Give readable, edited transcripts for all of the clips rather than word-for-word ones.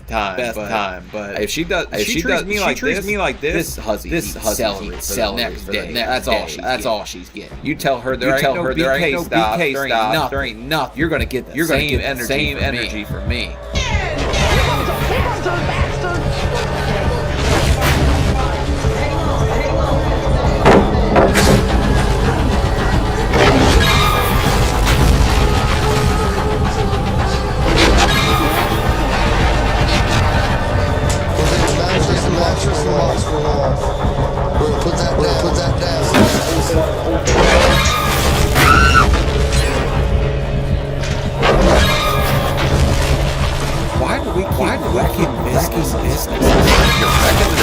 time. But if she treats me like this hussy celery next day. That's all she's getting. You tell her there ain't no BK stop. There ain't nothing. You're gonna get the same energy from me. Put that down. Why do we keep wrecking business? You're wrecking.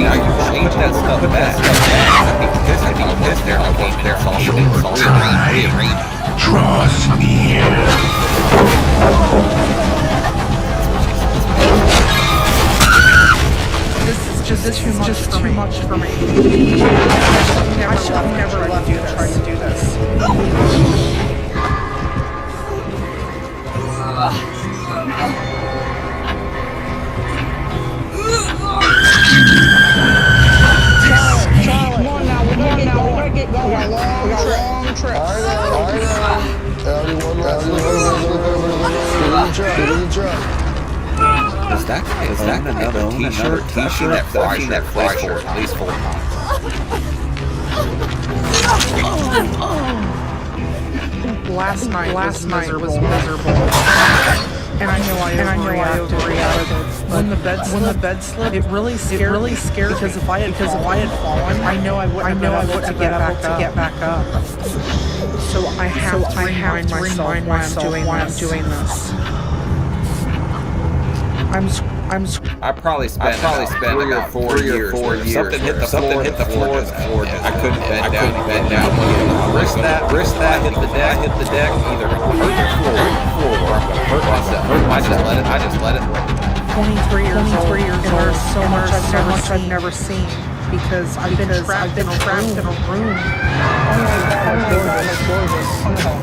Now you change that stuff back. I think this there. Trust me. This is just too much for me. I should have never tried to do this. Come on now, we're gonna get going. Long trip. All right. Is that another t-shirt? I've seen that fly shirt at least 4 times. Last night was miserable. And I know I overreacted. When the bed slipped, it really scared because if I had fallen, I know I wouldn't have been able to get back up. So I have to remind myself why I'm doing this. I probably spent about 3 or 4 years. Something hit the floor. I couldn't bend down. Wrist that hit the deck. Either hurt the floor or I'm gonna hurt myself. I just let it. 23 years old, and there's so much I've never seen because I've been trapped in a room. Oh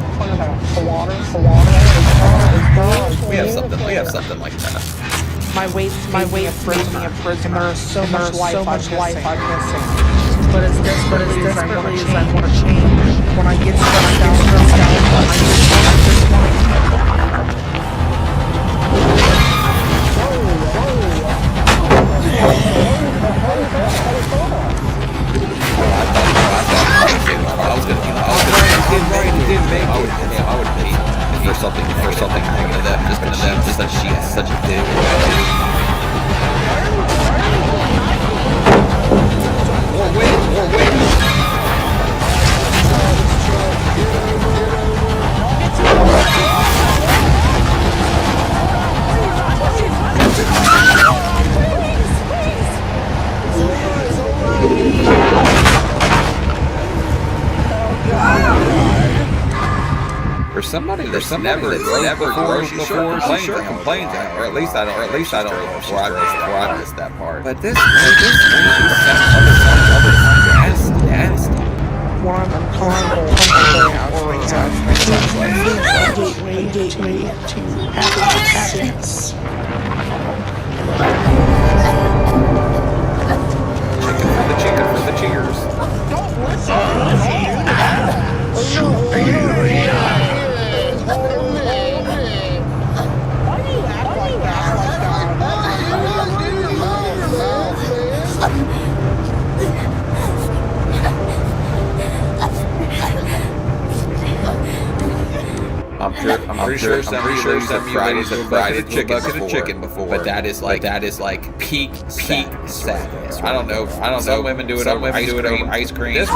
my God, the water. We have something like that. My weight frozen in prison. And there is so much life I'm missing. But as desperately as I want to change, when I get stressed out, I just want to for something happened to them, just that she is such a dick. More weight. There's somebody that's never grocery store complains at, or at least I don't before I missed that part. But this sounds nasty. one uncomfortable gateway to happiness. Chicken for the cheers. Don't listen. Why do you act like that? I'm pretty sure some of you have fried a chicken before. But that is like peak sadness. I don't know. Some women do it over ice cream. This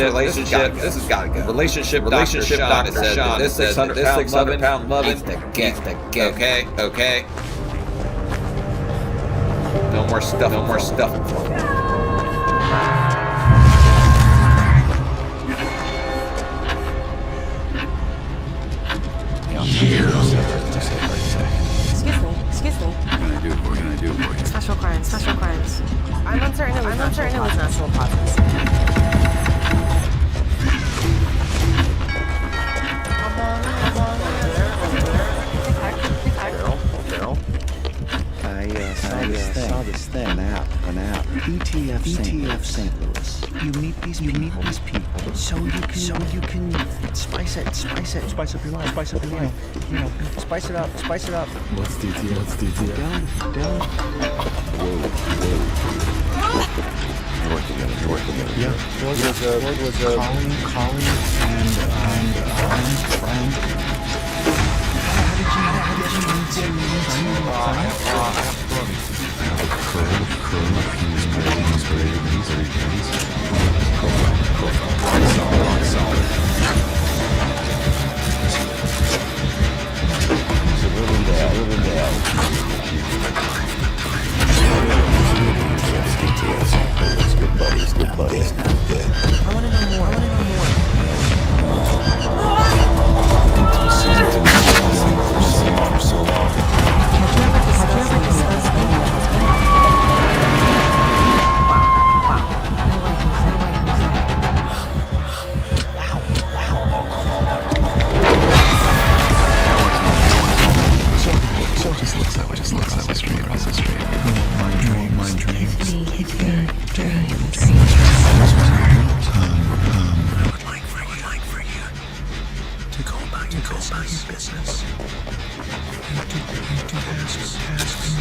relationship, this has got to go. Relationship Dr. Sean. This 600 pound loving needs to get. Okay. No more stuff. Excuse me. What can I do for you? Special crimes. I'm uncertain it was natural causes. saw this thing, an app, ETF St. Louis. You meet these people, so you can spice up your life, spice it up. What's DTF? Down. Work together. Yeah, Ford was a colleague and friend. How did you meet Curl, peas, solid. Good buddies. I want to know more. For so long. Just looks that way straight across the street. Mind dreams. I would like for you to go about your business. And to ask me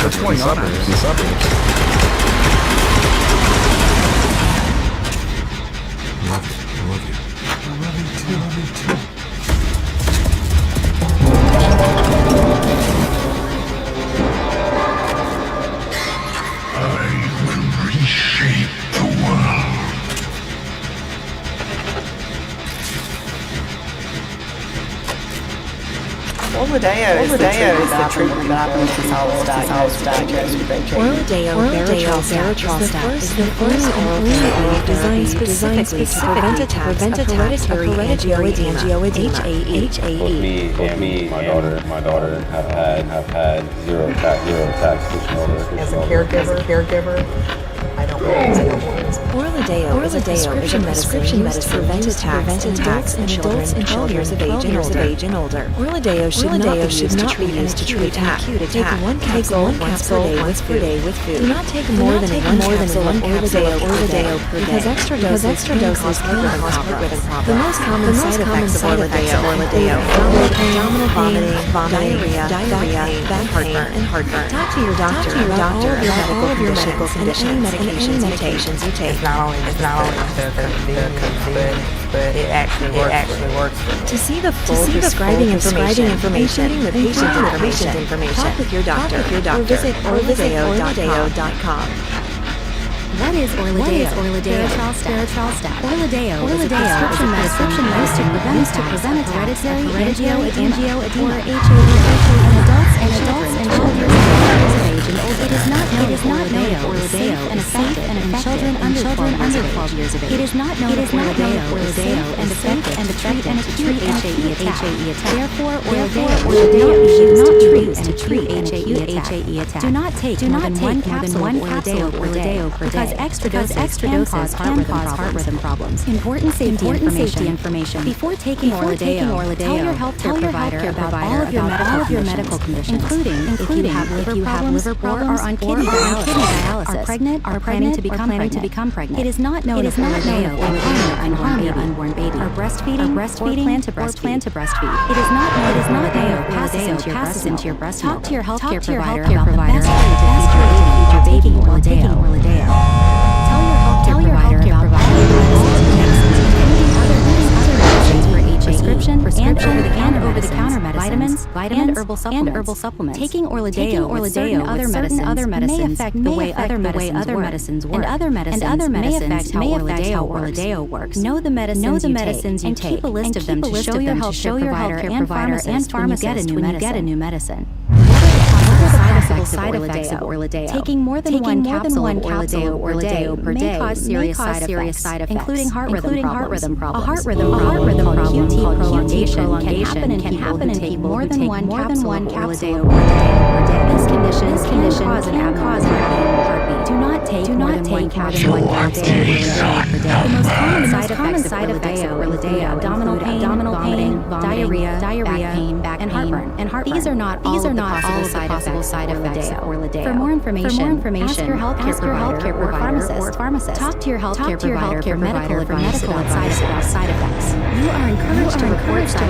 What's going on? These suburbs. I love you. I love you too. I will reshape the world. Orladeo is the treatment that happens to solid diagnosed with Orladeo Barotraustat is the only oral therapy designed specifically to prevent attacks of hereditary angioedema, HAE. Both me and my daughter have had zero attacks this motor. As a caregiver, I don't believe it. Orladeo is a prescription medicine used to prevent attacks in adults and 12 years of age and older. Orladeo should not be used to treat acute attacks. Take one capsule once per day with food. Do not take more than one capsule of Orladeo per day, because extra doses can cause heart rhythm problems. The most common side effects of Orladeo: abdominal pain, vomiting, diarrhea, back pain, and heartburn. Talk to your doctor about all of your medical conditions and any medications you take. It's not only the convenience, but it actually works. To see the full prescribing information, including the patient information, talk with your doctor or visit orladeo.com. What is Orladeo? Barotraustat. Orladeo is a prescription medicine used to prevent hereditary angioedema or HAE in adults and 12 years of age and older. It is not known if Orladeo is safe and effective in children under 12 years of age. It is not known if Orladeo is safe and effective to treat an acute HAE attack. Therefore, Orladeo should not treat HAE attack. Do not take more than one capsule of Orladeo per day. Extra doses can cause heart rhythm problems. Important safety information. Before taking Orladeo, tell your healthcare provider about all of your medical conditions, including if you have liver problems or are on kidney dialysis, are planning to become pregnant. It is not known if Orladeo will harm your unborn baby. Are breastfeeding or plan to breastfeed. It is not known if Orladeo passes into your breast milk. Talk to your healthcare provider about the best way to feed your baby while taking Orladeo. Tell your healthcare provider about prescription and over-the-counter medicines, vitamins, and herbal supplements. Taking Orladeo with certain other medicines may affect the way other medicines work, and other medicines may affect how Orladeo works. Know the medicines you take, and keep a list of them to show your healthcare provider and pharmacist when you get a new medicine. Side effects of Orladeo. Taking more than one capsule of Orladeo per day may cause serious side effects, including heart rhythm problems. A heart rhythm problem called QT prolongation can happen in people who take more than one capsule of Orladeo per day. This can can cause an abnormal heartbeat. Do not take more than one capsule per day. The most common side effects of Orladeyo abdominal pain, vomiting, diarrhea, back pain, and heartburn. These are not all of the possible side effects of Orladeyo. For more information, ask your healthcare provider or pharmacist. Talk to your healthcare provider for medical advice about side effects. You are encouraged to report side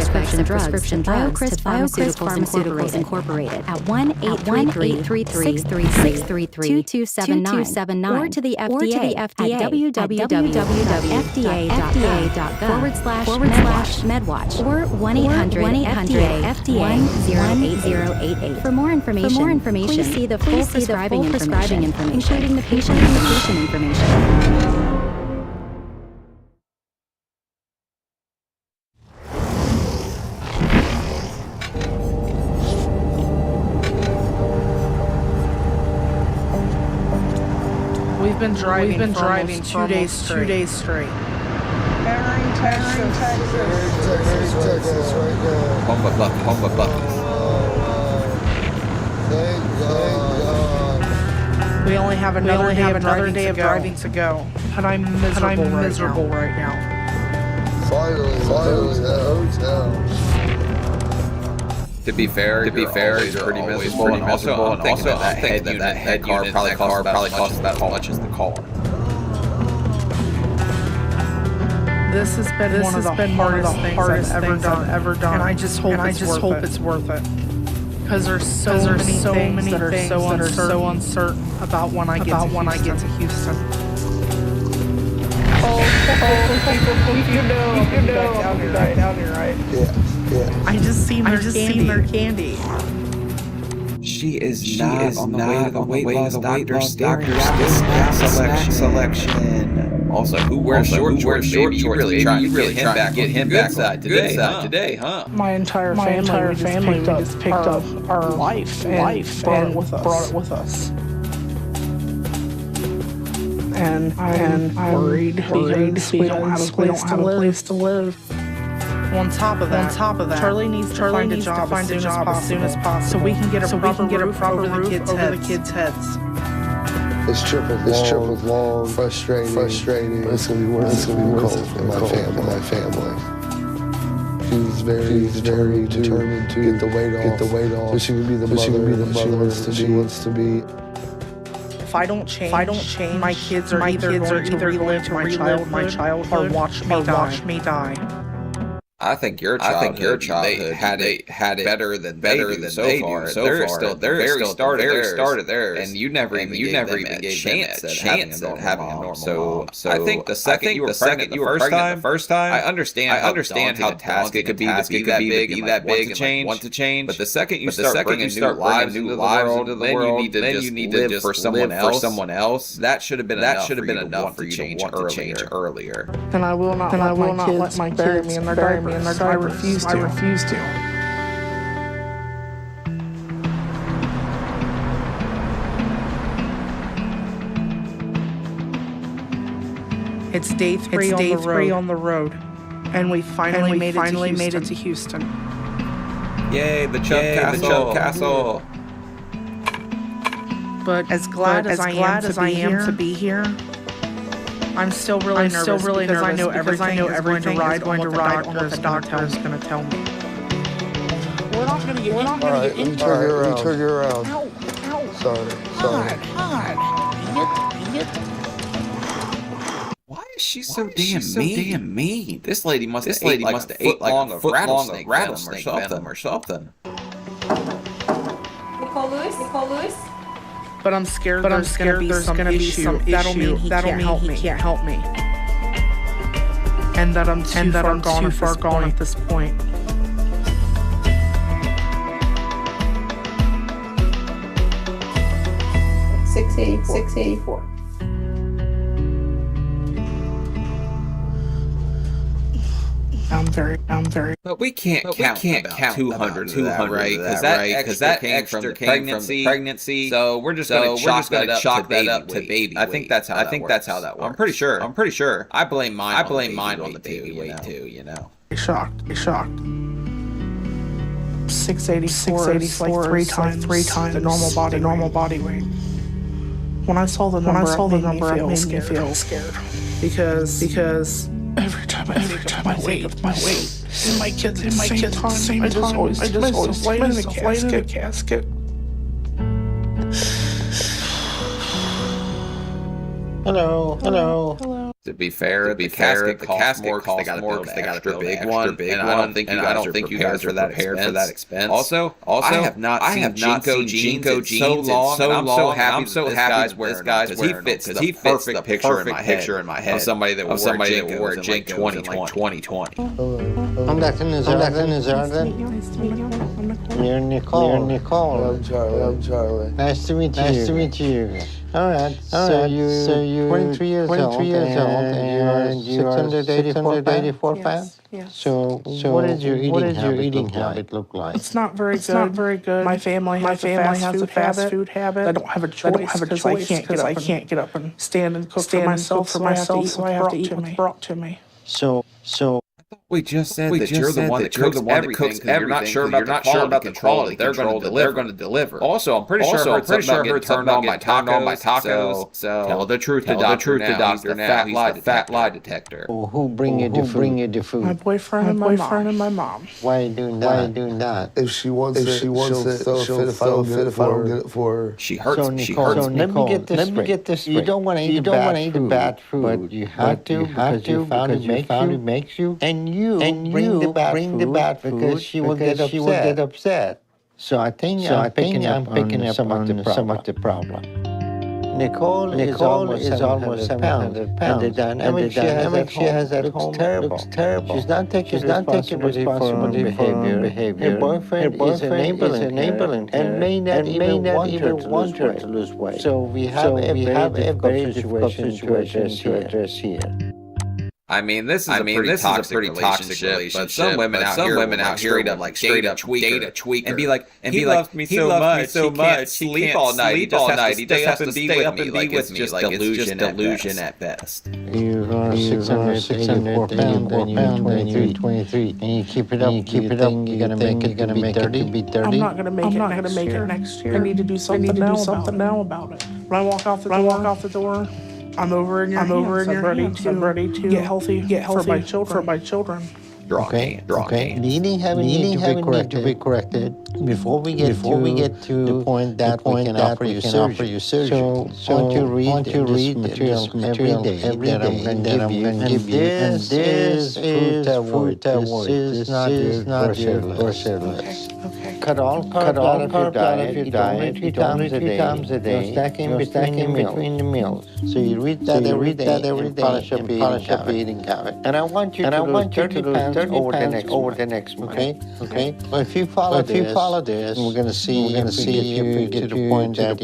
effects of prescription drugs to Pharmaceuticals Incorporated at 1-833-633-2279 or to the FDA at www.fda.gov/medwatch or 1-800-FDA-1088. For more information, please see the full prescribing information, including the patient indication information. We've been driving 2 days straight. Home bucket. We only have another day of driving to go. And I'm miserable right now. Finally, the hotel. To be fair, it's pretty miserable. And also, I'm thinking that head car probably costs about as much as the car. This has been one of the hardest things I've ever done. And I just hope it's worth it. Because there's so many things that are so uncertain about when I get to Houston. Down here, right? Yeah. I just seen their candy. She is not on the wait list. Doctor selection. Also, who wears short shorts? You really trying to get him back today, huh? My entire family just picked up our life and brought it with us. And I'm worried because we don't have a place to live. On top of that, Charlie needs to find a job as soon as possible, so we can get a proper roof over the kids' heads. It's triple long, frustrating. But it's gonna be worth it for my family. She's very determined to get the weight off. So she can be the mother she wants to be. If I don't change, my kids are either going to relive my childhood or watch me die. I think your childhood had it better than they do so far. They're still started there, and you never even gave them a chance at having a normal. So I think the second you were pregnant the first time, I understand how daunting it could be to be that big and want to change. But the second you start bringing new lives into the world, then you need to live for someone else. That should have been enough for you to want to change earlier. And I will not let my kids bury me in their diapers. I refuse to. It's day three on the road, and we finally made it to Houston. Yay, the Chubb Castle! But as glad as I am to be here, I'm still really nervous because I know everything is going to ride on what the doctor is going to tell me. We're not going to get into it. Let me turn you around. Ow. Sorry. God. Why is she so damn mean? This lady must have ate like a foot long of rattlesnake venom or something. Nicole Lewis? But I'm scared there's going to be some issue. That'll mean he can't help me. And that I'm too far gone at this point. $684. I'm very. But we can't count 200 of that, right? Because that extra came from the pregnancy. So we're just going to chalk that up to baby. I think that's how that works. I'm pretty sure. I blame mine on the baby weight too. You know. Shocked. 684 is like three times the normal body weight. When I saw the number, it made me feel scared. Because every time I wake up my weight, and my kids at the same time, I just always lay in a casket. Hello. To be fair, the casket costs more because they got to build an extra big one, and I don't think you guys are prepared for that expense. Also, I have not seen Jinko jeans in so long, and I'm so happy this guy's wearing because he fits the picture in my head of somebody that wore Jinko in like 2020. I'm Dr. Nazardin. Nice to meet you. I'm Nicole. You're Nicole. I'm Charlie. Nice to meet you. All right. So you're 23 years old, and you are 684 pounds? Yes. So what does your eating habit look like? It's not very good. My family has a fast food habit. I don't have a choice because I can't get up and stand and cook for myself. So I have to eat what's brought to me. So We just said that you're the one that cooks everything. You're not sure about the quality. They're going to deliver. Also, I'm pretty sure I heard something about getting turned on my tacos. So tell the truth to Doctor now. He's the fat lie detector. who bring you the food? My boyfriend and my mom. Why are you doing that? If she wants it, she'll fit if I don't get it for her. She hurts. So let me get this straight. You don't want to eat bad food, but you have to because you found it makes you. And you bring the bad food because she will get upset. So I think I'm picking up some of the problem. Nicole is almost 700 pounds. And the dynamic she has at home looks terrible. She's not taking responsibility for her behavior. Her boyfriend is enabling her and may not even want her to lose weight. So we have a very difficult situation to address here. I mean, this is a pretty toxic relationship, but some women out here straight up date a tweaker and be like, he loves me so much, he can't sleep all night, he just has to stay up and be with me. Like, it's just delusion at best. You are 684 pounds, and you're 23, and you keep it up, you're gonna make it be 30. I'm not gonna make it next year. I need to do something now about it. When I walk out the door, I'm over in your hands. I'm ready to get healthy for my children. Okay. The eating habit needs to be corrected before we get to the point that we can offer you surgery. So won't you read this material every day that I'm going to give you? And this is food that works. This is not your grocery list. Okay. Cut all carbs out of your diet. Eat only 3 times a day. No snacking between the meals. So you read that every day and polish up the eating habit. And I want you to lose 30 pounds over the next month. Okay. Well, if you follow this, we're going to see if we get to the point that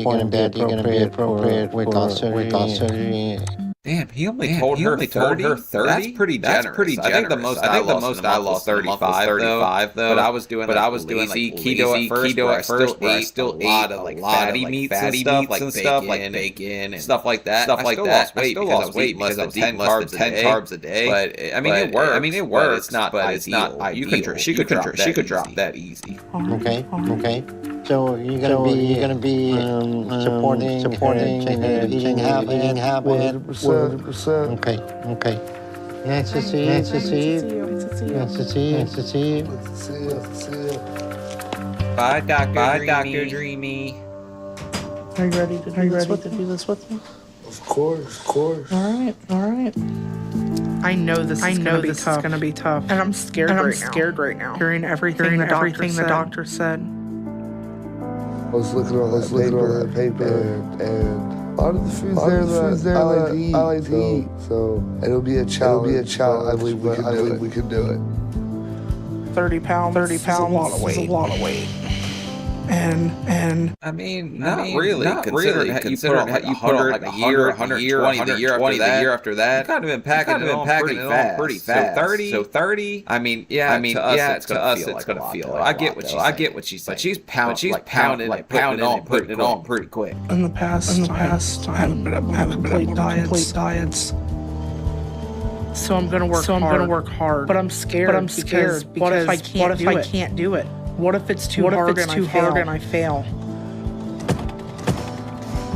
you're going to be appropriate weight loss surgery. Damn, he only told her 30? That's pretty generous. I think the most I lost 35 though. But I was doing easy keto at first, where I still ate a lot of fatty meats and stuff like bacon and stuff like that. I still lost weight because I was eating less than 10 carbs a day. But I mean, it works. But it's not ideal. She could drop that easy. Okay. So you're gonna be supporting her eating habit. 100%. Okay. Nice to see you. Bye, Dr. Dreamy. Are you ready to do this with me? Of course. All right. I know this is gonna be tough, and I'm scared right now. Hearing everything the doctor said. I was looking on that paper and a lot of the foods there that I like to eat. So it'll be a challenge. I believe we can do it. 30 pounds is a lot of weight. And I mean, not really. Considering you put on like 100 a year, 120 the year after that. You kind of been packing it on pretty fast. So 30. I mean, to us it's gonna feel. I get what she's saying. But she's pounding putting it on pretty quick. In the past, I haven't been able to complete diets. So I'm gonna work hard. But I'm scared. Because what if I can't do it? What if it's too hard and I fail?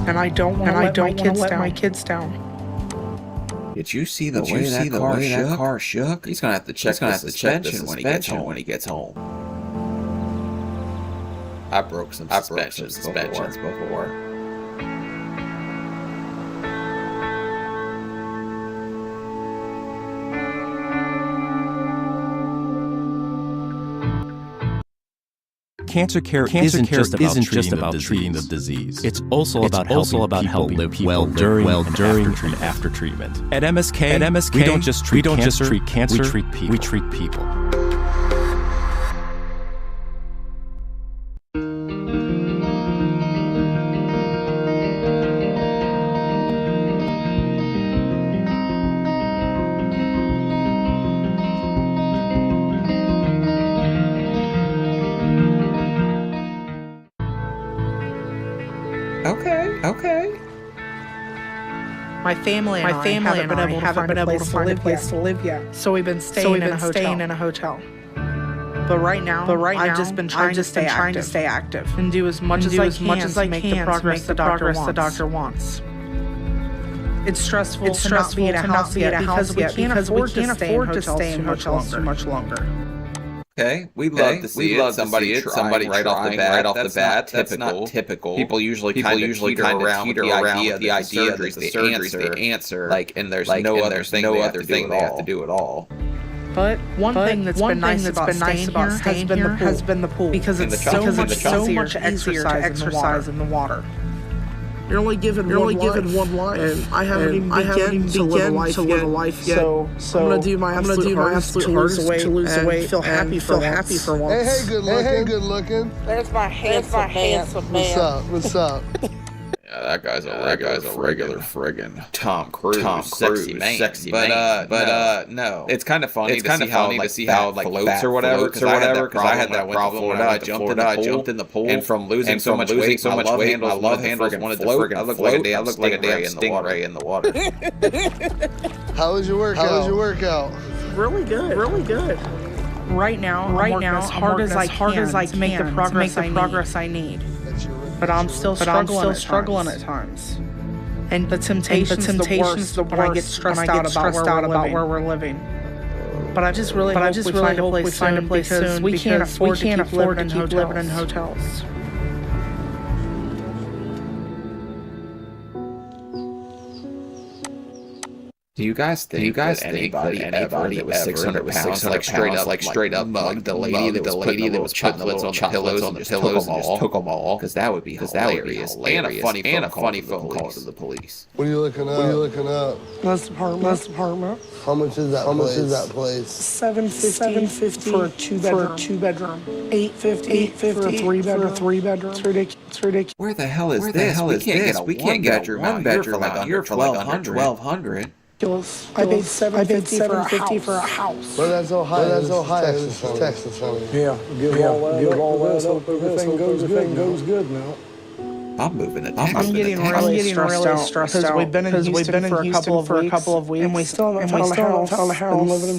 And I don't want to let my kids down. Did you see the way that car shook? He's gonna have to check the suspension when he gets home. I broke some suspensions before. Cancer care isn't just about treating the disease. It's also about helping people live well during and after treatment. At MSK, we don't just treat cancer, we treat people. Okay. My family and I haven't been able to find a place to live yet. So we've been staying in a hotel. But right now, I've just been trying to stay active and do as much as I can to make the progress the doctor wants. It's stressful to not be at a house yet because we can't afford to stay in hotels too much longer. Okay, we'd love to see somebody right off the bat. That's not typical. People usually kind of teeter around with the idea that surgery's the answer. Like, and there's no other thing they have to do at all. But one thing that's been nice about staying here has been the pool. Because it's so much easier to exercise in the water. You're only given one life, and I haven't even begun to live a life yet. So I'm gonna do my absolute hardest to lose weight and feel happy for once. Hey, good looking. There's my handsome man. What's up? Yeah, that guy's a regular friggin' Tom Cruise, sexy man. But no, it's kind of funny to see how like floats or whatever. Because I had that problem when I jumped in the pool, and from losing so much weight, my love handles wanted to friggin' I looked like a damn stingray in the water. How was your workout? Really good. Right now, as hard as I can to make the progress I need. But I'm still struggling at times. And the temptation's the worst when I get stressed out about where we're living. But I just really hope we find a place soon because we can't afford to keep living in hotels. Do you guys think anybody ever that was 600 pounds, like straight up mugged the lady that was putting the chocolates on the pillows and just took them all? Because that would be hilarious and a funny phone call to the police. What are you looking up? Last apartment. How much is that place? $750 for a two bedroom. $850 for a three bedroom. It's ridiculous. Where the hell is this? We can't get a one bedroom out here for like $1,200. I paid $750 for a house. Well, that's Ohio. Texas, honey. Yeah, give all that up. Everything goes good now. I'm moving to Texas. I'm getting really stressed out because we've been in Houston for a couple of weeks, and we still haven't found a house. Been living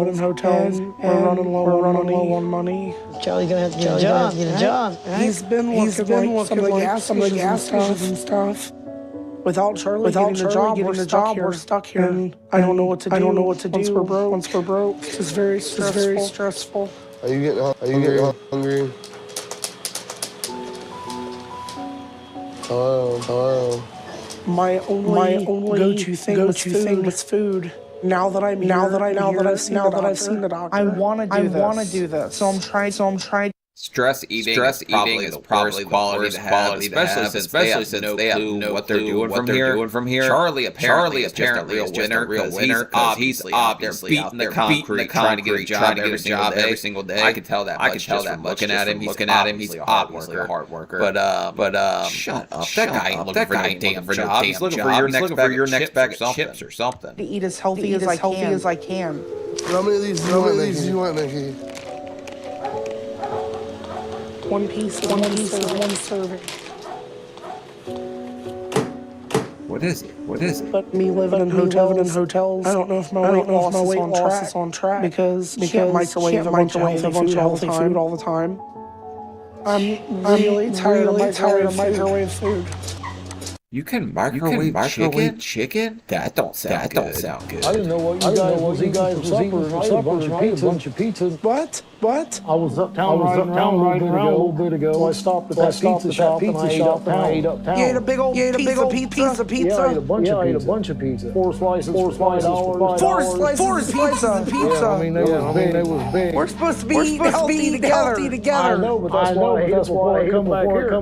in hotels, and we're running low on money. Charlie's gonna have to get a job. He's been looking like some of the gas stations and stuff. Without Charlie getting the job, we're stuck here. And I don't know what to do. Once we're broke. It's very stressful. Are you getting hungry? Hello. My only go-to thing was food. Now that I've seen the doctor, I want to do this. So I'm trying. Stress eating is probably the worst quality to have, especially since they have no clue what they're doing from here. Charlie apparently is just a real winner because he's obviously beating the concrete trying to get a job every single day. I can tell that looking at him. He's obviously a hard worker. But shut up. That guy ain't looking for no damn job. He's looking for your next bag of chips or something. To eat as healthy as I can. How many of these do you want, Nikki? One piece of one serving. What is it? But me living in hotels. I don't know if my weight loss is on track because you can't microwave a bunch of healthy food all the time. I'm really tired of microwave food. You can microwave chicken? That don't sound good. I didn't know what you guys was eating for supper, and I ate a bunch of pizzas. What? I was uptown riding around a little bit ago. So I stopped at that pizza shop and I ate uptown. You ate a big old piece of pizza? Yeah, I ate a bunch of pizza. 4 slices for $5. Four slices of pizza. Yeah, I mean, they was big. We're supposed to be eating healthy together. I know, but that's why I come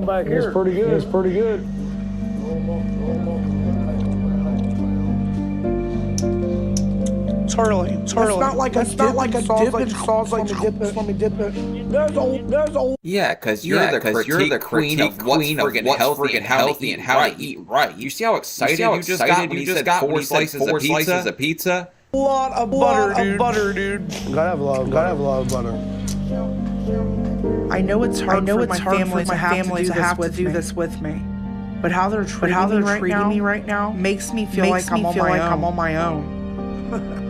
back here. It's pretty good. Charlie. It's not like a dip and sauce. Let me dip it. There's old. Yeah, because you're the queen of what's friggin' healthy and how to eat right. You see how excited you just got when you just got 4 slices of pizza? A lot of butter, dude. Gotta have a lot of butter. I know it's hard for my family to have to do this with me. But how they're treating me right now makes me feel like I'm on my own.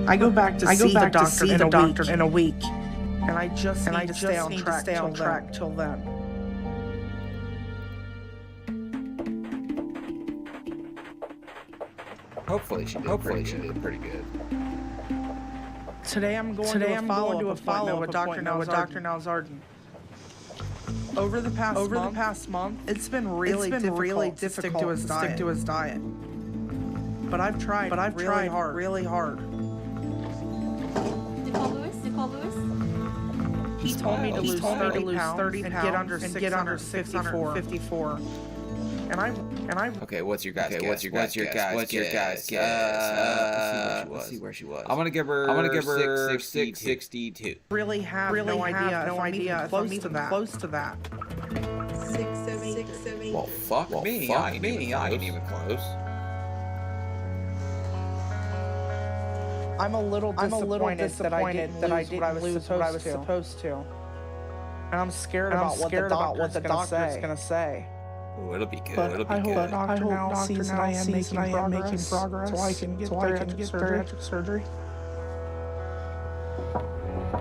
I go back to see the doctor in a week, and I just need to stay on track till then. Hopefully she did pretty good. Today I'm going to a follow-up with Dr. Nalzarden. Over the past month, it's been really difficult to stick to his diet. But I've tried really hard. Nicole Lewis? He told me to lose 30 pounds and get under 54. And I Okay, what's your guys' guess? Let's see where she was. I'm gonna give her 662. Really have no idea if I'm even close to that. 6, 7, 8. Well, fuck me. I ain't even close. I'm a little disappointed that I didn't lose what I was supposed to. And I'm scared about what the doctor's gonna say. Ooh, it'll be good. But I hope Dr. Now sees that I am making progress so I can get bariatric surgery.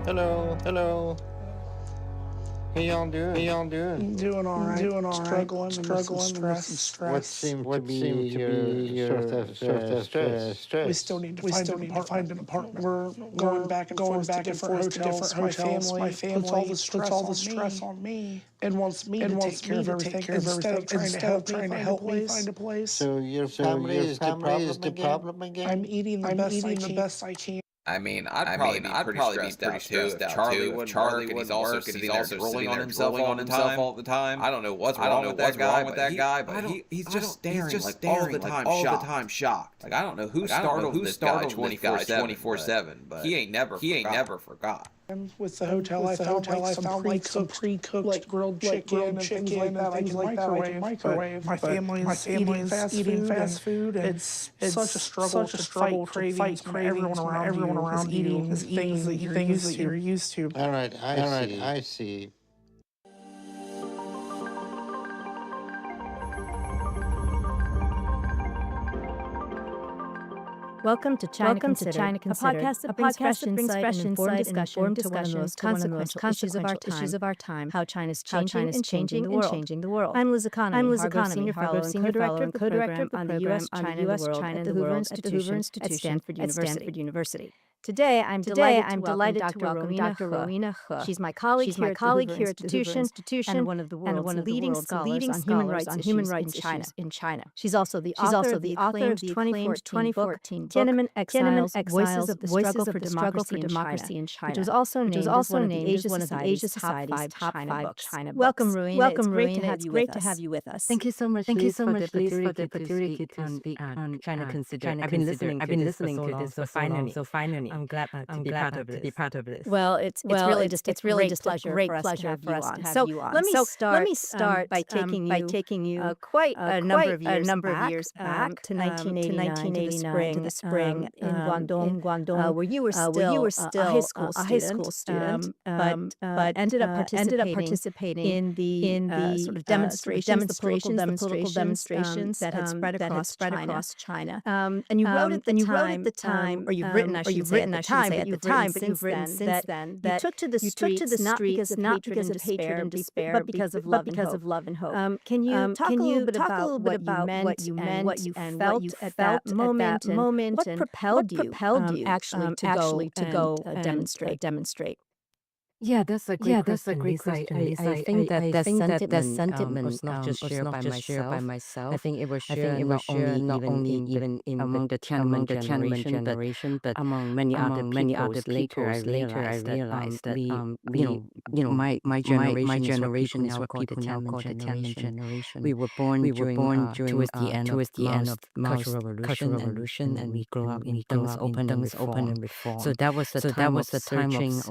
Hello. How y'all doing? Doing all right. Struggling with some stress. What seems to be your stress? We still need to find an apartment. We're going back and forth to different hotels. My family puts all the stress on me and wants me to take care of everything instead of trying to help me find a place. So your family is the problem again? I'm eating the best I can. I mean, I'd probably be pretty stressed out too if Charlie wouldn't work and he's also sitting there drooling on himself all the time. I don't know what's wrong with that guy, but he's just staring all the time shocked. Like I don't know who startled this guy 24/7, but he ain't never forgot. And with the hotel, I found some pre-cooked like grilled chicken and things like that I can microwave. My family is eating fast food, and it's such a struggle to fight cravings when everyone around eating things that you're used to. All right, I see. Welcome to China Considered, a podcast that brings fresh insight and informed discussion to one of the most consequential issues of our time, how China's changing and changing the world. I'm Liz Economy, Senior Fellow and Co-Director of the Program on the U.S., China, and the World at the Hoover Institution at Stanford University. Today, I'm delighted to welcome Dr. Rowena He. She's my colleague here at the Hoover Institution and one of the world's leading scholars on human rights issues in China. She's also the author of the acclaimed 2014 book, Tiananmen Exiles, Voices of the Struggle for Democracy in China, which was also named as one of the Asia Society's top 5 China books. Welcome, Rowena. It's great to have you with us. Thank you so much, Liz, for the opportunity to speak on China Considered. I've been listening to this so finally. I'm glad to be part of this. Well, it's really just a great pleasure for us to have you on. Let me start by taking you quite a number of years back to 1989 to the spring in Guangdong, where you were still a high school student, but ended up participating in the sort of demonstrations, the political demonstrations that had spread across China. And you wrote at the time, or you've written, I should at the time, but you've written since then that you took to the streets not because of hatred and despair, but because of love and hope. Can you talk a little bit about what you meant, what you felt at that moment, and what propelled you actually to go demonstrate? Yeah, that's a great question. Lisa. I think that sentiment was not just shared by myself. I think it was shared not only even among the Tiananmen generation, but among many other peoples. Later, I realized that my generation is what people now call the Tiananmen generation. We were born towards the end of Cultural Revolution, and we grew up in Deng's open and reform. So that was the time of searching,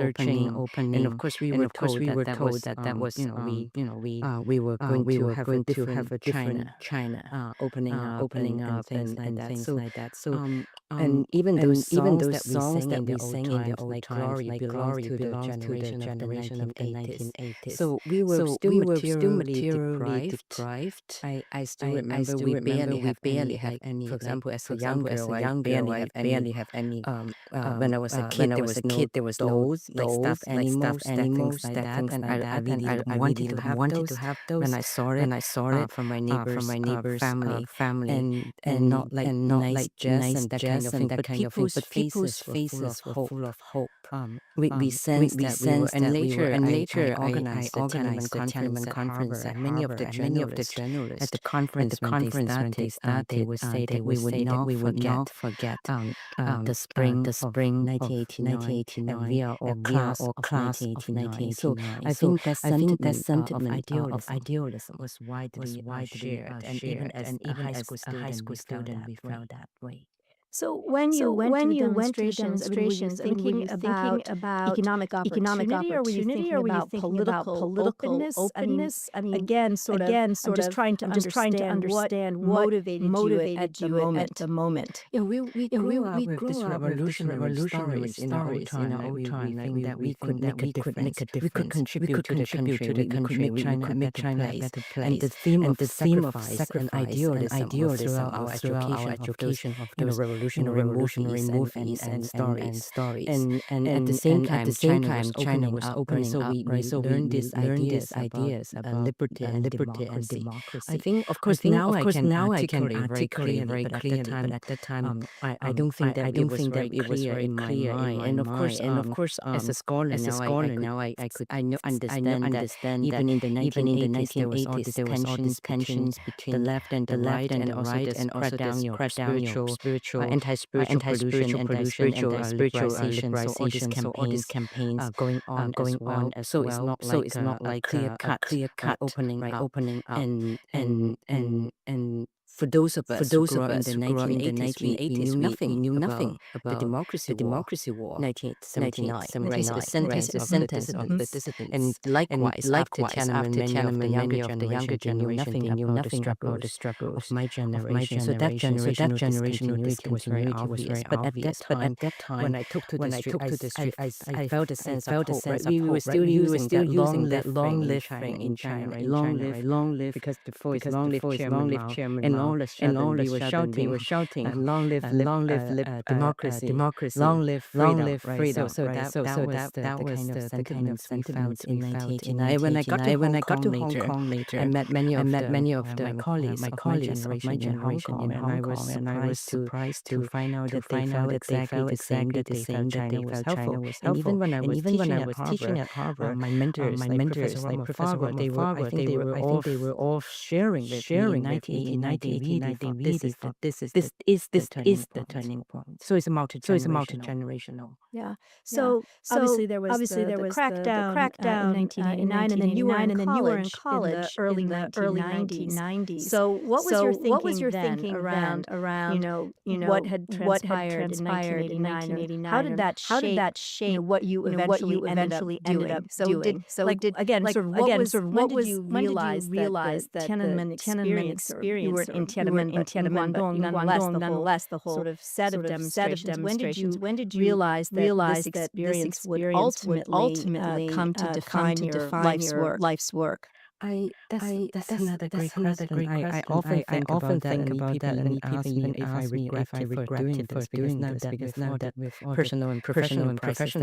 opening. And of course, we were told that that was we were going to have a different China opening up and things like that. So and even those songs that we sang in the old times, like Glory belongs to the generation of the 1980s. So we were still materially deprived. I still remember we barely have any. For example, as a young girl, I barely have any. When I was a kid, there was dolls, like stuffed animals, things like that, and I really wanted to have those. When I saw it from my neighbor's family, and not like jazz and that kind of thing, but people's faces were full of hope. We sensed that we were, and later I organized the Tiananmen conference at many of the journalists at the conference when they started, they would say that we would not forget the spring 1989, and we are all class of 1989. So I think that sentiment of idealism was widely shared, and even as a high school student, we felt that way. So when you went to the demonstrations, thinking about economic opportunity, or were you thinking about political openness? I mean, again, I'm just trying to understand what motivated you at the moment. Yeah, we grew up with this revolutionary stories in our old time. We think that we could make a difference. We could contribute to the country. We could make China a better place. And the theme of sacrifice and idealism throughout our education of those revolutionary movements and stories. And at the same time, China was opening up, right? So we learned these ideas about liberty and democracy. I think, of course, now I can articulate very clearly, but at that time, I don't think that it was very clear in my mind. And of course, as a scholar now, I understand that even in the 1980s, there was all these tensions between the left and the right, and also this crack down your spiritual anti-spiritual pollution, anti-spiritual liberalization. So all these campaigns going on as well. So it's not like a clear cut opening up. And for those of us who grew up in the 1980s, we knew nothing about the democracy war, 1979, the sentence of the dissidents. And likewise after Tiananmen, many of the younger generation, they knew nothing about the struggles of my generation. So that generational discontinuity was very obvious. But at that time, when I took to the street, I felt a sense of hope. We were still using that long-lived thing in China, long live, because before it's long live Chairman Mao. And all we were shouting, long live democracy, long live freedom. So that was the kind of sentiment we felt in 1989. When I got to Hong Kong later, I met many of my colleagues of my generation in Hong Kong, and I was surprised to find out that they felt exactly the same, that China was helpful. And even when I was teaching at Harvard, my mentors, like Professor Robert, they were all sharing with me in 1989. This is the turning point. So it's a multi-generational. Yeah. So obviously there was the crackdown in 1989, and then you were in college in the early 1990s. So what was your thinking around what had transpired in 1989? How did that shape what you eventually ended up doing? When did you realize that Tiananmen experience, you were in Tiananmen, but nonetheless the whole sort of set of demonstrations. When did you realize that this experience would ultimately come to define your life's work? That's another great question. I often think about that, and even if I regretted for doing this, because now that with all personal and professional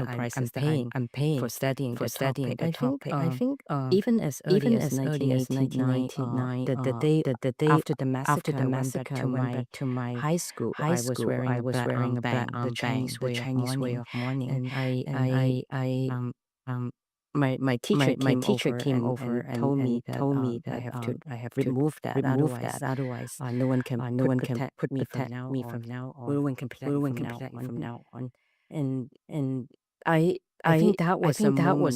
prices that I'm paying for studying the topic. I think even as early as 1999, the day after the massacre, I went back to my high school. I was wearing a black the Chinese way of mourning, and my teacher came over and told me that I have to remove that. Otherwise, no one can put me from now on. No one can protect me from now on. And I think that was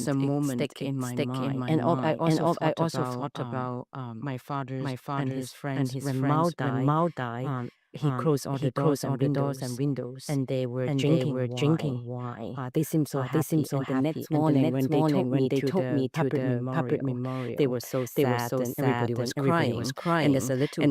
a moment stick in my mind. And I also thought about my father's and his friends. When Mao died, he closed all the doors and windows, and they were drinking wine. They seemed so happy. And the next morning, when they took me to the puppet memorial, they were so sad, and everybody was crying. And as a little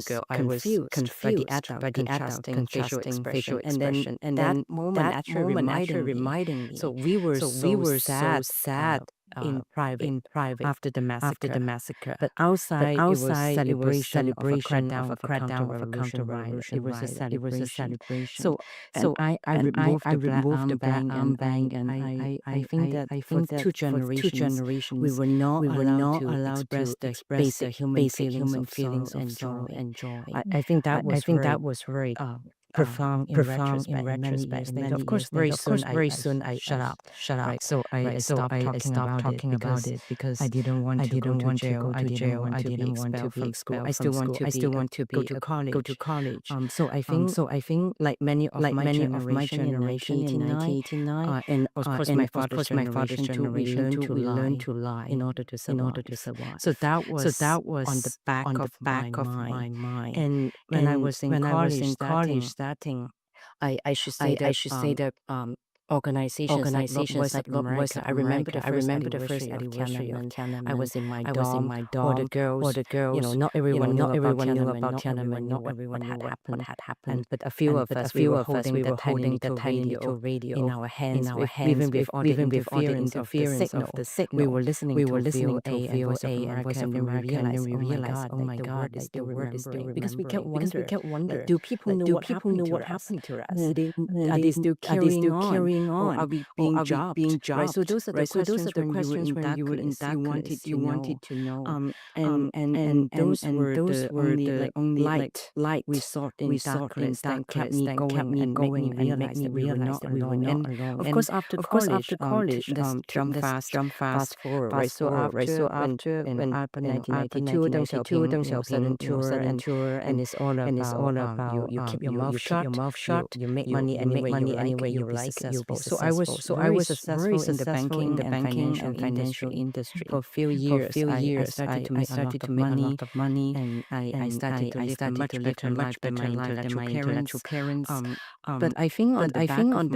girl, I was confused by the contrasting facial expression. And that moment actually reminding me. So we were so sad in private after the massacre. But outside it was celebration of a crackdown of a counter-revolution. It was a celebration. So I removed the black armband, and I think that for two generations we were not allowed to express the human feelings of sorrow and joy. I think that was very profound in retrospect. And of course, very soon I shut up. Right. So I stopped talking about it because I didn't want to go to jail. I didn't want to be expelled. I still want to go to college. So I think like many of my generation in 1989, and of course my father's generation, we learned to lie in order to survive. So that was on the back of my mind. And when I was in college starting, I should say that organizations like Voice of America. I remember the first anniversary of Tiananmen. I was in my dorm. All the girls, not everyone knew about Tiananmen. Not everyone knew what had happened. But a few of us, we were holding the tiny little radio in our hands. Even with all the interference of the signal, we were listening to VOA and Voice of America, and then we realized, oh my God, the word is still because we kept wondering, do people know what happened to us? Are they still carrying on? Or are we being dropped? Right? So those are the questions when you were in that you wanted to know. And those were the only light we sought in darkness that kept me going and realize that we were not alone. And of course, after college, jump fast forward. Right? So after when 1992, Deng Xiaoping sudden tour, and it's all about you keep your mouth shut, you make money any way you like. So I was very successful in the banking and financial industry. For a few years, I started to make a lot of money, and I started to live a much better life than my intellectual parents. But I think on the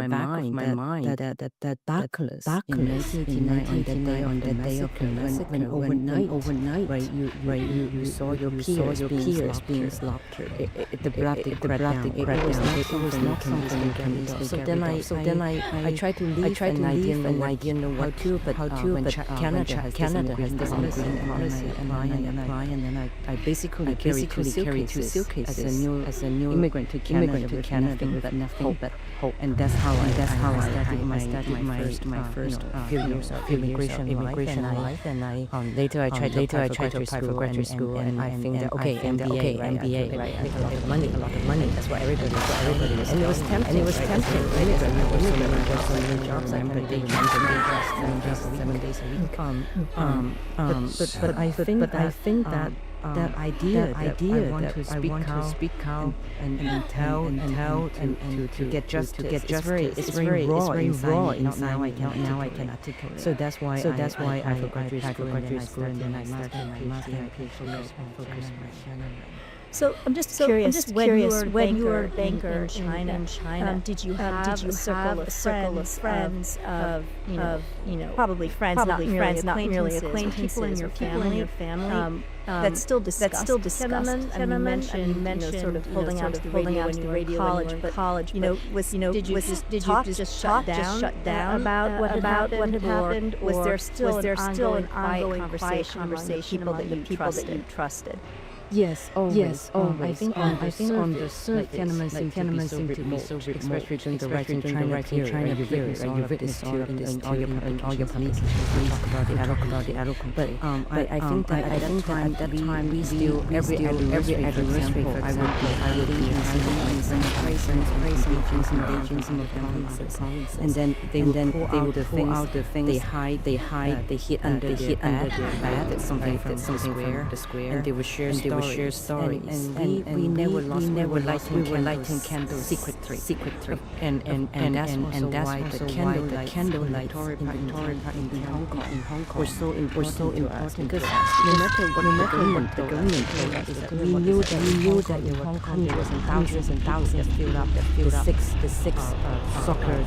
back of my mind that darkness in 1989 on the day of the massacre, when overnight, you saw your peers being slaughtered. The bloody crackdown. It was not something you can easily. So then I tried to leave, and I didn't know how to. But Canada has this green policy, and then I basically carried two suitcases as a new immigrant to Canada with nothing but hope. And that's how I started my first few years of immigration life. And I later I tried to apply for graduate school, and I think that MBA, right? A lot of money. That's what everybody was. And it was tempting. Jobs. I remember day jobs, 7 days a week. But I think that that idea that I want to speak out and tell and to get justice. It's very raw inside. Now I can articulate. So that's why I applied for graduate school, and then I started my master's and PhD and focused my So I'm just curious. When you were a banker in China, did you have a circle of friends of probably friends, not merely acquaintances, people in your family that still discussed Tiananmen? And you mentioned sort of holding out to the radio when you were in college. Did you just shut down about what had happened, or was there still an ongoing conversation among the people that you trusted? Yes, always. I think on the surface, Tiananmen seemed to be so remote, especially during the Right in China period. You witnessed all your police talk about the outcome. But I think that at that time we still every anniversary, for example, I would be in some praising some of the provinces, and then they would pull out the things they hide, they hid under their bed. That's something from the square, and they would share stories, and we never lighting candles secretly, and that's why the candlelight in Hong Kong were so important because no matter what the government told us, is that we knew that in Hong Kong there was thousands and thousands filled up the six soccer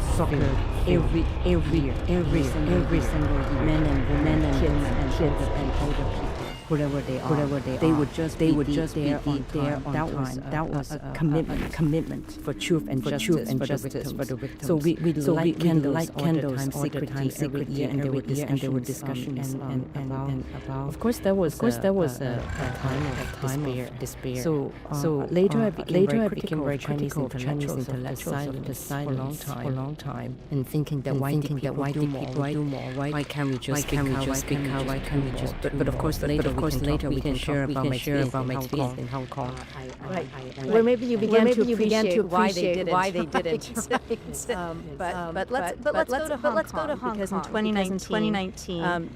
every single men and women and kids and older people. Whatever they would just be there on time. That was a commitment for truth and justice for the victims. So we light candles all the time every year, and there were discussions about. Of course, there was a time of despair. So later I became very critical of Chinese intellectuals for a long time, and thinking that why did people do more? Why can't we just speak out? Why can't we just? But of course later we can share about my experience in Hong Kong. Right. Where maybe you began to appreciate why they did it. But let's go to Hong Kong, because in 2019,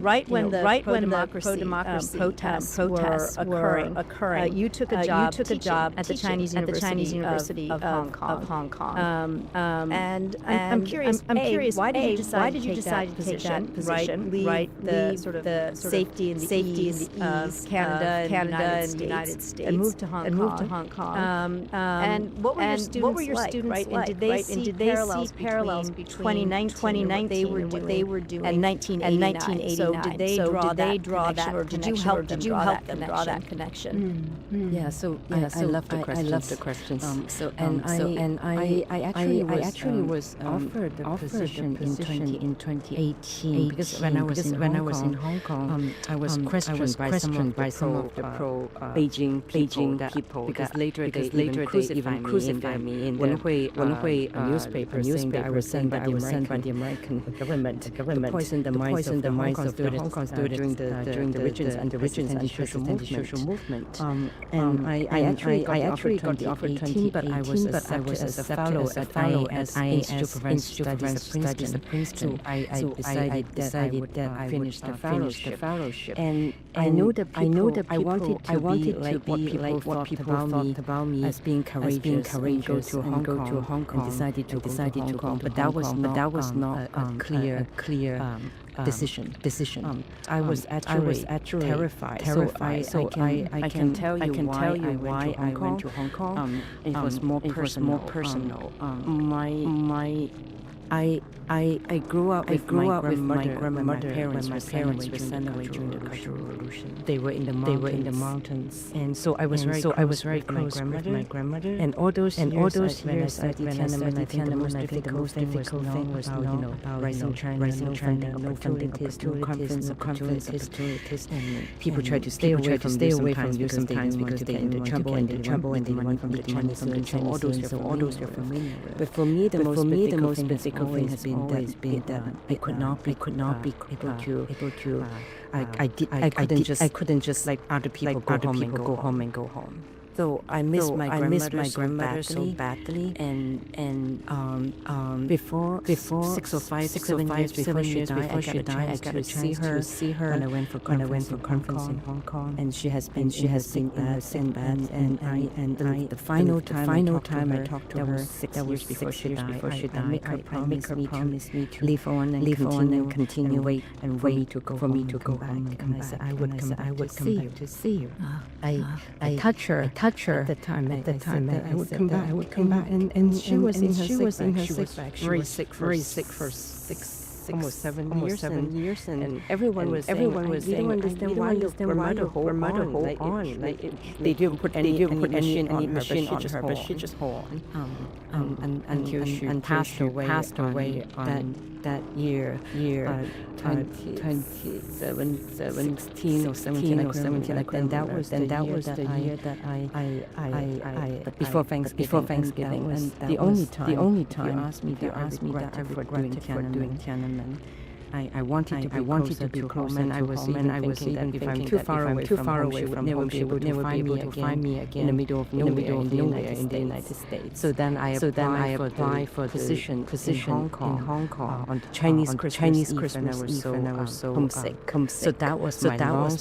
right when the pro-democracy protests were occurring, you took a job at the Chinese University of Hong Kong. And I'm curious. Why did you decide to take that position? Leave the safety and the ease of Canada and the United States, and move to Hong Kong. And what were your students like? And did they see parallels between 2019 and what they were doing and 1989? So did they draw that, or did you help them draw that connection? Yeah. So I love the questions. I actually was offered the position in 2018 because when I was in Hong Kong, I was questioned by some of the pro Beijing people, because later they even crucified me in Wenhui newspaper saying that I was sent by the American government to poison the minds of the Hong Kong students during the region's anti-social movement. And I actually got the offer in 2018, but I was accepted as a fellow at IAS to prevent studies at Princeton. So I decided that I would finish the fellowship. And I know that I wanted to be like what people thought about me as being courageous and go to Hong Kong and decided to go to Hong Kong. But that was not a clear decision. I was actually terrified. So I can tell you why I went to Hong Kong. It was more personal. I grew up with my grandmother. My parents were sent away during the Cultural Revolution. They were in the mountains, and so I was very close with my grandmother. And all those years when I studied Tiananmen, I think the most difficult thing was about rising China, no funding opportunities, and people try to stay away from you sometimes because they get into trouble and they want from the Chinese, so all those you're familiar with. But for me, the most difficult thing has always been that I could not be able to. I couldn't just like other people go home and go home. So I miss my grandmother so badly, and before 6 or 7 years before she died, I got to see her when I went for conference in Hong Kong, and she has been sick bad, and the final time I talked to her 6 years before she died, I make her promise me to live on and continue and wait for me to go back. And I said I would come back to see you. I touch her at the time that I would come back, and she was in her sick bag. She was very sick for almost 7 years, and everyone was saying, we don't understand why your mother hold on. They didn't put any machine on her, but she just hold on until she passed away on that year, 2016 or 17, like that. That was the year that I before Thanksgiving, and the only time you asked me that I regretted for doing Tiananmen. I wanted to be close, and I was even if I'm too far away from home, she would never be able to find me again in the middle of nowhere in the United States. So then I applied for the position in Hong Kong on the Chinese Christmas Eve, and I was so homesick. So that was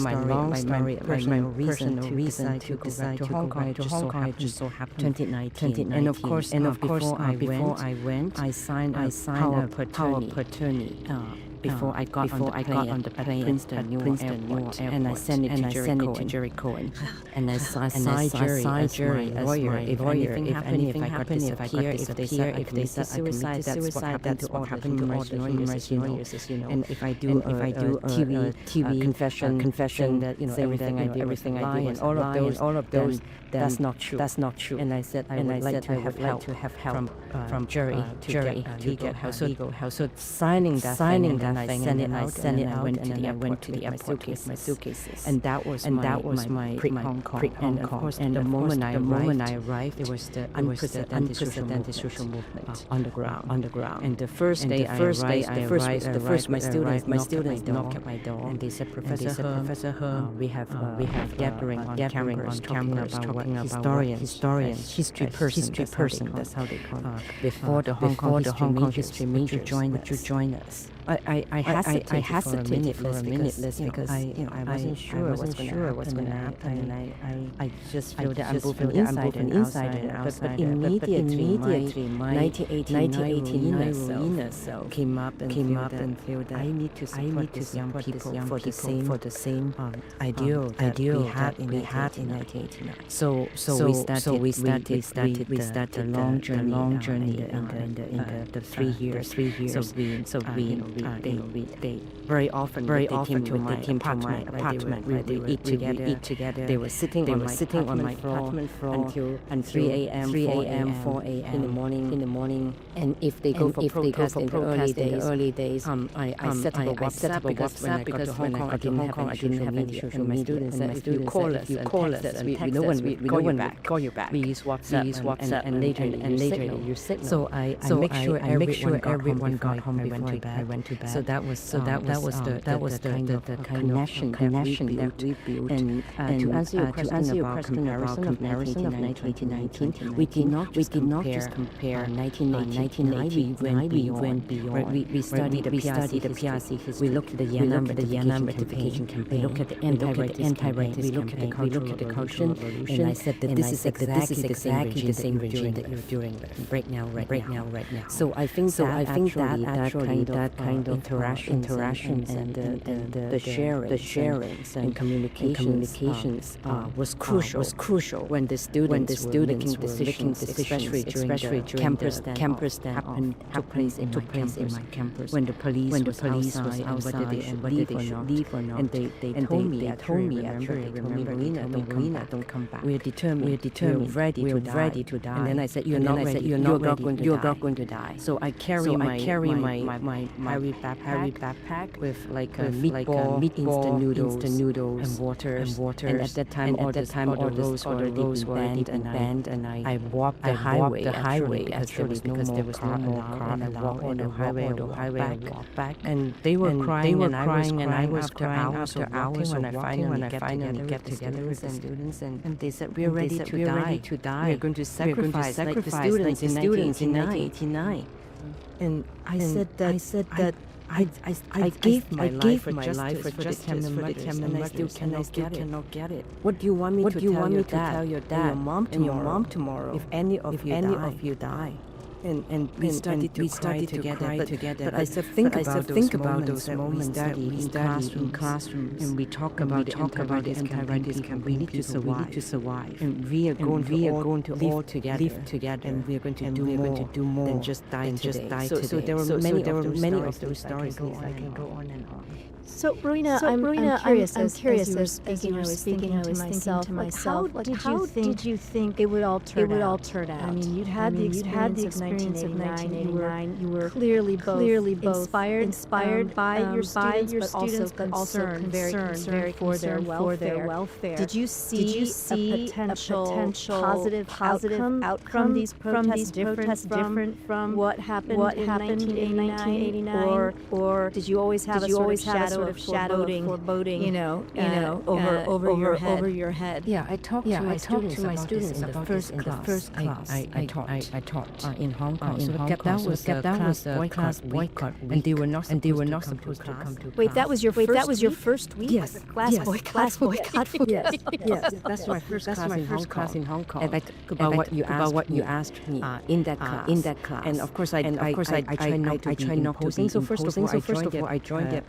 my long story, my personal reason to decide to go back to Hong Kong. It just so happened 2019, and of course, before I went, I signed power of attorney. Before I got on the plane at Princeton Airport, and I sent it to Jerry Cohen, and I signed Jerry as my lawyer. If anything happened, if I disappear, if they said suicide, that's what happened to all the lawyers, as you know. And if I do a TV confession that everything I do, and all of those, that's not true. And I said I would like to have help from Jerry to get house. So signing that thing, I sent it out, and I went to the airport with my suitcases. And that was my pre-Hong Kong. And of course, the moment I arrived, it was the unprecedented social movement on the ground. And the first day I arrived, my students knocked at my door, and they said, Professor He, we have gathering on campus talking about historians, history person. That's how they call it. Before the Hong Kong history major, would you join us? I hesitated for a minute because I wasn't sure what's going to happen, and I just feel that I'm moving inside and outside. But immediately my 1989 self came up and feel that I need to support these young people for the same ideal that we had in 1989. So we started the long journey in the 3 years. So they very often came to my apartment. We eat together. They were sitting on my apartment floor until 3 a.m., 4 a.m. in the morning. And if they go for protest in the early days, I set up a WhatsApp because when I got to Hong Kong, I didn't have any social media. And if you call us, we know when we call you back. We use WhatsApp and later you signal. So I make sure everyone got home before I went to bed. So that was the kind of connection that we built. And to answer your question about comparison of 1919, we did not just compare 1990 when we went beyond. We studied the PRC history. We looked at the Yan'an rectification campaign. We looked at the anti-racist campaign. We looked at the Cultural Revolution. And I said that this is exactly the same regime that you're doing right now. So I think that kind of interactions and the sharings and communications was crucial when the students were making decisions, especially during the campus that took place in my campus. When the police was outside and whether they should leave or not. And they told me, Marina, don't come back. We're determined, we're ready to die. And then I said, you're not going to die. So I carry my backpack with like a meatball, instant noodles, and water. And at that time, all the roads were already banned, and I walked the highway because there was no more car allowed on the highway. I walked back, and they were crying, and I was crying after hours when I finally get together with the students, and they said we're ready to die. We're going to sacrifice like the students in 1989. And I said that I gave my life for justice for the Tiananmen, and I still cannot get it. What do you want me to tell your dad and your mom tomorrow if any of you die? And we started to cry together. But I said, think about those moments that we study in classrooms, and we talk about the anti-racist campaign. We need to survive, and we are going to all live together, and we are going to do more than just die today. So there were many of those stories. I can go on and on. So, Rowena, I'm curious. As you were speaking, I was thinking to myself, how did you think it would all turn out? I mean, you'd had the experience of 1989. You were clearly both inspired by your students, but also very concerned for their welfare. Did you see a potential positive outcome from these protests different from what happened in 1989? Or did you always have a sort of shadow of foreboding, over your head? Yeah, I talked to my students in the first class. I taught in Hong Kong. That was the class boycott, and they were not supposed to come to. Wait, that was your first week? Yes, class boycott. Yes, that's my first class in Hong Kong. And I talk about what you asked me in that class. And of course, I try not to be imposing. So first of all, I joined the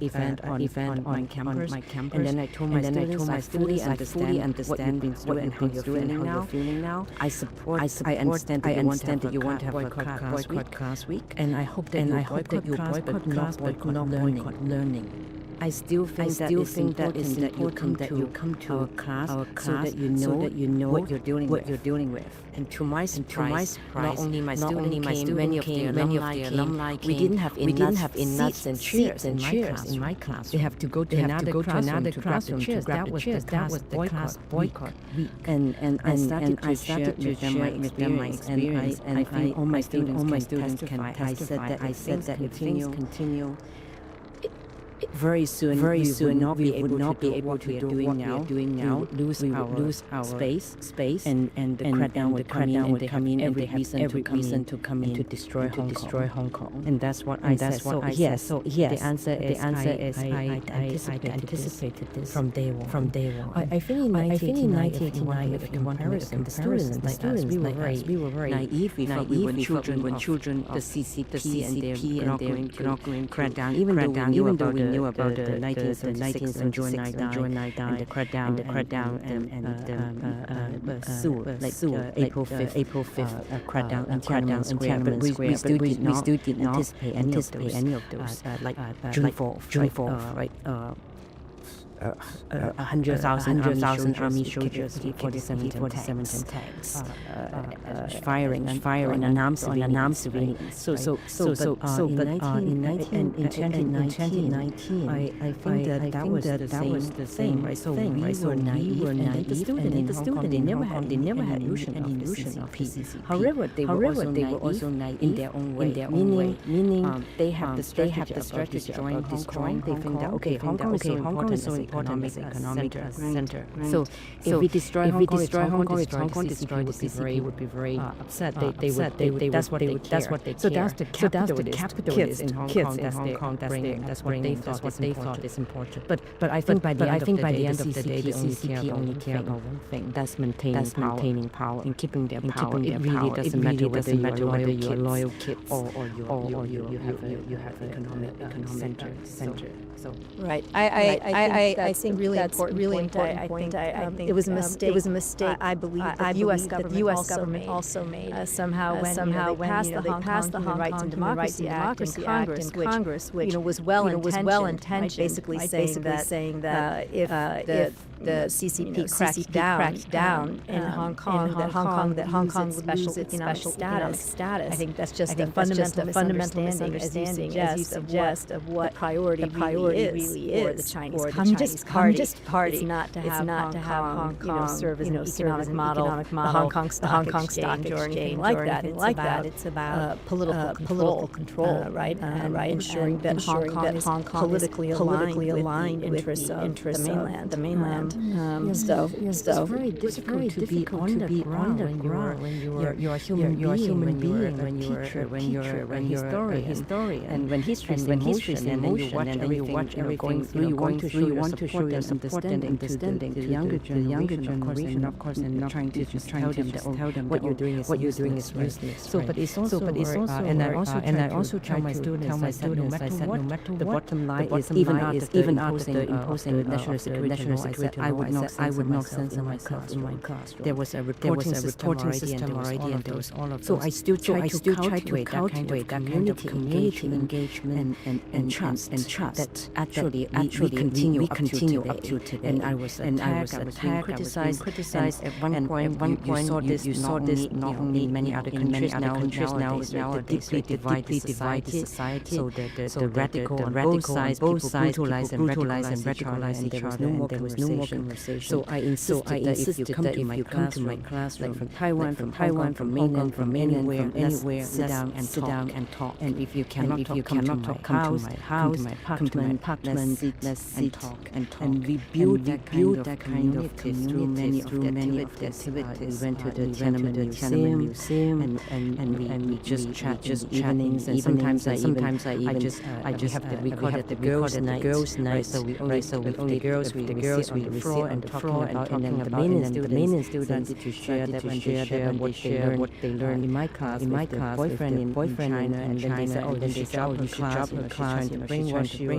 event on campus, and then I told my students I fully understand what you've been through and how you're feeling now. I understand that you want to have a boycott class week, and I hope that you boycott learning. I still think that it's important that you come to our class so that you know what you're dealing with. And to my surprise, not only my students came, many of the alumni came. We didn't have enough seats and chairs in my class. They have to go to another classroom to grab the class boycott week. And I started to share with them my experience, and I think all my students can testify. I said that if things continue, very soon we would not be able to do what we are doing now. We would lose our space, and the crackdown would come in, and they have every reason to come in to destroy Hong Kong. And that's what I said. So yes, the answer is I anticipated this from day one. I think in 1989, if you want to make a comparison, we were very naive. We thought we were children of the CCP and their going crackdown, even though we knew about the 1976 and June 9/9 and the crackdown and the April 5th crackdown and Tiananmen Square. But we still did not anticipate any of those like June 4th, right? 100,000 army soldiers, 47 tanks, firing on armed civilians. So in 2019, I think that was the same, right? So we were naive, and the student they never had any notion of peace. However, they were also naive in their own way. Meaning they have the strategy of destroying. They think that Hong Kong is so important as economic center. So if we destroy Hong Kong, would be very upset. That's what they care. So that's the capitalist in Hong Kong. That's what they thought is important. But I think by the end of the day, the CCP only care about one thing. That's maintaining power and keeping their power. It really doesn't matter whether you're loyal kids or you have economic center. So right. I I think really important point. I think it was a mistake. It was a mistake. I believe that the U.S. government also made somehow when they passed the Hong Kong Rights and Democracy Act in Congress, which was well intentioned, basically saying that if the CCP cracked down in Hong Kong, that Hong Kong would lose its special status. I think that's just a fundamental misunderstanding, as you suggest, of what the priority really is for the Chinese Communist Party. It's not to have Hong Kong serve as an economic model, the Hong Kong Stock Exchange or anything like that. It's about political control, right? Ensuring that Hong Kong is politically aligned with the interests of the mainland. So it's very difficult to be on the ground when you're a human being, when you're a teacher, when you're a historian, and when history's in motion, and then you watch everything you want to show your support and understanding to the younger generation, of course, and trying to just tell them what you're doing is useless. So, but it's also, and I also tell my students, I said, no matter what, the bottom line is even after the imposing national security law, I would not censor myself in my classroom. There was a reporting system already, and there was all of those. So I still try to cultivate that kind of community engagement and trust that actually we continue up to today. And I was attacked, I was being criticized. At one point, you saw this not only in many other countries nowadays, deeply divided society. So the radical on both sides, people brutalize and radicalize each other, and there was no more conversation. So I insisted that if you come to my class, like from Taiwan, from mainland, from anywhere, sit down and talk. And if you cannot talk, come to my house, come to my apartment, let's sit and talk. And we build that kind of community through many of the activities. We went to the Tiananmen Museum, and we just chat evenings. And sometimes I have to record the girls' night. So we only the girls we sit on the floor and talking about, and then the main students to share what they learn in my class, boyfriend in China, and then they said, oh, then they drop her class, trying to brainwash you,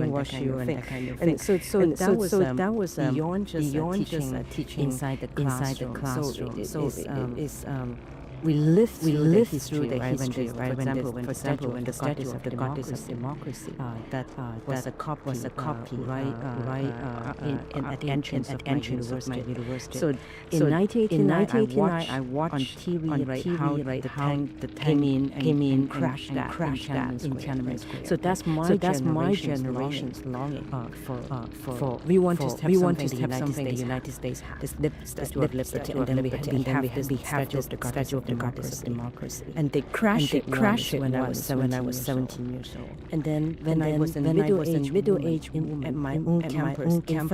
and that kind of thing. So that was beyond just teaching inside the classroom. So we lived through the history, right? For example, when the statue of the goddess of democracy that was a copy, right? At the entrance of my university. So in 1989, I watched on TV, how the tank came in and crashed that in Tiananmen Square. So that's my generation's longing for we want to have something in the United States, this Statue of Liberty, and then we have this statue of the goddess of democracy. And they crashed when I was 17 years old. And then when I was in middle age at my own campus, in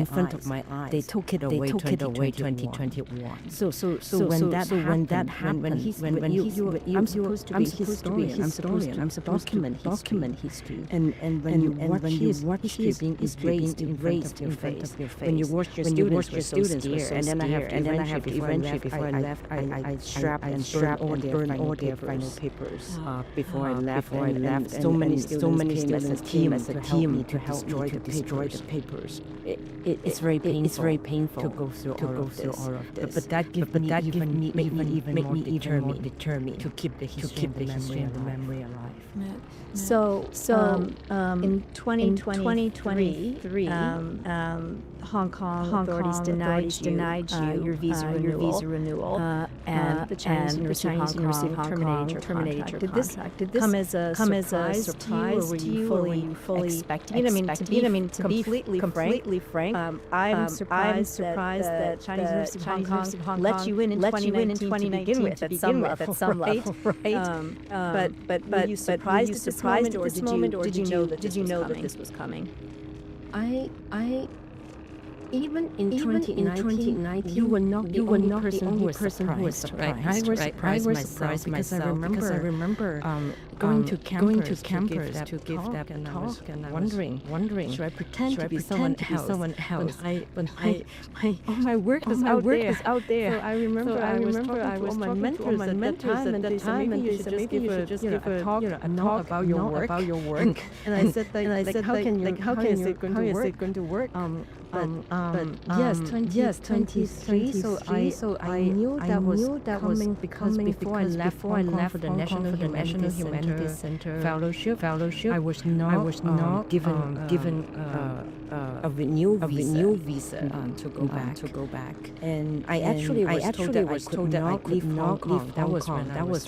front of my eyes, they took it away 2021. So when that happened, I'm supposed to be historian. I'm supposed to document history. And when you watch history being erased in front of your face, when you watch your students were so scared, and then I have to before I left, I strapped and burn all their final papers before I left. And so many students came as a team to help me to destroy the papers. It's very painful to go through all of this. But that made me even more determined to keep the history and the memory alive. So in 2023, Hong Kong authorities denied you your visa renewal, and the Chinese University of Hong Kong terminated your contract. Did this come as a surprise to you, or were you fully expecting it? To be completely frank, I'm surprised that Chinese University of Hong Kong let you in 2019 to begin with at some level, right? But were you surprised at this moment, or did you know that this was coming? Even in 2019, you were not the only person who was surprised, right? I was surprised because I remember going to campus to give that talk, and I was wondering, should I pretend to be someone else? When my work was out there. So I remember I was talking to all my mentors at that time, and they said maybe you should just give a talk about your work. And I said, how is it going to work? yes, 23. So I knew that was coming because before I left Hong Kong for the National Humanities Center fellowship, I was not given a renewed visa to go back. And I actually was told that I could not leave. That was when I was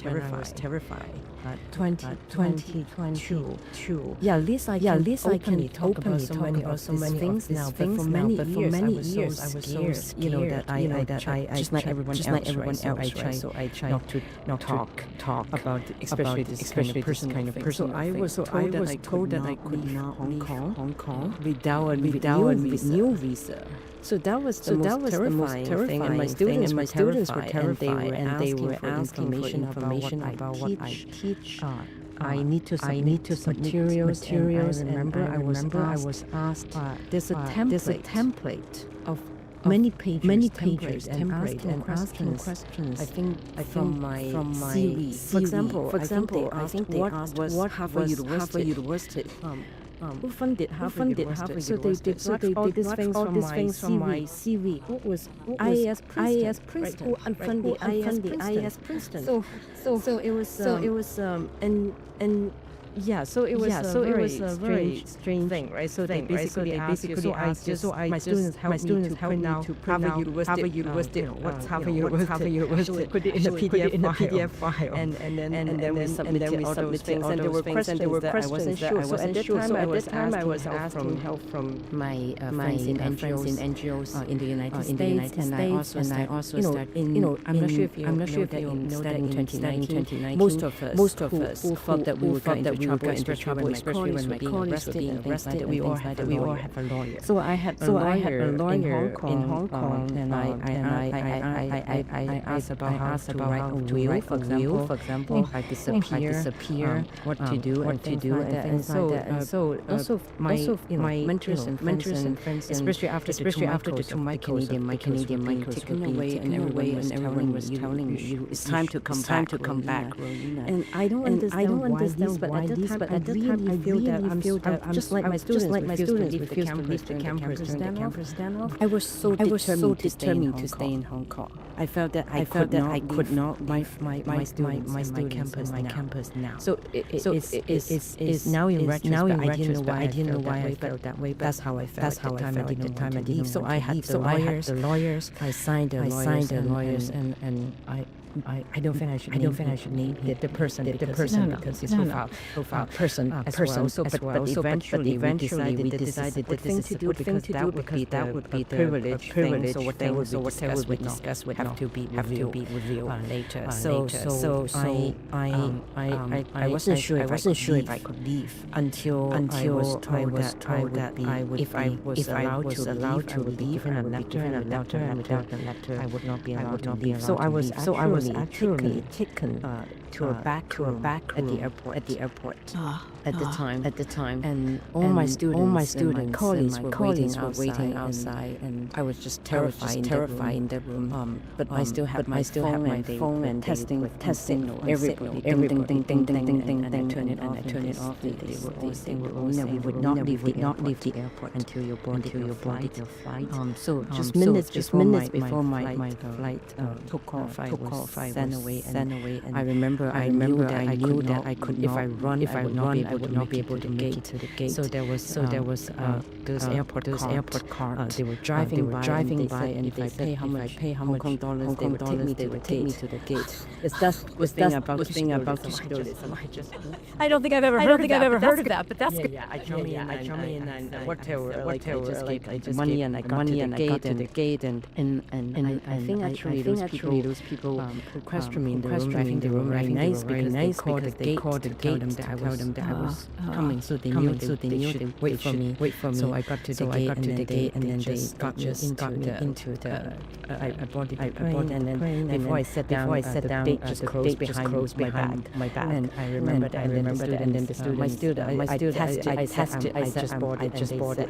terrified. 2022. Yeah, at least I can talk about so many things now. But for many years, I was so scared. You know that I just like everyone else. So I try not to talk about especially this kind of personal thing. So I was told that I could not leave Hong Kong without a new visa. So that was the most terrifying thing, and my students were terrified, and they were asking for information about what I teach. I need to submit materials. And I was asked. There's a template of many pages and asking questions. I think from my CV. For example, I think they asked what Harvard University. Who funded Harvard University? So they brought all these things from my CV. What was IAS Princeton? Who unfunded IAS Princeton? So it was a very strange thing, right? So they basically asked you. So my students helped me to print out Harvard University. What's Harvard University? Put it in a PDF file. And then we submitted all those things. And there were questions that I wasn't sure. So at that time I was asking help from my friends in NGOs in the United States. And I also started. I'm not sure if you know that in 2019, most of us who thought that we would get into trouble, especially when my colleagues were being arrested, we all have a lawyer. So I had a lawyer in Hong Kong, and I asked about how to write a will, for example, if I disappear, what to do, and things like that. And so also my mentors and friends, especially after the two Michaels, my Canadian being taken away, and everyone was telling me it's time to come back. And I don't understand why these, but at that time I feel that I'm just like my students refused to leave the campus during the campus standoff. I was so determined to stay in Hong Kong. I felt that I could not leave my campus now. So it's now in retrospect. I didn't know why I felt that way. But that's how I felt at the time. I didn't leave. So I had the lawyers. I signed the lawyers, and I don't think I should name the person because it's profile person as well. But eventually we decided that this is a good thing to do because that would be the privilege thing. So whatever we discuss would have to be reviewed later. So I wasn't sure if I could leave until I was told that if I was allowed to leave, and a letter, I would not be allowed to leave. So I was actually taken to a back room at the airport at the time, and all my students and colleagues were waiting outside, and I was just terrified in that room. But I still had my phone and testing everybody, ding, and I turn it off. They were all saying we would not leave the airport until you board your flight. So just minutes before my flight took off, I was sent away. And I remember I knew that I could not, if I would not be able to make it to the gate. So there was those airport cars. They were driving by, and if I pay how much Hong Kong dollars, they would take me to the gate. That's was thing about capitalism. I don't think I've ever heard of that, but that's good. Yeah, I come in and whatever, I just money, and I got to the gate, and I think actually those people questioned me in the room very nice because they called the gate to tell them that I was coming, so they knew they should wait for me. So I got to the gate, and then they got me into the. I boarded the plane, and then before I sat down, the gate just closed behind my back. And I remember that, and then the student, I tested, I just boarded,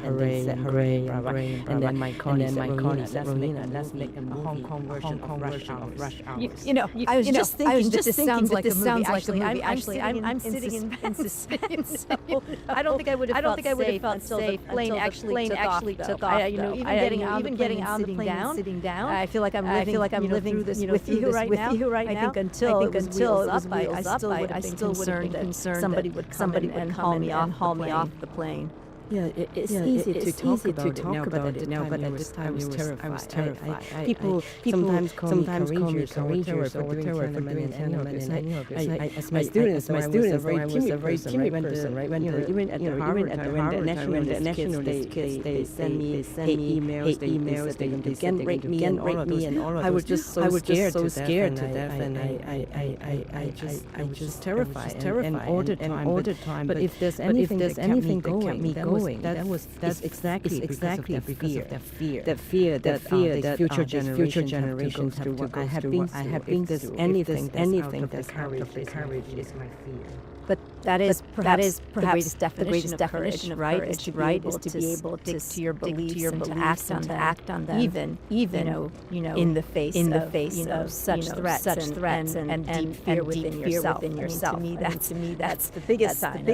and they said hooray, and then my colleague said, Rolina, let's make a Hong Kong version of Rush Hours. I was just thinking this sounds like a movie. Actually, I'm sitting insane. So I don't think I would have felt safe until the plane actually took off. Even getting on the plane and sitting down. I feel like I'm living through this with you right now. I think until it was wheels up, I still would have been concerned somebody would come and haul me off the plane. Yeah, it's easy to talk about it now, but at this time I was terrified. People sometimes call me courageous or whatever for doing tournament. As my students, I was a very timid person, right? Even at the Harvard, when the nationalist kids, they send me emails, they can rate me and all of those. I was just so scared to death, and I was just terrified and all the time. But if there's anything that kept me going, that's exactly because of the fear that future generations have to go through. I have been through. Anything that's out of the courage is my fear. But that is perhaps the greatest definition of courage, right? Is to be able to stick to your beliefs and to act on them, even in the face of such threats and deep fear within yourself. To me, that's the biggest sign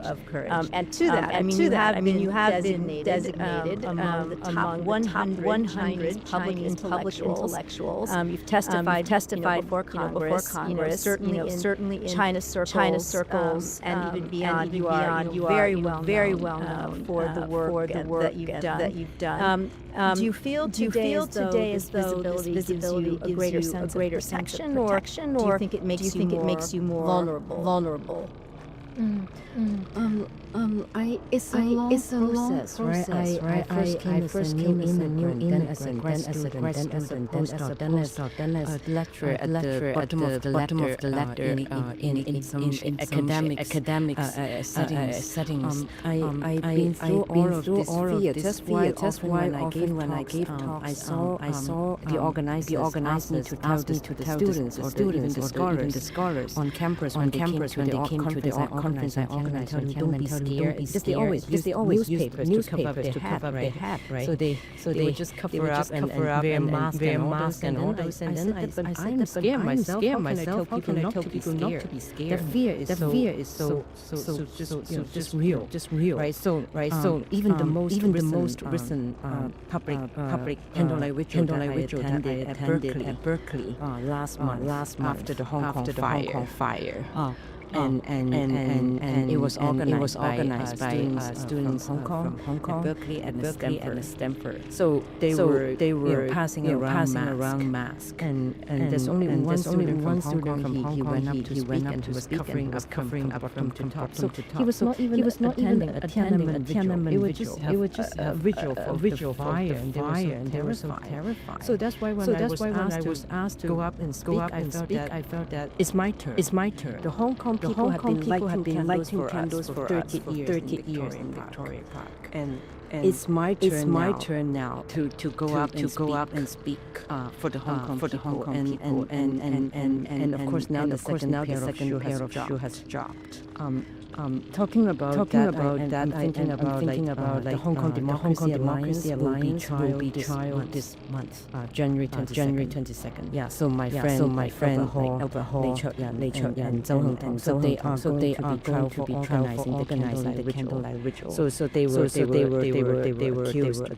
of courage. And to that, you have been designated among the top 100 public intellectuals. You've testified before Congress. Certainly in China circles, and even beyond. You are very well known for the work that you've done. Do you feel today as though this visibility gives you a greater sense of protection, or do you think it makes you more vulnerable? It's a long process, right? I first came as a new immigrant, then as a graduate, then as a lecturer at the bottom of the ladder in some academic settings. I've been through all of this fear. That's why often when I gave talks, I saw the organizers ask me to tell the scholars on campus when they came to the conference I organized. Don't be scared. Because they always newspapers to cover their hat, right? So they would just cover up and wear masks and all those. And then I said, I'm scared myself. How can I tell people not to be scared? The fear is so just real, right? So even the most recent public candlelight ritual that I attended at Berkeley last month after the Hong Kong fire. And it was organized by students from Hong Kong, Berkeley, and Stanford. So they were passing around masks, and there's only one student from Hong Kong. He went up to speak and was covering up from top. So he was not even attending a vigil. It was just a vigil for fire, and they were so terrified. So that's why when I was asked to go up and speak, I felt that it's my turn. The Hong Kong people have been lighting candles for 30 years in Victoria Park, and it's my turn now to go up and speak for the Hong Kong people, and of course now the second pair of shoe has dropped. Talking about that, I'm thinking about the Hong Kong Democracy Alliance will be trialed this month, January 22nd. Yeah, so my friend Albert Hall, Lei Chok, and Zhou Hengtong, so they are going to be organizing the candlelight ritual. So they were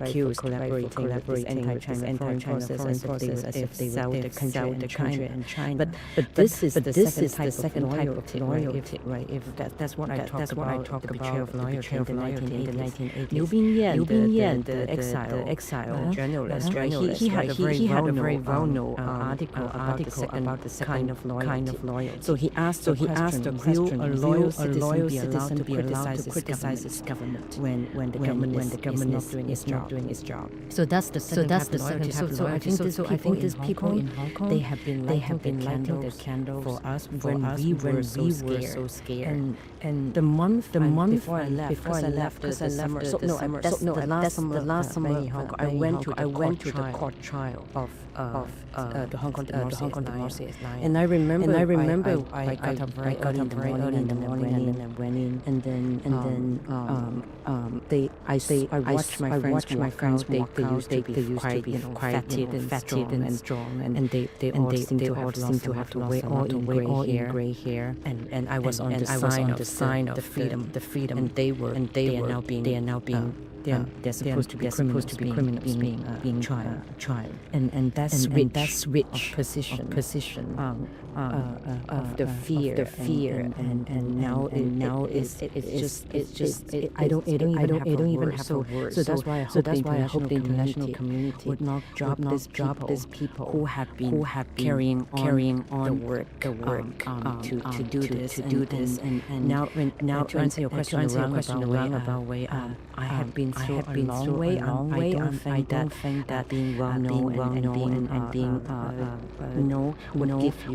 accused collaborating with anti-China foreign forces as if they were the country and China. But this is the second type of loyalty, right? If that's what I talk about the betrayal of loyalty in the 1980s. Liu Binyan, the exile journalist, right? He had a very well-known article about the second kind of loyalty. So he asked the question: will a loyal citizen be allowed to criticize its government when the government is not doing its job? So that's the second type of loyalty. So I think these people in Hong Kong, they have been lighting the candles for us when we were so scared. And the month before I left, because I left the last summer of Hong Kong, I went to the court trial of the Hong Kong democracy at 9. And I remember I got up very early in the morning and then I went in and then I watched my friends walk out. They used to be quite fatted and strong and they all seem to have all in gray hair and I was on the sign of the freedom and they are now being they're supposed to be criminals being tried and that's rich position of the fear and now it's just I don't even have a word. So that's why I hope the international community would not drop these people who have been carrying on the work to do this and now to answer your question in a roundabout way. I have been through a long way. I don't think that being well known and being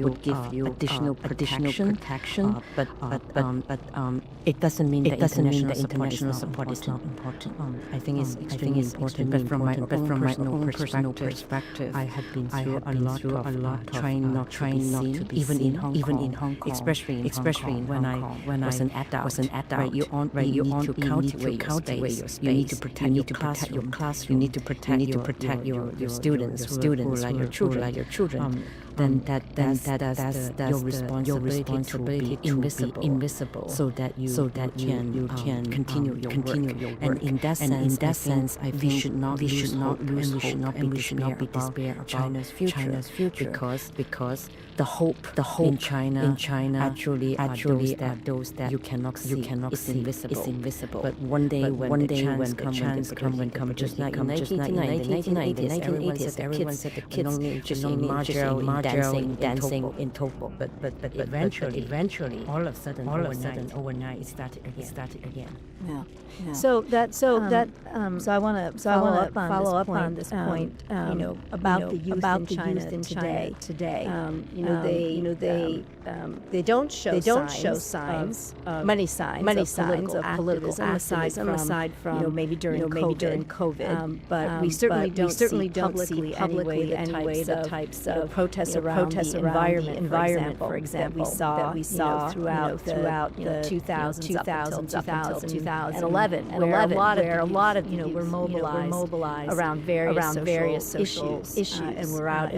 would give you additional protection. But it doesn't mean that international support is not important. I think it's extremely important. But from my own personal perspective, I have been through a lot trying not to be even in Hong Kong, especially when I was an adult. Right, you need to cultivate your space. You need to protect your classroom. You need to protect your students who are like your children. Then that's your responsibility to be invisible, so that you can continue your work. And in that sense, I think we should not lose hope and we should not be despair about China's future because the hope in China actually are those that you cannot see. It's invisible. But one day when the chance come, just like in 1980s, everyone said the kids just only dancing in Topo. But eventually, all of a sudden, overnight, it started again. Yeah. So I want to follow up on this point. About the youth in China today. They don't show signs. Many signs of political activism aside from maybe during COVID. But we certainly don't see publicly the types of protests around the environment, for example, that we saw throughout the 2000s up until 2011, where a lot of were mobilized around various social issues, and we're out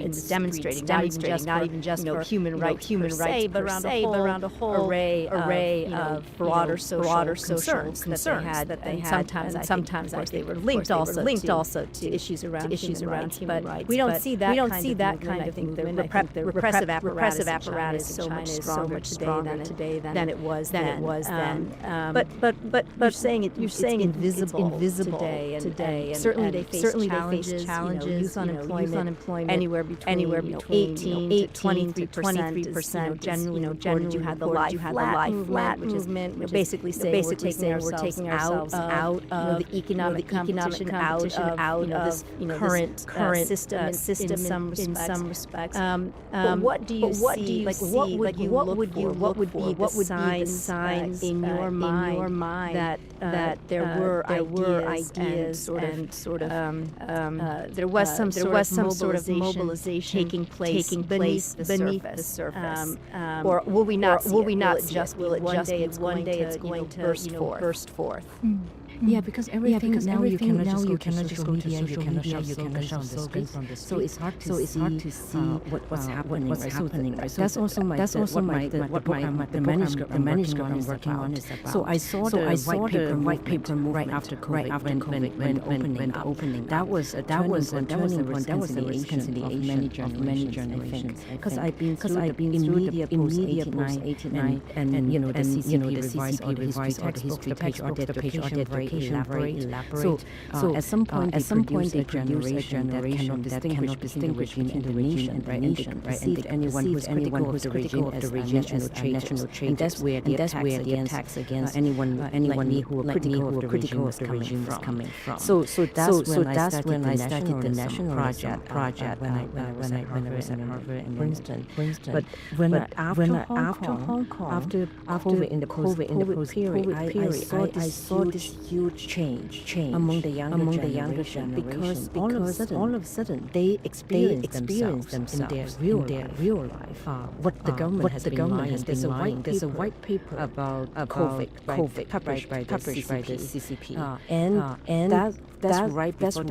it's demonstrating not even just for human rights but around a whole array of broader social concerns that they had. Sometimes of course they were linked also to issues around human rights. We don't see that kind of thing. The repressive apparatus is so much stronger today than it was then. But you're saying it's invisible today, and certainly they face challenges. Youth unemployment anywhere between 18 to 23%. Generally, you had the lie flat movement, which basically saying we're taking ourselves out of the economic competition, out of this current system in some respects. But what do you see? What would be the signs in your mind that there were ideas and there was some sort of mobilization taking place beneath the surface? Or will we not just one day it's going to burst forth? Yeah, because everything now you cannot just go to social media, you cannot shout on the streets. So it's hard to see what's happening. Right? So that's also the manuscript I'm working on is about. So I saw the white paper right after COVID when opening. That was a reconciliation of many generations. Because I've been through media post 89 and the CCP revised all the history textbooks, the patriotic very elaborate. So at some point they produce a generation that cannot distinguish between the regime and the nation, right? And they anyone who's critical of the regime as national traitors. And that's where the attacks against anyone like me who are critical of the regime is coming from. So that's when I started the national project when I was at Harvard and Princeton. But after Hong Kong, after COVID in the post period, I saw this huge change among the younger generation because all of a sudden they experience themselves in their real life. What the government has been lying. There's a white paper about COVID published by the CCP. And that's right before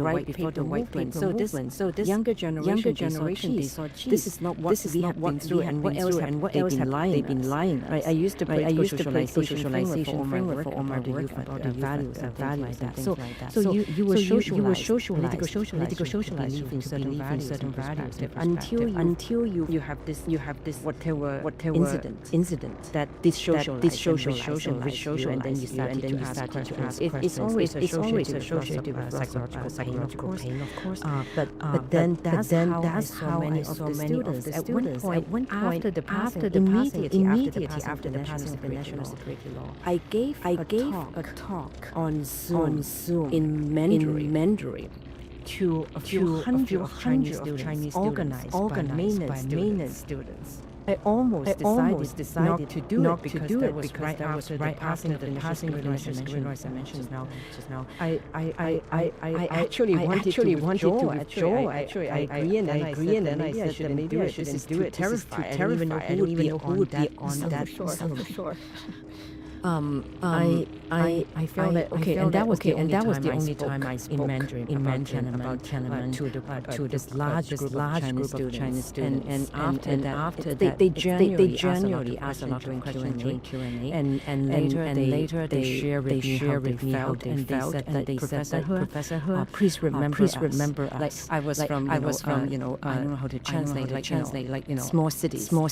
the white paper. So this younger generation, this is not what we have been through, and what else have they been lying. I used to play socialization framework for all my work about the values and things like that. So you were socialized, political socialized to believe in certain values until you have this whatever incident that this social and then you start to ask questions. It's always associated with psychological pain, of course. But then that's how many of the students at one point after the passing of the national security law, I gave a talk on Zoom in Mandarin to a few hundred of Chinese students organized by maintenance students. I almost decided not to do it because that was right after the passing of the national security law, as I mentioned just now. I actually wanted to withdraw. I agree, and then I said maybe I shouldn't do it. Terrified. I don't even know who would be on that. Sure. I felt that okay, and that was the only time I spoke in Mandarin about Tiananmen to this large group of Chinese students. And after that, they genuinely asked a lot of questions during Q&A. And later they shared with me how they felt, and they said that Professor He, please remember us. Like I was from I don't know how to translate small cities. Small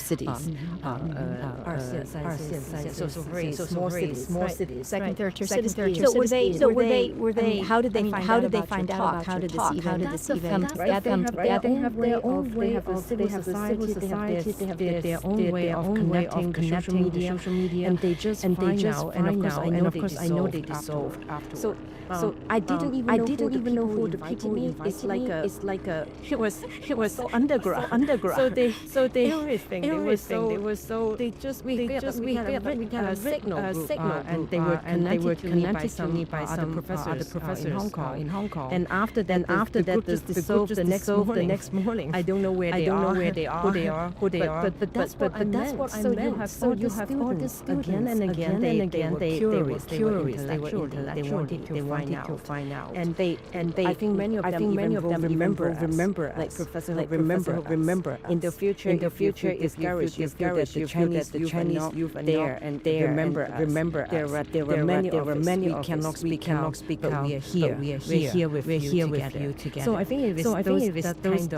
cities. Second, third tier cities. So were they? How did they find out? How did this even come together? They have their own way of civil society. They have their own way of connecting to social media, and they just find out. And of course I know they dissolved afterwards. So I didn't even know who the people me. It's like a it was so underground. So they everything. They just we got a signal group, and they were connected to me by some professors in Hong Kong. And after that, the dissolved the next morning. I don't know where they are, who they are. But that's what I meant. So you have all the students again and again. They were curious. They wanted to find out. And I think many of them remember like Professor remember in the future if you feel that the Chinese youth are there and they remember there were many we cannot speak but we are here. We're here with you together. So I think it was that kind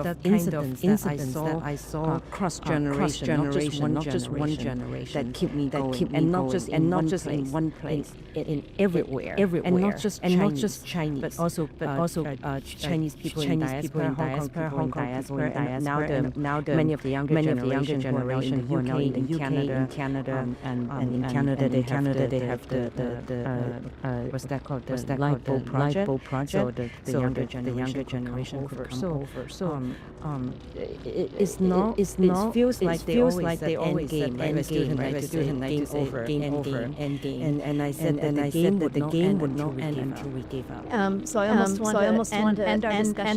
of incidents that I saw cross generation, not just one generation that keep me going, and not just in one place, in everywhere, and not just Chinese, but also Chinese people in diaspora, Hong Kong people in diaspora, and now the many of the younger generation who are now in Canada, and in Canada they have the what's that called, the light bulb project. So the younger generation could come over. So it's not. It feels like they always said game over. And I said that the game would not end until we gave up. So I almost want to end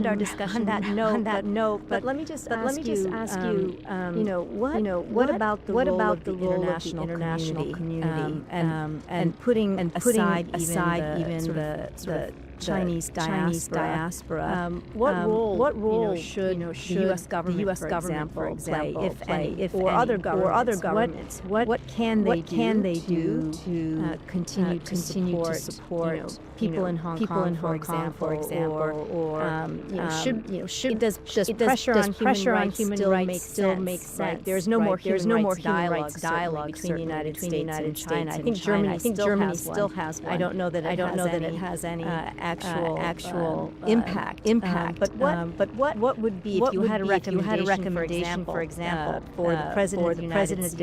our discussion on that note. But let me just ask you, what about the role of the international community, and putting aside even the Chinese diaspora. What role should the U.S. government, for example, play, if or other governments? What can they do to continue to support people in Hong Kong, for example, or should pressure on human rights still make sense? There's no more human rights dialogue between the United States and China. I think Germany still has one. I don't know that it has any actual impact. But what would be if you had a recommendation, for example, for the President of the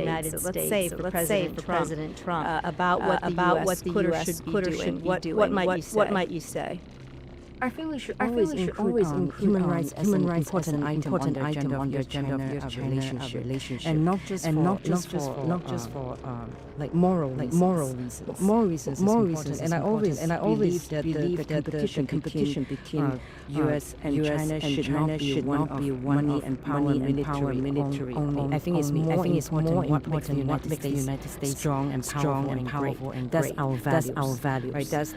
United States, let's say for President Trump, about what the U.S. could or should be doing? What might you say? I feel we should always include human rights as an important item on the agenda of China relationship, and not just for like moral reasons. And I always believe that the competition between U.S. and China should not be one money and power military only. I think it's more important what makes the United States strong and powerful and that's our value. Right? That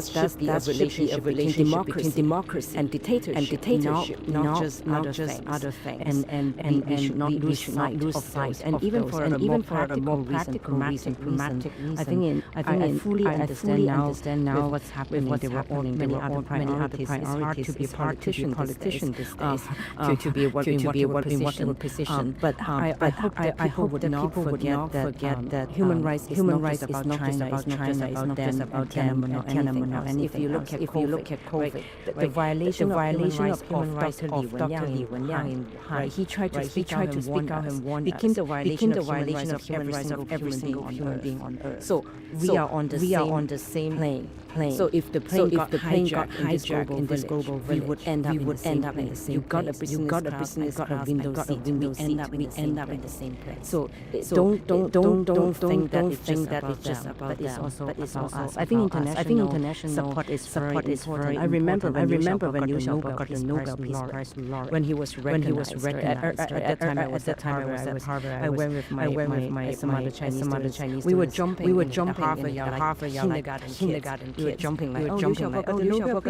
should be a relationship between democracy and dictatorship, not just other things. And we should not lose sight. And even for a more practical reason, I fully understand now with what's happening. There were many other priorities. It's hard to be a politician these days, to be whatever position. But I hope that people would not forget that human rights is not just about China. It's not just about them or anything else. If you look at COVID, the violation of human rights of Dr. Li Wenliang, he tried to speak out and warn became the violation of human rights of every single human being on earth. So we are on the same plane. So if the plane got hijacked in this global village, we would end up in the same place. You got a business class, got a window seat, we end up in the same place. So don't think that it's just about them, but it's also us. I think international support is very important. I remember when Liu Xiaobo got the Nobel Peace Prize when he was recognized. At that time I was at Harvard. I went with my some other Chinese. We were jumping in Harvard kindergarten. We were jumping like, Liu Xiaobo got the Nobel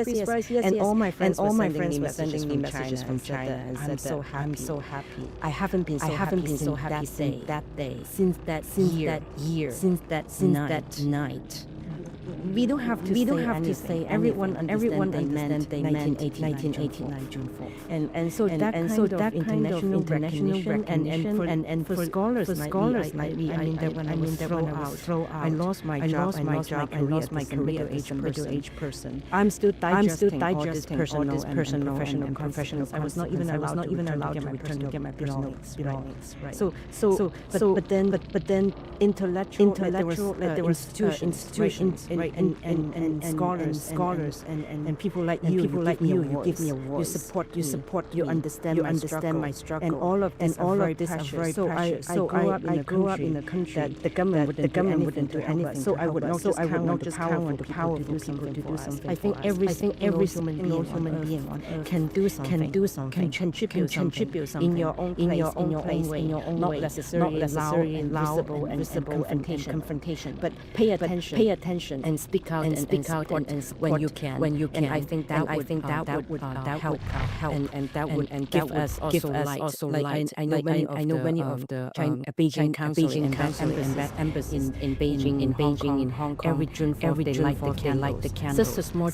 Peace Prize, yes. And all my friends were sending me messages from China and said that I'm so happy. I haven't been so happy since that day, since that year, since that night. We don't have to say everyone understand they meant 1989 June 4th. And so that kind of international recognition and for scholars like me, I mean that when I was thrown out, I lost my job, I lost my career as a middle-aged person. I'm still digesting all this personal and professional. I was not even allowed to return to get my belongings. Right. But then intellectual there was institutions and scholars and people like you give me awards. You support you understand my struggle, and all of this are very precious. So I grew up in a country that the government wouldn't do anything. So I would not just count on the power to do something. I think every human being on earth can do something, can contribute something in your own place, not necessarily loud and visible and confrontation, but pay attention and speak out and when you can. And I think that would help and that would give us also light. I know many of the Beijing Council embassies in Beijing, in Hong Kong. Every June 4th they light the candles. Just a small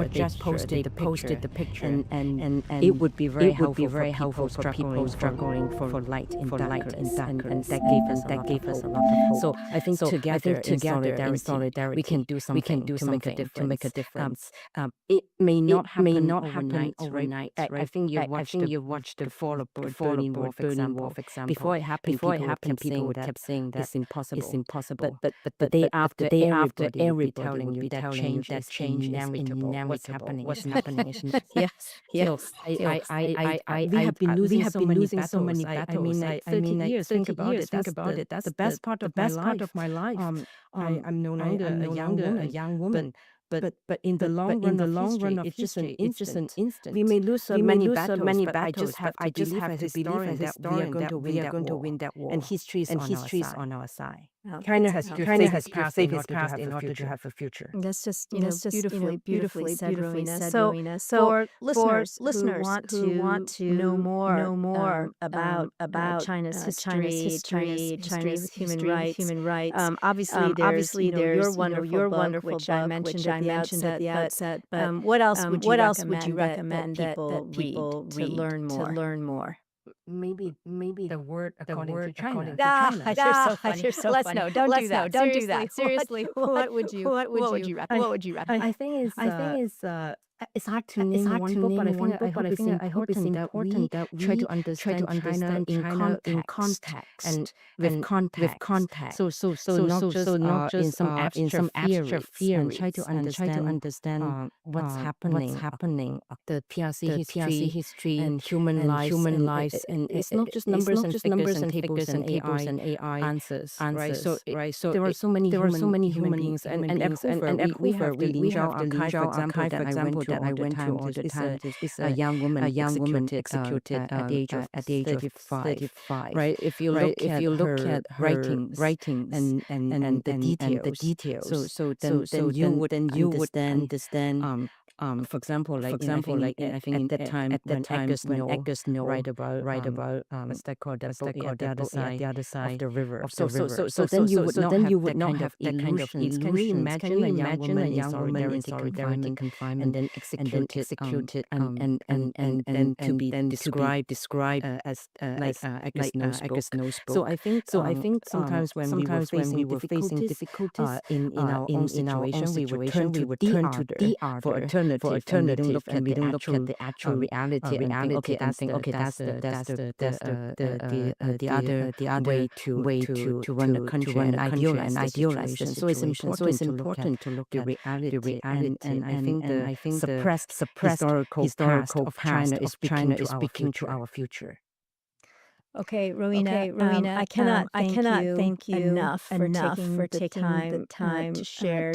gesture. They posted the picture, and it would be very helpful for people struggling for light in dark, and that gave us a lot of hope. So I think together in solidarity we can do something to make a difference. It may not happen overnight. I think you watched the fall of Berlin Wall, for example. Before it happened, people kept saying that it's impossible. But the day after, everybody will be telling you that change is inevitable. What's happening? Yes. We have been losing so many battles. I mean, like 30 years. Think about it. That's the best part of my life. I'm no longer a young woman. But in the long run of history, it's just an instant. We may lose so many battles, but I just have to believe that we are going to win that war. And history is on our side. China has passed in order to have a future. That's just beautifully said, Rowena. So for listeners who want to know more about China's history, China's human rights. Obviously, there's your wonderful book, which I mentioned at the outset. But what else would you recommend that people read to learn more? Maybe the word according to China. You're so funny. No, don't do that. Seriously, what would you recommend? I think it's It's hard to name one book, but I hope it's important that we try to understand China in context and with context. So not just in some abstract theories, and try to understand what's happening, the PRC history and human lives, and it's not just numbers and figures and AI answers, right? So there are so many human beings, and at Hoover we have the Linzhao archive, for example, that I went to all the time. This a young woman executed at the age of 35. Right? If you look at her writings and the details, so then you would understand. For example, I think at that time when Agnes Snow write about what's that called, the other side of the river. So then you would not have that kind of illusions. Can you imagine a young woman in solitary confinement and then executed and then to be described as like Agnes Snow spoke. So I think sometimes when we were facing difficulties in our own situation, we would turn to the art for alternative, and we don't look at the actual reality and think, that's the other way to run the country and idealize the situation. So it's important to look at the reality, and I think the suppressed historical past of China is speaking to our future. Okay, Rowena, I cannot thank you enough for taking the time to share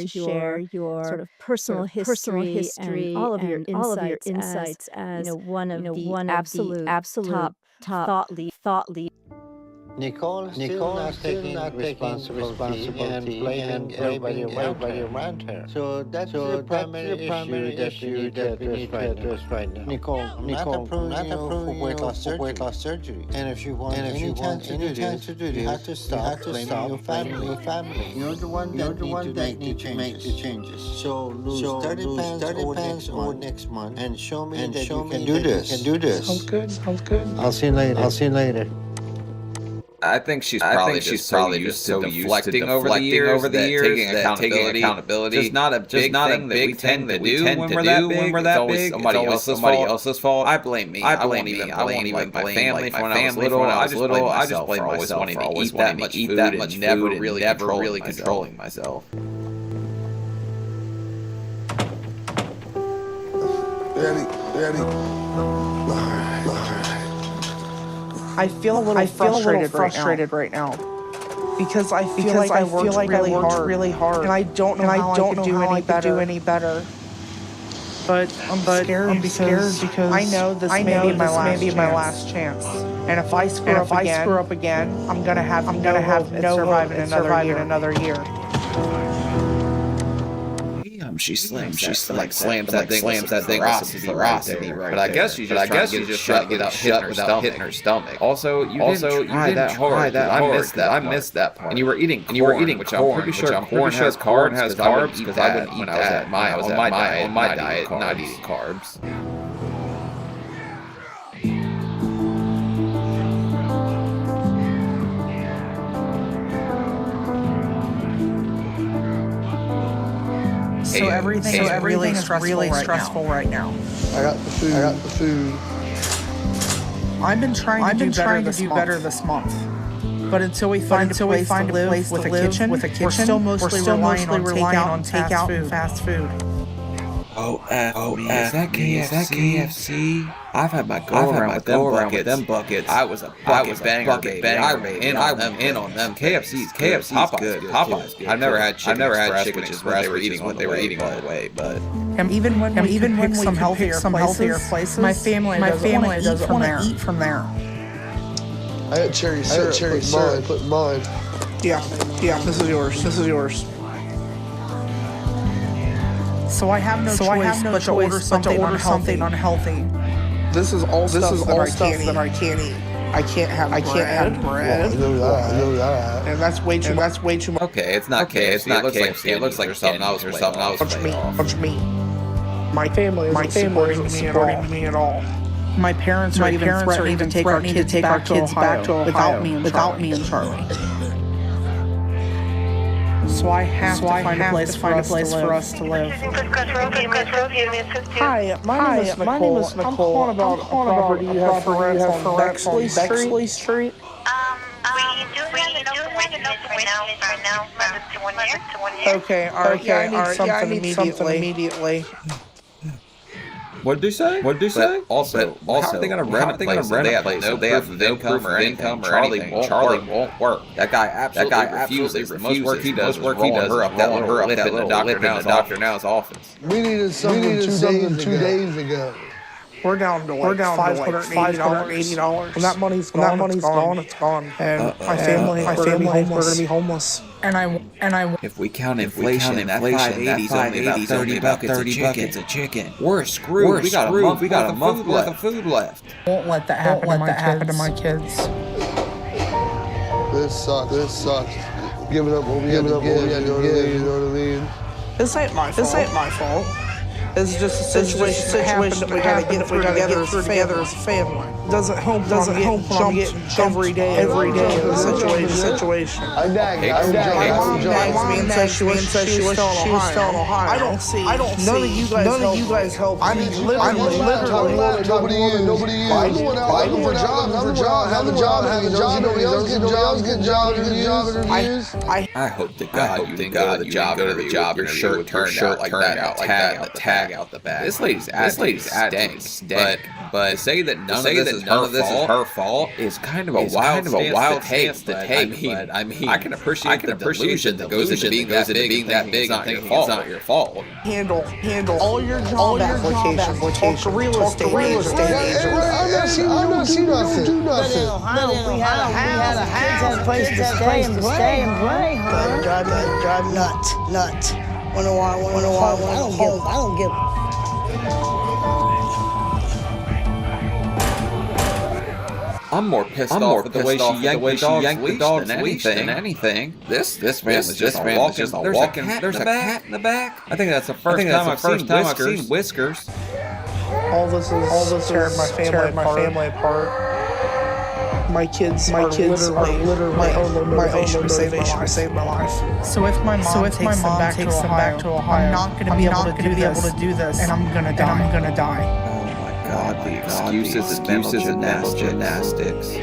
your sort of personal history and all of your insights as one of the absolute top thought leaders. Nicole not taking responsibility and blaming everybody around her. So that's the primary issue that you need to address right now. Nicole, not approving for weight loss surgery. And if you want any chance to do this, you have to stop blaming your family. You're the one that need to make the changes. So lose 30 pounds over next month and show me that you can do this. Sounds good. I'll see you later. I think she's probably just used to deflecting over the years, taking accountability. Just not a big thing that we do when we're that big. It's always somebody else's fault. I blame me. I won't even blame my family. When I was little, I just blame myself for always wanting to eat that much food, never really controlling myself. Daddy. I feel a little frustrated right now because I feel like I worked really hard, and I don't know how I could do any better. But I'm scared because I know this may be my last chance. And if I screw up again, I'm gonna have no survive in another year. She slams that thing with ferocity right there. But I guess you just shut without hitting her stomach. Also, you didn't try that hard. I missed that part. And you were eating corn, which I'm pretty sure corn has carbs because I wouldn't eat that. I was on my diet, not eating carbs. So everything is really stressful right now. I got the food. I've been trying to do better this month. But until we find a place to live with a kitchen, we're still mostly relying on takeout and fast food. Is that KFC? I've had my go around with them buckets. I was a bucket banger, baby. I went in on them. KFC's good. Popeye's good. I've never had chicken express. What they were eating, by the way. But and even when we pick some healthier places, my family doesn't want to eat from there. I had cherry syrup put in mine. Yeah. This is yours. So I have no choice but to order something unhealthy. This is all stuff that I can't eat. I can't have bread. I know that. And that's way too much. Okay, it's not KFC. It looks like there's something else. Punch me. My family isn't supporting me at all. My parents are even threatening to take our kids back to Ohio without me and Charlie. So I have to find a place for us to live. Hi, my name is Nicole. I'm calling about a property you have for rent on Bexley Street. Okay, alright, yeah, I need something immediately. What did they say? Also, how are they gonna rent a place? They have no proof of income or anything. Charlie won't work. That guy absolutely refuses. The most work he does is rolling her up that little lip in the doctor now's office. We needed something 2 days ago. We're down to like $580. When that money's gone, it's gone. And my family, we're gonna be homeless. And I. If we count inflation, that 580's only about 30 buckets of chicken. We're screwed. We got a month worth of food left. Won't let that happen to my kids. This sucks. Giving up what we had to give, you know what I mean? This ain't my fault. It's just a situation that happened that we gotta get through together as a family. Doesn't help when I'm getting every day in the situation. My mom nags me and says she was still in Ohio. I don't see. None of you guys help. I mean, literally. Nobody is. I'm going for jobs. Have a job. Nobody else get jobs. I hope to God you didn't go to the job your shirt turned out like that, tag out the back. This lady's stinks. But to say that none of this is her fault is kind of a wild stance to take. I mean, I can appreciate the delusion that goes into being that big and thinking it's not your fault. Handle all your job applications. Talk to real estate agents. I'm not seeing nothing. Do nothing. We had a house, place to stay and play, huh? Drive nuts. Wonder why, I don't give. I'm more pissed off with the way she yanked the dog's leash than anything. This man was just walking. There's a cat in the back. I think that's the first time I've seen whiskers. All this tearing my family apart. My kids are literally my own motivation to save my life. So if my mom takes them back to Ohio, I'm not going to be able to do this, and I'm going to die. God, the excuses and mental gymnastics.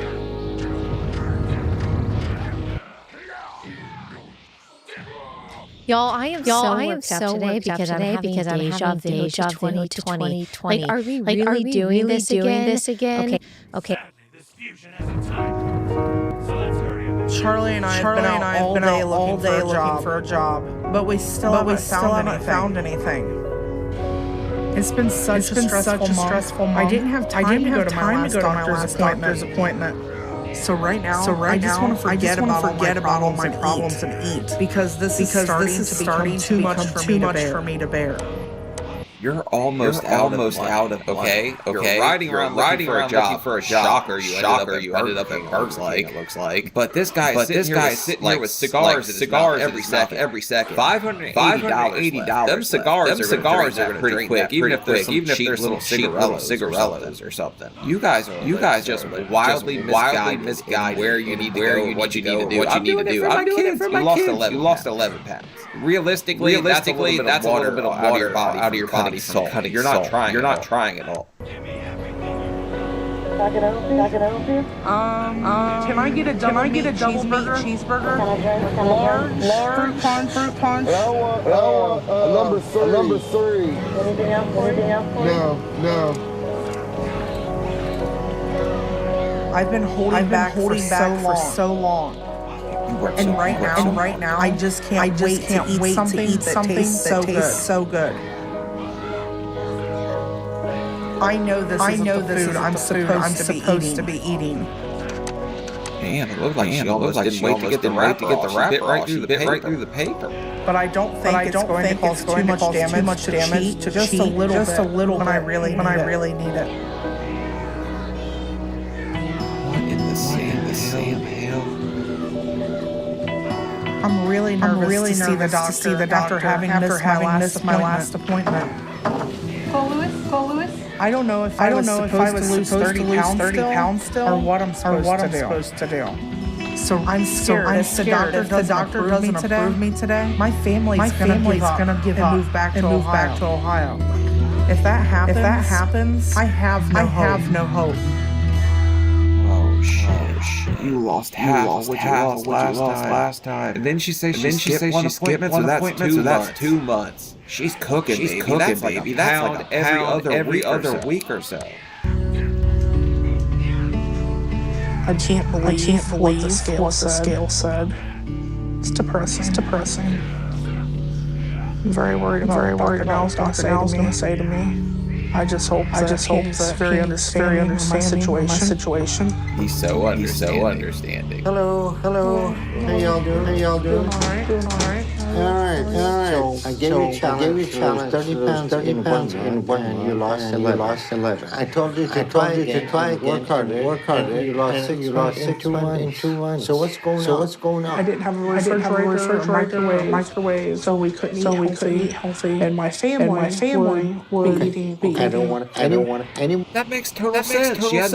Y'all, I am so worked up today because I'm having deja vu to 2020. Like, are we really doing this again? Okay. Charlie and I have been out all day looking for a job, but we still haven't found anything. It's been such a stressful month. I didn't have time to go to my last doctor's appointment. So right now, I just want to forget about all my problems and eat because this is starting to become too much for me to bear. You're almost out of okay. You're riding around looking for a shocker. You ended up at Berg's it looks like. But this guy sitting here with cigars every second. $580. Them cigars are gonna pretty quick. Even if there's little cigarillos or something. You guys just wildly misguided where you need to go, what you need to do. I'm doing it for my kids. You lost 11 pounds. Realistically, that's a little bit of water out of your body. You're not trying at all. Can I get a double meat cheeseburger? Large fruit punch. Number 3. Anything else? No. I've been holding back for so long. And right now, I just can't wait to eat something that tastes so good. I know this is the food I'm supposed to be eating. Damn, it looked like she almost didn't wait to get the wrapper right through the paper. But I don't think it's going to cause too much damage to just a little when I really need it. What in the Sam hell? I'm really nervous to see the doctor having missed my last appointment. Go, Louis. I don't know if I was supposed to lose 30 pounds still, or what I'm supposed to do. So I'm scared. If the doctor doesn't approve me today, my family's gonna give up and move back to Ohio. If that happens, I have no hope. Oh shit! You lost half of what you lost last time. And then she says she skipped one appointment, so that's 2 months. She's cooking, baby. That's like a pound every other week or so. I can't believe what the scale said. It's depressing. I'm very worried about what Dr. Now's gonna say to me. I just hope that very understanding of my situation. He's so understanding. Hello. How y'all doing? Doing all right. All right. I gave you a challenge. 30 pounds in 1 month, and you lost 11. I told you to try again. Work harder. You lost 6 pounds in 2 months. So what's going on? I didn't have a refrigerator or microwave, so we couldn't eat healthy. And my family would eating. I don't want any. That makes total sense. She had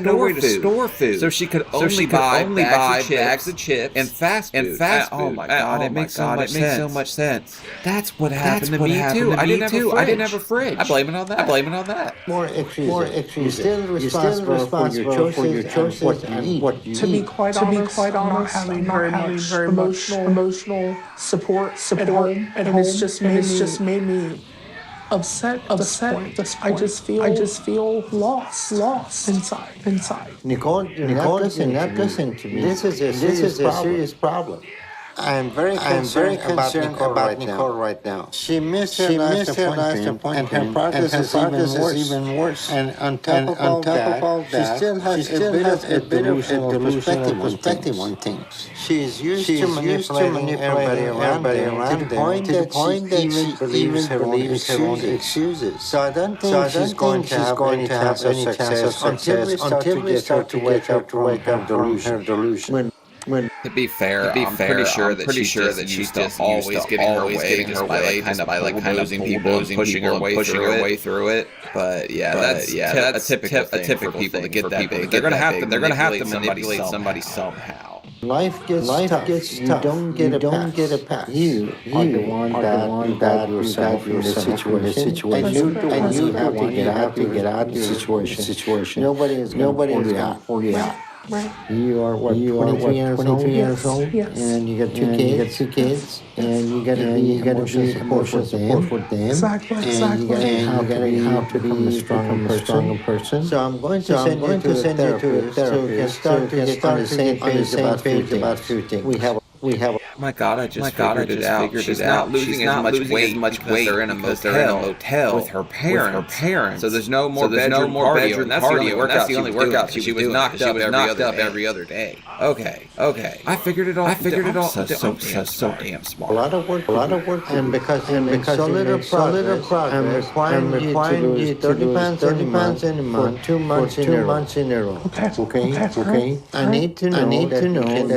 no way to store food, so she could only buy bags of chips and fast food. Oh my god, it makes so much sense. That's what happened to me too. I didn't have a fridge. I blame it on that. More excuses. You're still responsible for your choices and what you eat. To be quite honest, I'm not having very much emotional support at home. And it's just made me upset. I just feel lost inside. Nicole, you're not listening to me. This is a serious problem. I'm very concerned about Nicole right now. She missed her last appointment, and her progress is even worse. And on top of all that, she still has a bit of a delusional perspective on things. She's used to manipulating everybody around there to the point that she even believes her own excuses. So I don't think she's going to have any chance of success until we start to wake up from her delusion. To be fair, I'm pretty sure that she's just always getting her way just by losing people, pushing her way through it. But that's a typical people to get that big. They're gonna have to manipulate somebody somehow. Life gets tough. You don't get a pass. You are the one that got yourself in this situation, and you have to get out of the situation. Nobody is gonna pull you out. Right. You are 23 years old, yes. And you got two kids, and you got to be emotional support for them. Exactly. And you got to become a stronger person. So I'm going to send you to a therapist so you can start to get on the same page about few things. We have. My God, I just figured it out. She's not losing as much weight because they're in a motel with her parents. So there's no more bedroom cardio. And that's the only workout she was knocked up every other day. Okay. I figured it all. So damn smart. A lot of work, and because so little progress, I'm requiring you to lose 30 pounds in a month for 2 months in a row. Okay. I need to know that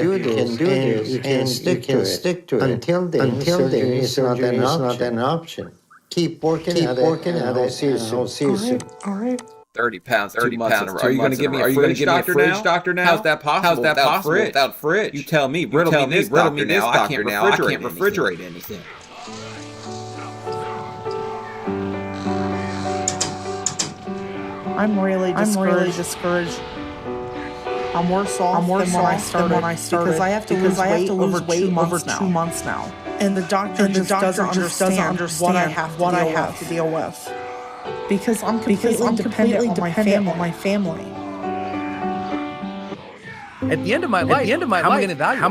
you can do this and stick to it. Until then, it's not an option. Keep working at it. I'll see you soon. All right. 30 pounds. Are you going to give me a fridge doctor now? How's that possible? Without fridge? You tell me. Riddle me this doctor now. I can't refrigerate anything. I'm really discouraged. I'm worse off than when I started because I have to lose weight over 2 months now. And the doctor just doesn't understand what I have to deal with. Because I'm completely dependent on my family. At the end of my life, how am I going to value?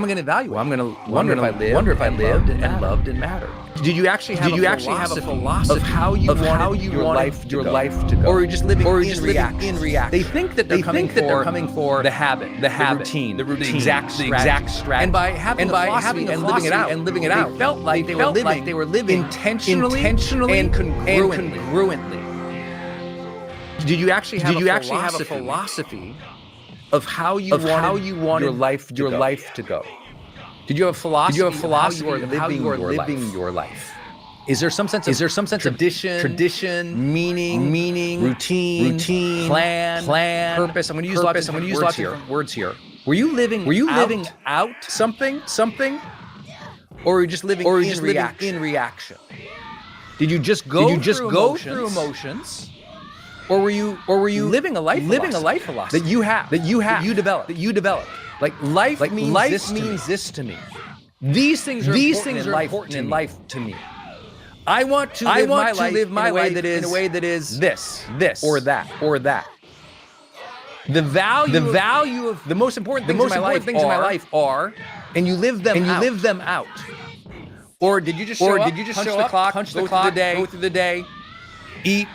I'm going to wonder if I lived and loved and mattered. Did you actually have a philosophy of how you want your life to go? Or are you just living in reaction? They think that they're coming for the habit, the routine, the exact strategy. And by having a philosophy and living it out, they felt like they were living intentionally and congruently. Did you actually have a philosophy of how you want your life to go? Did you have a philosophy of how you are living your life? Is there some sense of tradition, meaning, routine, plan, purpose? I'm going to use lots of different words here. Were you living out something? Or were you just living in reaction? Did you just go through emotions? Or were you living a life philosophy that you developed? Like life means this to me. These things are important in life to me. I want to live my life in a way that is this or that. The value of the most important things in my life are, and you live them out. Or did you just show up, punch the clock, go through the day, eat,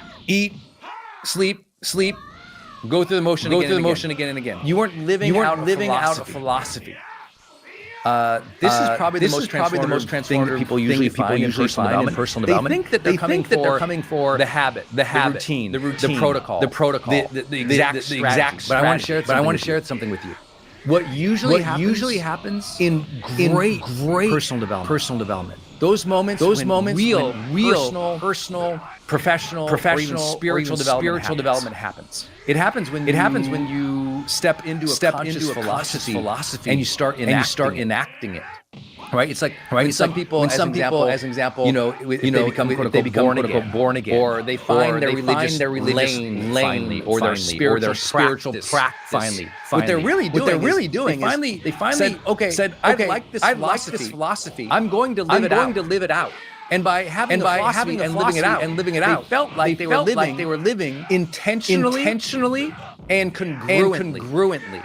sleep, go through the motion again and again. You weren't living out a philosophy. This is probably the most transformative thing that people usually find in personal development. They think that they're coming for the habit, the routine, the protocol, the exact strategy. But I want to share something with you. What usually happens in great personal development. Those moments when real personal, professional, or even spiritual development happens. It happens when you step into a conscious philosophy and you start enacting it. Right? It's like when some people, as an example, they become born again, or they find their religious lane finally, or their spiritual practice finally. What they're really doing is they finally said, I like this philosophy. I'm going to live it out. And by having and living it out, they felt like they were living intentionally and congruently.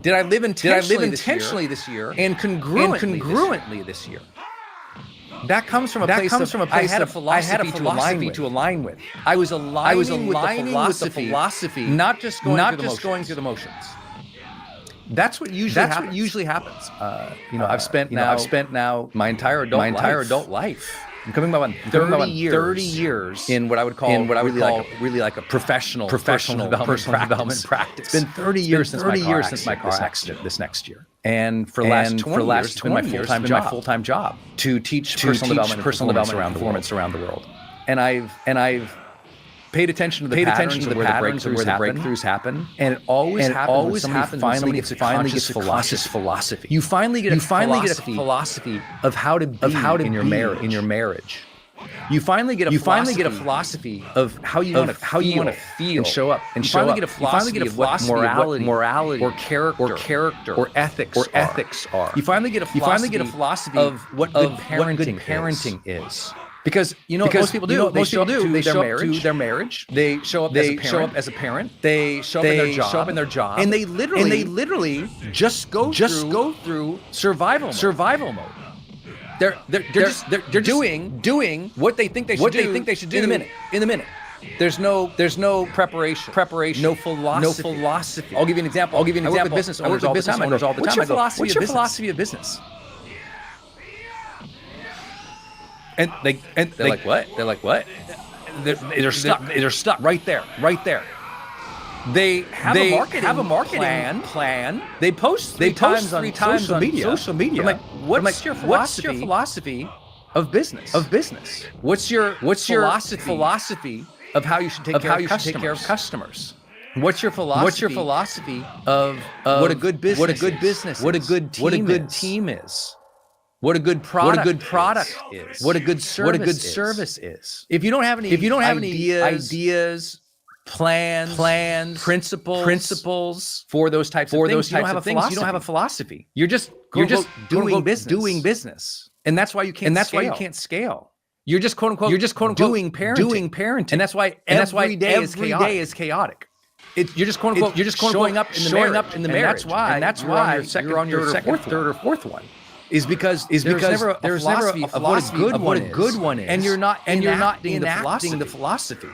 Did I live intentionally this year and congruently this year? That comes from a place of I had a philosophy to align with. I was aligning with the philosophy, not just going through the motions. That's what usually happens. I've spent now my entire adult life. I'm coming up on 30 years in what I would call really like a professional development practice. It's been 30 years since my car accident this next year. And for the last 20 years, it's been my full-time job to teach personal development around the world. And I've paid attention to the patterns of where the breakthroughs happen. And it always happens when somebody finally gets a conscious philosophy. You finally get a philosophy of how to be in your marriage. You finally get a philosophy of how you want to feel and show up. You finally get a philosophy of what morality or character or ethics are. You finally get a philosophy of what good parenting is. Because most people do. They show up to their marriage. They show up as a parent. They show up in their job. And they literally just go through survival mode. They're doing what they think they should do in the minute. There's no preparation, no philosophy. I'll give you an example. I work with business owners all the time. What's your philosophy of business? And they're like, what? They're like, what? They're stuck right there. They have a marketing plan. They post three times on social media. I'm like, what's your philosophy of business? What's your philosophy of how you should take care of customers? What's your philosophy of what a good business, what a good team is? What a good product is. What a good service is. If you don't have any ideas, plans, principles for those types of things, you don't have a philosophy. You're just doing business. And that's why you can't scale. You're just quote unquote doing parenting. And that's why every day is chaotic. You're just quote unquote showing up in the marriage. And that's why you're on your third or fourth one. Is because there's never a philosophy of what a good one is, and you're not enacting the philosophy.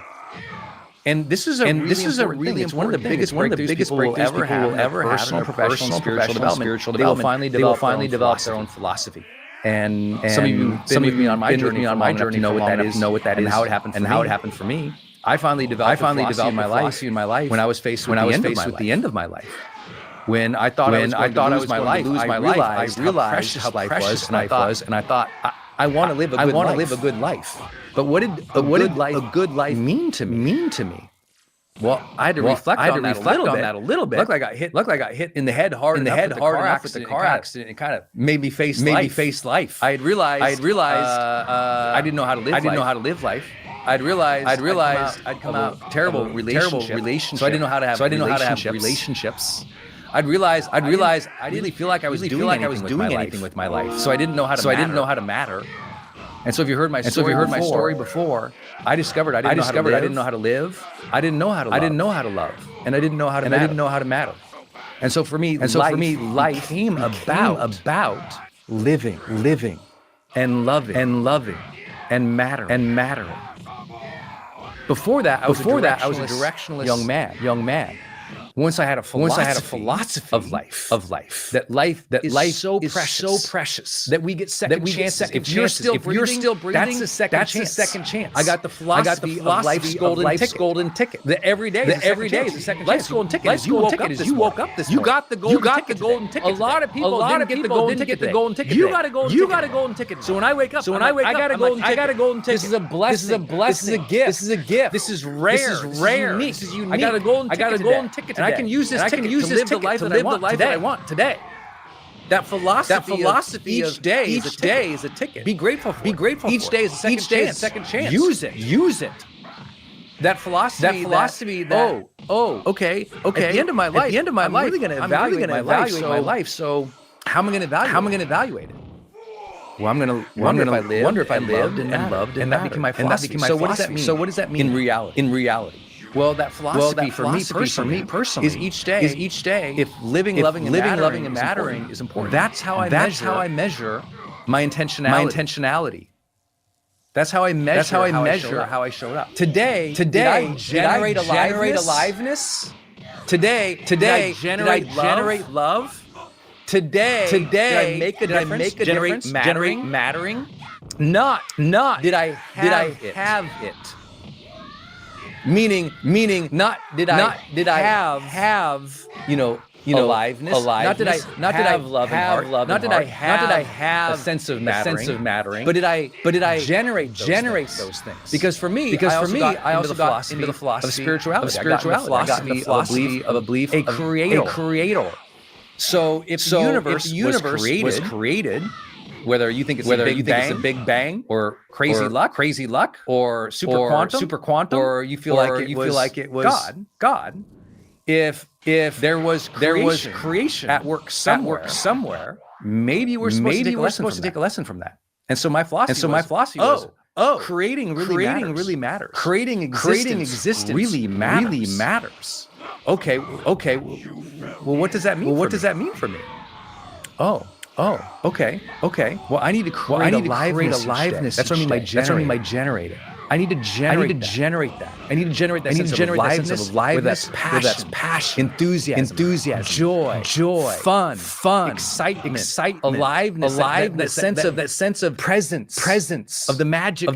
And this is a really it's one of the biggest breakthroughs people will ever have in personal, professional, spiritual development. They will finally develop their own philosophy. And some of you on my journey know what that is, and how it happened for me. I finally developed my philosophy in my life when I was faced with the end of my life. When I thought I was going to lose my life, I realized how precious life was, and I thought I want to live a good life. But what did a good life mean to me? Well, I had to reflect on that a little bit. Look, I got hit in the head hard enough with the car accident. It kind of made me face life. I had realized I didn't know how to live life. I'd realized I'd come out terrible relationship. So I didn't know how to have relationships. I'd realized I didn't really feel like I was doing anything with my life. So I didn't know how to matter. And so if you heard my story before, I discovered I didn't know how to live. I didn't know how to love, and I didn't know how to matter. And so for me, life came about living and loving and mattering. Before that, I was a directionless young man. Once I had a philosophy of life, that life is so precious that we get second chances. If you're still breathing, that's a second chance. I got the philosophy of life's golden ticket. That every day is a second chance. Life's golden ticket is you woke up this morning. You got the golden ticket. A lot of people didn't get the golden ticket. You got a golden ticket. So when I wake up, I got a golden ticket. This is a blessing. This is a gift. This is rare. This is unique. I got a golden ticket. And I can use this ticket to live the life that I want today. That philosophy each day is a ticket. Be grateful for each day is a second chance. Use it. That philosophy. Okay. At the end of my life, I'm really going to evaluate my life. So how am I going to evaluate it? Well, I'm going to wonder if I lived and loved, and that became my philosophy. So what does that mean? In reality. Well, that philosophy for me personally is each day. If living, loving, and mattering is important. That's how I measure my intentionality. That's how I measure how I showed up. Today, did I generate aliveness? Today, did I generate love? Today, did I make a difference? Generate mattering? Not. Did I have it? Meaning, not did I have aliveness. Not did I have love and heart. Not did I have a sense of mattering. But did I generate those things? Because for me, I also got into the philosophy of spirituality. I got into the philosophy of a belief, a creator. So if the universe was created. Whether you think it's a big bang or crazy luck or super quantum or you feel like it was God. If there was creation at work somewhere, maybe we're supposed to take a lesson from that. And so my philosophy was creating really matters. Creating existence really matters. Okay. Well, what does that mean for me? Okay. Well, I need to create aliveness. That's what I mean by generate it. I need to generate that. I need to generate that sense of aliveness, where that's passion, enthusiasm, joy, fun, excitement, aliveness, that sense of presence of the magic.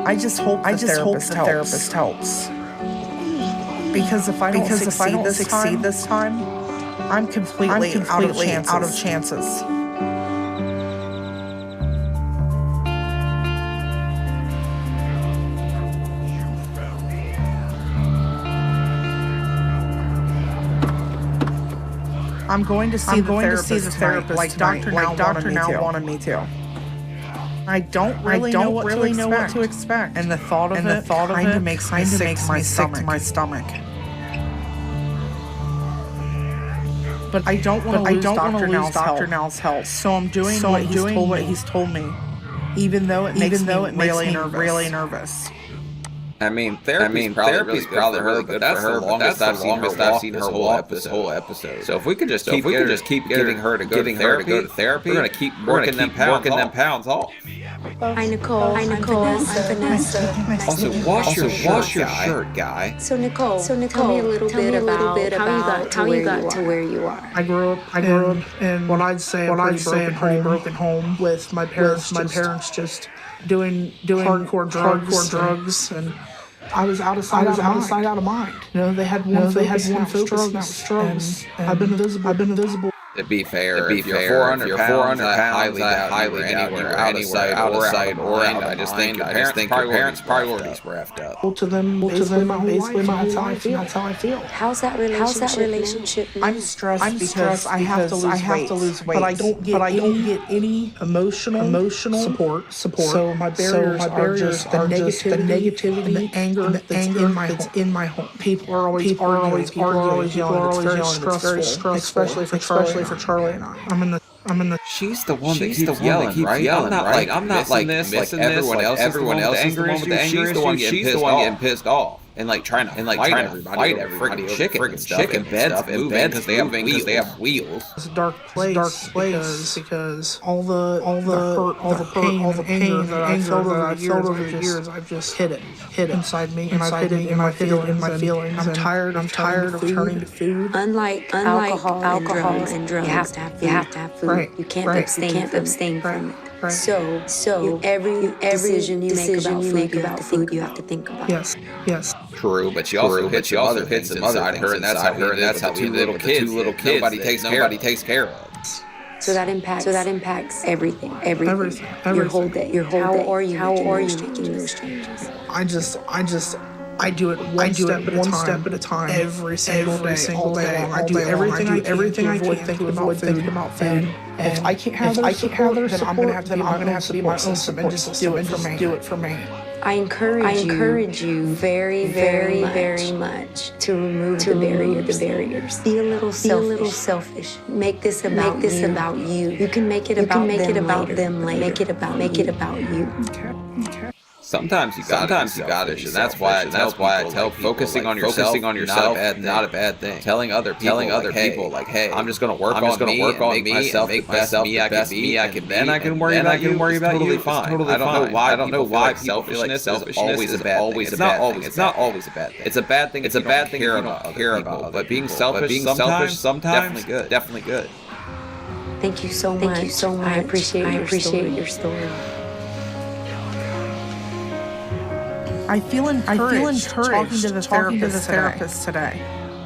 I just hope the therapist helps. Because if I don't succeed this time, I'm completely out of chances. I'm going to see the therapist like Dr. Now wanted me to. I don't really know what to expect. And the thought of it kind of makes me sick to my stomach. But I don't want to lose Dr. Now's help. So I'm doing what he's told me, even though it makes me really nervous. I mean, therapy's probably really good for her, but that's the longest I've seen her walk this whole episode. So if we could just keep getting her to go to therapy, we're gonna keep working them pounds off. Hi Nicole. I'm Vanessa. Also, wash your shirt, guy. So Nicole, tell me a little bit about how you got to where you are. I grew up in what I'd say a pretty broken home with my parents just doing hardcore drugs, and I was out of sight, out of mind. You know, they had one focus, drugs, and I've been invisible. To be fair, if you're 400 pounds, I highly doubt you were out of sight or out. I just think your parents' priorities were effed up. To them basically my whole life, and that's how I feel. How's that relationship? I'm stressed because I have to lose weight, but I don't get any emotional support. So my barriers are just the negativity and the anger that's in my home. People are always arguing. It's very stressful, especially for Charlie and I. I'm in the. She's the one that keeps yelling, right? I'm not like missing everyone else is the one with the anger. She's the one getting pissed off. And like trying to fight everybody over chicken and stuff. Chicken beds moving because they have wheels. It's a dark place because all the hurt, all the pain that I've felt over the years, I've just hid it inside me, and I've hid it in my feelings. I'm tired of turning to food. Unlike alcohol and drugs, you have to have food. Right. You can't abstain from it. Right. So every decision you make about food, you have to think about. Yes. True, but she also hits some other her, and that's how we live with the two little kids. Nobody takes care of. So that impacts everything. Your whole day. How are you making those changes? I do it one step at a time. Every single day. I do everything I can to avoid thinking about food. And if I can't have their support, then I'm gonna have to be my own support system and do it for me. I encourage you very, very, very much to remove the barriers. Be a little selfish. Make this about you. You can make it about them later. Make it about you. Okay. Sometimes you gotta, and that's why I tell focusing on yourself, not a bad thing. Telling other people, like, hey, I'm just gonna work on me, make myself the best me I can be. Then I can worry about you. Totally fine. I don't know why selfishness is always a bad thing. It's not always a bad thing. It's a bad thing. It's a bad thing to care about. But being selfish sometimes definitely good. Thank you so much. I appreciate your story. I feel encouraged talking to the therapist today.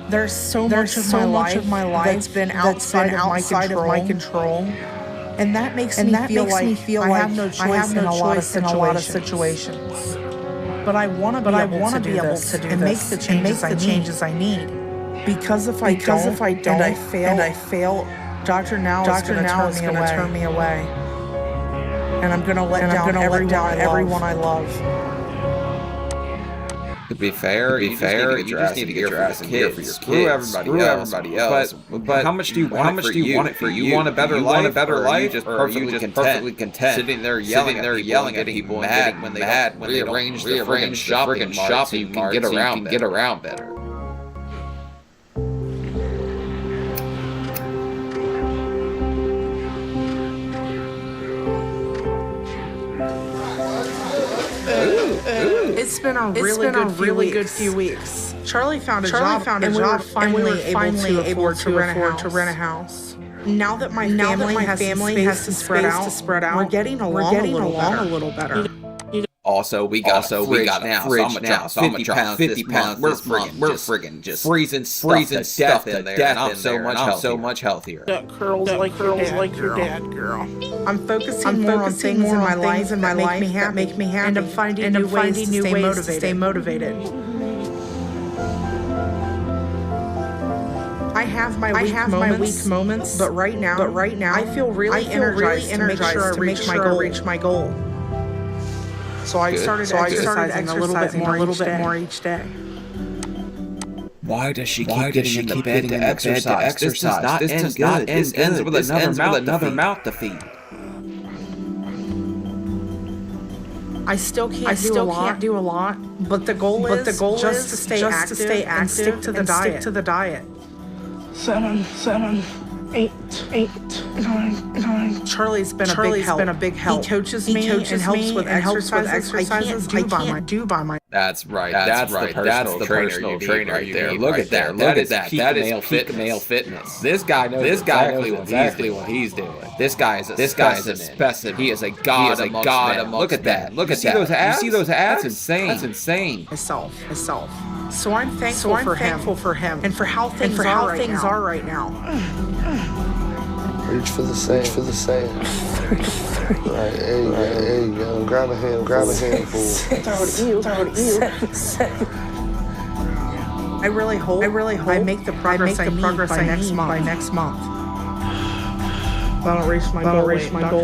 There's so much of my life that's been outside of my control. And that makes me feel like I have no choice in a lot of situations. But I want to be able to do this and make the changes I need. Because if I don't and I fail, Dr. Now is going to turn me away. And I'm going to let down everyone I love. To be fair, you just need to get your ass in gear for your kids. Screw everybody else. But how much do you want it for you? You want a better life, or are you just perfectly content? Sitting there yelling at people mad when they rearrange the friggin' shopping mart so you can get around better. It's been a really good few weeks. Charlie found a job, and we were finally able to rent a house. Now that my family has to spread out, we're getting along a little better. Also, we got now. So I'm gonna drop 50 pounds. We're friggin' just freezing stuff in there. And I'm so much healthier. That curls like your dad, girl. I'm focusing more on things in my life that make me happy, and I'm finding new ways to stay motivated. I have my weak moments, but right now, I feel really energized to reach my goal. So I started exercising a little bit more each day. Why does she keep getting in the bed to exercise? This does not end good. This ends with another mouth to feed. I still can't do a lot, but the goal is just to stay active and stick to the diet. 7, 8, 9. Charlie's been a big help. He coaches me and helps with exercises I can't do by myself. That's right. That's the personal trainer right there. Look at that. That is peak male fitness. This guy knows exactly what he's doing. This guy is a specimen. He is a god amongst men. Look at that. You see those abs? That's insane. Myself. So I'm thankful for him and for how things are right now. Reach for the sand. Reach for the sand. Right, there you go. Grab a handful. I really hope I make the progress I need by next month. If I don't reach my goal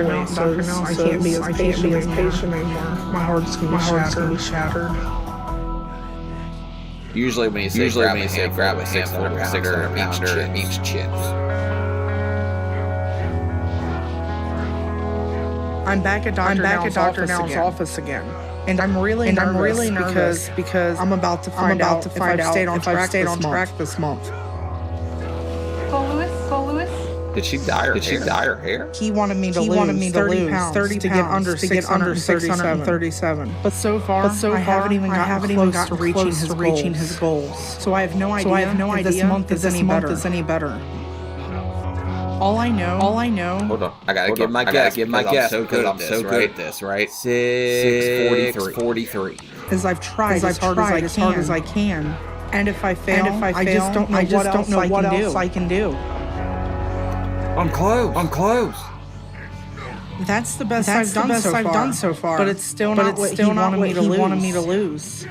weight, Dr. Now I can't be as patient anymore. My heart's gonna be shattered. Usually when you say grab a handful of cigarette in each chin. I'm back at Dr. Now's office again. And I'm really nervous because I'm about to find out if I've stayed on track this month. Go Lewis. Did she dye her hair? He wanted me to lose 30 pounds to get under 637. But so far, I haven't even gotten close to reaching his goals. So I have no idea if this month is any better. All I know. Hold on. I gotta give my guess. I'm so good at this, right? 6:43. Is I've tried as hard as I can. And if I fail, I just don't know what else I can do. I'm close. That's the best I've done so far. But it's still not what he wanted me to lose.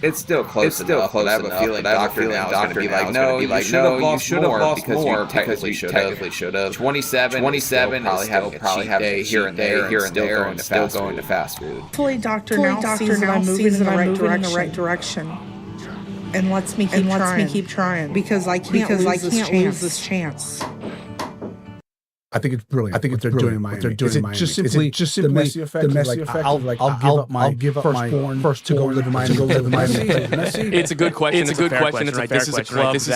It's still close enough. I have a feeling Dr. Now is going to be like, no, you should have lost more because you technically should have. 27 probably have a cheat day here and there and still going to fast food. Hopefully Dr. Now sees that I'm moving in the right direction. And lets me keep trying. Because I can't lose this chance. I think it's brilliant. I think what they're doing in Miami. Is it just simply the messy effect? I'll give up my first to go live in Miami. It's a good question. It's a fair question. This is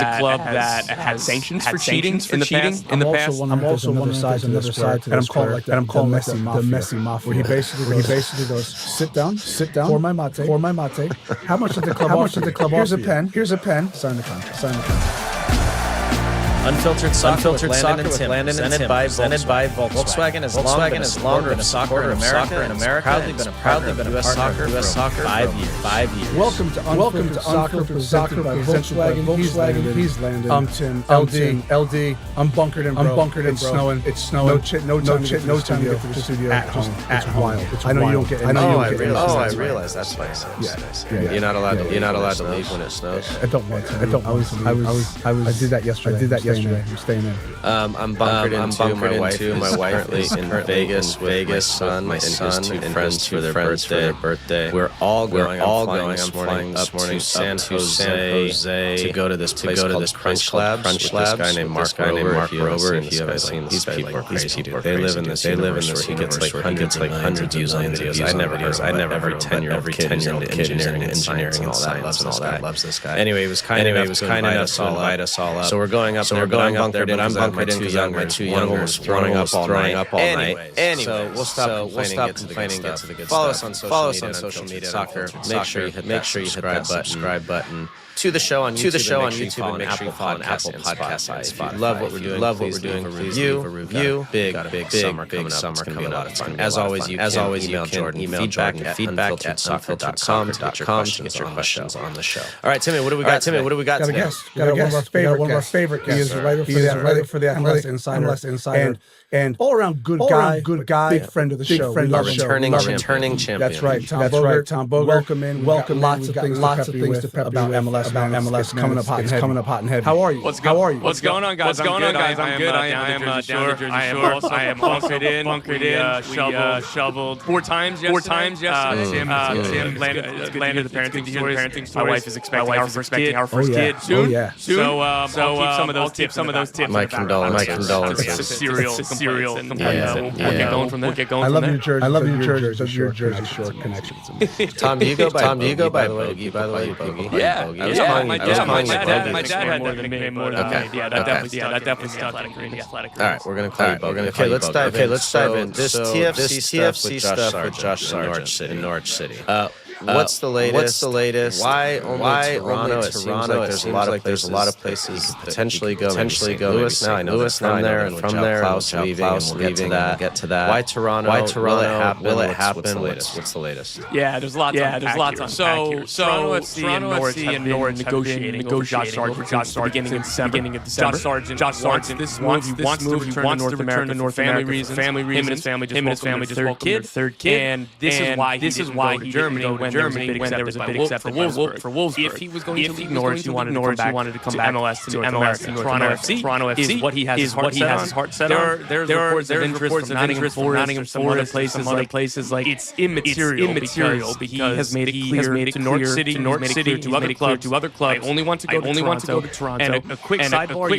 a club that has sanctions for cheating in the past. I'm also one side to this side, and I'm called the messy mafia. Where he basically goes, sit down, pour my mate. How much did the club offer? Here's a pen. Sign the contract. Unfiltered soccer with Landon and Tim, presented by Volkswagen. Has long been a supporter of soccer in America, and proudly been a partner of U.S. Soccer for 5 years. Welcome to Soccer presented by Volkswagen. He's Landon. I'm Tim. LD. I'm bunkered in, bro. It's snowing. No time to get to the studio. At home. It's wild. I know you don't get. I realize that's why I said. Yeah. You're not allowed to leave when it snows. I don't want to. I did that yesterday. I'm staying in. I'm bunkered into my wife is in Vegas with my son and his two friends for their birthday. We're all going. I'm flying this morning to San Jose to go to this place called Crunch Labs with this guy named Mark Rover. If you haven't seen this guy, these people, they live in this universe where he gets like hundreds of views on videos. I never heard 10-year-old kid into engineering and all that. Loves this guy. Anyway, he was kind enough to invite us all up. So we're going up. We're going up there, but I'm bunkered in because my two younger was throwing up all night. Anyway, so we'll stop complaining, get to the good stuff. Follow us on social media, Soccer. Make sure you hit that subscribe button. To the show on YouTube, and make sure you follow Apple Podcasts and Spotify. Love what we're doing. Please leave a review. Big summer coming up. It's going to be a lot of fun. As always, you can email feedback at unfilteredsoccer.com to get your questions on the show. All right, Timmy, what do we got today? Got a guest. Got one of our favorite guests. He is a writer for the MLS Insider. And all around good guy, big friend of the show. Returning champion. That's right. Tom Bogert. Welcome. Lots of things to pep about MLS. Coming up hot and heavy. How are you? What's going on, guys? I'm good. I am down the Jersey Shore. I am bunkered in. Shoveled 4 times yesterday. Tim landed the parenting stories. My wife is expecting our first kid soon. So I'll keep some of those tips. My condolences. It's a serial complaint. We'll get going from there. I love New Jersey. Your Jersey Shore connection. Tom, do you go by the way? Boogie? Yeah. My dad had that nickname more than me. Yeah, that definitely stuck. All right, we're gonna call you Bogey. Okay, let's dive in. This TFC stuff with Josh Sargent in Norwich City. What's the latest? Why only Toronto? It seems like there's a lot of places potentially go. Lewis now, I know Lewis from there, and from there, Klaus leaving, and we'll get to that. Why Toronto? Will it happen? What's the latest? Yeah, there's lots. On. So Toronto FC and Norwich negotiating over Josh Sargent beginning of December. Josh Sargent this wants to return to North America for family reasons. Him and his family just welcomed their third kid, and this is why he didn't go to Germany when there was a bid accepted for Wolfsburg. If he was going to leave Norwich, he wanted to come back to MLS to North America. Toronto FC is what he has his heart set on. There's reports of interest from Nottingham Forest, some other places. Like it's immaterial because he has made it clear to Norwich City, to other clubs. I only want to go to Toronto. And a quick sidebar,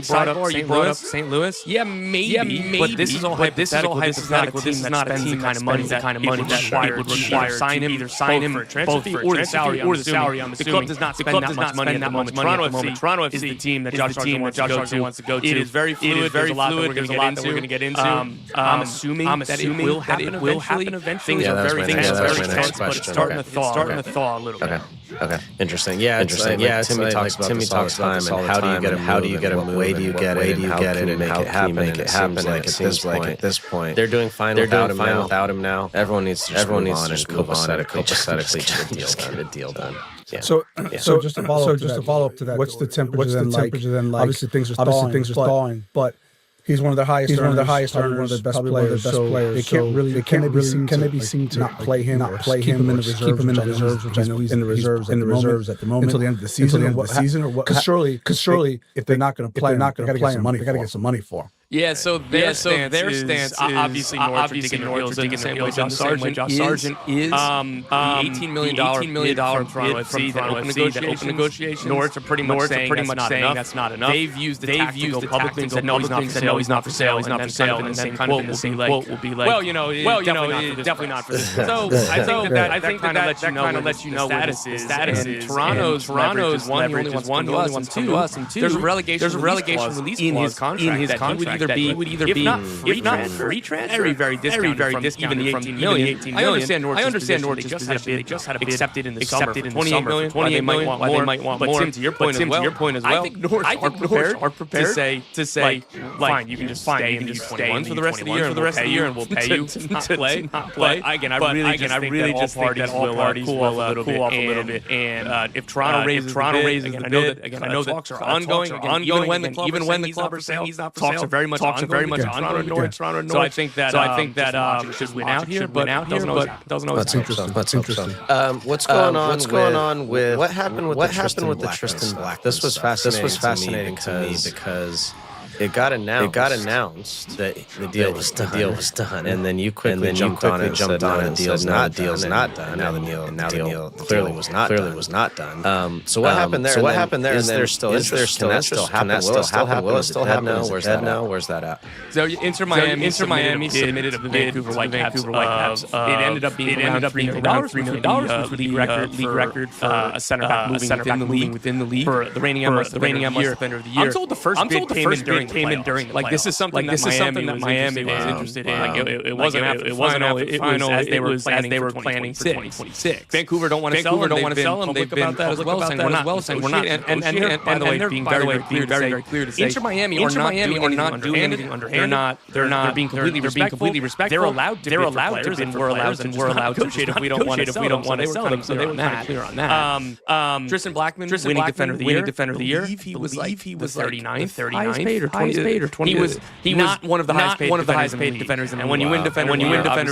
you brought up St. Louis. Yeah, maybe. But this is all hypothetical. This is not a team that spends the kind of money that would require either sign him for a transfer fee or the salary. I'm assuming the club does not spend that much money at the moment. Toronto FC is the team that Josh Sargent wants to go to. It is very fluid. There's a lot that we're going to get into. I'm assuming that it will happen eventually. Things are very tense, but it's starting to thaw a little bit. Okay. Interesting. Yeah. Timmy talks about time and how do you get a move? Way do you get it? And make it happen? It seems like at this point they're doing fine without him now. Everyone needs to move on and copacetically get a deal done. Yeah. So just to follow up to that, what's the temperature then like? Obviously things are thawing, but he's one of the highest earners, one of the best players. They can't be seen to not play him in the reserves, which I know he's in the reserves at the moment until the end of the season. Or what? Because surely, if they're not going to play him, they got to get some money for him. Yeah, so their stance is obviously Norwich digging the same way Josh Sargent is. The $18 million bid from Toronto FC that open negotiations. Norwich are pretty much saying that's not enough. They've used the tactical publicly and said no, he's not for sale. And then the same quote will be like, definitely not for this. So I think that kind of lets you know what the status is. Toronto's one, he only wants to us, and two, there's a relegation release in his contract. He would either be if not free transfer, very discounted from even the 18 million. I understand Norwich just had a bid accepted in the summer for 28 million. They might want more. But Tim, to your point as well, I think Norwich are prepared to say, fine, you can just stay in the 21s for the rest of the year, and we'll pay you to not play. But again, I really just think that all parties will cool off a little bit. And if Toronto raises the bid, I know that talks are ongoing. Even when the club are saying he's not for sale, talks are very much ongoing. Toronto and Norwich. So I think that should win out here, but doesn't always happen. That's interesting. What's going on with what happened with the Tristan Black? This was fascinating to me because it got announced that the deal was done, and then you quickly jumped on it and said, "No, the deal's not done." Now the deal clearly was not done. So what happened there? Is there still interest? Can that still happen? Will it still happen? Where's that now? Where's that at? So Inter Miami submitted the Vancouver Whitecaps. It ended up being around $3 million, which league record for a center back moving within the league for the reigning MLS Defender of the Year. I'm told the first bid came in during like this is something that Miami was interested in. Like it wasn't after the final. It was as they were planning for 2026. Vancouver don't want to sell them. They've been about that as well, saying we're not. And by the way, being very clear to say, Inter Miami are not doing anything underhand. They're being completely respectful. They're allowed to bid and we're allowed to negotiate if we don't want to sell them. So they were not clear on that. Tristan Blackman, winning defender of the year. He was the 39th highest paid or 20th or 20th. He was one of the highest paid defenders. And when you win defender of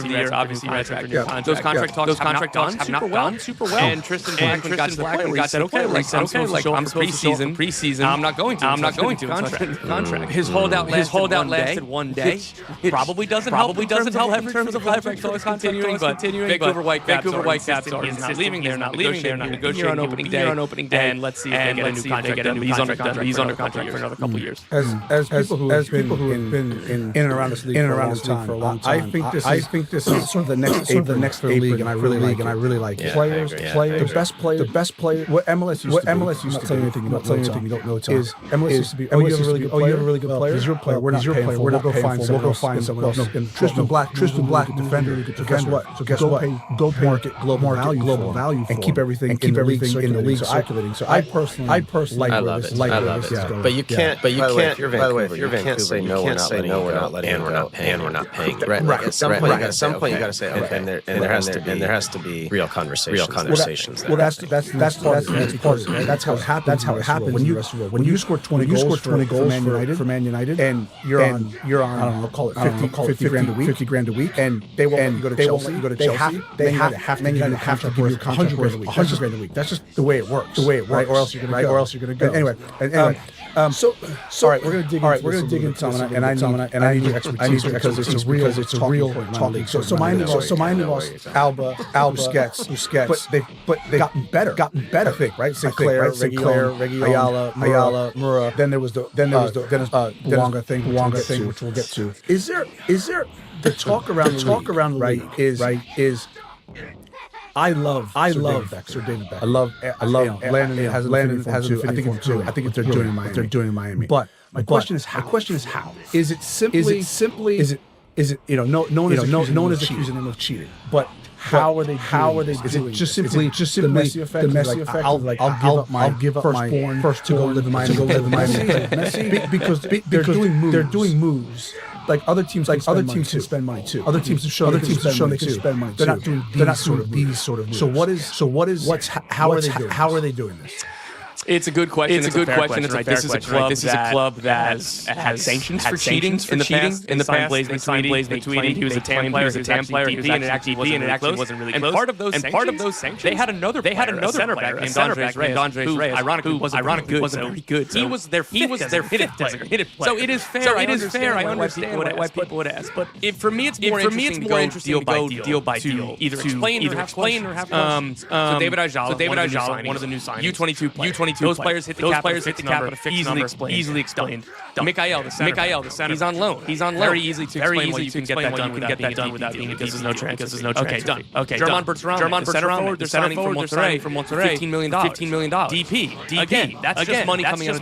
the year, obviously those contract talks have not gone super well. And Tristan Blackman got to the point where he said, okay, I'm supposed to show up for preseason. I'm not going to. Contract. His holdout lasted one day. Probably doesn't help in terms of contract talks continuing. But Vancouver Whitecaps are not leaving. They're not negotiating on opening day. And let's see if they get a new contract. He's under contract for another couple years. people who have been in and around this league for a long time, I think this is sort of the next league, and I really like it. Players, the best player. What MLS used to be. You don't know. Is MLS used to be? Oh, you have a really good player. He's your player. We're not paying for. We're not going to find someone else. Tristan Black, defender. So guess what? Go pay market global value, and keep everything in the league circulating. So I personally I love it. But you can't. By the way, if you're Vancouver, you can't say no. We're not letting it go, and we're not paying. Right. At some point, you got to say, okay, and there has to be real conversations. Well, that's part of it. That's how it happens. When you score 20 goals for Man United, and you're on I don't know, call it 50 grand a week, and they won't let you go to Chelsea. They have to give you a contract worth 100 grand a week. That's just the way it works. Right? Or else you're going to go. Anyway. So all right, we're going to dig into it, and I need your expertise because it's a real talking league. So Miami lost Alba, Busquets, but they gotten better. I think, right? Sinclair, Ayala, Mura. Then there was the Luanga thing, which we'll get to. Is there the talk around the league is I love Sir David Beckham. I love Landon has an affinity for him too. I think if they're doing in Miami. But my question is how? Is it simply no one is accusing them of cheating. But how are they doing? Is it just simply the Messi effect? I'll give up my first to go live in Miami. Messi because they're doing moves. Like other teams can spend money too. Other teams have shown they can spend money too. They're not doing these sort of moves. So how are they doing this? It's a good question. It's a good question. Right? This is a club that has sanctions for cheating in the past. Blaise Matuidi, he was a TAM player, and it actually wasn't really close. And part of those sanctions, they had another center back named Andres Reyes, who ironically wasn't very good. He was their fifth player. So it is fair. I understand why people would ask. But for me, it's more interesting to go deal by deal, either explain or have. So David Ajala, one of the new signings, U22 player. Those players hit the cap at a fixed number. Easily explained. Mikael, the center. He's on loan. Very easy to explain why you can get that done without being because there's no transfer. Okay, done. German Bertrand, the center forward, they're signing from Monterrey. $15 million. DP. Again, that's just money coming out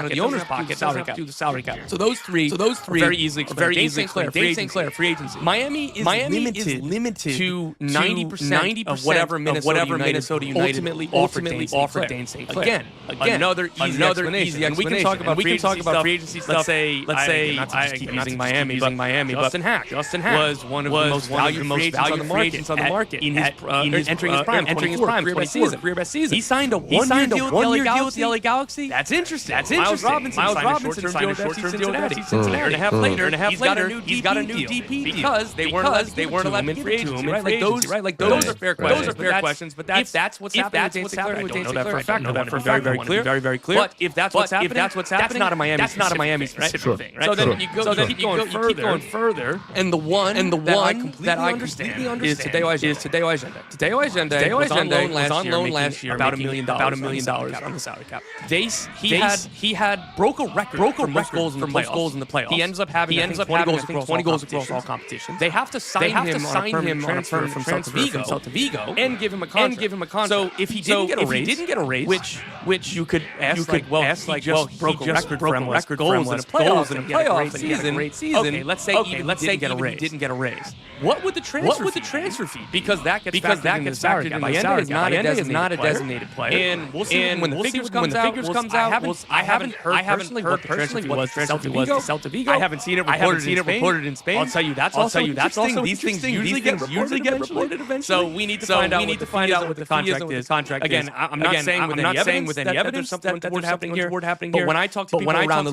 of the owner's pocket. To the salary cap. So those three very easily explained. Dave Sinclair, free agency. Miami is limited to 90% of whatever Minnesota United ultimately offered Dane Sinclair. Again, another easy explanation. And we can talk about free agency stuff. Let's say I keep using Miami, Justin Hack was one of the most valuable free agents on the market in his entering his prime, career best season. He signed a one-year deal with the LA Galaxy. That's interesting. Miles Robinson signed a short-term deal with Cincinnati. A year and a half later, he's got a new DP because they weren't allowed to give it to him in free agency. Right? Those are fair questions. But that's what's happening with Dane Sinclair. I don't know that for a fact. Know that for very clear. But if that's what's happening, that's not a Miami specific thing. Right? So then you keep going further. And the one that I completely understand is Tadeo Allende. Tadeo Allende was on loan last year, about $1 million on the salary cap. He had broke a record for most goals in the playoffs. He ends up having 20 goals across all competitions. They have to sign him on a permanent transfer from Celta Vigo and give him a contract. So if he didn't get a raise, which you could ask, he just broke a record for MLS goals in a playoff season. Okay, let's say he didn't get a raise. What would the transfer fee? Because that gets factored in the salary cap. Allende is not a designated player. And we'll see when the figures comes out. I haven't heard personally what the transfer fee was to Celta Vigo. I haven't seen it reported in Spain. I'll tell you that's also interesting. These things usually get reported eventually. So we need to find out what the contract is. Again, I'm not saying with any evidence that there's something here. But when I talk to people around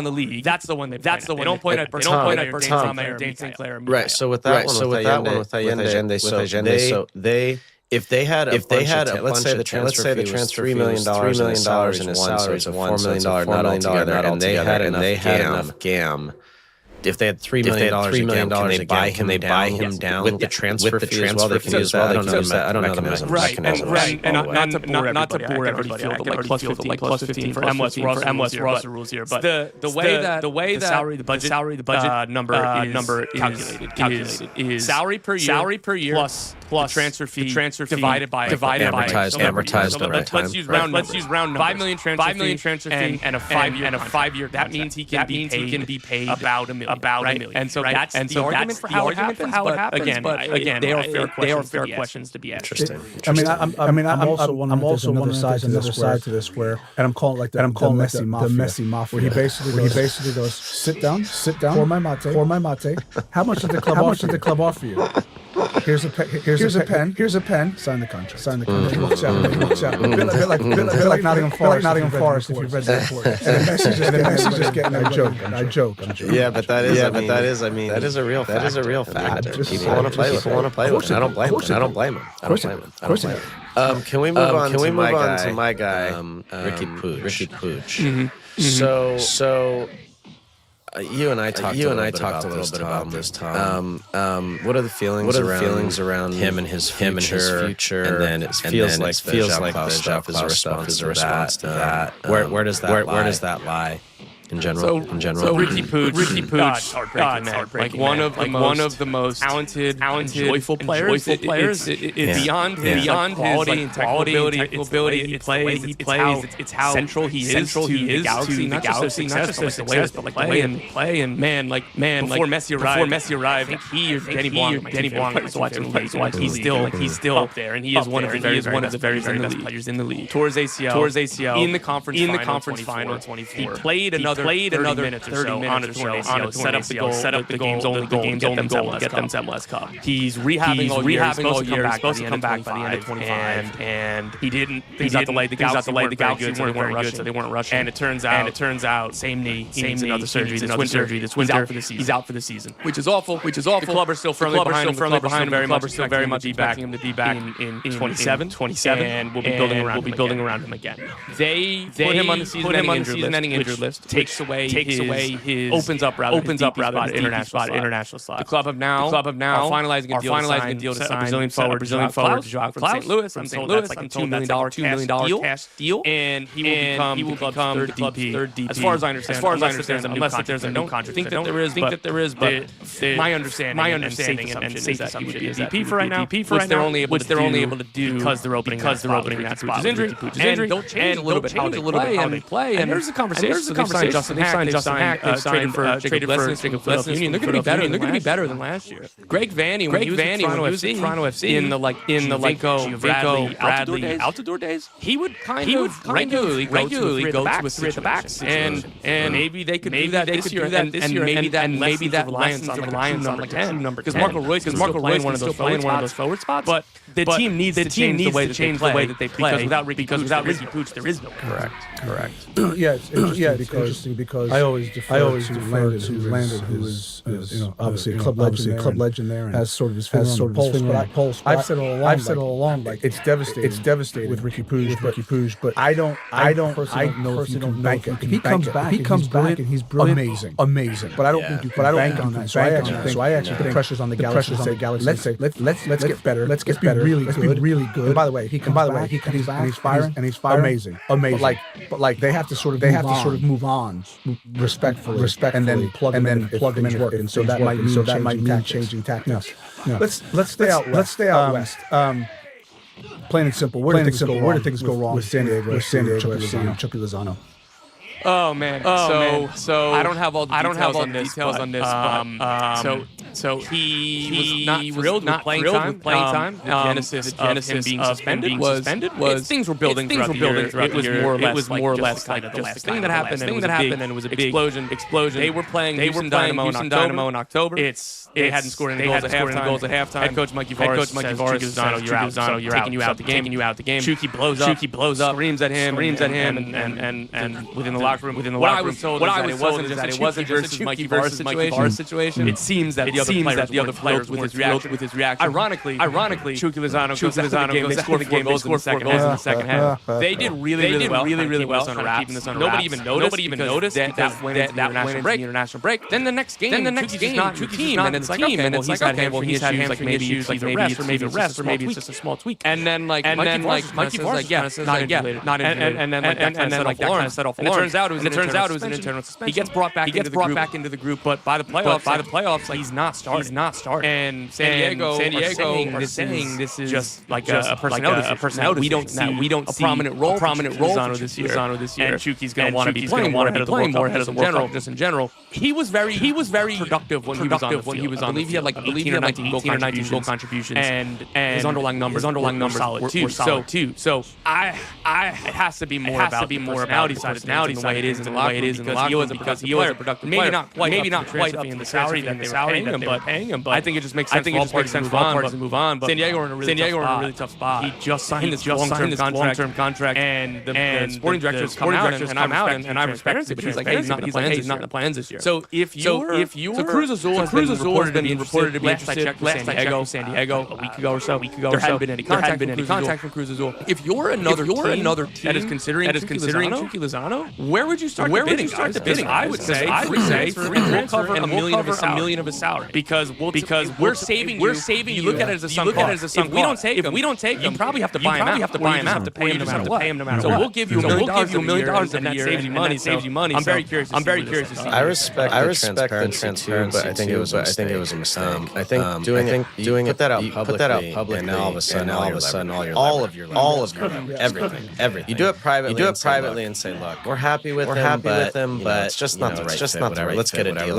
the league, that's the one they don't point at Dane Sinclair. Right. So with that one with Allende, so they. If they had, let's say the transfer fee was $3 million in his salary, so $4 million not altogether, and they had enough GAM if they had $3 million again, can they buy him down with the transfer fee as well? They can use that. I don't know the mechanism. Right, and not to bore everybody, feel like plus 15 for MLS rules here, but the way that the budget number calculated is salary per year plus transfer fee divided by amortized over time. Let's use round numbers. 5 million transfer fee and a 5-year. That means he can be paid about $1 million. And so that's the argument for how it happens. But again, they are fair questions to be asked. Interesting. I'm also one another side to this where, and I'm calling like the messy mafia, where he basically goes, sit down, pour my mate. How much did the club offer you? Here's a pen. Sign the contract. He walks out. A bit like Nottingham Forest. If you've read the report. And the message is getting. I joke. Yeah, but that is. I mean, that is a real fact. People want to play with it. I don't blame them. Can we move on to my guy, Ricky Pooch? Mm-hmm. So. You and I talked a little bit about this, Tom. What are the feelings around him and his future? And then it feels like the stuff is a response to that. Where does that lie? In general. So Ricky Pooch, heartbreaking. Like one of the most talented, joyful players. It's beyond his quality and technical ability. He plays. It's how central he is to the Galaxy, not just their success, but like the way they play. And man, before Messi arrived, I think he or Denny Blanc was watching the league. He's still up there, and he is one of the very best players in the league. Towards ACL in the conference final 24. He played another 30 minutes or so on a tour, set up the game's only goal, get them to MLS Cup. He's rehabbing all year, supposed to come back by the end of 25, and he didn't. Things out delayed. The Galaxy weren't very good, so they weren't rushing. And it turns out, same knee, he needs another surgery this winter. He's out for the season, which is awful. The club are still firmly behind him. The club are still very much backing him to be back in 27, and we'll be building around him again. They put him on the season-ending injured list, takes away his opens up the international slot. The club have now are finalizing a deal to sign Brazilian forward João from St. Louis. That's like a $2 million cash deal, and he will become the club's third DP. As far as I understand, unless there's a new contract. I don't think that there is, but my understanding and safe assumption is that he would be a DP for right now, which they're only able to do because they're opening that spot with Ricky Pooch's injury, and a little bit how they play. And there's a conversation. They've signed Justin Hack. They've traded for Jacob Blessing, Union. They're going to be better than last year. Greg Vanny, when he was at Toronto FC in the Bradley Altidore days, he would regularly go to a three at the backs, and maybe they could do that this year, and maybe that reliance on number 10, because Marco Royce is still playing one of those forward spots, but the team needs to change the way that they play, because without Ricky Pooch there is no correct. Because I always defer to Landon, who is obviously a club legend there, and has sort of his finger on the pulse. I've said all along, like it's devastating with Ricky Pooch, but I don't know if you can bank it. He comes back and he's brilliant, amazing. But I don't think you can bank on that. So I actually think pressures on the Galaxy. Let's get better. Let's be really good. And by the way, he comes back and he's firing, amazing. But they have to sort of move on respectfully, and then plug him in and work. And so that might mean changing tactics. Let's stay out west. Plain and simple. Where did things go wrong with San Diego FC and Chucky Lozano? Oh man. So I don't have all the details on this. So he was not thrilled with playing time. Genesis of him being suspended was things were building throughout the year. It was more or less like the last thing that happened, and it was a big explosion. They were playing Houston Dynamo in October. They hadn't scored any goals at halftime. Head coach Mikey Varas says, Lozano, you're taking you out the game. Chucky blows up, screams at him, and within the locker room. What I was told is that it wasn't just a Mikey Varas situation. It seems that the the other players with his reaction. Ironically, Chucky Lozano goes out the game. They score 4 goals in the second half. They did really well keeping this on wraps. Nobody even noticed that went into the international break. Then the next game, Chucky's not in the team, and it's like, okay, well, he's had hamstring issues, like maybe it's a rest, or maybe it's just a small tweak. And then Mikey Vars's says, not injured. And then that kind of set off alarm. And it turns out it was an internal suspension. He gets brought back into the group, but by the playoffs, he's not starting. And San Diego are saying this is just like a personnel. We don't see a prominent role for Lozano this year. And Chucky's going to want to be playing more ahead of the World Cup just in general. He was very productive when he was on the field. I believe he had like 18 or 19 goal contributions, and his underlying numbers were solid too. So it has to be more about the personality side of things, the way it is in the locker room, because he was a productive player. Maybe not quite up in the salary that they were paying him, but I think it just makes sense for all parties to move on. But San Diego are in a really tough spot. He just signed this long-term contract, and the sporting director's come out, and I respect it, but he's like, hey, he's not in the plans this year. So Cruz Azul has been reported to be interested. Last I checked San Diego a week ago or so. There hadn't been any contact from Cruz Azul. If you're another team that is considering Chucky Lozano, where would you start the bidding? I would say we'll cover $1 million of his salary because we're saving you. You look at it as a sunk cost. If we don't take him, you probably have to buy him out. You have to pay him no matter what. So we'll give you $1 million and that saves you money. I'm very curious to see. I respect the transparency, but I think it was a mistake. I think doing put that out publicly, and now all of a sudden all of your everything. You do it privately and say, look, we're happy with him, but it's just not the right. Let's get a deal.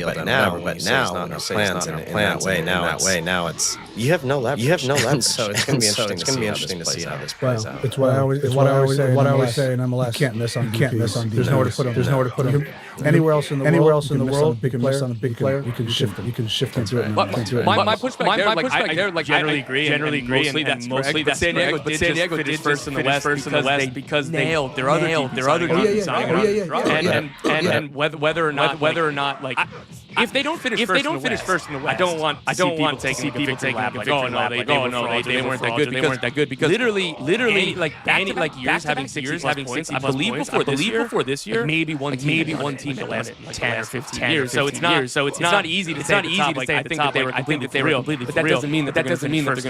But now it's not planned that way. Now it's you have no leverage. So it's going to be interesting to see how this plays out. It's what I always say in MLS. You can't miss on DPs. There's nowhere to put them. Anywhere else in the world, you can miss on a big player. You can shift them. My pushback there, like generally agree, and mostly that San Diego did first in the West because they nailed their other teams. And whether or not like. If they don't finish first in the West, I don't want to see people taking like, oh no, they weren't that good because literally like years having 60 points. I believe before this year, maybe one team the last 10 or 15 years. So it's not easy to say. I think that they were completely real, but that doesn't mean that they're going to finish first. I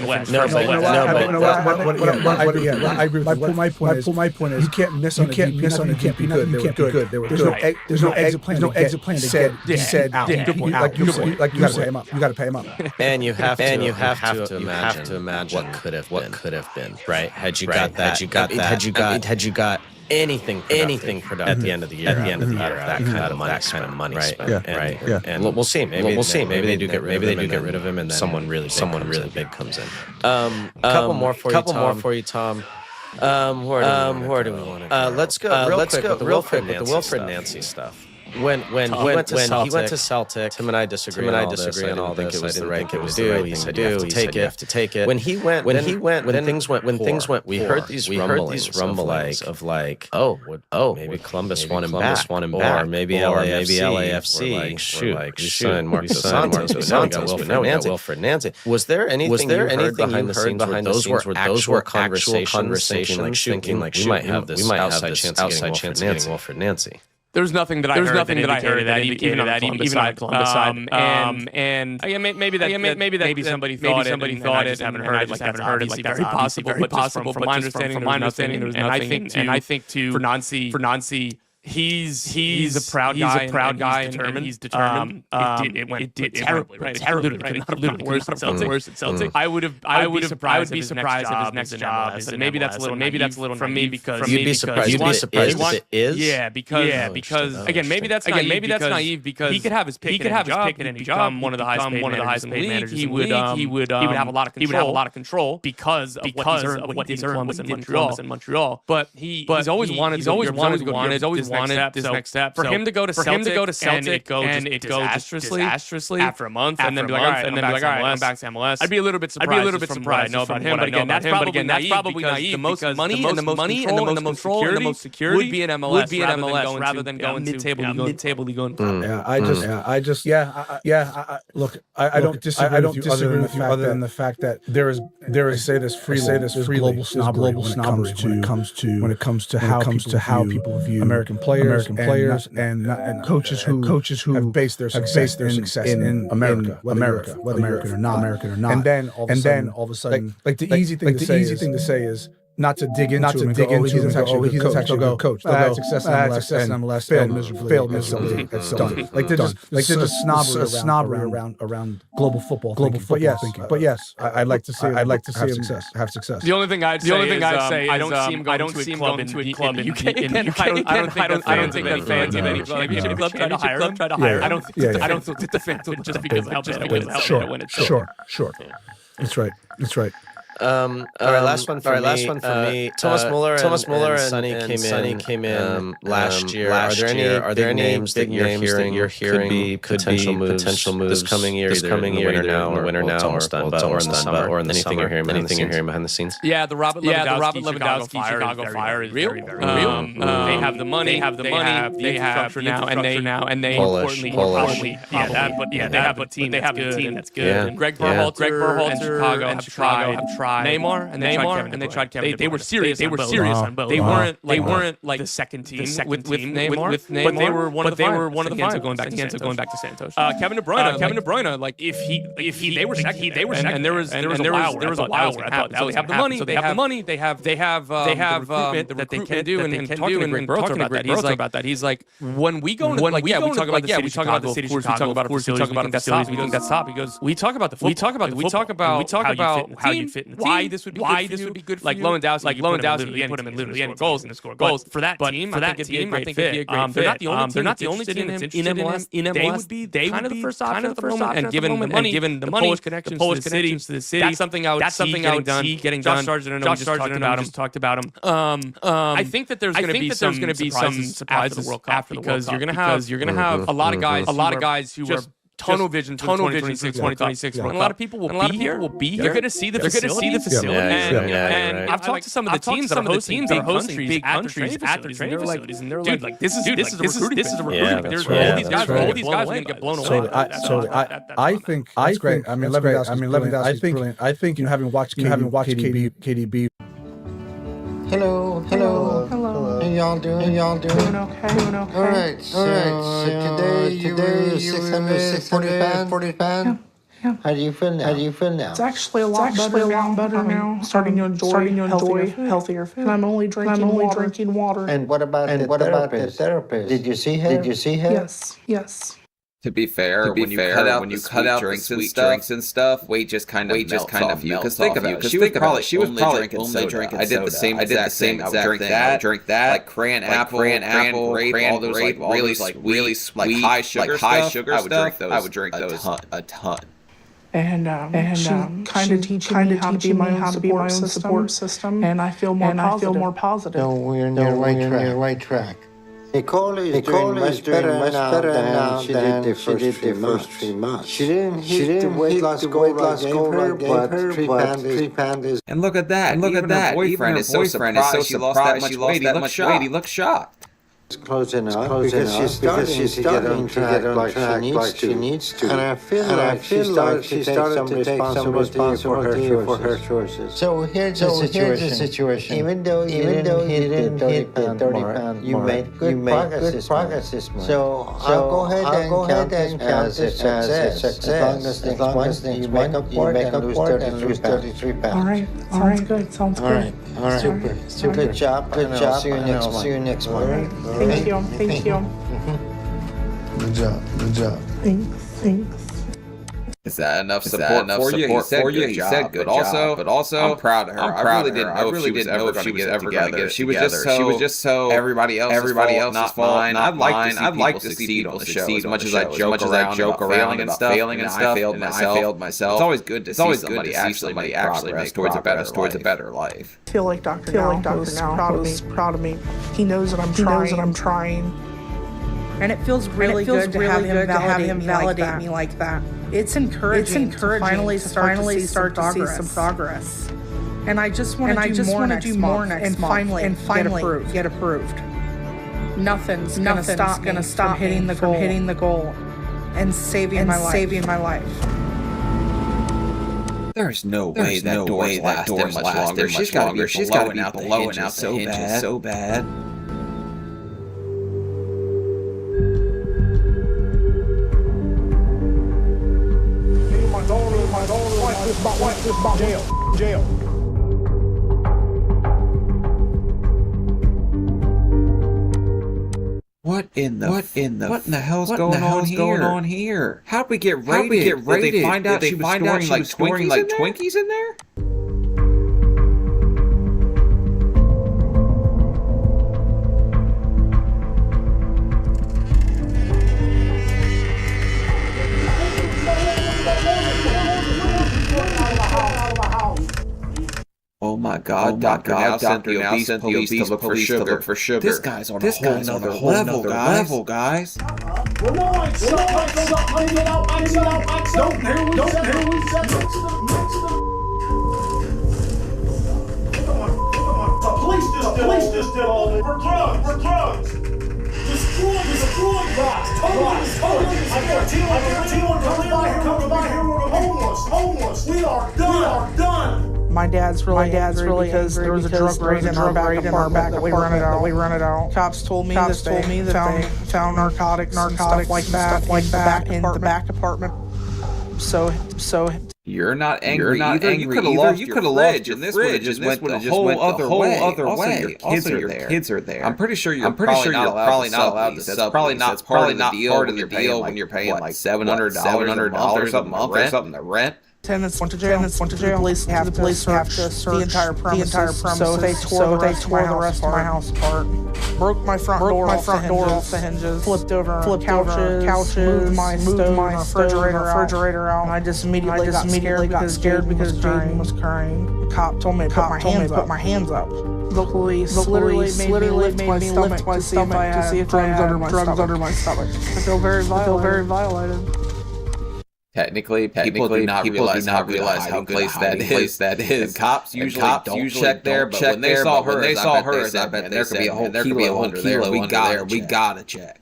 agree. My point is you can't miss on it. Can't be good. There's no exit plan. Said out. You got to pay him up. And you have to imagine what could have been, right? Had you got anything productive at the end of the year, that kind of money spent, right? And we'll see. Maybe they do get rid of him, and then someone really big comes in. A couple more for you, Tom. Where do we want to? Let's go real quick with the Wilfred Nancy stuff. When he went to Celtic, Tim and I disagree on all this. I didn't think it was the right thing to do. He said you have to take it. When things went, we heard these rumblings of like, maybe Columbus want him back, or maybe LAFC. Shoot, Marcos Santos, but now we got Wilfred Nancy. Was there anything behind the scenes where those were actual conversations, thinking like we might have this outside chance of getting Wilfred Nancy? There's nothing that I heard that even on Columbus side. And again, maybe somebody thought it. I just haven't heard it. It's very possible. From my understanding, there was nothing. And I think for Nancy. He's a proud guy, and he's determined. It went terribly, right? Terribly. It could not have been worse at Celtic. I would be surprised if his next job is. Maybe that's a little from me because you'd be surprised if it is. Yeah, because again, maybe that's naive because he could have his pick at any job. Become one of the highest paid managers in the league. He would have a lot of control because of what he's earned in Columbus and Montreal. But he's always wanted this next step. For him to go to Celtic and it go disastrously after a month, and then be like, all right, I'm back to MLS. I'd be a little bit surprised from what I know about him. But again, that's probably naive. The most money and the most control and the most security would be in MLS rather than going mid-table league. Look, I don't disagree with you other than the fact that there is global snobbery when it comes to how people view American players and coaches who have based their success in America, whether American or not. And then all of a sudden, like the easy thing to say is not to dig into him. He's actually a good coach. They'll had success in MLS, failed miserably. It's done. Like there's just snobbery around global football. But yes, I'd like to see him have success. The only thing I'd say is I don't see him going to a club in the UK. I don't think that fans of any club try to hire him. I don't think the fans would just because of how when it's sure. That's right. All right, last one for me. Thomas Muller and Sonny came in last year. Are there any names that you're hearing could be potential moves this coming year, either winter now, or in the summer, or in the summer? Anything you're hearing behind the scenes? Yeah, the Robert Lewandowski Chicago Fire is real. They have the money. They have the infrastructure now, and they Polish. They have a team that's good. Greg Berhalter and Chicago have tried Neymar and they tried Kevin. They were serious on both. They weren't like the second team with Neymar, but they were one of the finals. Going back to Santos. Kevin De Bruyne, like if they were second, and there was a while where I thought they have the money, they have the recruitment that they can do, and talking to Greg Berhalter about that. He's like, when we talk about the city, we talk about facilities, we think that's top. He goes, we talk about how you fit in the team. Why this would be good for you. Lewandowski, put him in literally any goals and score goals for that team. I think it'd be a great fit. They're not the only team that's in MLS. They would be kind of the first option at the moment. And given the money, the Polish connections to the city, that's something I would see getting done. Josh Sargent, we just talked about him. I think that there's going to be some surprises after the World Cup because you're going to have a lot of guys who are tunnel vision for 2026. And a lot of people will be here. They're going to see the facility. And I've talked to some of the teams that are hosting big countries at their training facilities, and they're like, this is a recruiting. There's all these guys are going to get blown away. I think that's great. I mean, Lewandowski is brilliant. I think having watched KDB. Hello. How y'all doing? Doing okay. All right. So today you were 640 pounds. Yeah. How do you feel now? It's actually a lot better now. I'm starting to enjoy healthier food. And I'm only drinking water. And what about the therapist? Did you see her? Yes. To be fair, when you cut out the sweet drinks and stuff, weight just kind of melts off you. Because think about it, she was probably drinking soda. I did the same exact thing. I would drink that, like crayon apple, grape, all those like really sweet, high sugar stuff. I would drink those a ton. And she kind of teaching me how to be my own support system, and I feel more positive. So we're in the right track. Nicole is doing much better now than she did the first 3 months. She didn't hit the weight loss goal I gave her, but 3 pounds is... And look at that. Her boyfriend is so surprised she lost that much weight. He looked shocked. It's close enough because she's starting to get on track like she needs to. And I feel like she started to take some responsibility for her choices. So here's the situation. Even though you didn't hit the 30 pound you made good progress this month. So I'll go ahead and count this as a success. As long as next month you make up for it and lose 33 pounds. All right, good. Sounds good. All right. Super. Good job. I'll see you next month. Thank you. Good job. Thanks. Is that enough support for you? He said good job. But also, I'm proud of her. I really didn't know if she was ever going to get together. She was just so everybody else's fault, not mine. I'd like to see people succeed as much as I joke around and stuff. And I failed myself. It's always good to see somebody actually make towards a better life. I feel like Dr. Now is proud of me. He knows that I'm trying. And it feels really good to have him validate me like that. It's encouraging to finally start to see some progress. And I just want to do more next month and finally get approved. Nothing's gonna stop me from hitting the goal and saving my life. There's no way that door's lasting much longer. She's got to be blowing out the hinges so bad. Jail. What in the hell's going on here? How'd we get raided? Did they find out she was storing like Twinkies in there? Oh my God, Dr. Now sent the obese police to look for sugar. This guy's on a whole nother level, guys. Police just did all this. For drugs. Destroy guys. I guarantee one coming by here, we're homeless. We are done. My dad's really angry because there was a drug raid in our back apartment that we rented out. Cops told me that they found narcotics and stuff like that in the back apartment. So you're not angry either. You could have lost your fridge, and this would have just went the whole other way. Also, your kids are there. I'm pretty sure you're probably not allowed to. That's probably not part of the deal when you're paying like $700 a month or something to rent. Tenants went to jail. The police have to search the entire premises. So they tore the rest of my house apart. Broke my front door off the hinges. Flipped over couches. Moved my refrigerator out. And I just immediately got scared because Jaden was crying. The cop told me to put my hands up. The police literally made me lift my stomach to see if I had drugs under my stomach. I feel very violated. Technically, people do not realize how good a place that is. And cops usually don't check there, but when they saw her, I bet there could be a whole kilo under there. We gotta check.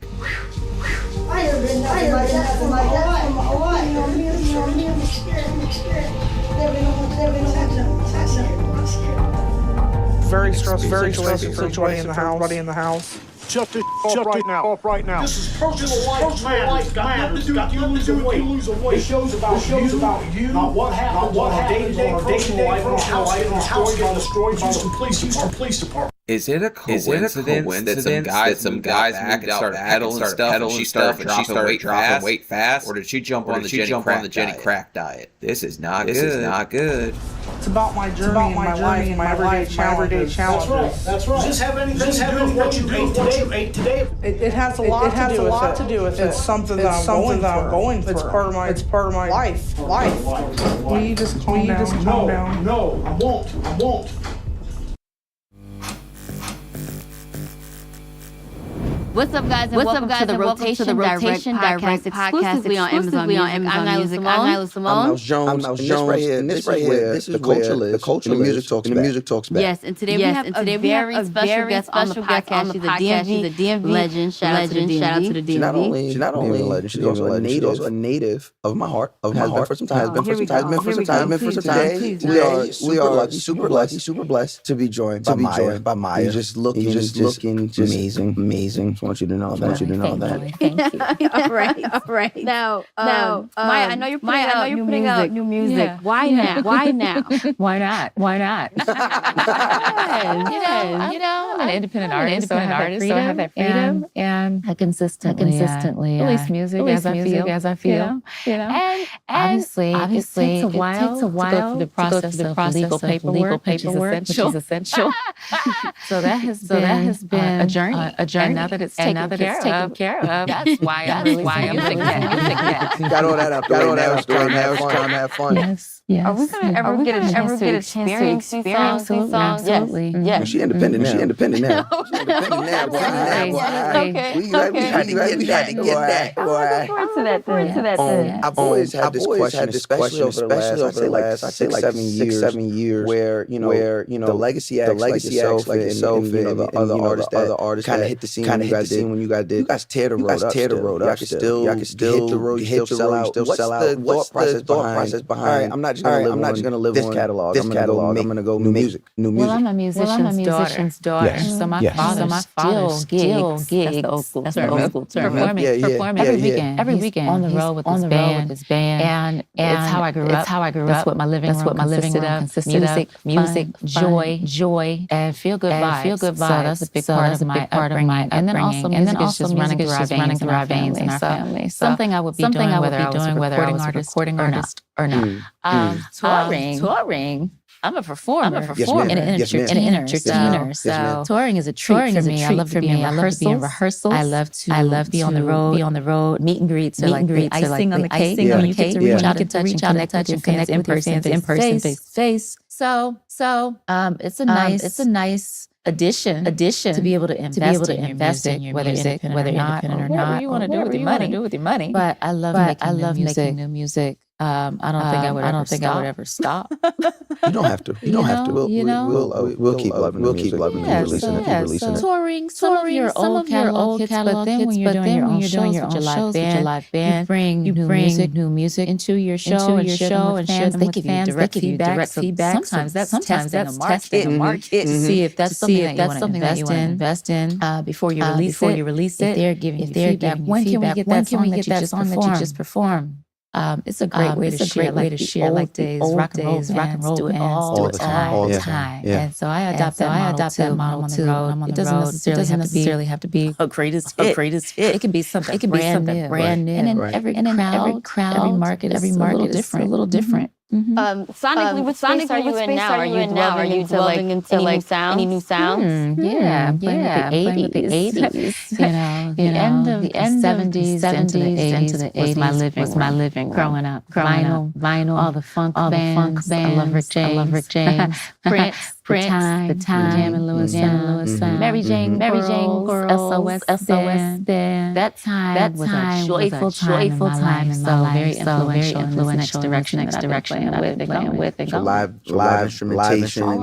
I never been nothing like that from my whole life. Very stressful situation for everybody in the house. Shut this off right now. This is personal life matters. Got nothing to do with you losing weight. It shows about you, not what happened on a day-to-day personal life in the house getting destroyed by the Houston Police Department. Is it a coincidence that some guys moved out back and started peddling stuff and she started dropping weight fast? Or did she jump on the Jenny Crack diet? This is not good. It's about my journey and my life and my everyday challenges. That's right. Does this have anything to do with what you ate today? It has a lot to do with it. It's something that I'm going through. It's part of my life. Will you just calm down? No, I won't. What's up, guys, and welcome to the Rotation Direct exclusively on Amazon Music. I'm Nyla Simone. I'm Mouse Jones. And this right here, this is the culture lives. The culture and the music talks back. Yes, and today we have a very special guest on the podcast. She's a DMV legend. Shout out to the DMV. She's not only a legend, she's also a native of my heart. For some time. Today, we are super blessed to be joined by Maya. Who's just looking amazing. want you to know that. Thank you. All right. Now, Maya, I know you're putting out new music. Yeah. Why now? Why now? Why not? I'm an independent artist, so I have that freedom, and I consistently release music as I feel. And obviously, it takes a while to go through the process of legal paperwork, which is essential. So that has been a journey. And now that it's taken care of, that's why I'm music cat. Got all that up. Now it's time to have fun. Yes. Are we gonna ever get a chance to experience these songs? Absolutely. Yes. She independent now. She independent now. Okay. We had to get that. I've always had this question, especially over the last, I say like 7 years, where the legacy acts like yourself and the other artists kind of hit the scene when you guys did. You guys tear the road up. Y'all can still hit the road, still sell out. What's the thought process behind? I'm not just gonna live on this catalog. I'm gonna go new music. Well, I'm a musician's daughter. So my father still gigs. That's the old school term. Performing every weekend on the road with his band. And it's how I grew up. That's what my living room consisted of. Music, joy, and feel good vibes. So that's a big part of my upbringing. And then also music is just running through our veins in our family. Something I would be doing whether I was a recording artist or not. Touring. I'm a performer and an entertainer. So touring is a treat for me. I love to be in rehearsals. I love to be on the road. Meet and greets are like the icing on the cake. You get to reach out and touch and connect in person, face to face. So it's a nice addition to be able to invest in your music, whether independent or not, whatever you want to do with your money. But I love making new music. I don't think I would ever stop. You don't have to. We'll keep loving releasing it. Touring some of your old catalog hits, but then when you're doing your own shows with your live band, you bring new music into your show and share them with fans. They give you direct feedback. Sometimes that's testing the market to see if that's something that you want to invest in before you release it. If they're giving you feedback, when can we get that song that you just performed? It's a great way to share like days, rock and roll do it all the time. And so I adopt that model too. It doesn't necessarily have to be a greatest hit. It can be something brand new. And in every crowd, every market is a little different. Sonically, what space are you in now? Are you delving into any new sounds? Yeah, playing with the 80s. The end of the 70s into the 80s was my living. Growing up, vinyl, all the funk bands. I love Rick James, Prince, the Time, Lewis, Mary Jane Girls, SOS Band. That time was a joyful time in my life. So very influential in the next direction that I've been playing with. Live instrumentation, I'm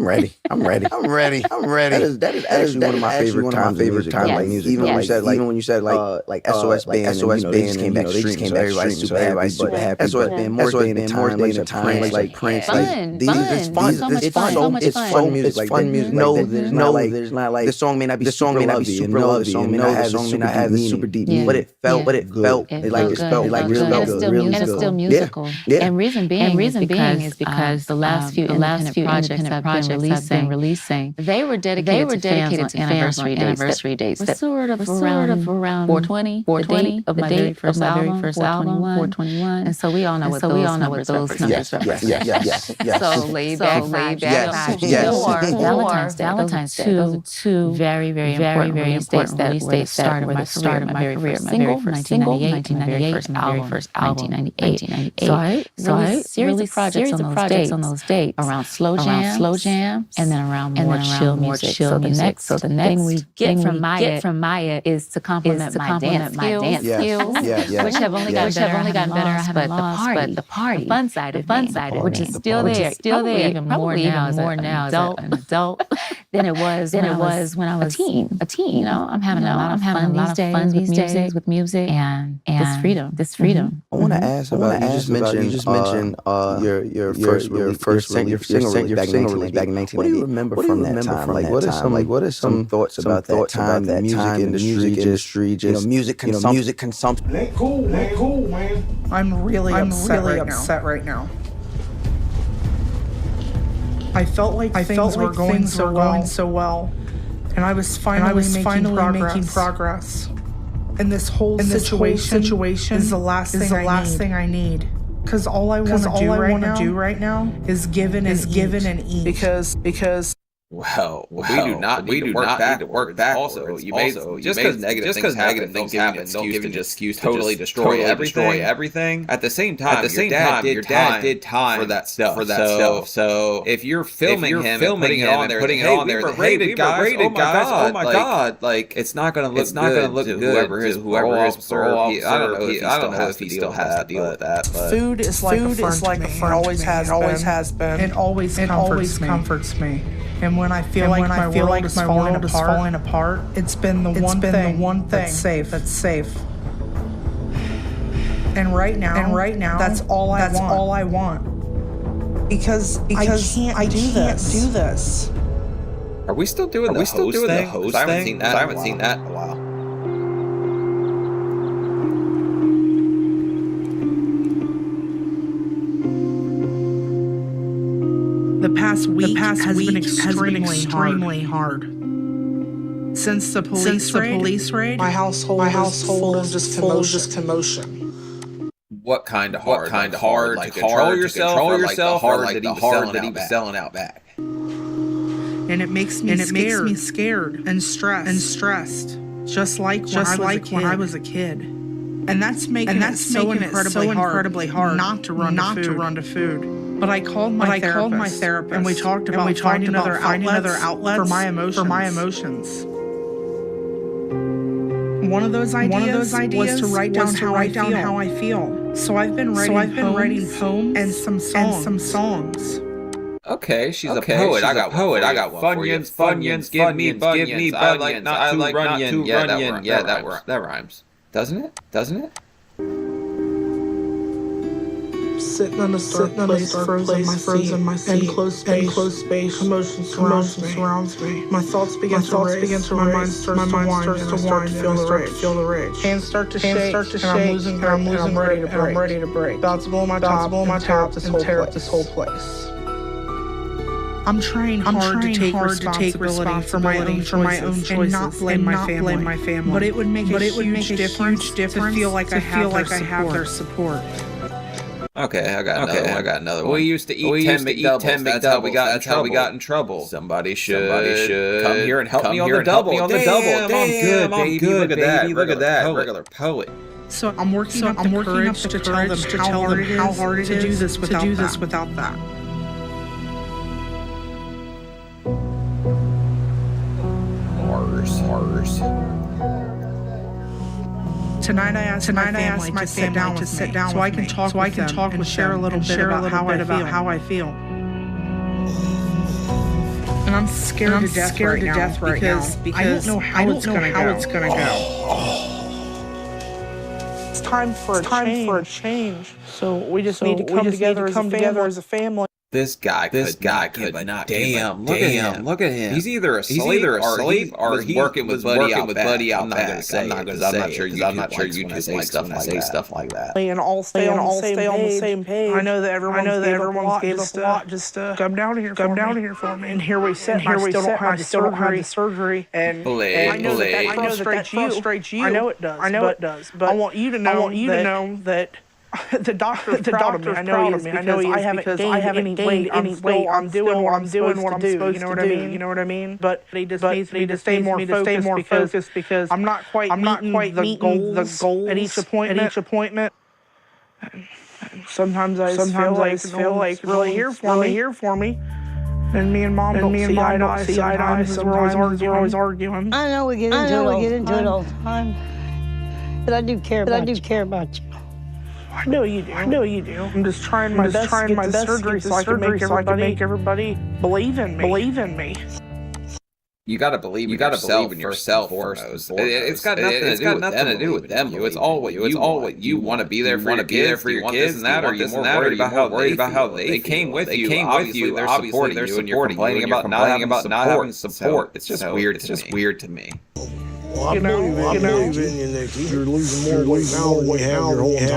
ready. That is actually one of my favorite times of music. Even when you said like SOS Band came back streaming, everybody's super happy. SOS Band, more day than time, like Prince, it's fun. It's fun music. There's not like the song may not be super lovey, the song may not have the super deep, but it felt real good. And it's still musical. And reason being is because the last few independent projects I've been releasing, they were dedicated to anniversary dates that sort of around 420 of my very first album, 421. And so we all know what those numbers represent. Yes. So laid back, Valentine's Day. Those are two very important release dates that started my very first single, 1998, my very first album, 1998. So I series of projects on those dates around slow jam, and then around more chill music. So the next thing we get from Maya is to complement my dance skills, which have only gotten better. I haven't lost, but the fun side, which is still there, even more now as an adult than it was when I was a teen. I'm having a lot of fun these days with music and this freedom. I want to ask about you just mentioned your first single back in 1980. What do you remember from that time? Like, what are some thoughts about that time? The music industry, just music consumption. Ain't cool, man. I'm really upset right now. I felt like things were going so well, and I was finally making progress. And this whole situation is the last thing I need. Because all I want to do right now is give and eat. Because Well, we do not need to work back. Also, just because negative things happen, don't give an excuse to totally destroy everything. At the same time, your dad did time for that stuff. So if you're filming him and putting it on there, we were rated, guys. Oh my god! Like, it's not gonna look good to whoever his parole officer. I don't know if he still has to deal with that. Food is like a friend. It always has been. It always comforts me. And when I feel like my world is falling apart, it's been the one thing that's safe. And right now, that's all I want. Because I can't do this. Are we still doing the host thing? I haven't seen that in a while. The past week has been extremely hard. Since the police raid, my household is full of just commotion. What kind of hard? Like to control yourself, or like the hard that he was selling out back? And it makes me scared and stressed, just like when I was a kid. And that's making it so incredibly hard not to run to food. But I called my therapist, and we talked about finding another outlet for my emotions. One of those ideas was to write down how I feel. So I've been writing poems and some songs. Okay, she's a poet. I got one. Funyuns, give me bunions. I like not to run. Yeah, that rhymes. Doesn't it? Sitting in a dark place, frozen my seat, enclosed space, commotion surrounds me. My thoughts begin to race, my mind starts to wind, and I feel the rage. Hands start to shake, and I'm losing grip, and I'm ready to break. About to blow my top and tear up this whole place. I'm trying hard to take responsibility for my own choices and not blame my family. But it would make a huge difference to feel like I have their support. Okay, I got another one. We used to eat 10 McDoubles. That's how we got in trouble. Somebody should come here and help me on the double. Damn, I'm good, baby. Look at that. Regular poet. So I'm working up the courage to tell them how hard it is to do this without that. Horrors. Tonight I asked my family to sit down with me so I can talk with them and share a little bit about how I feel. And I'm scared to death right now because I don't know how it's gonna go. It's time for a change. So we just need to come together as a family. This guy could not. Damn, look at him. He's either a slave or he's working with Buddy out back. I'm not gonna say because I'm not sure YouTube say stuff like that. And all stay on the same page. I know that everyone gave us a lot just to come down here for me. And here we sit. I still don't have the surgery. And I know that frustrates you. I know it does. But I want you to know that. The doctor's proud of me. I know he is because I haven't gained any weight. I'm doing what I'm supposed to do. You know what I mean? But he just needs me to stay more focused because I'm not quite meeting the goals at each appointment. Sometimes I feel like really here for me. And me and mom don't see eye to eye. So we're always arguing. I know we get into it all the time. But I do care about you. I know you do. I'm just trying my best to get the surgery so I can make everybody believe in me. You gotta believe in yourself first. It's got nothing to do with them. It's all what you want to be there for your kids. You want this and that, or you more worried about how they came with you. Obviously, they're supporting you, and you're complaining about not having support. It's just weird to me. Well, I believe in you, Nikki. You're losing more weight now than you have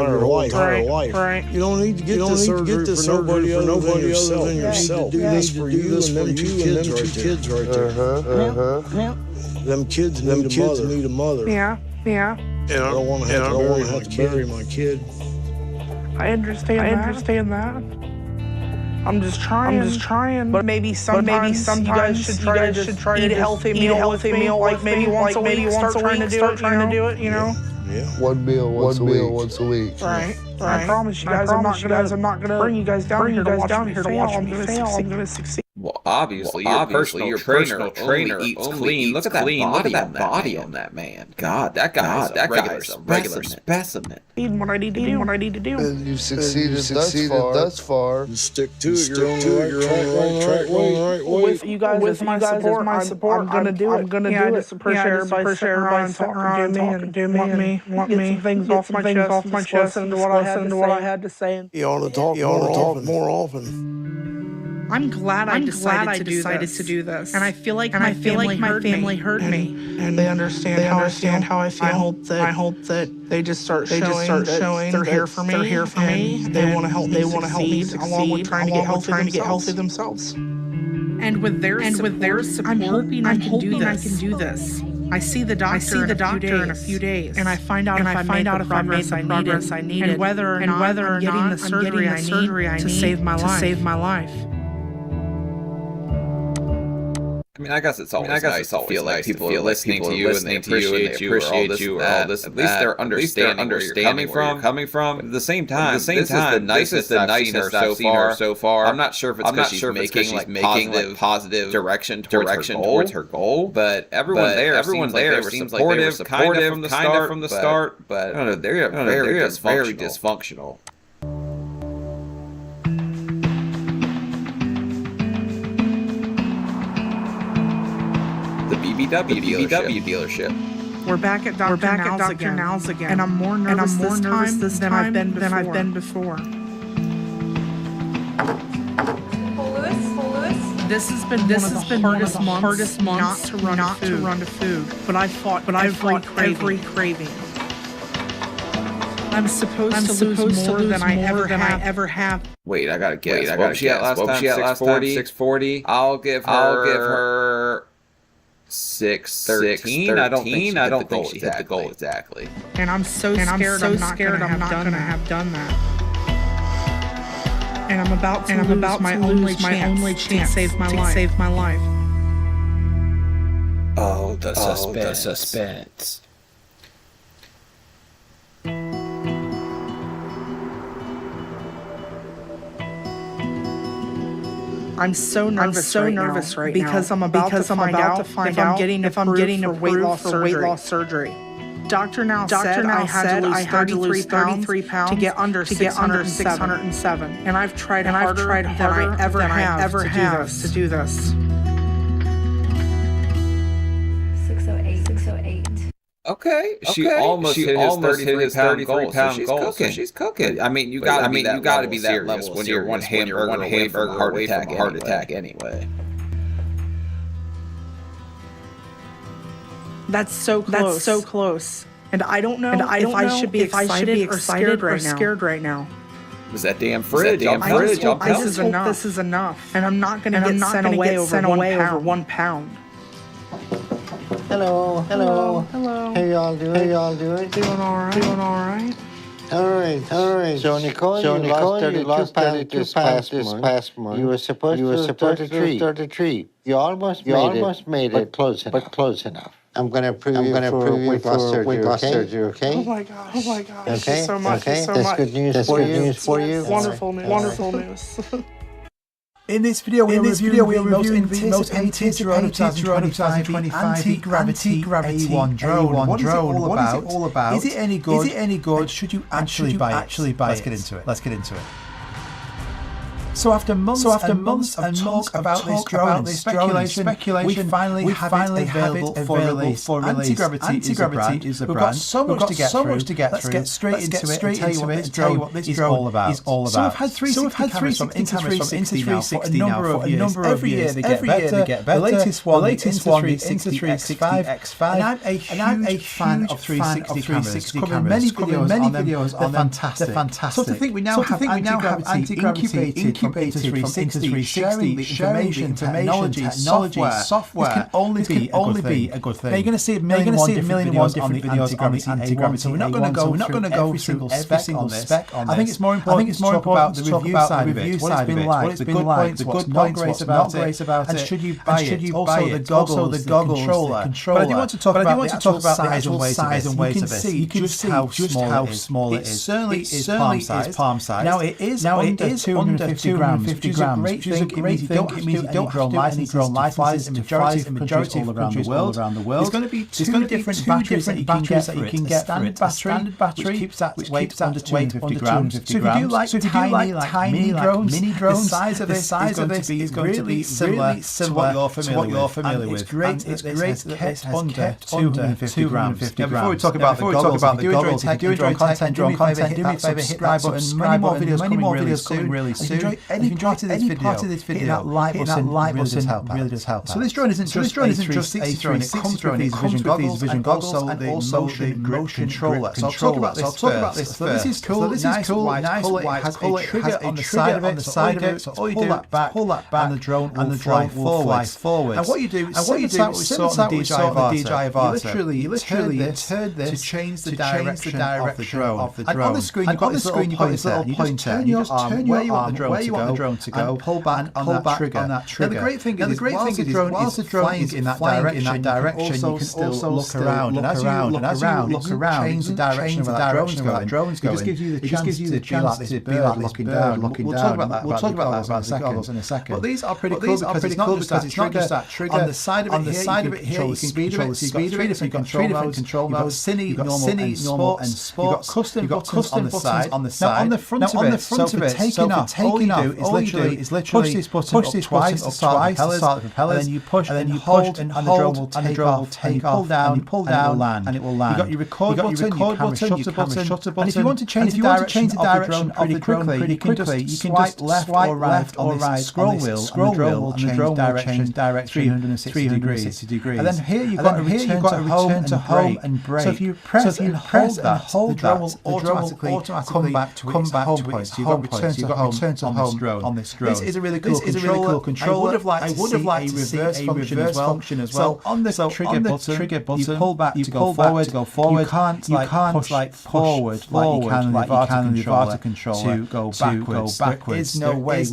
your whole entire life. Right. You don't need to get this surgery for nobody other than yourself. You need to do this for you and them two kids right there. Them kids need a mother. Yeah. And I don't want to have to bury my kid. I understand that. I'm just trying. But maybe sometimes you guys should try to eat a healthy meal, like maybe once a week. Start trying to do it. You know. Yeah. One meal once a week. Right. I promise you guys, I'm not gonna bring you guys down here to watch me fail. I'm gonna succeed. Well, obviously, your personal trainer eats clean. Look at that body on that man. God, that guy's a regular specimen. What I need to do. And you've succeeded thus far. Just stick to it. You're on the right track. With you guys, with my support, I'm gonna do it. I'm gonna do it. I just appreciate everybody sitting around talking to me. Want me get some things off my chest. Listen to what I had to say. You ought to talk more often. I'm glad I decided to do this. And I feel like my family heard me. And they understand how I feel. I hope that they just start showing they're here for me. They want to help me succeed along with trying to get healthy themselves. And with their support, I'm hoping I can do this. I see the doctor in a few days, and I find out if I made the progress I needed, and whether or not I'm getting the surgery I need to save my life. I mean, I guess it's always nice to feel like people are listening to you and they appreciate you or all this. At least they're understanding where you're coming from. At the same time, this is the nicest I've seen her so far. I'm not sure if it's because she's making positive direction towards her goal. But everyone there seems like they were supportive from the start. But I don't know, they're very dysfunctional. BBW dealership. We're back at Dr. Now's again, and I'm more nervous this time than I've been before. This has been one of the hardest months not to run to food. But I fought every craving. I'm supposed to lose more than I ever have. Wait, I gotta guess. What was she at last time? 640. I'll give her 613. I don't think she hit the goal exactly. And I'm so scared I'm not gonna have done that. And I'm about to lose my only chance to save my life. Oh, the suspense. I'm so nervous right now because I'm about to find out if I'm getting approved for weight loss surgery. Dr. Now said I had to lose 33 pounds to get under 607. And I've tried harder than I ever have to do this. 608. Okay. She almost hit his 33 pound goal. So she's cooking. I mean, you gotta be that level when you're one hamburger heart attack anyway. That's so close. And I don't know if I should be excited or scared right now. Was that damn fridge? I just hope this is enough. And I'm not going to get sent away over 1 pound. Hello. How y'all doing? Doing all right. All right. So Nicole, you lost 32 pounds this past month. You were supposed to start a tree. You almost made it, but close enough. I'm gonna approve you for weight loss surgery, okay? Oh my gosh. Okay. Thank you so much. That's good news for you. Wonderful news. In this video, we are reviewing the most anticipated 2025 anti-gravity A1 drone. What is it all about? Is it any good? Should you actually buy it? Let's get into it. So after months and talk about this drone, speculation, we finally have it available for release. Anti-Gravity is a brand. We've got so much to get through. Let's get straight into it and tell you what this drone is all about. So we've had 360 cameras from Insta360 now for a number of years. Every year they get better. The latest one, the Insta360 X5. And I'm a huge fan of 360 cameras. Covering many videos on them. They're fantastic. So to think we now have anti-gravity incubated from Insta360, sharing the information, technology, software. This can only be a good thing. Now you're going to see a million and one different videos on the anti-gravity. So we're not going to go through every single spec on this. I think it's more important to talk about the review side of it, what it's been like, the good points, what's not great about it, and should you buy it, also the goggles, the controller. But I do want to talk about the actual size and weight of this. You can see just how small it is. It certainly is palm size. Now it is under 250 grams, which is a great thing. It means you don't have to do any drone licenses in majority of countries all around the world. There's going to be two different batteries that you can get for it. A standard battery, which keeps that weight under 250 grams. So if you do like tiny drones, the size of this is going to be really similar to what you're familiar with. It's great that it's kept under 250 grams. Now before we talk about the goggles, if you're doing drone content, do me a favour, hit that subscribe button. Many more videos coming really soon. If you enjoyed any part of this video, hit that like button really does help. So this drone isn't just a 360 drone, it comes with these vision goggles and also the motion controller. So I'll talk about this first. So this is cool, nice colour, it has a trigger on the side of it, so all you do is pull that back and the drone will fly forwards. And what you do is similar to what we saw on the DJI Avata. You literally turn this to change the direction of the drone. And on the screen you've got this little pointer. You just turn where you want the drone to go and pull back on that trigger. Now the great thing is whilst the drone is in that direction, you can also look around. And as you look around, change the direction of that drone's going. It just gives you the chance to be like this bird looking down. We'll talk about that in a second. But these are pretty cool because it's not just that trigger. On the side of it here, you can control the speed of it. You've got three different control modes. Cine, normal, and sports. You've got custom buttons on the side. Now on the front of it, taking off, all you do is literally push this button up twice to start the propellers, and then you push and then you hold, and the drone will take off. And you pull down, and it will land. You've got your record button, your camera shutter button. And if you want to change the direction of the drone pretty quickly, you can just left or right on this scroll wheel, and the drone will change direction 360 degrees. And then here you've got to return to home and brake. So if you press and hold that, the drone will automatically come back to its home point. So you've got return to home on this drone. This is a really cool controller. I would have liked to see a reverse function as well. So on the trigger button, you pull back to go forward. You can't push forward like you can in the Avata controller to go backwards. There is no way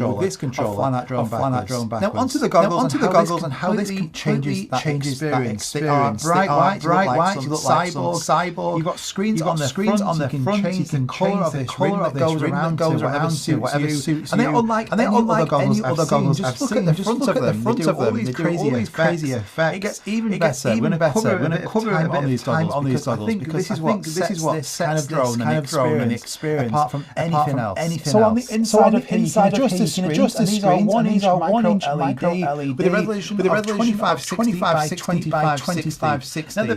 with this controller flying that drone backwards. Now onto the goggles and how this changes that experience. They are bright white, you look like cyborg. You've got screens on the front, you can change the colour of this ring that goes around to whatever suits you. And they're unlike any other goggles I've seen. Just look at the front of them. They do all these crazy effects. It gets even better. We're going to cover a bit of time on these goggles because this is what sets this kind of drone and experience apart from anything else. So on the inside of here, you can adjust the screens. These are 1-inch micro LED with a resolution of 2560 by 2560. Now the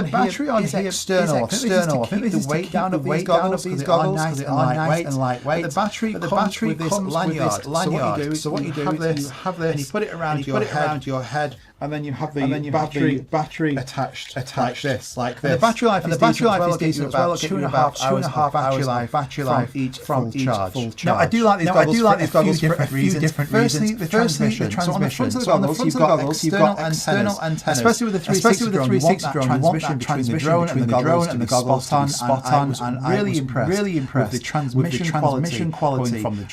battery on here is external. I think this is to keep the weight down of these goggles because they are nice and lightweight. The battery comes with this lanyard. So what you do is you have this and you put it around your head. And then you have the battery attached like this. And the battery life is decent as well. 2.5 hours battery life from each full charge. Now I do like these goggles for a few different reasons. Firstly, the transmission. So on the front of the goggles, you've got external antennas. Especially with the 360 drone, you want that transmission between the drone and the goggles spot on. And really impressed with the transmission quality from the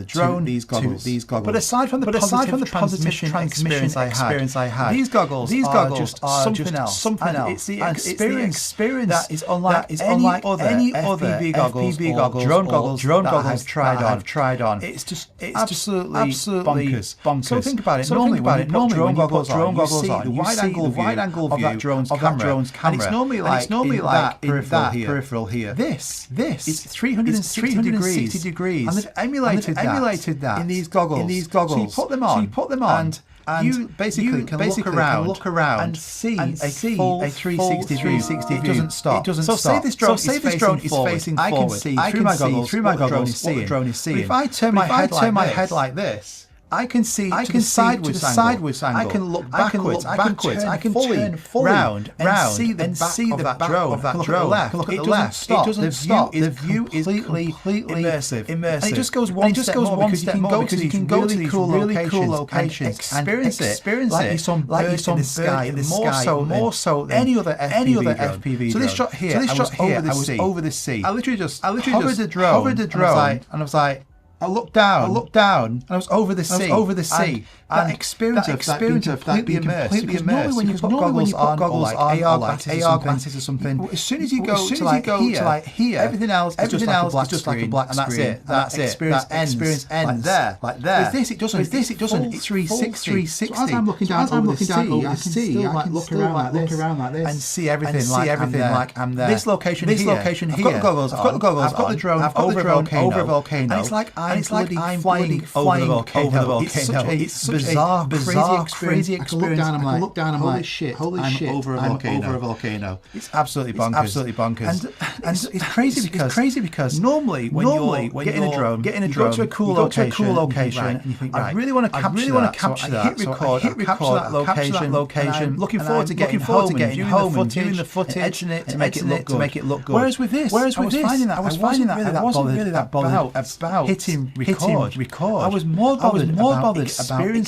drone to these goggles. But aside from the positive transmission experience I had. These goggles are just something else. It's the experience that is unlike any other FPV goggles, drone goggles I've tried on. It's just absolutely bonkers. So think about it. Normally, when you put drone goggles on, you see the wide angle view of that drone's camera, and it's normally like peripheral here. This is 360 degrees, and they've emulated that in these goggles. So you put them on, and you basically can look around and see a full 360 view. It doesn't stop. So say this drone is facing forward. I can see through my goggles what the drone is seeing. But if I turn my head like this, I can see to the sideways angle. I can look backwards. I can turn fully round and see the back of that drone. Look at the left. It doesn't stop. The view is completely immersive. And it just goes one step more because you can go to these really cool locations and experience it like you saw birds in the sky, more so than any other FPV drone. So this shot here, I was over the sea. I literally just hovered the drone, and I was like, I looked down, and I was over the sea. That experience of completely immersed. Because normally when you put goggles on, like AR glasses or something, as soon as you go to here, everything else is just like a black screen, and that's it. Experience ends like there. With this, it doesn't. It's 360. So as I'm looking down over the sea, I can look around like this and see everything like I'm there. This location here, I've got the goggles, I've got the drone over a volcano, and it's like I'm flying over the volcano. It's such bizarre, crazy experience. I can look down, I'm like, I'm over a volcano. It's absolutely bonkers. And it's crazy because normally when you're getting a drone, you go to a cool location, and you think, I really want to capture that. So I hit record, capture that location. Looking forward to getting home and viewing the footage, editing it to make it look good. Whereas with this, I was finding that I wasn't really that bothered about hitting record. I was more bothered about experiencing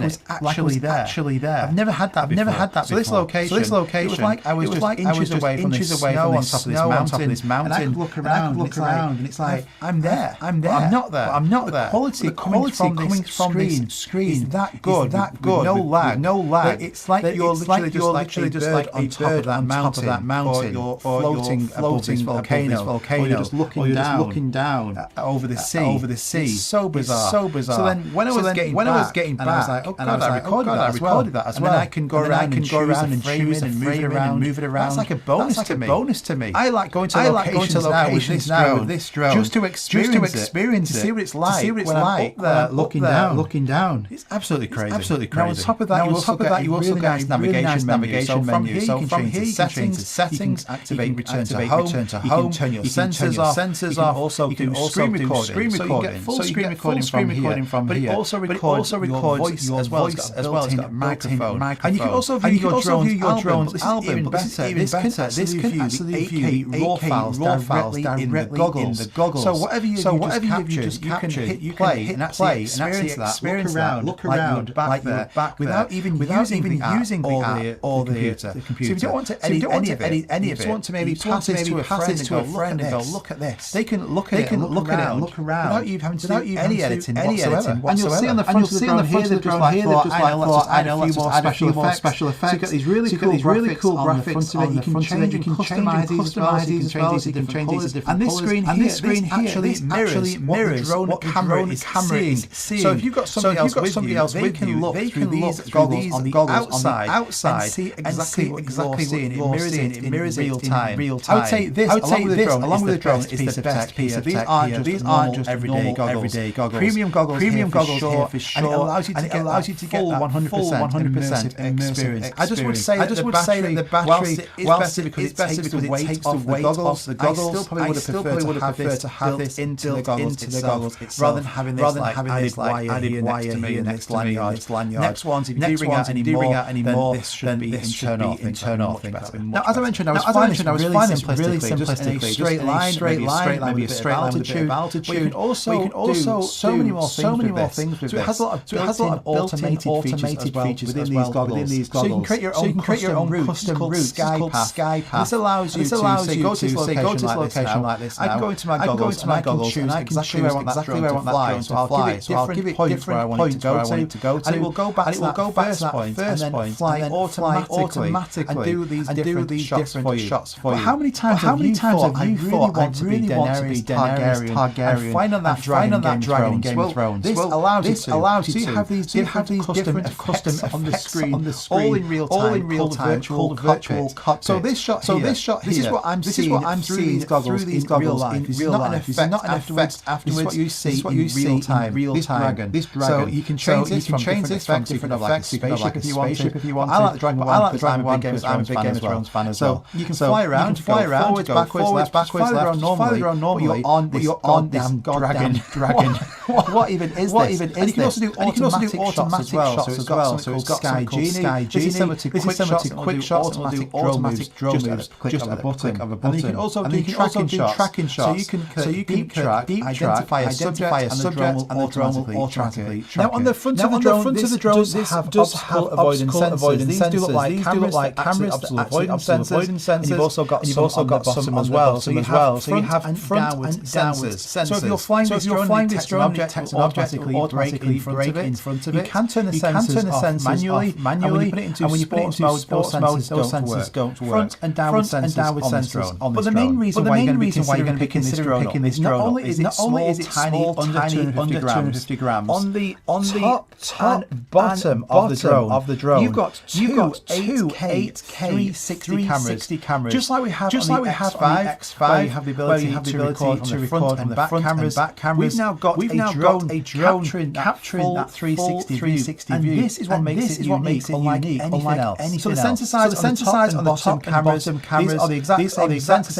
it like it was actually there. I've never had that before. So this location, it was like I was inches away from this snow on top of this mountain, and I could look around, and it's like I'm there. I'm not there. The quality coming from this screen is that good. No lag. It's like you're literally just like on top of that mountain, or floating above this volcano, or you're just looking down over the sea. It's so bizarre. So then when I was getting back, I was like, oh god, I recorded that as well. And then I can go around and choose and move it around. That's like a bonus to me. I like going to locations now with this drone just to experience it, to see what it's like when I'm up there looking down. It's absolutely crazy. Now on top of that, you also get a navigation menu. So from here you can change the settings, activate return to home, you can turn your sensors off, you can also do screen recording. So you get full screen recording from here, but it also records your voice as well as a microphone. And you can also view your drone's album. This can actually view 8K RAW files directly in the goggles. So whatever you just captured, you can hit play and actually experience that. Look around like you were back without even using the app or the computer. So if you don't want to edit any of it, you just want to maybe pass this to a friend and go, look at this. They can look at it and look around without you having to do any editing whatsoever. And you'll see on the front of the drone here, they've just like thought, let's just add a few more special effects. So you've got these really cool graphics on the front of it. You can customize these as well, so you can change these to different colours. And this screen here actually mirrors what the camera is seeing. So if you've got somebody else with you, they can look through these on the outside and see exactly what you're seeing. It mirrors it in real time. I would say this, along with the drone, is the best piece of tech. These aren't just everyday goggles. Premium goggles here for sure, and it allows you to get full 100% experience. I just would say that the battery is better because it takes the weight off the goggles. I still probably would have preferred to have this into the goggles itself, rather than having this added wire here next to this lanyard. Next ones, if you do bring out any more, this should be in turn off. Now, as I mentioned, I was finding this really simplistically, just a straight line, maybe a straight line with a bit of altitude. But you can also do so many more things with this. So it has a lot of built-in automated features within these goggles. So you can create your own custom routes called Sky Path. This allows you to say, go to this location like this now. I can go into my goggles and I can choose exactly where I want that drone to fly. So I'll give it different points where I want it to go to, and it will go back to that first point and then fly automatically and do these different shots for you. But how many times have you thought, I really want to be Daenerys Targaryen and find on that dragon in Game of Thrones? This allows you to. So you have these different custom on the screen, all in real time, called virtual cockpit. So this shot here, this is what I'm seeing through these goggles in real life. This is not an effect afterwards. This is what you see in real time. This dragon. So you can change this from different effects, like a spaceship if you want. I like the dragon one because I'm a big Game of Thrones fan as well. You can fly around, forwards, backwards, left, normally, but you're on this goddamn dragon. What even is this? And you can also do automatic shots as well. So it's got Sky Genie. This is similar to quick shots, and will do automatic drone moves just at a click of a button. And you can also do tracking shots. So you can deep track, identify a subject, and the drone will automatically track it. Now on the front of the drone, this does have avoidance sensors. These do look like cameras, avoidance sensors, and you've also got some as well. So you have front and downward sensors. So if you're flying this drone, detects an object, it will automatically brake in front of it. You can turn the sensors off manually, and when you put it into sports mode, those sensors don't work. Front and downward sensors on this drone. But the main reason why you're going to be considering picking this drone up is not only is it tiny, under 250 grams, on the top and bottom of the drone, you've got two 8K 360 cameras, just like we have on the X5, where you have the ability to record from the front and back cameras. We've now got a drone capturing that 360 view, and this is what makes it unique, unlike anything else. So the sensor size on the top cameras are the exact same sensor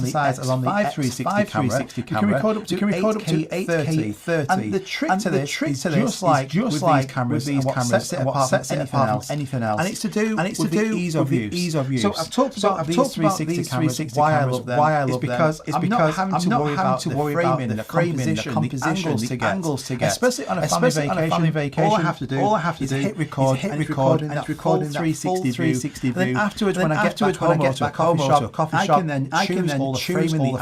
size as on the X5 360 camera. You can record up to 8K 30. And the trick to this is just like with these cameras, sets it apart from anything else. And it's to do with the ease of use. So I've talked about these 360 cameras. Why I love them is because I'm not having to worry about the framing, the composition, the angles to get. Especially on a family vacation, all I have to do is hit record, and it's recording that full 360 view. And then afterwards, when I get back home to a coffee shop, I can then choose all the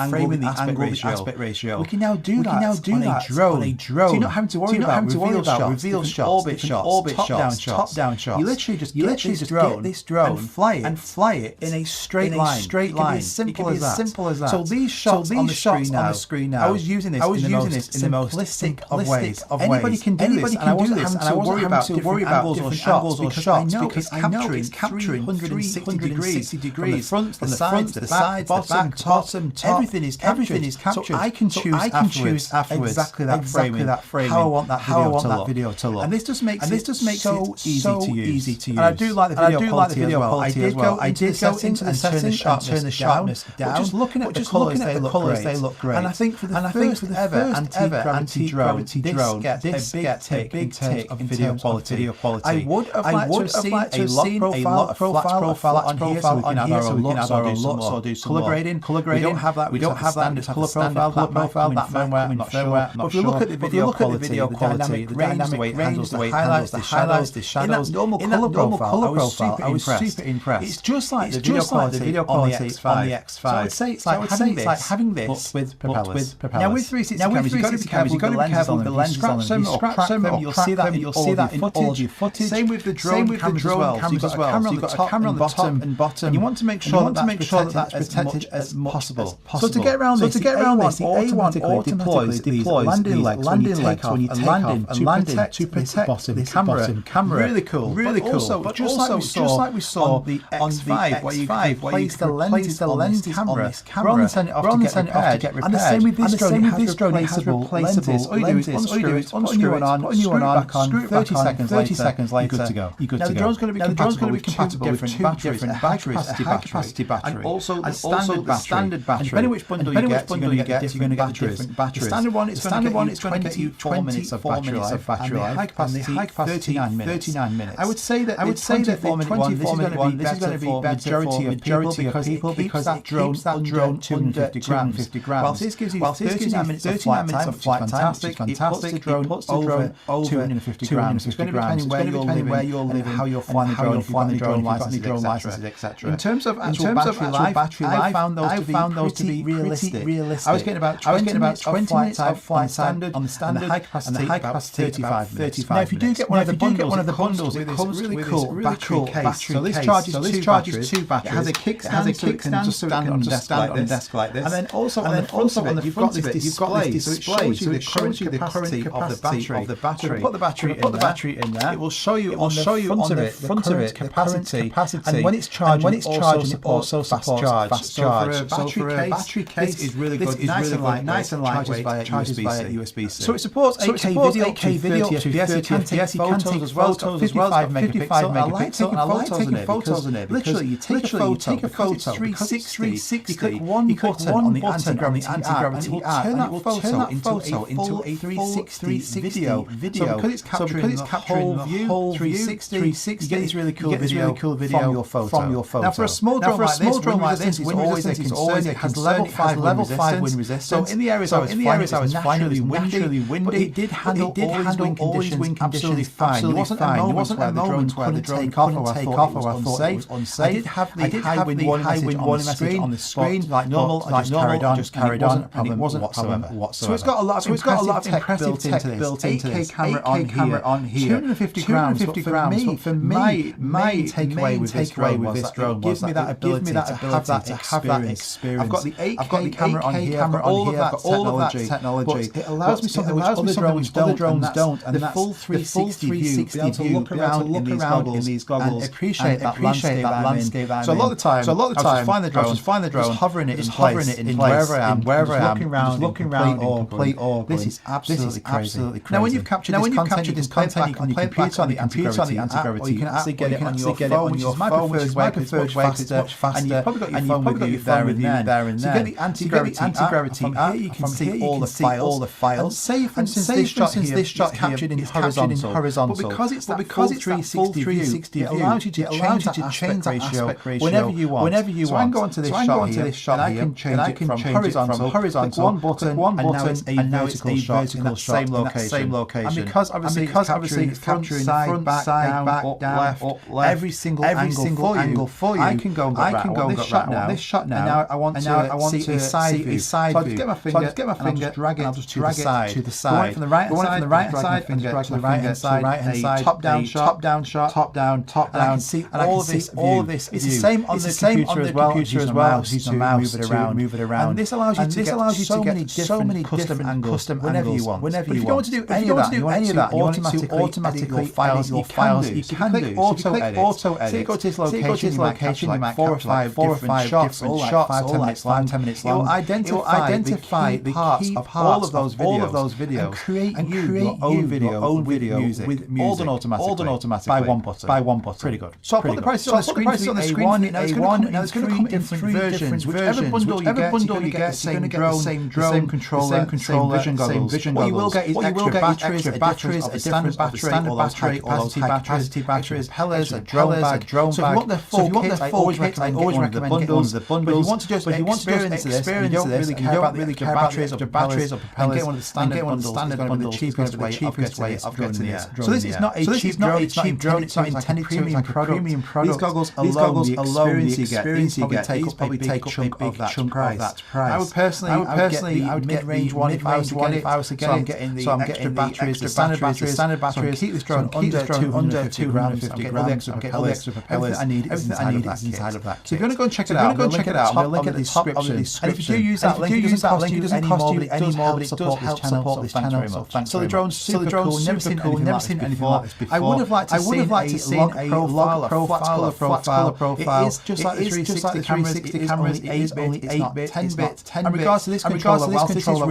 framing, the aspect ratio. We can now do that on a drone. So you're not having to worry about reveal shots, orbit shots, top-down shots. You literally just get this drone and fly it in a straight line. It can be as simple as that. So these shots on the screen now, I was using this in the most simplistic of ways. Anybody can do this, and I wasn't having to worry about different angles or shots because I know it's capturing 360 degrees from the front, the sides, the bottom, everything is captured. So I can choose afterwards exactly that framing, how I want that video to look. And this just makes it so easy to use. And I do like the video quality as well. I did go into the settings and turn the sharpness down. Just looking at the colours, they look great. And I think for the first ever anti-gravity drone, this gets a big take of video quality. I would have liked to have seen a lot of flat profile on here, so we can have our own looks or do some color grading. We don't have that. We don't have that color profile. That firmware. But if you look at the video quality, the dynamic range, the way it handles the highlights, the shadows, in that normal color profile, I was super impressed. It's just like the video quality on the X5. So I'd say it's like having this with propellers. Now with 360 cameras, you've got to be careful with the lenses on them. If you scratch them, you'll see that in all of your footage. Same with the drone cameras as well. So you've got a camera on the top and bottom, and you want to make sure that that's protected as possible. So to get around this, the A1 automatically deploys these landing legs when you take off to protect this bottom camera. Really cool. But just like we saw on the X5, where you place the lenses on this camera, rather than send it off to get repaired. And the same with this drone, it has replaceable lenses. All you do is put a new one on, screw it back on, 30 seconds later, you're good to go. Now the drone's going to be compatible with two different batteries, a high-capacity battery, and also the standard battery. And depending which bundle you get, you're going to get different batteries. The standard one is going to get you 4 minutes of battery life, and the high-capacity 39 minutes. I would say that the 24-minute one, this is going to be better for majority of people because it keeps that drone under 250 grams. Whilst this gives you 39 minutes of flight time, which is fantastic. It puts the drone over 250 grams. It's going to be depending where you're living, how you're flying the drone, licenses, etc. In terms of actual battery life, I found those to be realistic. I was getting about 20 minutes of flight time on the standard, and the high capacity about 35 minutes. Now, if you do get one of the bundles, it comes with this really cool battery case. So this charges two batteries. It has a kickstand, just stand on a desk like this. And then also on the front of it, you've got this display. So it shows you the current capacity of the battery. So put the battery in there. It will show you on the front of it the capacity. And when it's charging, it also supports fast charge. So for a battery case, this is really good. Nice and lightweight. Charges via USB-C. So it supports 8K video, 30 FPS. You can take photos as well. It's got 55 megapixel. I like taking photos in it. Literally, you take a photo. 360. You click one button on the anti-gravity app, and it will turn that photo into a 360 video. So because it's capturing the whole view, 360, you get this really cool video from your photo. Now, for a small drone like this, wind resistance is always a concern. It has level 5 wind resistance. So in the areas I was flying, naturally windy, but it did handle all these wind conditions absolutely fine. There wasn't a moment where the drone couldn't take off or I thought it was unsafe. I did have the high wind warning message on the screen, like normal. I just carried on, and it wasn't a problem whatsoever. So it's got a lot of impressive tech built into this. 8K camera on here, 250 grams. But for me, my takeaway with this drone was that it gives me that ability to have that experience. I've got the 8K camera on here, I've got all of that technology. It allows me something which other drones don't, and the full 360 view, be able to look around in these goggles and appreciate that landscape. So a lot of the time, I was find the drone, just hovering it in place, wherever I am, looking around in complete awe. This is absolutely crazy. Now, when you've captured this content, you can play it back on the anti-gravity, or you can actually get it on your phone, which is my preferred way, because it's much faster, and you've probably got your phone with you there and then. So you get the anti-gravity app. From here you can see all the files. And say, for instance, this shot here captured in horizontal. But because it's that full 360 view, it allows you to change that aspect ratio whenever you want. So I can go onto this shot here, and I can change it from horizontal, one button, and now it's a vertical shot in that same location. And because obviously it's capturing front, back, down, up, left, every single angle for you, I can go and go this shot now. And now I want to see a side view. So I'll just get my finger, and I'll drag it to the side. Going from the right side, and drag to the right hand side, top down shot, and I can see all of this. It's the same on the computer as well. Using a mouse to move it around. And this allows you to get so many different angles whenever you want. If you don't want to do any of that, you want to automatically edit your files, you can click auto edit. Say go to this location, you might 4 or 5 different shots, 5-10 minutes long. It will identify the parts of all of those videos, and create your own video with music, all done automatically by one button. Pretty good. So I'll put the prices on the screen. Now it's going to come in three versions. Whichever bundle you get, you're going to get the same drone, same controller, same vision goggles. What you will get is extra batteries, a different battery, capacity batteries, propellers, a drone bag. So if you want the full kit, I always recommend getting one of the bundles. But if you want to just experience this, you don't really care about batteries or propellers, and get one of the standard bundles, the cheapest way of getting this. So this is not a cheap drone. It's not intended to be a premium product. These goggles alone, the experience you get, these probably take up a big chunk of that price. I would personally get the mid-range one if I was to get it. So I'm getting the batteries, the standard batteries. Keep this drone under 250 grams. I'm getting all the extra propellers. Everything I need is inside of that kit. So if you want to go and check it out, I'm going to link at the top of the description. And if you do use that link, it doesn't cost you any more, but it does help support this channel very much. So the drone's super cool. Never seen anything like this before. I would have liked to see a log profile. It is just like the 360 cameras. It is only 8-bit, 10-bit. And regards to this controller, whilst this is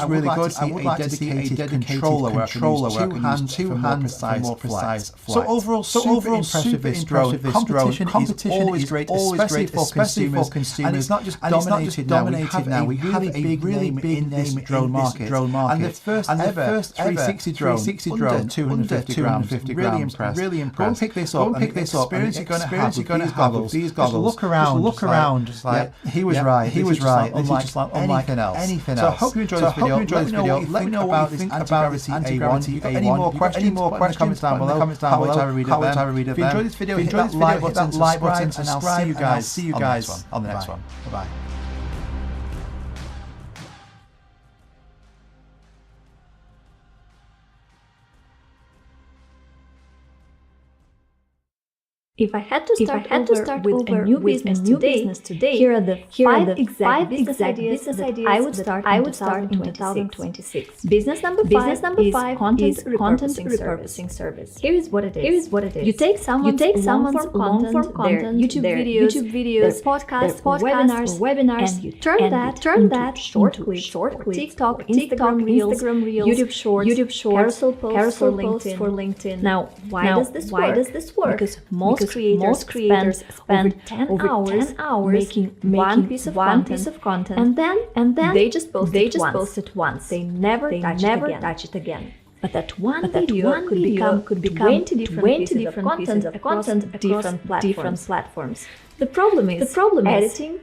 really good, I would like to see a dedicated controller where I can use two hands for more precise flight. So overall, super impressive this drone. Competition is great, especially for consumers. And it's not just dominated now. We have a really big name in this drone market. And the first ever 360 drone, under 250 grams. Really impressed. Go and pick this up. The experience you're going to have with these goggles. Just look around. Just like, he was right. Unlike anything else. So hope you enjoyed this video. Let me know what you think about this anti-gravity A1. Any more questions? Comments down below. Can't wait to have a read of them. If you enjoyed this video, hit that like button, and I'll see you guys on the next one. Bye-bye. If I had to start with a new business today, here are the five exact business ideas that I would start in 2026. Business number five is content repurposing service. Here is what it is. You take someone's long-form content, YouTube videos, podcasts, webinars, and you turn that into short clips, TikTok, Instagram Reels, YouTube Shorts, carousel posts for LinkedIn. Now, why does this work? Because most creators spend over 10 hours making one piece of content, and then they just post it once. They never touch it again. But that one video could become 20 different pieces of content across different platforms. The problem is editing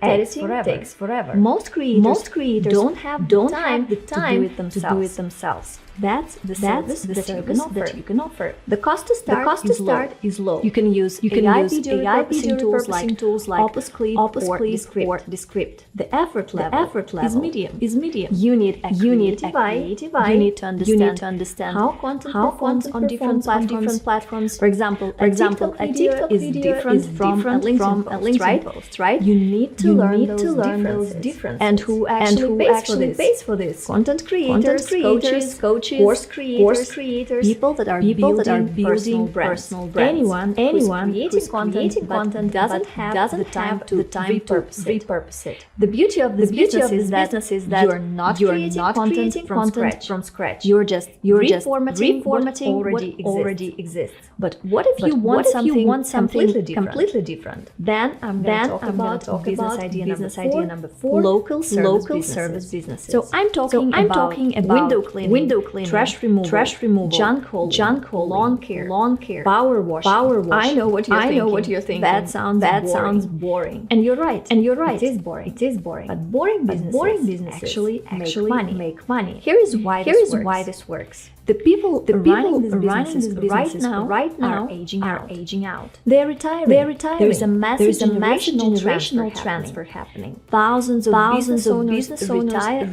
takes forever. Most creators don't have the time to do it themselves. That's the service that you can offer. The cost to start is low. You can use AI video repurposing tools like Opus Clip or Descript. The effort level is medium. You need a creative eye. You need to understand how content performs on different platforms. For example, a TikTok video is different from a LinkedIn post, right? You need to learn those differences. And who actually pays for this? Content creators, coaches, course creators, people that are building personal brands. Anyone who's creating content doesn't have the time to repurpose it. The beauty of this business is that you are not creating content from scratch. You're just reformatting what already exists. But what if you want something completely different? Then I'm going to talk about business idea number 4, local service businesses. So I'm talking about window cleaning, trash removal, junk hole, lawn care, power wash. I know what you're thinking. That sounds boring. And you're right. It is boring. But boring businesses actually make money. Here is why this works. The people running these businesses right now are aging out. They're retiring. There is a massive generational transfer happening. Thousands of business owners retire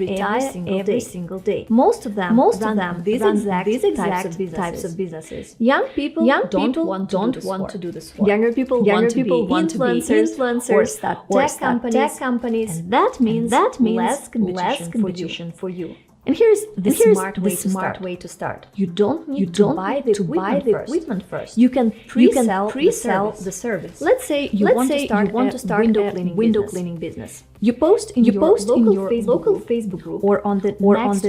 every single day. Most of them run these exact types of businesses. Young people don't want to do this work. Younger people want to be influencers or start tech companies. And that means less competition for you. And here's the smart way to start. You don't need to buy the equipment first. You can pre-sell the service. Let's say you want to start a window cleaning business. You post in your local Facebook group or on the next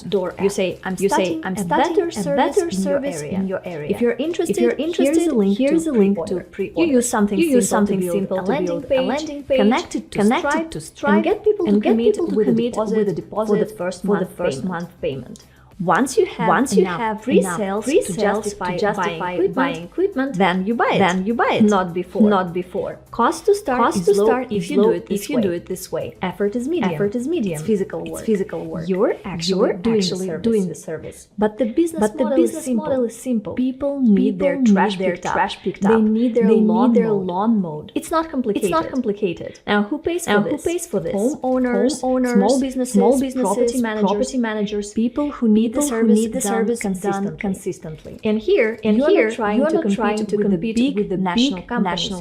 door app. You say I'm starting a better service in your area. If you're interested, here's a link to pre-order. You use something simple to build a landing page connected to Stripe and get people to commit with a deposit for the first month payment. Once you have pre-sales to justify buying equipment, then you buy it. Not before. Cost to start is low if you do it this way. Effort is medium. It's physical work. You're actually doing the service. But the business model is simple. People need their trash picked up. They need their lawn mowed. It's not complicated. Now who pays for this? Homeowners, small businesses, property managers, people who need the service done consistently. And here, you're not trying to compete with the national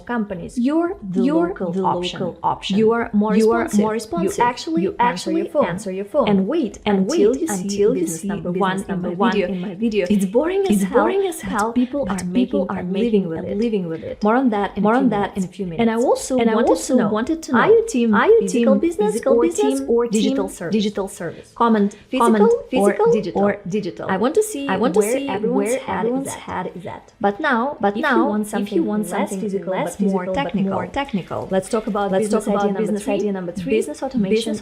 companies. You're the local option. You are more responsive. You actually answer your phone and wait until you see business number one in my video. It's boring as hell. People are living with it. More on that in a few minutes. And I also wanted to know: are you team physical business or digital service? Comment physical or I want to see where everyone's head is at. But now, if you want something less physical, but more technical, let's talk about business idea number 3, business automation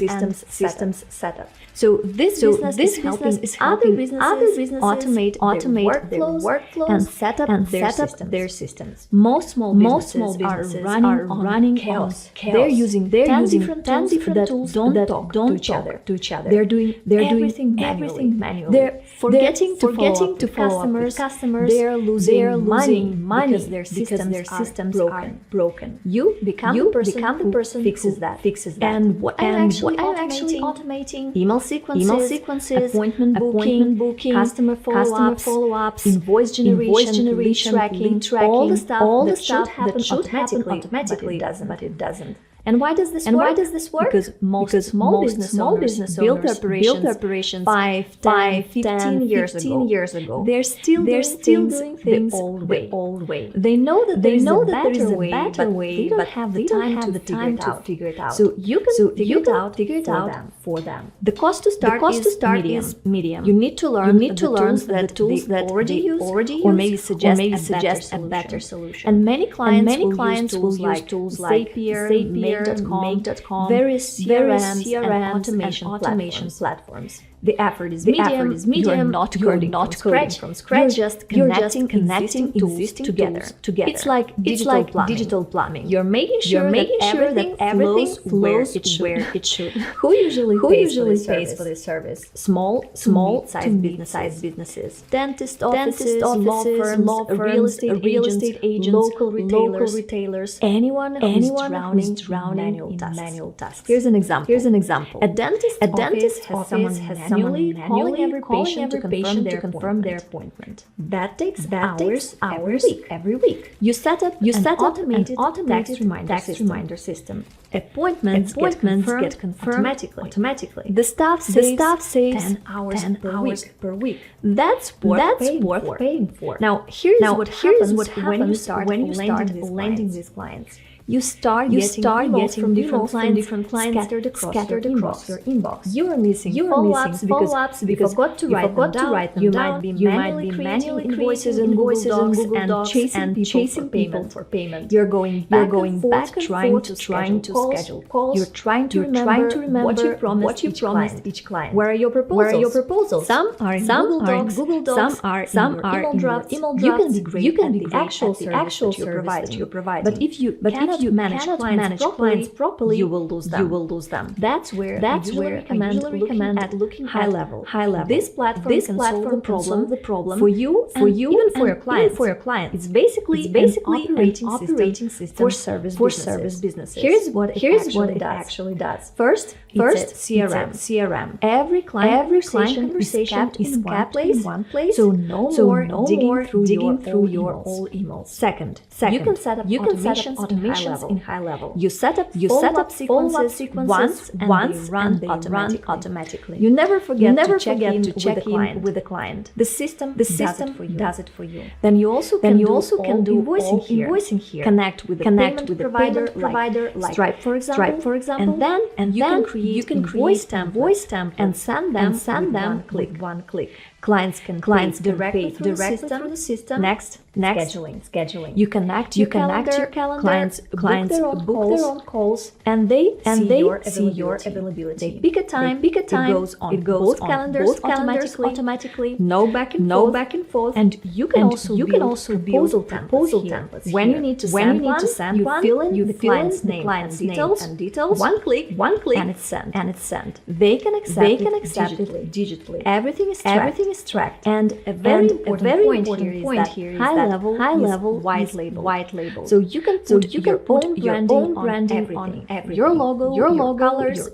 and systems setup. So this business is helping other businesses automate their workflows and set up their systems. Most small businesses are running chaos. They're using 10 different tools that don't talk to each other. They're doing everything manually. They're forgetting to follow up with customers. They're losing money because their systems are broken. You become the person who fixes that. And what I'm actually automating: email sequences, appointment booking, customer follow-ups, invoice generation, lead tracking, all the stuff that should happen automatically, but it doesn't. And why does this work? Because most small business owners built their operations 5, 10, 15 years ago. They're still doing things the old way. They know that there is a better way, but they don't have the time to figure it out. So you can figure it out for them. The cost to start is medium. You need to learn the tools that they already use, or maybe suggest a better solution. And many clients will use tools like Zapier, Make.com, various CRMs and automation platforms. The effort is medium. You're not coding from scratch. You're just connecting existing tools together. It's like digital plumbing. You're making sure that everything flows where it should. Who usually pays for this service? Small mid-sized businesses. Dentist offices, law firms, real estate agents, local retailers. Anyone who's drowning in manual tasks. Here's an example. A dentist has someone manually calling every patient to confirm their appointment. That takes hours every week. You set up an automated text reminder system. Appointments get confirmed automatically. The staff saves 10 hours per week. That's worth paying for. Now here's what happens when you start landing these clients. You start getting emails from different clients scattered across your inbox. You are missing follow-ups because you forgot to write them down. You might be manually invoices and Google Docs and chasing people for payment. You're going back and forth trying to schedule calls. You're trying to remember what you promised each client. Where are your proposals? Some are in Google Docs. Some are in email drafts. You can be great at the actual service that you provide. But if you cannot manage clients properly, you will lose them. That's where I recommend looking high level. This platform can solve the problem for you and even for your clients. It's basically an operating system for service businesses. Here's what it actually does. First, CRM. Every client conversation is kept in one place, so no more digging through your old emails. Second, you can set up automations in high level. You set up sequences once and they run automatically. You never forget to check in with the client. The system does it for you. Then you also can do invoicing here. Connect with the payment provider like Stripe, for example. And you can create voice template and send them one click. Clients can pay directly through the system. Next, scheduling. You connect your calendar. Clients book their own calls, and they see your availability. They pick a time. It goes on both calendars automatically. No back and forth. And you can also build proposal templates. When you need to send one, you fill in the client's name and details. One click, and it's sent. They can accept it digitally. Everything is tracked. And a very important point here is high level white label. So you can put your own branding on everything. Your logo, colors,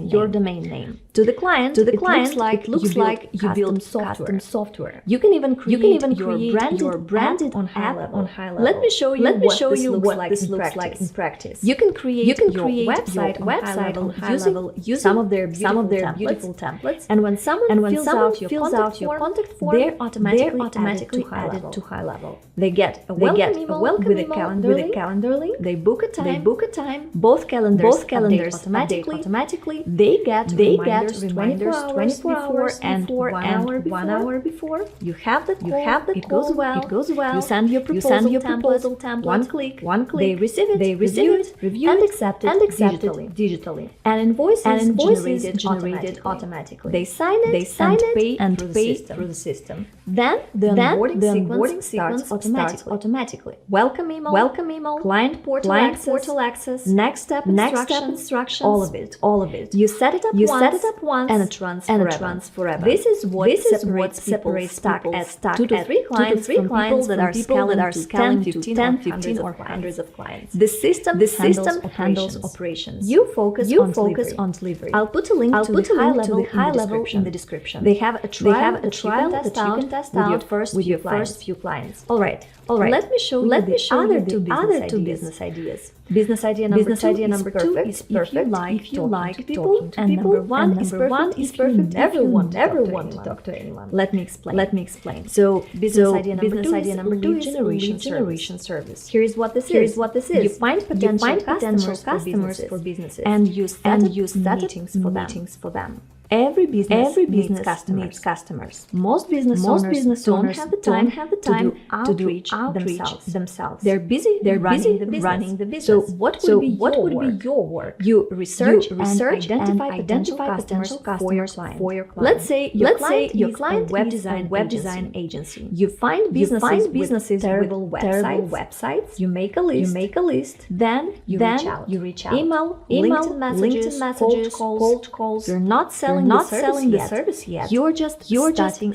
your domain name. To the client, it looks like you build custom software. You can even create your branded on high level. Let me show you what this looks like in practice. You can create your website on high level using some of their beautiful templates. And when someone fills out your contact form, they're automatically added to high level. They get a welcome email with a calendar link. They book a time. Both calendars update automatically. They get reminders 24 hours and 1 hour before. You have the call, it goes well. You send your proposal template, one click. They receive it, review it, and accept it digitally. And invoices generated automatically. They sign it and pay through the system. Then the onboarding sequence starts automatically. Welcome email, client portal access, next step instructions, all of it. You set it up once and it runs forever. This is what separates stuck at 2 to 3 clients from people that are scaling to 10, 15 or hundreds of clients. The system handles operations. You focus on delivery. I'll put a link to the high level in the description. They have a trial that you can test out with your first few clients. All right. Let me show you the other two business ideas. Business idea number two is perfect if you like talking to people, and number one is perfect if you never want to talk to anyone. Let me explain. So business idea number two is lead generation service. Here is what this is. You find potential customers for businesses and you set up meetings for them. Every business needs customers. Most business owners don't have the time to do outreach themselves. They're busy running the business. So what would be your work? You research and identify potential customers for your client. Let's say your client is a web design agency. You find businesses with terrible websites. You make a list. Then you reach out. Email, LinkedIn messages, cold calls. You're not selling the service yet. You're just starting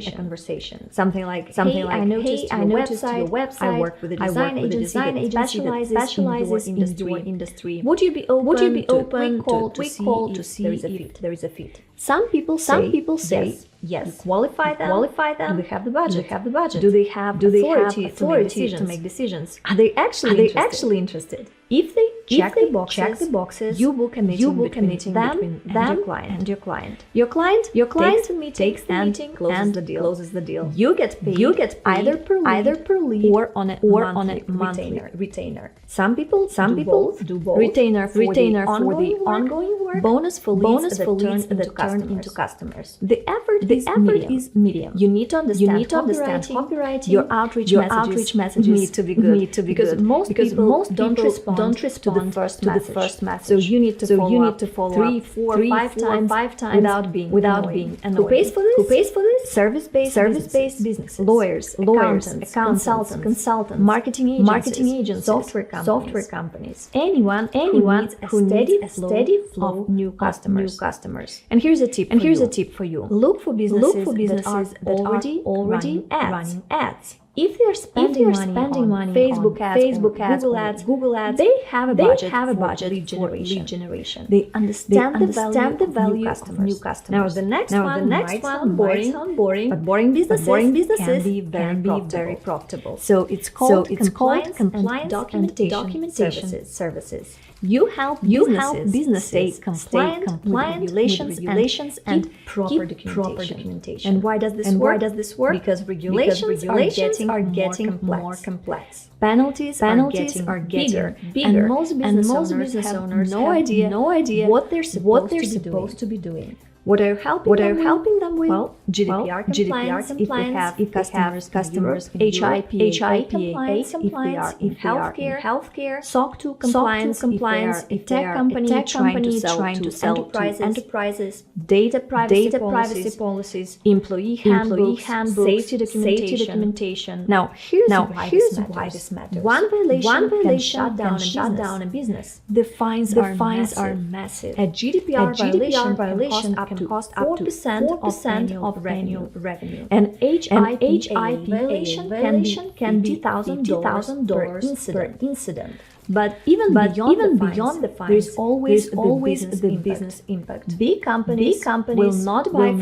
a conversation. Something like, I noticed your website. I work with a design agency that specializes in your industry. Would you be open to a quick call to see if there is a fit? Some people say yes. You qualify them. Do they have the budget? Do they have authority to make decisions? Are they actually interested? If they check the boxes, you book a meeting between them and your client. Your client takes the meeting, closes the deal. You get paid either per lead or on a monthly retainer. Some people do both. Retainer for the ongoing work, bonus for leads that turn into customers. The effort is medium. You need to understand copywriting. Your outreach messages need to be good. Because most people don't respond to the first message. So you need to follow 3, 4, 5 times without being annoying. Who pays for this? Service-based businesses. Lawyers, accountants, consultants, marketing agents, software companies. Anyone who needs a steady flow of new customers. And here's a tip for you. Look for businesses that are already running ads. If they're spending money on Facebook ads, Google ads, they have a budget for lead generation. They understand the value of new customers. Now the next one might sound boring, but boring businesses can be very profitable. So it's called compliance documentation services. You help businesses stay compliant with regulations and proper documentation. And why does this work? Because regulations are getting more complex. Penalties are getting bigger. And most business owners have no idea what they're supposed to be doing. What are you helping them with? Well, GDPR compliance if they have customers in HIPAA compliance if healthcare, SOC 2 compliance if tech company trying to sell to enterprises, data privacy policies, employee handbooks, safety documentation. Now, here's why this matters. One violation can shut down a business. The fines are massive. A GDPR violation can cost up to 4% of annual revenue. An HIPAA violation can be $50,000 per incident. But even beyond the fines, there is always the business impact. Big companies will not buy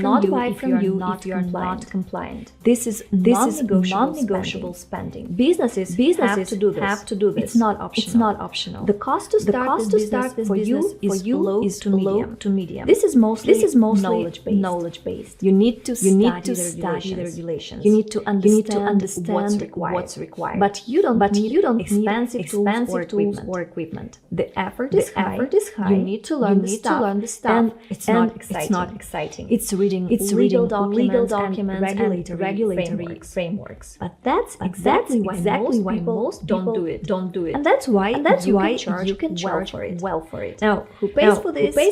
from you if you are not compliant. This is non-negotiable spending. Businesses have to do this. It's not optional. The cost to start this business is low to medium. This is mostly knowledge based. You need to study the regulations. You need to understand what's required. But you don't need expensive equipment. The effort is high. You need to learn the stuff, and it's not exciting. It's reading legal documents and regulatory frameworks. But that's exactly why most people don't do it. And that's why you can charge well for it. Now, who pays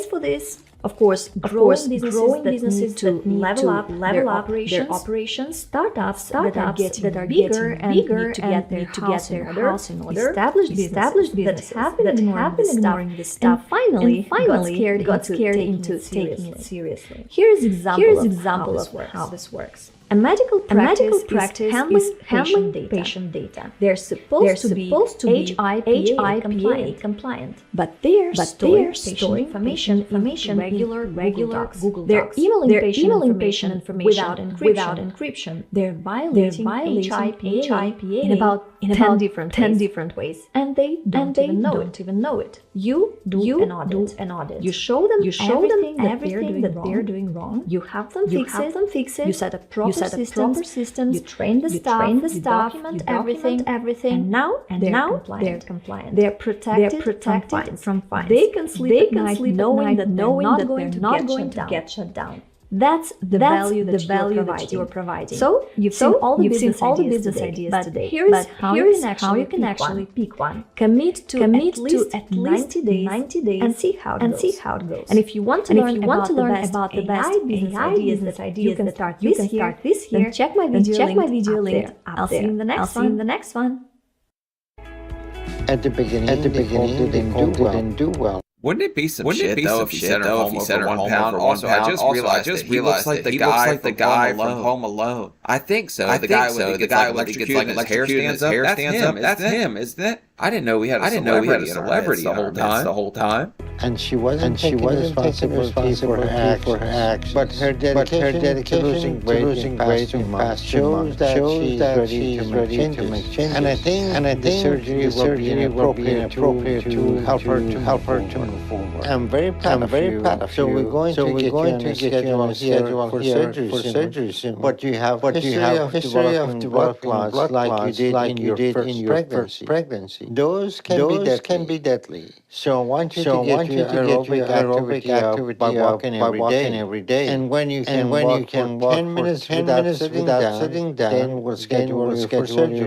for this? Of course, growing businesses that need to level up their operations, startups that are getting bigger and need to get their house in order, established businesses that have been ignoring this stuff, and finally got scared into taking it seriously. Here's example of how this works. A medical practice is handling patient data. They're supposed to be HIPAA compliant, but they're storing information regular Google Docs. They're emailing patient information without encryption. They're violating HIPAA in about 10 different ways, and they don't even know it. You do an audit. You show them everything that they're doing wrong. You have them fix it. You set up proper systems. You train the staff. You document everything. And now they're compliant. They're protected from fines. They can sleep at night knowing that they're not going to get shut down. That's the value that you're providing. So you've seen all the business ideas today. Here's how you can actually pick one. Commit to at least 90 days and see how it goes. And if you want to learn about the best business ideas you can start this year, then check my video link. I'll see you in the next one. At the beginning, didn't do well. Wouldn't it be some shit though if he sent her home over 1 pound? Also, I just realized he looks like the guy from Home Alone. I think so. The guy with his hair stands up. That's him, isn't it? I didn't know we had a celebrity the whole time. And she wasn't responsible for her actions. But her dedication to losing weight shows that she's ready to make changes. And I think the surgery will be appropriate to help her to move forward. I'm very proud of you. So we're going to get you on schedule for surgery soon. But you have history of developing blood clots like you did in your first pregnancy. Those can be deadly. So I want you to get your aerobic activity by walking every day. And when you can walk 10 minutes without sitting down, then we'll schedule you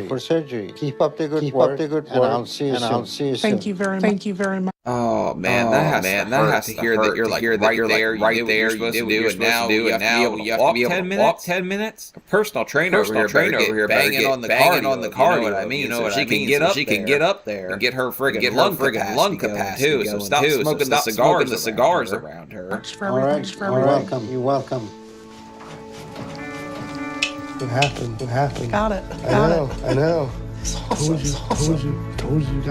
for surgery. Keep up the good work, and I'll see you soon. Thank you very much. Oh man, that has to hear that you're right there, you did what you're supposed to do, and now you have to be able to walk 10 minutes. A personal trainer over here banging on the car. You know what I mean? So she can get up there and get her friggin' lung capacity too. So stop smoking the cigars around her. All right, you're welcome. What happened? Got it. I know. Told you you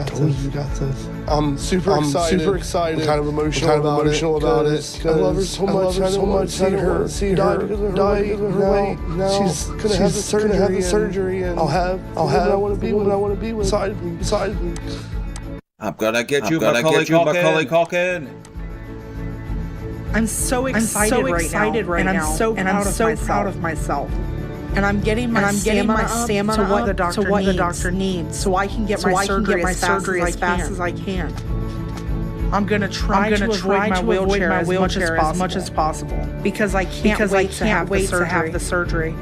got this. I'm super excited. I'm kind of emotional about it. I love her so much. I don't want to see her die because of her weight. Now she's gonna have the surgery, and I'll have what I want to be with beside me. I'm gonna get you, Macaulay Culkin. I'm so excited right now, and I'm so proud of myself. And I'm getting my stamina to what the doctor needs, so I can get my surgery as fast as I can. I'm gonna try to avoid my wheelchair as much as possible because I can't wait to have the surgery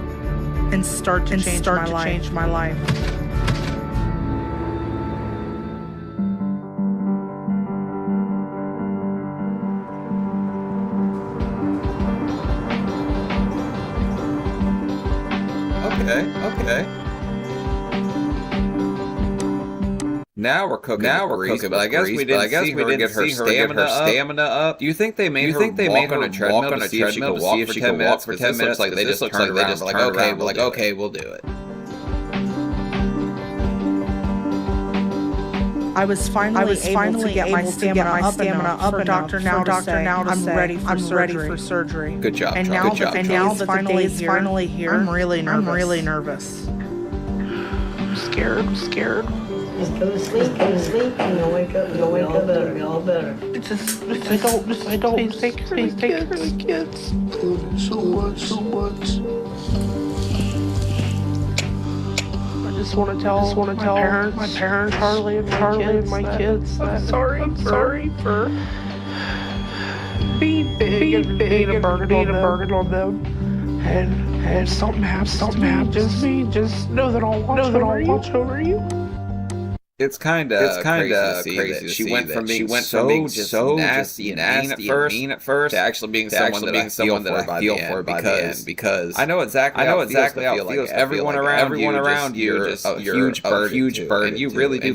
and start to change my life. Okay. Now we're cooking. But I guess we didn't get her stamina up. Do you think they made her walk on a treadmill to see if she could walk for 10 minutes? For 10 minutes, like they just turned around, like okay, we'll do it. I was finally able to get my stamina up for Dr. Now to say I'm ready for surgery. Good job. And now that the day is finally here, I'm really nervous. I'm scared. Just go to sleep, and you'll wake up, be all better. I don't. Please take care of the kids. So much. just want to tell my parents, Charlie and my kids, that I'm sorry for being big and being a burden on them. And something happens to me, just know that I'll watch over you. It's kind of crazy to see that she went from being so nasty and mean at first to actually being someone that I feel for by the end, because I know exactly how it feels like everyone around you are just a huge burden, and you really do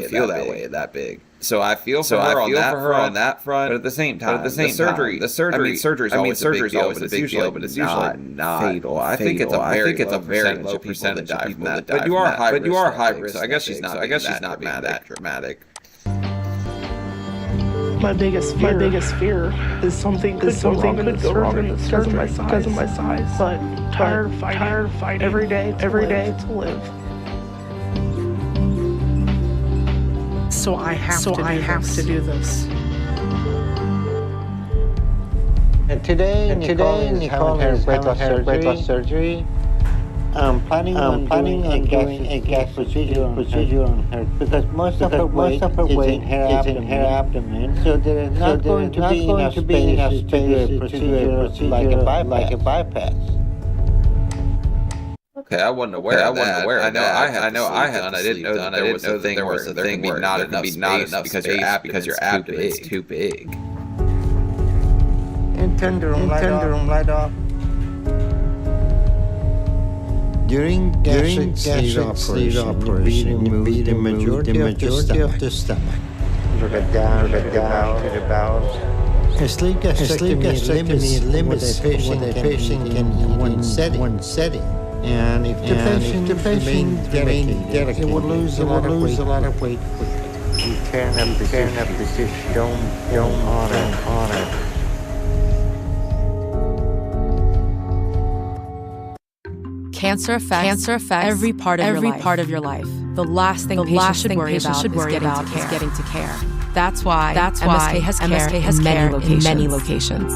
feel that way that big. So I feel for her on that front, but at the same time, the surgery is always a big deal, but it's usually not fatal. I think it's a very low percentage of people that die. But you are high risk. So I guess she's not being that dramatic. My biggest fear is something could go wrong in the surgery because of my size. But tired of fighting every day to live. So I have to do this. And today Nicole is having her weight loss surgery. I'm planning on doing a gas procedure on her because most of her weight is in her abdomen. So there is not going to be enough space to do a procedure like a bypass. Okay, I wasn't aware of that. I know I had done. I didn't know that there was a thing where there could be not enough space because your abdomen is too big. And turn the room light off. During gastric sleeve operation, we remove the majority of the stomach. Look down to the bowels. A sleeve gastrectomy limits what the patient can eat in one setting. And if the patient remains delicate, it will lose a lot of weight quickly. You turn up the dish, don't on it. Cancer affects every part of your life. The last thing patients should worry about is getting to care. That's why MSK has care in many locations.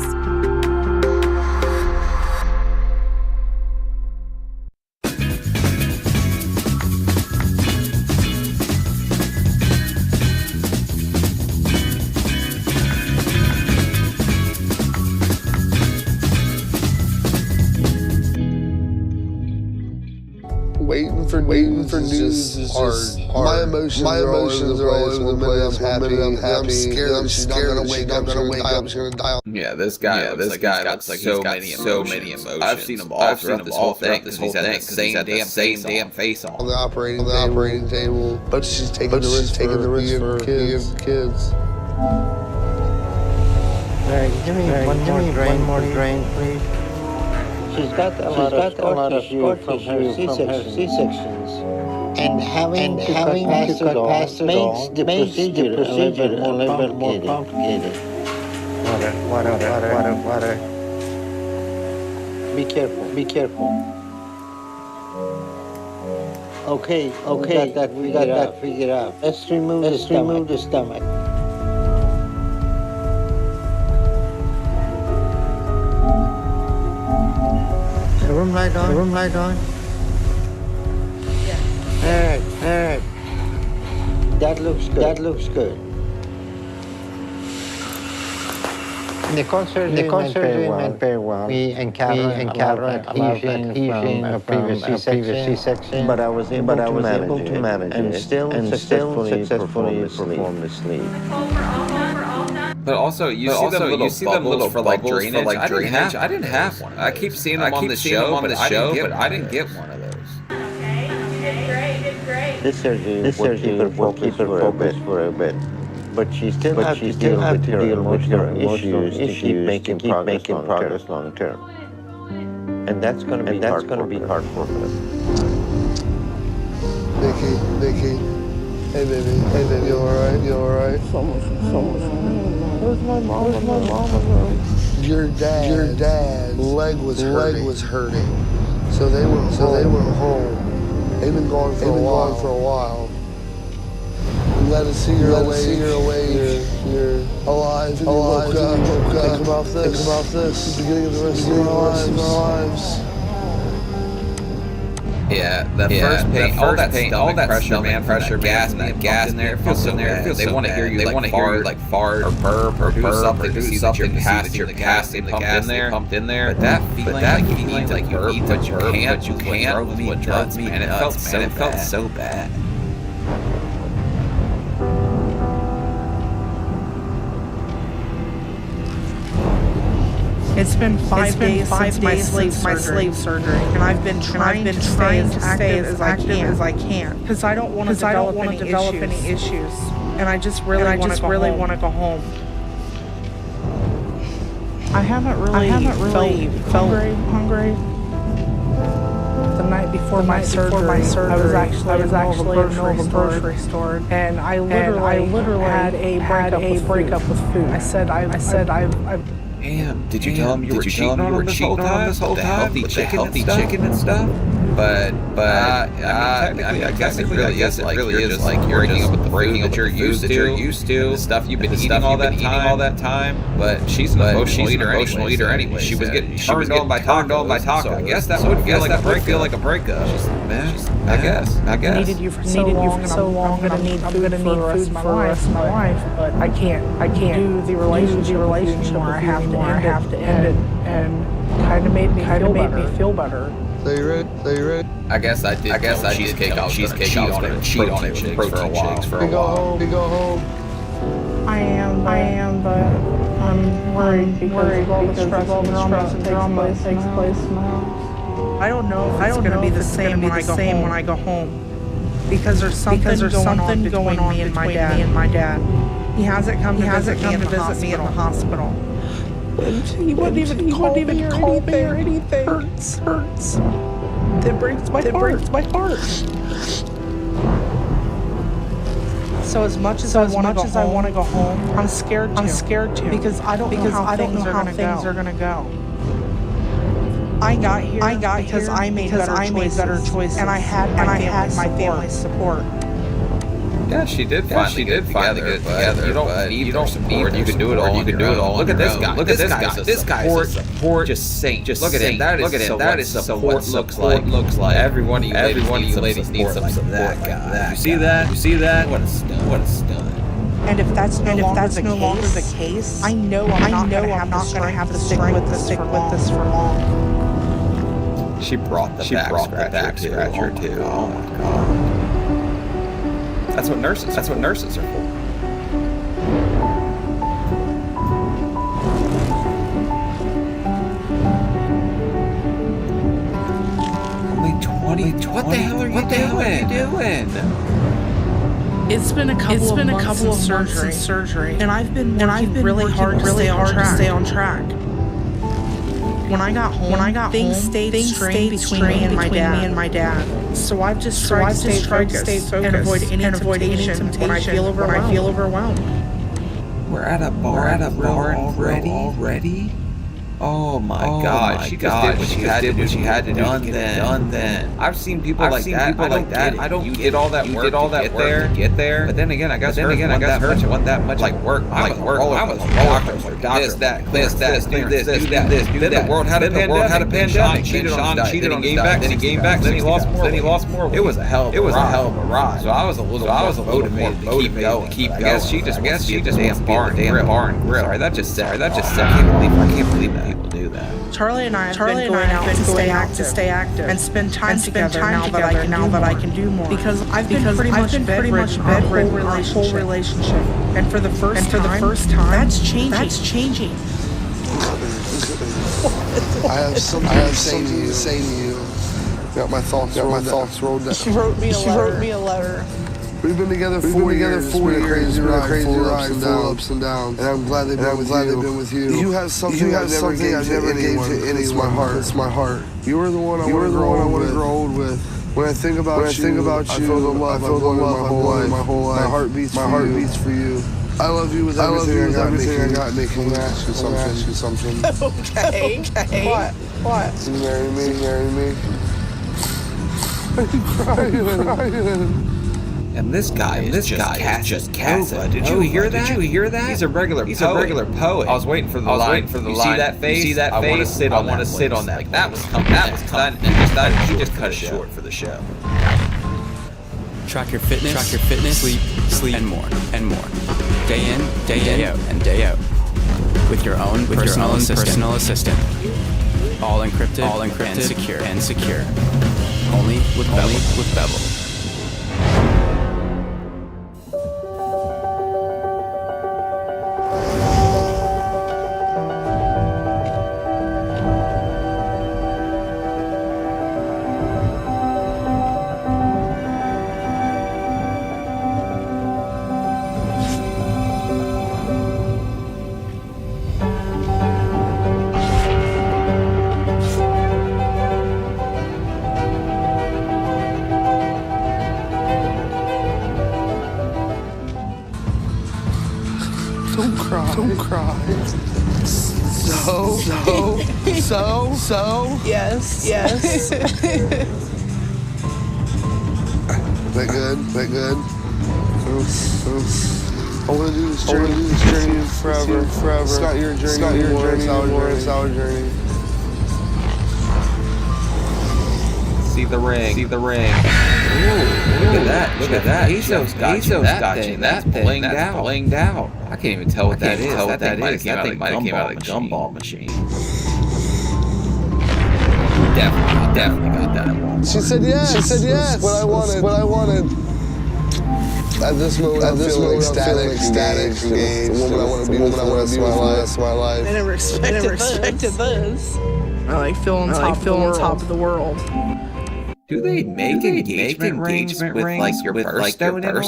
Waiting for news is hard. My emotions are all over the place. I'm happy. I'm scared that she's not gonna wake up. She's gonna die. Yeah, this guy looks like so many emotions. I've seen him all throughout this whole thing. He's had the same damn face on the operating table. But she's taking the risk for kids. Give me one more drain, please. She's got a lot of scar tissue from her C-sections. And having to cut past it all makes the procedure a little bit more complicated. Water. Be careful. Okay, we got that figured out. Let's remove the stomach. Room light on? Yeah. All right. That looks good. The surgery went very well. We encountered adhesion from a previous C-section, but I was able to manage it and still successfully perform the sleeve. But also, you see them little for like drainage. I didn't have one. I keep seeing them on the show, but I didn't get one of those. Okay, you did great. This surgery will keep her focused for a bit. But she still has to deal with her emotional issues to keep making progress long term. And that's going to be hard for her. Nikki. Hey baby, you alright? Someone. Where's my mom? Your dad's leg was hurting. So they went home. They've been gone for a while. We let us see her away. You're alive. And you woke up. Think about this. The beginning of the rest of our lives. Yeah, the first paint, all that pressure, man, gas in there, it feels so bad. They want to hear you like fart or burp or do something to see that you're passing the gas they pumped in there. But that feeling like you need to burp, but you can't, what drove me nuts, man. It felt so bad. It's been 5 days since my sleeve surgery, and I've been trying to stay as active as I can, because I don't want to develop any issues, and I just really want to go home. I haven't really felt hungry. The night before my surgery, I was actually in a grocery store, and I literally had a breakup with food. I said I've. Damn, did you tell him you were cheating on him this whole time? The healthy chicken and stuff? But I guess it really is like you're breaking up with the food that you're used to, the stuff you've been eating all that time. But she's an emotional eater anyway. She was getting turned on by taco. So I guess that would feel like a breakup. I guess. I needed you for so long, I'm gonna need food for the rest of my life. But I can't do the relationship anymore. I have to end it, and kind of made me feel better. So you ready? I guess I did cheesecake. I was cheat on it for a while. You go home. I am, but I'm worried because of all the stress and drama that takes place in the house. I don't know if it's going to be the same when I go home. Because there's something going on between me and my dad. He hasn't come to visit me in the hospital. And he wouldn't even call me or anything. Hurts. That breaks my heart. So as much as I want to go home, I'm scared to. Because I don't know how things are going to go. I got here because I made better choices, and I had my family's support. Yeah, she did finally get it together. You don't need support. You can do it all. Look at this guy. This guy's a support. Just saint. Look at him. That is what support looks like. Every one of you ladies needs some of that guy. You see that? What a stud. And if that's no longer the case, I know I'm not going to have to stick with this for long. She brought the back scratcher too. Oh my god. That's what nurses are for. Only 20. What the hell are you doing? It's been a couple of months since surgery, and I've been really hard to stay on track. When I got home, things stayed strained between me and my dad. So I've just tried to stay focused and avoid any temptation when I feel overwhelmed. We're at a bar already? Oh my god, she just did what she had to do to get it done then. I've seen people like that. I don't get all that work to get there. But then again, I guess hers want that much like work. I was doctors, that. Do that. The world had a pandemic. Sean cheated on him, then he gave back, then he lost more. It was a hell of a ride. So I was a little motivated to keep going. I guess she just wants damn bar and grill. Sorry, that just said. I can't believe that. People do that. Charlie and I have been going out to stay active and spend time together now that I can do more. Because I've been pretty much bedridden our whole relationship. And for the first time, that's changing. I have something to say to you. Got my thoughts rolled down. She wrote me a letter. We've been together 4 years. It's been a crazy ride, full ups and downs. And I'm glad they've been with you. You have something I've never gave to anyone. It's my heart. You are the one I want to grow old with. When I think about you, I feel the love my whole life. My heart beats for you. I love you with everything I got, Nick. Can I ask you something? Okay. What? You marry me? I'm crying. And this guy is just Casa. Did you hear that? He's a regular poet. I was waiting for the line. See that face? I want to sit on that. Like that was coming. He just cut it short for the show. Track your fitness, sleep, and more. Day in, day out, and day out. With your own personal assistant. All encrypted and secure. Only with Bevel. Don't cry. So? Yes. That good? I want to do this journey forever. It's not your journey anymore, it's our journey. See the ring. Ooh, look at that. Bezos got you. That's blinged out. I can't even tell what that is. That thing might have came out of the gumball machine. Definitely got that. She said yes. What I wanted. At this moment, I'm feeling ecstatic, engaged. The woman I want to be with for the rest of my life. I never expected this. I like feeling top of the world. Do they make engagement rings with like your birthstone in them?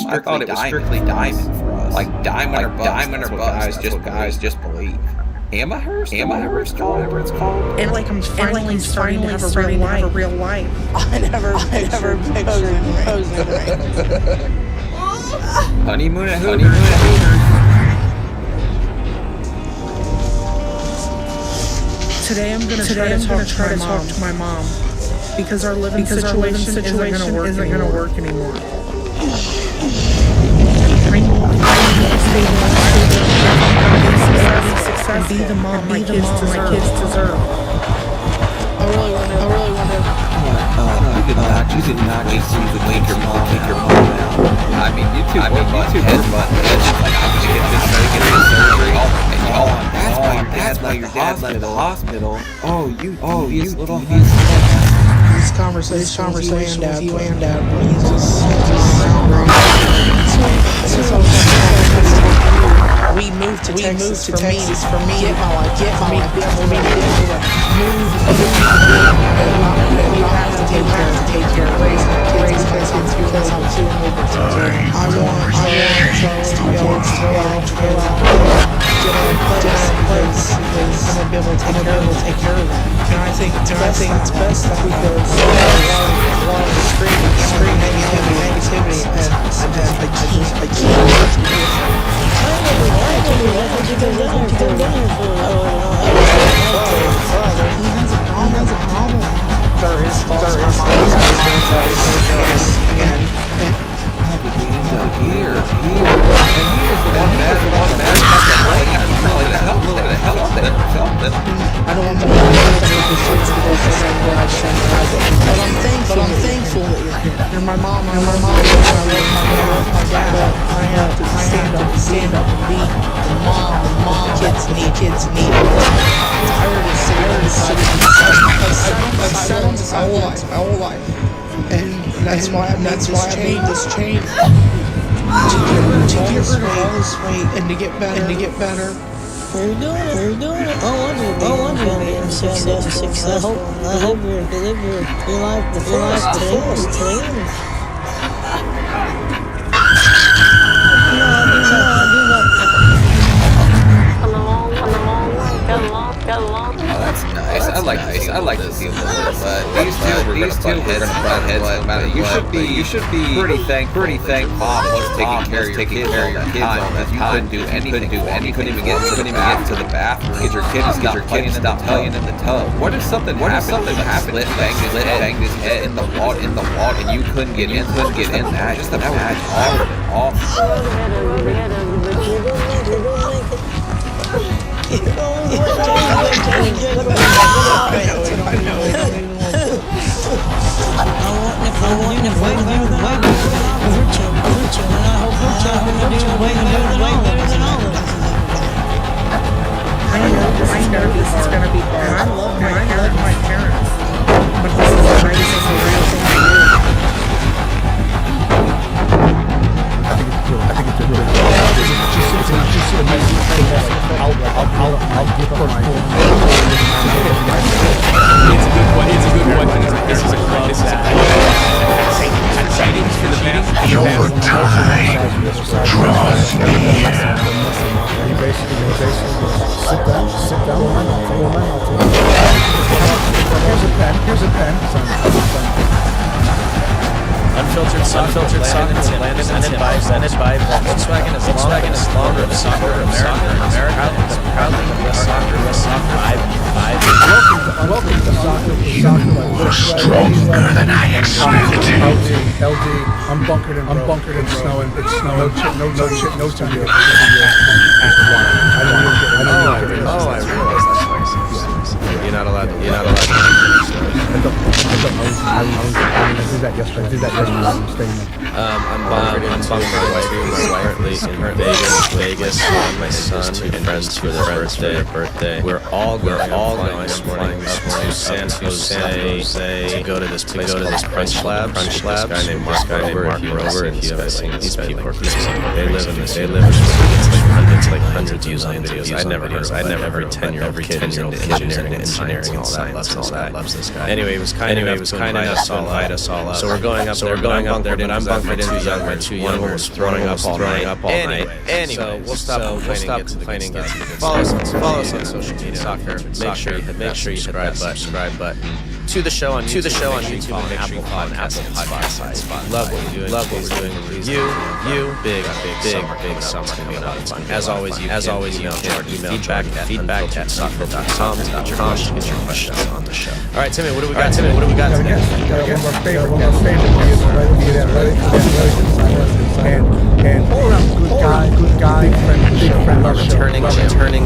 I thought it was strictly diamond for us. Like diamond or bucks. Guys just believe. Amahurst, whatever it's called. And like I'm finally starting to have a real life. I never pictured proposing right. Honeymoon at Hooters. Today I'm gonna try to talk to my mom. Because our living situation isn't gonna work anymore. And be the mom my kids deserve. I really want to. You did not just see the link your mom out. I mean, you two were button heads. Like, I'm gonna get this surgery. That's why your dad's at the hospital. Oh, you little This conversation with you and Dad, he's just we moved to Texas for me, get my life, for me to be able to move, we have to take care of raise kids because I'm too moving. I want to be able to go out, get a place, because I'm going to be able to take care of that. And I think it's best that we go a lot of screen negativity and a key. But I'm thankful that you're here. You're my mom. I love my dad. I have to stand up and be the mom kids need. I'm tired of sitting. I've sat on this my whole life. And that's why I made this change. To get rid of all this weight and to get better. We're doing it. I want you to be successful. I hope you live your life the fullest today. Oh, that's nice. I like to see I like to see this, but these two are gonna butt heads about it. You should be pretty thankful mom was taking care of your kids all that time. You couldn't do anything. You couldn't even get to the bathroom. Get your kids stop playing in the tub. What if something happened? Banged his head in the wall, and you couldn't get in that? Just imagine all of This is gonna be hard. I love my parents. But this is the greatest thing to do. I think it's really I'll give up my It's a good question. This is a club that had sightings for the band. Your time draws near. He basically goes, sit down, here's a pen. Unfiltered soccer presented by Volkswagen is longer of soccer America. Proudly U.S. Soccer. Welcome to soccer. You are stronger than I expected. LD, I'm bunkered in snow and it's snowing. No chip. I realize that place. You're not allowed to. I did that yesterday. I'm bunkered into my wife currently in Vegas. My son and friends for their birthday. We're all going this morning up to San Jose to go to this place called Crunch Labs. This guy named Mark Rover. If you have seen these people, they live in this. It's like hundreds of views on videos. I'd never heard. Every 10-year-old kid into engineering and science and all that loves this guy. Anyway, he was kind enough to invite us all up. So we're going up there. I'm bunkered in young. My two young was throwing up all night. Anyway, so we'll stop complaining. Follow us on social media. Soccer. Make sure you hit that subscribe button. To the show on YouTube and Apple Podcasts. Love what we're doing. You, big summer coming up. As always, email feedback@soccer.com to get your questions on the show. All right, Timmy, what do we got today? One of our favorite and all around good guy, big friend, returning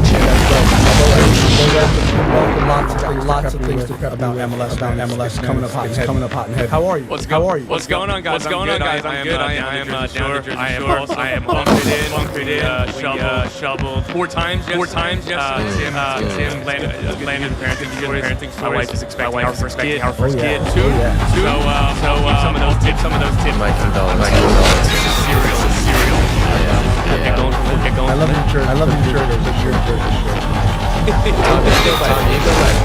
champ. Lots of things to prep about MLS coming up hot and heavy. How are you? What's going on, guys? I'm good. I am down to Jersey Shore. I am bunkered in, shoveled four times. Tim landed parenting. My wife is expecting our first kid. Soon. So some of those tips. My condolences. Cereal. Get going. I love your shirt. It's your shirt. Tom, you go back.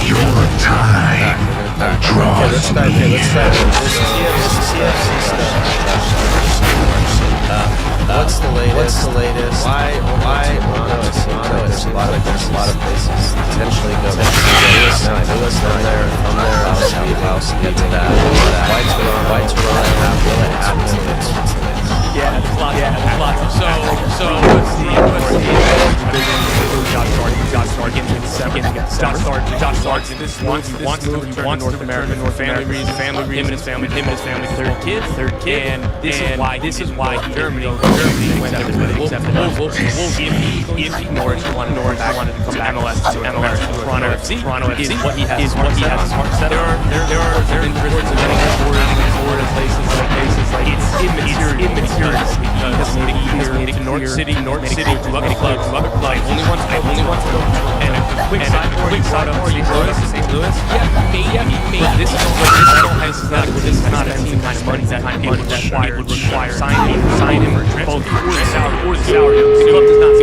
Your time draws near. What's the latest? Why? There's a lot of places potentially go. From there. I'll get to that. White Toronto. Will it happen? Yeah, there's lots of Josh Sargent wants to return to North America for family reasons. Him and his family, third kid, and this is why Germany accepted it. We'll if Norwich wanted to come back to MLS, Toronto FC is what he has his heart set on. There are reports of Florida places like it's immaterial because he has made it to North City, to other clubs. Only wants to go. And a quick side up to St. Louis. Yeah, maybe. This is not a team kind of money that would require signing both or the salary. The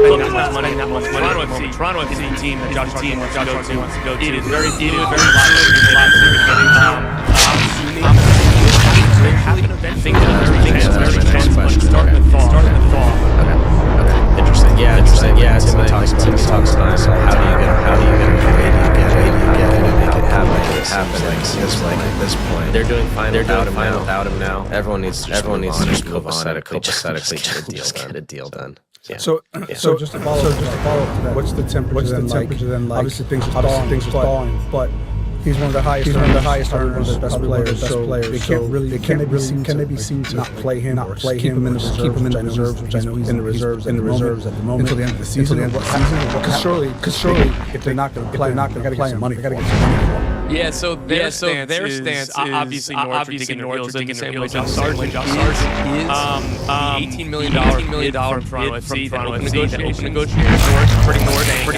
club does not spend that much money. Toronto FC is a team that Josh Sargent wants to go to. It is very likely. I'm assuming things are very start with thaw. Interesting. Yeah, without him now. Everyone needs to just move on and copacetically get a deal done. Yeah. So just to follow up to that, what's the temperature then like? Obviously things are thawing, but he's one of the highest earners, one of the best players. So can they be seen to not play him keep him in the reserves, which I know he's in the reserves at the moment until the end of the season. Because surely if they're not going to play, they got to get some money. They got to get some money for him. Yeah, so their stance is obviously North are digging the same way Josh Sargent is. $18 million from Toronto FC, open negotiations. Pretty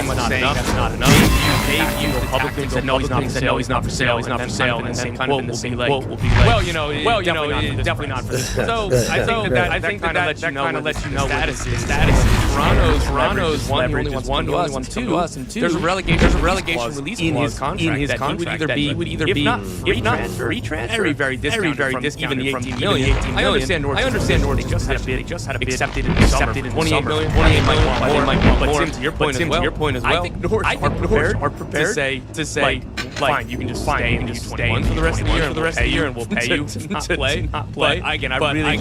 much saying that's not enough. They used Republicans said no, he's not for sale, and then kind of in the same quote will be like, well, definitely not for this. So I think that kind of lets you know what the status is. Toronto's one, he only wants two, and two. There's a relegation release in his contract that he would either be, if not free transfer, very discounted from even the 18 million. I understand North just had a bid, accepted in the summer, 28 million might want more. But Tim, to your point as well, I think North are prepared to say, fine, you can just stay in U21 for the rest of the year, and we'll pay you to not play. But again, I really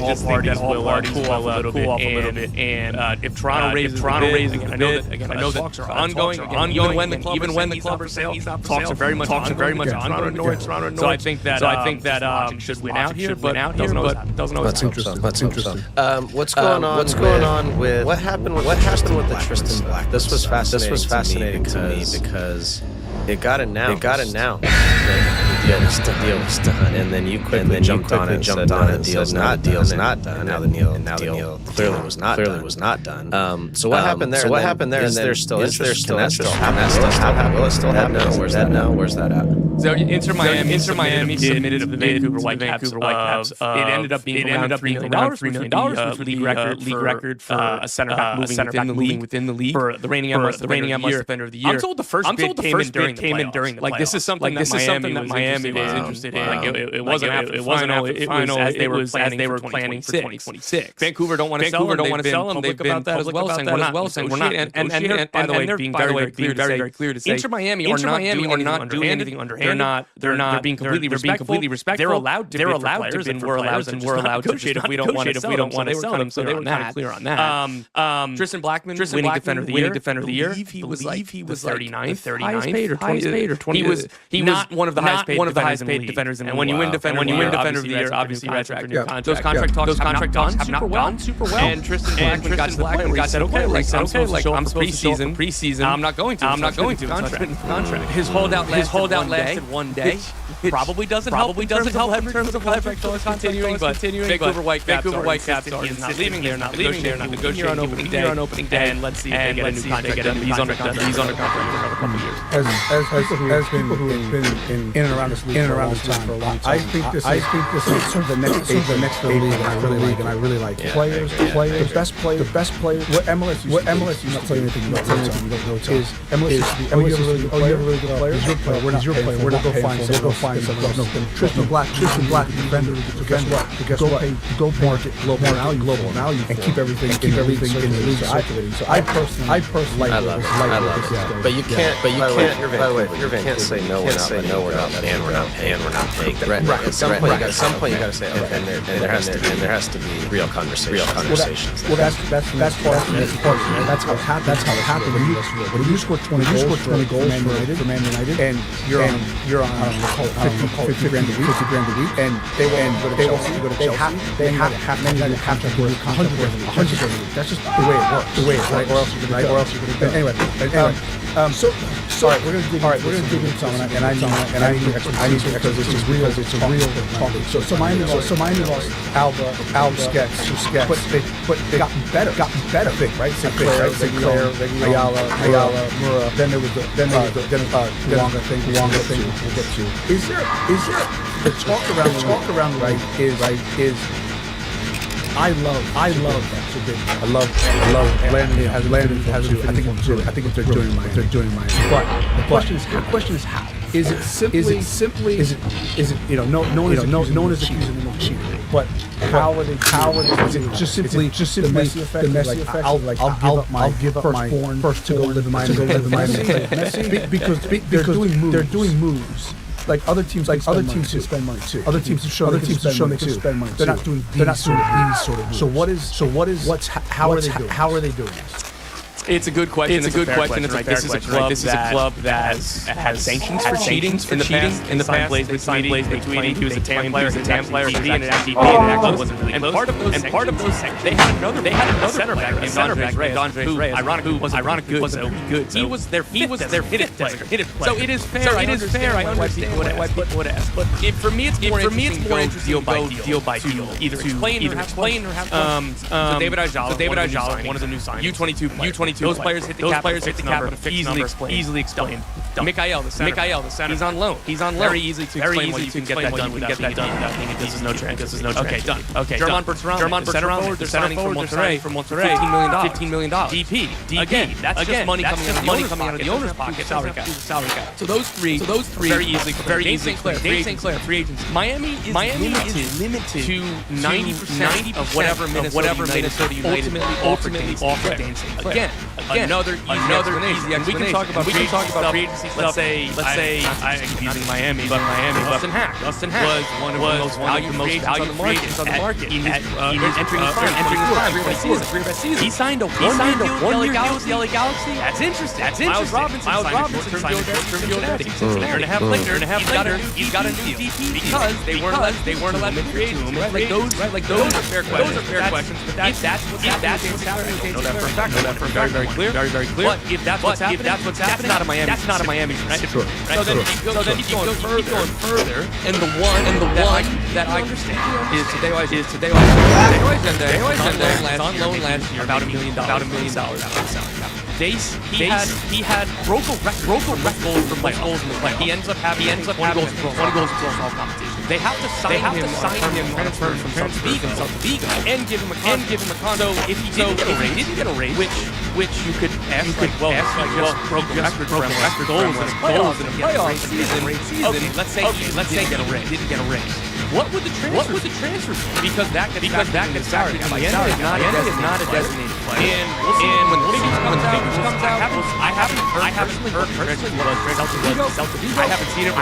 just think that all parties will cool off a little bit. And if Toronto raises, again, I know that talks are ongoing. Even when the club are sale, talks are very much ongoing. Toronto. So I think that should win out here, but doesn't know what's interesting. That's interesting. What's going on with what happened with the Tristan Black? This was fascinating to me because it got announced. The deal was done, and then you quickly jumped on it and said, the deal's not done. And now the deal clearly was not done. So what happened there? Is there still interest? Can that still happen? Will it still happen? No. Where's that at? So Inter Miami submitted to the Vancouver Whitecaps. It ended up being around $3 million, which was league record for a center back moving within the league for the reigning MLS Defender of the Year. I'm told the first bid came in during the playoffs. This is something that Miami was interested in. It wasn't after the final. It was as they were planning for 2026. Vancouver don't want to sell them. They've been public about that as well, saying we're not. And by the way, being very clear to say, Inter Miami are not doing anything underhand. They're being completely respectful. They're allowed to bid for players, and we're allowed to negotiate if we don't want to sell them. So they were kind of clear on that. Tristan Blackman, winning Defender of the Year. I believe he was 39th paid or 20th. He was not one of the highest paid defenders in the league. And when you win Defender of the Year, obviously you have new contract. Those contract talks have not gone super well. And Tristan Blackman got to the point where he said, okay, I'm supposed to show up for preseason. I'm not going to. Contract. His holdout lasted one day. Probably doesn't help in terms of contract talks continuing. Vancouver Whitecaps are not leaving. They're not negotiating on opening day. And let's see if they get a new contract. He's under contract for another couple of years. As people who have been in and around this league for a long time, I think this is sort of the next stage of the league, and I really like it. Players, the best players. What MLS used to tell you anything you don't know is MLS used to be, you have a really good player. He's your player. We're not go find someone else. Tristan Black, defender. Guess what? Go market global value, and keep everything in the league circulating. So I personally like it. But you can't. By the way, you can't say no. We're not paying. Right. At some point, you got to say, okay, and there has to be real conversations. Well, that's part of it. That's how it happened. When you score 20 goals for Man United, and you're on 50 grand a week, and they also go to Chelsea. They have to give you a contract worth 100 grand a week. That's just the way it works. Right? Or else you're going to. Anyway. We're gonna dig into some, and I need to because it's real talking. So Miami lost Alba, Sketch, but they got better, I think, right? Sinclair, Ayala, Mura. Then there was the longer thing we'll get to. Is there the talk around right is I love that. I love Landon has I think if they're doing mine. But the question is how? Is it simply no one is accusing them of cheating. But how are they is it just simply the messy effect? I'll give up my first to go live in Miami. Because they're doing moves like other teams spend money too. Other teams have shown they can spend money. They're not doing these sort of moves. So how are they doing this? It's a good question. It's a good question. It's a fair question. This is a club that has sanctions for cheating in the past. In the past, signed Blaze between he was a TAM player, and an FTP, and wasn't really close. And part of those, they had another center back named Andre Reyes, who was ironically good. He was their fifth player. So it is fair. I understand why people would ask. But for me, it's more interesting deal by deal. Either explain or have so David Ajala, one of the new signings, U22. Those players hit the cap at a fixed number. Easily explained. Mikael, the center. He's on loan. Very easy to explain why you can get that done without being this is no trend. Okay, done. Okay, German Bertrand, the center forward, they're signing from Monterrey, $15 million. DP. Again, that's just money coming out of the owner's pocket. Salary cap. So those three, very easily. Dave St. Clair, free agency. Miami is limited to 90% of whatever Minnesota United ultimately offer Dave St. Clair. Again, another easy explanation. We can talk about free agency stuff. Let's say I'm using Miami, but Dustin Hack was one of the most valuable free agents on the market. He was entering his prime, season. He signed a one-year deal with the LA Galaxy. That's interesting. Miles Robinson signed a short-term deal with Cincinnati. Year and a half later, he's got a new DP because they weren't allowed to free agents. Those are fair questions. But that's what's happening. I know that for a fact. Very clear. But if that's what's happening, that's not a Miami, right? Sure. So then he goes further, and the one that I understand is today on loan last year, about $1 million He had broke a record goals in the play. He ends up having 20 goals across all competitions. They have to sign him transfer from South Vigo and give him a contract. So if he didn't get a raise, which you could ask, broke a record goals in a playoff season. Okay, let's say didn't get a raise. What would the transfer be? Because that gets salary. Miami is not a designated player. And when the figures comes out, I haven't heard personally what Celta Vigo. I haven't seen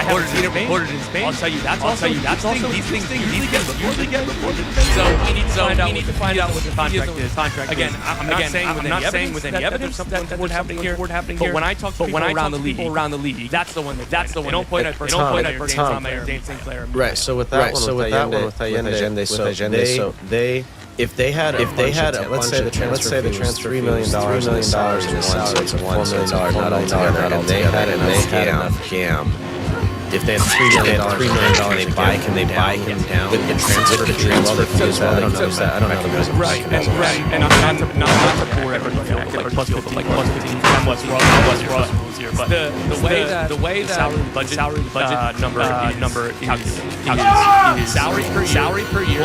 it reported in Spain. I'll tell you that's also these things usually get reported. So we need to find out what the contract is. Again, I'm not saying with any evidence that would happening here. But when I talk to people around the league, that's the one. They don't point at Dane St. Clair. Right. So with that one, with Allende, so they. If they had, let's say the transfer $3 million in salary, so it's a $4 million not altogether, and they had enough gam. If they had $3 million, can they buy him down with the transfer fee? Well, they can use that. I don't know if there's right. And not to bore everybody out, like plus 15, plus Ross here, but the way that salary budget number is salary per year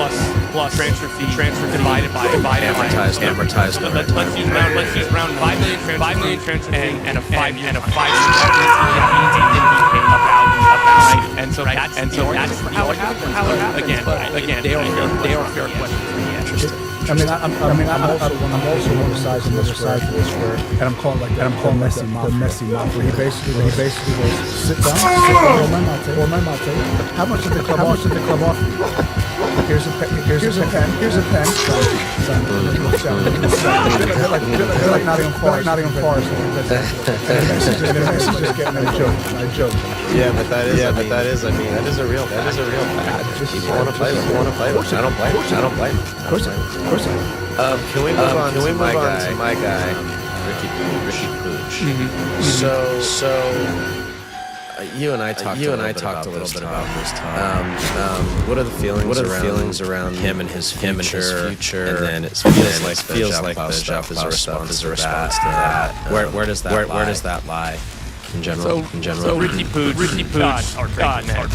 plus transfer fee divided by amortized. Let's use round 5 million transfer fee and a 5 year about. And so that's how it happened. Again, they are fair questions. I'm also on the side of this where, and I'm calling the messy mafia. Where he basically goes, sit down, or my mate. How much did the club offer? Here's a pen. Like Nottingham Forest. And Messi's just getting a joke. Yeah, but that is a real fact. People want to play with. I don't blame. Of course. Can we move on to my guy, Ricky Pooch? Mm-hmm. So. You and I talked a little bit about this, Tom. What are the feelings around him and his future? And then it feels like the Jeff is a response to that. Where does that lie? In general. So Ricky Pooch,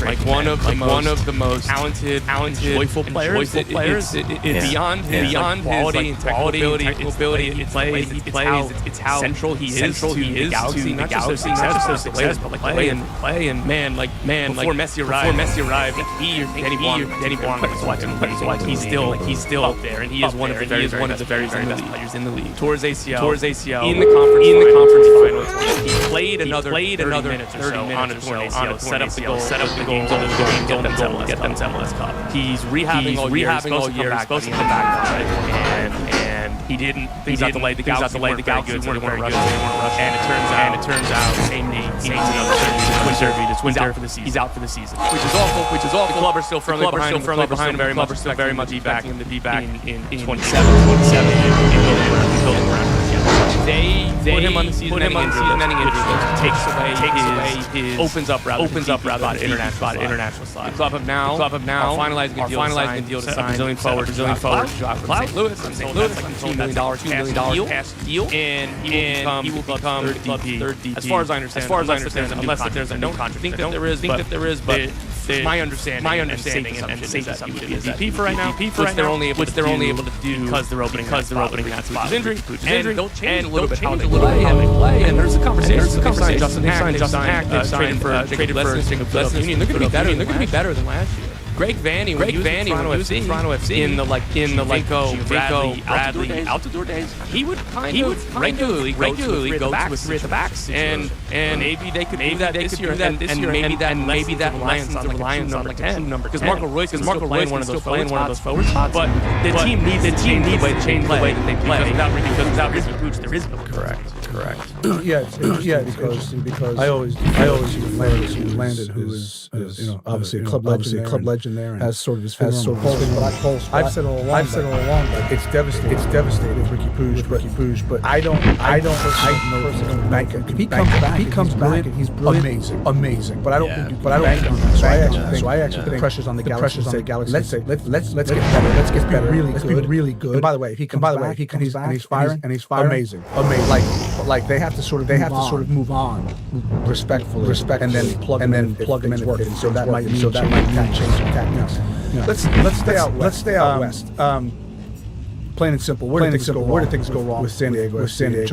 like one of the most talented, joyful players. It's beyond quality and technical ability. He plays. It's how central he is to the Galaxy, not just their success, but like play and man, before Messi arrived, Danny Blanc was watching. He's still up there, and he is one of the very best players in the league. Towards ACL in the conference finals, he played another played another 30 minutes or so on a set up the goal, get them MLS Cup. He's rehabbing all year, supposed to come back on it, and he didn't. He's out to lay the Galaxy weren't very good, and it turns out same knee, he needs another surgery this winter for the season. He's out for the season, which is awful. The club are still firmly behind him. The club are still very much backing him to be back in 27 and building around him. They put him on the season-ending injury list, takes away his opens up rather international slot. The club have now are finalizing a deal to sign Brazilian forward St. Louis. St. Louis like $2 million past deal, and he will become third DP. As far as I understand, unless there's a new contract. I don't think that there is, but my understanding and safe assumption is that he would be a DP for right now, which they're only able to do because they're opening that spot. Injury, and they'll change a little bit how they play. And there's a conversation. Justin Hack, they've traded for Jacob Blessing. They're going to be better than last year. Greg Vanny, when he was in Toronto FC, in the Bradley Altidore days, he would regularly go to three at the backs, and maybe they could do that this year, and maybe that lessens the reliance on like 10 number, because Marco Royce is still playing one of those forward spots, but the team needs to change the way that they play, because without Rizzo Pooch, there is no correct. Because I always use Landon, who is obviously a club legend there, and has sort of his pulse. I've said all along that it's devastating with Ricky Pooch, but I don't if he comes back and he's brilliant, amazing. But I don't think bank on that. So I actually think pressures on the Galaxy. Let's get better. Let's be really good. And by the way, if he comes back and he's firing, amazing. Like they have to sort of move on respectfully, and then plug him in, it's working. So that might change the tactics. Let's stay out west. Plain and simple. Where did things go wrong with San Diego FC and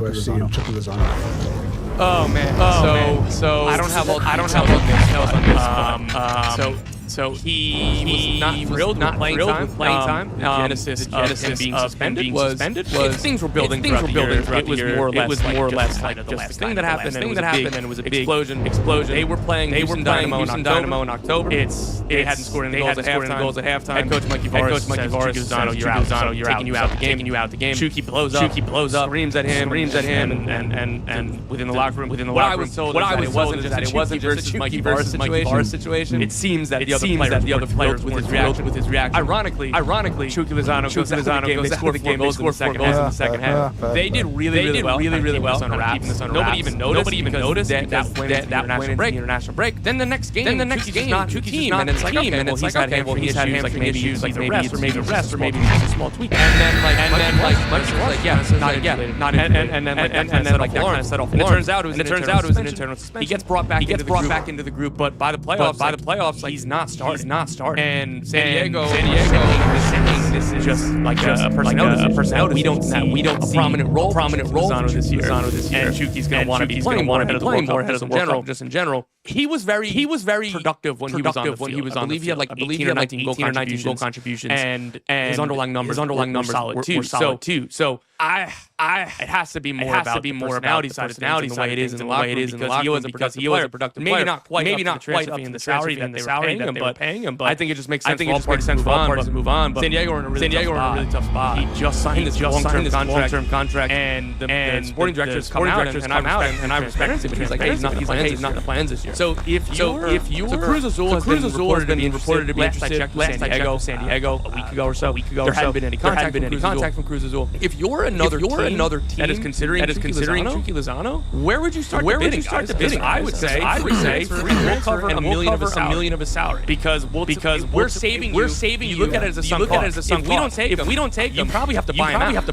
Chucky Lozano? Oh man. So I don't have all the details on this. So he was not thrilled with playing time. The genesis of him being suspended was things were building throughout the year. It was more or less like just the thing that happened, and it was a big explosion. They were playing Dynamo in October. They hadn't scored any goals at halftime. Head coach Mikey Varas says, "You're out. Taking you out the game. Chucky blows up, screams at him, and within the locker room. What I was told is that it wasn't just a Mikey Varas situation. It seems that the other players with his reaction. Ironically, Chucky Lozano goes out of the game. They score 4 goals in the second half. They did really well keeping this on wraps. Nobody even noticed that went into the international break. Then the next game, Chucky's not the team, and it's like, he's had hamstring issues, like maybe a rest, or maybe it's a small tweak. And then Mike's like, not and then like that kind of set off. And it turns out it was an internal suspension. He gets brought back into the group, but by the playoffs, like, he's not starting. And San Diego saying this is just like a personnel. We don't see a prominent role for Lozano this year. And Chucky's going to want to be playing more ahead of the World Cup, just in general. He was very productive when he was on the field. I believe he had like 18 or 19 goal contributions, and his underlying numbers were solid too. So it has to be more about the personality side of things, the way it is in the locker room, because he was a productive player. Maybe not quite up to the salary that they were paying him, but I think it just makes sense for all parties to move on. But San Diego are in a really tough spot. He just signed this long-term contract, and the sporting directors come out, and I respect him, but he's like, hey, he's not the plans this year. So Cruz Azul has been reported to be interested in San Diego a week ago or so. There hadn't been any contact from Cruz Azul. If you're another team that is considering Chucky Lozano, where would you start the bidding? I would say we'll cover $1 million of his salary, because we're saving you. You look at it as a sunk cost. If we don't take him, you probably have to buy him out.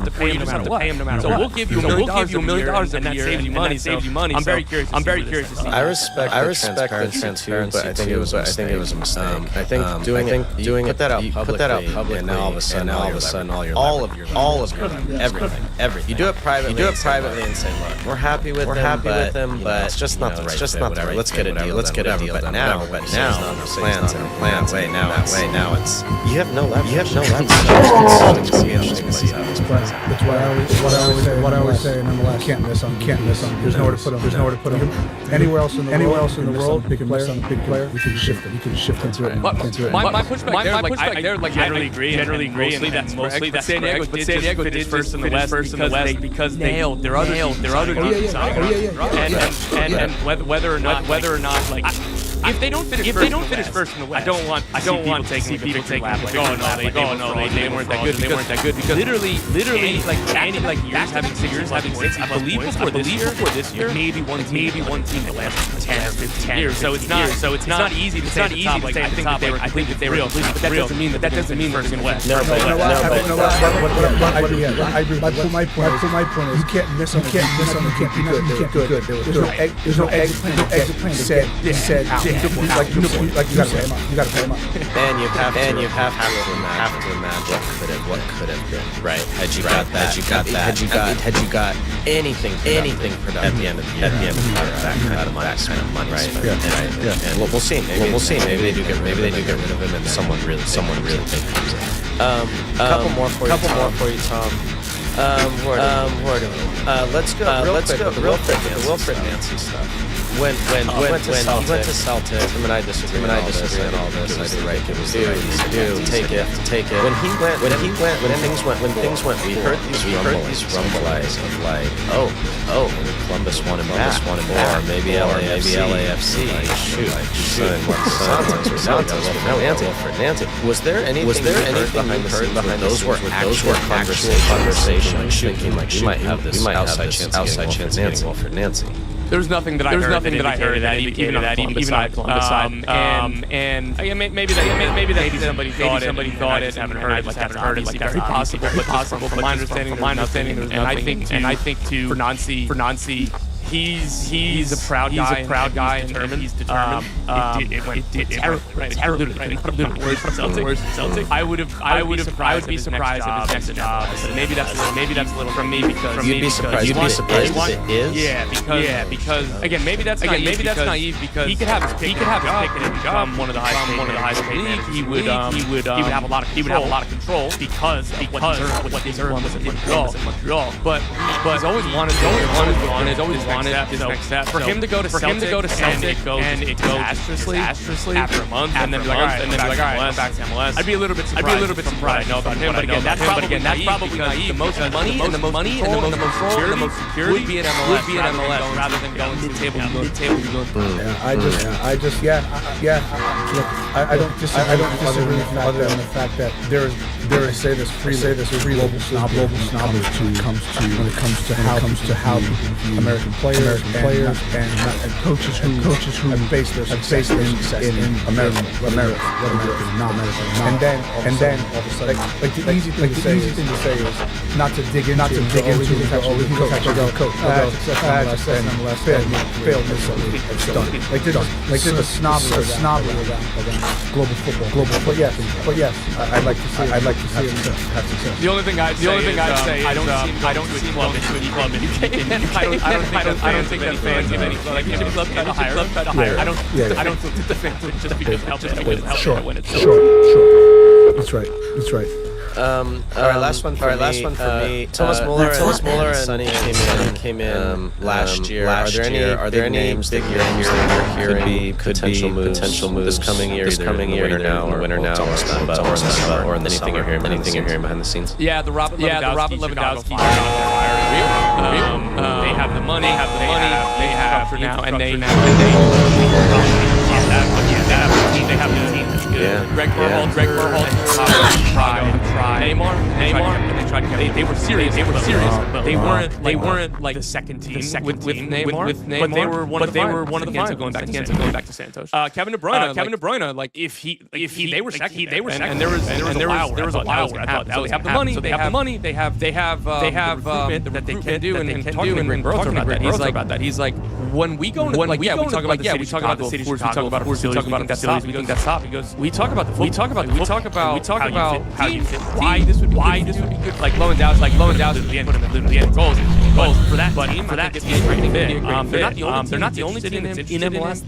To pay him no matter what. So we'll give you $1 million and that saves you money. I'm very curious to see. I respect the transparency, but I think it was a mistake. I think doing put that out publicly, and now all of a sudden all of your everything. You do it privately and say, look, we're happy with him, but it's just not the right fit. Let's get a deal. But now plans. Now it's you have no leverage. It's interesting to see how this That's what I always say. And I'm like, can't miss them. There's nowhere to put them. Anywhere else in the world, big player, you can shift them. To it. My pushback there, like generally agree. Mostly that's correct. San Diego did finish first in the West because they nailed their other teams. And whether or not like. If they don't finish first in the West, I don't want to see people taking lap like, oh no, they weren't that good because literally like years having six. I believe before this year, maybe one team the last 10 or 15 years. So it's not easy to say I think that they were real, but that doesn't mean first in the West. I agree. My point is you can't miss them. You can't be good. There's no exit plan. Said out. Like you gotta pay them up. And you have to imagine what could have been, right? Had you got anything productive at the end of the year, that kind of money, right? And we'll see. Maybe they do get rid of him, and someone really big comes in. Couple more for you, Tom. Let's go real quick the Wilfred Nancy stuff. When he went to Celtic, him and I disagree on all this. I do right. It was take it. When things went, we heard these rumblings of like, Columbus won him back, or maybe LAFC. Nancy. Was there anything behind the scenes? Those were actual conversations. Thinking like we might have this outside chance for Nancy. There's nothing that I heard that even beside and again, maybe somebody thought it. Haven't heard it. Like very possible. From my understanding, and I think for Nancy. He's a proud guy. He's determined. It went terribly. Celtic. I would be surprised if his next job. Maybe that's a little from me because you'd be surprised if it is. Yeah, because again, maybe that's naive because he could have his pick and become one of the highest paid league. He would have a lot of control because what he earned was in Montreal. But he's always wanted his next step. For him to go to Celtic and it goes disastrously after a month and then be like, all right, back to MLS. I'd be a little bit surprised what I know about him. But again, that's probably naive. The most money and the most security would be in MLS rather than going to mid-table. I don't disagree other than the fact that there is this free global snobbage when it comes to how American players and coaches who have based their success in America, non-American, and then all of a sudden, like the easy thing to say is not to dig into coach. Failed miserably. It's done. Like there's a snobbery around global football. But yes, I'd like to see him have success. The only thing I'd say is I don't see him club in UK. I don't think that fans of any club try to hire. I don't think the fans would just because help it when it's sure. That's right. All right, last one for me. Thomas Muller and Sonny came in last year. Are there any names that you're hearing could be potential moves this coming year, winter now, or anything you're hearing behind the scenes? Yeah, the Robert Lewandowski. They have the money. They have structure now, and they have the team that's good. Yeah. Greg Berhalter tried. Neymar. They were serious. But they weren't like the second team with Neymar. But they were one of the finals. Going back to Santos. Kevin De Bruyne. Like if they were second. And there was a while where I thought they have the money. They have the money. They have recruitment that they can do and talking to Greg Berhalter about that. He's like when we talk about the city. We talk about facilities. We think that's top. He goes. We talk about the football. We talk about how you fit. Why this would be good blowing down to the end, the end goals for that team. For that team, they're not the only team that's in MLS.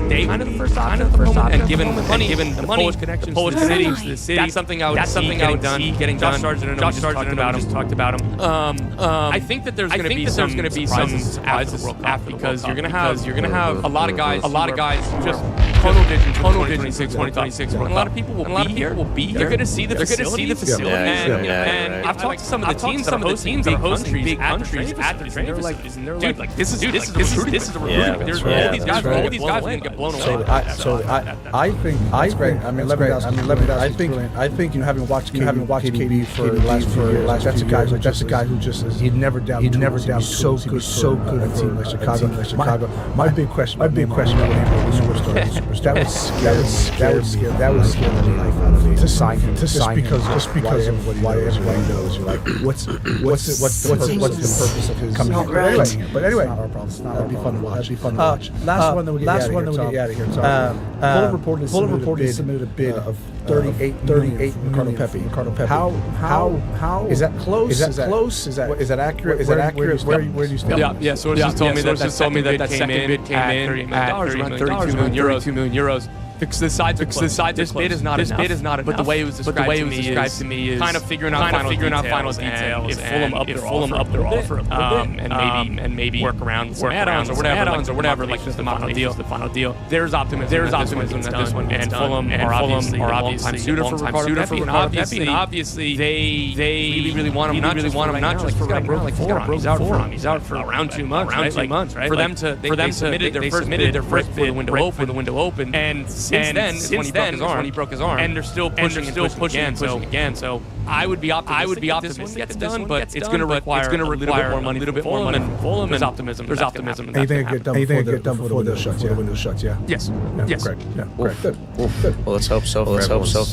They kind of the first option, and given the money, the Polish connection to the city, that's something I would see getting done. Josh Sargent just talked about him. I think that there's going to be some surprises after the World Cup because you're going to have a lot of guys just tunnel vision 2026. And a lot of people will be here. They're going to see the facility. And I've talked to some of the teams that are hosting big countries at the training facilities, and they're like, this is a recruiting. There's all these guys are going to get blown away. I think that's great. I mean, I think having watched KD for the last few years, that's a guy who just he'd never doubt so good at a team like Chicago. My big question that would scare the life out of me to sign him just because of why everybody knows. You're like, what's the purpose of his coming here? But anyway, that'd be fun to watch. Last one that we get out of here. Full reportedly submitted a bid of 38 million Ricardo Pepi. How is that close? Is that accurate? Where do you stand? Yeah. Sources told me that second bid came in at around 32 million euros. This bid is not enough. But the way it was described to me is kind of figuring out final details. If Fulham up their offer a little bit, and maybe work around some add-ons or whatever, like just the final deal. There's optimism that this one gets done. And Fulham are obviously suitor for Ricardo Pepi, and obviously they really want him. Not just for right now. Like he's out for around 2 months, right? For them to they submitted their first bid for the window open, and since then when he broke his arm, and they're still pushing again. So I would be optimistic this one gets done, but it's going to require a little bit more money from Fulham. There's optimism. Anything get done before the window shuts? Yeah. Yes. Correct. Yeah. Correct. Good. Well, let's hope so for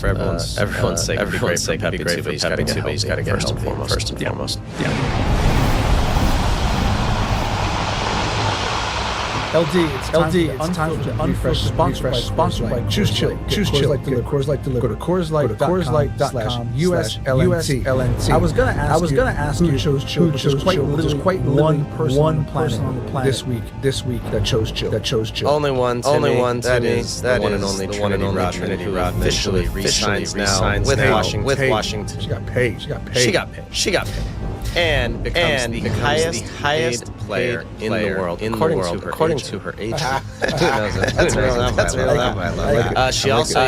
everyone's sake. Everyone's sake. Happy great, but he's got to get first and foremost. LD, it's time for unfiltered sponsored by Choose Chill. Coors Light Delivered. Go to CoorsLight.com/USLNT. I was gonna ask you who chose Chill, which is quite one person on the planet this week that chose Chill. Only one. That is the one and only Trinity Rod officially resigns now with Washington. She got paid. And becomes the highest player in the world, according to her agent. That's real number. She also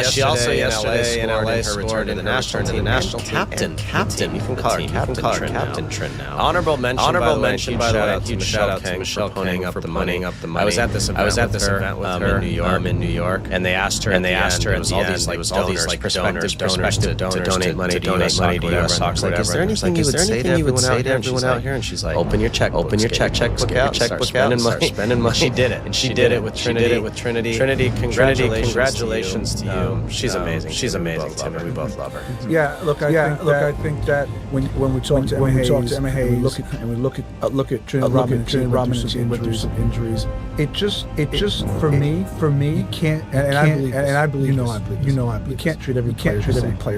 yesterday in LA scored in the national team. Captain. You can call her Captain Trin now. Honorable mention. By the way, huge shout out to Michelle King for ponying up the money. I was at this event with her in New York, and they asked her at the end. There was all these prospective donors to donate money to U.S. Sox. Like, is there anything you would say to everyone out here? And she's like, open your checkbook out, start spending money. She did it, and she did it with Trinity. Trinity, congratulations to you. She's amazing, Tim, and we both love her. Yeah, I think that when we talk to Emma Hayes and we look at Trinity Robinson went through some injuries, it just for me can't, and I believe you can't treat every player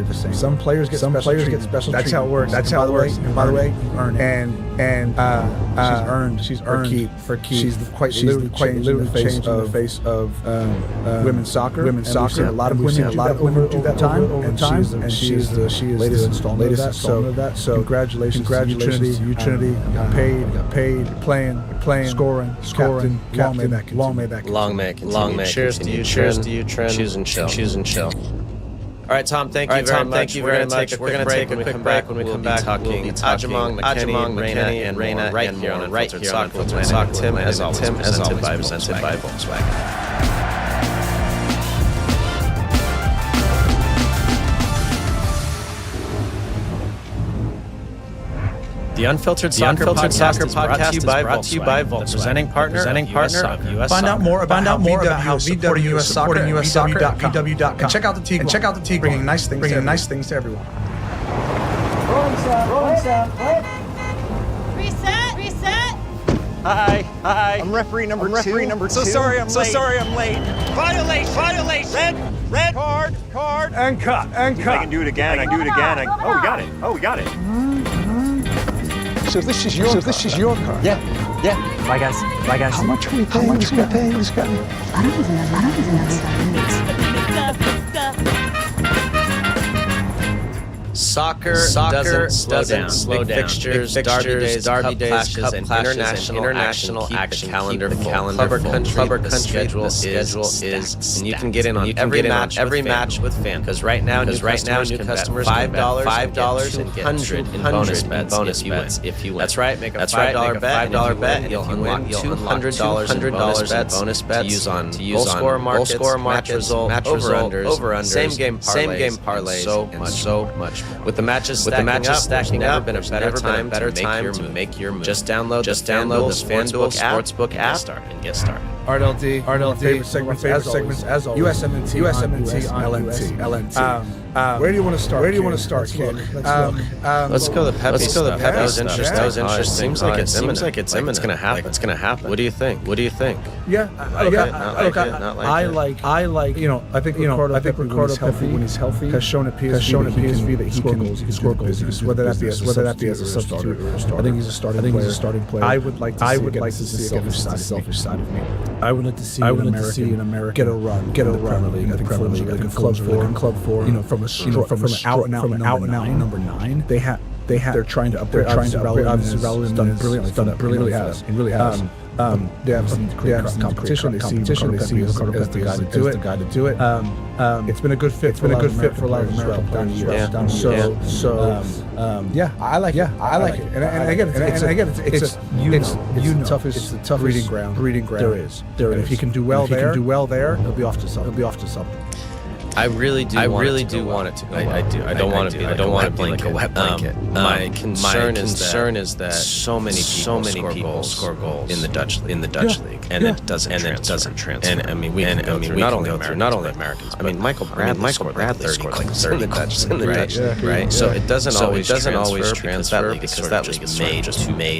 the same. Some players get special treatment. That's how it works. And by the way, she's earned her keep. She's quite literally changed the face of women's soccer. A lot of women do that and she is the latest installment of that. So congratulations to you, Trinity. You got paid, playing, scoring, captain. Long may that continue. Cheers to you, Trin. Choose and chill. All right, Tom, thank you very much. We're going to take a quick break. When we come back, talking Ajamong, McKenny, and Reina right here on Unfiltered Soccer. Tim, as always, presented by Volkswagen. The Unfiltered Soccer Podcast is brought to you by Volkswagen, the presenting partner of US Soccer. Find out more about how VW is supporting US Soccer at VW.com. And check out the Teague, bringing nice things to everyone. Rolling sound. Reset. Hi. I'm referee number two. So sorry I'm late. Violation. Red card. And cut. I can do it again. Oh, we got it. this is your car. Yeah. Bye guys. How much are we paying this guy? I don't even know Soccer doesn't slow down. Fixtures, derby days, clashes, and international action calendar full. Cover country, the schedule is, and you can get in on every match with fans. Because right now, new customers $5 and get 100 in bonus bets if you win. That's right, make a $5 bet, and you'll unlock $200 in bonus bets to use on goal scorer markets, match result, over-unders, same game parlays, so much more. With the matches stacking up, there's never been a better time to make your move. Just download the FanDuel Sportsbook app and get started. RLD, favorite segments as always. USMNT on LNT. Where do you want to start? Kid? Let's go the Pepe stuff. That was interesting. Seems like it's imminent. It's gonna happen. What do you think? Yeah. I like. I think Ricardo Pepi, when he's healthy, has shown at PSV that he can score goals. Whether that be as a substitute or a starter. I think he's a starting player. I would like to see the selfish side of me. I would like to see an American get a run in the Premier League. I think club for from an out and out number 9. They're trying to upgrade. Raul has done brilliantly. He really has. They have some competition. They see Ricardo Pepi as the guy to do it. It's been a good fit for a lot of American players. I like it. And again, it's the toughest breeding ground there is. And if he can do well there, he'll be off to something. I really do want it to go. I do. I don't want to be like a wet blanket. My concern is that so many people score goals in the Dutch league, and it doesn't translate. And I mean, we not only Americans. I mean, Michael Bradley scored 30 goals in the Dutch league, right? So it doesn't always transfer because that league is made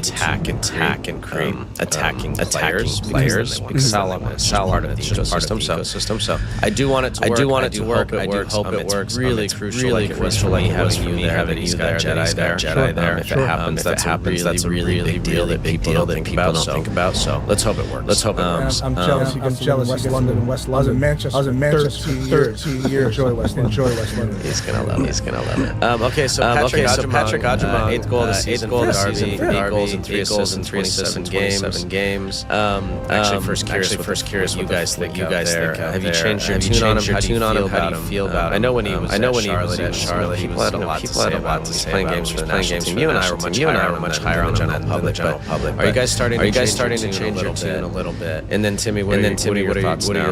to attack and create attacking players because Salah is part of the ecosystem. So I do want it to work. I do hope it works. Really crucial for me having you there. He's got Jedi there. If it happens, that's a really big deal that people don't think about. So let's hope it works. I'm jealous. West London. I was in Manchester 13 years. Enjoy West London. He's gonna love it. Okay, so Patrick Adjumang, 8th goal of the season, 8 goals and 3 assists in 7 games. Actually, first curious what you guys think out there. Have you changed your tune on him? How do you feel about him? I know when he was at Charlotte, people had a lot to say about him. Playing games for the national team. You and I were much higher on him than the public. Are you guys starting to change your tune a little bit? And then Timmy, what are your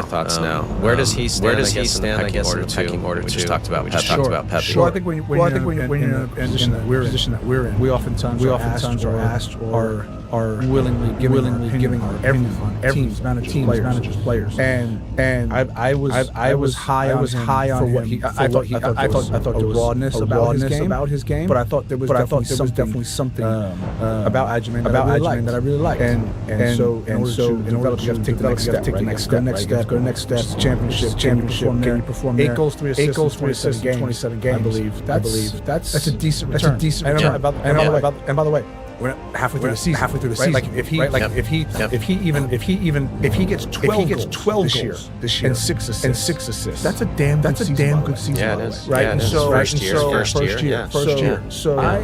thoughts now? Where does he stand? I guess in the pecking order. We just talked about Pepe. Sure. I think when you're in a position that we're in, we oftentimes are asked or are willingly giving our opinion on teams, managers, players. And I was high on him for what he. I thought the rawness about his game, but I thought there was definitely something about Adjumang that I really liked. And so in order to develop, you have to take the next step. Go to next step. Championship. Can you perform there? 8 goals, 3 assists, 27 games. I believe that's a decent return. And by the way, we're not halfway through the season. Like if he gets 12 goals this year and 6 assists, that's a damn good season. Yeah, it is. Right. And so first year. So I'll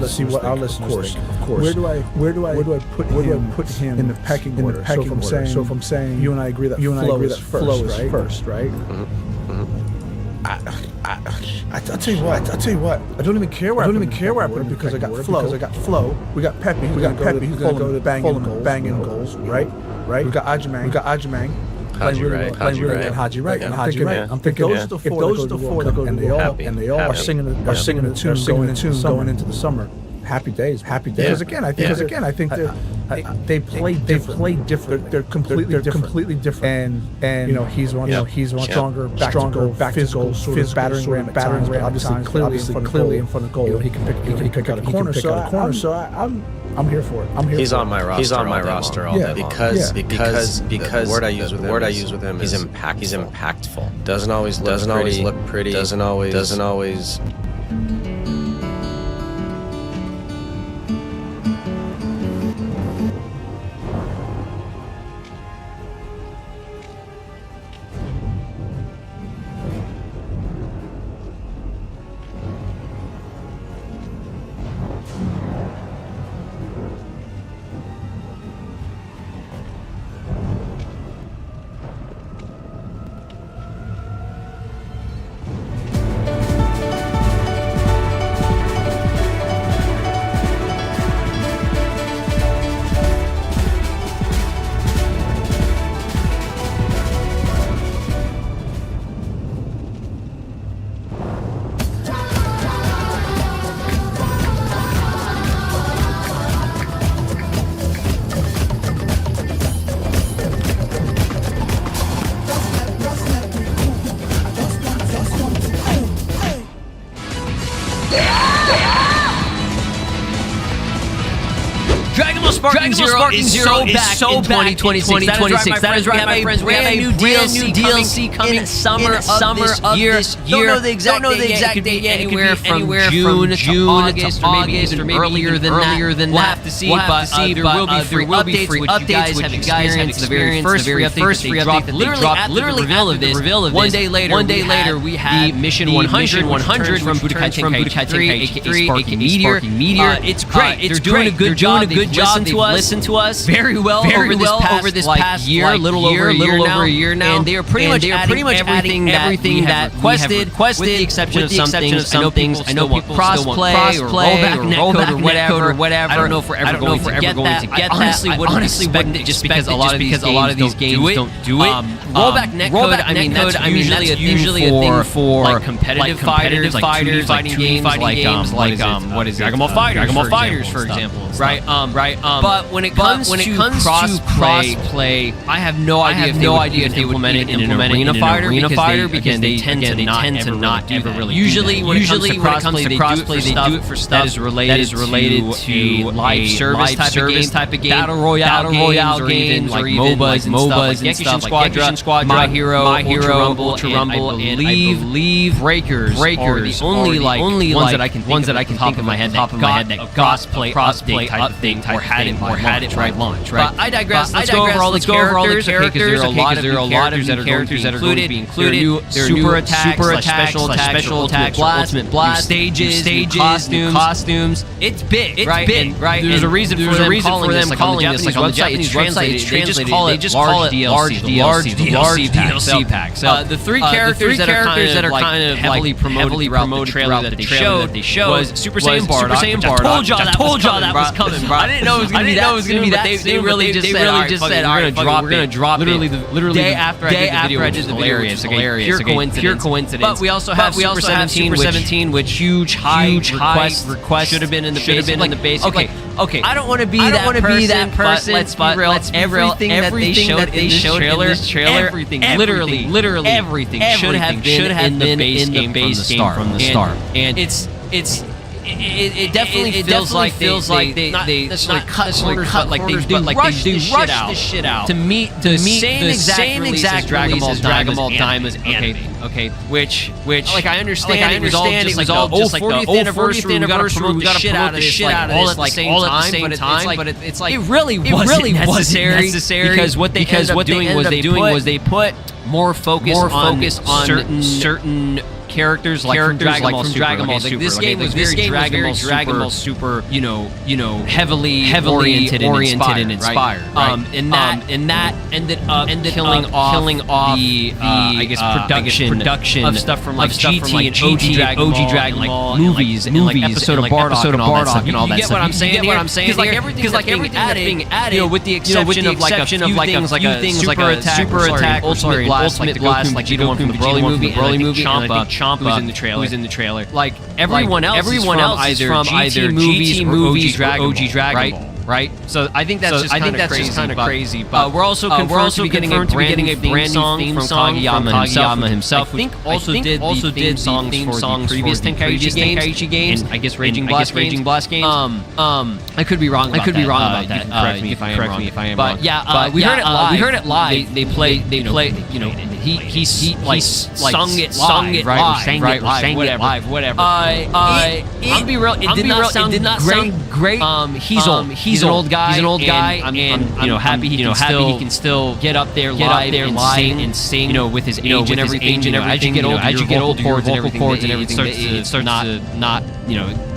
see what our listeners think. Of course. Where do I put him in the pecking order? So if I'm saying you and I agree that flow is first, right? I'll tell you what. I don't even care where I put him because I got Flow. We got Pepe. Who's going to go to banging goals, right? We got Adjumang. Haji Wright. I'm thinking if those are the four that go, and they all are singing the tune going into the summer. Happy days. Because again, I think they play different. They're completely different. And he's one stronger, back physical, sort of battering ram, obviously clearly in front of goal. He can pick out a corner. So I'm here for it. He's on my roster all day because the word I use with him is impact. He's impactful. Doesn't always look pretty. Doesn't always. Dragon Ball Sparking Zero is so back in 2026. That is right, my friends. We have a new DLC coming in summer of this year. Don't know the exact date yet. Anywhere from June to August, or maybe even earlier than that. We'll have to see, but there will be free updates, which you guys have experienced. The very first free update that literally after the reveal of this. One day later, we have the Mission 100 from Budokai Tenkaichi 3, aka Sparking Meteor. It's great. They're doing a good job. They've listened to us very well over this past year, a little over a year now, and they are pretty much adding everything that we have requested, with the exception of some things. I know people crossplay or rollback netcode or whatever. I don't know if we're ever going to get that. I honestly wouldn't expect it, just because a lot of these games don't do it. Rollback netcode, I mean, that's usually a thing for like competitive fighters, like 2D fighting games, like what is it? Dragon Ball Fighters, for example. Right. But when it comes to crossplay, I have no idea if they would implement it in an arena fighter, because they tend to not ever really. Usually when it comes to crossplay, they do it for stuff that is related to live service type of game, battle royale games, or even MOBAs and stuff like Gekishin Squadra, My Hero, Ultra Rumble, and I believe Breakers are the only ones that I can think of top of my head that crossplay update type or had it right launch, right? But I digress. Let's go over all the characters, because there are a lot of characters that are going to be included. There are super attack, special attacks, ultimate blast, new costumes. It's big, right? There's a reason for them calling this, like on the Japanese website, they just call it large DLC pack. So the three characters that are kind of heavily promoted throughout the trailer that they showed was Super Saiyan Bardock. I told y'all that was coming, bro. I didn't know it was going to be that. They really just said, "All right, we're going to drop it." Literally, day after I did the video, which is hilarious. Pure coincidence. But we also have Super 17, which huge high request should have been in the basic. Okay. I don't want to be that person. Let's be real. Everything that they showed in this trailer, literally everything should have been in the base game from the start. And it definitely feels like they rush the shit out to meet the same exact Dragon Ball Diamonds. Okay, which like I understand it was all just like the 40th anniversary. We gotta promote the shit out of this all at the same time. But it's like it really wasn't necessary, because what they ended up doing was they put more focus on certain characters like from Dragon Ball Super. This game was very Dragon Ball Super, heavily oriented and inspired. And that ended up killing off the I guess production of stuff from like GT and OG Dragon Ball movies and like episode of Bardock and all that stuff. You get what I'm saying? Because like everything that's being added, with the exception of like a few things like a super attack, ultimate blast, like the Goku from the Broly movie, and who's in the trailer. Like everyone else is from either GT movies or OG Dragon Ball. Right, so I think that's just kind of crazy. But we're also confirmed to be getting a brand new theme song from Kageyama himself. I think also did the theme songs for the previous Tenkaichi games. And I guess Raging Blast games. I could be wrong about that. Correct me if I am wrong. But yeah, we heard it live. They play. He sung it live. Whatever. I'll be real. It did not sound great. He's an old guy, and I'm happy he can still get up there live and sing, with his age and everything. As you get older, your vocal cords and everything, it starts to not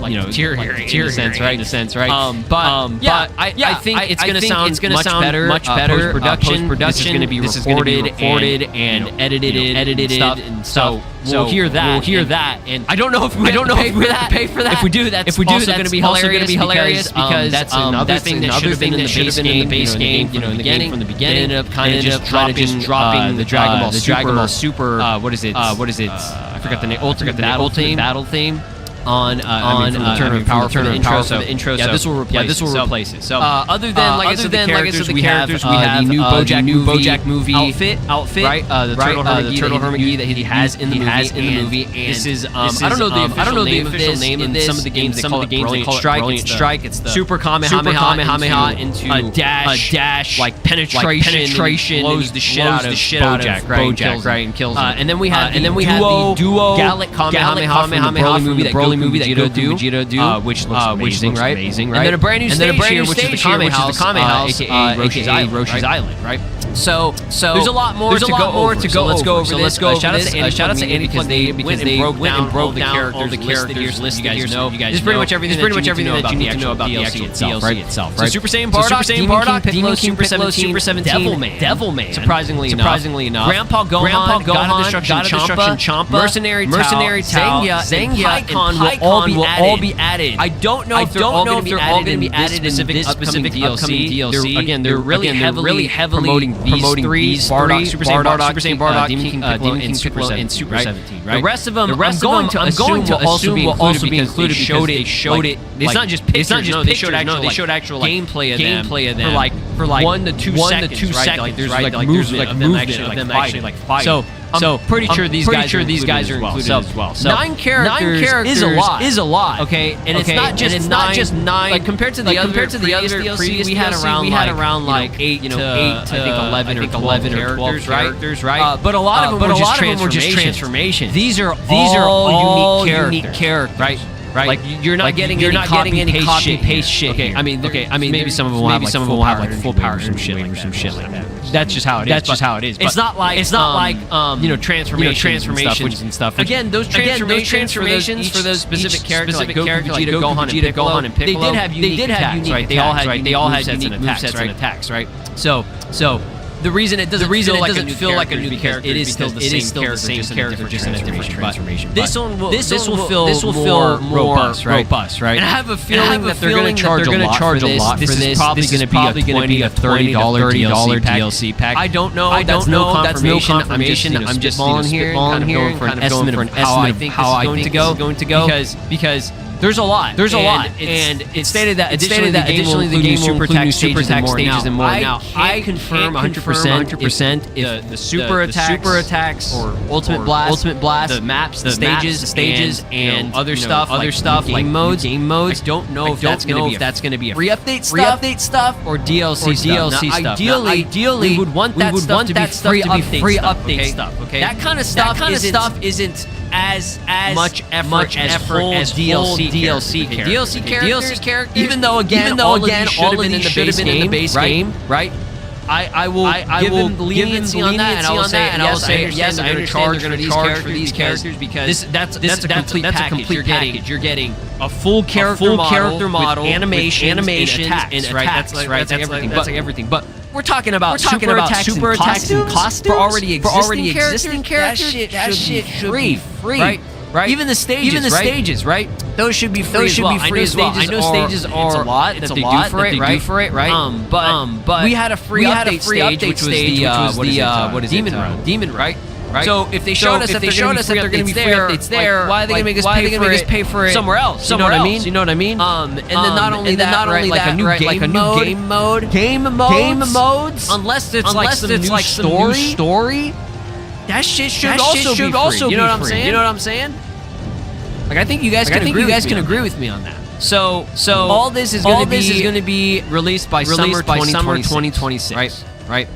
deteriorate in a sense, right? I think it's gonna sound much better. Post-production. This is gonna be recorded and edited, and so we'll hear that. And I don't know if we're gonna pay for that. If we do, that's also gonna be hilarious because that's another thing that should have been in the base game, from the beginning. Ended up kind of just dropping the Dragon Ball Super. What is it? I forgot the name. Ultimate Battle theme. Return of Power for the intro. Yeah, this will replace it. So other than like I said, the characters, we have the new BoJack movie outfit, right? The Turtle Hermagee that he has in the movie. And this is I don't know the official name of this. Some of the games they call it Brilliant Strike. It's the Super Kamehameha into a dash like penetration blows the shit out of BoJack, right, and kills him. And then we have the duo Gallic Kamehameha from the Broly movie that Vegeta do, which looks amazing, right? And then a brand new stage here, which is the Kame House, aka Roshi's Island, right? So there's a lot more to go over. So let's go over this. Shout out to Andy because they went and broke down all the characters listed here. So this is pretty much everything that you need to know about the actual DLC itself, right? So Super Saiyan Bardock, Demon King, Piccolo, Super 17, Devilman. Surprisingly enough, Grandpa Gohan, God of Destruction, Champa, Mercenary Tao, Zangia, and Paikon will all be added. I don't know if they're all going to be added in this upcoming DLC. Again, they're really heavily promoting these three: Super Saiyan Bardock, Demon King, Piccolo, and Super 17. Right? The rest of them, I'm going to assume will also be included because they showed it. It's not just pictures. They showed actual gameplay of them for like 1 to 2 seconds. Right? There's like movement of them actually like fighting. So I'm pretty sure these guys are included as well. So 9 characters is a lot. Okay, and it's not just 9. Like compared to the other DLC, we had around like 8 to I think 11 or 12 characters, right? But a lot of them were just transformations. These are all unique characters, right? Like you're not getting any copy paste shit. Okay, I mean maybe some of them will have like full power or some shit like that. That's just how it is. It's not like transformations and stuff. Again, those transformations for those specific characters like Goku, Vegeta, Gohan, and Piccolo. They did have unique attacks, right? They all had unique movesets and attacks, right? So the reason it doesn't feel like a new character, it is still the same character, just in a different transformation. This one will feel more robust, right? And I have a feeling that they're going to charge a lot for this. This is probably going to be a $30 DLC pack. I don't know. That's no confirmation. I'm just spitballing here, kind of going for an estimate of how I think this is going to go. Because there's a lot, and it's stated that additionally the game will include new super attack stages and more. Now, I confirm 100% if the super attacks or ultimate blast, the maps, the stages, and other stuff, like modes. I don't know if that's going to be a free update stuff or DLC stuff. Ideally, we would want that stuff to be free update stuff. Okay, that kind of stuff isn't as much effort as DLC characters. DLC characters, even though all of these should have been in the base game, right? I will give leniency on that, and I will say yes, I understand they're going to charge for these characters because that's a complete package. You're getting a full character model with animations and attacks, right? That's like everything. But we're talking about super attacks and costumes for already existing characters. That shit should be free. Right? Even the stages, right? Those should be free as well. I know stages are a lot that they do for it, right? But we had a free update stage, which was the Demon Run, right? So if they showed us that they're going to be free updates there, why are they going to make us pay for it somewhere else? You know what I mean? And then not only that, like a new game modes, unless it's like some new story. That shit should also be free. You know what I'm saying? Like I think you guys can agree with me on that. So all this is going to be released by summer 2026, right?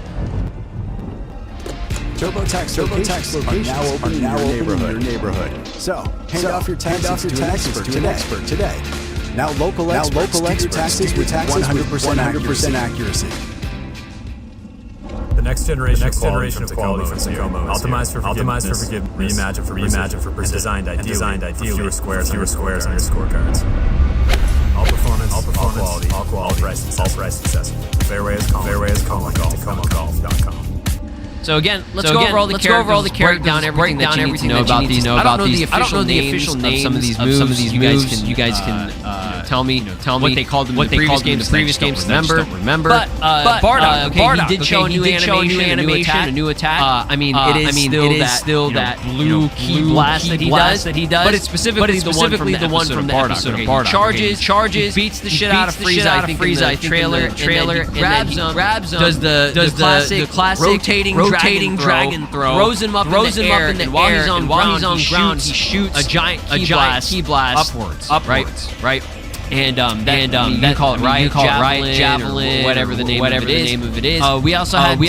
TurboTax locations are now open in your neighborhood. So hand off your taxes to an expert today. Now local experts taxes with 100% accuracy. The next generation of quality from Tacoma optimized for forgiveness, reimagined for precision, and designed ideally fewer squares on your scorecards. All performance, all quality, all price accessible. Fairway is calling. Golf.com. So again, let's go over all the characters, break down everything that you need to know about these. I don't know the official names of some of these moves. You guys can tell me what they called them in the previous games. Remember. But Bardock, he did show a new animation, a new attack. I mean, it is still that blue key blast that he does. But it's specifically the one from the episode of Bardock. Charges, beats the shit out of Frieza. I think in the trailer, and grabs him, does the classic rotating dragon throw, throws him up in the air, and while he's on ground, he shoots a giant key blast upwards, right? And you call it Riot Javelin, or whatever the name of it is. We also had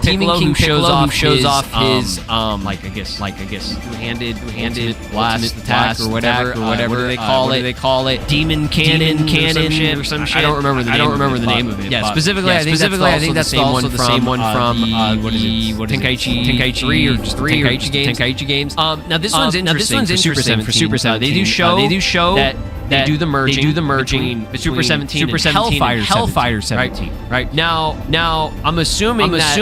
Demon King Piccolo who shows off his I guess two-handed blast attack or whatever. What do they call it? Demon Cannon or some shit. I don't remember the name of it. Yeah, specifically, I think that's also the same one from Tenkaichi 3 or just Tenkaichi games. Now this one's interesting for Super 17. They do show that they do the merging between Super 17 and Hellfighter 17. Right now, I'm assuming that's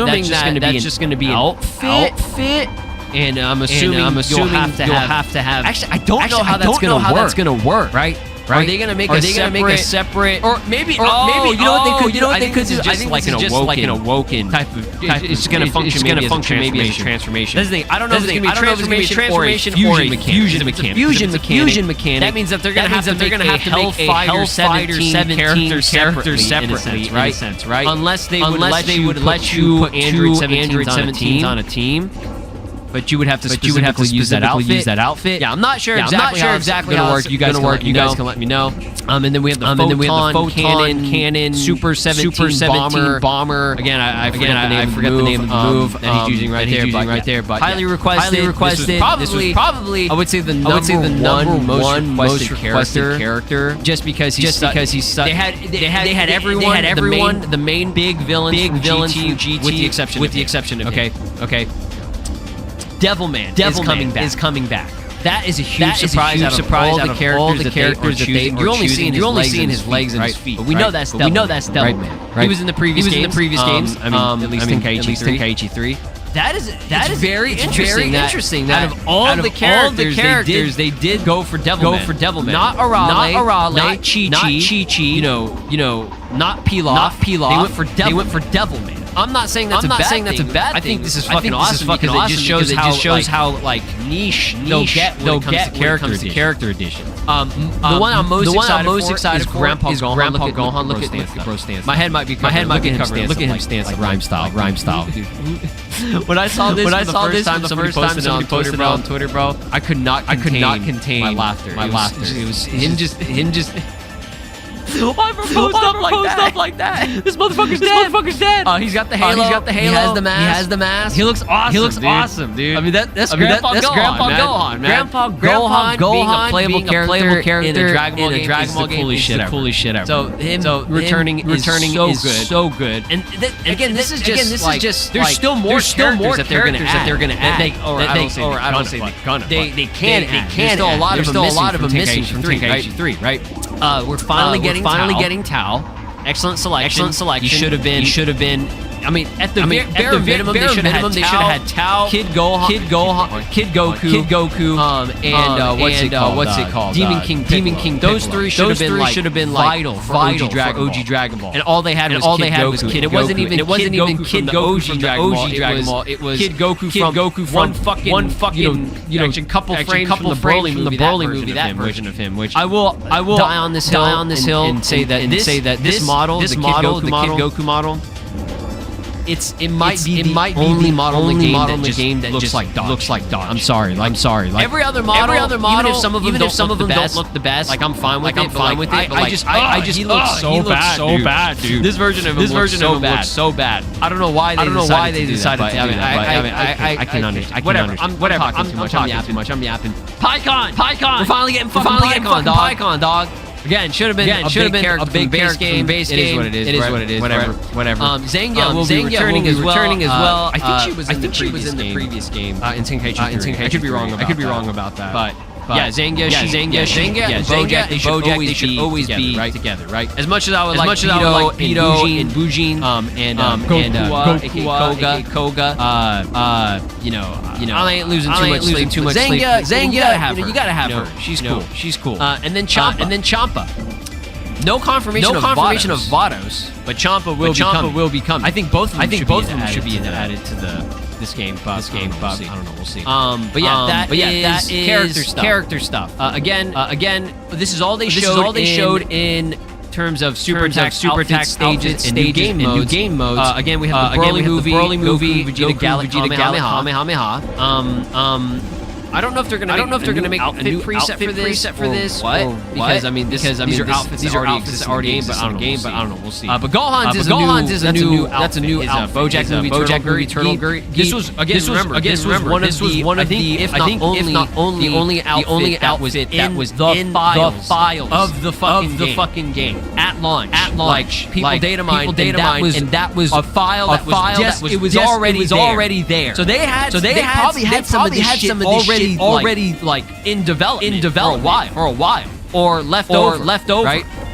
just going to be an outfit. And I'm assuming you'll have to have. Actually, I don't know how that's going to work. Right? Are they gonna make a separate, or maybe you know what they could do? I think like an awoken type of. It's gonna function maybe as a transformation. That's the thing. I don't know if it's gonna be transformation or a fusion mechanic. That means that they're gonna have to make a Hellfighter 17 character separately, right? Unless they would let you put Android 17 on a team. But you would have to specifically use that outfit. Yeah, I'm not sure exactly how it's gonna work. You guys can let me know. And then we have the photon cannon, Super 17 bomber. Again, I forget the name of the move that he's using right there. But highly requested. This was probably I would say the number one most requested character. Just because he's they had everyone the main big villains from GT with the exception of okay. Devilman is coming back. That is a huge surprise out of all the characters that they you're only seeing his legs and his feet. But we know that's Devilman. Right? He was in the previous games. At least Tenkaichi 3. That is very interesting. That out of all the characters, they did go for Devilman. Not Arale, not Chi-Chi. You know, not Pilaf. They went for Devilman. I'm not saying that's a bad thing. I think this is fucking awesome because it just shows how like niche they'll get when it comes to character edition. The one I'm most excited for is Grandpa Gohan. Look at bro stance. My head might be covered. Look at him stance like rhyme style. When I saw this for the first time somebody posted it on Twitter, bro, I could not contain my laughter. It was him just. Why propose up like that? This motherfucker's dead. He's got the halo. He has the mask. He looks awesome, dude. I mean, that's Grandpa Gohan, man. Grandpa Gohan being a playable character in a Dragon Ball game is the coolest shit ever. So him returning is so good. And again, this is just there's still more characters that they're gonna add. I don't say they're gonna. They can add. There's still a lot of them missing from Tenkaichi 3, right? We're finally getting Tao. Excellent selection. He should have been. I mean, at the bare minimum, they should have had Tao, Kid Gohan, Kid Goku, and what's it called? Demon King. Those three should have been vital for OG Dragon Ball. And all they had was Kid. It wasn't even Kid Goku from the OG Dragon Ball. It was Kid Goku from one fucking couple frames from the Broly movie. That version of him, which I will die on this hill and say that this model, the Kid Goku model. It might be the only model in the game that looks like dog. I'm sorry. Like every other model, even if some of them don't look the best, like I'm fine with it. But he looks so bad, dude. This version of him looks so bad. I don't know why they decided to do that. I can understand. Whatever. I'm talking too much. I'm yapping. PyCon. We're finally getting PyCon, dog. Again, should have been a big base game. It is what it is. Whatever. Zangya will be returning as well. I think she was in the previous game. In Tenkaichi 3. I could be wrong about that. But yeah, Zanga, and Bojack, they should always be together, right? As much as I would like Beto and Bujin, and Goku, aka Koga, I ain't losing too much sleep. Zanga, you gotta have her. She's cool. And then Champa. No confirmation of Vados, but Champa will be coming. I think both of them should be added to this game. I don't know. We'll see. But yeah, that is character stuff. Again, this is all they showed in terms of super attack stages and new game modes. Again, we have the Broly movie, Vegeta Kamehameha. I don't know if they're gonna make a new outfit preset for this. What? Because these are outfits that already exist in the game, but I don't know. We'll see. But Gohan's is a new outfit. Bojack movie, Turtle Guri. This was one of the if not only the only outfit that was in the files of the fucking game at launch. Like people data mined, and that was a file that was already there. So they probably had some of this shit already like in development for a while or left over,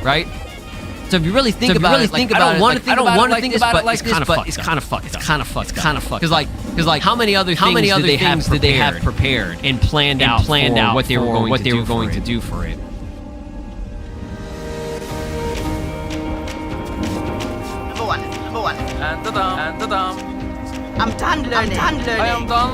right? So if you really think about it, I don't want to think about it like this, but it's kind of fucked. Because like how many other things did they have prepared and planned out what they were going to do for it? Number one. And I'm done learning. I am done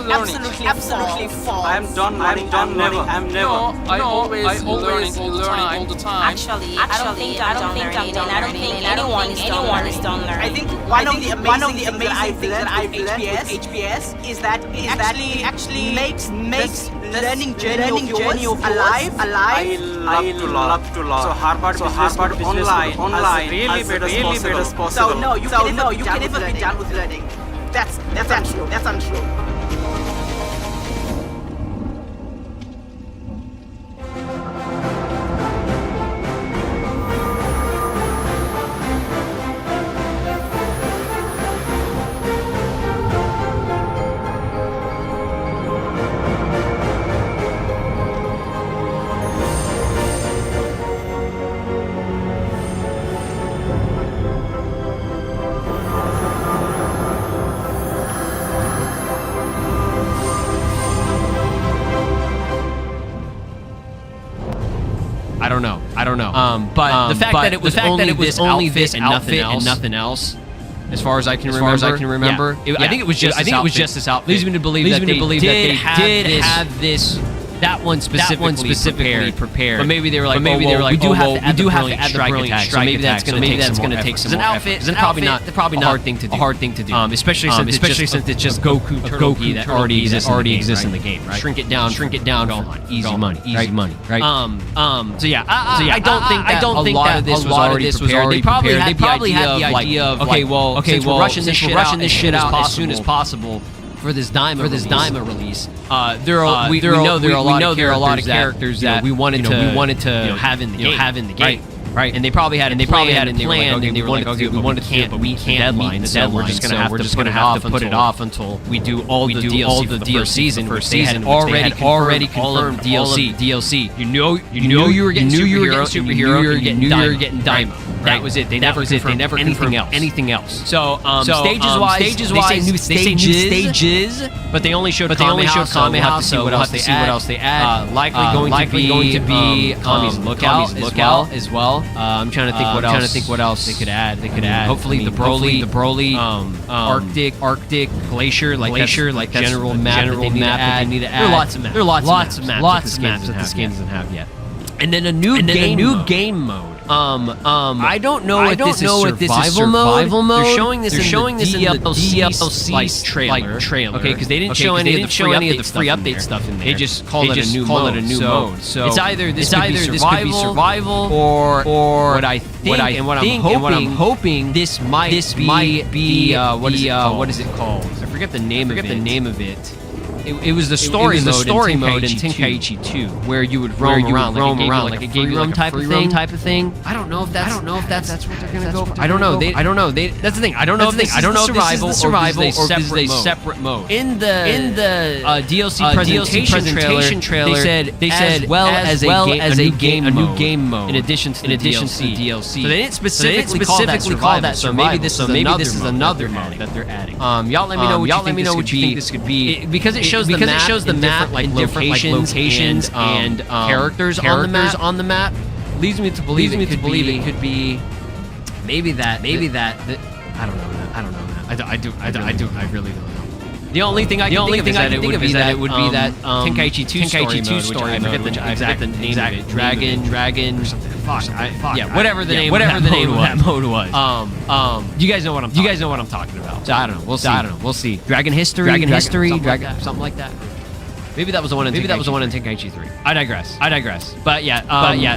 learning. Absolutely false. I am done learning. I'm never. No, I always learning all the time. Actually, I don't think I'm done learning. I don't think anyone is done learning. I think one of the amazing things that I've learned with HPS is that it actually makes learning journey of yours alive. I love to learn. So Harvard online really made us possible. So no, you can never be done with learning. That's untrue. That's untrue. I don't know. But the fact that it was only this outfit and nothing else, as far as I can remember, I think it was just this outfit. Leads me to believe that they did have this. That one specifically prepared. But maybe they were like, we do have to add the brilliant strike attack. So maybe that's going to take some more effort. It's probably not a hard thing to do. Especially since it's just Goku Turtle-gi that already exists in the game. Right? Shrink it down. Gohan. Easy money. Right? So yeah, I don't think that a lot of this was already prepared. They probably had the idea of okay, since we're rushing this shit out as soon as possible for this Daima release. There are a lot of characters that we wanted to have in the game. Right, and they probably had it planned, and they wanted to do it, but we can't deadline. So we're just gonna have to put it off until we do all the DLC season, which they had already confirmed DLC. You knew you were getting superhero, you were getting Daima. That was it. They never confirmed anything else. So stages wise, they say new stages, but they only showed Kamehameha. So we'll have to see what else they add. Likely going to be Kami's lookout as well. I'm trying to think what else they could add. Hopefully the Broly, Arctic glacier, like general map that they need to add. There are lots of maps that this game doesn't have yet. And then a new game mode. I don't know if this is survival mode. They're showing this in the DLC trailer. Okay, because they didn't show any of the free update stuff in there. They just called it a new mode. So it's either this could be survival or what I'm hoping this might be what is it called? I forget the name of it. It was the story mode in Tenkaichi 2, where you would roam around, like it gave you like a free roam type of thing. I don't know if that's what they're gonna go for. I don't know. That's the thing. I don't know if this is the survival or this is a separate mode. In the DLC presentation trailer, they said as well as a new game mode in addition to the DLC. So they didn't specifically call that survival. So maybe this is another mode that they're adding. Y'all let me know what you think this could be, because it shows the map in different locations and characters on the map. Leads me to believe it could be maybe that. I don't know, man. I really don't know. The only thing I can think of is that it would be that Tenkaichi 2 story mode, which I forget the name of it. Dragon or something. Whatever the name of that mode was. You guys know what I'm talking about. So I don't know. We'll see. Dragon History, something like that. Maybe that was the one in Tenkaichi 3. I digress. But again,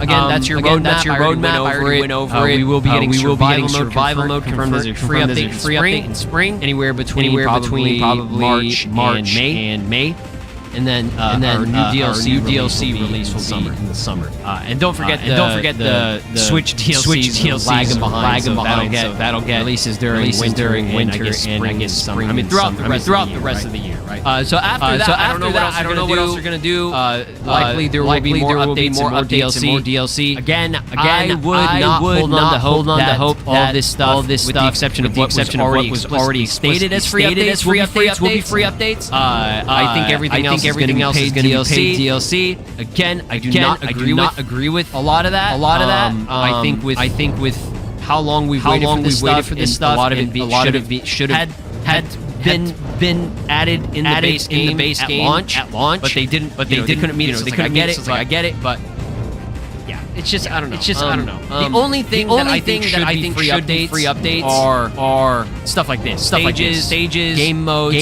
that's your roadmap. I already went over it. We will be getting survival mode confirmed as a free update in spring. Anywhere between probably March and May. And then our new DLC release will be in the summer. And don't forget the Switch DLC lagging behind. That'll get releases during winter and I guess spring. I mean throughout the rest of the year, right? So after that, I don't know what else you're gonna do. Likely there will be more updates and more DLC. Again, I would not hold on to hope all this stuff, with the exception of what was already stated as free updates, will be free updates. I think everything else is going to be paid DLC. Again, I do not agree with a lot of that. I think with how long we've waited for this stuff, a lot of it should have been added in the base game at launch, but they didn't. But they couldn't meet it. So they couldn't get it. I get it, but. Yeah, it's just I don't know. The only thing that I think should be free updates are stuff like this, stages, game modes,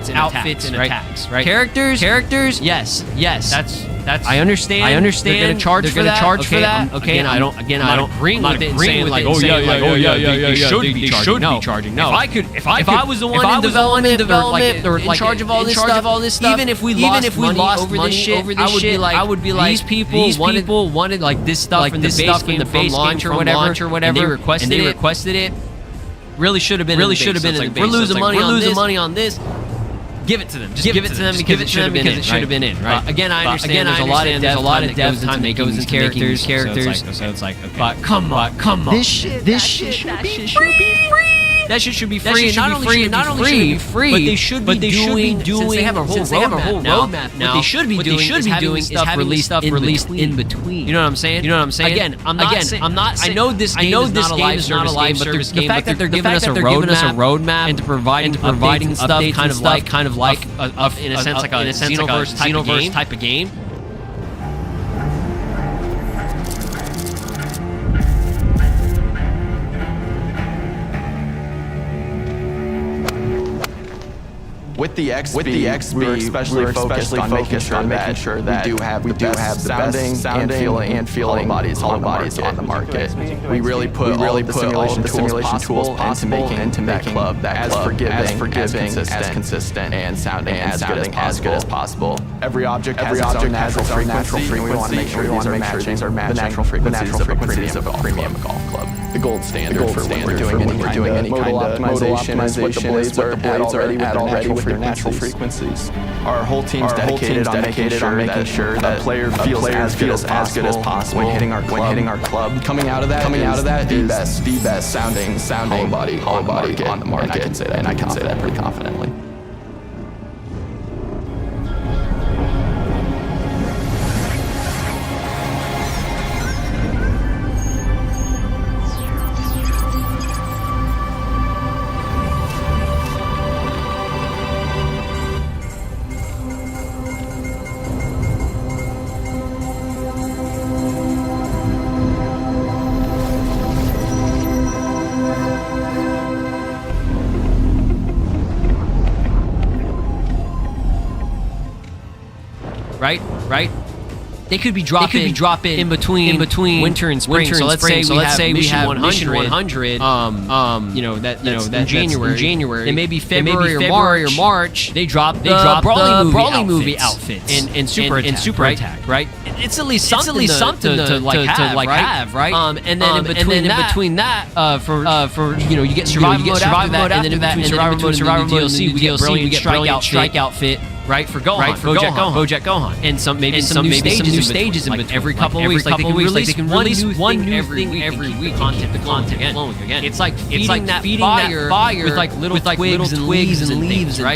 outfits, and attacks, right? Characters, yes, that's. I understand. They're gonna charge for that. Okay, I'm not agreeing with it and saying like, they should be charging. No, if I was the one in development or in charge of all this stuff, even if we lost money over this shit, I would be like, these people wanted like this stuff in the base launch or whatever, and they requested it. Really should have been in the base. We're losing money on this. Give it to them. Just give it to them because it should have been in, right? Again, I understand there's a lot of depth time that goes into characters. So it's like, okay. But come on. This shit should be free. That shit should be free, and not only should be free, but they should be doing since they have a whole roadmap now. What they should be doing is having stuff released in between. You know what I'm saying? Again, I'm not. I know this game is not a live service game, but the fact that they're giving us a roadmap and providing stuff kind of like in a sense like a Xenoverse type of game. With the XP, we're especially focused on making sure that we do have the best sounding and feeling bodies on the market. We really put all the simulation tools possible into making that club as forgiving, as consistent, and sounding as good as possible. Every object has its own natural frequency, and we want to make sure these are matching the natural frequencies of a premium golf club. The gold standard for when we're doing any kind of optimization is what the blades are at already with their natural frequencies. Our whole team's dedicated on making sure that a player feels as good as possible when hitting our club. Coming out of that, the best sounding whole body on the market, and I can say that pretty confidently. Right? they could be dropping in between winter and spring. So let's say we have Mission 100. That's January. It may be February or March. They drop the Brawly movie outfits and Super Attack, right? It's at least something to have, right? And then in between that, you get survival mode, and then in between survival mode and DLC, we get brilliant strike outfit. Right, for Gohan, Bojack Gohan, and maybe some new stages in between. Every couple of weeks, they can release one new thing every week. The content flowing again. It's like feeding that fire with like little twigs and leaves and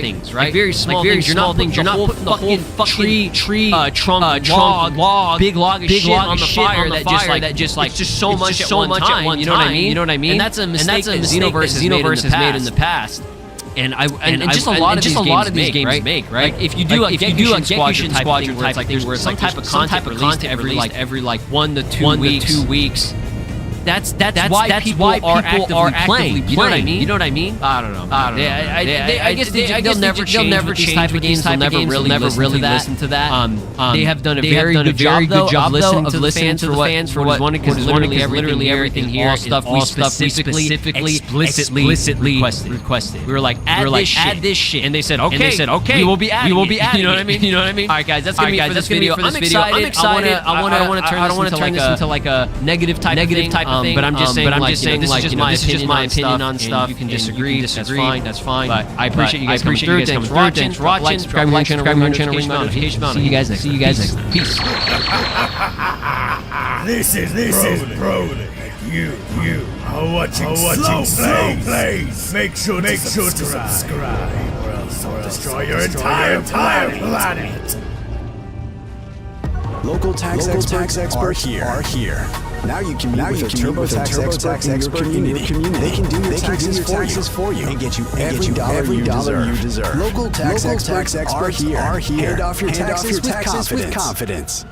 things, right? Like very small things. You're not putting the whole fucking tree trunk log, big log of shit on the fire that just like it's just so much at one time. You know what I mean? And that's a mistake that Xenoverse has made in the past. And just a lot of these games make, right? Like if you do a Gekushin Squadron type thing where it's some type of content released every 1 to 2 weeks. That's why people are actively playing. You know what I mean? I don't know. I guess they'll never change these type of games. They'll never really listen to that. They have done a very good job of listening to the fans for what wanted, because literally everything here is stuff we specifically explicitly requested. We were like, add this shit, and they said okay, we will be adding it. You know what I mean? All right, guys, that's gonna be it for this video. I'm excited. I don't want to turn this into like a negative type thing. But I'm just saying, this is just my opinion on stuff. You can disagree. That's fine. But I appreciate you guys coming through. Thanks for watching. Subscribe to my channel. Ring notification bell. See you guys next. Peace. This is Broly. You are watching slow plays. Make sure to subscribe, or else I'll destroy your entire planet. Local tax experts are here. Now you can meet with a TurboTax expert in your community. They can do your taxes for you and get you every dollar you deserve. Local tax experts are here. Hand off your taxes with confidence.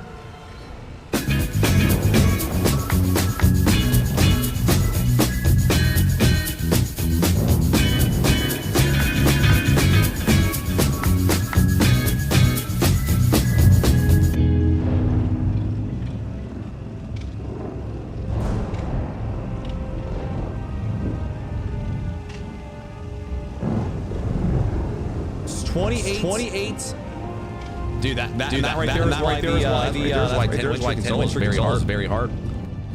Dude, that right there is why the very hard.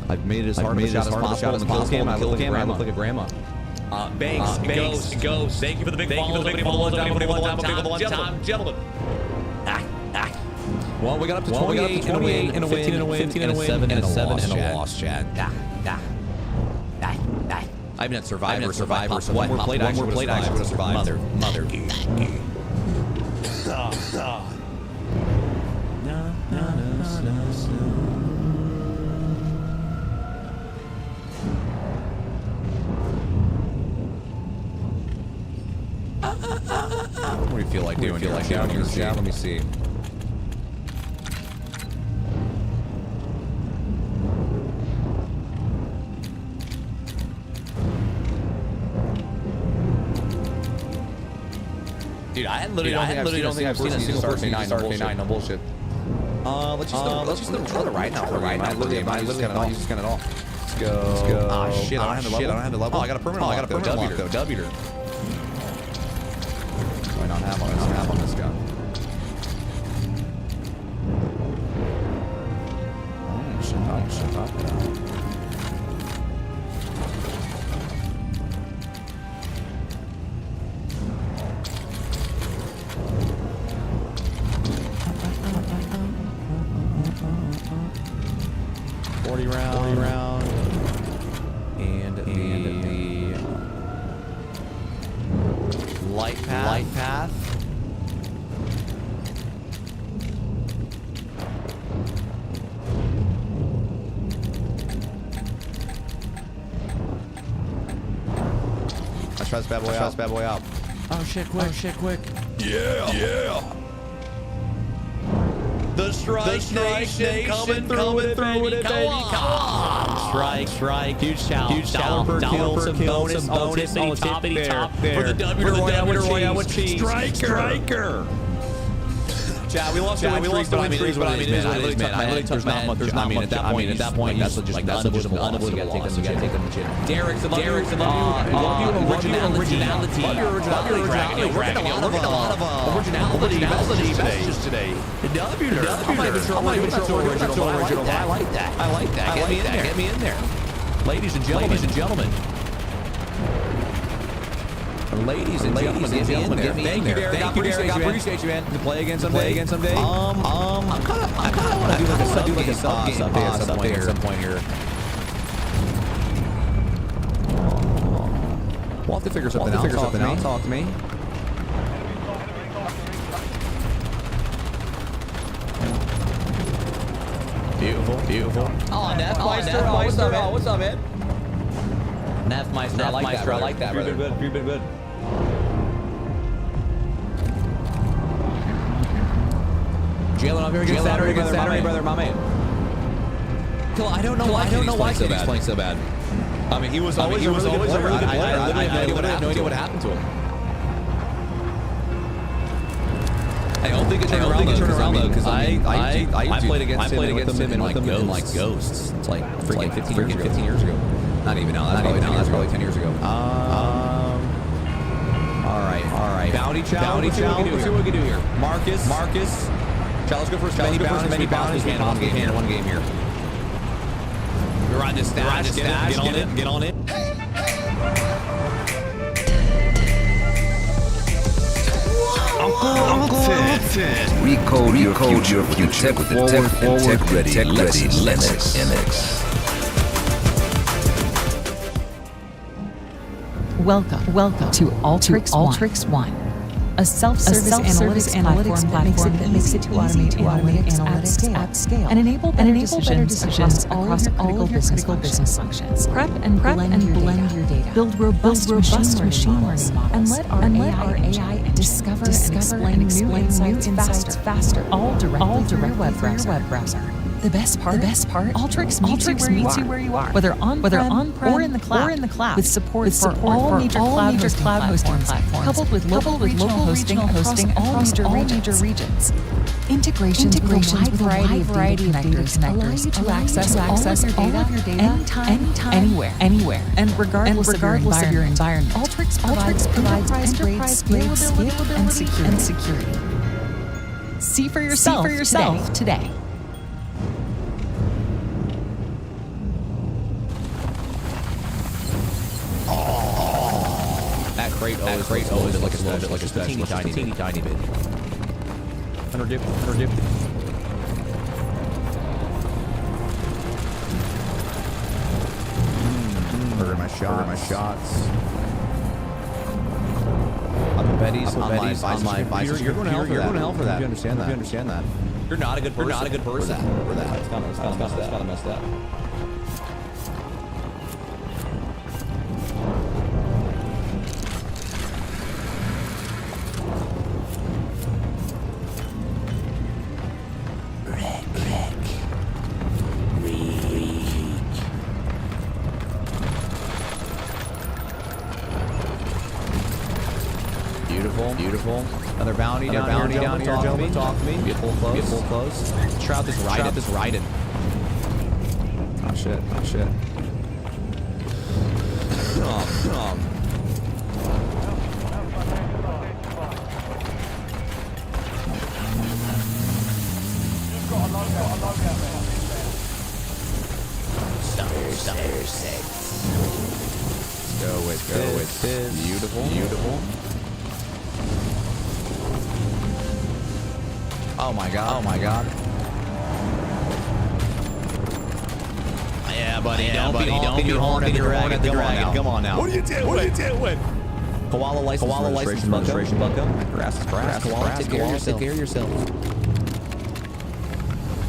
I've made it as hard as possible. I look like a grandma. Banks, Ghost. Thank you for the big follow. Gentlemen. Well, we got up to 28 in a win, 15 in a win, 15 in a win, and a 7 and a loss, Chad. I've been at Survivor, so one more plate actually would have survived. Mother. What do you feel like doing? Yeah, let me see. Dude, I literally don't think I've seen a single person use K9, no bullshit. Let's just throw the right now for right now. I literally just got it all. Let's go. Ah, shit, I don't have the level. Oh, I got a permanent lock though. W. I don't have on this gun. Oh, shit. Round and the light path. Let's try this bad boy out. Oh shit, quick. Yeah. The Strike Nation coming through with it, baby. Come on. Strike. Huge challenge. Dollar per kill, some bonus on the top there. For the W Royale with Striker. Chat, we lost the win streak, but I mean, it is what it is, man. I literally touched my head. There's not much. At that point, that's just like unavoidable loss. You gotta take them legit. Derek's love you. Love you originality. Love your originality. We're getting a lot of originality messages today. W nerd. I'm not even sure original, but I like that. I like that. Get me in there. Ladies and gentlemen. Ladies and gentlemen, get me in there. Thank you, Derek. I appreciate you, man. To play again someday. I kind of want to do like a sub game at some point here. We'll have to figure something out. Talk to me. Beautiful. Oh, Nefmeister. What's up, man? Nefmeister, I like that, brother. You've been good. Jalen, I'm very good Saturday, brother, my man. I don't know why he's playing so bad. I mean, he was always a really good player. I have no idea what happened to him. I don't think it turned around though, because I played against him in like Ghosts. It's like freaking 15 years ago. Not even now. That's probably 10 years ago. All right. Bounty chow. Let's see what we can do here. Marcus. Chow, let's go for as many bounties we can in one game here. We're on this stash. Get on it. Uncle Ted. Recode your future with the tech ready MX. Welcome to Alteryx One, a self-service analytics platform that makes it to automate analytics at scale and enable better decisions across all of your critical business functions. Prep and blend your data. Build robust machine learning models, and let our AI discover and explain new insights faster, all directly through your web browser. The best part, Alteryx meets you where you are, whether on-prem or in the cloud, with support for all major cloud hosting platforms, coupled with local regional hosting across all major regions. Integrations with a wide variety of data connectors allow you to access all of your data anytime, anywhere, and regardless of your environment. Alteryx provides enterprise-grade scalability and security. See for yourself today. That crate always like a special, tiny bit. Under dip. Murder my shots. Betties on my biceps. You're going to hell for that. You understand that? You're not a good person. For that. It's kind of messed up. Beautiful. Another bounty down here. Talk to me. Get full close. Shroud this riding. Oh shit. Go with this. Beautiful. Oh my god. Yeah, buddy. Don't be honking your horn at the dragon. Come on now. What are you doing? Koala license registration bucko. Grass. Koala, take care of yourself.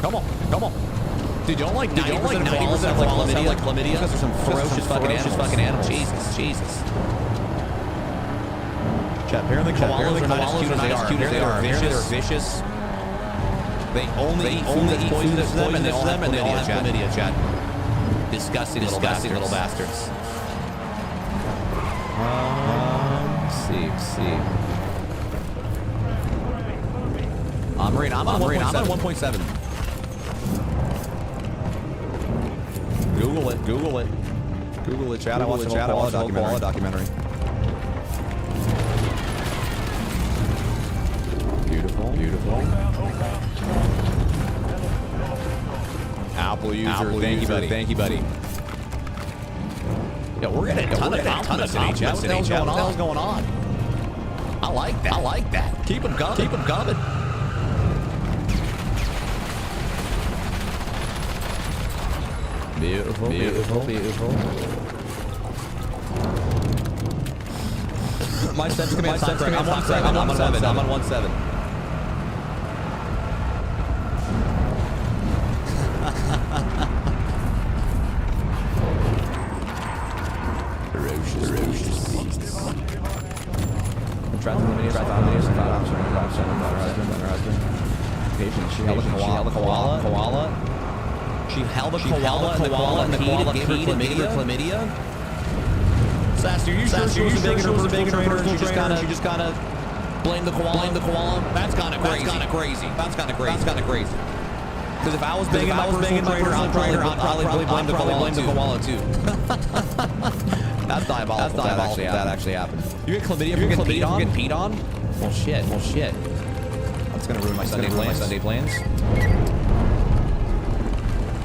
Come on. Dude, don't like 90% of koalas have like chlamydia. Because there's some ferocious fucking animals. Jesus. Chat, apparently koalas are not as cute as they are. They're vicious. They only eat food that's poisonous to them, and they all have chlamydia, chat. Disgusting little bastards. See. I'm on 1.7. Google it. Google it, chat. I watched a koala documentary. Beautiful. Apple user, thank you, buddy. Yo, we're getting a ton of compliments in chat. What the hell's going on? I like that. Keep them coming. Beautiful. My steps coming on time. I'm on 1.7. She held a koala. She held a koala and the koala gave her chlamydia. Sassy, are you sure she was a big trainer? She just kind of blamed the koala. That's kind of crazy. Because if I was banging my personal trainer, I'd probably blame the koala too. That's diabolical. That actually happened. You get chlamydia from getting peed on? Well, shit. That's gonna ruin my Sunday plans.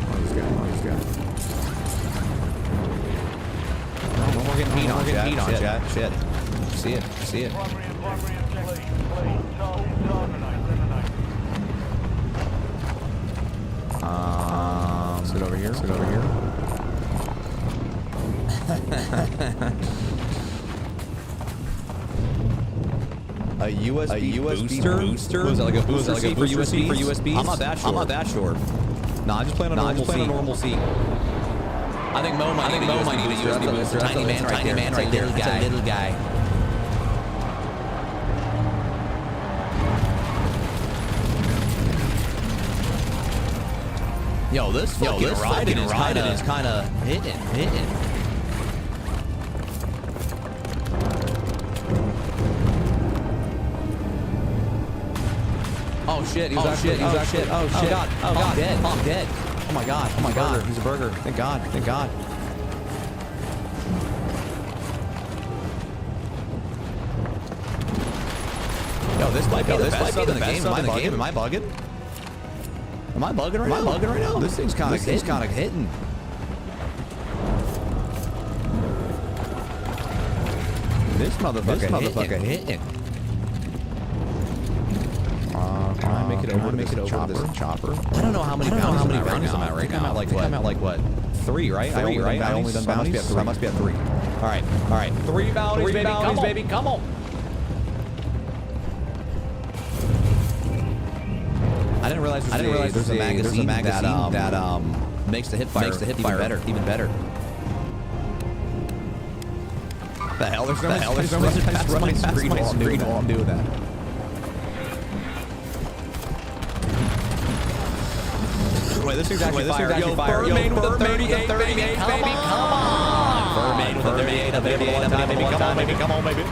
Oh, he's good. No more getting peed on, chat. Shit. See it. Sit over here. A USB booster? Was that like a booster seat for USBs? I'm not that sure. Nah, I'm just playing on normal seat. I think Mo might need a USB booster. Tiny man right there. That's a little guy. Yo, this ride is kind of hitting. Oh shit, he was actually oh god. I'm dead. Oh my god. He's a burger. Thank God. Yo, this might be the best sub in the game. Am I bugging? Am I bugging right now? This thing's kind of hitting. This motherfucker hitting. Can I make it over to this chopper? I don't know how many bounties I'm at right now. I'm at like what? 3, right? I only done bounties. I must be at 3. All right. 3 bounties, baby. Come on. I didn't realize there's a magazine that makes the hip fire even better. The hell? There's no way to run my screen while I'm doing that. Wait, this thing's actually fire. Yo, Furman with a 38, baby. Come on. Furman with a 38, baby. Come on, baby.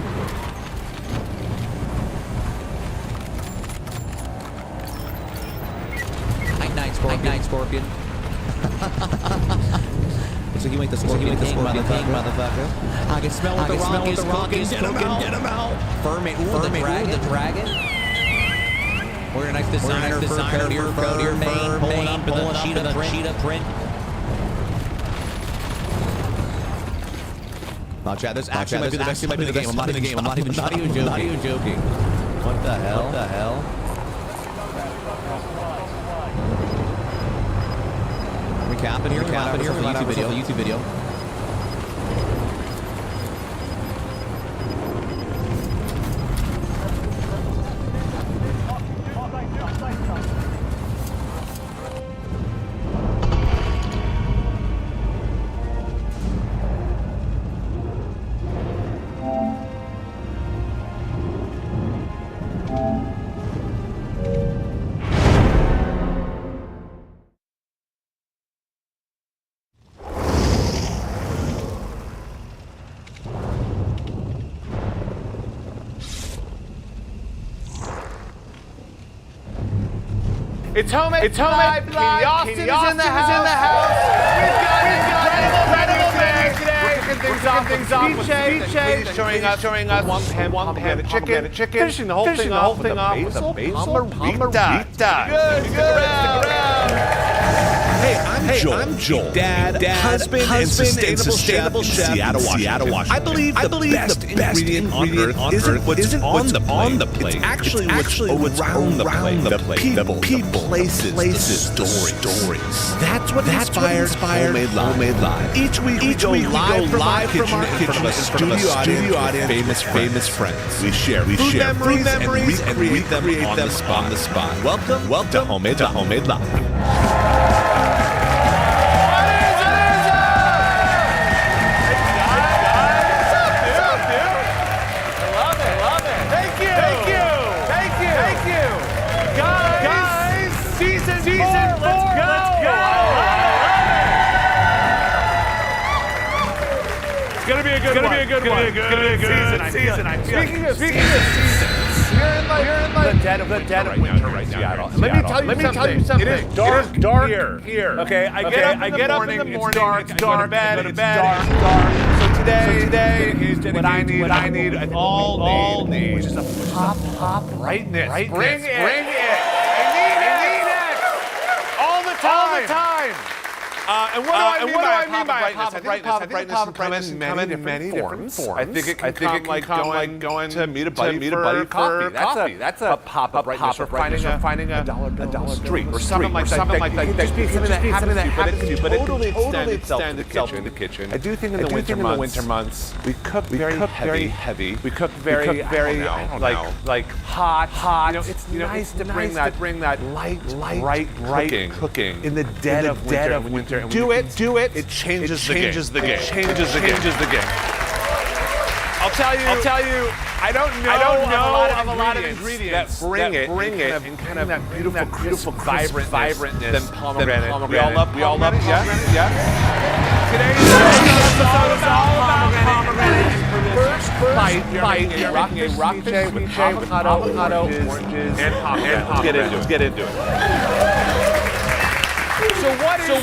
Night, Scorpion. Looks like you ain't the Scorpion king, motherfucker. I can smell what the rock is cooking. Get him out. Furman, the dragon. We're a nice designer for your main, pulling up the cheetah print. No, Chad, this actually might be the best in the game. I'm not even joking. What the hell? We camping here for the YouTube video. It's homemade. It's homemade. Katie Austin is in the house. We've got incredible menu today. We're kicking things off with BJ showing us one pan of chicken. Finishing the whole thing off with a basil margarita. Good. Stick around. Hey, I'm Joel. Dad, husband, and sustainable chef in Seattle, Washington. I believe the best ingredient on earth isn't what's on the plate. It's actually what's around the plate. The people, places, stories. That's what inspires Homemade Live. Each week we go live from our kitchen in front of a studio audience, famous friends. We share food memories and recreate them on the spot. Welcome to Homemade Live. It's gonna be a good season. Speaking of seasons, we're in the dead of winter right now Seattle. Let me tell you something. It is dark here. Okay, I get up in the morning. It's dark. It's dark. So today is what I need. All need, which is a pop brightness. Bring it. I need it all the time. And what do I mean by pop brightness? I think pop brightness can come in many different forms. I think it can come like going to meet a buddy for coffee. That's a pop brightness. Or finding a dollar street or something like that. Just be something that happens to you, but it totally extend itself in the kitchen. I do think in the winter months we cook very heavy. We cook very like hot. You know, it's nice to bring that light cooking in the dead of winter. Do it. It changes the game. I'll tell you. I don't know of a lot of ingredients that bring it in kind of that beautiful vibrantness than pomegranate. We all love pomegranate. Yeah. Today's episode is all about pomegranate. First bite, you're making a rock with avocado, oranges, and pomegranate. Let's get into it. So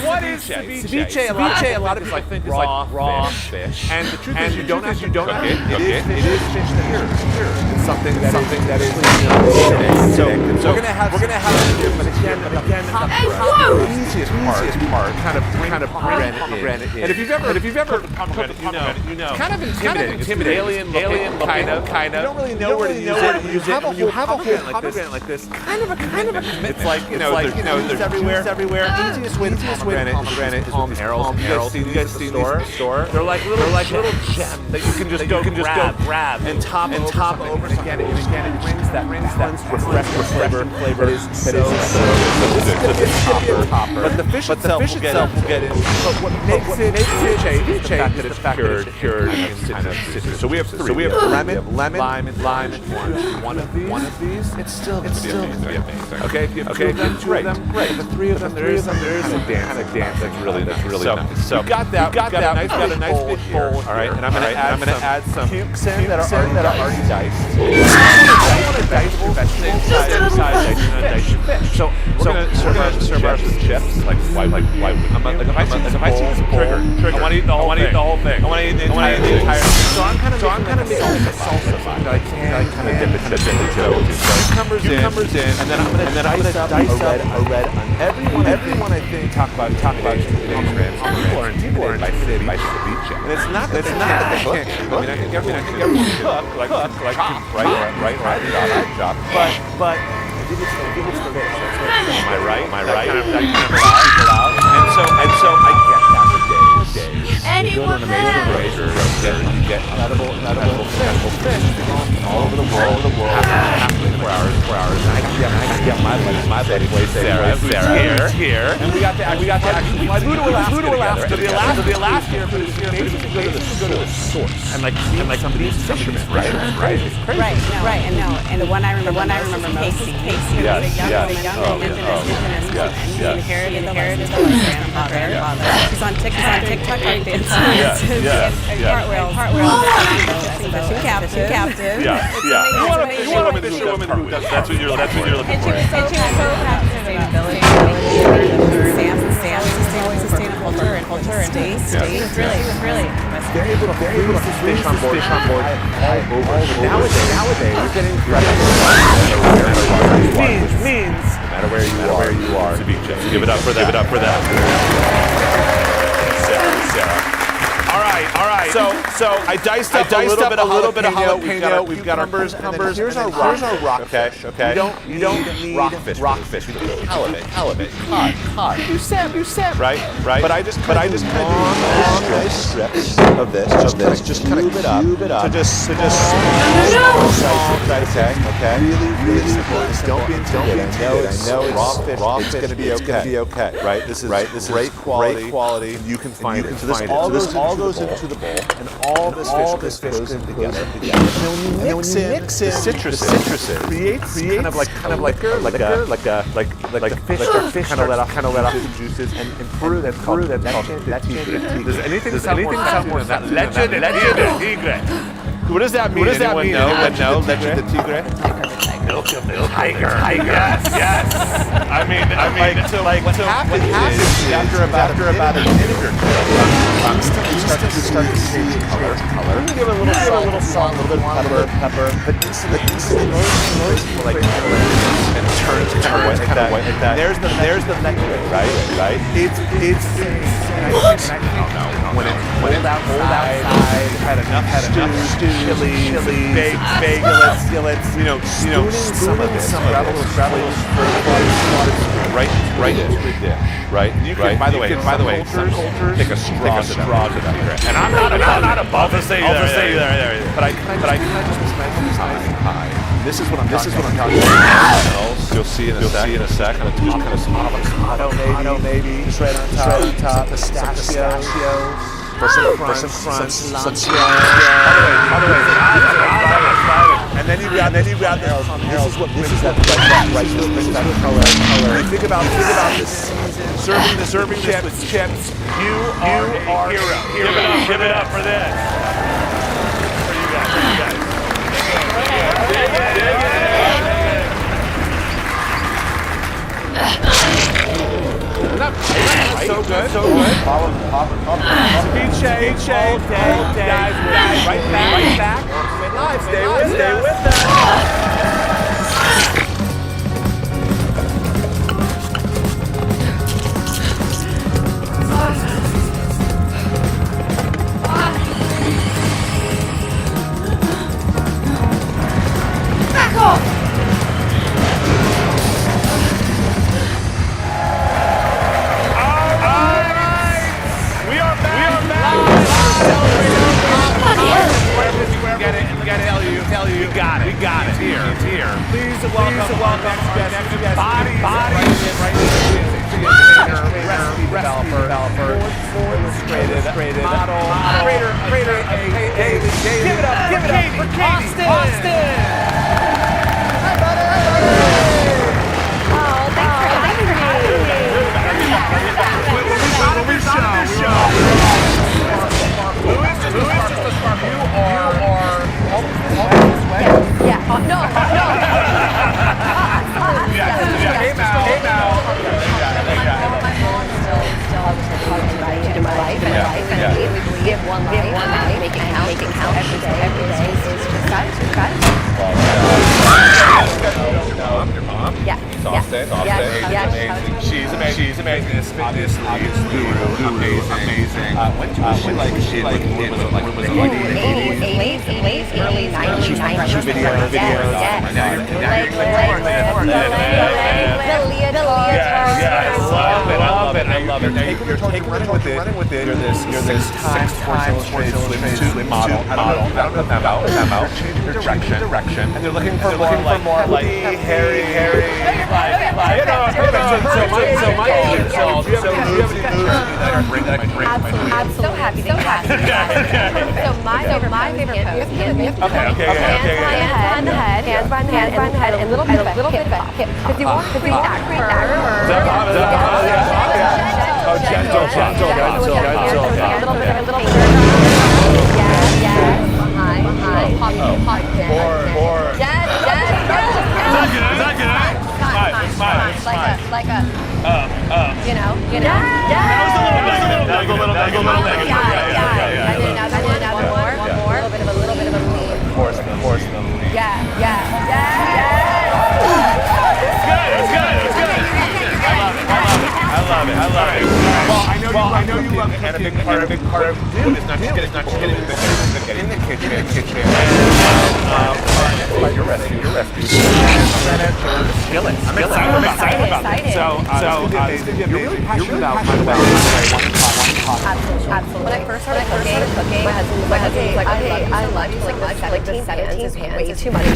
what is ceviche? A lot of people think is like raw fish. And the truth is you don't have to cook it. It is fish here. It's something that is So we're gonna have to do, but again, the easiest part, kind of bring pomegranate in. And if you've ever cooked pomegranate, you know, it's kind of intimidating. Alien kind of. You don't really know where to use it. You have a whole pomegranate like this. Kind of a commitment. It's like there's everywhere. Easiest way to pomegranate is palm arrows. You guys see the store? They're like little gems that you can just go grab and top over. And again, it brings that refreshing flavor that is so good. It's topper. But the fish itself will get in. But what makes it is the fact that it's cured in kind of citrus. So we have three. So we have lemon, lime, and orange. One of these, it's still amazing. Okay, if you have two of them, great. The three of them, there is a dance that's really nice. So we got a nice big bowl. All right, and I'm gonna add some cubes in that are already diced. I want to dice your vegetables dice your fish. So we're gonna serve ours with chips. Like why? If I see this trigger, I want to eat the whole thing. I want to eat the entire thing. So I'm kind of making a salsa that I kind of dip it into. So cucumbers in, and then I'm gonna dice up a red onion. Everyone I think talk about people are intimidated by ceviche. And it's not that they can't cook. I think everyone can cook, chop, right, chop. But I think it's the fish. Am I right? That kind of allows people out. And so I get that for days. You go to an amazing grocer, you get edible fish all over the world. Half 4 hours. And I get my buddy Sarah, who's here. year, and we got to actually flew to Alaska together. The Alaska year for this year, basically go to the source and like somebody's fisherman, right? It's crazy. Right. And the one I remember most is Casey. Yes. He inherited the grandfather. He's on TikTok like this. Cartwheels. Fishing captive. Yeah. You want a fisherwoman who does. That's what you're looking for. And she was so passionate about sustainability. Sustainable culture and taste. It was really. They're able to fish on board. Nowadays, you're getting means no matter where you are, to be just give it up for that. Sarah. All right. So I diced up a little bit of jalapeno. We've got our cucumbers. Here's our rockfish. Okay. You don't need rockfish. You need halibut. Cod. You said. Right. But I just kind of do long strips of this. Just kind of cube it up. To just okay. Really simple. Don't be intimidated. I know raw fish. It's going to be okay. Right. This is great quality. And you can find it. So this all goes into the bowl, and all this fish goes in together. And then when you mix in the citruses, creates kind of like liquor, like the fish kind of let off the juices, and Peru that's called tigre. Does anything sound more than that? Leche de tigre. What does that mean? Leche de tigre. Milk of the tiger. Yes. I mean, what happens is after about a minute or two, you start to change color. You can give it a little salt, a little bit of pepper, but instantly will and turns kind of white like that. There's the nectar, right? It's when it's cold outside, had enough chili, skillets, some of this, grab a little right into the dish, right? You can, by the way, some cultures take a straw to that. And I'm not above the say there. But I kind of just mentioned high. This is what I'm talking about. You'll see in a sec. Just kind of some avocado maybe. Just right on top. Pistachios. For some crunch. Some by the way. And then you grab this. This is what brings that color. Think about this. Serving this with chips. You are a hero. Give it up for this. For you guys. Dig it. So good. Speed shade. All day. Guys, right back. Stay with us. Back off! We got it. It's here. Please welcome next guest. Body recipe developer, illustrated model, creator, give it up for Katie. Austin. Hi, buddy. Oh, thanks for having me. Who is just a spark? You are yeah. No. Hey, Mal. To my life, and we give one life, make it count every day is just got. I'm your mom. Yeah. She's amazing. Obviously, guru, amazing. When was she like? Was it like 80s, early 90s. Videos. I love it. You're taking running with it. You're this six-time sports illustrated model. I don't know about. You're changing direction. And they're looking for more like hairy. So my age. So do you have any moves that are So happy to So my favorite pose. Hands on the head, and a little bit of a hip. Because you want to create that gentle. Force them. I love it. Well, I know you love it, and a big part of doing is not just getting in the kitchen. But you're resting. I'm excited about it. So, you're really passionate about Absolutely. When I first started cooking, my husband was like, okay, I love you so much, 17 pans is way too much.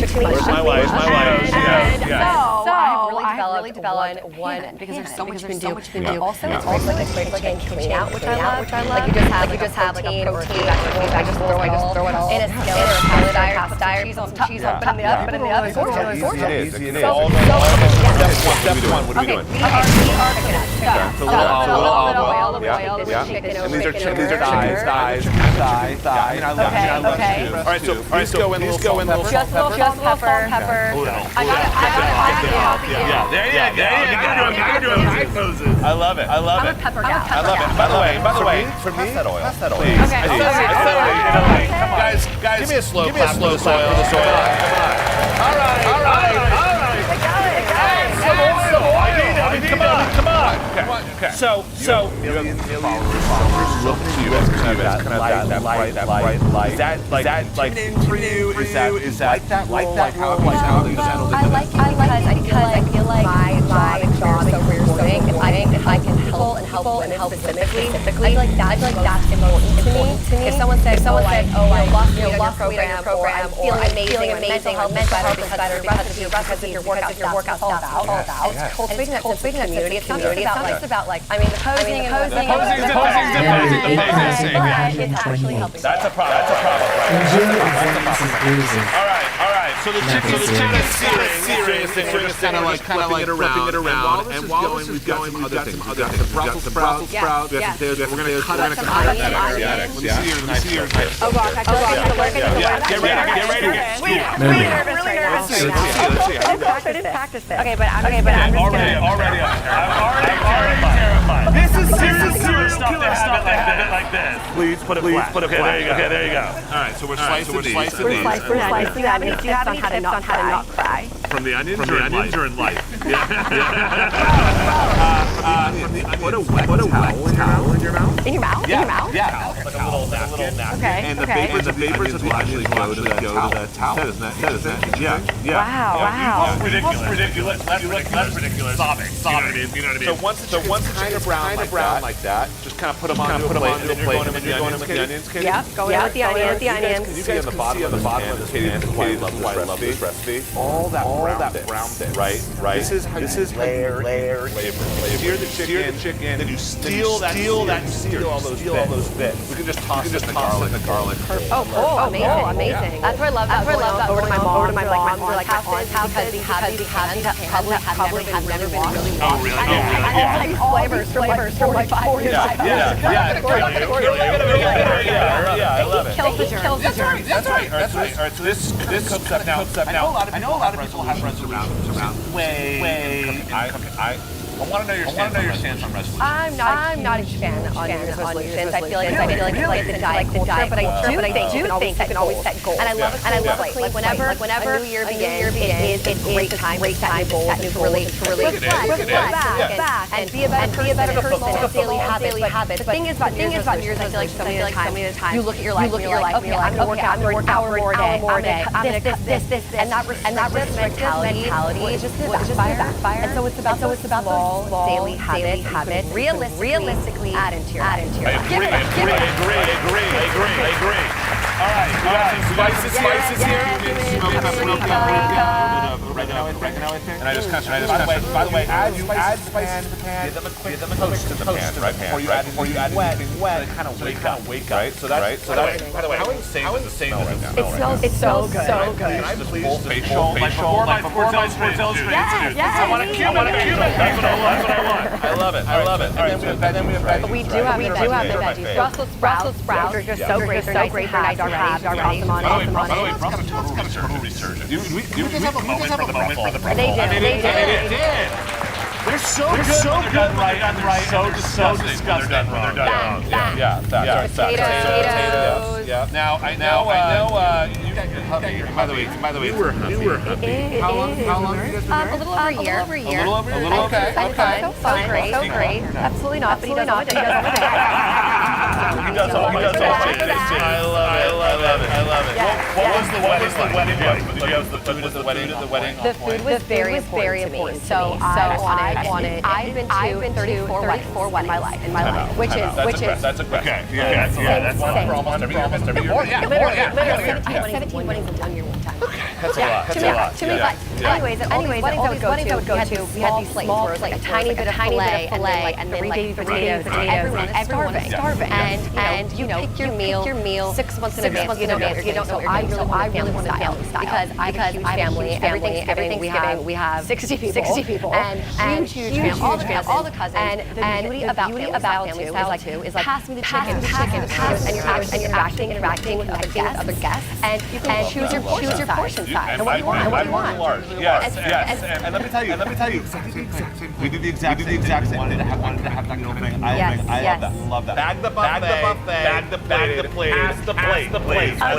My wife. So I really developed one because there's so much you can do. Also, it's like a quick and clean out, which I love. Like you just have like a protein vegetable, I just throw it all in a skillet or a cast iron, cheese on top, put it in the oven. It is. Step one. What are we doing? We are cooking up. So, a little bit of oil. And these are thighs. I mean, I love it. All right, so please go in a little salt and pepper. I got it. Yeah. There you go. High poses. I love it. I'm a pepper gal. I love it. By the way, for me, pass that oil. Please. Okay. Come on. Guys, give me a slow clap for the soil. All right. Come on. Okay. So you have followers look to you as kind of that bright light. Is that like for you? Is that like that? How do you settle into that? I feel like my job is reporting. If I can help women specifically, I feel like that's important to me. If someone says, oh, I lost weight on your program, or I'm feeling amazing, mental health is better because of your workouts. That's all about. It's cultivating that community. It's not just about like, I mean, the posing it's actually helping. That's a problem. All right. So the chick is serious thing. We're just kind of like flipping it around. And while this is going, we've got some other things. We've got some Brussels sprouts. We're going to cut out some Asiatics. Let me see your knife. Oh gosh, I feel like Get ready. Let's see. I didn't practice this. Okay, but I'm just already terrified. This is serious stuff to have it like this. Please put it flat. Okay, there you go. All right, so we're slicing these. Do you have any tips on how to not cry? From the onions or in life? Put a wet towel in your mouth. In your mouth? Yeah. Like a little napkin. Okay. And the vapors of the actually go to the towel. That is that. Yeah. Wow. Ridiculous. Less ridiculous. Sobbing. You know what I mean? So once it's kind of brown like that, just kind of put them on a plate, and you're going with the onions, Katie? Yep, going with the onions. Can you see on the bottom of the Katie, why I love this recipe? All that brown bit, right? This is layer. Sear the chicken, then you steal all those bits. We can just toss it in the garlic. Oh, amazing. That's where I love that. Over to my mom's or like my aunt's house because these hands probably have never been really washed. Oh, really? All these flavors from like 4 years ago. Yeah, I love it. Kills the journey. That's right. All right, so this cooks up now. I know a lot of people have friends around. I want to know your stance on resolution. I'm not a huge fan on New Year's resolutions. I feel like it's like the diet culture, but I do think you can always set goals. And I love like whenever a new year begins, it's a great time to set new goals to really reflect back and be a better person and daily habits. The thing is about New Year's, I feel like so many of the time you look at your life and you're like, okay, I'm gonna work out for an hour more day. I'm gonna cut this, and that restrictive mentality is just backfire. And so it's about small daily habits realistically add into your life. I agree. All right, spices here. Oregano, and I just cut. By the way, add spices to the pan. Give them a quick toast to the pan, right? Before you add anything wet, kind of wake up, right? So that's. By the way, how insane does it smell right now? It smells so good. Can I please just facial, before my Sports Illustrated? Yes. I want a Cuban. That's what I want. I love it. All right, and then we have veggies. We do have the veggies. Brussels sprouts. They're just so great. They're nice to have. Awesome on it. By the way, Brussels sprouts got a total resurgence. Do we just have a moment for the Brussels? They did. They're so good. Done right. So disgusting. They're done wrong. Potatoes. Yeah. Now I know. You got your hubby. By the way, you were hubby. How long have you guys been married? A little over a year. A little. Okay. So great. Absolutely not. But he does all the He does all the I love it. What was the wedding like? Did you have the food at the wedding? The food was very important to me. So I wanted. I've been to 34 weddings in my life, which is that's a okay. Yeah, that's one for almost every year. Yeah, literally. I had 17 weddings in 1 year one time. That's a lot. Too many weddings. Anyways, all these weddings I would go to, we had these plates where it was like a tiny bit of filet and then 3 baby potatoes. Everyone is starving. And you pick your meal 6 months in advance. You don't know. I really want to family style because I have a huge family. Every Thanksgiving we have 60 people and huge family, all the cousins. And the beauty about family style is like pass me the chicken, and you're interacting with other guests, and you can choose your portion size. And what you want. Yes. And let me tell you, we did the exact same. Wanted to have that little thing. I love that. Bag the buffet. Bag the plate. Pass the plate. Agreed. All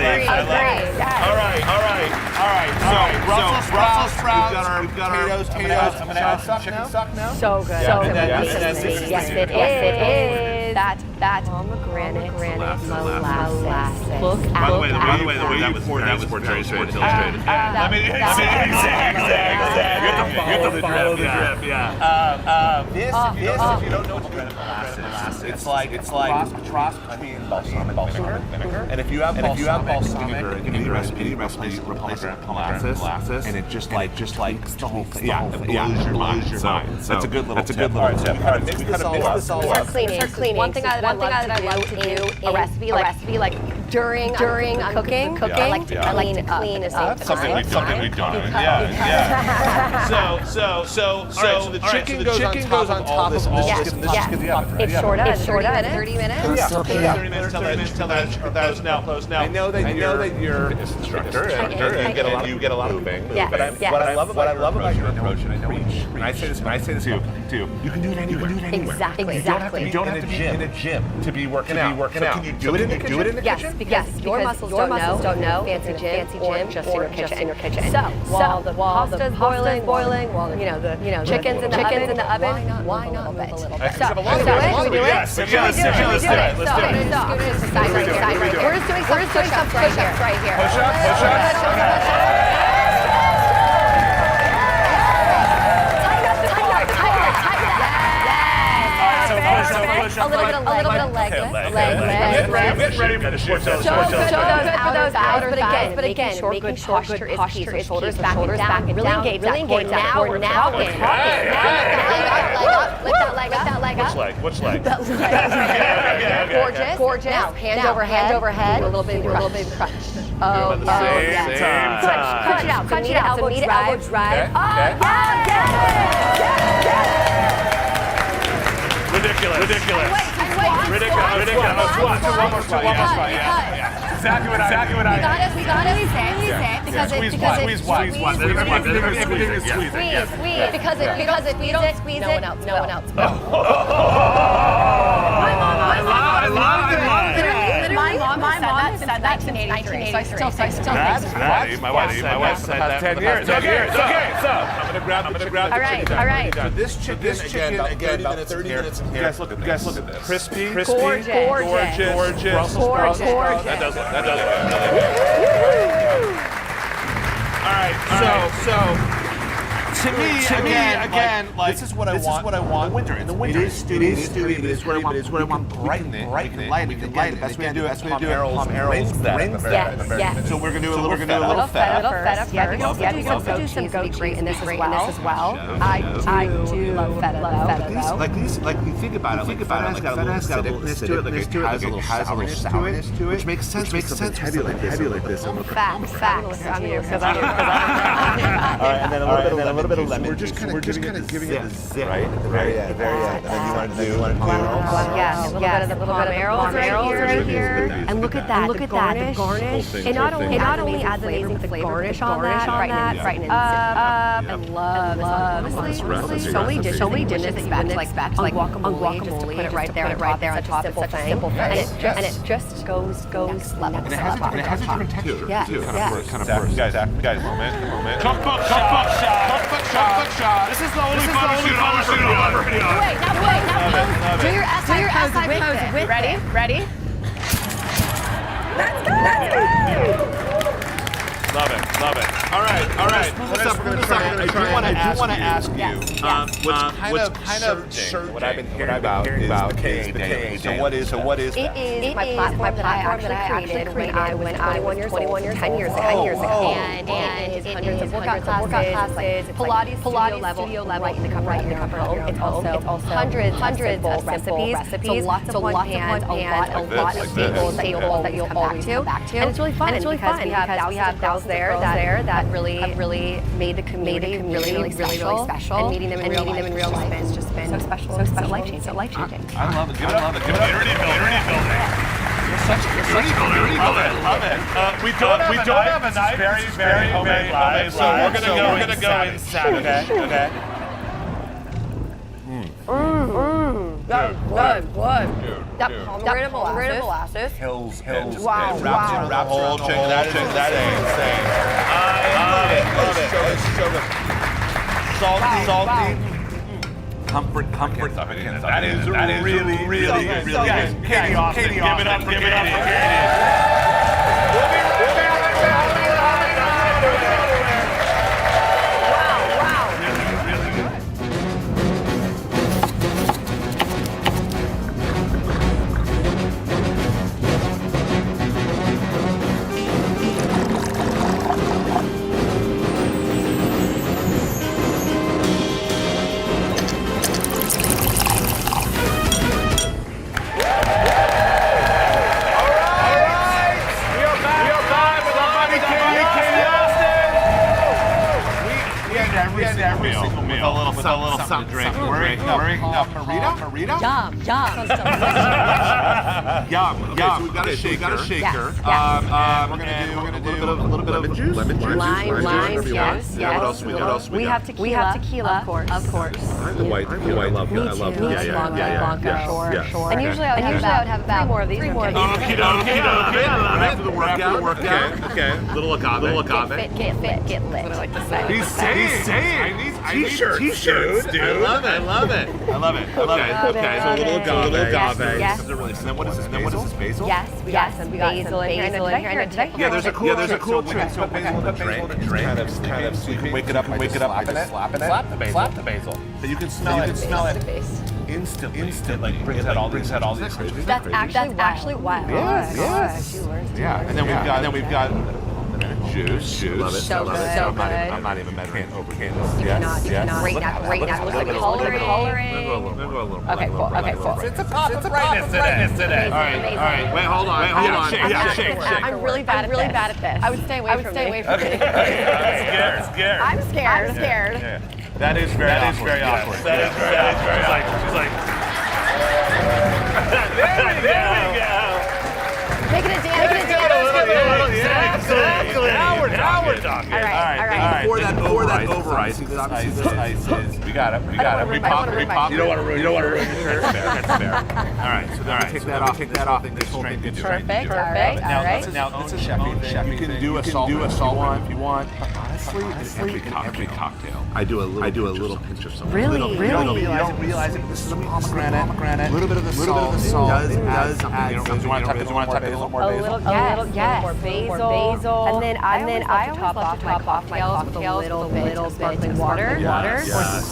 right. So Brussels sprouts. We've got our potatoes. I'm gonna add chicken stock now. So good. Yes, it is. That pomegranate molasses. By the way, the way you poured that was very illustrated. Let me get the follow the drip. Yeah. This, if you don't know what pomegranate molasses, it's like cross between balsamic vinegar. And if you have balsamic vinegar, it can be any recipe pomegranate molasses, and it just like the whole thing. Yeah, it blows your mind. So that's a good little tip. All right, so we kind of mix this all up. Start cleaning. One thing that I love to do a recipe like during cooking. I like to clean up. Something we've done. Yeah. So the chicken goes on top of all this. It sure does. 30 minutes. 30 minutes till that is now closed. Now I know that you're a fitness instructor and you get a lot of things. But what I love about your approach, and I know and I say this too. You can do it anywhere. Exactly. You don't have to be in a gym to be working out. So can you do it in the kitchen? Yes, because your muscles don't know fancy gym or just in your kitchen. So while the pasta's boiling, while the chicken's in the oven, why not move a little bit? So should we do it? Yes, let's do it. We're just doing some push-ups right here. Push-ups. A little bit of leg lift. Get ready for the short sales. So good for those outer thighs, but again, making sure posture is key. So shoulders back and down. Really engage that. We're now talking. Lift that leg up. Which leg? Gorgeous. Now, hands overhead. Do a little bit of crunch. Oh, yeah. Crunch it out. So knee to elbow drive. Ridiculous. Ridiculous. One more spot. exactly what I We gotta say because Squeeze what? because if you don't squeeze it, no one else will. My mom said that in 1983, so I still think so. My wife said that 10 years. Okay, so I'm gonna grab the chicken. All right. So this chicken again, about 30 minutes in here. You guys look at this. Crispy. Gorgeous. Brussels sprouts. That does look good. All right. So to me, again, like this is what I want. In the winter, it is stewy, but it's what I want. Brighten it, lighten it. We can light it. That's what we do. Palm arrows. Yes. So we're gonna do a little feta first. Yeah, we can also do some goat cheese in this as well. I do love feta though. Like you think about it. Feta's got a little acidicness to it. Like it has a little sourness to it, which makes sense. Makes sense heavy like this. Facts. I'm here because I'm All right, and then a little bit of lemon. We're just kind of giving it a zip, right? At the very end. And then you want to do a little bit of the palm arrows right here. And look at that, the garnish. It not only adds amazing garnish on that, brightens up, and love. Honestly, so many dishes that you wouldn't expect, like guacamole, just to put it right there on top. It's such a simple thing, and it just goes next level. And it has a different texture too. Yeah. Kind of burst. Guys, moment. Cookbook shot. This is the only photo shoot I'll ever do. Wait, do your SI pose with it. Ready? Let's go! Love it. All right. We're gonna try. I do want to ask you. What's kind of certain? What I've been hearing about is the KA. So what is that? It is my platform that I actually created when I was 21 years old, 10 years ago. And it is hundreds of workout classes, it's Pilates studio level, right in the comfort of your home. It's also hundreds of simple recipes. So lots of one pan, a lot of staples that you'll always come back to. And it's really fun because we have thousands there that have really made the community really special. And meeting them in real life has just been so special, so life-changing. I love it. Give it up. Community building. You're such community building. Love it. We don't have a knife. Very homemade. So we're gonna go inside. Okay. Good. That pomegranate molasses. Hills. Wow. Wrapped whole chicken. That is insane. I love it. So good. Salty. Comfort. That is really good. Katie Austin, give it up for Katie. We'll be right back. Every single meal with a little something to drink. Marita? Yum. Yum. So we've got a shaker. We're gonna do a little bit of lemon juice. Lime. Yes. What else we got? We have tequila, of course. I love Blanco. Sure. And usually I would have about three more of these. Okay. After the workout. Okay. Little agave. Get lit. What I like to say. He's saying. I need t-shirts, dude. I love it. Okay. So a little agave. Yes. And then what is this? Basil? Yes. We got some basil in here. Yeah, there's a cool trick. So basil in the drink. Kind of so you can wake it up by just slapping it. Slap the basil. So you can smell it. Instantly. Like brings out all these. That's actually wild. Yes. Yeah. And then we've got juice. Love it. So good. I'm not even measuring over candles. You cannot. Right now. Look at the coloring. Okay, cool. It's a pop of brightness today. All right. Wait, hold on. Shake. I'm really bad at this. I would stay away from me. Scared. I'm scared. Yeah. That is very awkward. She's like. There we go. Make it a dance. ice. This ice is. We got it. We pop. You don't want to ruin your shirt. That's fair. All right. So then we take that off. And Perfect. All right. Now, this is chef. You can do a salt one if you want. Honestly, every cocktail. I do a little pinch of something. Really? You don't realize it. This is a pomegranate. A little bit of the salt. It does add. You want to tuck it a little more basil? More basil. And then I always top off my cocktails with a little bit of sparkling water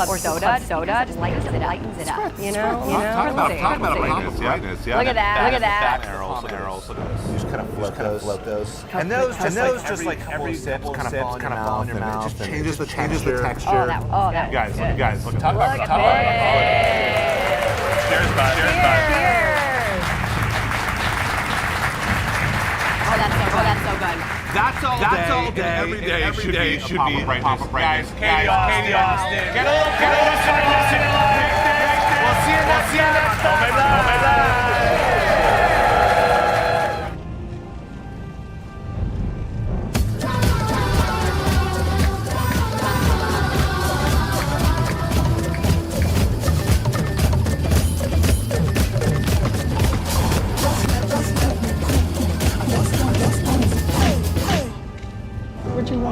or soda. Just lightens it up. You know. Talk about brightness. Look at that. Arrows. Look at this. You just kind of float those. And those just like every sip kind of fall in your mouth. It just changes the texture. Guys, look. Talk about it. Cheers, bud. Oh, that's so good. That's all day. Every day should be a pop of brightness. Guys, Katie Austin. Get a little shyness in your life. We'll see you next time.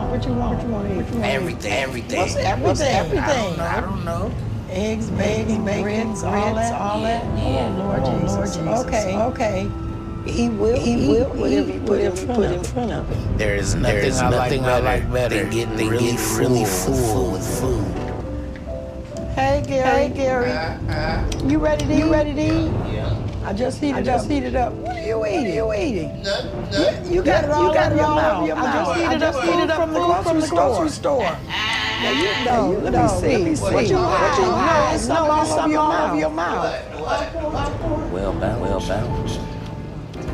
What you want? Everything. What's everything? I don't know. Eggs, bacon, grits, all that. Oh, Lord Jesus. Okay. He will eat whatever you put in front of him. There's nothing I like better than getting really full with food. Hey, Gary. You ready to eat? Yeah. I just heated up. What are you eating? Nothing. You got it all in your mouth. I just heated up from the grocery store. Now you know. Let me see. What you know? It's all over your mouth. Well balanced.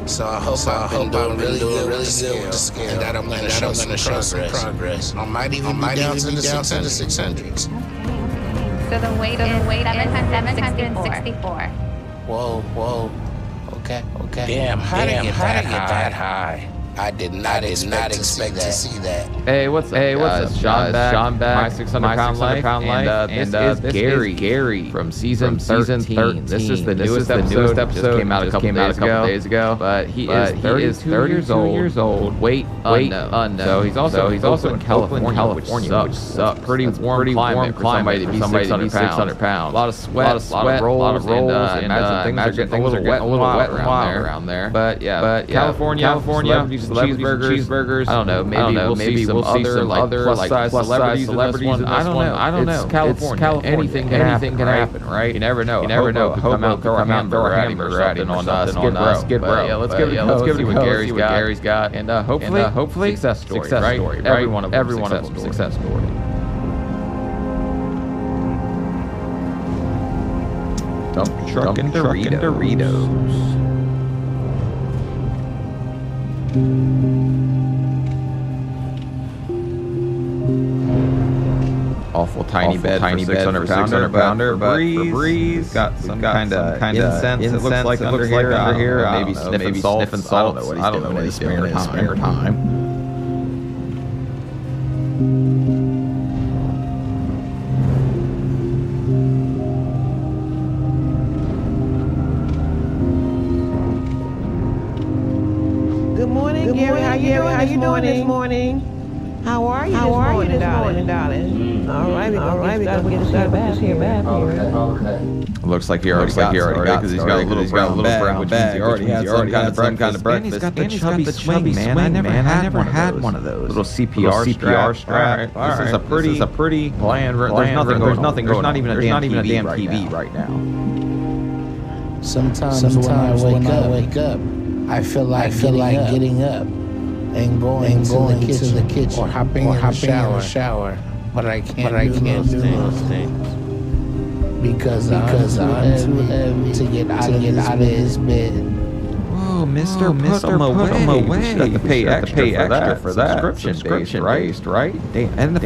So I hope I'm doing really good with the scale, and that I'm going to show some progress. I might even be down to the 600s. So the weight is 764. Whoa. Okay. Damn, how did it get that high? I did not expect to see that. Hey, what's up, Sean back, my 600-pound life, and this is Gary from season 13. This is the newest episode, just came out a couple days ago, but he is 32 years old, weight unknown. So he's also in California, which sucks. Pretty warm climate for somebody to be 600 pounds. A lot of sweat, a lot of rolls, and imagine things are getting a little wet around there. But California, cheeseburgers. I don't know. Maybe we'll see some other plus-size celebrities in this one. I don't know. It's California. Anything can happen, right? You never know. Hobo come out, throw a hamburger at him or something on Skid Row. Yeah, let's give it a see what Gary's got, and hopefully success story, right? Every one of them success story. Dump truck and Doritos. Awful tiny bed for 600 pounder, but Febreze got some kind of incense. It looks like under here. Maybe sniffing salt. I don't know what he's doing in his spare time. Good morning, Gary. How you doing this morning? How are you this morning, darling? All right, we're get started back here. Okay. Looks like he already got because he's got a little brown bag, which means he already had some kind of breakfast. And he's got the chubby swing, man. I never had one of those. Little CPR strap. This is a pretty bland. There's nothing. There's not even a damn TV right now. Sometimes when I wake up, I feel like getting up and going to the kitchen or hopping in the shower, but I can't do those things because I'm too heavy to get out of this bed. Whoa, mister, put them away. You got to pay extra for that. Subscription based, right? Damn. And the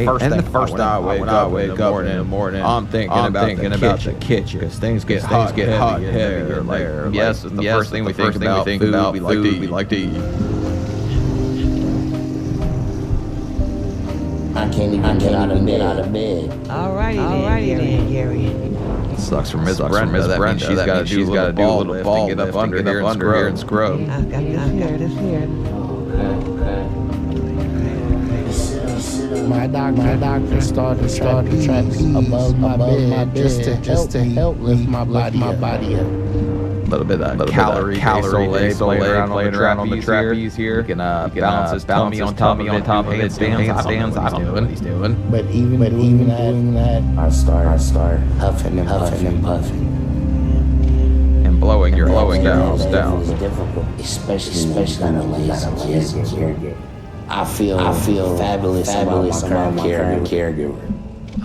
first I wake up in the morning, I'm thinking about the kitchen. Because things get hot and heavy in there. Yes, the first thing we think about food we like to eat. I I can't even get out of bed. Alrighty then, Gary. Sucks for Miss Brenda. That means she's got to do a little ball lift and get up under here and scrub. I've got this here. My doctor started trapping above my bed just to help lift my body up. A little bit of calorie playing around on the trapeze here. You can balance his tummy on top of it, handstands. I don't know what he's doing. But even doing that, I start huffing and puffing. And blowing your lungs down. It's difficult, especially when you got a lazy caregiver. I feel fabulous about my current caregiver.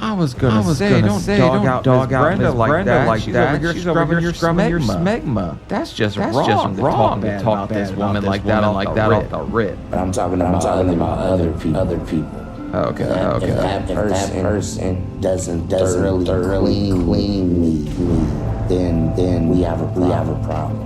I was gonna say, don't dog out Brenda like that. She's over here scrubbing your smegma. That's just wrong to talk this woman like that off the rip. But I'm talking about other people. Okay. If that person doesn't thoroughly clean me, then we have a problem.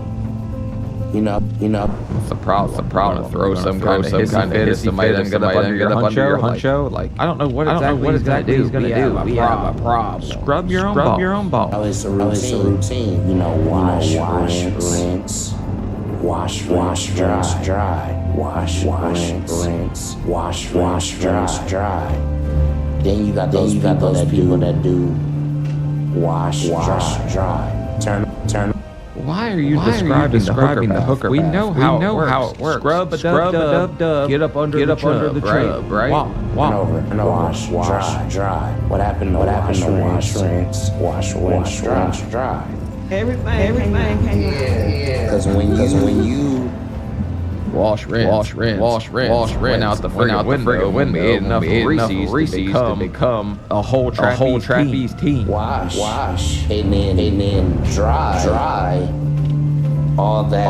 You know. What's the problem? To throw some kind of fit at somebody then get up under your huncho? Like, I don't know what exactly he's gonna do. We have a problem. Scrub your own ball. It's a routine. You know, wash, rinse, wash, dry. Wash, rinse, wash, dry. Then you got those people that do wash, dry. Turn. Why are you describing the hooker? We know how it works. Scrub a dub. Get up under the tub, right? Wash, dry. What happened to wash, rinse, dry? Everything. Because when you wash, rinse, went out the friggin' window when we ate enough Reese's to become a whole trapeze team. Wash, and then dry. All that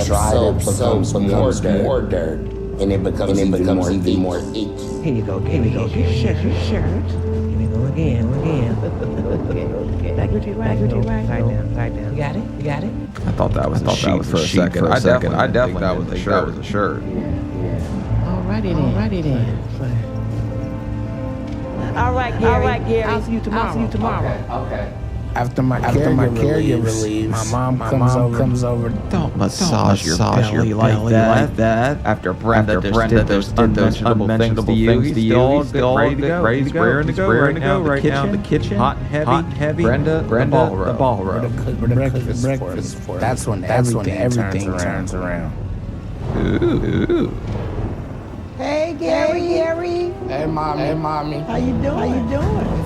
dried up becomes more dirt, and it becomes even more icky. Here you go. Get your shirt. Here we go again. Back with you right. Side down. You got it? I thought that was a sheet for a second. I definitely that was a shirt. Alrighty then. All right, Gary. I'll see you tomorrow. Okay. After my caregiver leaves, my mom comes over. Don't massage your belly like that. After Brenda did those unmentionable things to you, he's still ready to go. He's raring to go right now in the kitchen. Hot and heavy. Brenda, the ball row. Breakfast for us. That's when everything turns around. Ooh. Hey, Gary. Hey, mommy. How you doing?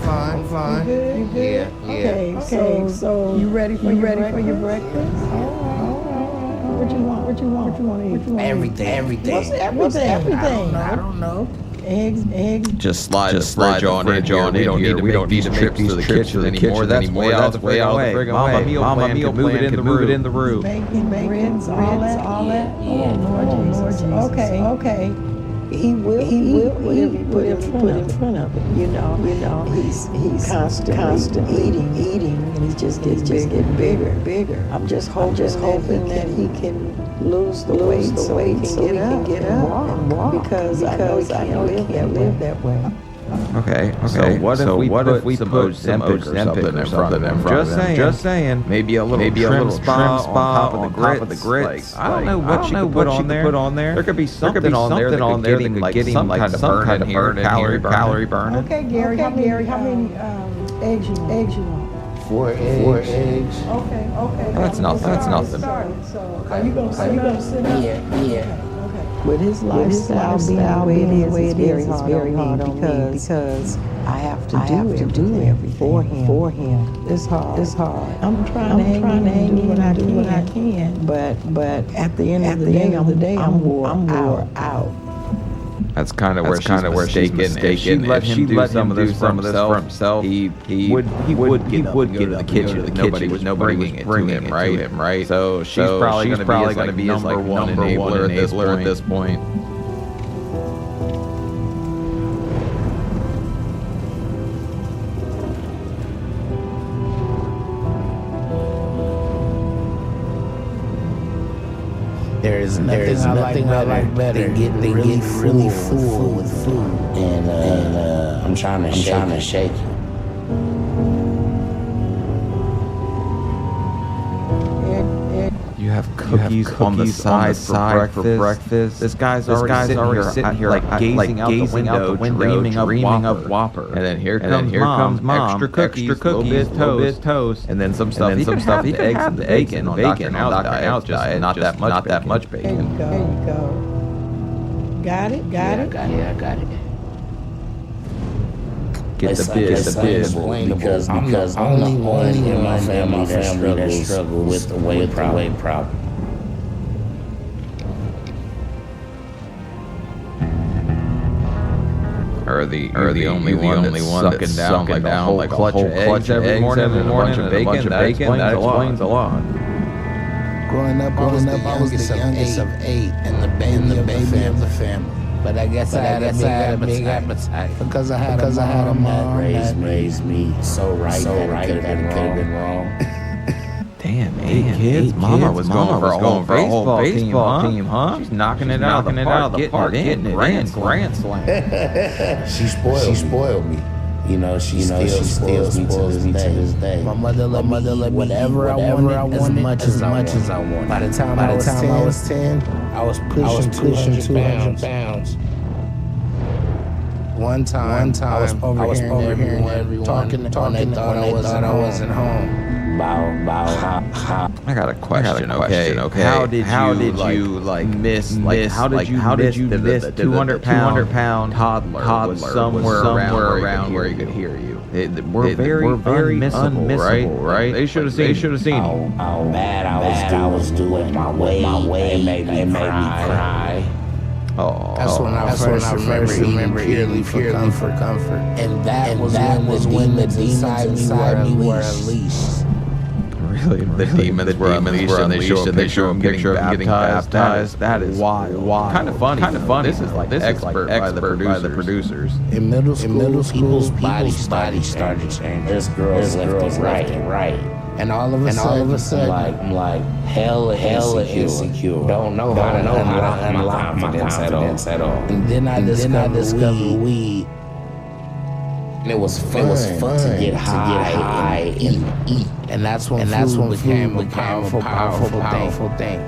I'm fine. You good? Yeah. Okay. So you ready for your breakfast? What you want to eat? Everything. What's everything? I don't know. Eggs. Just slide the fridge on in here. We don't need to make these trips to the kitchen anymore. That's way out the friggin' way. Mama meal plan can move it in the room. Bacon, grits, all that. Oh, Lord Jesus. Okay. He will eat whatever you put in front of him. You know, he's constantly eating, and he's just getting bigger. I'm just hoping that he can lose the weight so he can get up and walk because I know he can't live that way. Okay. So what if we put some Ozempic or something in front of them? Just saying. Maybe a little trim spa on top of the grits. I don't know what you could put on there. There could be something on there that could get him like some kind of burn, calorie burn. Okay, Gary. How many eggs you want? 4 eggs. Okay. That's nothing. So are you gonna sit up? Yeah. With his lifestyle being the way it is, it's very hard on me because I have to do everything for him. It's hard. I'm trying to hang in what I can. But at the end of the day, I'm wore out. That's kind of where she's mistaken. If she let him do some of this for himself, he would get in the kitchen. Nobody was bringing it to him, right? So she's probably going to be his number one enabler at this point. There is nothing I like better than getting really full with food. And I'm trying to shake it. You have cookies on the side for breakfast. This guy's already sitting here like gazing out the window, dreaming of Whopper. And then here comes mom, extra cookies, little bit toast, and then some stuff. He can have the eggs and the bacon on Dr. Now's diet, not that much bacon. There you go. Got it? Yeah, I got it. Get the biz. Because I'm the only one in my family that struggles with the weight problem. Or the only one that's sucking down like a whole clutch of eggs every morning and a bunch of bacon. That explains a lot. Growing up, I was the youngest of 8 and the baby of the family. But I guess I had a big appetite because I had a mom that raised me so right that it could have been wrong. Damn, 8 kids. Mama was going for a whole baseball team, huh? She's knocking it out of the park, getting it in, grand slam. She spoiled me. You know, she still spoils me to this day. My mother let me whatever I wanted as much as I wanted. By the time I was 10, I was pushing 200 pounds. One time I was overhearing everyone talking when they thought I wasn't home. I got a question. Okay. How did you miss the 200-pound toddler was somewhere around where he could hear you? We're very unmissable, right? They should have seen you. How bad I was doing my way. It made me cry. Oh, that's when I first remember purely for comfort. And that was when the demons inside me were unleashed. Really, the demons were unleashed and they show a picture of getting baptized. That is wild. Kind of funny. This is expert by the producers. In middle school, people's bodies started changing. There's girls left and right. And all of a sudden, I'm like hella insecure. Don't know how to unlock my confidence at all. And then I discovered weed. And it was fun to get high and eat. And that's when food became a powerful thing.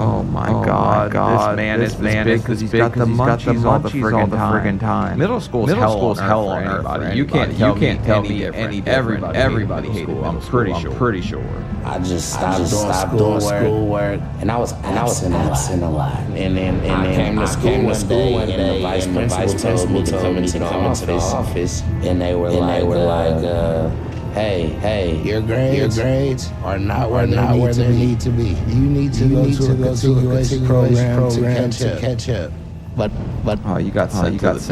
Oh my God! This man is big because he's got the munchies all the friggin' time. Middle school's hell on everybody. You can't tell me any everybody hated middle I'm pretty sure. I just stopped doing schoolwork, and I was absent a lot. And then I came to school one day, and the vice principal told me to come into the office, and they were like, hey, your grades are not where they need to be. You need to go to a continuation program to catch up. But you got the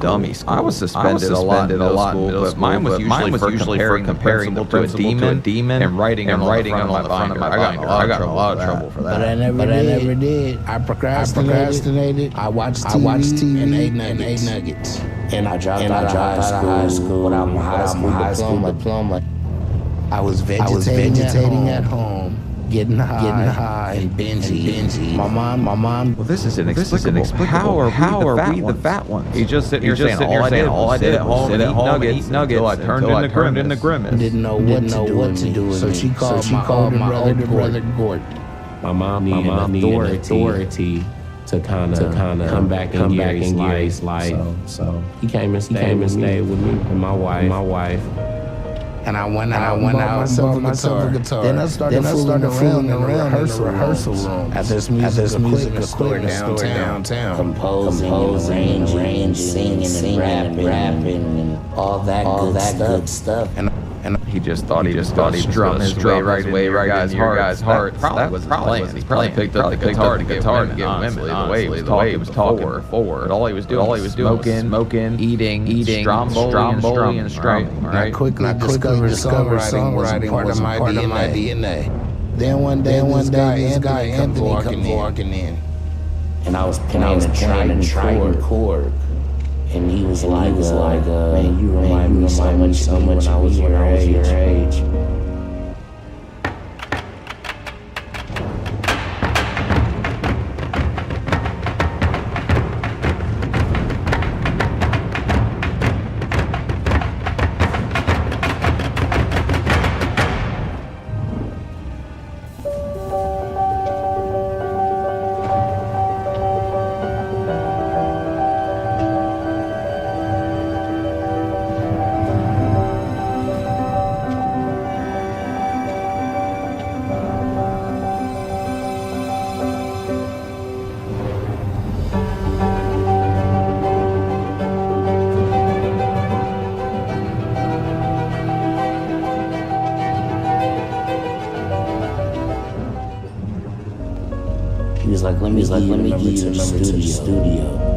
dummy school. I was suspended a lot in middle school, but mine was usually for comparing the principal to a demon and writing on the front of my binder. I got in a lot of trouble for that. But I never did. I procrastinated. I watched TV and ate nuggets. And I dropped out of high school without my high school diploma. I was vegetating at home. Getting high and bingy. My mom. Well, this is inexplicable. How are we the fat ones? He's just sitting here saying, all I did at home, eat nuggets until I turned into Grimace. Didn't know what to do with me. So she called my older brother Gordon. My mom needed authority to kind of come back in Gary's life. So he came and stayed with me and my wife. And I went out and bought myself a guitar. Then I started fooling around in the rehearsal room at this music store downtown. Composing, arranging, singing, and rapping, and all that good stuff. And he just thought he strummed his way right in your guy's heart. Probably wasn't. He probably picked up the guitar to give women. The way he was talking before. But all he was doing was smoking, eating, stromboli and strumming. Right? I quickly discovered songwriting was part of my DNA. Then one day, this guy Anthony come walking in, and I was playing a trying chord. And he was like, man, you remind me so much when I was your age. like, let me give you the number to the studio.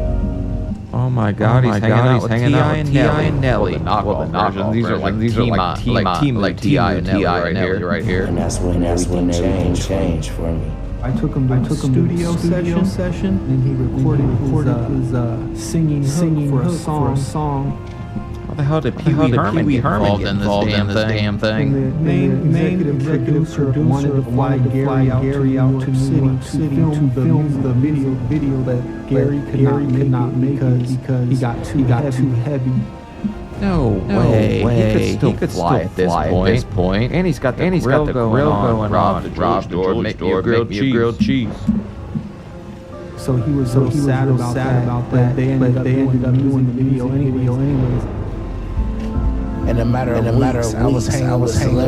Oh my God, he's hanging out with T.I. and Nelly. Well, the knockoff version. These are like team T.I. and Nelly right here. And that's when everything changed for me. I took him to a studio session, and he recorded his singing for a song. How the hell did Pee Wee Herman get involved in this damn thing? And the main executive producer wanted to fly Gary out to New York City to film the video that Gary could not make because he got too heavy. No way. He could still fly at this point. And he's got the grill going on. Rob the door, make me a grilled cheese. So he was sad about that. They ended up doing the video anyways. In a matter of weeks, I was hanging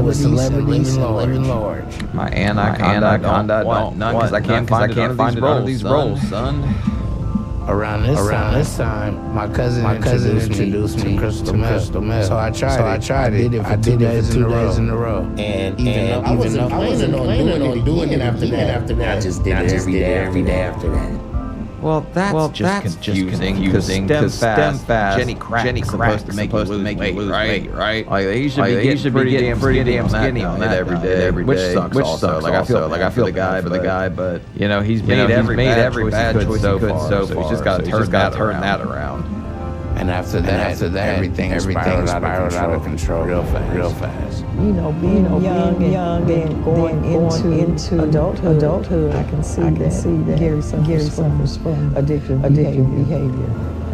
with celebrities and large. My anaconda don't want none because I can't find it on these rolls, son. Around this time, my cousin introduced me to crystal meth. So I tried it. I did it for 2 days in a row. And even though I wasn't planning on doing it after that, I just did it every day after that. Well, that's just confusing because STEM fast, Jenny Crack's supposed to make you lose weight, right? Like they should be getting pretty damn skinny on that every day, which sucks also. Like I feel the guy, but you know he's made every bad choice he could so far. So he's just got to turn that around. And after that, everything spiraled out of control real fast. You know, being young and going into adulthood, I can see that Gary suffers from addictive behavior,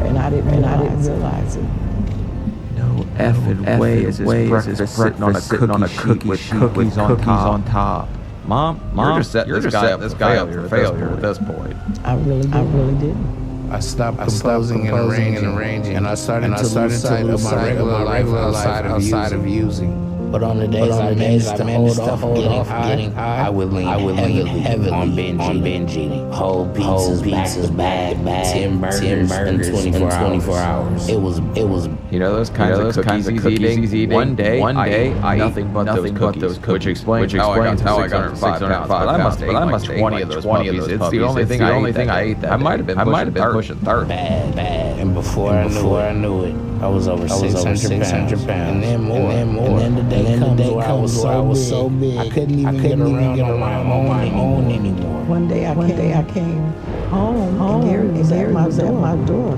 and I didn't realize it. No effing way is his breakfast sitting on a cookie with cookies on top. Mom, you're just setting this guy up for failure at this point. I really didn't. I stopped composing and arranging, and I started to lose sight of my regular life outside of using. But on the days I managed to hold off getting high, I would lean heavily on binge eating. Whole pizzas back to back, 10 burgers in 24 hours. It was. You know those kinds of cookies he's eating. One day, I ate nothing but those cookies, which explains how I got 605 pounds. But I must have 20 of those puppies. It's the only thing I ate that I might have been pushing 30. Bad. And before I knew it, I was over 600 pounds. And then more. And then the day comes where I was so big, I couldn't even get around on my own anymore. One day I came home and Gary was at my door,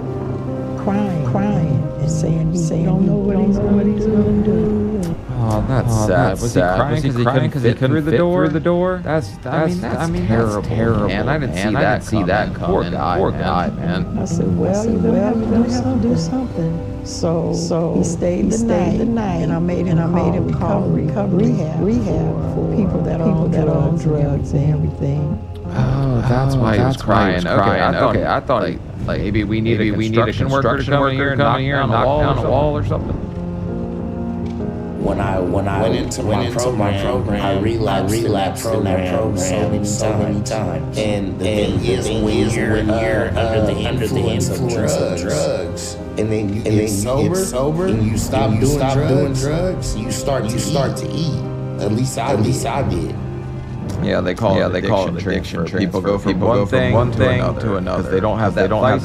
crying and saying he don't know what he's going to do. Oh, that's sad. Was he crying because he couldn't fit through the door? That's terrible. Man, I didn't see that coming. Poor guy, man. I said, well, you're gonna have to do something. So he stayed the night, and I made him recovery rehab for people that are on drugs and everything. Oh, that's why he was crying. Okay, I thought like maybe we need a construction worker to come in here and knock down a wall or something. When I went into my program, I relapsed in that program so many times. And the thing is, when you're under the influence of drugs, and then you get sober, and you stop doing drugs, you start to eat. At least I did. Yeah, they call it addiction. People go from one thing to another because they don't have that vice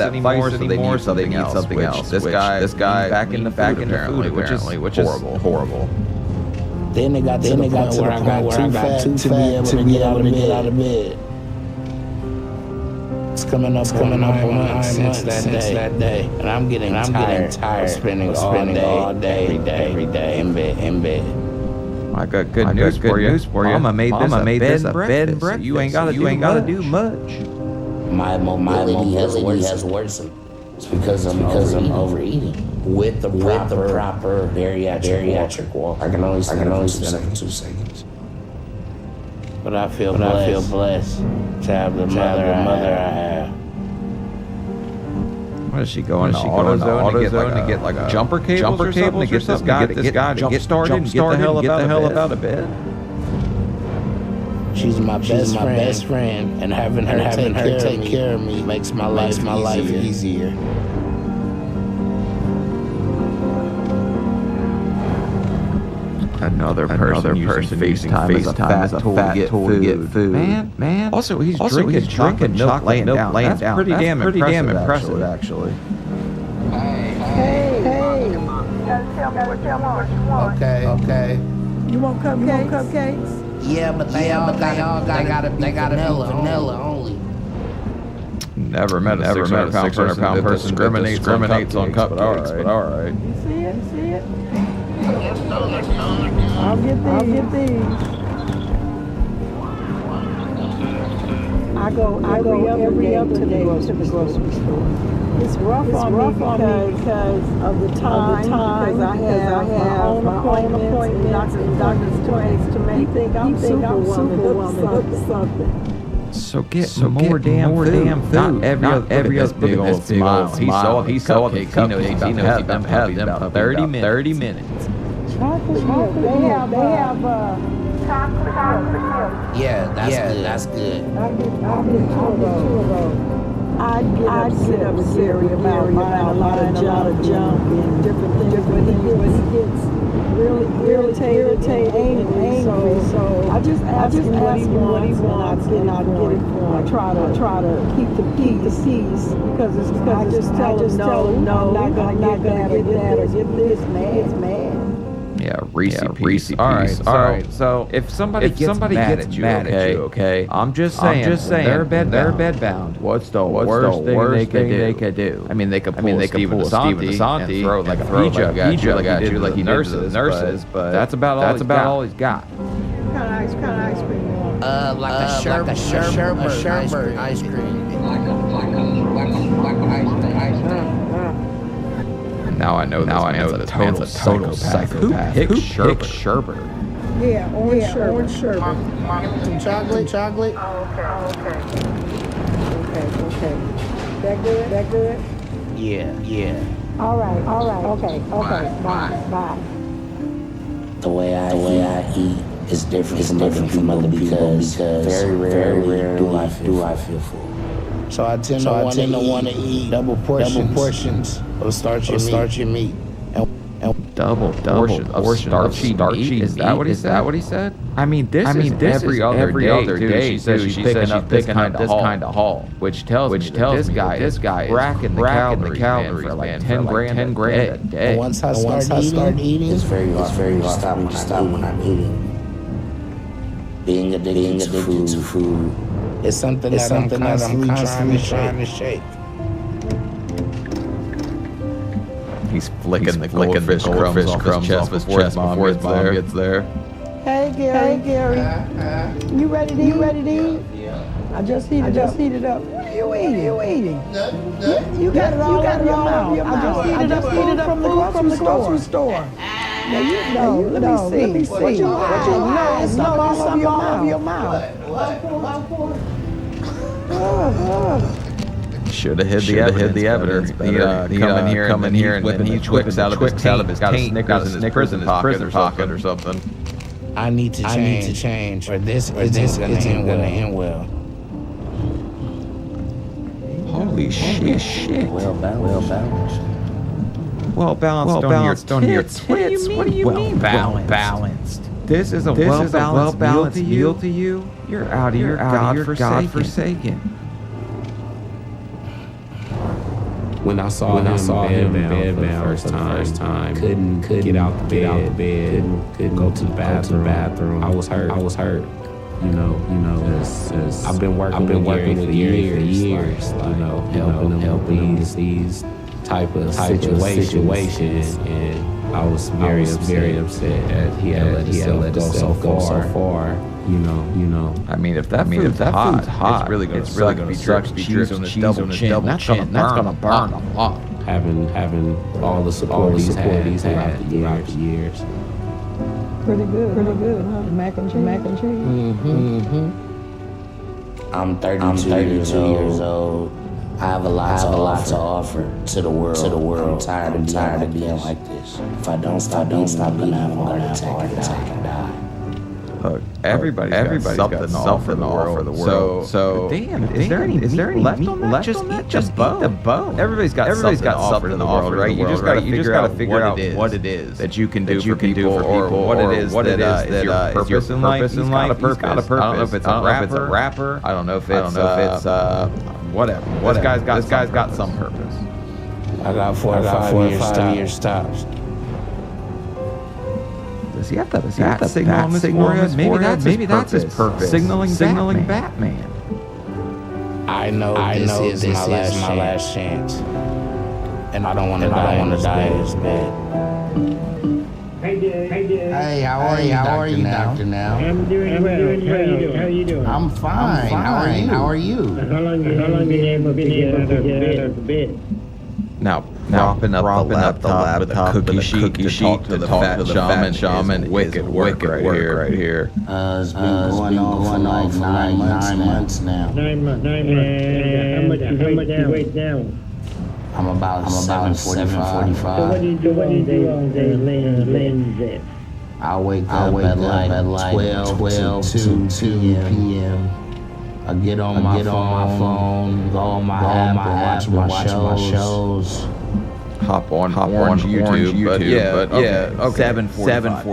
anymore, so they need something else. This guy back in the food apparently, which is horrible. Then they got to the point where I got too fat to be able to get out of bed. It's coming up 9 months since that day, and I'm getting tired of spending all day, every day in bed. I got good news for you. Mama made this a bed and breakfast. You ain't gotta do much. My mobility has worsened. It's because I'm overeating. With the proper bariatric walk. I can only stand for 2 seconds. But I feel blessed to have the mother I have. What is she going to AutoZone to get like a jumper cable to get this guy to get started and get the hell up out of bed? She's my best friend, and having her take care of me makes my life easier. Another person using FaceTime as a fat tool to get food. Man. Also, he's drinking milk laying down. That's pretty damn impressive, actually. Hey. Tell me what you want. Okay. You want cupcakes? Yeah, but they gotta be vanilla only. Never met a 600-pound person discriminates on cupcakes, but all right. You see it? I'll get these. I go every other day to the grocery store. It's rough on me because of the time, because I have my own appointments and doctor's appointments to make. You think I'm superwoman, look something. So get more damn food. Not every other big old smile. He saw the cupcakes. He knows he's about to have them about 30 minutes. Chocolate milk. They have chocolate milk. Yeah, that's good. I'll get 2 of those. I'd get upset about buying a lot of junk and different things, but he gets really irritated and angry. So I just ask him what he wants, and I get it for him. I try to keep the peace because I just tell him no, I'm not gonna get that or get this. It's mad. Yeah, Reese. All right. So if somebody gets mad at you, okay? I'm just saying they're bed bound. What's the worst thing they could do? I mean, they could pull Steven Asante and throw like a pijak at you like he did to the nurses, but that's about all he's got. What kind of ice cream you want? Like a sherbet ice cream. Now I know the total psychopath. Who picks sherbet? Yeah, orange sherbet. Some chocolate. Okay. That good? Yeah. All right. Okay. Bye. The way I eat is different from other people because very rarely do I feel full. So I tend to want to eat double portions of starchy meat. Double portion of starchy meat? Is that what he said? I mean, this is every other day. She says she's picking up this kind of haul, which tells me this guy is racking the calories for like 10 grand a day. Once I start eating, it's very hard to stop when I'm eating. Being addicted to food. It's something that I'm constantly trying to shake. He's flicking the goldfish crumbs off his chest before his mom gets there. Hey Gary, you ready to eat? Yeah. I just heated up. What are you eating? You got it all in your mouth. I just heated up from the grocery store. Now you know. Let me see. What you it's something all over your mouth. What? Should have hid the evidence. He come in here and he whips out of his Snickers in his prison pocket or something. I need to change, or this isn't gonna end well. Holy shit. Well balanced. Don't hear tits. What do you mean balanced? This is a well-balanced meal to you? You're out of your godforsaken. When I saw him bedbound for the first time, couldn't get out the bed, couldn't go to the bathroom. I was hurt. You know, I've been working with Gary for years. Helping these type of situations, and I was very upset that he had let himself go so far. You know. I mean, if that food's hot, it's really gonna be cheese on his double chin. That's gonna burn a lot. Having all the support he's had throughout the years. Pretty good, huh? Mac and cheese. Mm-hmm. I'm 32 years old. I have a lot to offer to the world. I'm tired of being like this. If I don't stop, I'm gonna have a heart attack and die. Look, everybody's got something all for the world. So damn, is there any left on that? Just eat the bone. Everybody's got something to offer, right? You just got to figure out what it is that you can do for people, or what it is that is your purpose in life. He's got a purpose. I don't know if it's a rapper. I don't know if it's whatever. This guy's got some purpose. I got 4 or 5 year stops. Does he have the signal on this forehead? Maybe that's his purpose. Signaling Batman. I know this is my last chance, and I don't want to die this bad. Hey, how are you, Doctor Now? I'm doing well. How you doing? I'm fine. How are you? How long have you been able to get out of bed? Now propping up the laptop with a cookie sheet to talk to the fat shaman. Wicked work right here. It's been going on for like 9 months now. 9 months. How much you weigh down? I'm about 7:45. So what do you do all day laying there? I wake up at like 12 to 2 p.m. I get on my phone, go on my app and watch my shows. Hop on YouTube, but okay. 7:45.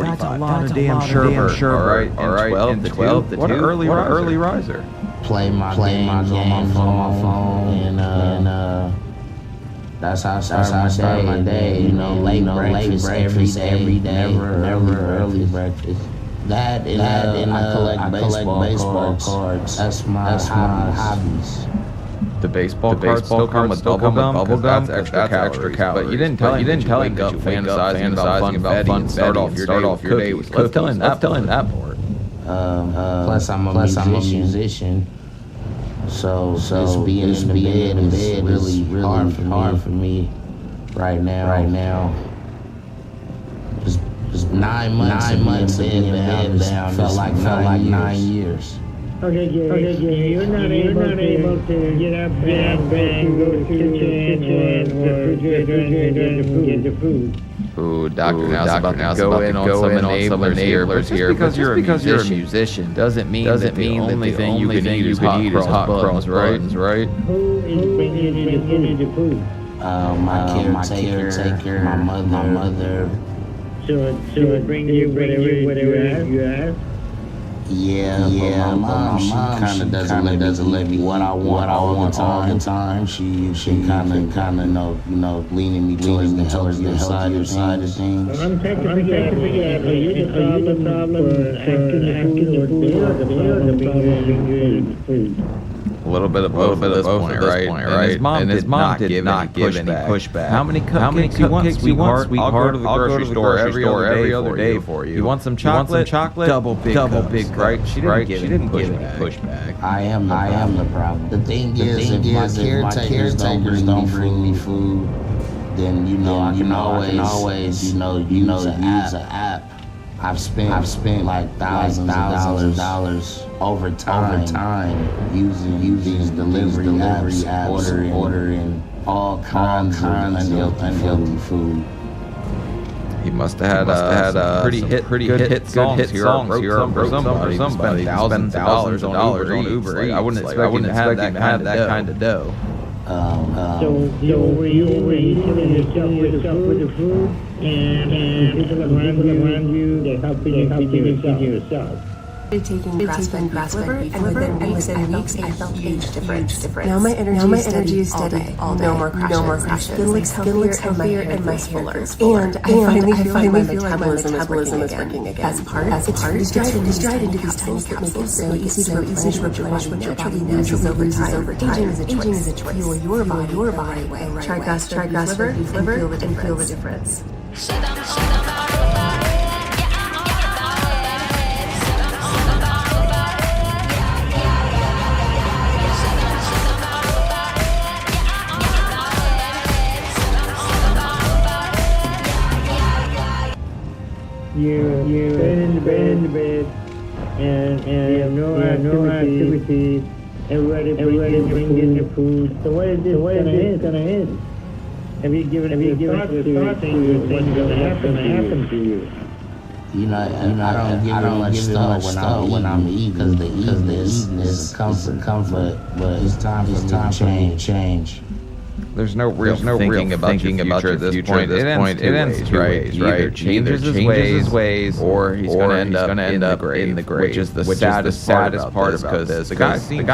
That's a lot of damn Sherbert. All right. 12 to 2. What an early riser. Play my games on my phone, and that's how I start my day. You know, late breakfast every day, never early breakfast. That and I collect baseball cards. That's my hobbies. The baseball cards still come with bubble gum. That's extra calories. But you didn't tell him that you fantasizing about fun and start off your day with cookies. Let's tell him that part. Plus I'm a musician. So just being in bed is really hard for me right now. Just 9 months in bed down felt like 9 years. Okay, you're not able to get up and go to the kitchen or get the food. Ooh, Doctor Now's about to go in on some enablers here. Just because you're a musician doesn't mean that the only thing you can eat is hot cross buns, right? Who is bringing you the food? My caretaker, my mother. So bring you whatever you ask? Yeah, but my mom kind of doesn't let me what I want all the time. She kind of leaning me towards the healthier side of things. Well, I'm trying to figure out, are you the problem for asking the food or the problem bringing the food? A little bit of both at this point, right? And his mom did not give any pushback. How many cupcakes you want, sweetheart? I'll go to the grocery store every other day for you. You want some chocolate? Double big, right? She didn't give any pushback. I am the problem. The thing is, if my caretakers don't bring me food, then I can always use an app. I've spent like thousands of dollars over time using these delivery apps, ordering all kinds of unhealthy food. He must have had pretty good hit songs here for somebody. Spent thousands of dollars on Uber Eats. I wouldn't expect him to have that kind of dough. So were you killing yourself with the food, and people around you, they're helping yourself? Taking grass-fed beef liver, and within weeks I felt huge difference. Now my energy is steady all day. No more crashes. Skin looks healthier, and my hair looks fuller. And I finally feel like my metabolism is working again. As part, it's dried into these tiny capsules that make it so easy to replenish what your body loses over time. Aging is a choice. Fuel your body the right way. Try grass-fed beef liver and feel the difference. You bed in the bed, and you have no activity. Everybody bringing the food. So what is this gonna end? Have you given thought to what's going to happen to you? I don't give much stuff when I'm eating because the eating is a comfort, but it's time for me to change. There's no real thinking about your future at this point. It ends two ways, right? Either changes his ways, or he's going to end up in the grave, which is the saddest part about this. The guy seems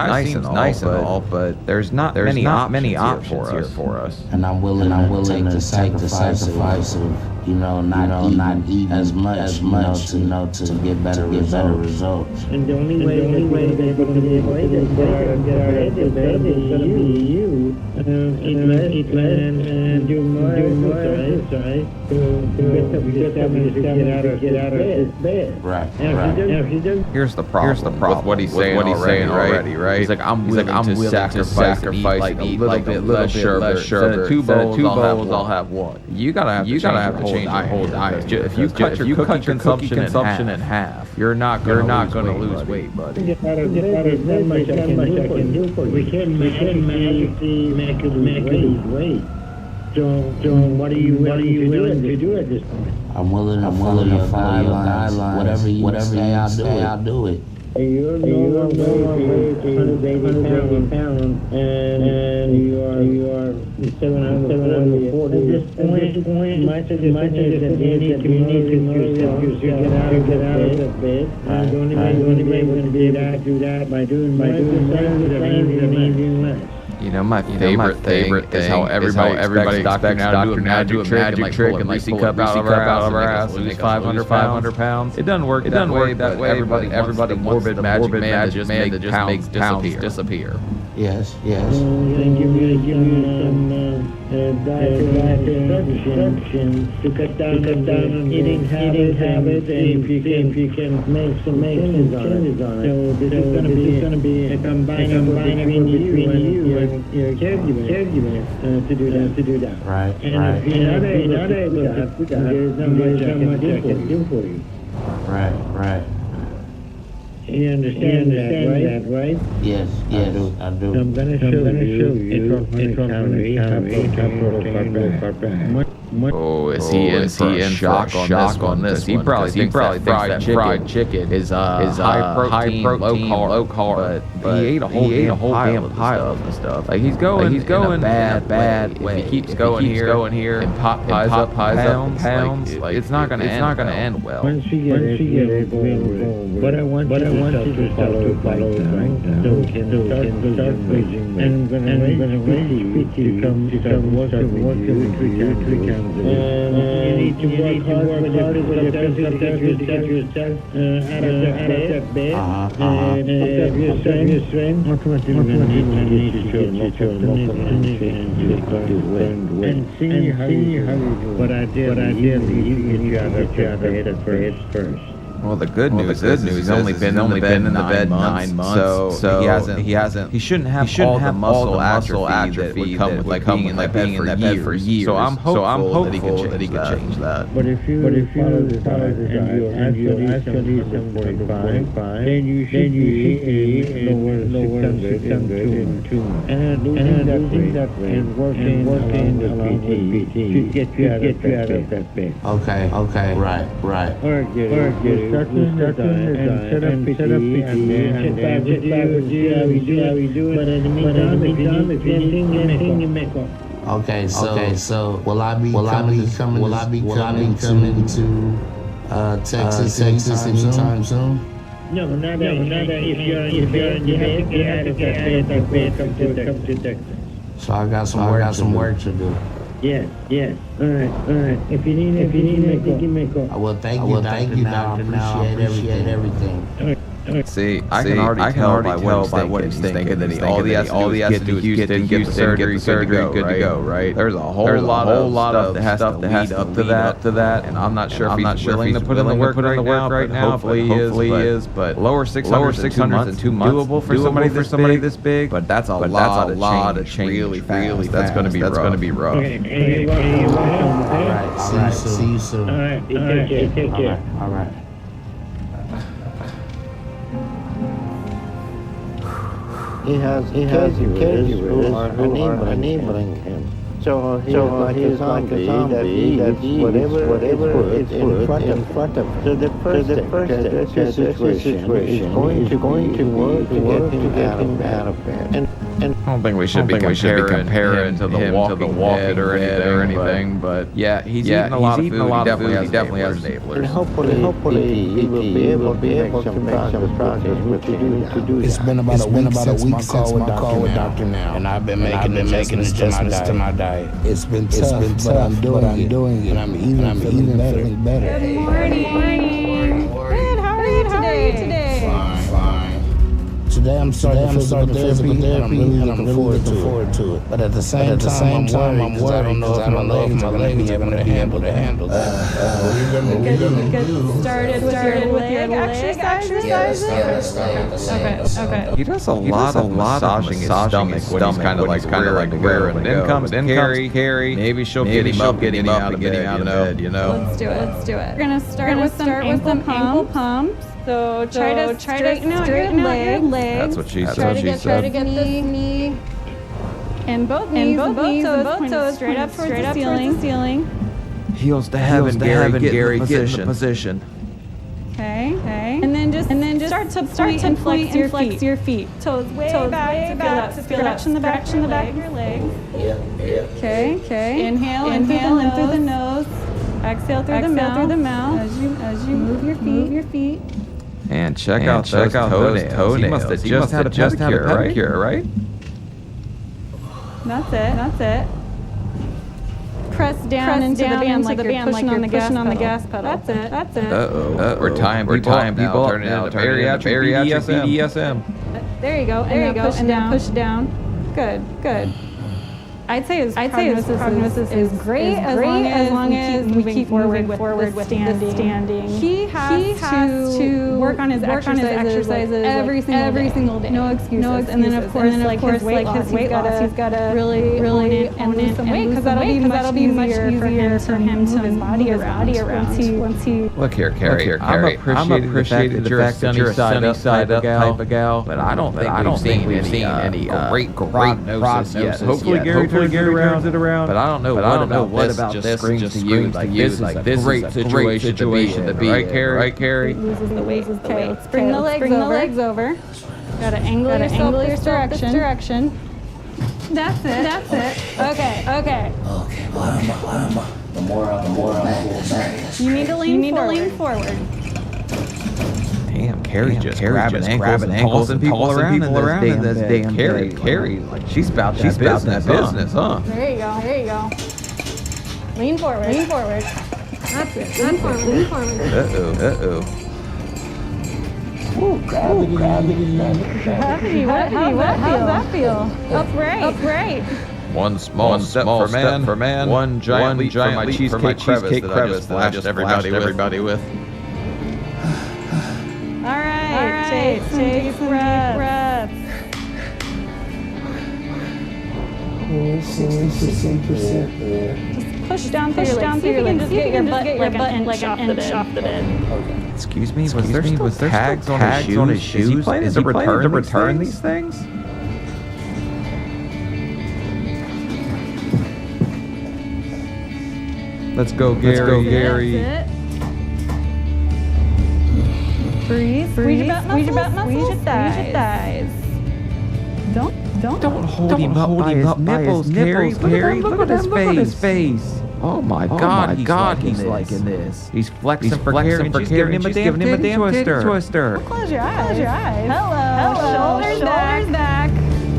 nice and all, but there's not many options here for us. And I'm willing to take the sacrifice of not eat as much to get better results. And the only way that we're going to get out of bed is going to be you. Eat less and do more exercise to get out of this bed. Right. Here's the problem. With what he's saying already, right? He's like, I'm willing to sacrifice and eat like a little bit less sugar. Two bowls, I'll have one. You gotta have to change your whole diet. If you cut your cookie consumption in half, you're not gonna lose weight, buddy. There's not much I can do for you. We can magically make you lose weight. So what are you willing to do at this point? I'm willing to follow your guidelines. Whatever you say, I'll do it. You're no longer 180 pounds, and you are 740. At this point, my suggestion is that you need to get out of the bed. The only way you're going to be able to do that by doing exercises and eating less. My favorite thing is how everybody expects Dr. Now to do a magic trick and pull a cup out of our ass and lose 500 pounds. It doesn't work that way. Everybody morbid magic man just make pounds disappear. Yes. Give you some diet instructions to cut down on eating habits, and if you can make some changes on it. So this is going to be a combined between you and your caregiver to do that. Right. And if you're not able to do that, there's not much I can do for you. Right. You understand that, right? Yes, I do. I'm going to show you Oh, is he in for a shock on this one? He probably thinks that fried chicken is high protein, low carb, but he ate a whole damn pile of this stuff. Like he's going in a bad way. If he keeps going here and pies up pounds, like it's not gonna end well. Once you get it going, but I want you to follow it right now, so we can start bridging. And I'm gonna raise you to come work with you 3 times. You need to work hard with yourself out of that bed. And if you're strength, automatically you need to show and see how you do. But ideally, you get you out of bed first. Well, the good news is he's only been in the bed 9 months, so he shouldn't have all the muscle atrophy that would come with being in that bed for years. So I'm hopeful that he can change that. But if you follow this diet and you actually 745, then you should be lower 600 in 2 months. And losing that weight and working along with PT should get you out of that bed. Okay, right. Or get it. Start the diet and set up PT and then check back with you how you do it. But in the meantime, if you need anything, you make up. Okay, so will I be coming to Texas anytime soon? No, not that. If you're in bed, you have to get out of that bed, come to Texas. So I got some work to do. Yes. All right. If you need anything, make up. Well, thank you, Doctor. Now I appreciate everything. All right. See, I can already tell by what he's thinking that all he has to do is get to Houston, get the surgery, good to go, right? There's a whole lot of stuff that has to lead up to that, and I'm not sure if he's willing to put in the work right now. Hopefully he is, but lower 600 in 2 months, doable for somebody this big, but that's a lot of change really fast. That's going to be rough. Okay. All right. See you soon. All right. Take care. All right. He has caregivers who are enabling him. So he's like a zombie that eats whatever it's in front of him. So the first situation is going to work to get him out of bed. And I don't think we should be comparing to the Walking Dead or anything, but yeah, he's eating a lot of food. He definitely has enablers. And hopefully he will be able to make some progress to do that. It's been about a week since my call with Dr. Now, and I've been making adjustments to my diet. It's been tough, but I'm doing it, and I'm even feeling better. Good morning. Good, how are you today? Fine. Today I'm starting physical therapy, and I'm really looking forward to it. But at the same time, I'm worried. I don't know if my legs are going to be able to handle that. Get started with your leg exercises? Okay. He does a lot of massaging his stomach when he's kind of like rearing. Then comes Carrie. Maybe she'll get him up, get him out of bed, you know. Let's do it. We're gonna start with some ankle pumps. So try to straighten out your leg. That's what she said. Try to get this knee and both knees and both toes straight up towards the ceiling. Heels to heaven, Gary, get in the position. Okay. And then just start to point and flex your feet. Toes way back to feel that stretch in the back of your legs. Yeah. Okay. Inhale in through the nose. Exhale through the mouth. As you move your feet. And check out those toenails. He must have just had a pedicure, right? That's it. Press down into the band like you're pushing on the gas pedal. That's it. Uh-oh. We're tying people turning into bariatric BDSM. There you go. And then push down. Good. I'd say his prognosis is great as long as we keep moving forward with standing. He has to work on his exercises every single day. No excuses. And then of course his weight loss. He's got to really own it some weight because that'll be much easier for him to move his body around once he. Look here, Carrie. I'm appreciating the fact that you're a sunny side up type of gal, but I don't think we've seen any great prognosis yet. Hopefully Gary turns it around. But I don't know what about this screams to you like this is a great situation to be in. Right, Carrie? Loses the weight. Okay, let's bring the legs over. Gotta angle yourself this direction. That's it. Okay. The more I'm you need to lean forward. Damn, Carrie just grabbing ankles and tossing people around in this damn Carrie, like she's about that business, huh? There you go. Lean forward. That's it. Lean forward. Uh-oh. Ooh, gravity. How's that feel? Upright. One small step for man. One giant leap for my cheesecake crevice that I just flashed everybody with. All right. Take some deep breaths. Just push down through your legs. Just get your butt off the bed. Excuse me, was there tags on his shoes? Is he planning to return these things? Let's go, Gary. That's it. Breathe. Squeeze your thighs. Don't hold him up by his nipples, Carrie. Look at his face. Oh my God, he's liking this. He's flexing for Carrie, and she's giving him a damn twister. Close your eyes. Hello. Shoulders back.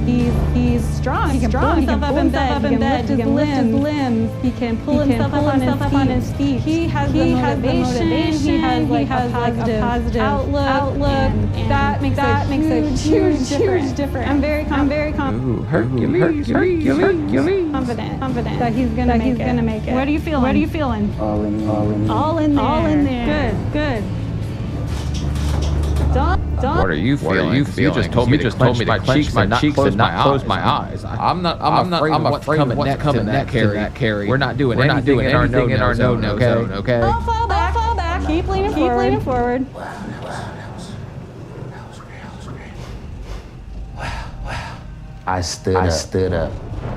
He's strong. He can pull himself up in bed. He can lift his limbs. He can pull himself up on his feet. He has the motivation. He has a positive outlook. And that makes a huge difference. I'm very confident. Ooh, Hercules. Confident that he's gonna make it. What are you feeling? All in there. Good. What are you feeling? You just told me to clench my cheeks and not close my eyes. I'm afraid of what's coming next, Carrie. We're not doing anything in our no zone, okay? Don't fall back. Keep leaning forward. I stood up.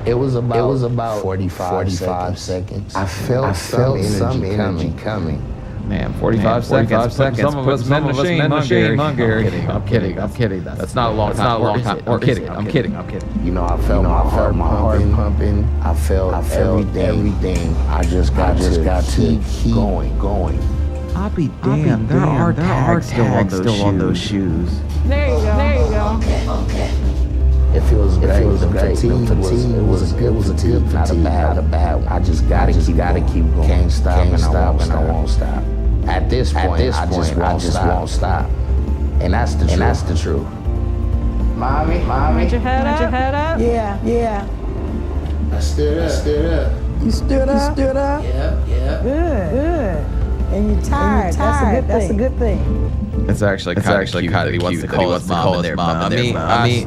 It was about 45 seconds. I felt some energy coming. Man, 45 seconds. Some of us in the machine, I'm kidding. That's not a long time. I'm kidding. You know, I felt my heart pumping. I felt everything. I just got to keep going. I'll be damned. There are tags still on those shoes. There you go. Okay. It feels great. It was a good fatigue, not a bad one. I just gotta keep going. Can't stop and I won't stop. At this point, I just won't stop. And that's the truth. Mommy. Put your head up. Yeah. I stood up. You stood up? Yeah. Good. And you're tired. That's a good thing. It's actually kind of cute that he wants to call his mom in there. I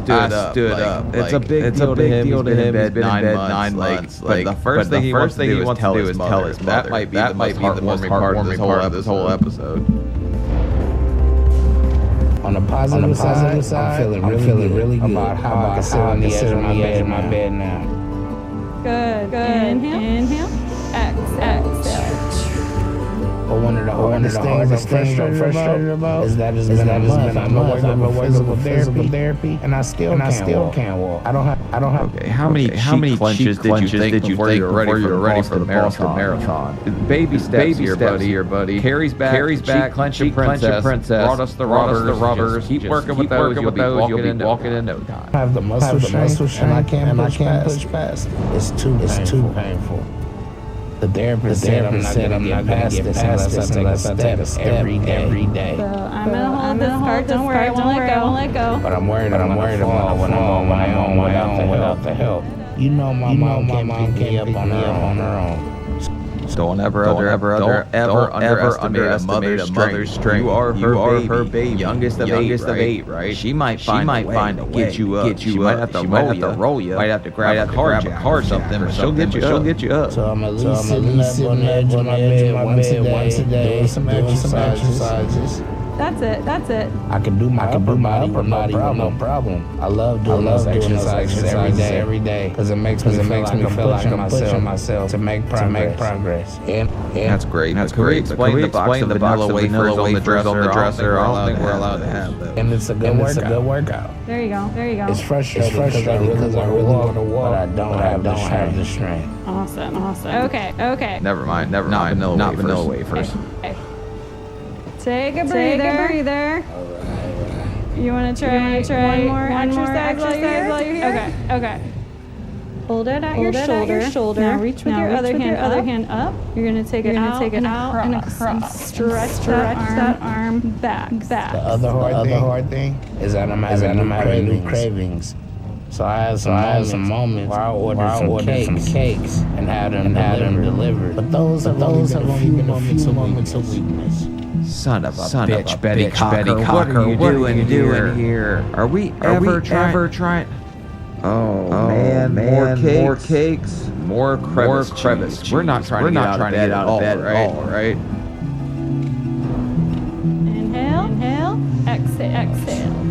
stood up. It's a big deal to him. He's been in bed 9 months. But the first thing he wants to do is tell his mother. That might be the most heartwarming part of this whole episode. On the positive side, I'm feeling really good about how I can sit on the edge of my bed now. Good. Inhale. Exhale. But one of the hardest things I'm frustrated about is that it's been a month. I'm working with physical therapy, and I still can't walk. I don't have. Okay, how many clenches did you think before you were ready for the marathon? Baby steps here, buddy. Carries back. Clench your princess. Brought us the rubbers. Keep working with those. You'll be walking in no time. I have the muscle strength, and I can't push past. It's too painful. The therapist said I'm not gonna get past this unless I take a step every day. So I'm gonna hold this card. Don't worry, I won't let go. But I'm worried about when I'm on my own without the help. You know my mom can't pick me up on her own. Don't ever underestimate a mother's strength. You are her baby. Youngest of eight, right? She might find a way. Get you up. She might have to roll you. Might have to grab a car or something. But she'll get you up. So I'm at least sitting on the edge of my bed once a day, doing some exercises. That's it. I can do my upper body, no problem. I love doing those exercises every day because it makes me feel like I'm pushing myself to make progress. And that's great. Can we explain the box of vanilla wafers on the dresser? I don't think we're allowed to have that. And it's a good workout. There you go. It's frustrating because I really want to walk, but I don't have the strength. Awesome. Okay. Never mind. Not vanilla wafers. Okay. Take a breather. All right. You want to try one more exercise while you're here? Okay. Hold it at your shoulder. Now reach with your other hand up. You're going to take it out and across. Stretch that arm back. The other hard thing is that I'm having new cravings. So I had some moments where I ordered some cakes and had them delivered. But those have only been a few moments of weakness. Son of a bitch, Betty Cocker. What are you doing here? Are we ever trying? Oh man, more cakes, more crevice. We're not trying to get out of bed at all, right? Inhale, exhale.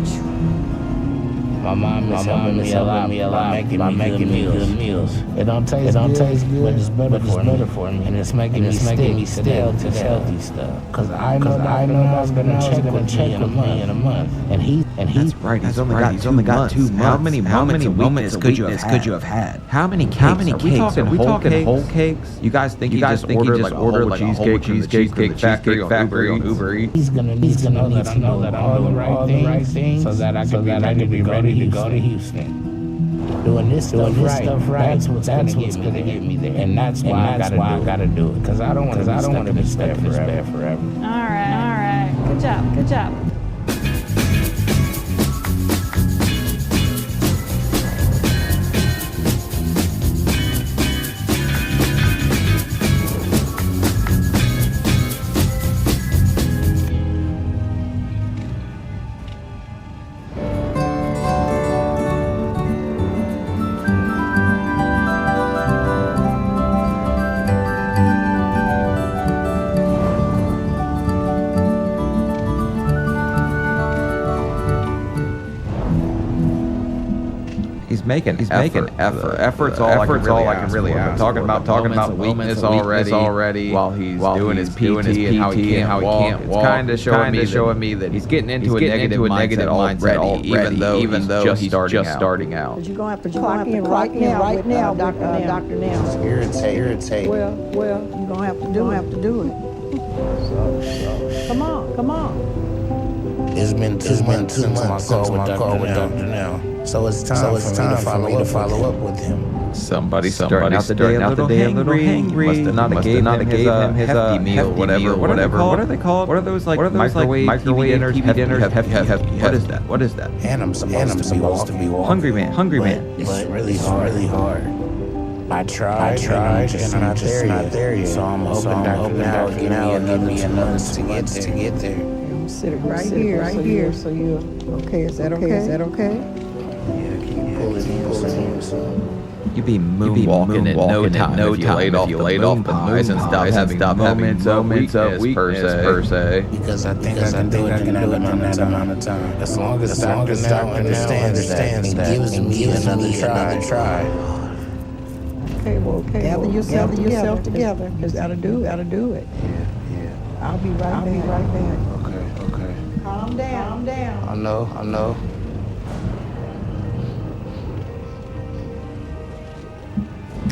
My mom is helping me a lot by making me good meals. It don't taste good, but it's better for me. And it's making me still to healthy stuff. Because I know Dr. gonna check with me in a month. And that's right. He's only got 2 months. How many moments could you have had? How many cakes? Are we talking whole cakes? You guys think he just ordered like a whole cheesecake from the Cheesecake Factory on Uber Eats? He's gonna know that I know all the right things so that I can be ready to go to Houston. Doing this stuff right. That's what's gonna get me there. And that's why I gotta do it. Because I don't want to be stuck in this bed forever. All right. Good job. making effort. Effort's all I can really ask. Talking about weakness already while he's doing his PT and how he can't walk. It's kind of showing me that he's getting into a negative mindset already, even though he's just starting out. But you're gonna have to clock in right now, Dr. Nam. Irritate. Well, you're gonna have to do it. So come on. It's been 2 months since my call with Dr. Now. So it's time for me to follow up with him. Somebody starting out the day a little hangry. Must have not gave him his hefty meal, whatever. What are they called? What are those like microwave TV dinners? Hefty. What is that? And I'm supposed to be walking. Hungry man. It's really hard. I tried, and I'm just not there yet. So I'm hoping Dr. Now will give me another 2 months to get there. I'm sitting right here. So you okay? Is that okay? Yeah, keep pulling in. You be moonwalking in no time if you laid off the pies and stop having moments of weakness per se. Because I think I can do it in that amount of time. As long as Dr. Now understands that and gives me another try. Okay. Gather yourself together. Just gotta do it. Yeah. I'll be right back. Okay. Calm down. I know.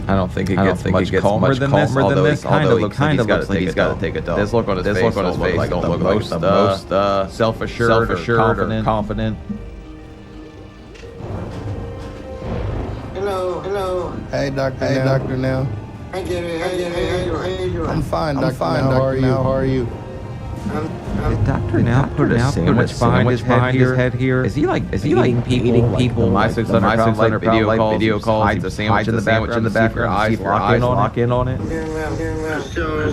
I don't think it gets much calmer than this. Although it kind of looks like he's got to take a dump. This look on his face don't look like the most self-assured or confident. Hello. Hey, Dr. Now. Hi, Gary. How you doing? I'm fine, Dr. Now. How are you? Did Dr. Now put a sandwich behind his head here? Is he eating people? My 600 pound video calls. Hides a sandwich in the background. Eyes lock in on it. So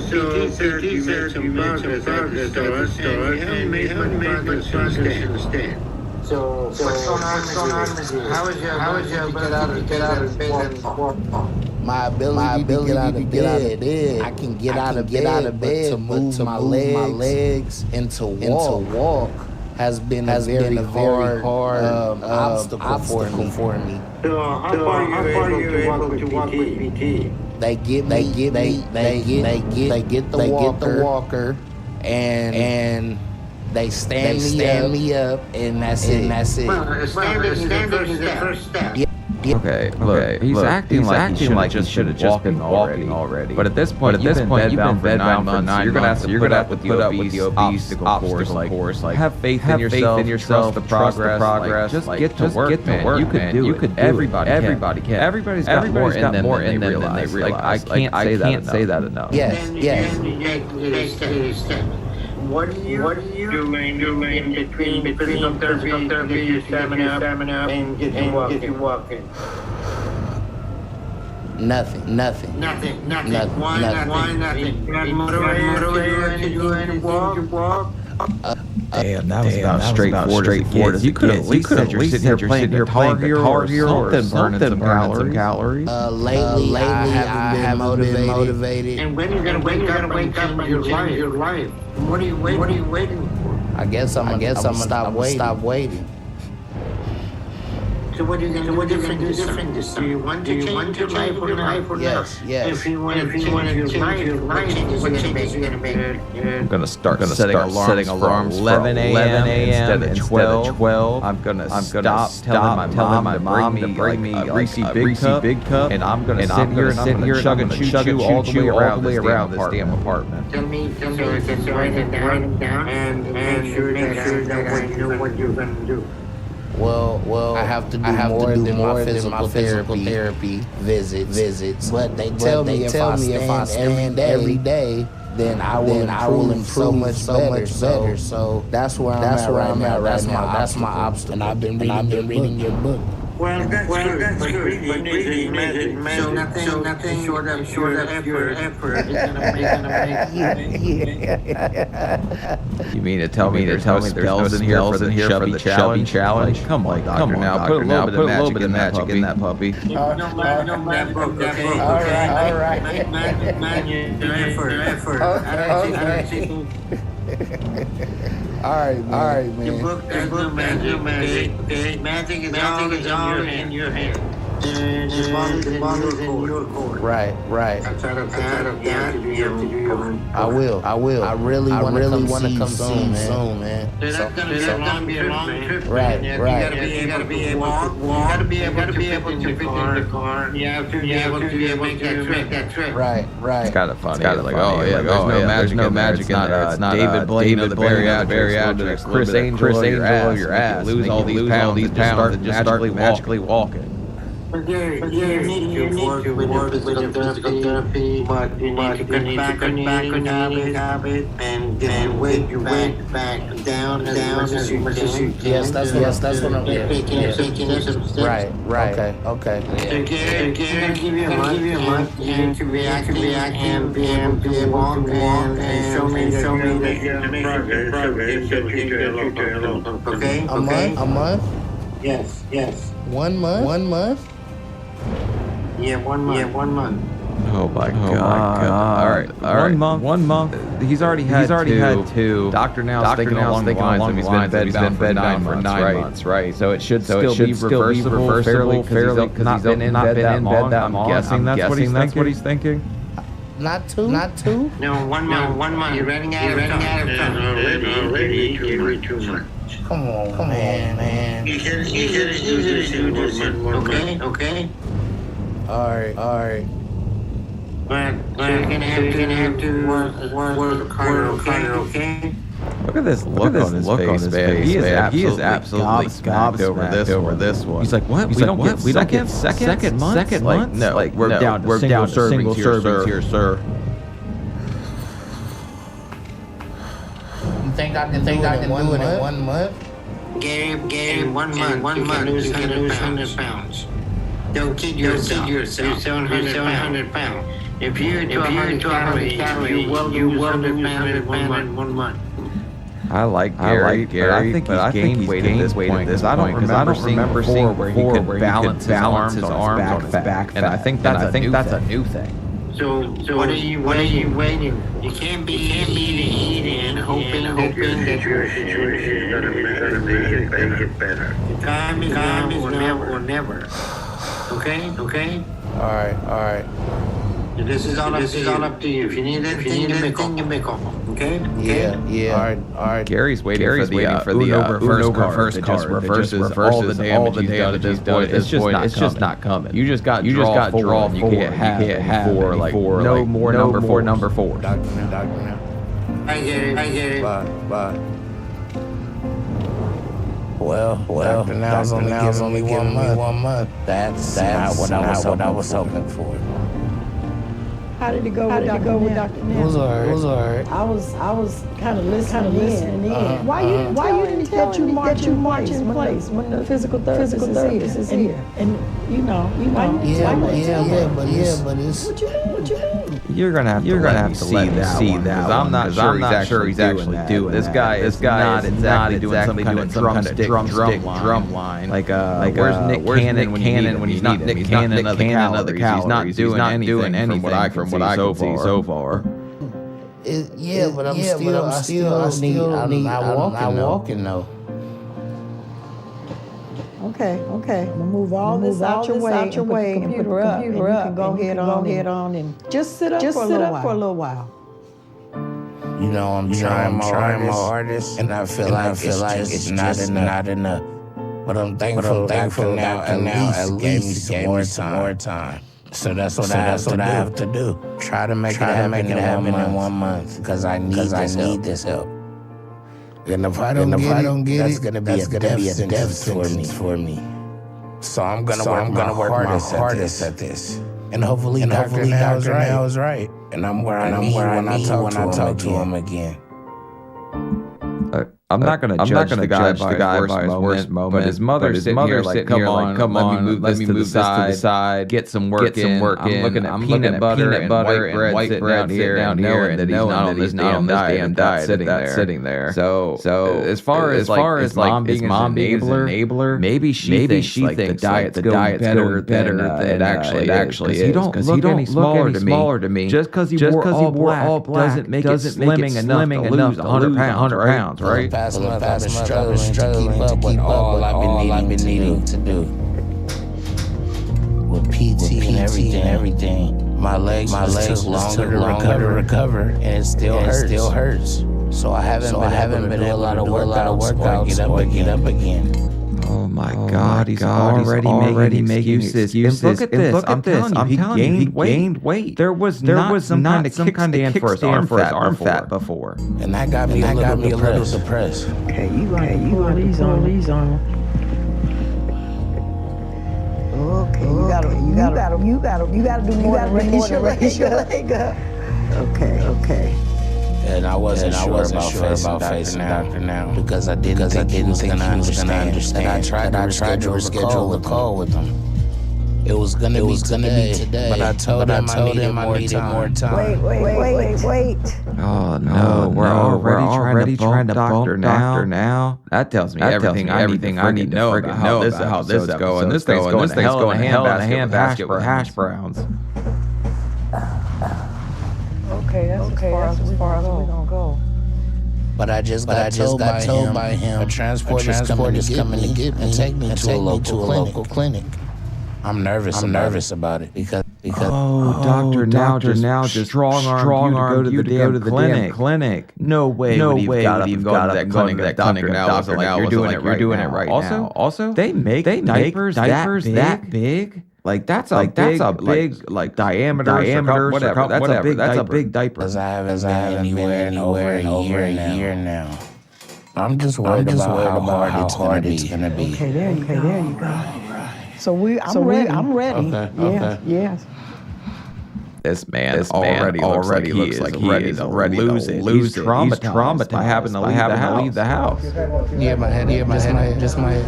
you made some progress to us, and we haven't made much progress since. So what's going on with you? How is your ability to get out of bed and My ability to get out of bed. I can get out of bed, to move my legs and to walk has been a very hard obstacle for me. So how far are you able to walk with PT? They get the walker and they stand me up, and that's it. Well, standing is the first step. Okay. Look, he's acting like he should have just been walking already. But at this point, you've been bedbound for 9 months. You're gonna have to put up with the obstacle course. Like, have faith in yourself. Trust the progress. Just get to work, man. You could do it. Everybody can. Everybody's got more in them than they realize. Like, I can't say that enough. Yes. What are you doing in between physical therapy, your stamina, and get you walking? Nothing. Why nothing? You're not motivated to do anything to walk? Damn, that was about straightforward. You could at least said you're sitting here playing Guitar Hero or something, burning some calories. Lately, I haven't been motivated. And when you're gonna wake up and your life? What are you waiting for? I guess I'm gonna stop waiting. So what are you gonna do different this time? Do you want to change your life or not? Yes. If you want to change your life, what changes are you gonna make? I'm gonna start setting alarms 11 a.m. instead of 12. I'm gonna stop telling my mom to bring me a Reese big cup, and I'm gonna sit here and chug and chew all the way around this damn apartment. Tell me so I can write it down and make sure that I know what you're gonna do. Well, I have to do more than my physical therapy visits. But they tell me if I stand every day, then I will improve so much better. So that's where I'm at right now. That's my obstacle. And I've been reading your book. Well, that's good. But really, so nothing short of effort is gonna make You mean to tell me there's no spells in here for the chubby challenge? Like, come on, now. Put a little bit of magic in that puppy. No magic. All right. Effort. All right, man. The book, there's no magic. Magic is all in your hand. The ball is in your court. Right. Outside of that, you have to do your own. I will. I really want to come soon, man. It's not going to be a long trip. Right. You got to be able to walk. You got to be able to fit in the car. You have to be able to make that trip. Right. It's kind of funny. It's like, there's no magic in there. It's not David Blaine of the bariatrics, Chris Angel of your ass. Lose all these pounds and just start magically walking. But you need to work with the physical therapy, but you need to cut back on eating habit and weight your weight back down as much as you can. Yes, that's what I'm taking some steps. Right. Okay. So Gary, give you a month. You need to react and be able to walk and show me that you're making progress. Okay? A month? Yes. 1 month? Yeah, 1 month. Oh my god. All right. 1 month. He's already had two. Doctor now thinking along the lines of he's been bedbound for 9 months, right? So it should still be reversible fairly because he's not been in bed that long. I'm guessing that's what he's thinking. Not two? No, 1 month. You're running out of time. Already too much. Come on, man. You can do this in 1 month. Okay? All right. But you're gonna have to work harder, okay? Look at this look on his face, man. He is absolutely gobsmacked over this one. He's like, what? We don't get second month? No, we're down to single servings here, sir. You think I can do it in 1 month? Gary, 1 month, you can lose 100 pounds. Don't kid yourself. You're 700 pounds. If you're to 100 calories, you will lose 100 pounds in 1 month. I like Gary, but I think he's gained weight at this point. I don't remember seeing where he could balance his arms on his back, and I think that's a new thing. So what are you waiting? You can't be eating and hoping that your situation is gonna make it better. The time is now or never. Okay? All right. This is all up to you. If you need anything, you make call. Okay? Yeah. All right. Gary's waiting for the Uno reverse card that reverses all the damage he's done at this point. It's just not coming. You just got draw 4. You can't have 4. No more number 4. Doctor now. I get it. Bye. Well, Dr. Now's only giving me 1 month. That's not what I was hoping for. How did it go with Dr. Nell? It was alright. I was kind of listening in. Why you didn't tell me that you march in place when the physical therapist is here? And you know. Yeah, but it's. What you mean? You're gonna have to let me see that. I'm not sure he's actually doing this guy is not exactly doing some kind of drum line. Like where's Nick Cannon when he's not Nick Cannon of the calories? He's not doing anything from what I can see so far. But I'm walking though. Okay. I'm gonna move all this out your way and put the computer up, and you can go ahead on and just sit up for a little while. You know, I'm trying my hardest, and I feel like it's not enough. But I'm thankful now at least gave me some more time. So that's what I have to do. Try to make it happen in 1 month, because I need this help. And if I don't get it, that's gonna be a death sentence for me. So I'm gonna work my hardest at this. And hopefully Dr. Now is right. And I'm where I need when I talk to him again. I'm not gonna judge the guy by his worst moment, but his mother's sitting here like, come on, let me move this to the side, get some work in. I'm looking at peanut butter and white bread sitting down here, and that he's not on this damn diet sitting there. So as far as mom being an enabler, maybe she thinks the diet's going better than it actually is. Because he don't look any smaller to me. Just because he wore all black doesn't make it slimming enough to lose 100 pounds, right? Past month, I've been struggling to keep up with all I've been needing to do. with PT and everything. My legs took longer to recover, and it still hurts. So I haven't been able to do a lot of workouts or get up again. Oh my God, he's already making excuses. And look at this. I'm telling you, he gained weight. There was some kind of kickstand for his arm fat before. And that got me a little depressed. Okay, you gonna these on. Okay, you gotta do more than raise your leg up. Okay. And I wasn't sure about facing Dr. Now because I didn't think he was gonna understand. And I tried to reschedule the call with him. It was gonna be today, but I told him I needed more time. Wait. Oh no, we're already trying to bump Dr. Now. That tells me everything I need to know about how this is going. This thing's going to hell in a handbasket with hash browns. Okay, that's as far as we're gonna go. But I just got told by him a transport is coming to get me and take me to a local clinic. I'm nervous about it because Dr. Now just strong arm you to go to the damn clinic. No way would he have got up and gone to that clinic. Dr. Now you're doing it right now. Also, they make diapers that big. Like that's a big diameter or whatever. That's a big diaper. As I haven't been anywhere in over a year now. I'm just worried about how hard it's gonna be. Okay, there you go. So I'm ready. Okay. Yes. This man already looks like he is ready to lose it. He's traumatized by having to leave the house. Yeah, my head. Just my head.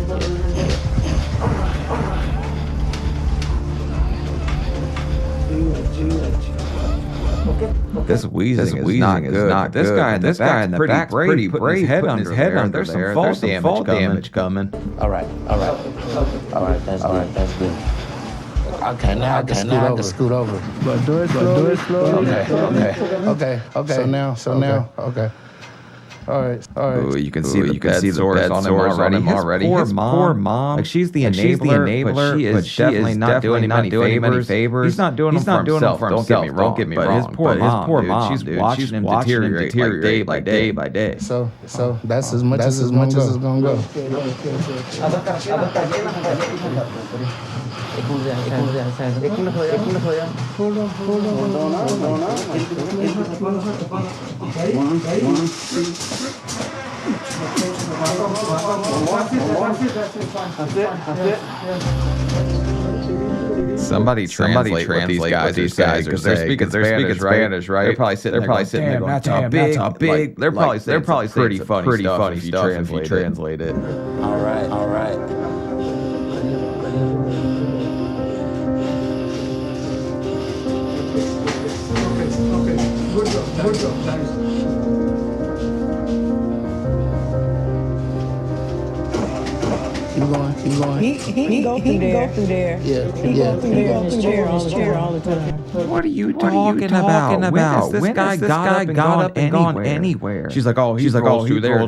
This wheezing is not good. This guy in the back pretty brave. His head under there. There's some fall damage coming. All right. That's good. Okay, now I can scoot over. But do it slowly. Okay. So now. All right. Ooh, you can see the bed sores on him already. His poor mom. Like she's the enabler, but she is definitely not doing him any favors. He's not doing them for himself. Don't get me wrong. But his poor mom, she's watching him deteriorate like day by day. So that's as much as it's gonna go. Somebody translate what these guys because they're speaking Spanish, right? They're probably sitting there going, that's a big. They're probably saying pretty funny stuff if you translate it. All right. Good job, thanks. Keep going. He go through there. Yeah. He go through there in his chair all the time. What are you talking about? When has this guy got up and gone anywhere? She's like, he rolls through there,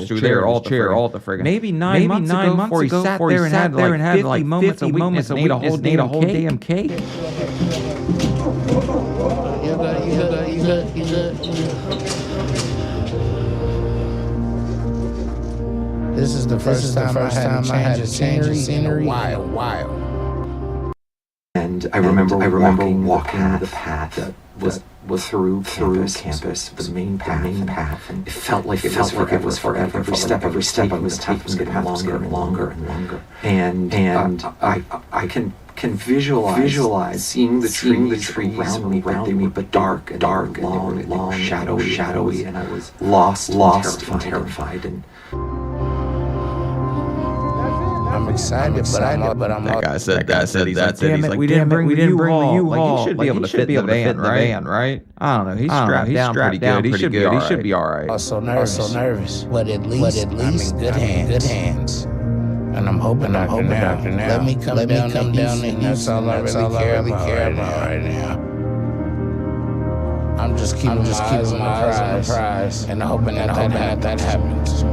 all the friggin'. Maybe 9 months ago before he sat there and had like 50 moments of weakness and ate a whole damn cake. You good. This is the first time I had to change the scenery in a while. And I remember walking the path that was through campus, the main path, and it felt like it was forever. Every step I was taking was getting longer. And I can visualize seeing the trees around me, but dark, long, shadowy, and I was lost and terrified. And I'm excited, but I'm that guy said he's like, we didn't bring the U-Haul. Like, he should be able to fit in the van, right? I don't know. He's strapped down pretty good. He should be all right. I was so nervous. But at least I'm in good hands. And I'm hoping Dr. Now. Let me come down and that's all I really care about right now. I'm just keeping my eyes on the prize and hoping that happens.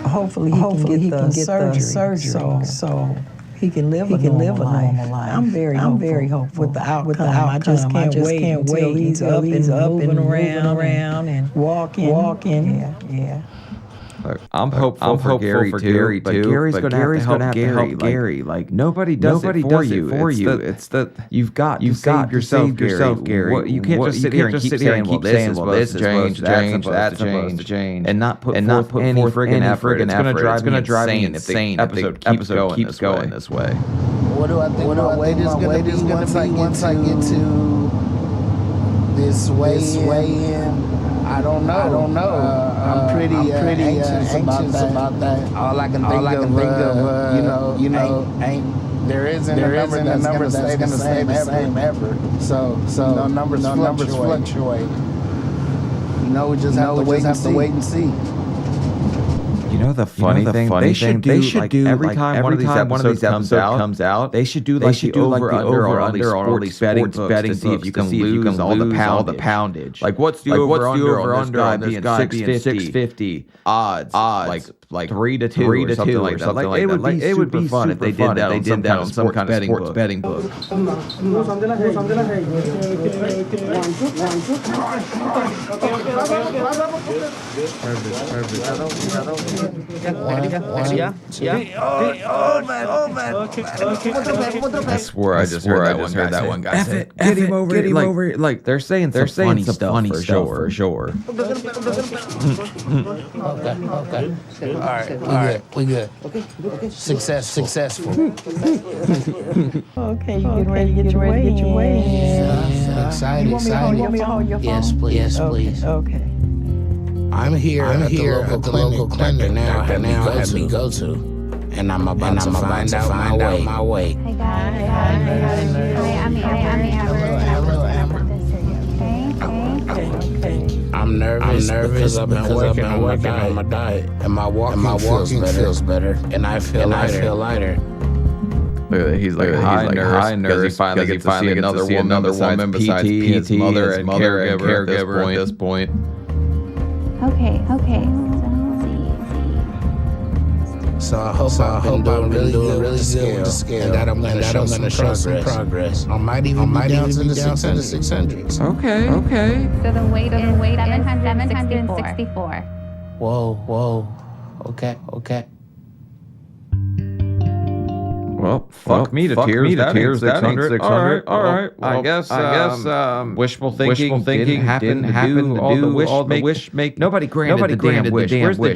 Hopefully he can get the surgery. So he can live a normal life. I'm very hopeful with the outcome. I just can't wait until he's up and moving around and walking. Yeah. Look, I'm hopeful for Gary too, but Gary's going to have to help Gary. Like nobody does it for you. It's the you've got to save yourself, Gary. You can't just sit here and keep saying, well, this is supposed to change, and not put forth any friggin' effort. It's going to drive me insane if the episode keeps going this way. What do I think my weight is going to be once I get to this weigh-in? I don't know. I'm pretty anxious about that. All I can think of, there isn't a number that's going to stay the same ever. So numbers fluctuate. We just have to wait and see. You know the funny thing? They should do every time one of these episodes comes out, they should do the over-under on all these sports betting to see if you can lose all the poundage. Like what's the over-under on this guy being 650 odds? Like 3-2 or something like that. It would be fun if they did that on some kind of sports betting book. I swear I just heard that one guy say, get him over. Like they're saying some funny stuff for sure. Okay. All right. We good. Okay. Successful. Okay, you get ready to get your way. Excited. You want me to hold your phone? Yes, please. Okay. I'm here at the local clinic now have me go to. And I'm about to find out my way. Hey guys. Hi, I'm Amber. I'm nervous because I've been working on my diet. And my walking feels better. And I feel lighter. Look, he's like high nerves because he finally gets to see another woman besides PT, his mother and caregiver at this point. Okay. So I hope I've been doing really good with the scale, and that I'm going to show some progress. I might even be down to the 600s. Okay. So the weight is 764. Whoa. Okay. Well, fuck me to tears. That ain't 600. All right. Well, I guess wishful thinking didn't happen to do all the wish make. Nobody granted the damn wish. Where's the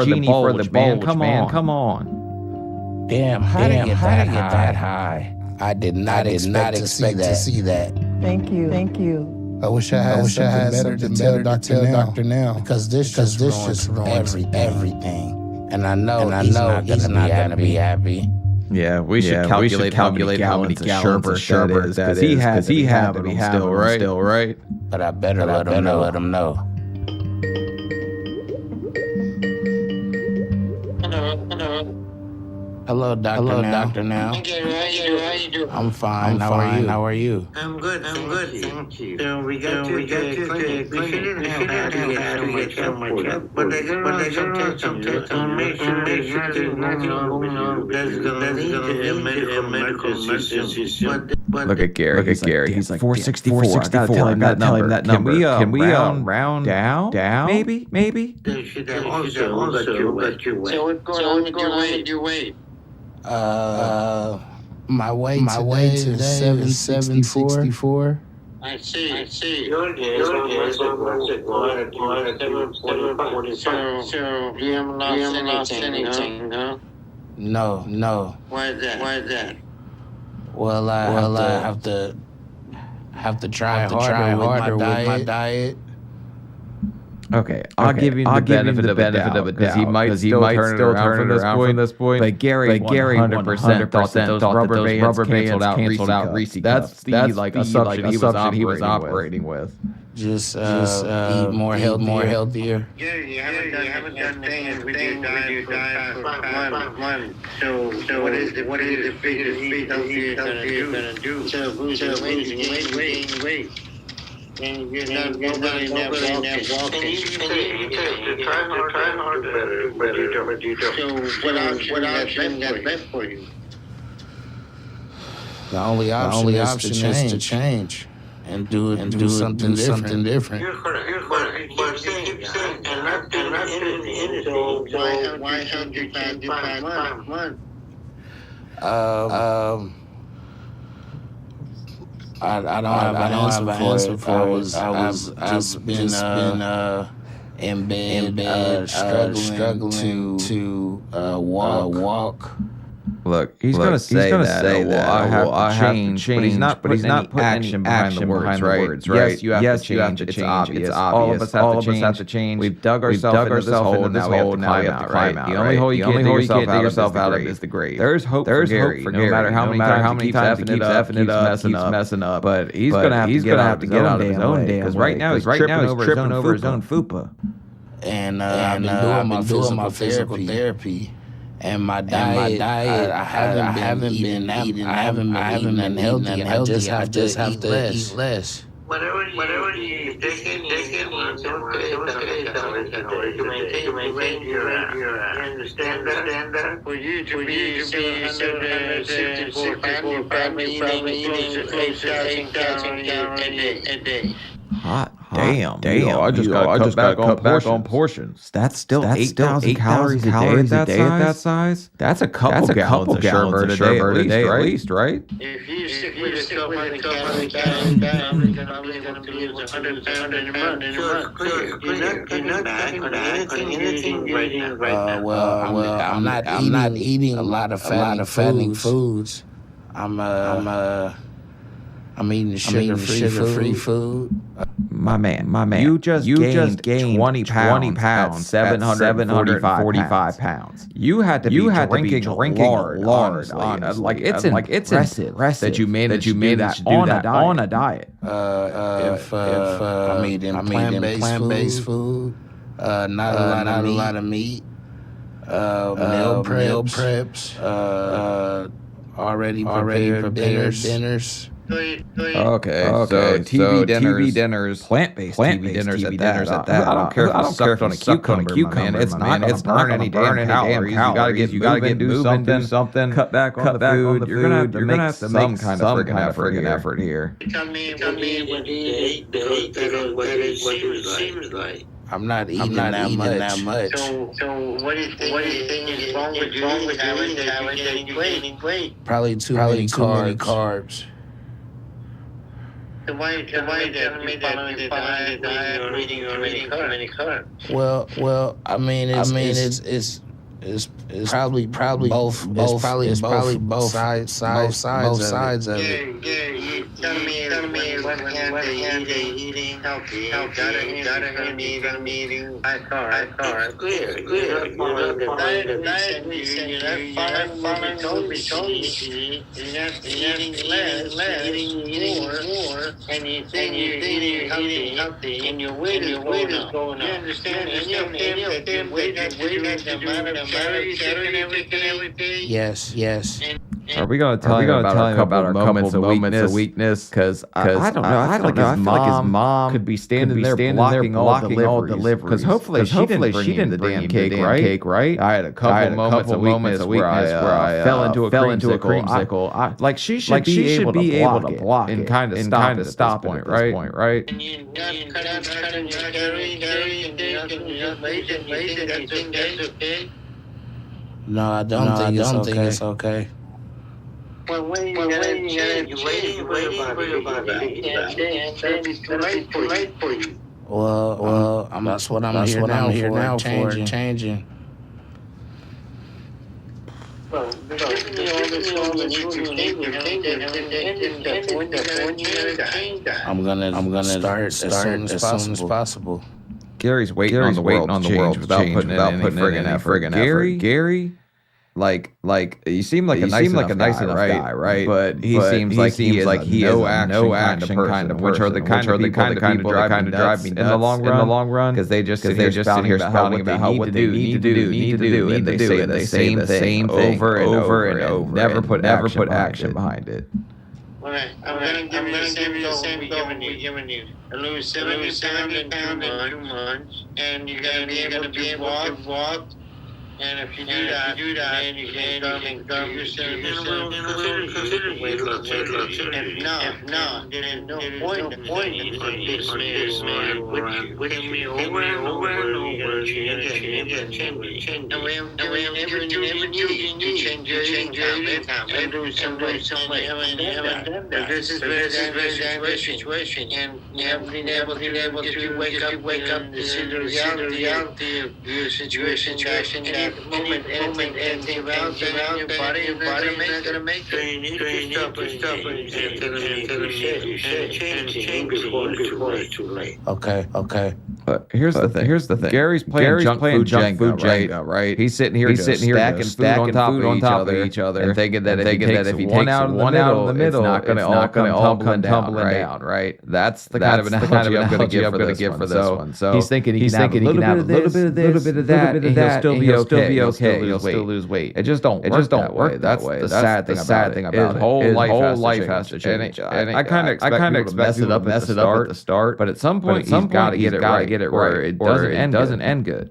genie for the bulge, man? Come on. Damn, how to get that high? I did not expect to see that. Thank you. I wish I had something better to tell Doctor now. Because this just ruins everything. And I know he's not gonna be happy. Yeah, we should calculate how many gallons of sherbet that is, because he had them still, right? But I better let him know. Hello, Doctor Now. How you doing? I'm fine. How are you? I'm good. Thank you. So we got to the clinic. We shouldn't have to get so much up. But they're going to some tests and make sure there's nothing going on. That's going to need a medical assistance. Look at Gary. He's like 464. I gotta tell him that number. Can we round down? Maybe. They should also let you wait. So what's going on with your weight? My weight is 764. I see. Your days so you haven't lost anything, huh? No. Why is that? Well, I have to try harder with my diet. Okay, I'll give him the benefit of a doubt because he might still turn it around from this point. But Gary 100% thought that those rubber bands canceled out Reese cups. That's the assumption he was operating with. Just eat more healthier. Yeah, you haven't done things with your diet for 5 months. So what is the big healthy gonna do? So who's losing weight? And you're not walking. And you say you're trying hard to do better, but you don't. So what option is left for you? The only option is to change and do something different. You're correct. But you keep saying, and not anything. So why have you 5 months? I don't have an answer for it. I've been in bed, struggling to walk. Look, he's gonna say that. I have to change, but he's not putting any action behind the words, right? Yes, you have to change. It's obvious. All of us have to change. We've dug ourselves into this hole, and now we have to climb out. The only hole you can't dig yourself out of is the grave. There's hope for Gary. No matter how many times he keeps effing it up, keeps messing up, but he's gonna have to get out of his own damn way. Because right now he's tripping over his own fupa. And I've been doing my physical therapy. And my diet, I haven't been eating unhealthy. I just have to eat less. Whatever you take it once in a day, to maintain your you understand that? For you to be 764 pounds, you're probably eating 8,000 calories a day. Hot damn! I just got cut back on portions. That's still 8,000 calories a day at that size. That's a couple gallons of sherbet a day at least, right? If you stick with a couple of calories down, you're probably going to lose 100 pounds in a month. You're not cutting anything right now. I'm not eating a lot of fattening foods. I'm eating sugar-free food. My man. You just gained 20 pounds, 745 pounds. You had to be drinking lard, honestly. Like it's impressive that you managed to do that on a diet. If I'm eating plant-based food, not a lot of meat, meal preps, already prepared dinners. Okay, so TV dinners, plant-based TV dinners at that. I don't care if it's sucked on a cucumber, man. It's not gonna burn any damn calories. You gotta get do something. Cut back on the food. You're gonna have to make some kind of friggin' effort here. Tell me what it seems like. I'm not eating that much. So what do you think is wrong with you having weight? Probably too many carbs. So why telling me that you're following the diet or eating too many carbs? Well, I mean, it's probably both. It's probably both sides of it. Yeah, tell me what they're eating healthy. Gotta be eating high carb. Clear. You're not following the diet we sent you. You're not following what we told you. You're not eating less, eating more, and you think you're eating healthy, and your weight is going up. You understand? And your weight has to do with the amount of calories and everything. Yes. Are we gonna tell him about our moments of weakness? Because I don't know. I feel like his mom could be standing there blocking all deliveries. Because hopefully she didn't bring him the damn cake, right? I had a couple moments of weakness where I fell into a creamsicle. Like she should be able to block it and kind of stop it at this point, right? And you're not cutting your calories and you're lazy and you think that's okay? No, I don't think it's okay. Well, when you waiting about that, it's too late for you. Well, that's what I'm here now for, changing. Well, giving you all this I'm gonna start as soon as possible. Gary's waiting on the world to change without putting in any friggin' effort. Gary, like you seem like a nice enough guy, right? But he seems like he is a no action kind of person, which are the kind of people that drive me nuts in the long run, because they just sit here spouting about what they need to do, and they say the same thing over and over, never put action behind it. Alright, I'm gonna give you the same goal we're giving you. Lose 70 pounds in 2 months, and you're gonna be able to walk. And if you do that, then you can come yourself consider weight loss. If not, then no point in this man with you. Over and over, change. And we have never chosen to change your income and do some weight. Haven't done that. This is very dangerous situation. And you haven't been able to wake up and see the reality of your situation. And around your body is gonna make it. You need to stop and change before it's too late. Okay. But here's the thing. Gary's playing junk food Jenga, right? He's sitting here stacking food on top of each other, and thinking that if he takes one out of the middle, it's not gonna all come tumbling down, right? That's the kind of analogy I'm gonna give for this one. So he's thinking he can have a little bit of that, and he'll still be okay. He'll still lose weight. It just don't work that way. That's the sad thing about it. His whole life has to change. I kind of expect mess it up at the start, but at some point he's got to get it right, where it doesn't end good.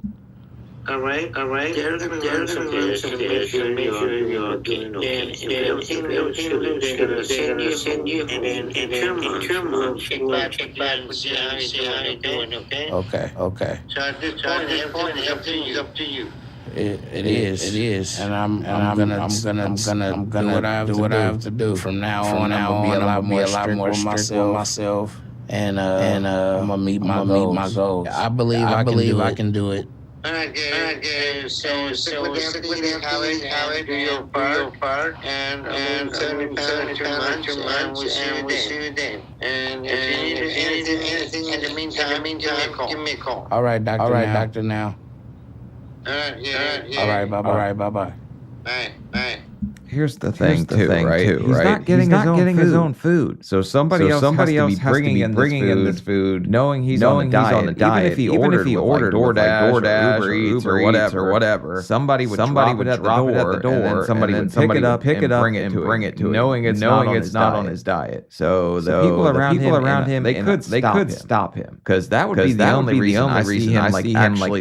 All right. They're gonna make sure you're okay. And everything they're gonna send you, and then in 2 months, check back and see how you're doing, okay? Okay. So at this point, everything is up to you. It is, and I'm gonna do what I have to do from now on. I'm gonna be a lot more strict with myself, and I'm gonna meet my goals. I believe I can do it. Alright, so stick with it, Howard, do your part, and 70 pounds in 2 months, and we'll see you then. And if you need anything in the meantime, give me a call. All right, doctor now. Alright, yeah. All right, bye-bye. Bye. Here's the thing, right? He's not getting his own food. So somebody else has to be bringing in this food, knowing he's on the diet. Even if he ordered DoorDash or Uber Eats or whatever, somebody would drop it at the door, and then somebody would pick it up and bring it to him, knowing it's not on his diet. So the people around him, they could stop him, because that would be the only reason I see him actually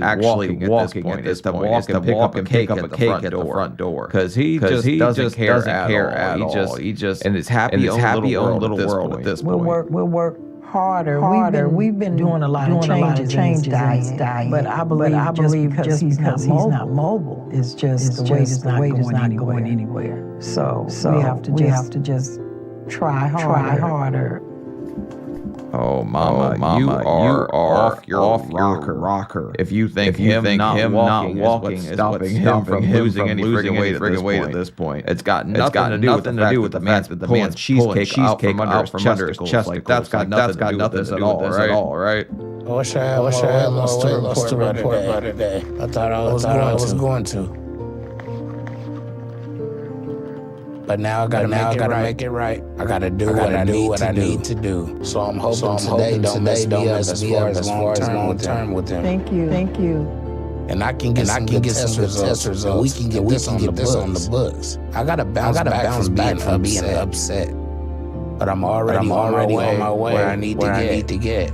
walking at this point, is to pick up a cake at the front door, because he doesn't care at all. He just and is happy own little world at this point. We'll work harder. We've been doing a lot of changes in his diet. But I believe just because he's not mobile, it's just the weight is not going anywhere. So we have to just try harder. Oh, mama, you are off your rocker. If you think him not walking is stopping him from losing any friggin' weight at this point. It's got nothing to do with the fact that the man's cheesecake out from under his chest. That's got nothing to do with this at all, right? I wish I had lost to report about today. I thought I was going to. But now I gotta make it right. I gotta do what I need to do. So I'm hoping today don't mess me up as far as long term with him. Thank you. And I can get some test results. And we can get this on the books. I gotta bounce back from being upset. But I'm already on my way where I need to get.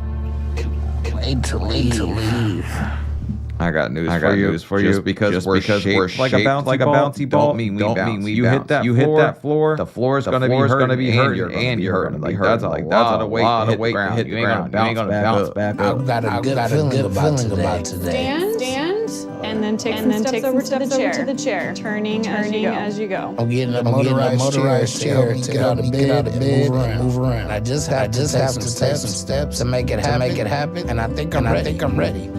Wait to leave. I got news for you. Just because we're shaped like a bouncy ball, don't mean we you hit that floor. The floor is gonna be hurt, and you're hurting. Like that's a lot of weight to hit the ground. You ain't gonna bounce back up. I've got a good feeling about today. Stand, and then take some steps over to the chair, turning as you go. I'm getting a motorized chair to get out of bed and move around. I just have to take some steps to make it happen, and I think I'm ready.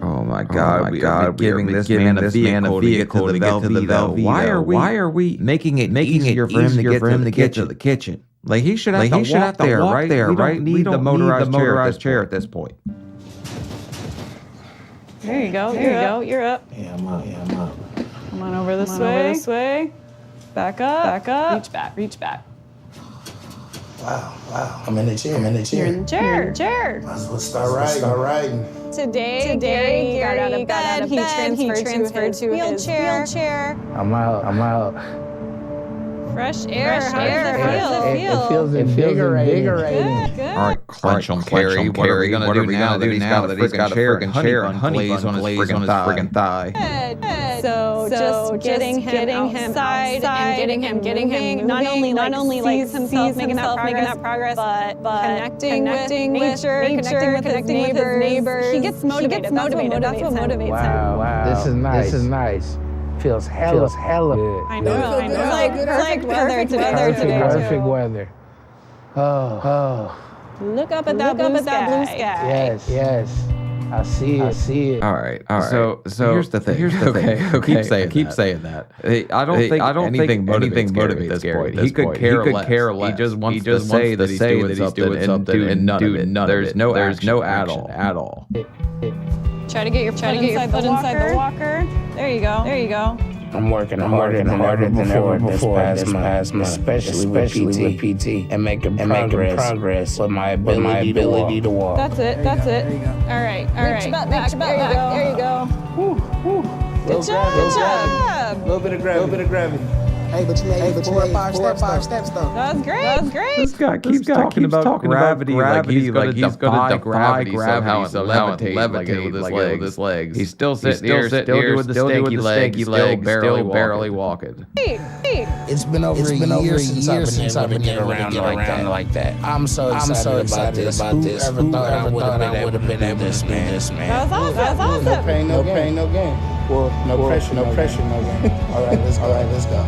Oh my God! We are giving this man a vehicle to get to the Velveeta. Why are we making it easier for him to get to the kitchen? Like he should have to walk there, right? We don't need the motorized chair at this point. There you go. You're up. Yeah, I'm up. Come on over this way. Back up. Reach back. Wow. I'm in the chair. You're in the chair. Might as well start riding. Today, Gary got out of bed. He transferred to his wheelchair. I'm out. Fresh air. How does it feel? It feels invigorating. Good. All right, clench him, Carrie. What are we gonna do now that he's got a freaking chair and honey buns on his freaking thigh? Good. So just getting him outside and getting him not only sees himself making that progress, but connecting with nature, connecting with his neighbors. He gets motivated. That's what motivates him. Wow. This is nice. Feels hella good. I know. It's like perfect weather today. Perfect weather. Oh. Look up at that blue sky. Yes. I see it. All right. So here's the thing. Okay. Keep saying that. I don't think anything motivates this point. He could care less. He just wants to say that he's doing something and none of it. There's no action at all. Try to get your foot inside the walker. There you go. I'm working harder than ever before this past month, especially with PT, and making progress with my ability to walk. That's it. All right. Reach your butt back. There you go. Good job. A little bit of gravity. Hey, but you made 4 or 5 steps though. That was great. This guy keeps talking about gravity like he's gonna defy gravity somehow and levitate with his legs. He's still sitting here, still doing the stanky leg, barely walking. It's been over a year since I've been getting around like that. I'm so excited about this. Whoever thought I would have been able to do this, man? That was awesome. No pain, no gain. Well, no pressure, no gain. All right, let's go.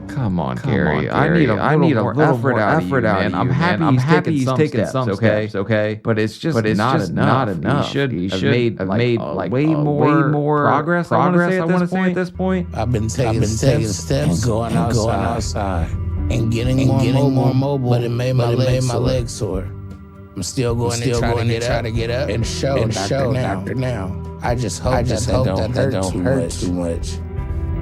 Come on, Gary. I need a little effort out of you, man. I'm happy he's taking some steps, okay? But it's just not enough. He should have made way more progress. I want to say at this point. I've been taking steps and going outside and getting more mobile, but it made my legs sore. I'm still going to try to get up and show Doctor now. I just hope that don't hurt too much.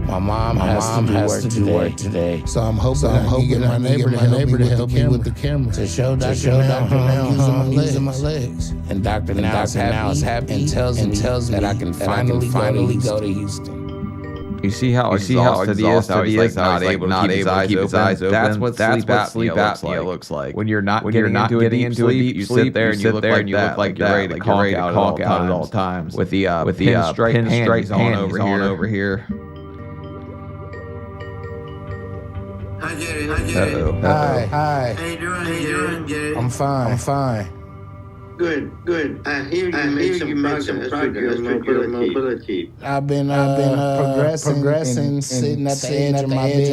My mom has to do work today. So I'm hoping my neighbor to help me with the camera. To show Dr. now I'm using my legs. And Dr. now is happy and tells me that I can finally go to Houston. You see how exhausted he is, how he's not able to keep his eyes open. That's what sleep apnea looks like. When you're not getting into a deep sleep, there and you look like you're ready to conk out at all times. With the pinstripe panties on over here. Hi, Jerry. Hi. How you doing, Jerry? I'm fine. Good. I hear you made some progress with your mobility. I've been progressing, sitting at the edge of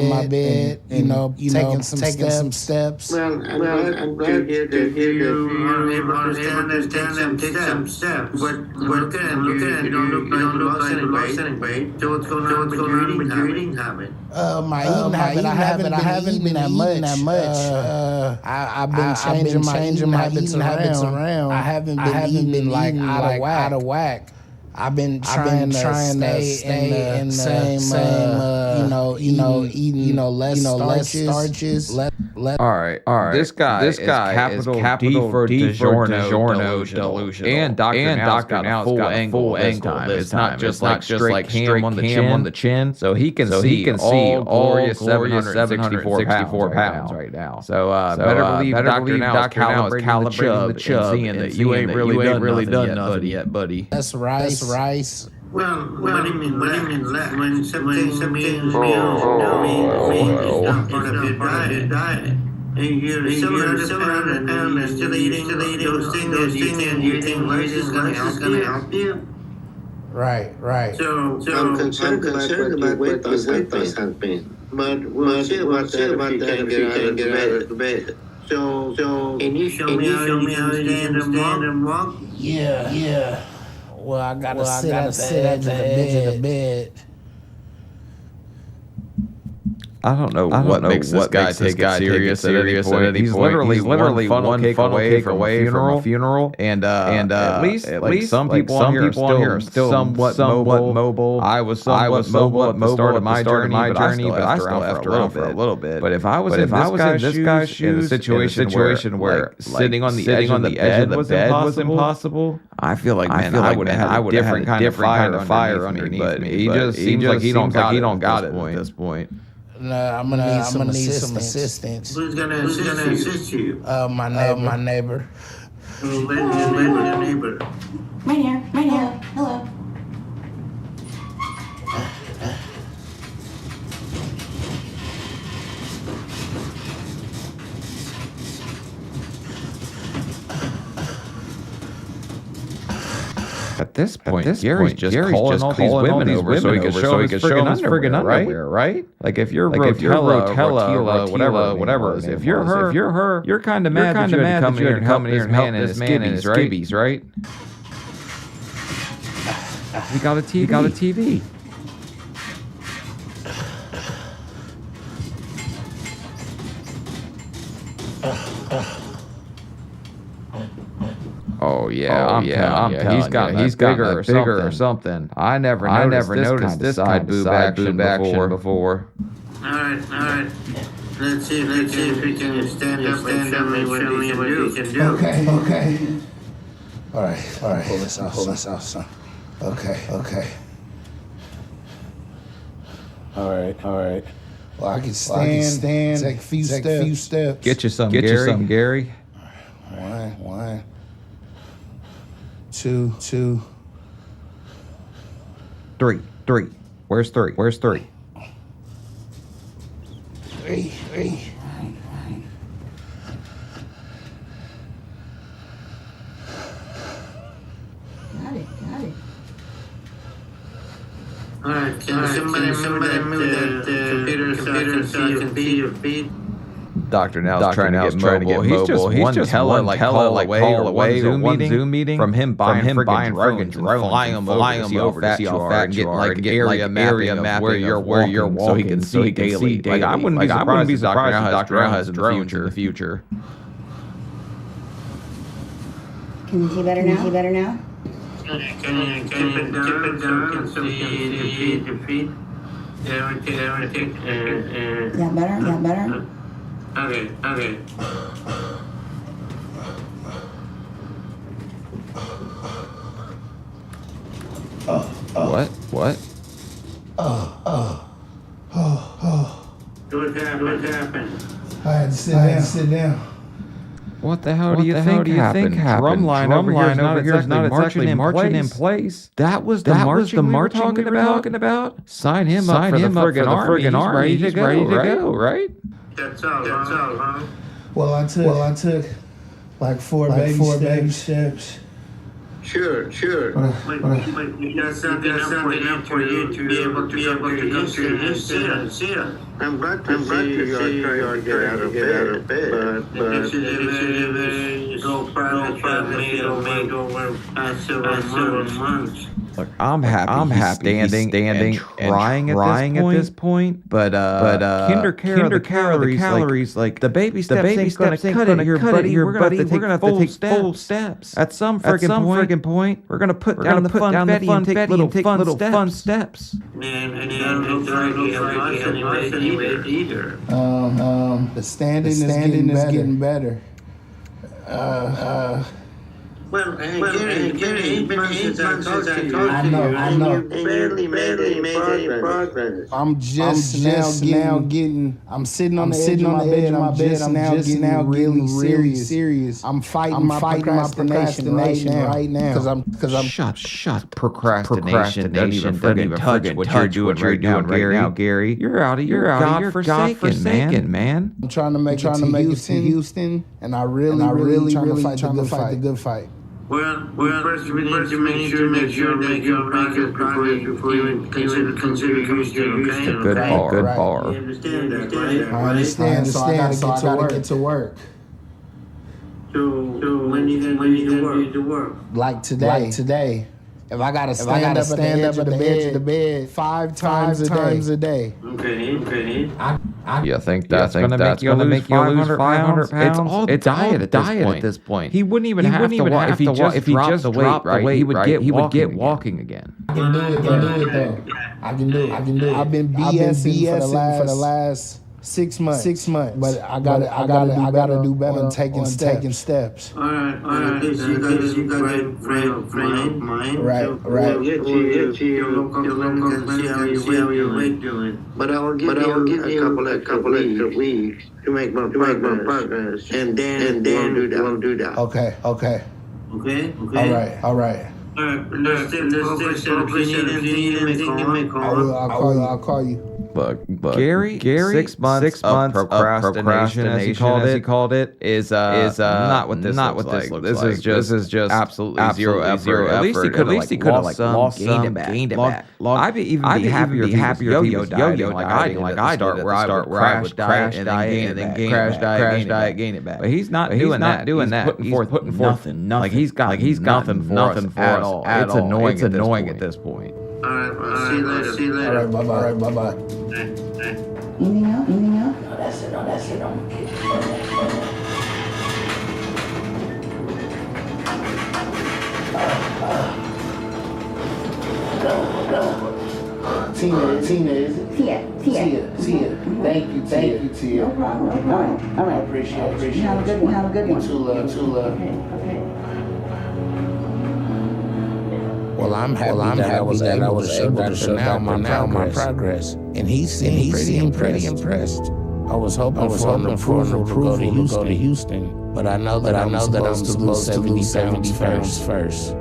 my bed, taking some steps. Well, I'm glad to hear you are able to stand and take some steps. But looking at you don't look like you lost any weight. So what's going on with your eating habit? My eating habit, I haven't been that much. I've been changing my eating habits around. I haven't been like out of whack. I've been trying to stay in the same, eating, less starches. All right. This guy is capital D for DiGiorno delusion. And Dr. Now's got a full angle this time. It's not just like straight cam on the chin. So he can see all glorious 764 pounds right now. So better believe Dr. Now is calibrating the chub and seeing that you ain't really done nothing yet, buddy. That's rice. Well, what do you mean less? When something means not part of your diet. And you're 700 pounds and still eating those things and you think less is going to help you? Right. So I'm concerned about what your weight loss has been. But we'll see about that if you can get out of bed. So can you show me how you stand and walk? Yeah. Well, I gotta sit at the edge of the bed. I don't know what makes this guy take it serious at any point. He's literally one funnel cake away from a funeral. And at least some people on here are still somewhat mobile. I was somewhat mobile at the start of my journey, but I still effed around for a little bit. But if I was in this guy's shoes, in a situation where sitting on the edge of the bed was impossible, I feel like, man, I would have had a different kind of fire underneath me. But he just seems like he don't got it at this point. No, I'm gonna need some assistance. Who's gonna assist you? My neighbor. Your neighbor. Right here. Hello. At this point, Gary's just calling all these women over so he can show his friggin' underwear, right? Like if you're Rotella, whatever it is, if you're her, you're kind of mad that you had to come here and help this man in his skivvies, right? He got a TV. Oh yeah, I'm telling he's got bigger or something. I never noticed this side boob action before. All right. Let's see if we can stand up and show me what you can do. Okay. All right. Pull this out, son. Okay. All right. Well, I can stand. Take a few steps. Get you some, Gary. One. Two. 3. Where's 3? Three. Got it. All right, can somebody move that computer so I can see your feet? Dr. Now's trying to get mobile. He's just one call away or one Zoom meeting from him buying friggin' drones, flying them over to see how fat you are, and get area mapping of where you're walking so he can see daily. Like I wouldn't be surprised if Dr. Now has drones in the future. Can you see better now? Can you keep it down so we can see your feet? Yeah, better? Okay. What? What happened? I had to sit down. What the hell do you think happened? Drumline over here is not exactly marching in place. That was the marching we were talking about? Sign him up for the friggin' army. He's ready to go, right? That's all, huh? Well, I took like four baby steps. Sure. But that's not enough for you to be able to come to see it. I'm glad to see you are trying to get out of bed. But this is a very low private made over several months. Look, I'm happy standing and trying at this point. But kinder care of the calories, like the baby steps ain't gonna cut it here, buddy. We're gonna have to take full steps. At some friggin' point, we're gonna put down the funfetti and take little fun steps. Man, I don't like it either. The standing is getting better. Well, Gary, 8 months since I talked to you. I know. You barely made any progress. I'm just now getting. I'm sitting on the edge of my bed. I'm just now getting really serious. I'm fighting my procrastination right now. Because I'm shut procrastination. Don't even touch what you're doing right now, Gary. You're out of your godforsaken, man. I'm trying to make it to Houston, and I really trying to fight the good fight. Well, first we need to make sure that you're making progress before you consider Houston, okay? Good bar. You understand that, right? I understand, so I gotta get to work. So when you gonna to work? Like today. If I gotta stand up at the edge of the bed 5 times a day. Okay. You think that's gonna make you lose 500 pounds? It's all diet at this point. He wouldn't even have to walk. If he just dropped the weight, he would get walking again. I can do it though. I can do it. I've been BSing for the last 6 months. But I gotta do better on taking steps. All right. You got a frame of mind. Right. We'll get to your local clinic and see how your weight doing. But I will give you a couple extra weeks to make more progress. And then we'll do that. Okay. Okay? All right. Let's focus. If you need anything, I'll call you. Look, Gary, 6 months of procrastination, as he called it, is not what this looks like. This is just absolutely zero effort. At least he could have lost some, gained it back. I'd even be happier if yo-yo dieting like I did at the start, where I would crash diet and then gain it back. But he's not doing that. He's putting forth nothing. Like he's got nothing for us at all. It's annoying at this point. all right, see you later. All right, bye-bye. Anything else? No, that's it. Tina, is it? Tia. Thank you, Tia. No problem. All right. Appreciate it. Have a good one. You too, love. Okay. Well, I'm happy that I was able to show Dr. now my progress. And he seemed pretty impressed. I was hoping for an approval to go to Houston. But I know that I'm supposed to lose 70 pounds first.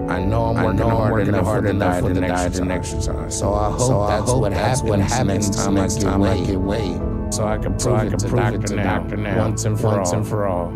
I know I'm working hard enough with the diet and exercise. So I hope that's what happens next time I get weighed. So I can prove it to Dr. now once and for all.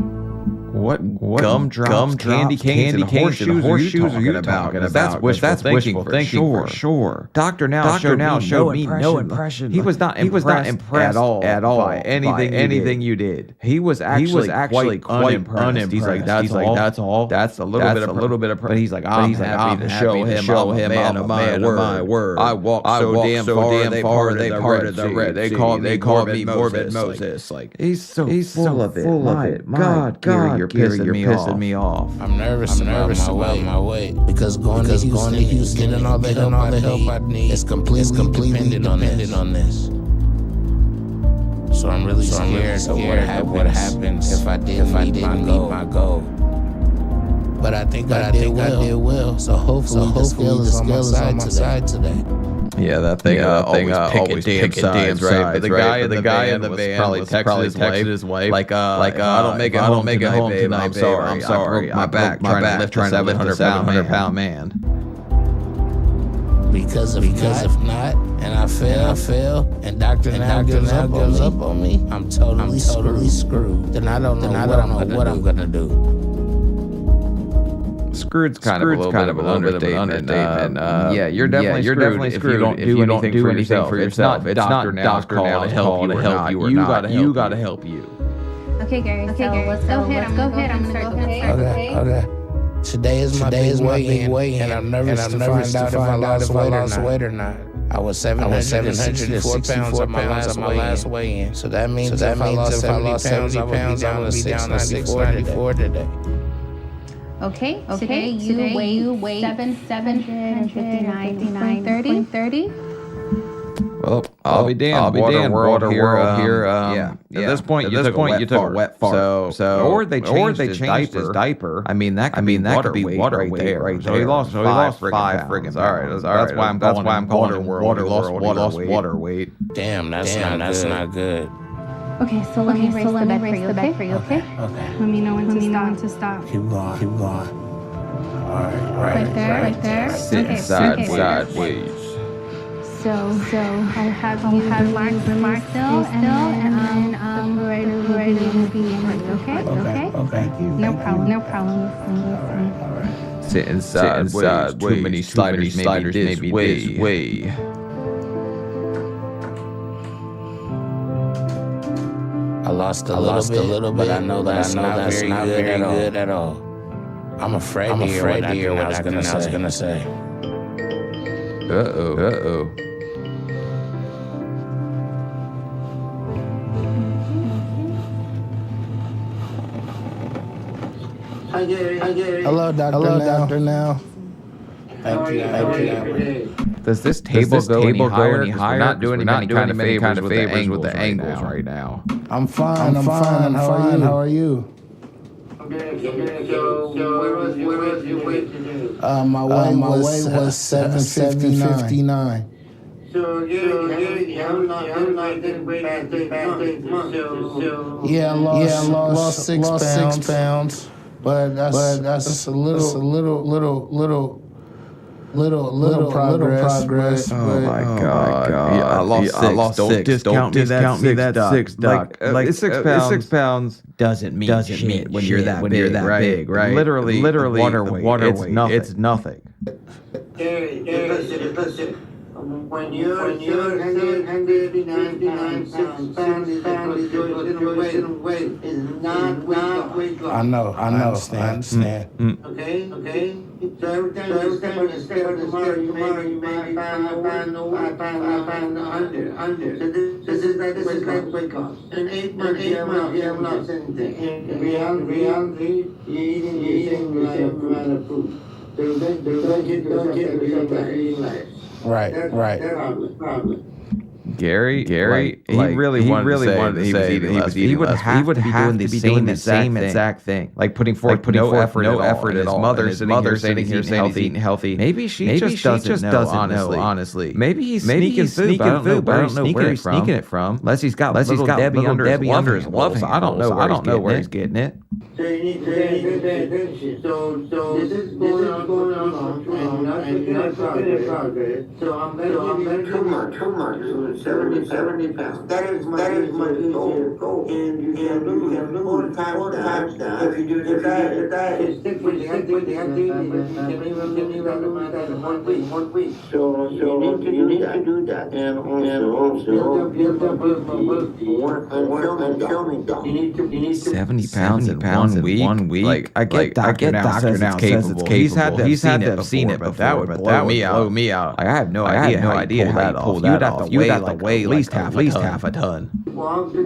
What gumdrops, candy canes, and horseshoes are you talking about? That's wishful thinking for sure. Doctor now showed me no impression. He was not impressed at all by anything you did. He was actually quite unimpressed. He's like, that's all. That's a little bit of. But he's like, I'm happy to show him I'm a man of my word. I walked so damn far. They parted the Red. They called me Morbid Moses. Like he's so full of it. My God, you're pissing me off. I'm nervous about my weight because going to Houston and all the help I need is completely dependent on this. So I'm really scared of what happens if I didn't meet my goal. But I think I did well. So hopefully the scale is on my side today. Yeah, that thing always pick damn right? But the guy in the van probably texted his wife like I don't make it home tonight. I'm sorry. I broke my back trying to lift a 700-pound man. Because if not, and I fail, and Dr. Now gives up on me, I'm totally screwed. Then I don't know what I'm gonna do. Screwed's kind of a little bit of an understatement. Yeah, you're definitely screwed if you don't do anything for yourself. It's not Dr. Now to help you or not. You gotta help you. Okay, Gary. Let's go ahead. I'm gonna start. Okay. Today is my big weigh-in, and I'm nervous to find out if I lost weight or not. I was 764 pounds on my last weigh-in. So that means if I lost 70 pounds, I would be down to 694 today. Okay. Today you weigh 759.30. Well, I'll be damned. Water world here. At this point, you took a wet fart. So, or they changed his diaper. I mean, that could be water weight right there. He lost 5 friggin' pounds. All right. That's why I'm calling it water weight. Damn, that's not good. Okay, so let me raise the bed for you, okay? Let me know when to stop. Keep going. All right. Right there. Sit sideways. So I have you relax still, and then the operator will be in with you, okay? Okay. No problem. All right. Sitting sideways. Too many sliders, maybe this way. I lost a little bit, but I know that's not very good at all. I'm afraid to hear what I was gonna say. Uh-oh. Hello, Dr. Now. Thank you. Does this table go any higher? We're not doing any kind of favors with the angles right now. I'm fine. How are you? My weight was 759. Yeah, I lost 6 pounds. But that's a little progress. Oh my God! Yeah, I lost 6. Don't discount me that 6, Doc. Like 6 pounds doesn't mean shit when you're that big, right? Literally, water weight. It's nothing. Listen. When you're 199 pounds, is not weight loss. I know. I understand. Okay. So every time you step on tomorrow, you may find under. So this is like weight loss. In 8 months, you haven't lost anything. In reality, you're eating the same amount of food. So don't get yourself that eating life. Right. Problem. Gary, he really wanted to say he would have to be doing the same exact thing, like putting forth no effort at all. Mother sitting here saying he's eating healthy. Maybe she just doesn't know. Honestly, maybe he's sneaking food. But I don't know where he's sneaking it from. Unless he's got little Debbie under his love. I don't know where he's getting it. So you need to pay attention. So this is going on, and you're not progress. So I'm going to give you 2 months, 70 pounds. That is my goal. And you can lose 4 times that if you do the diet. Stick with the healthy, you can even lose 1 week. So you need to do that. And also build up work on filming. You need to 70 pounds in 1 week. Like I get Doctor now says it's capable. He's had to have seen it, but that would blow me out. I have no idea how he pulled that off. You'd have to weigh at least half a ton. Walk the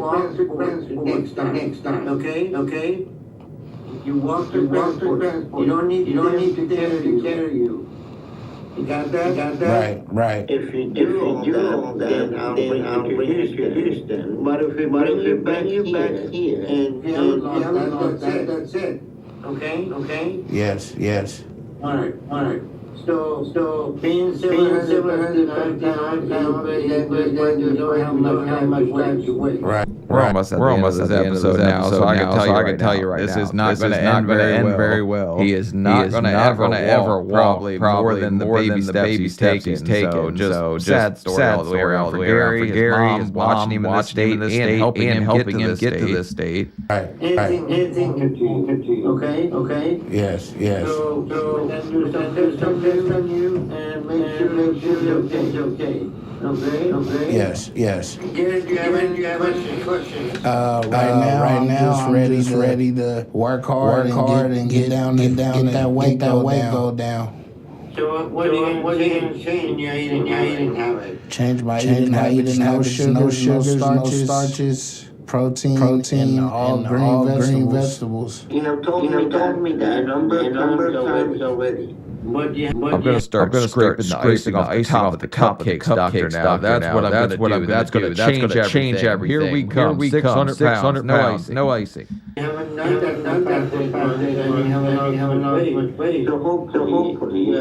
next time. Okay. You walk the transport. You don't need to carry you. You got that? Right. If you do all that, then I'll bring you to Houston. But if you bring you back here, and that's it. Okay? Yes. All right. So being 759 pounds, you don't have much time to wait. Right. We're almost at the end of this episode now, so I can tell you right now, this is not going to end very well. He is not going to ever walk more than the baby steps he's taken. So sad story all the way around for Gary. His mom watching him in this state and helping him get to this state. Right. Anything continue. Okay. Yes. So then do some tests on you and make sure it's okay. Okay. Yes. Gary, do you have any questions? Right now, just ready to work hard and get that weight go down. So what are you going to change in your eating habit? Change my eating habits. No sugars, no starches. Protein and all green vegetables. You have told me that a number of times already. I'm going to start scraping the icing off the cupcakes, Doctor. Now that's what I'm going to do. That's going to change everything. Here we come. 600 pounds. No icing. You haven't done that for 5 days, and you haven't lost much weight. So hopefully you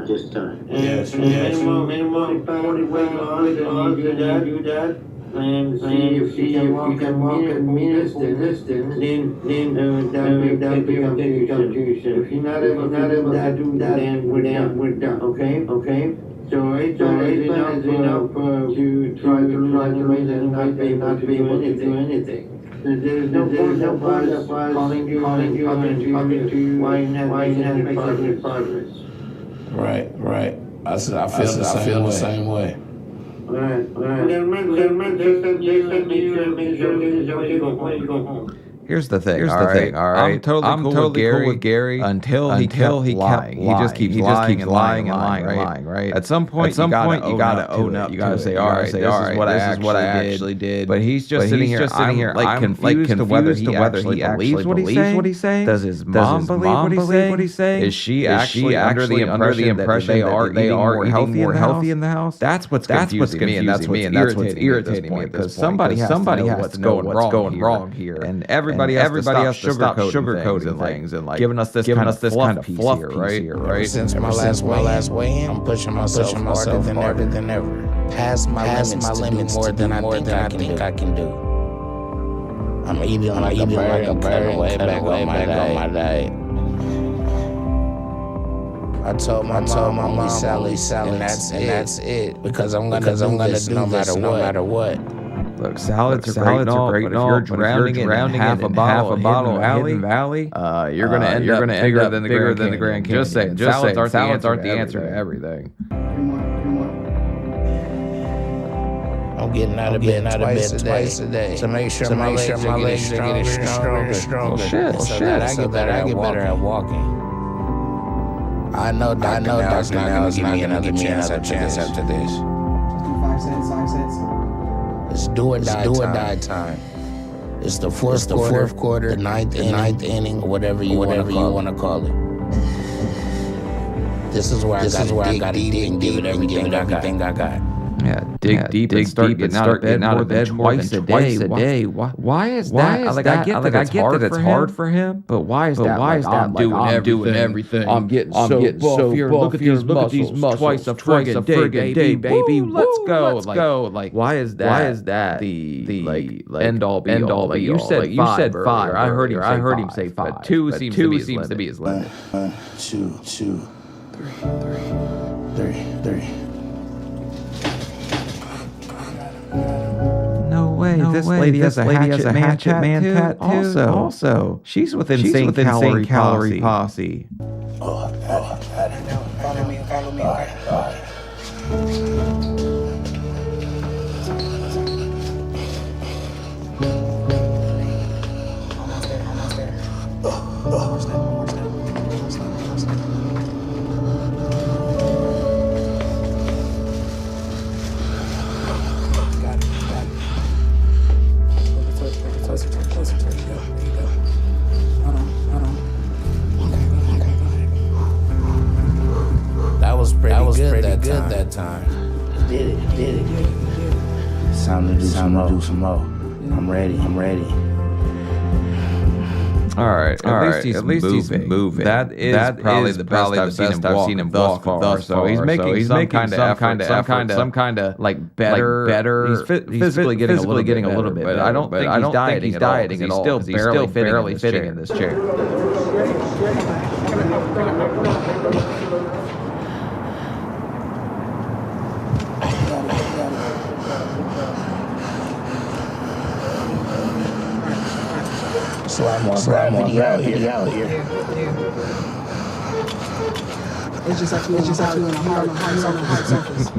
this time. Yes. Minimum 40 weight loss, and you do that. And see if you can walk a distance, then that becomes tuition. If you're not able to do that, then we're done. Okay? So it's enough to try to raise and not be able to do anything. There's no point of calling you and talking to you why you haven't made progress. Right. I feel the same way. Right. Then make sure you go home. Here's the thing. All right. I'm totally cool with Gary until he kept lying. He just keeps lying and lying. Right. At some point, you gotta own up. You gotta say, all right, this is what I actually did. But he's just sitting here. I'm like confused to whether he actually believes what he's saying. Does his mom believe what he's saying? Is she actually under the impression that they are eating more healthy in the house? That's what's confusing me, and that's what's irritating me because somebody has to know what's going wrong here, and everybody has to stop sugarcoating things and like giving us this kind of fluff here, right? Since my last weigh-in, I'm pushing myself harder than ever. Past my limits more than I think I can do. I'm eating like a bird, way back on my diet. I told my mom Sally, and that's it. Because I'm gonna do this no matter what. Look, salads are great, but if you're drowning in half a bottle of Hidden Valley, you're gonna end up bigger than the Grand Canyon. Just saying, salads aren't the answer to everything. I'm getting out of bed twice a day to make sure my legs are getting stronger. So that I get better at walking. I know Dr. Now is not gonna give me another chance after this. 5 cents. It's do or die time. It's the fourth quarter, the ninth inning, or whatever you want to call it. This is where I gotta dig and give it everything I got. Yeah, dig deep and start getting out of bed more than twice a day. Why is that? Like I get that it's hard for him, but why is that? I'm doing everything. I'm getting so buff here. Look at these muscles. Twice a friggin' day, baby. Let's go. Like why is that the end all be all? Like you said 5. I heard him say 5. But 2 seems to be his limit. 2, 3. No way. This lady has a hatchet man tattoo. Also, she's with insane calorie posse. Follow me. Almost there. Closer. There you go. Hold on. Okay. That was pretty good that time. Did it. It's time to do some more. I'm ready. All right. At least he's moving. That is probably the best I've seen him walk thus far. So he's making some kind of like better. He's physically getting a little bit, but I don't think he's dieting at all. He's still barely fitting in this chair. So I'm on gravity out here. It's just like you in a hard surface.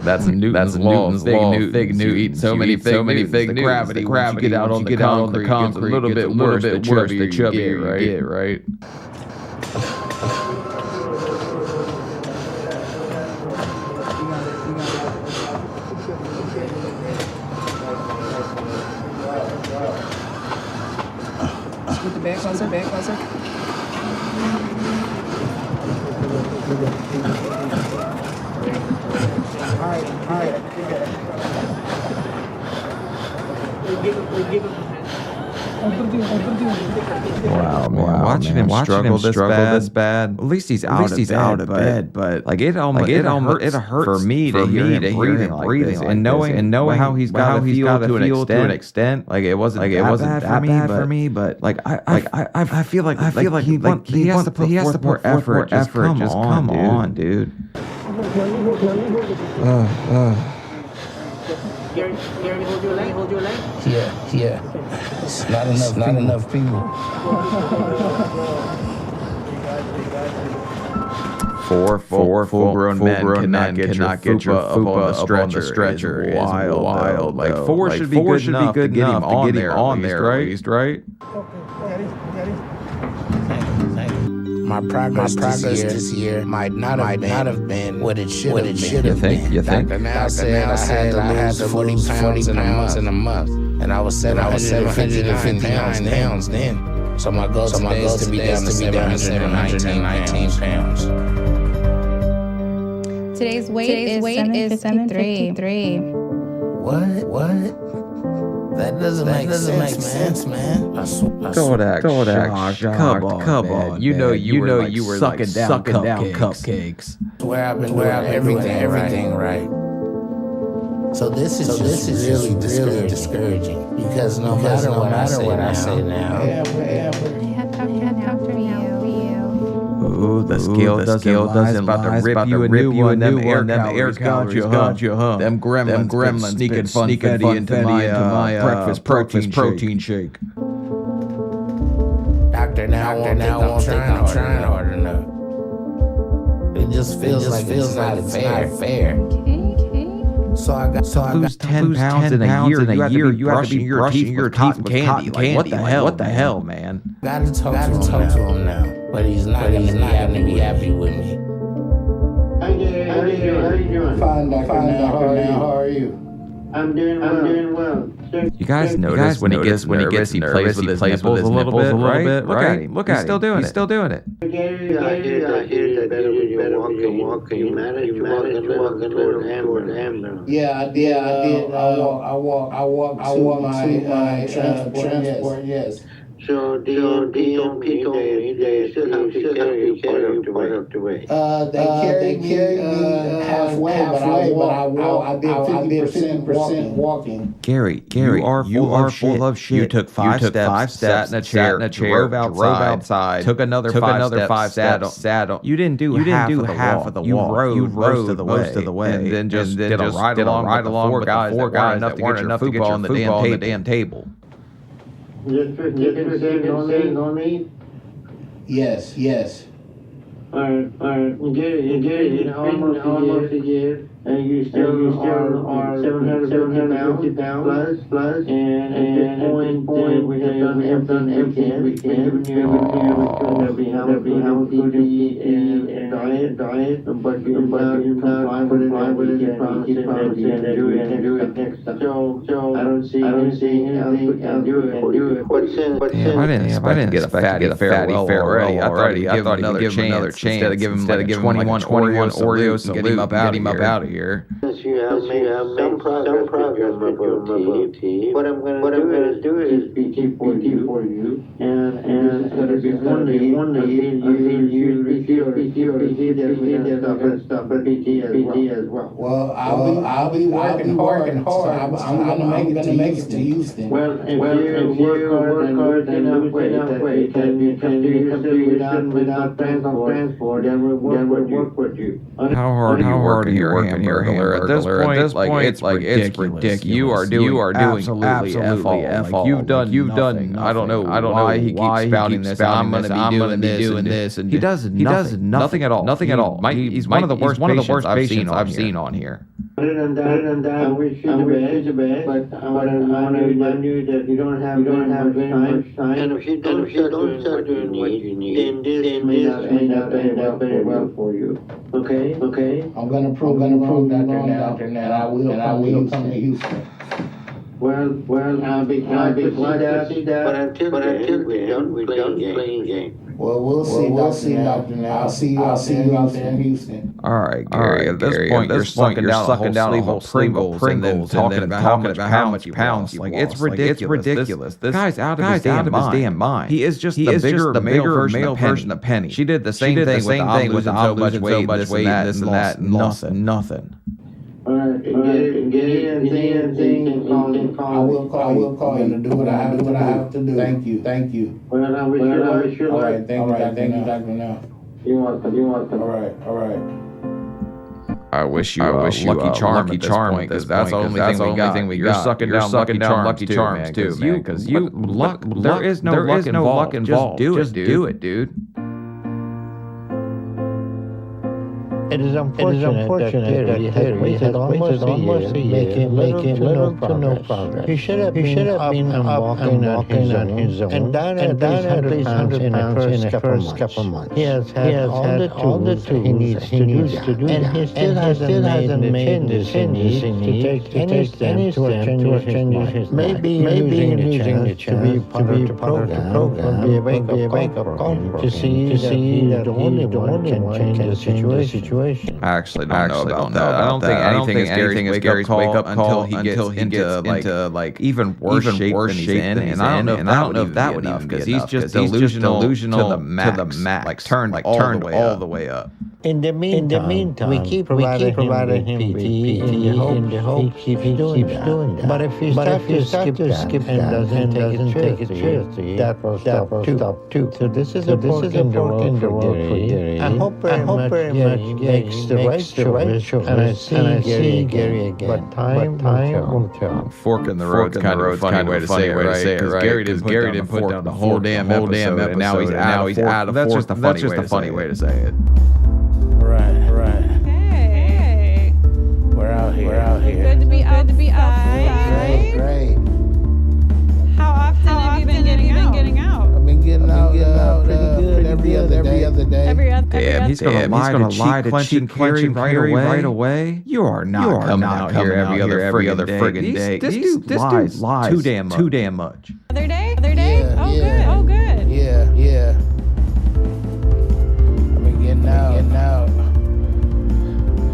That's Newton's law. Fig Newt eating so many fig Newtons. Gravity. You get out on the concrete, it's a little bit worse the chubbier you get, right? Put the bag closer. All right. Wow, man. Watching him struggle this bad. At least he's out of bed, but like it hurt for me to hear him breathing and knowing how he's got to feel to an extent. Like it wasn't bad for me, but like I feel like he has to put more effort. Just come on, dude. Gary, hold your leg. Yeah. It's not enough people. Four full-grown men cannot get your fupa up on the stretcher. Is wild. Like four should be good enough to get him on there at least, right? My progress this year might not have been what it should have been. You think? Dr. Now said I had to lose 40 pounds in a month. And I was 759 pounds then. So my goal today is to be down to 719 pounds. Today's weight is 753. What? That doesn't make sense, man. Kodak, come on. You know you were sucking down cupcakes. Where I've been doing everything right. So this is really discouraging because no matter what I say now. Ooh, the scale doesn't about to rip you a new one. Them air calories got you, huh? Them gremlins sneaking funfetti into my breakfast protein shake. Doctor, now I'm trying hard enough. It just feels like it's not fair. So I got lose 10 pounds in a year. You have to be brushing your teeth with cotton candy. What the hell, man? Gotta talk to him now. But he's not gonna be happy with me. How you doing? Fine, Doctor. How are you? I'm doing well. You guys notice when he gets nervous, he plays with his nipples a little bit, right? Look at him. He's still doing it. Gary, I hear that you're walking. You managed to walk a little toward Amber. Yeah, I did. I walked to my transport, yes. So they told me they still have to carry you part of the way. They carried me halfway, but I did 50% walking. Gary, you are full of shit. You took five steps, sat in a chair, drove outside, took another 5 steps, sat on. You didn't do half of the walk. You rode most of the way, and then just did a ride along with the four guys that weren't enough to get your football on the damn table. Just for only? Yes. Alright. You did almost a year. And you still are 750 pounds plus. And at this point, we have done everything we can. We've given you everything how food to eat and diet. But you comply with it and promises and do it next time. So I don't see anything else we can do it. Damn, I didn't expect to get a fatty already. I thought he'd give him another chance instead of giving him 21 Oreos and get him up out of here. Yes, you have made some progress with your mobility. What I'm going to do is PT for you, and it'll be one day you stuff at PT as well. Well, I'll be working hard. I'm gonna make it to Houston. Well, if you work hard and lose enough weight, and you can do Houston without transport, then we'll work with you. How hard are you working here, Hamburglar? At this point, it's ridiculous. You are doing absolutely F all. You've done. I don't know why he keeps spouting this. I'm gonna be doing this, and he does nothing at all. He's one of the worst patients I've seen on here. Other than that, I wish you the best, but I want to remind you that you don't have time. And if you don't start doing what you need, then this may not end up very well for you. Okay? I'm gonna prove that I will come to Houston. Well, I'll be glad to see that. But until then, we don't playing game. Well, we'll see, Doctor. Now I'll see you out there in Houston. All right, Gary. At this point, you're sucking down a whole Pringles and then talking about how much pounds. Like it's ridiculous. This guy's out of his damn mind. He is just the bigger male version of Penny. She did the same thing with I'm losing so much weight, this and that, nothing. Get anything, I will call you to do what I have to do. Thank you. Well, I wish you luck. All right, thank you, Doctor. Now. You're welcome. All right. I wish you Lucky Charm because that's the only thing we got. You're sucking down Lucky Charms too, man. Because there is no luck involved. Just do it, dude. It is unfortunate that Gary has wasted almost a year making little to no progress. He should have been up and walking on his own and down at least 100 pounds in the first couple months. He has had all the tools he needs to do that. And he still hasn't made the changes he needs to take any step to change his life. Maybe losing the chance to be part of the program will be a wake-up call to see that he's the only one can change the situation. I actually don't know about that. I don't think anything is Gary's wake-up call until he gets into like even worse shape than he's in. And I don't know if that would even because he's just delusional to the max, like turned all the way up. In the meantime, we keep providing him PT in the hope he keeps doing that. But if he starts to skip that and doesn't take it seriously, that will stop too. So this is a fork in the road for Gary. I hope very much makes the right choice, and I see Gary again. But time will tell. Fork in the road's kind of a funny way to say it, right? Because Gary didn't put down the whole damn episode, and now he's out of fork. That's just a funny way to say it. Right. Hey. We're out here. Good to be outside. Great. How often have you been getting out? I've been getting out pretty good every other day. Damn, he's gonna lie to cheat clenching right away. You are not coming out here every other friggin' day. This dude lies too damn much. Other day? Yeah. Oh, good. Yeah. I've been getting out.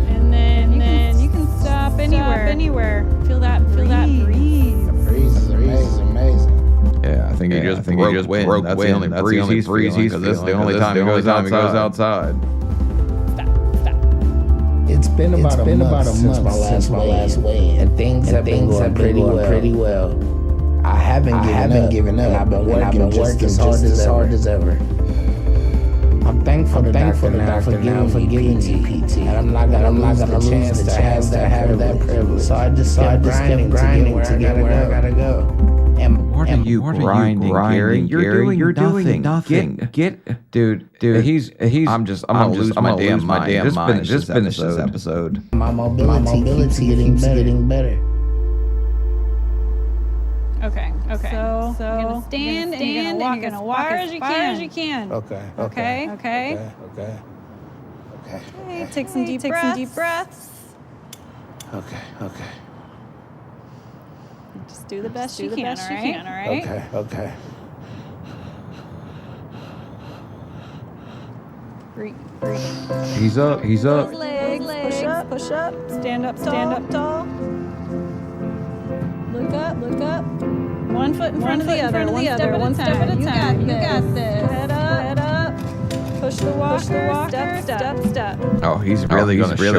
And then you can stop anywhere. Feel that breeze. The breeze is amazing. Yeah, I think he just broke wind. That's the only breeze he's feeling, because this is the only time he goes outside. It's been about a month since my last weigh-in, and things have been going pretty well. I haven't given up, and I've been working just as hard as ever. I'm thankful to Dr. now for giving me PT, and I'm not gonna lose the chance to have that privilege. So I just kept grinding to get where I gotta go. What are you grinding, Gary? You're doing nothing. Dude. I'm gonna lose my damn mind. Just finish this episode. My mobility keeps getting better. Okay. So you're gonna stand and you're gonna walk as far as you can. Okay. Take some deep breaths. Okay. Just do the best you can, all right? Okay. Breathe. He's up. Legs. Push up. Stand up tall. Look up. One foot in front of the other. One step at a time. You got this. Head up. Push the walker. Step. Oh, he's really gonna show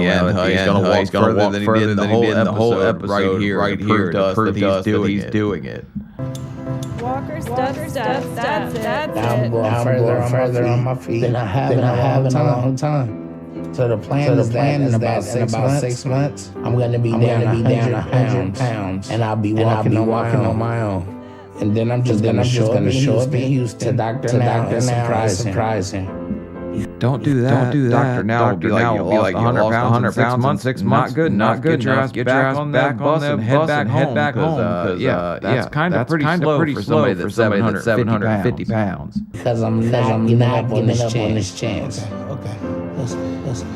out. He's gonna walk further than he did in the whole episode right here to prove that he's doing it. Walker, step. That's it. Now I'm going further on my feet than I have in a long time. So the plan is that in about 6 months, I'm going to be down 100 pounds, and I'll be walking on my own. And then I'm just going to show up in Houston to Dr. Now and surprise him. Don't do that. Dr. Now will be like, you lost 100 pounds in 6 months. Not good. Get your ass back on that bus and head back home. That's kind of pretty slow for somebody that's 750 pounds. Because I'm not giving up on this chance. Okay. Listen.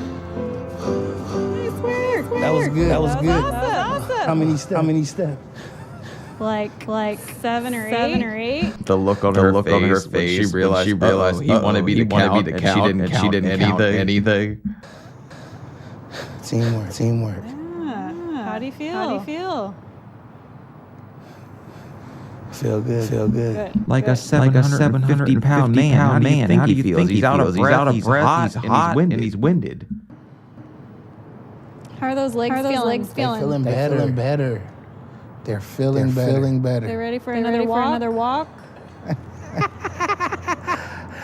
That was good. Awesome. How many steps? Like 7 or 8. The look on her face when she realized he wanted me to count, and she didn't count anything. Teamwork. Yeah. How do you feel? Feel good. Like a 750-pound man. How do you think he feels? He's out of breath. He's hot, and he's winded. How are those legs feeling? They're feeling better. They're feeling better. They're ready for another walk?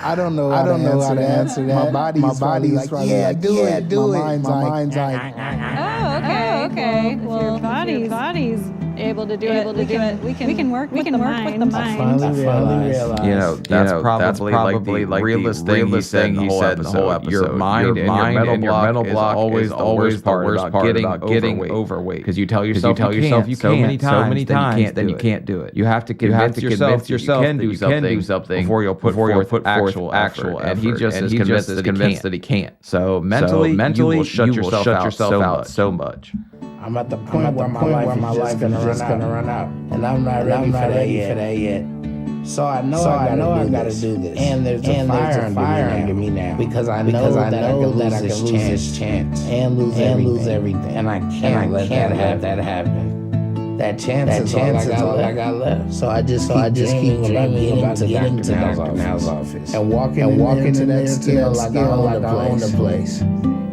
I don't know how to answer that. My body's like, yeah, do it. My mind's like, oh, okay. Well, your body's able to do it. We can work with the mind. I finally realized. You know, that's probably like the realest thing he said in the whole episode. Your mind and your mental block is always the worst part about getting overweight. Because you tell yourself you can't so many times, then you can't do it. You have to convince yourself that you can do something before you'll put forth actual effort. And he just is convinced that he can't. So mentally you will shut yourself out so much. I'm at the point where my life is just gonna run out, and I'm not ready for that yet. So I know I gotta do this. And there's a fire under me now because I know that I can lose this chance and lose everything. And I can't let that happen. That chance is all I got left. So I just keep dreaming about getting to Dr. Now's office and walking into that scale like I own the place.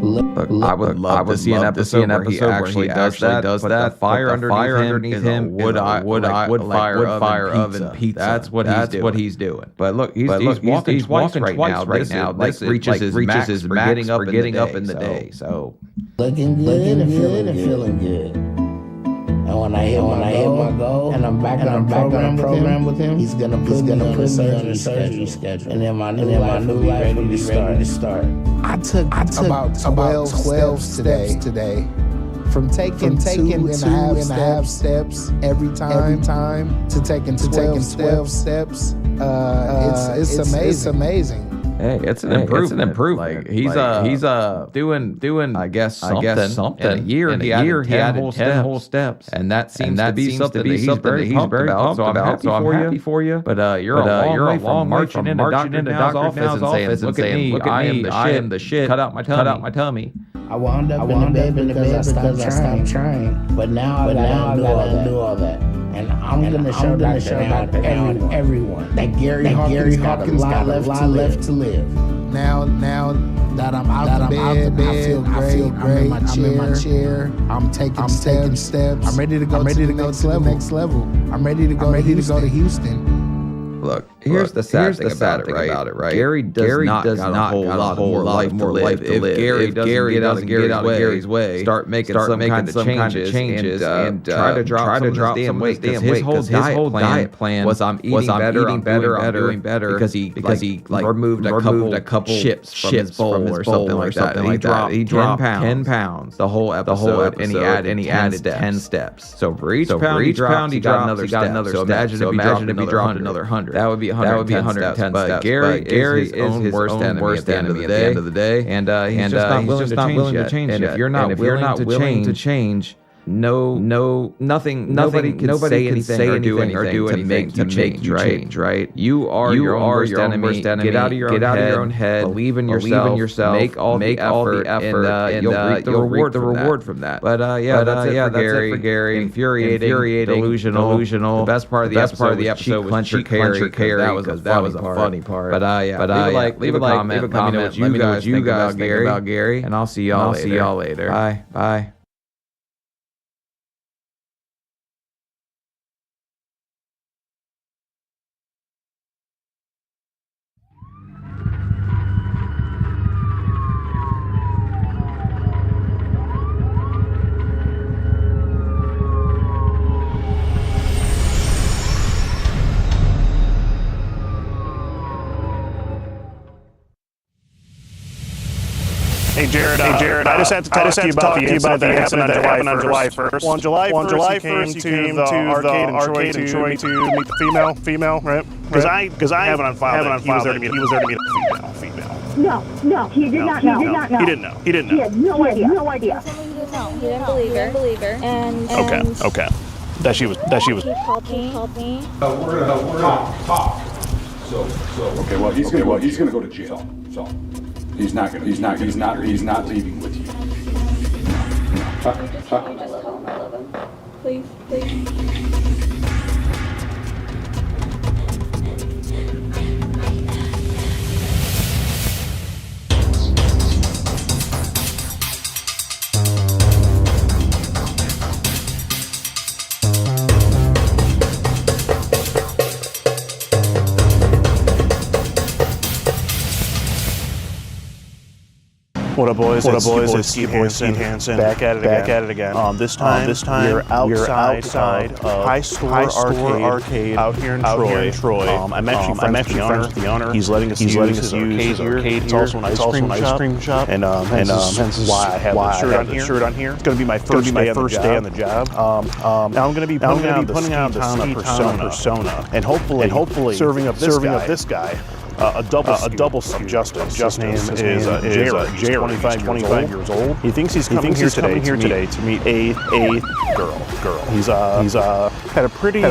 Look, I would love to see an episode where he actually does that. Fire underneath him, wood fire oven pizza. That's what he's doing. But look, he's walking twice right now. This reaches his max for getting up in the day. So looking good and feeling good. And when I hit my goal, and I'm back on a program with him, he's gonna put me on a surgery schedule, and then my new life will be ready to start. I took about 12 steps today, from taking 2.5 steps every time to taking 12 steps. It's amazing. Hey, it's an improvement. Like he's doing I guess something. In a year he added 10 whole steps, and that seems to be something that he's very pumped about. So I'm happy for you. But you're a long way from marching into Dr. Now's office and saying, "Look at me, I am the shit. Cut out my tummy." I wound up in the bed because I stopped trying. But now I gotta do all that. And I'm gonna show everyone that Gary Hawkins got a lot left to live. Now that I'm out of bed, I feel great. I'm in my chair. I'm taking steps. I'm ready to go to the next level. I'm ready to go to Houston. Look, here's the sad thing about it, right? Gary does not got a whole lot more life to live. If Gary doesn't get out of Gary's way, start making some kind of changes and try to drop some weight. Because his whole diet plan was I'm eating better, I'm doing better. Because he removed a couple chips from his bowl or something like that. He dropped 10 pounds the whole episode, and he added 10 steps. So for each pound he got another step. So imagine if he dropped another 100. That would be 110 steps. But Gary is his own worst enemy at the end of the day. And he's just not willing to change yet. And if you're not willing to change, nothing can say anything or do anything to make you change, right? You are your own worst enemy. Get out of your own head. Believe in yourself. Make all the effort, and you'll reap the reward from that. But that's it for Gary. Infuriating, delusional. The best part of the episode was cheek clencher Carrie. That was a funny part. But leave a comment. Let me know what you guys think about Gary. And I'll see y'all later. Bye. Hey Jared, I just had to talk to you about the incident that happened on July 1st. On July 1st, he came to the arcade in Troy to meet the female, right? Because I have it on file that he was there to meet the female. No, he did not know. He didn't know. He had no idea. He didn't believe her. And Okay. That she was. He called me. We're gonna talk. So. Okay. Well, he's gonna go to jail. So. He's not leaving with you. Please. What up, boys? It's Steve Hansen. Back at it again. This time we're outside of High Score Arcade out here in Troy. I'm actually friends with the owner. He's letting us use his arcade. It's also an ice cream shop. And hence why I have this shirt on here. It's going to be my first day on the job. Now I'm going to be putting out the persona, and hopefully serving up this guy. A double of justice. His name is Jerry. He's 25 years old. He thinks he's coming here today to meet a girl. He's had a pretty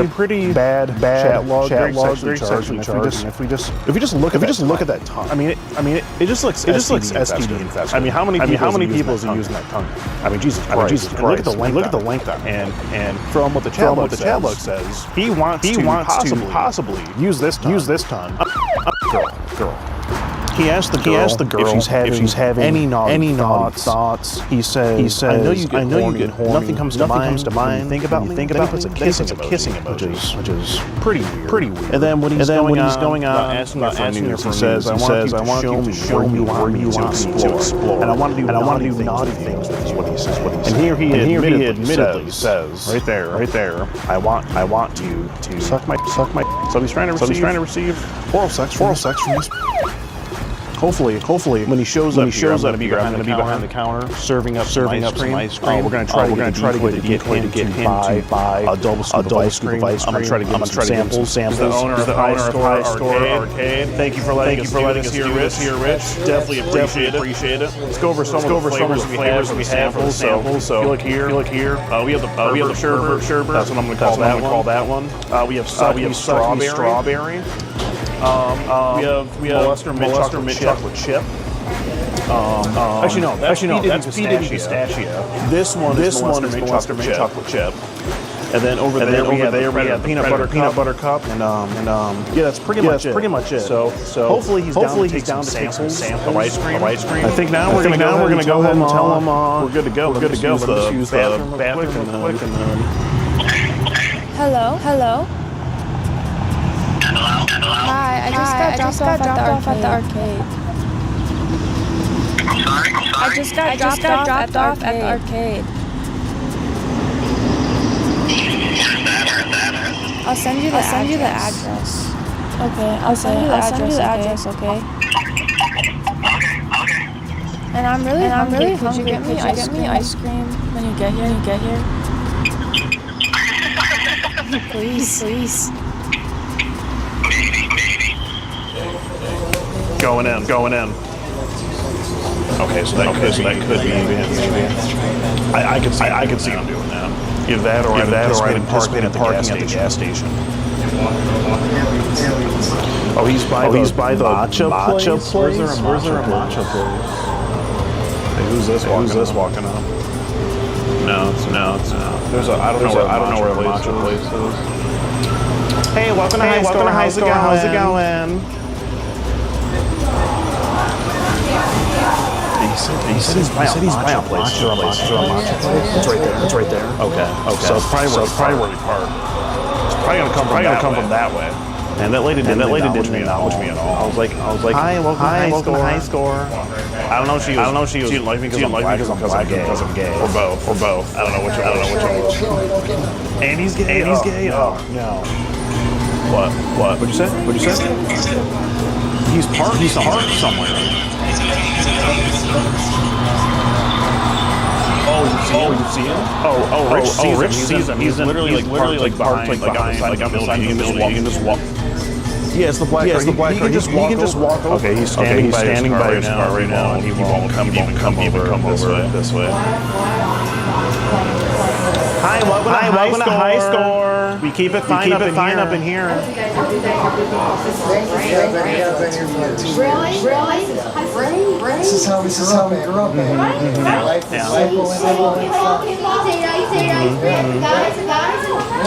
bad chat log, very sexually charged. If we just look at that tongue, I mean it just looks STD infested. I mean how many people is he using that tongue? I mean Jesus Christ. And look at the length on it. And from what the chat log says, he wants to possibly use this tongue. Girl. He asked the girl if she's having any naughty thoughts. He says, I know you get horny. Nothing comes to mind. Think about it's a kissing emoji, which is pretty weird. And then when he's going on asking her for news, he says, I want you to show me where you want to explore. And I want to do naughty things. That's what he says. And here he admittedly says, right there, I want you to suck my. So he's trying to receive oral sex from this. Hopefully, when he shows up, I'm going to be behind the counter, serving up some ice cream. We're going to try to get him to buy a double scoop of ice cream. I'm going to try to get him some samples. The owner of High Score Arcade. Thank you for letting us do this here, Rich. Definitely appreciate it. Let's go over some of the flavors we have for the samples. So look here. We have the sherbet. That's what I'm going to call that one. We have strawberry. We have molester mint chocolate chip. Actually no, that's pistachio. This one is molester mint chocolate chip. And then over there we have peanut butter cup, and yeah, that's pretty much it. So hopefully he's down to take some samples of ice cream. I think now we're gonna go ahead and tell him we're good to go. Let's use the bathroom real quick and then. Hello. Hi, I just got dropped off at the arcade. I just got dropped off at the arcade. I'll send you the address. Okay, I'll send you the address, okay? And I'm really hungry. Could you get me ice cream when you get here? Please. Going in. Okay, so that could be. I could see him doing that. Either that or I parking at the gas station. Oh, he's by the matcha place. Where's there a matcha place? Hey, who's this walking up? No, it's not. I don't know where the matcha place is. Hey, welcome to High Score. How's it going? He said he's by a place. Is there a matcha place? It's right there. Okay. So it's probably where we park. It's probably gonna come from that way. And that lady didn't acknowledge me at all. I was like, hi, welcome to High Score. I don't know if she didn't like me because I'm black because I'm gay. Or both. I don't know which one. And he's gay. Oh no. What? What'd you say? He's parked somewhere. Oh, you see him? Rich sees him. He's literally parked behind on the side of the building. You can just walk. Yeah, it's the black car. He can just walk over. Okay, he's standing by his car right now, and he won't come over this way. Hi, welcome to High Score. We keep it fine up in here. Really? This is how we grew up, man. Life is simple and fun.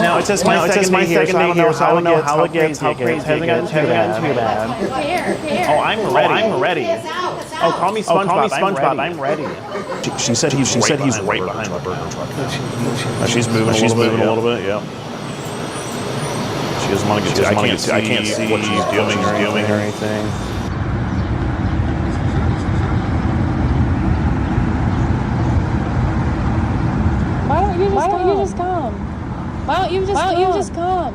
Now it's just my second day here, so I don't know how crazy it gets. Hasn't gotten too bad. Oh, I'm ready. Oh, call me SpongeBob. I'm ready. She said he's right behind the burger truck. She's moving a little bit. Yeah. She doesn't want to get. I can't see what she's doing or anything. come? Why don't you just come?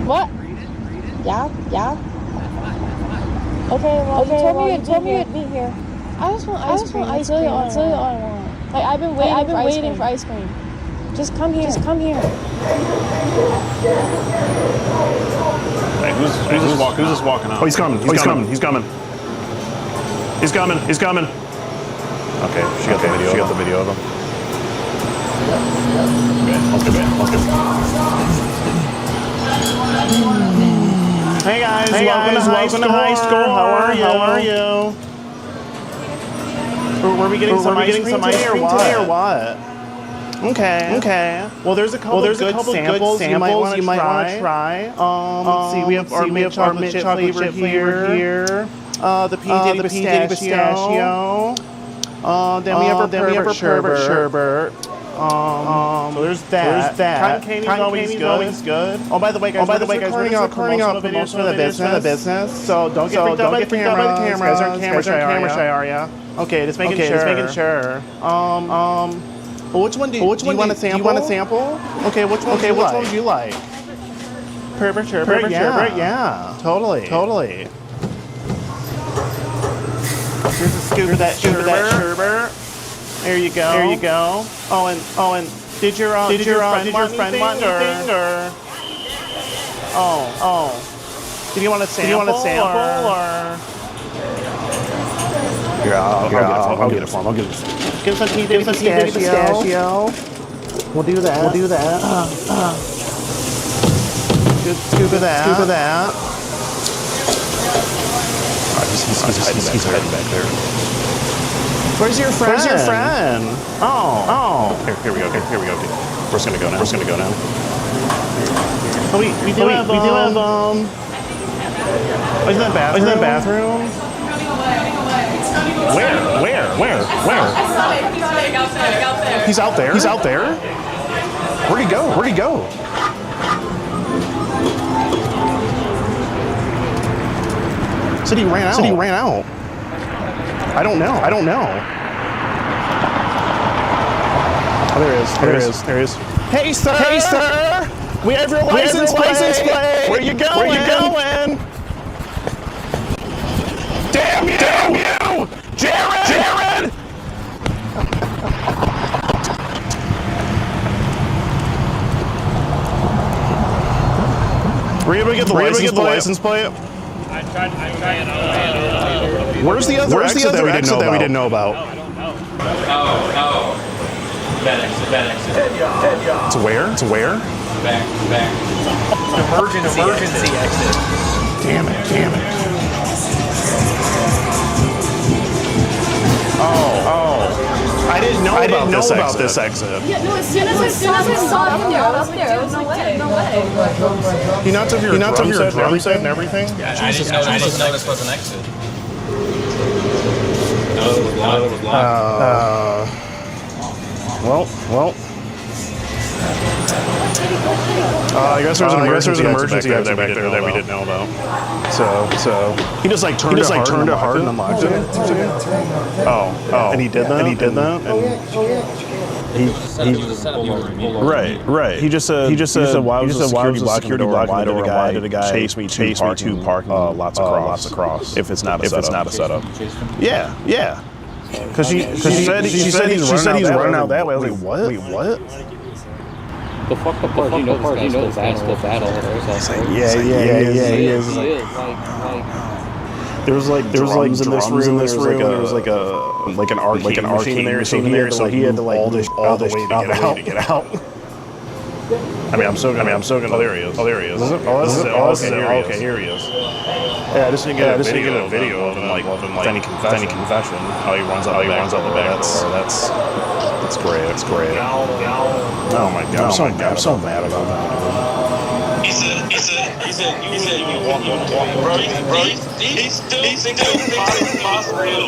What? Yeah. Okay, well, you told me you'd be here. I just want ice cream. That's really all I want. Like, I've been waiting for ice cream. Just come here. Hey, who's just walking out? Oh, he's coming. He's coming. Okay, she got the video of him. Let's go. Hey guys, welcome to high school. How are you? Were we getting some ice cream today or what? Okay. Well, there's a couple good samples you might want to try. Let's see. We have our mint chocolate chip flavor here. The P. Diddy pistachio. Then we have our pervert sherbet. So there's that. Cotton candy's always good. Oh, by the way, guys, we're recording out videos for the business. So don't get freaked out by the cameras. Guys aren't camera shy, are ya? Okay, just making sure. Well, which one do you want to sample? Okay, which one would you like? Pervert sherbet, yeah. Totally. Here's a scoop of that sherbet. There you go. Oh, and did your friend want anything or? Oh. Did you want a sample or? Here, I'll get it for him. Give some pistachio. We'll do that. Good scoop of that. He's hiding back there. Where's your friend? Oh. Here we go. We're just gonna go now. Oh, we do have. Is that bathroom? Where? He's out there. Where'd he go? Said he ran out. I don't know. Oh, there he is. Hey, sir! We have your license plate! Where you going? Damn you! Jared! Were you able to get the license plate? Where's the other exit that we didn't know about? I don't know. Oh. Bad exit. To where? Back. Emergency exit. Damn it. Oh. I didn't know about this exit. Yeah, no, as soon as I saw him there, I was like, no way. You knocked off your drum set and everything? Yeah, I didn't know this was an exit. Well. I guess there's an emergency exit back there that we didn't know about. So he just turned it hard and unlocked it. Oh, and he did that. Right. He just said why was the security block wide or why did a guy chase me to parking lots across if it's not a setup. Yeah. Because she said he's running out that way. I was like, what? Wait, what? The fuck up part, you know, still battle. Yeah, he is. There was drums in this room. There was like an arcade machine there. So he had to all the way to get out. I mean, I'm so gonna. Oh, there he is. Is it? Okay, here he is. Yeah, I just didn't get a video of him like any confession. How he runs out the back door. That's great. Oh my god, I'm so mad about that. He said, you want bro, he's still real.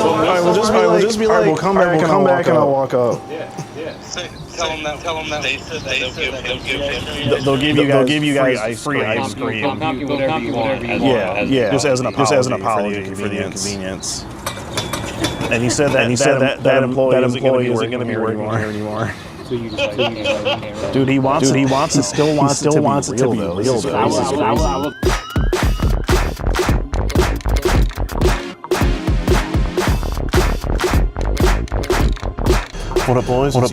Alright, we'll just be like, we'll come back and I'll walk up. Yeah. tell them that they said they'll give you guys free ice cream. Whatever you want. Yeah, just as an apology for the inconvenience. And he said that employee isn't going to be working here anymore. Dude, he still wants it to be real though. What up, boys? It's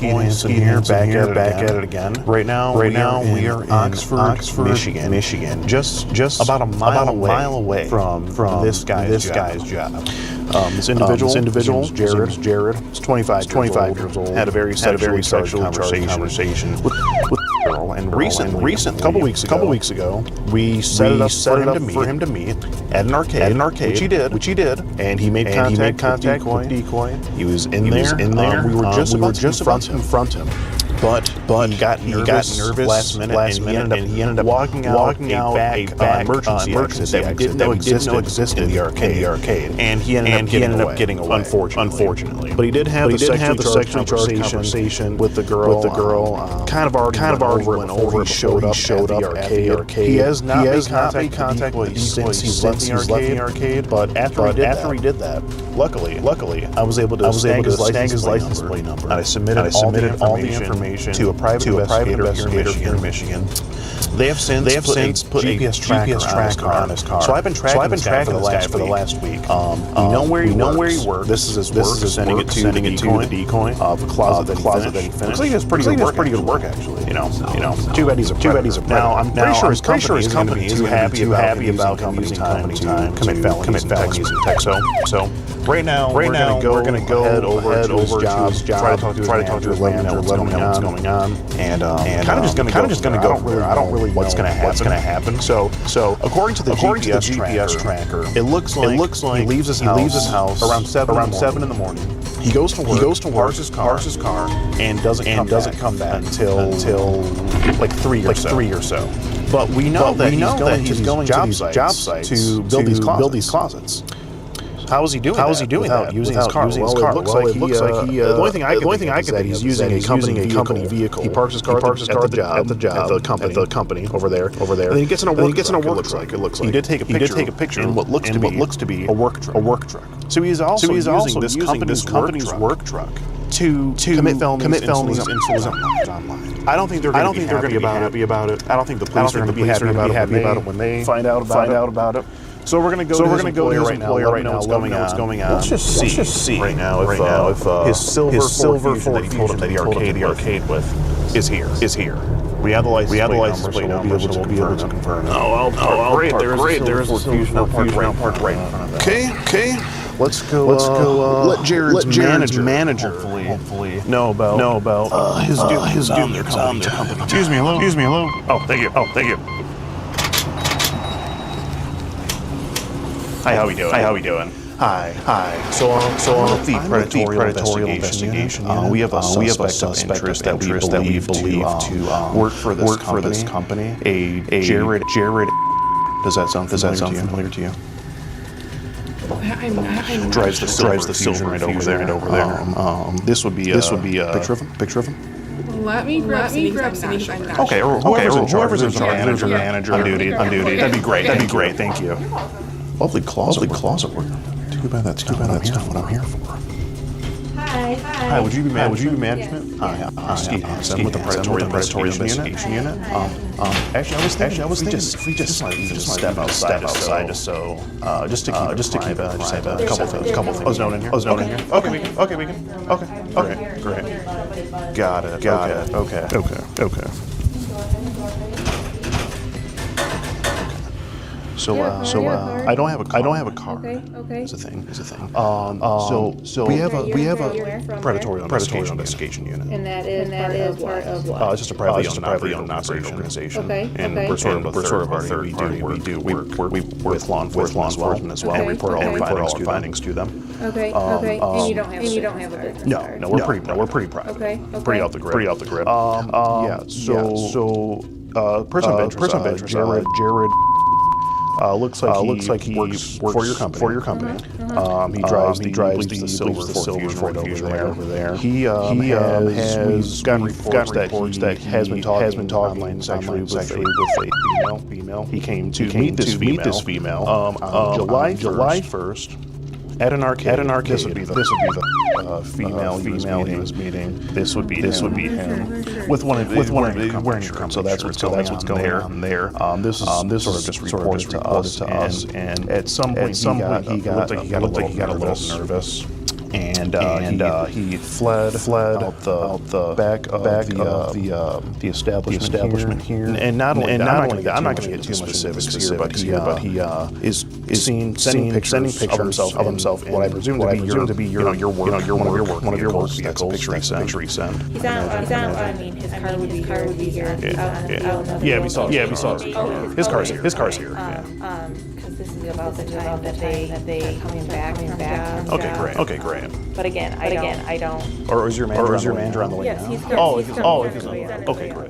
your boy, back at it again. Right now, we are in Oxford, Michigan. Just about a mile away from this guy's job. This individual, Jared, is 25 years old. Had a very sexually charged conversation with girl, and recent, couple weeks ago, we set it up for him to meet at an arcade, which he did, and he made contact with Decoy. He was in there. We were just about to confront him. But he got nervous last minute, and he ended up walking out a back emergency exit that we didn't know existed in the arcade. And he ended up getting away, unfortunately. But he did have the sexually charged conversation with the girl. Kind of already went over. He showed up at the arcade. He has not made contact with since he's left the arcade. But after he did that, luckily, I was able to snag his license plate number. And I submitted all the information to a private investigator here in Michigan. They have since put a GPS tracker on his car. So I've been tracking this guy for the last week. We know where he works. This is his work. Sending it to the decoy of the closet that he finished. Looks like he does pretty good work actually. You know. Too bad he's a predator. Now I'm pretty sure his company is too happy about using company time to commit felonies in tech. So right now we're gonna go head over to his job, try to talk to his manager, let him know what's going on, and kind of just gonna go. I don't really know what's gonna happen. So according to the GPS tracker, it looks like he leaves his house around 7 in the morning. He goes to work, parks his car, and doesn't come back until like 3 or so. But we know that he's going to these job sites to build these closets. How is he doing that? Using his car. It looks like the only thing I can think is using a company vehicle. He parks his car at the company over there. And then he gets in a work truck. It looks like he did take a picture in what looks to be a work truck. So he's also using this company's work truck to commit felonies online. I don't think they're going to be happy about it. I don't think the police are going to be happy about it when they find out about it. So we're gonna go to his employer right now. What's going on? Let's just see right now if his silver Ford Fusion that he arcade with is here. We have the license plate number, so we'll be able to confirm it. Oh, great! There's a Ford Fusion parked right in front of that. Okay. Let's go. Let Jared's manager hopefully know about his doom their company. Excuse me, hello. Oh, thank you. Hi, how we doing? Hi. So on the predatory investigation, we have a suspect interest that we believe to work for this company. A Jared. Does that sound familiar to you? I'm Drives the silver right over there. This would be a picture of him. Let me grab something. Okay, or whoever's in charge, manager on duty. That'd be great. Thank you. Lovely closet work. Too bad that's what I'm here for. Hi, would you be management? Hi, Steve Hansen. I'm with the predatory investigation unit. Actually, I was thinking if we just step outside just to keep a couple things. Known in here. Okay, we can. Okay, great. Got it. Okay. So I don't have a car. Okay. Is a thing. So we have a predatory investigation unit. And that is part of what? It's just a privately owned organization. Okay. And we're sort of a third party. We work with law enforcement as well. And report all our findings to them. Okay. And you don't have a business card? No, we're pretty private. Okay. Pretty off the grid. Yeah. So person of interest, Jared. Looks like he works for your company. He drives the silver Ford Fusion right over there. He has gotten reports that he has been talking online sexually with a female. He came to meet this female on July 1st. At an arcade. This would be the female he was meeting. This would be him with one of the wearing your company. So that's what's going on there. This is sort of just reported to us, and at some point he got a little nervous. And he fled out the back of the establishment here. And not only that, I'm not going to get too specifics here, but he is seen sending pictures of himself in what I presume to be one of your work vehicles. That's a picture he sent. He's out. I mean, his car would be here. Yeah, we saw his car's here. Because this is about the time that they coming back. Okay, great. But again, I don't. Or is your manager on the way now? Yes,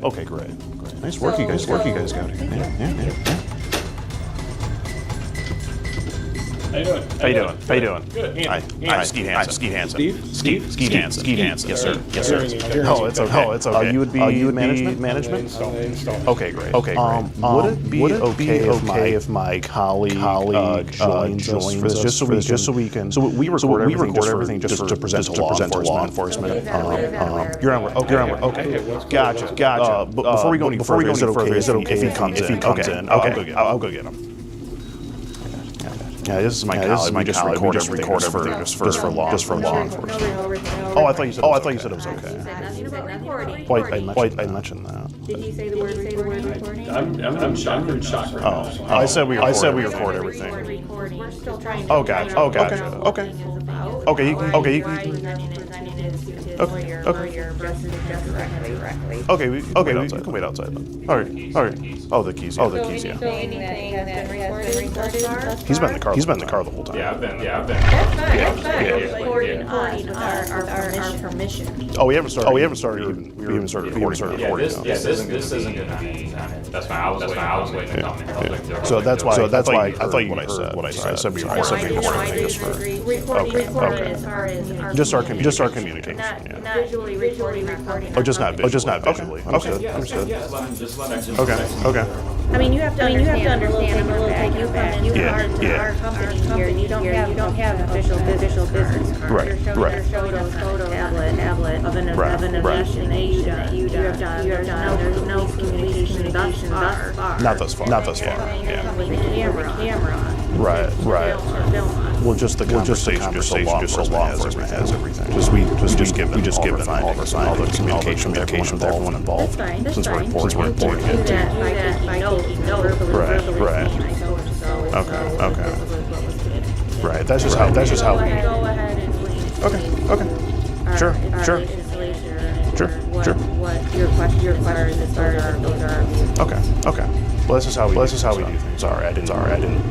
Okay, great. Nice work, you guys got here. Yeah. How you doing? Good. I'm Skeet Hansen. Skeet Hansen. Yes, sir. Oh, it's okay. You would be management? Okay, great. Would it be okay if my colleague joins us for this, just so we can? So we record everything just to present to law enforcement. You're on work. Okay. Gotcha. But before we go any further, is it okay if he comes in? I'll go get him. Yeah, this is my colleague. We just record everything just for law enforcement. Oh, I thought you said it was okay. I mentioned that. Did he say the word recording? I'm shocked. Oh, I said we record everything. We're still trying. Oh, gotcha. Okay. You can. Okay, we can wait outside then. All right. Oh, the keys. Yeah. He's been in the car. He's been in the car the whole time. Yeah, I've been. Recording our permission. Oh, we haven't started recording. This isn't gonna be. That's why I was waiting to come in. So that's why I thought you heard what I said. I said we recording just for. Okay. Just our communication. Not visually recording. Oh, just not visually. Understood. Okay. I mean, you have to understand. I'm a little taken aback. You are our company here. You don't have official business card. Right. There's photos, tablet of an investigation that you have done. There's no communication thus far. Not thus far. With the camera. Right. Well, just the conversation, just so law enforcement has everything. We just give them all the communication with everyone involved. That's fine. Since we're reporting it. Right. Okay. Right. That's just how we. Go ahead and please. Okay. Sure. What your question is as far as those are. Okay. Well, this is how we do things. Sorry, I didn't.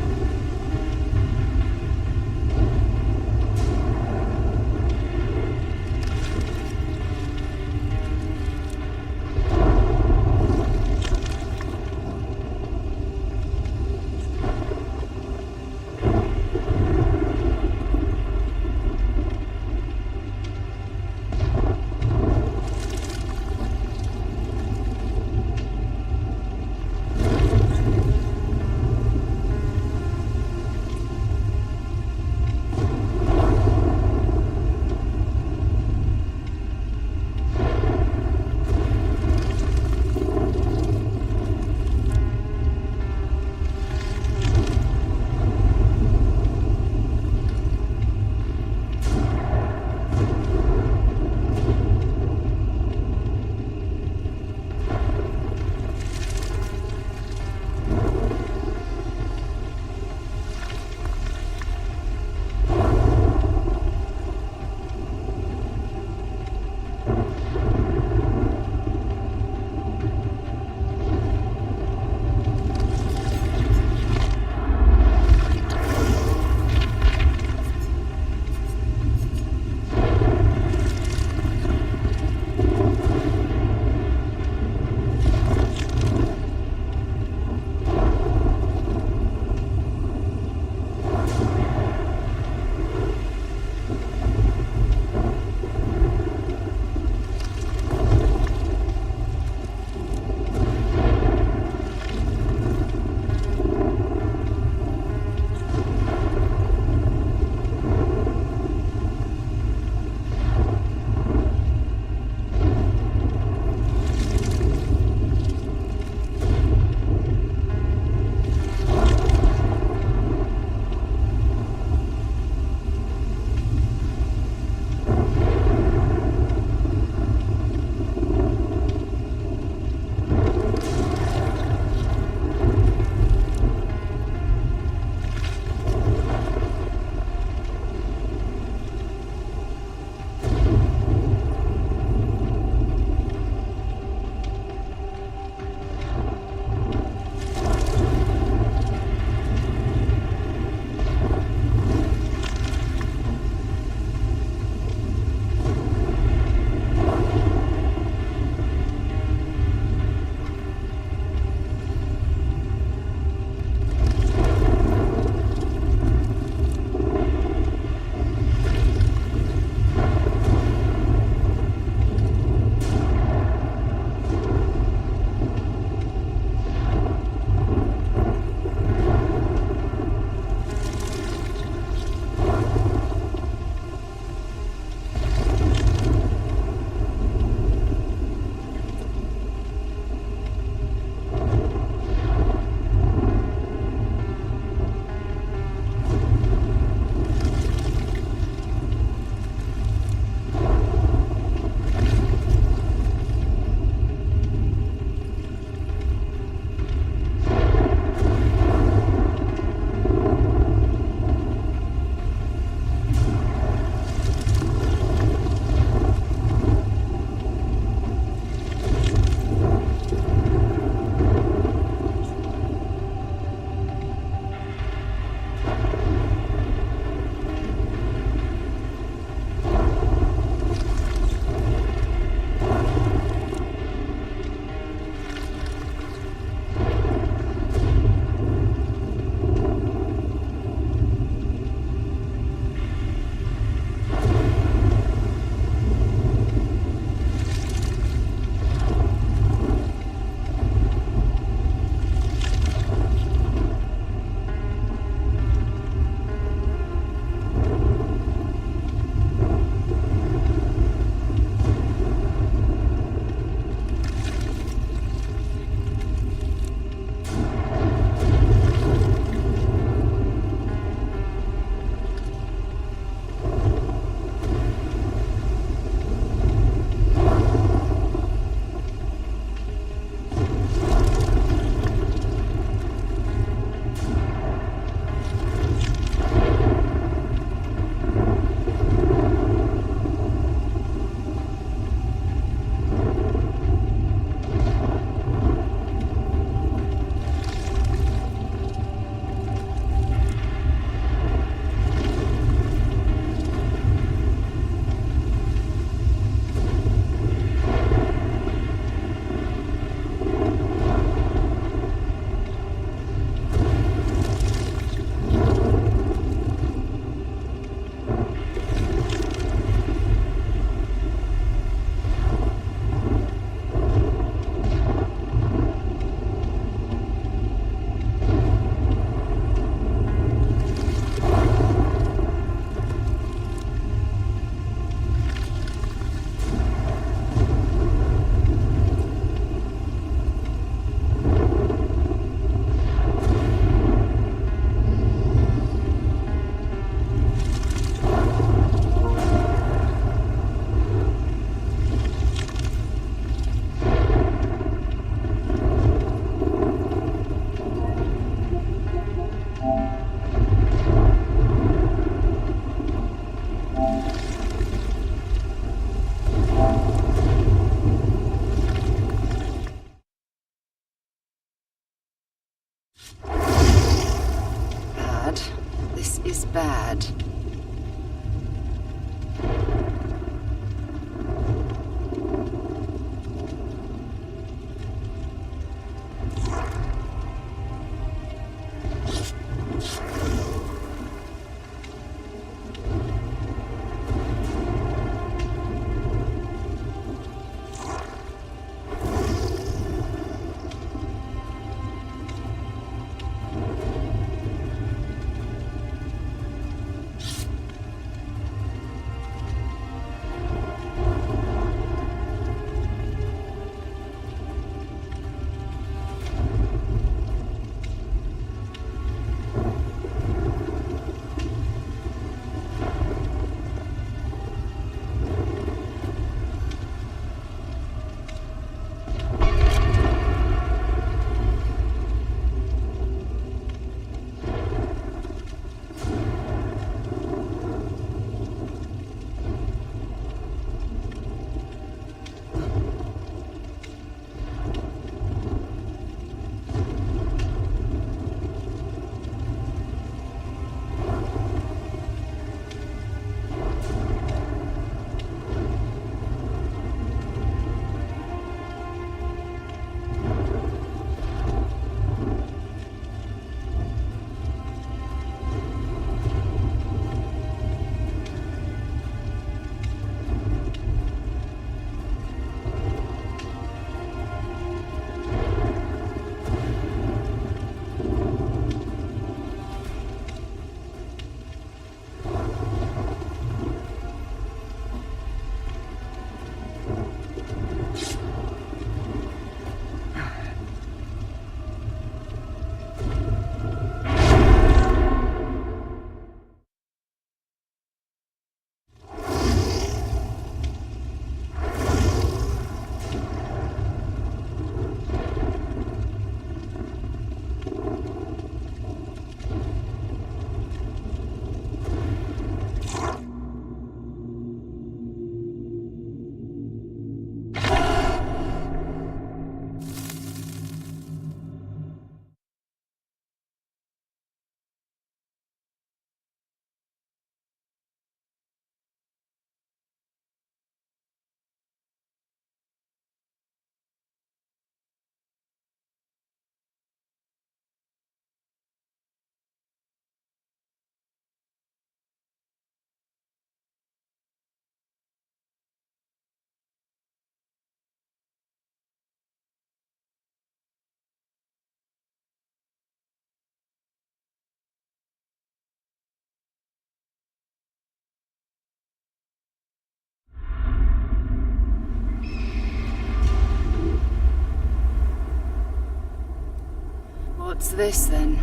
this then?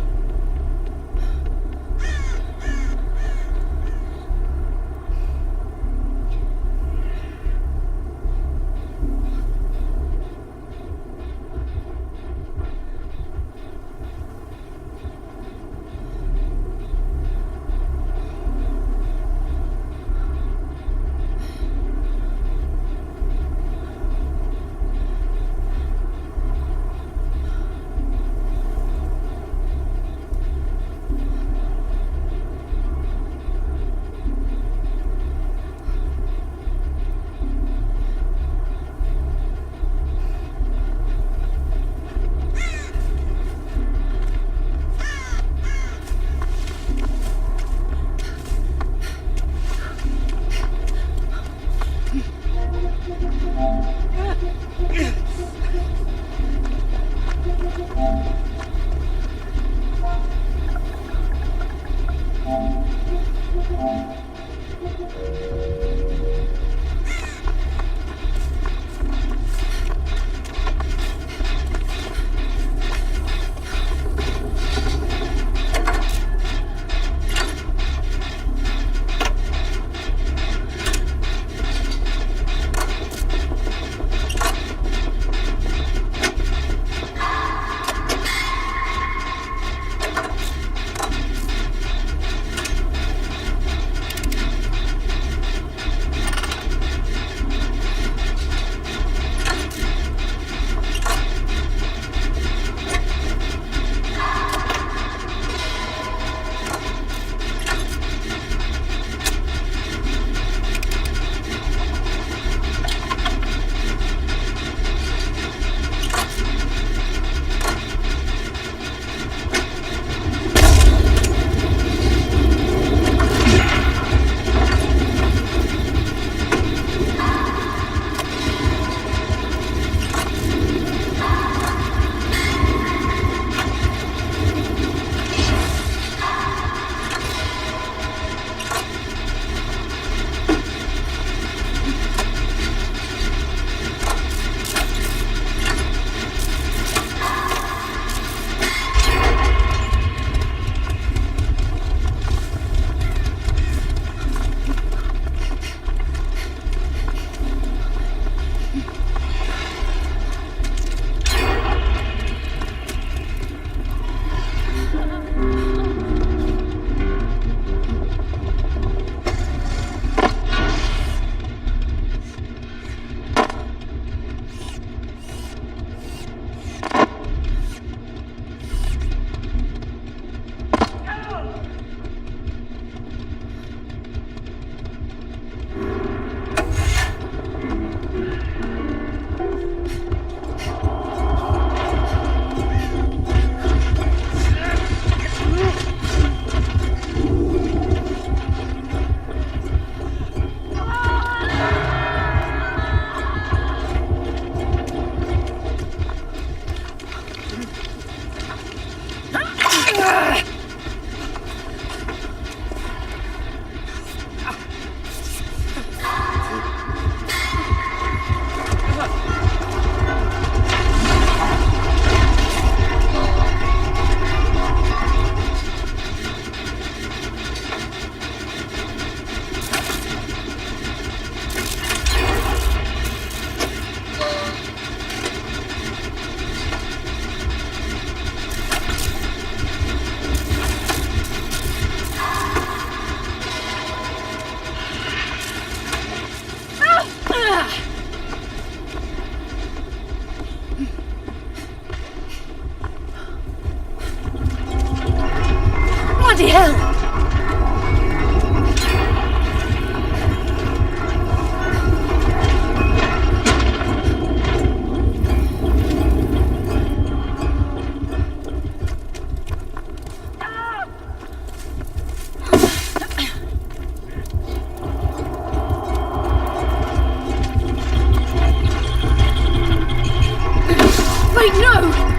Bloody hell! Wait, no!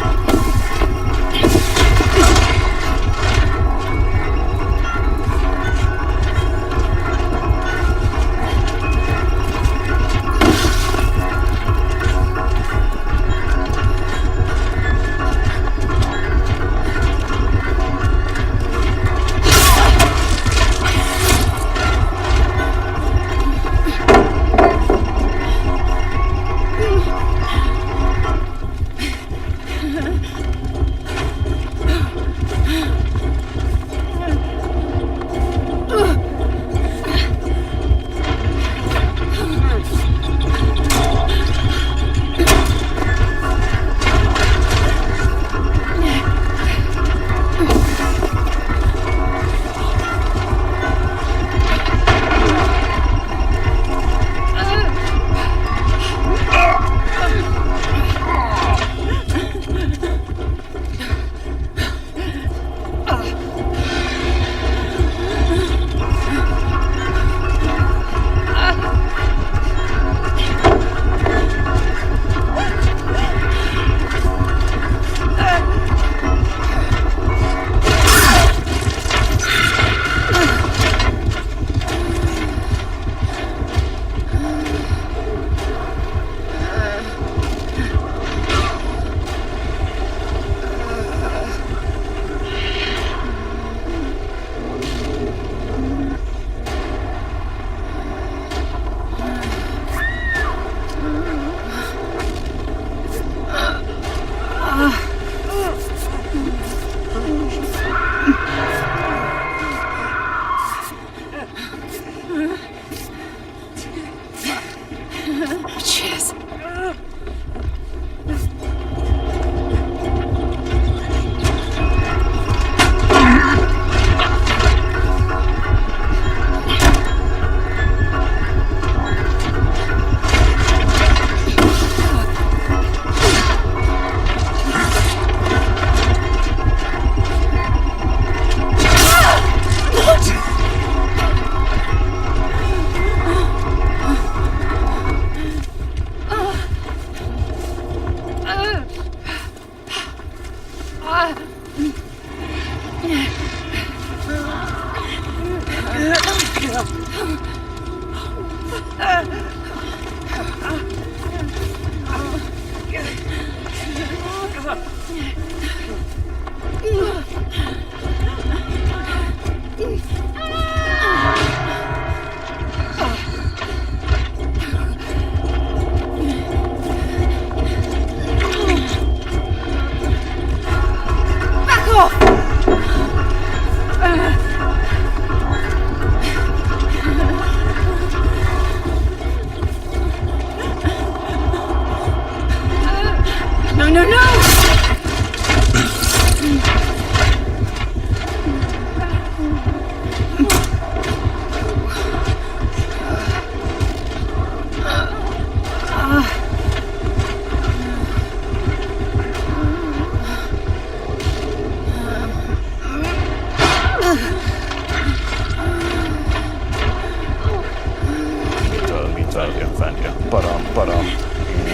no, no!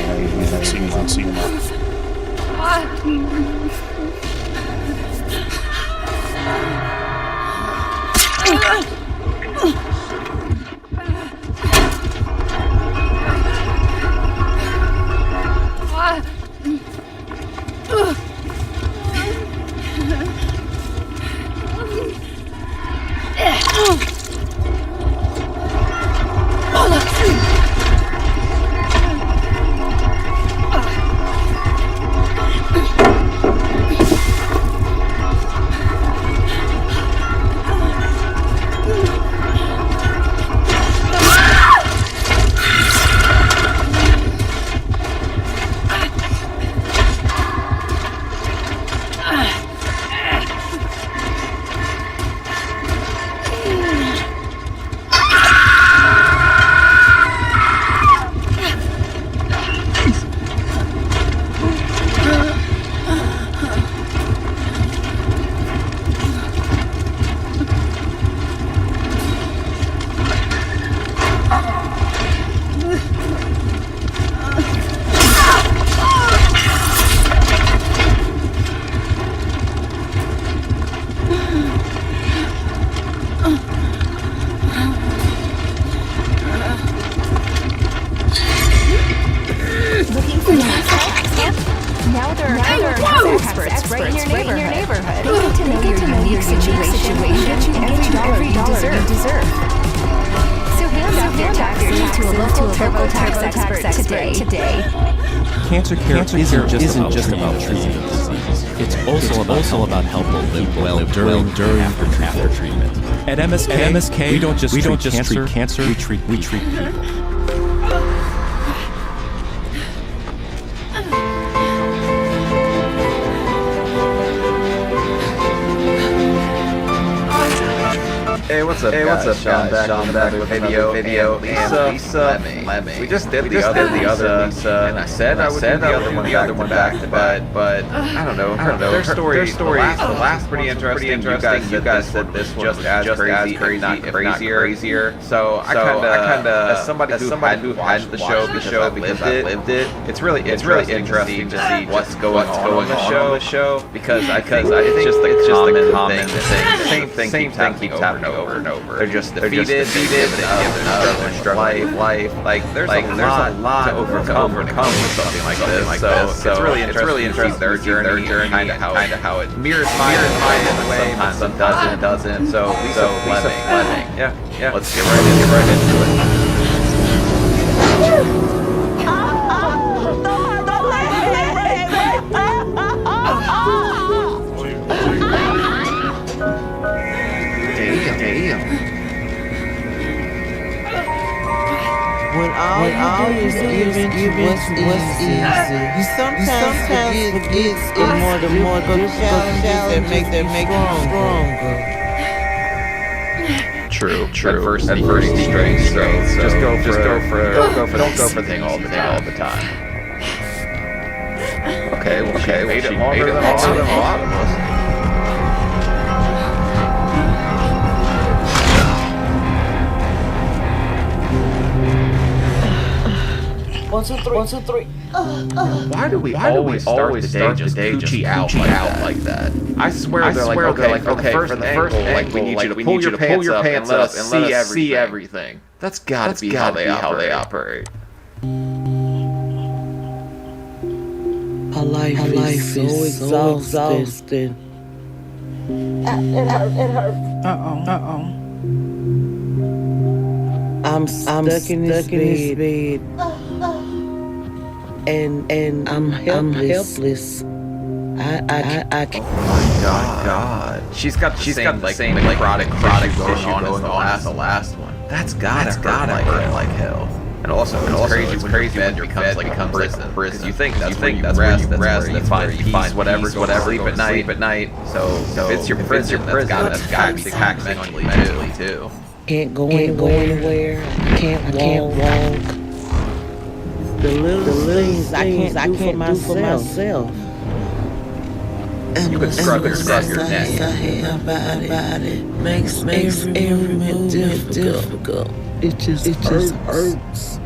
Offend you, but you haven't seen him up. Experts right in your neighborhood. They get to know your situation and get you every dollar you deserve. So hand off your taxes to a local TurboTax expert today. Cancer care isn't just about treating the disease. It's also about helping people live during and after treatment. At MSK, we don't just treat cancer, we treat people. Hey, what's up, guys? Sean back with video. Lisa, Lemmy. We just did the other Lisa, and I said I would do the other one back to back, but I don't know. Their story, the last pretty interesting. You guys said this was just as crazy, if not crazier. So I kinda, as somebody who watched the show because I lived it, it's really interesting to see what's going on the show because I think it's just the common thing, same thing keeps happening over and over. They're just defeated, they struggling life. Like there's a lot to overcome with something like this. So it's really interesting to see their journey, kind of how it mirrors mine in a way, but sometimes doesn't. So Lisa Fleming, yeah. Let's get right into it. When all is given what's easy, you sometimes forget it's more the challenges that make you stronger. True. Adversity strength. So just go for the thing all the time. Okay, made it longer than a lot of us. 1, 2, 3. Why do we always start the day just coochie out like that? I swear they're like, okay, for the first angle, we need you to pull your pants up and let us see everything. That's gotta be how they operate. Our life is so exhausting. It hurt. Uh-oh. I'm stuck in this bed. And I'm helpless. I can't. Oh my God. She's got the same necrotic going on as the last one. That's gotta hurt like hell. And also, it's crazy when bed becomes like a prison. Because you think that's where you rest, that's where you find peace, whatever, sleep at night. So if it's your prison, that's gotta be taxing on you mentally too. Can't go anywhere. Can't walk. The little things I can't do for myself. You can scrub your neck. About it makes every move difficult. It just hurts.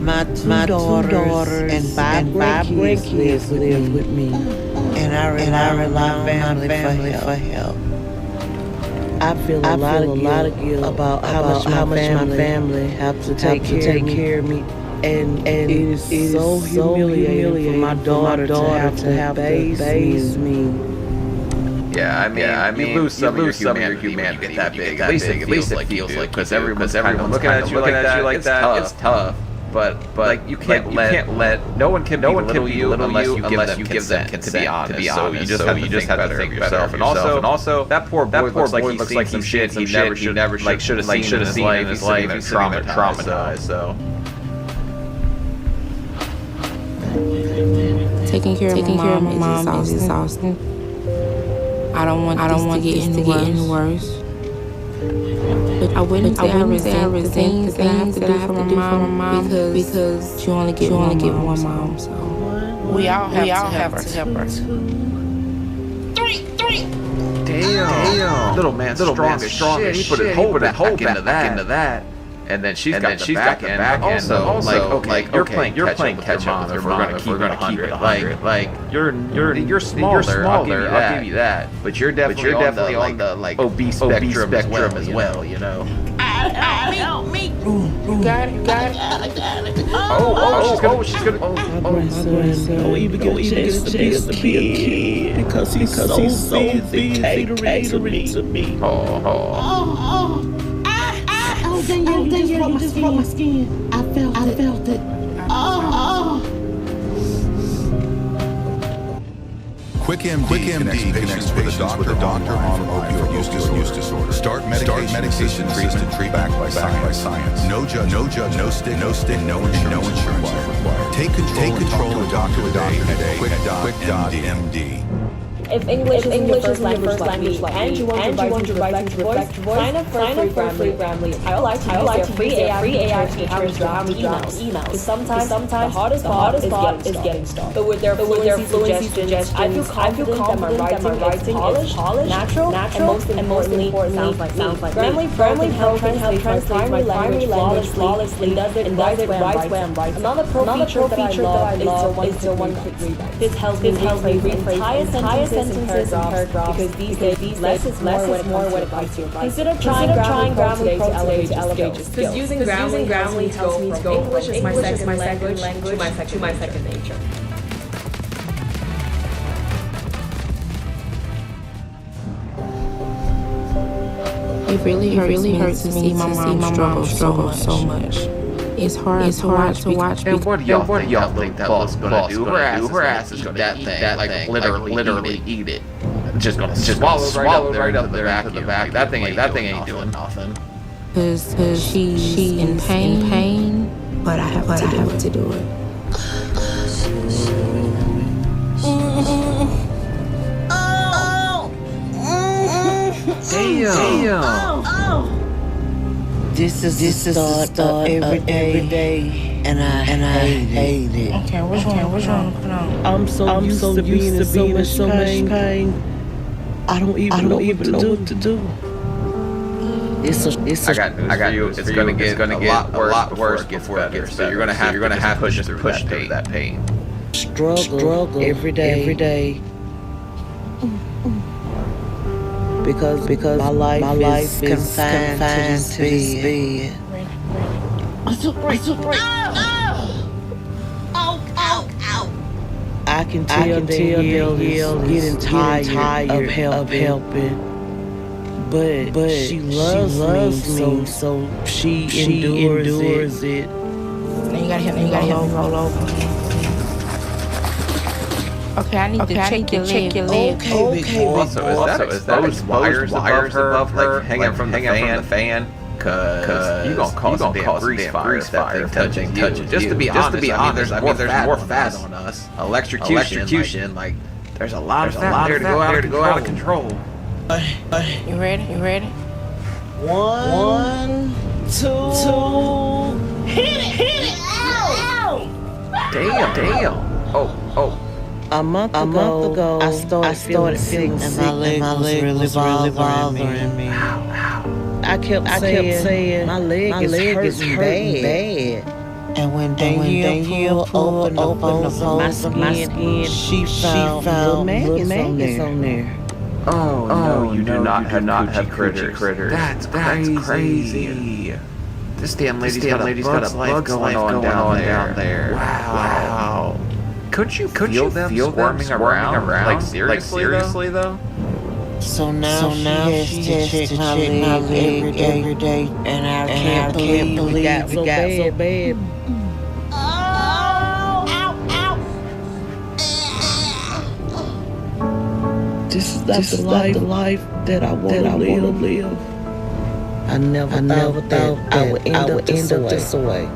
My two daughters and five grandkids live with me, and I rely on my family for help. I feel a lot of guilt about how much my family have to take care of me. And it is so humiliating for my daughter to have bathed me. Yeah, I mean, you lose some of your humanity when you get that big. At least it feels like because everyone's looking at you like that. It's tough. But like you can't let no one can belittle you unless you give them consent, to be honest. So you just have to think better of yourself. And also that poor boy looks like he's seen some shit he never should have seen in his life. He's even traumatized. So. Taking care of my mom is exhausting. I don't want this to get any worse. But I wouldn't say I resent the things that I have to do for my mom because she only get one mom. So we all have to help her. Damn. Little man, strong as shit. He put his whole back into that. And then she's got the back end. Also, you're playing catch up with her. We're gonna keep it 100. Like you're smaller. I'll give you that. But you're definitely on the obese spectrum as well. You know. Help me! You got it. She's gonna. Don't even get a chance to be a kid because he's so busy catering to me. Oh, dang, you just broke my skin. I felt it. Quick MD connects with a doctor on opioid use disorder. Start medication to treat backed by science. No judge, no stick, no insurance required. Take control of a doctor today at quick.md. If English is your first language and you want to write your voice, sign up for a free Grammarly. I like to use their free AI features to have emails. Sometimes the hardest part is getting started. But with their fluency suggestions, I feel confident that my writing is polished, natural, and most importantly, sounds like Grammarly helps translate my primary language flawlessly and does it right where I'm writing. Another pro feature that I love is the one-click rewrite. This helps me rephrase entire sentences and paragraphs because these days less is more when it comes to your writing. Consider trying Grammarly Pro today to elevate your skills. Because using Grammarly helps me to go from English as my second language to my second nature. It really hurts to see my mom struggle so much. It's hard to watch. And what do y'all think that boss gonna do? Her ass is gonna eat that thing, literally eat it. Just swallow right up the back of the back. That thing ain't doing nothing. Cause she's in pain, but I have to do it. Damn. This is the start every day, and I hate it. Okay, which one? Put on. I'm so used to being in so much pain. I don't even know what to do. I got news for you. It's gonna get a lot worse before it gets better. You're gonna have to push through that pain. Struggle every day. Because my life is confined to this bed. I can tell they're getting tired of helping. But she loves me, so she endures it. Now you gotta help me roll over. Okay, I need to check your leg. Okay. Also, is that those wires above her, like hanging from the fan? Cause you gonna cause a damn grease fire if that thing touches you. Just to be honest, I mean, there's more fat on us. Electrocution, like there's a lot of fat there to go out of control. You ready? You ready? 1, 2, hit it! Ow! Damn. Oh. A month ago, I started feeling sick, and my leg was really bothering me. I kept saying, my leg is hurting bad. And when Danielle pulled open the folds of my skin, she found little maggots on there. Oh no, you do not have critters. That's crazy. This damn lady's got a bug going on down there. Wow. Could you feel them swarming around? Like seriously though? So now she has to check my leg every day, and I can't believe we got so bad. This is not the life that I want to live. I never thought I would end up this way.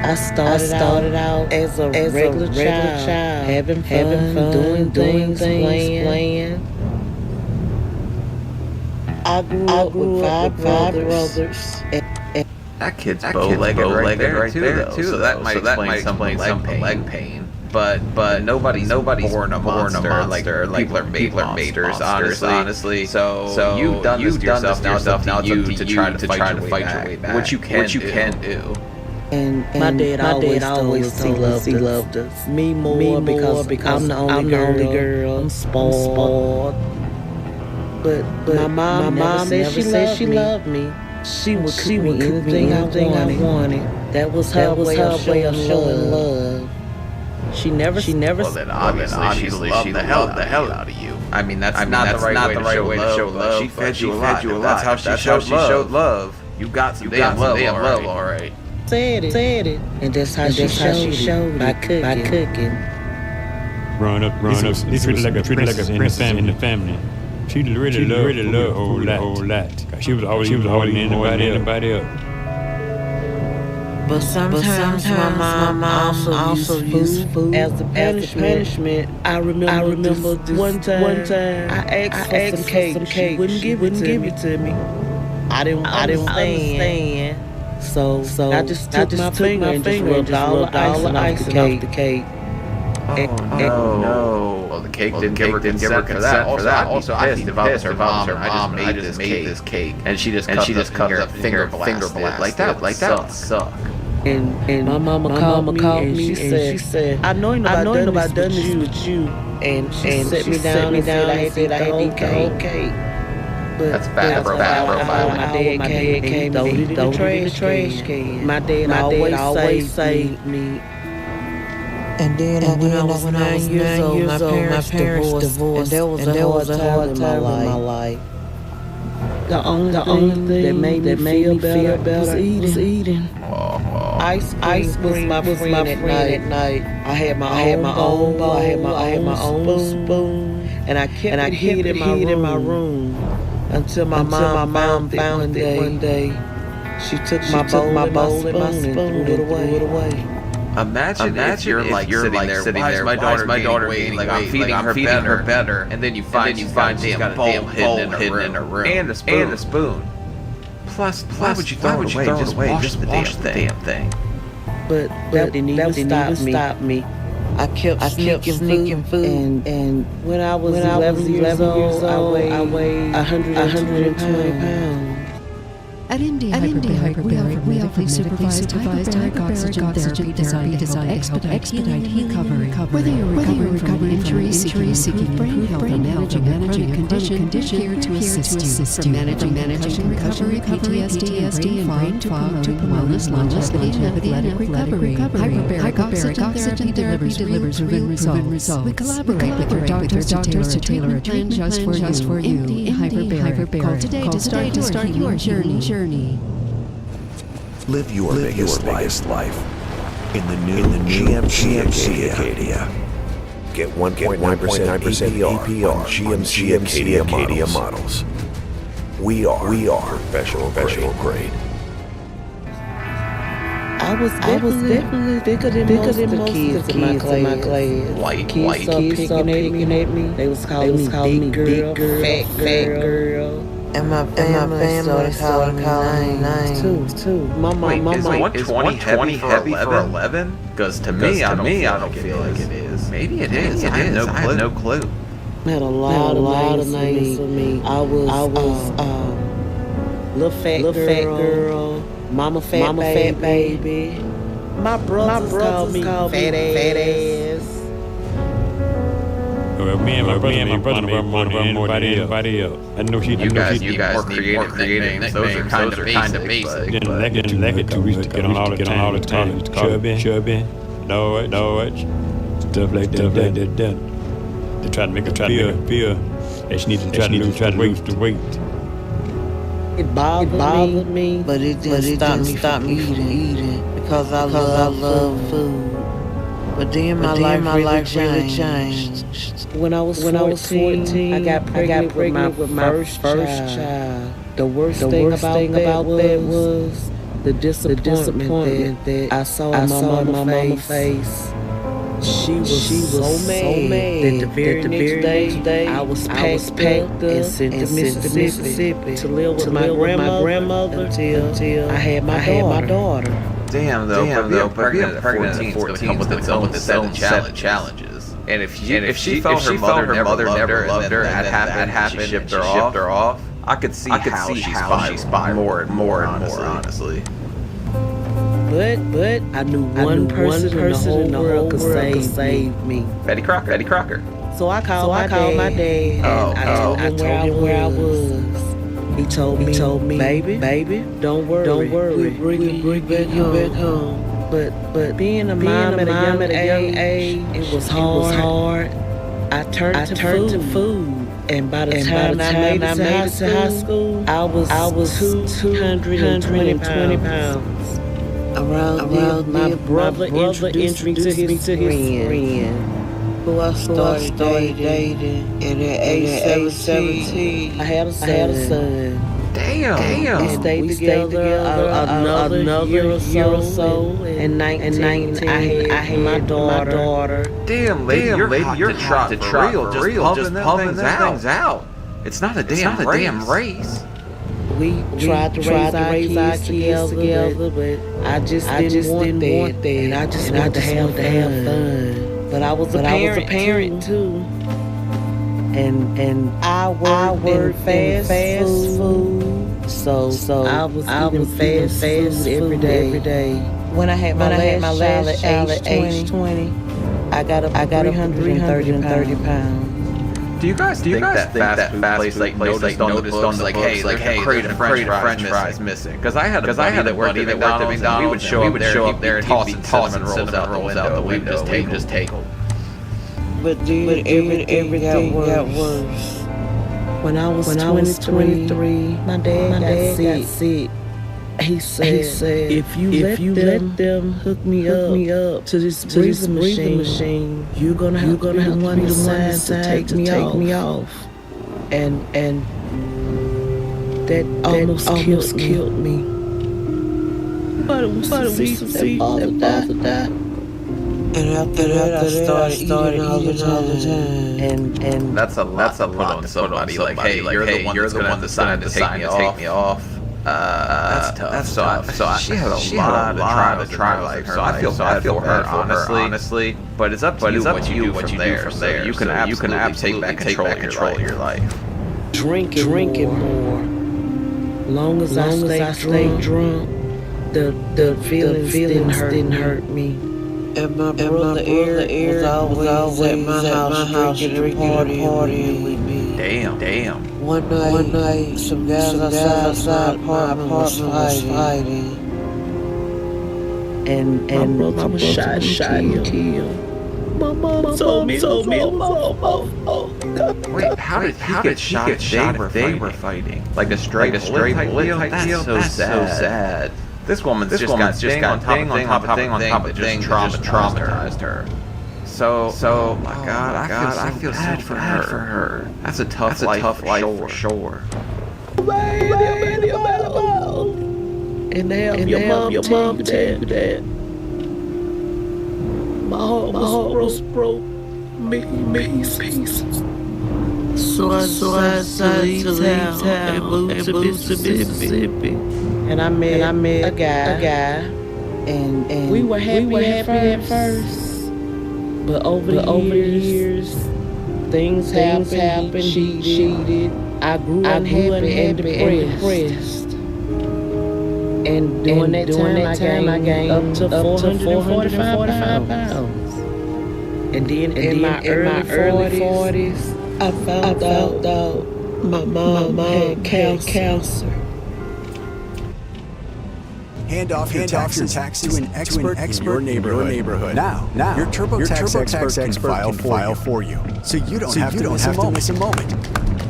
I started out as a regular child, having fun, doing things, playing. I grew up with five brothers. That kid's bow-legged right there too. So that might explain some leg pain. But nobody's born a monster like people are made monsters, honestly. So you've done this to yourself. Now it's up to you to try to fight your way back, which you can do. And my dad always loved us. Me more because I'm the only girl. I'm spoiled. But my mom never said she loved me. She would cook me anything I wanted. That was her way of showing love. She never. Well, then obviously she loved the hell out of you. I mean, that's not the right way to show love. She fed you a lot. That's how she showed love. You got some damn love, all right. Said it, and that's how she showed by cooking. Growing up, they treated like a in the family. She really loved a whole lot. She was always holding anybody up. But sometimes my mom also used food as the punishment. I remember this one time I asked for some cake. She wouldn't give it to me. I didn't understand. So I just took my finger and just rubbed all the icing off the cake. Oh no! Well, the cake didn't give her consent for that. Also, I'd be pissed if I just made this cake, and she just cut the finger blast like that would suck. And my mama called me and she said, I know nobody done this with you. And she set me down and said I had to eat the whole cake. That's bad, bro. My dad came, throw it in the trash can. My dad always saved me. And then when I was 9 years old, my parents divorced, and there was a hard time in my life. The only thing that made me feel better was eating. Ice was my friend at night. I had my own bowl, I had my own spoon, and I kept it in my room until my mom found it one day. She took my bowl and my spoon and threw it away. Imagine if you're sitting there. Why is my daughter gaining weight? I'm feeding her better, and then you find she's got a damn bowl hidden in her room, and a spoon. Plus, why would you throw it away? Just wash the damn thing. But that didn't even stop me. I kept sneaking food, and when I was 11 years old, I weighed 120 pounds. At MD Hyperbaric, we offer supervised hyperbaric oxygen therapy designed to help expedite healing recovery. Whether you're recovering from an injury, seeking brain health, or managing a condition, here to assist you. From managing recovery, PTSD, and brain fog to wellness, longevity, and athletic recovery. Hyperbaric oxygen therapy delivers proven results. We collaborate with your doctors to tailor a treatment plan just for you. MD Hyperbaric. Call today to start your journey. Live your biggest life in the new GMC Acadia. Get 1.9% APR on GMC Acadia models. We are professional grade. I was definitely bigger than most of the kids in my class. White. Kids picking at me. They was calling me big girl, fat girl. And my family started calling me names too. My mom. Is 120 heavy for 11? Because to me, I don't feel like it is. Maybe it is. I have no clue. I had a lot of names for me. I was little fat girl. Mama fat baby. My brothers called me fat ass. Well, me and my brother were more than anybody else. I know she. You guys need more creative nicknames. Those are kind of basic. Then like it too. We used to get on all the time. Chubby, Norwich, stuff like that. To try to make her feel that she needs to try to lose the weight. It bothered me, but it didn't stop me from eating because I love food. But then my life really changed. When I was 14, I got pregnant with my first child. The worst thing about that was the disappointment that I saw on my mama's face. She was so mad that the very next day I was packed up and sent to Mississippi to live with my grandmother until I had my daughter. Damn though, pregnant at 14 is going to come with its own set of challenges. And if she felt her mother never loved her and that happened, she shipped her off, I could see how she spiraled more and more, honestly. But I knew one person in the whole world could save me. Betty Crocker. So I called my dad. I told him where I was. He told me, baby, don't worry. We'll bring you back home. But being a mom at a young age, it was hard. I turned to food. And by the time I made it to high school, I was 220 pounds. Around my brother introduced me to his friend, who I started dating. And at age 17, I had a son. Damn. We stayed together another year or so. And 19, I had my daughter. Damn, lady, you're hot for real. Just pumping things out. It's not a damn race. We tried to raise our kids together, but I just didn't want that. And I just wanted to have fun. But I was a parent too. And I worked in fast food. So I was eating fast food every day. When I had my last child at age 20, I got up 330 pounds. Do you guys think that fast food place noticed on the books, hey, crate of French fries missing? Because I had a buddy that worked at McDonald's, and we would show up there and he'd be tossing cinnamon rolls out the window. We would just take them. But then everything got worse. When I was 23, my dad got sick. He said, if you let them hook me up to this breathing machine, you're gonna have to be the one to take me off. And that almost killed me. But it was to see that die. And after that, I started eating all the time. And that's a lot to put on somebody. Like, hey, you're the one that decided to take me off. That's tough. So she had a lot of trials in her life. So I feel bad for her, honestly. But it's up to you what you do from there. You can absolutely take back control of your life. Drinking more. Long as I stay drunk, the feelings didn't hurt me. And my brother Eric was always at my house drinking and partying with me. Damn. One night, some guys outside my apartment was fighting. And my brother was shot and killed. My mom told me it was over. Wait, how did he get shot if they were fighting? Like a stray bullet type deal? That's so sad. This woman's just got thing on top of thing that just traumatized her. So, my God, I feel so bad for her. That's a tough life for sure. And they have your mom tell you that. My heart was broke. Peace. So I decided to leave town and move to Mississippi. And I met a guy. And we were happy at first. But over the years, things happened. She cheated. I grew unhappy and depressed. And during that time, I gained up to 445 pounds. And then in my early 40s, I found out my mom had cancer. Hand off your taxes to an expert in your neighborhood. Now, your TurboTax expert can file for you, so you don't have to miss a moment.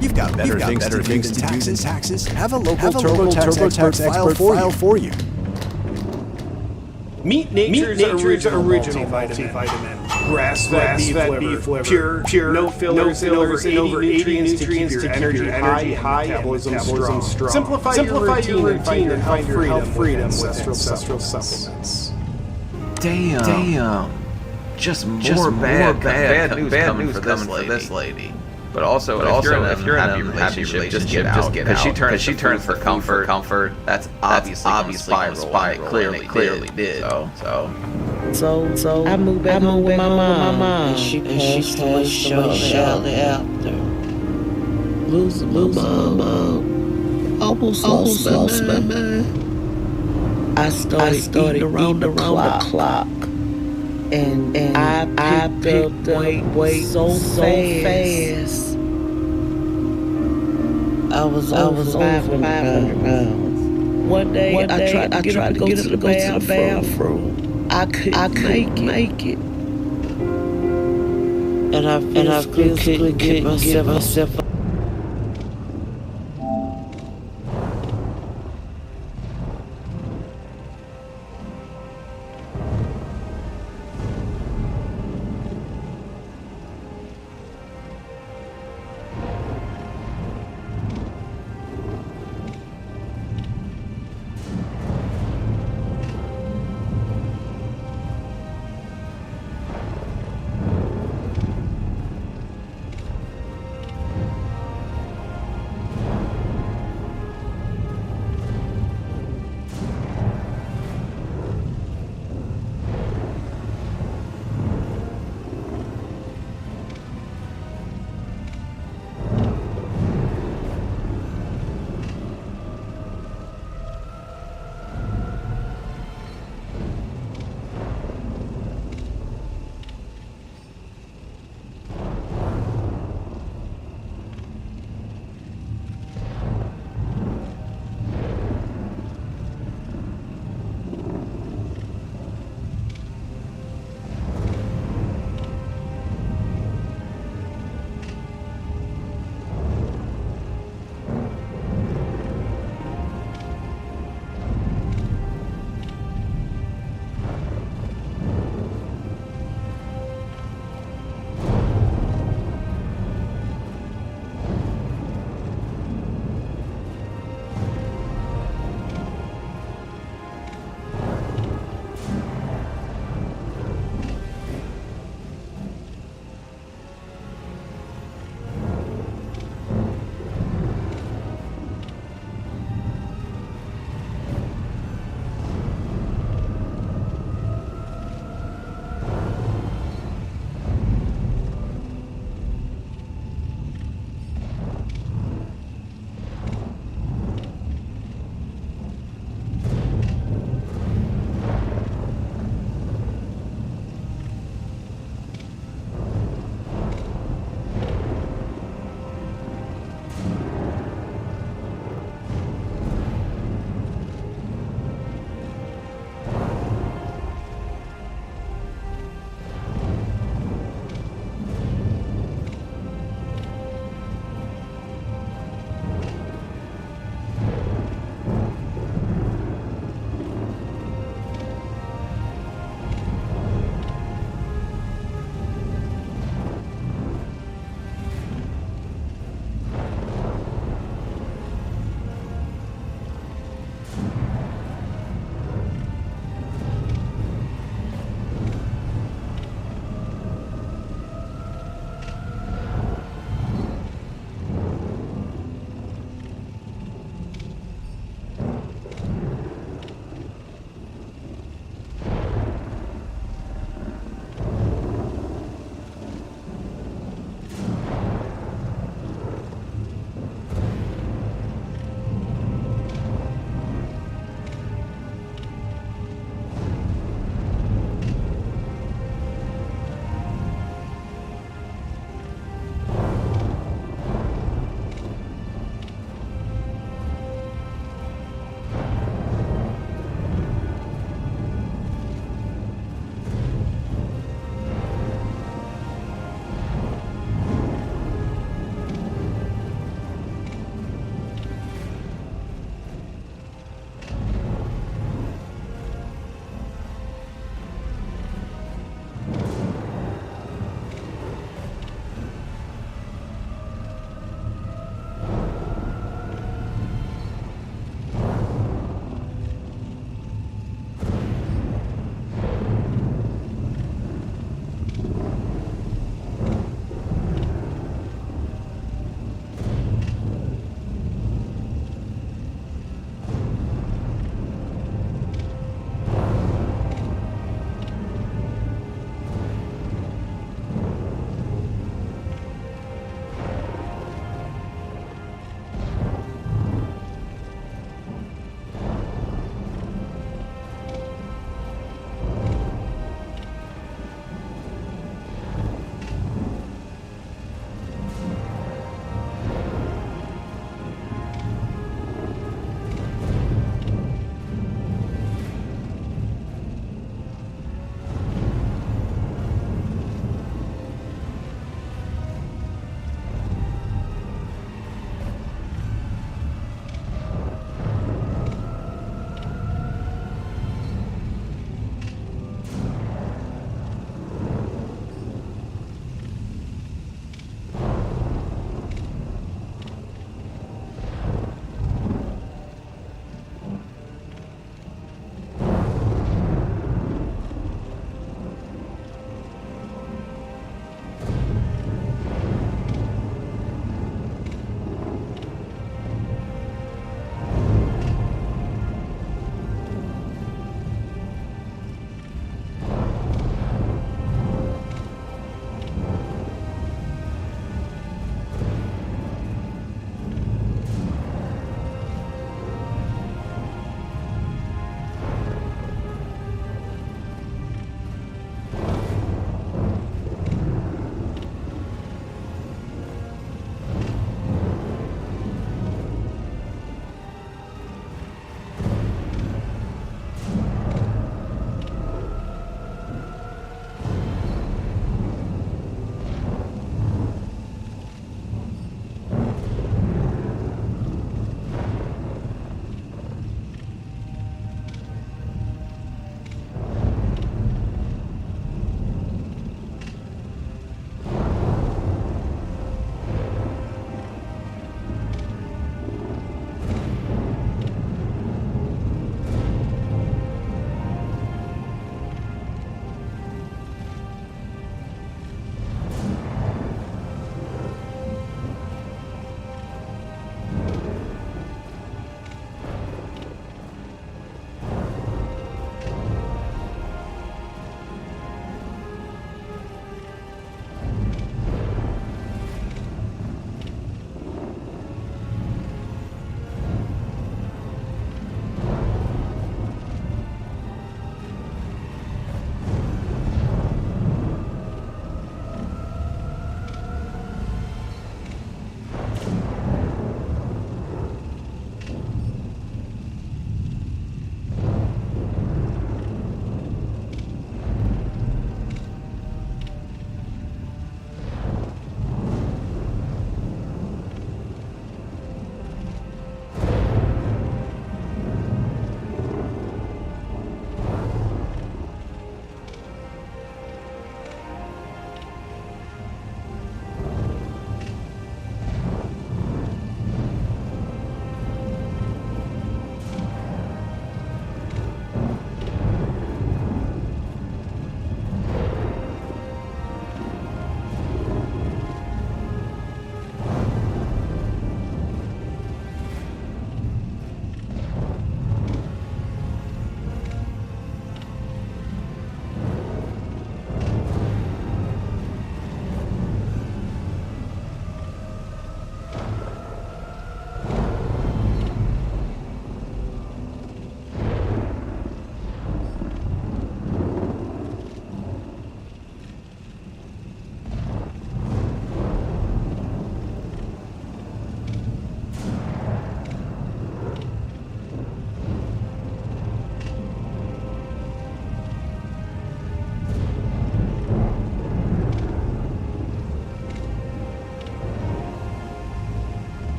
You've got better things to do than taxes. Have a local TurboTax expert file for you. Meet nature's original multivitamin. Grass-fed beef liver. Pure, no fillers, and over 80 nutrients to keep your energy high, metabolism strong. Simplify your routine and find your health freedom with ancestral supplements. Damn. Just more bad news coming for this lady. But also, if you're in a happy relationship, just get out. Because she turned for comfort. That's obviously spiral. Clearly did. So I moved back home with my mom. And she passed away shortly after. Losing my mom. Almost lost my mind. I started eating around the clock. And I picked up weight so fast. I was over 500 pounds. One day I tried to go to the bathroom. I couldn't make it. And I physically get myself.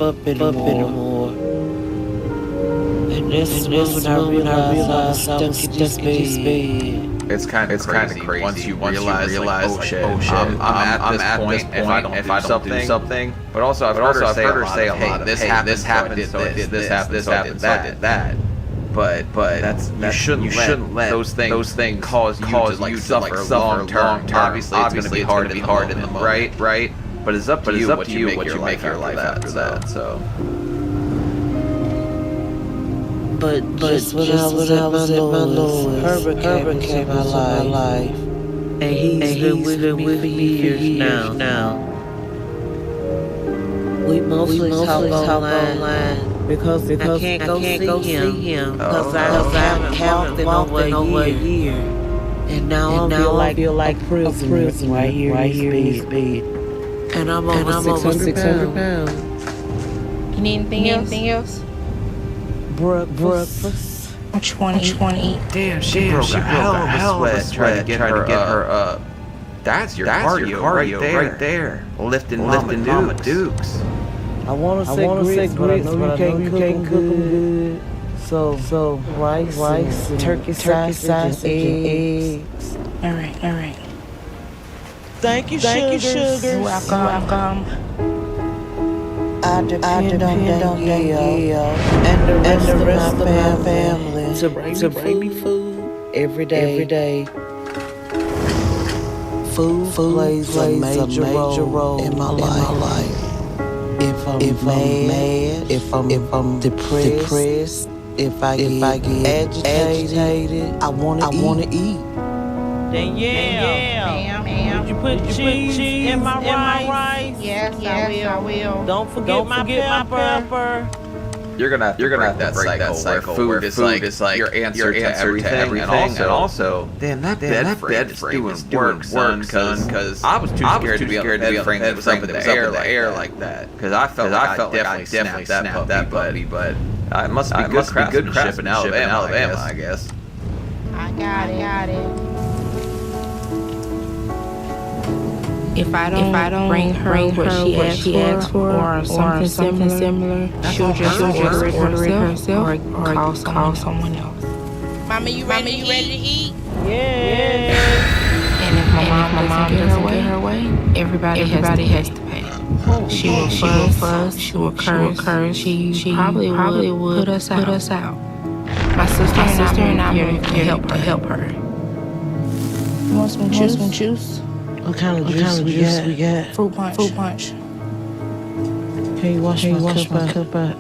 up anymore. And this when I realized I'm stuck in this bed. It's kind of crazy once you realize like, oh shit, I'm at this point if I don't do something. But also I've heard her say a lot of, this happened, so I did this happened, so I did that. But you shouldn't let those things cause you to suffer long term. Obviously it's gonna be hard in the moment, right? But it's up to you what you make your life after that. So. But just when I was at my lowest, Herbert came into my life. And he's been with me for years now. We mostly talk online because I can't go see him because I haven't talked in over a year. And now I feel like a prisoner right here in his bed. And I'm over 600 pounds. You need anything else? Breakfast. What you want to eat? Damn, she broke a hell of a sweat trying to get her up. That's your cardio right there. Lifting Mama Dukes. I want to say grits, but I know you can't cook them good. So rice, turkey sausage, and eggs. All right. Thank you, sugar. You're welcome. I depend on Danielle and the rest of my family to bring me food every day. Food plays a major role in my life. If I'm mad, if I'm depressed, if I get agitated, I wanna eat. Danielle, would you put cheese in my rice? Yes, I will. Don't forget my pepper. You're gonna have to break that cycle where food is like your answer to everything. And also, damn, that bed frame is doing work, because I was too scared to be on the bed frame that was up in the air like that. Because I felt like I definitely snapped that puppy, but it must be good craftsmanship in Alabama, I guess. I got it. If I don't bring her what she asked for or something similar, she'll just order it herself or call someone else. Mama, you ready to eat? Yeah. And if my mom doesn't get her way, everybody has to pay. She will fuss, she will curse, she probably would put us out. My sister and I are here to help her. You want some juice? What kind of juice we got? Fruit punch. Can you wash my cup out?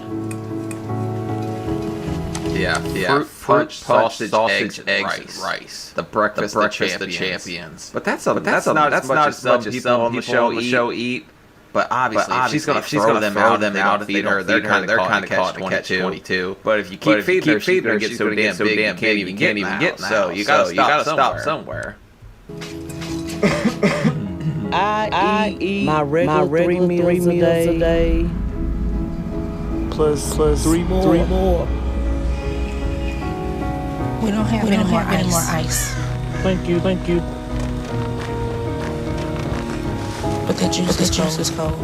Yeah. Fruit, sausage, eggs, rice. The breakfast of the champions. But that's not as much as some on the show eat. But obviously, if she's gonna throw them out and feed her, they're kind of caught in catch-22. But if you keep feeding her, she's gonna get so damn big you can't even get in the house. So you gotta stop somewhere. I eat my regular 3 meals a day. Plus 3 more. We don't have any more ice. Thank you. But the juice is cold.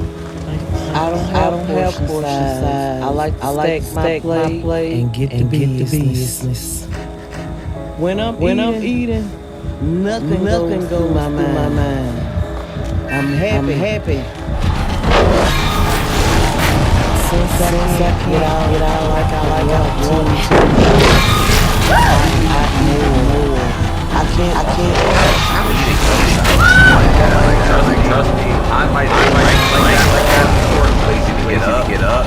I don't have portion size. I like to stack my plate and get the business. When I'm eating, nothing goes through my mind. I'm happy. Since I get out like I want to. I can't. Trust me, I might like that before it's lazy to get up.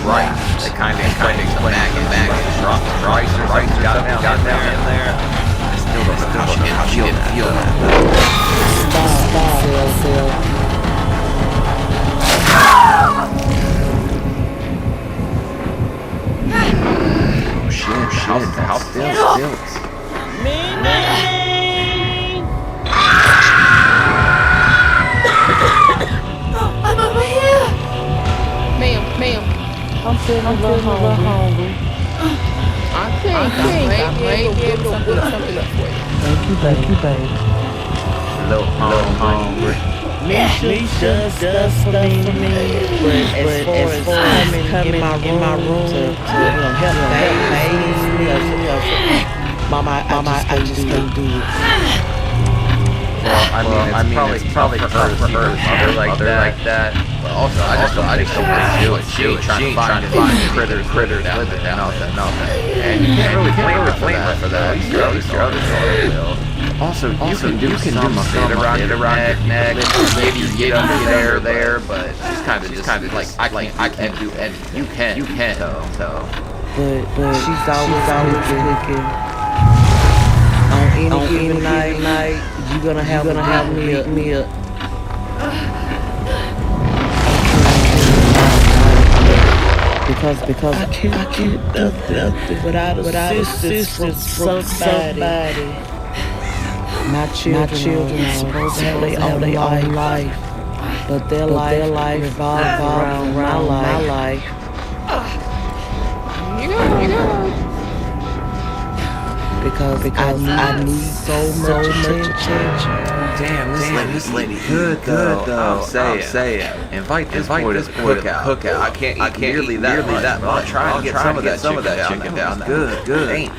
Right. They kind of explain back and rice got down in there. I still don't know how she didn't feel that. Stop. Oh shit. How still. I'm over here. Ma'am. I'm feeling a little hungry. I think I'm able to put something up for you. Thank you, babe. A little hungry. Misha does stuff for me, but as far as coming in my room to help me, Mama, I just can't do it. Well, I mean, it's probably for her to see her mother like that. But also, I just don't want to do it. She ain't trying to find critters down there. Nothing. And you can't really blame her for that. At least your other daughter will. Also, you can do something around your neck. Maybe you get under there, but she's kind of like, I can't do anything. You can. So. But she's always cooking. On any given night, you're gonna have me up. Because I can't do nothing without assistance from somebody. My children are supposed to have their own life, but their life revolves around my life. Because I need so much attention. Damn, this lady good though. I'll say it. Invite this boy to the cookout. I can't eat nearly that much. Try and get some of that chicken down. Good. Ain't. I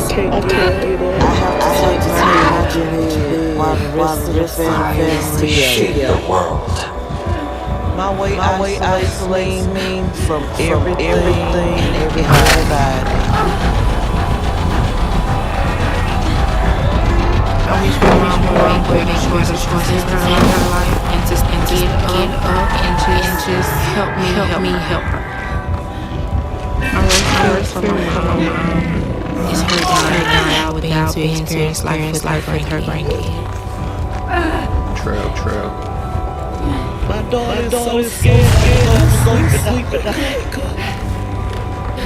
can't get it. I have to take my journey while the rest of the family shake the world. My way isolates me from everything and everybody. Make sure the choices in her life and just get up and just help me help her. I'm really sorry for my mom. It's her time without being to experience life with her grandkid. True. My daughter's so scared. I'm sleeping.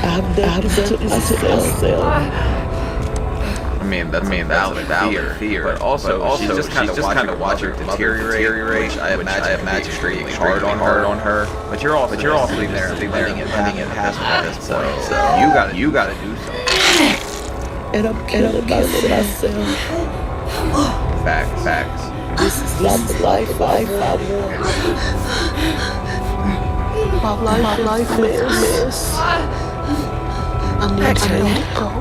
I've done to myself. I mean, that's valid fear. But also, she's just kind of watching her deteriorate. I imagine extremely hard on her. But you're all sitting there and letting it happen at this point. So you gotta do something. And I'm killing myself. Facts. This is not the life I want. My life is a mess. I need help.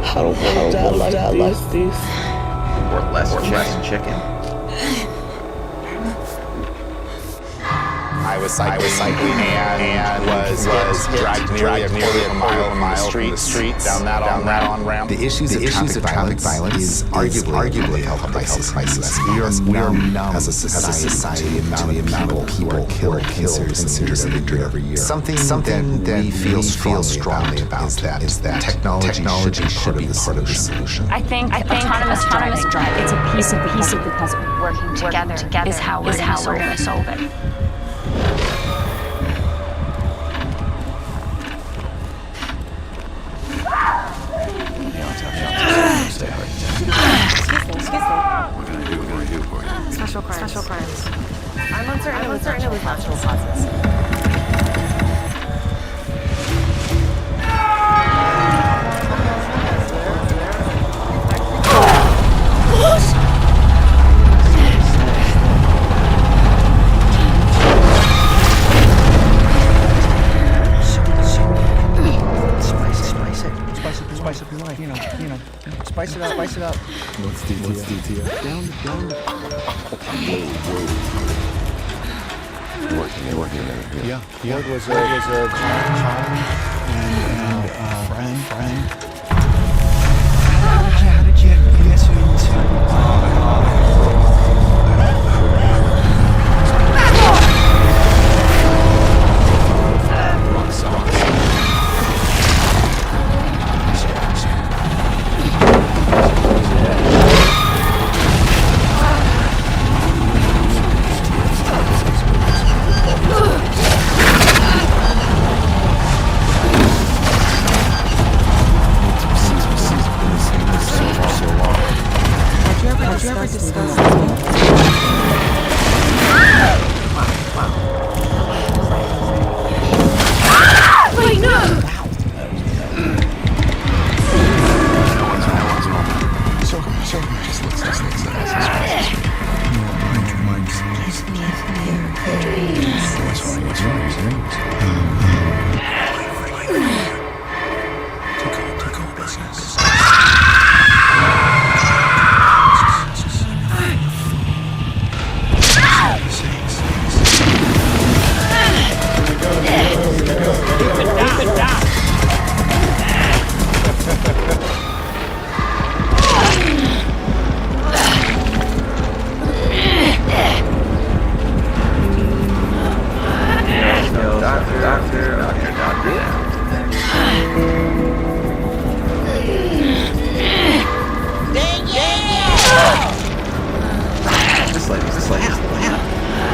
I don't want to die like this. Or less chicken. I was cycling and was dragged nearly a quarter of a mile from the street down that on-ramp. The issues of traffic violence is arguably a health crisis. We are numb as a society to the amount of people who are killed and seriously injured every year. Something that we feel strongly about is that technology should be part of the solution. I think autonomous driving, it's a piece of the puzzle. Working together is how we're going to solve it. Excuse me. What can I do for you? Special crimes. I'm uncertain it was natural causes. Spice up your life, you know, spice it up. Let's detail. Down. They're working together. Yeah. It was a challenge and friend. How did you get into?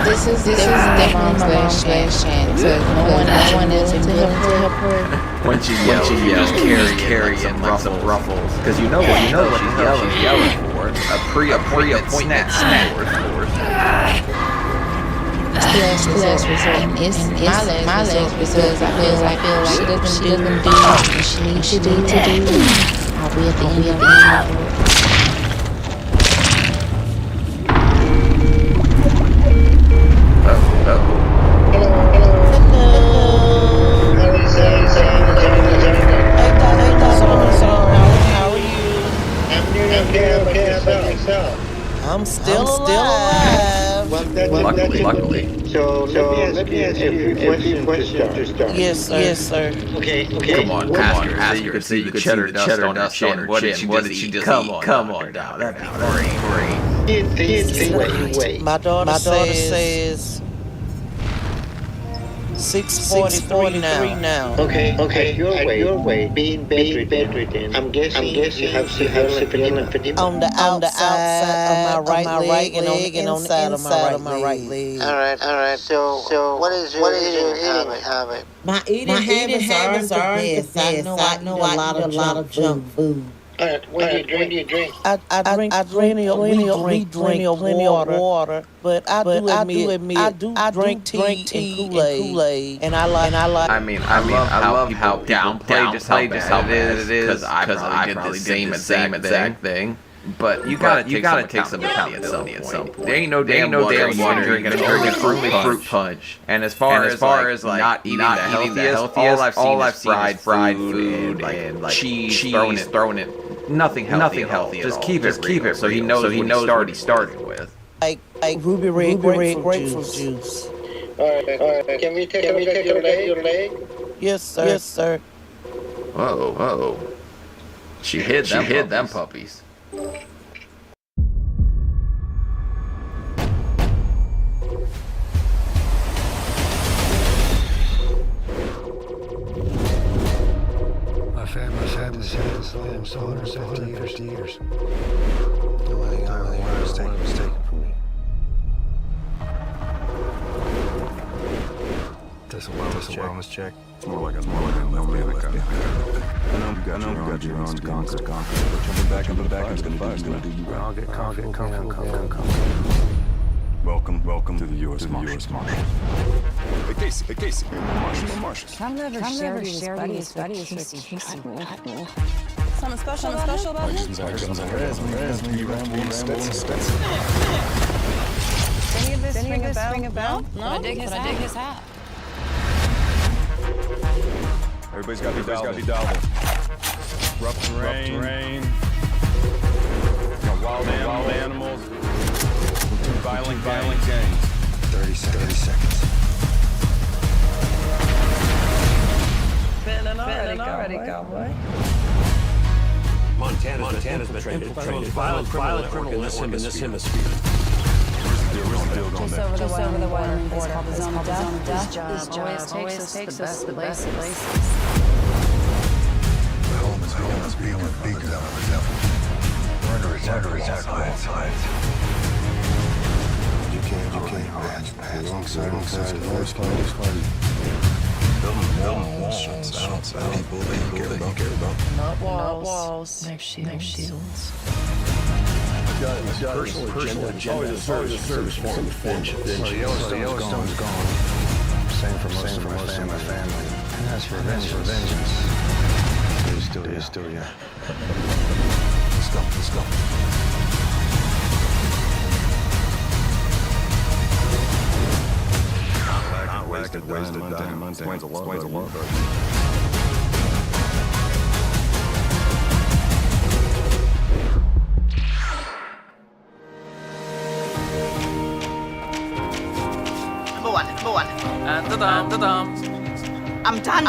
This is definitely my mom's last chance. No one is willing to help her. When she yells, carry some ruffles. Because you know what she's yelling for. A pre-appointed snack. Last resort. And it's my last because I feel like she doesn't do what she needs to do. I'll be at the end of the I'm still alive. Luckily. So let me ask you a few questions to start. Yes, sir. Okay. Come on, ask her. You can see the cheddar dust on her chin. What did she just come on, down. That'd be great. Wait. My daughter says 6:43 now. Okay. Your way. Being bedridden. I'm guessing you have lymphedema. On the outside of my right leg and on the inside of my right leg. All right. So what is your eating habit? My eating habits are the best. I know I eat a lot of junk food. All right. When do you drink? I drink plenty of water, but I do admit I do drink tea and Kool-Aid, and I like. I love how downplay just how bad it is because I probably did the same exact thing. But you gotta take some accountability at some point. There ain't no damn one drinking a fruit punch. And as far as like not eating the healthiest, all I've seen is fried food and like cheese throwing it. Nothing healthy. Just keep it so he knows what he started with. Like ruby red grapefruit juice. All right. Can we take a look at your leg? Yes, sir. Whoa. She hid them puppies. My family's had this land for 150 years. No one was taken from me. Does a wellness check. It's more like a memory left behind. I know you got your own conquer. But jumping back into the fire is gonna do you right. I'll get comfortable. Welcome to the U.S. Marshals. Hey Casey. Marshals. Tom never shared his buddies with Casey. Something special about him? You ramble and Stetson. Any of this ring a bell? No? But I dig his hat. Everybody's got to be double. Rough terrain. Wild animals. Violent gangs. 30 seconds. Been already, cowboy. Montana's been infiltrated. Violent criminal in this hemisphere. Where's the deal going Just over the Wyoming border. Called the Zone of Death. This job always takes us to the best places. The home is being a big devil. Murder is hides. You can't pass. Wrong side of the North Party. Building walls, people that you care about. Not walls. They're shields. Personal agenda. It's always a service form of Yellowstone's gone. Same for most of my family. And that's for vengeance. It's still, yeah. Let's go. Wasted time. Explains a lot. Number one. And da-dum. I'm done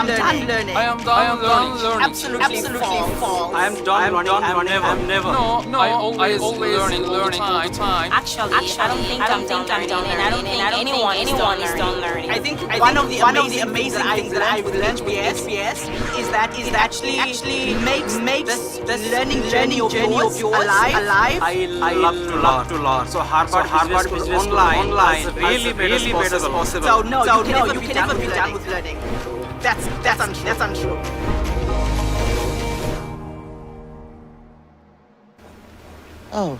learning. I am done learning. Absolutely false. I am done running. I'm never. No. I always learning all the time. Actually, I don't think I'm done learning, and I don't think anyone is done learning. I think one of the amazing things that I've learned with SPS is that it actually makes this learning journey of yours alive. I love to learn. So Harvard business online really made us possible. So no, you can never be done with learning. That's untrue. Oh.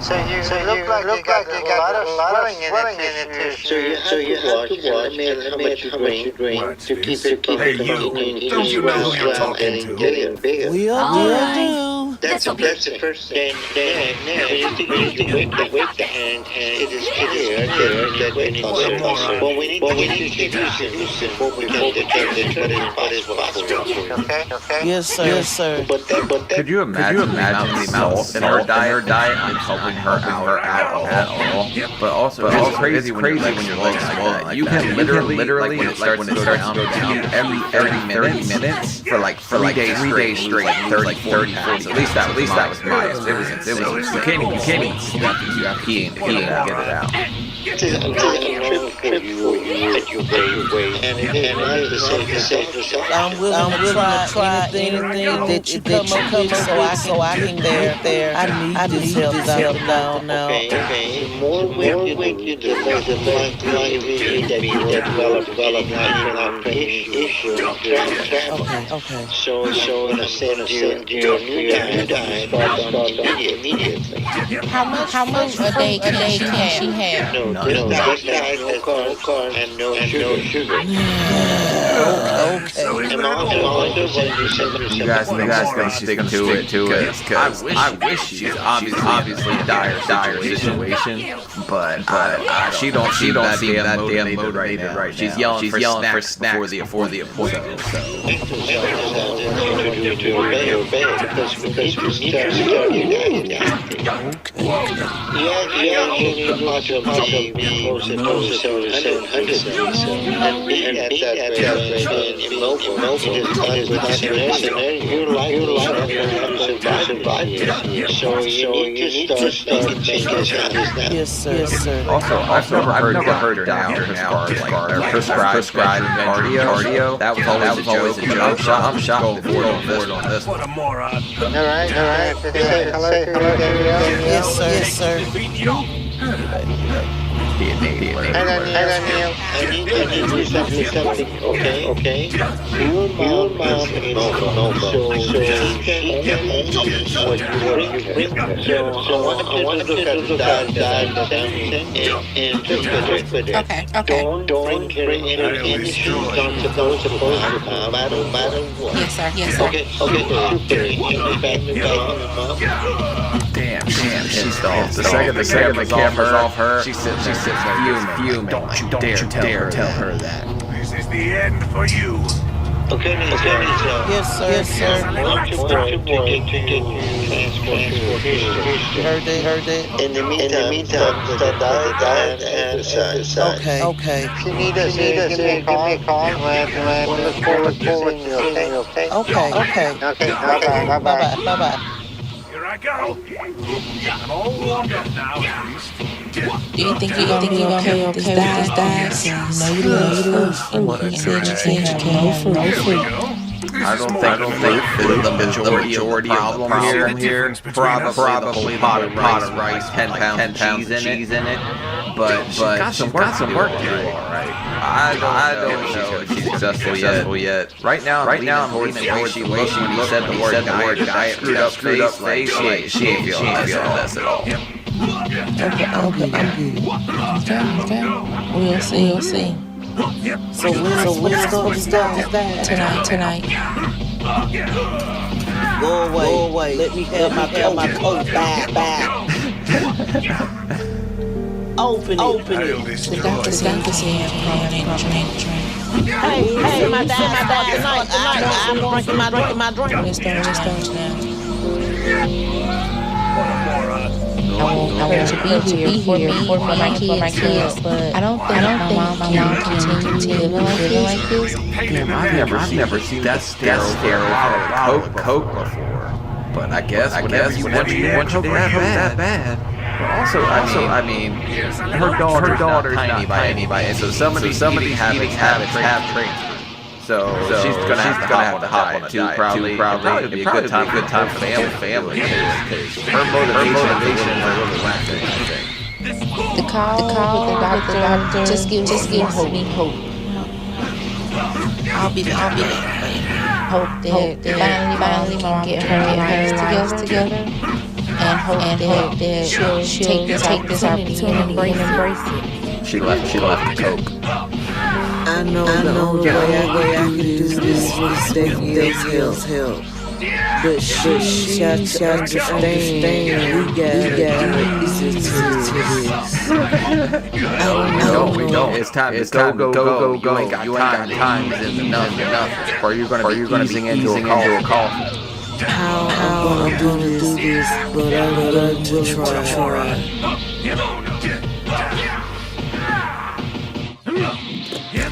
So you look like you got a lot of swelling in it. So you have to watch how much you drink to keep it continuing. Don't you know who you're talking to? Getting bigger. We all do. That's the first thing. Then you need to wake the hand, and it is clear that we need to we need to introduce it before we can detect what is possible. Okay? Yes, sir. But could you imagine the amount in her diet? I'm helping her out at all. But also, it's crazy when your legs swollen. You can literally when it starts to go down every 30 minutes for like 3 days straight, 30 pounds. At least that was my experience. It was you can't even you have to pee to get it out. It is a long trip for you at your weight, and I have to say to yourself, I'm willing to try anything that you come up with so I can get there. I need this help down now. Okay. The more weight you develop, the less likely that you will develop an issue of travel. Okay. So in a sense, your new diet starts immediately. How much a day can she have? No, this diet has no carbs and no sugar. Okay. And also You guys gonna stick to it because I wish she's obviously a dire situation, but she don't seem that damn motivated right now. She's yelling for snacks before the appointment. Yes, sir. Also, I've never heard her now like prescribed cardio. That was always a joke. I'm shocked that we're on this. What a moron. All right. Say hello to everyone. Yes, sir. I need to do something, okay? Your mom is normal, so she can only what you bring her. So I want to look at that and just with it. Okay. Don't bring her any issues don't supposed to come, matter what. Yes, sir. Okay, super. Damn, she's off. The second the camera's off her, she sits fuming. Don't you dare tell her that. This is the end for you. Okay. Yes, sir. I want to get Heard it. In the meantime, start exercise. Okay. If you need us, give me a call. We'll look forward to seeing you, okay? Okay, bye-bye. Here I go. I'm all warmed up now, at least. Do you think you're gonna be okay with this diet? No, you look. You said you can't have no fruit. I don't think the majority of the problem here probably pot of rice, 10 pounds cheese in it. But she's got some work to do, all right. I don't know if she's successful yet. Right now, I'm leaning towards the way she said the word diet, screwed up face. She ain't feeling this at all. Okay. We'll see. So let's go tonight. Go away. Let me have my coat back. Open it. The doctor said Hey, my dad tonight. I'm drinking my drink. Let's start now. I want her to be here for my kids, but I don't think my mom can continue living like this. Damn, I've never seen that sterile Coke before. But I guess whenever you want your that bad. Also, I mean, her daughter's not tiny by any, so some of these habits have traits. So she's gonna have to hop on a diet too, probably. It'd be a good time for family. Because her motivation is a little lacking, I think. The call with the doctor just give me hope. I'll be there. Hope that finally mom get her life together. And hope that she'll take this opportunity and embrace it. She left the Coke. I know the only way I can do this is Steph's help. But she got to understand we got easy to this. We don't. It's time to go. You ain't got time. Is enough. Or you're gonna be easing into a call. How I'm gonna do this, but I'm going to try.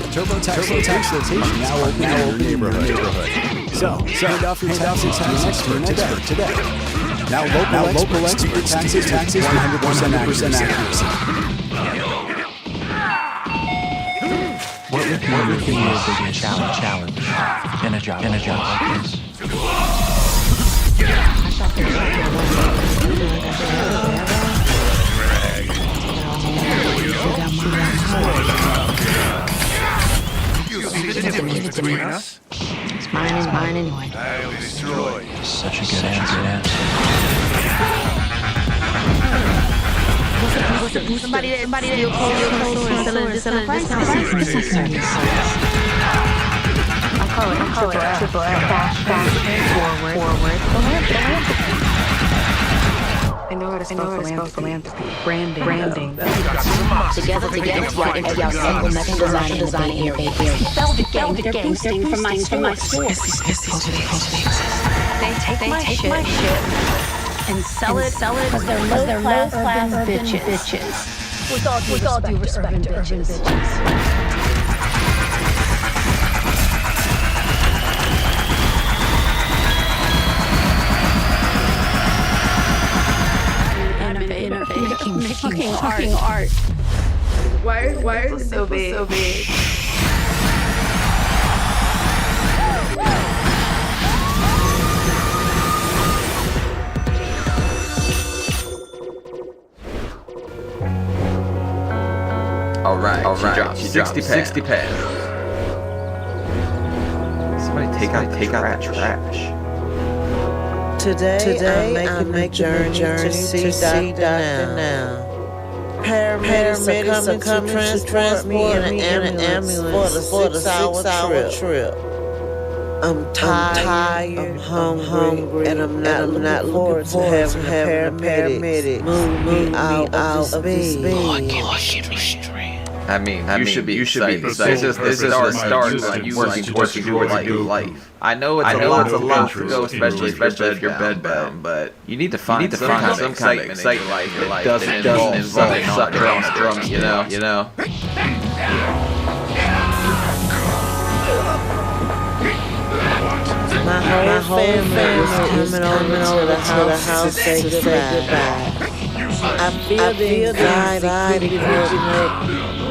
TurboTax location now open in your neighborhood. So, hand off your taxes to an expert today. Now local expert taxes 100% accuracy. What would be a challenge in a job like this? It's mine anyway. I'll destroy. Such a good answer. Somebody that steal cold or sell it discount price. I call it triple F fast forward. I know how to spell philanthropy. Branding. Together, y'all single method design area. Velvet gang sting from my store. They take my shit and sell it because they're low-class bitches. With all due respect to urban bitches. Making art. Why are so big? All right. She dropped 60 pounds. Somebody take out that trash. Today I'm making a journey to see Dr. Now. Paramedics are coming to transport me in an ambulance for the 6-hour trip. I'm tired, I'm hungry, and I'm not looking forward to having a paramedic move me out of this bed. Lord, give me strength. I mean, you should be excited. This is the start of you working towards your life. I know it's a lot to go, especially if you're bedbound, but you need to find some kind of excitement in your life that doesn't involve sucking on drums, you know? My whole family is coming over to the house to say goodbye. I feel the anxiety creeping up,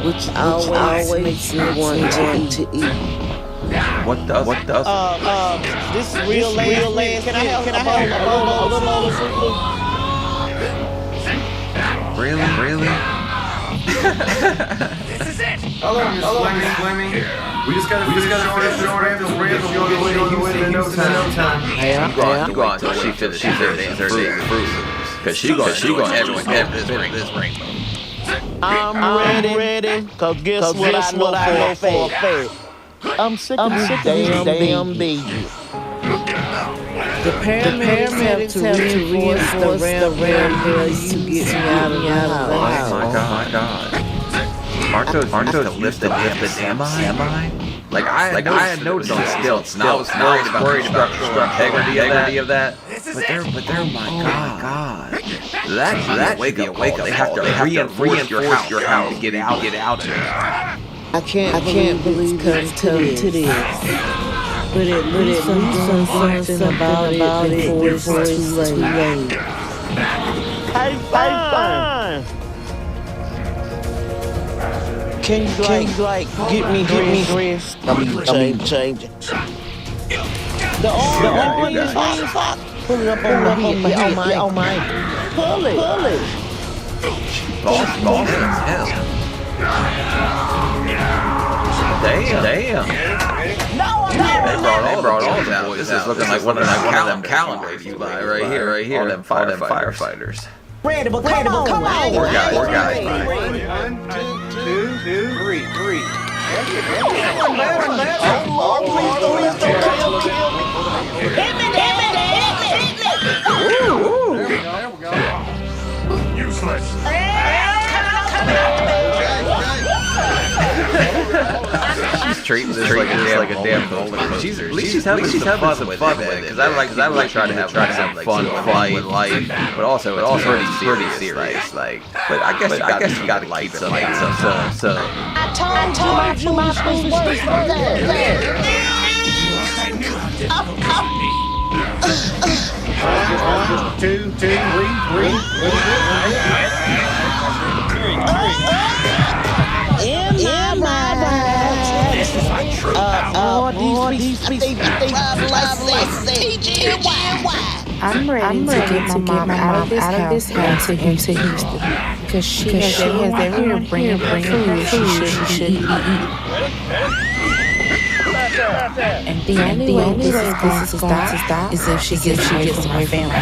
which always makes me want to eat. What does? This is real land. Can I have a little Really? This is it. Hold on, Fleming. We just gotta finish the order. The ramp will be on the way in no time. You go on until she finishes her damn fruit. Cause she going everyone get this rainbow. I'm ready. Cause guess what I know for a fact. I'm sick of this damn baby. The paramedics have to reinforce the ramp to get me out of the house. Oh my god. Aren't those to lift the damn eye? Like I had noticed on stilts, and I was worried about the structural integrity of that. But they're oh my god, that wake up. They have to reinforce your house to get out of there. I can't believe it's come to this. But at least something about it before it's too late. Hey, fine. Can you like get me dressed? I mean, change it. The arm is fine. Pull it up on my head. On my pull it. Boss as hell. Damn. They brought all the boys. This is looking like one of them calendars you buy right here. All them firefighters. Ready, but come on. Four guys. 1, 2, 3. There we go. Useless. She's treating this like a damn golden. At least she's having some fun with it. Because I would like try to have some fun with life, but also pretty serious. Like, but I guess you got to keep it light. So. I told you my foolish words Just 2, 3. In my bag. This is my true power. These people I'm ready to get my mom out of this house to Houston. Because she has everywhere bringing food she shouldn't be eating. And the only way this is going to stop is if she gets away from my family.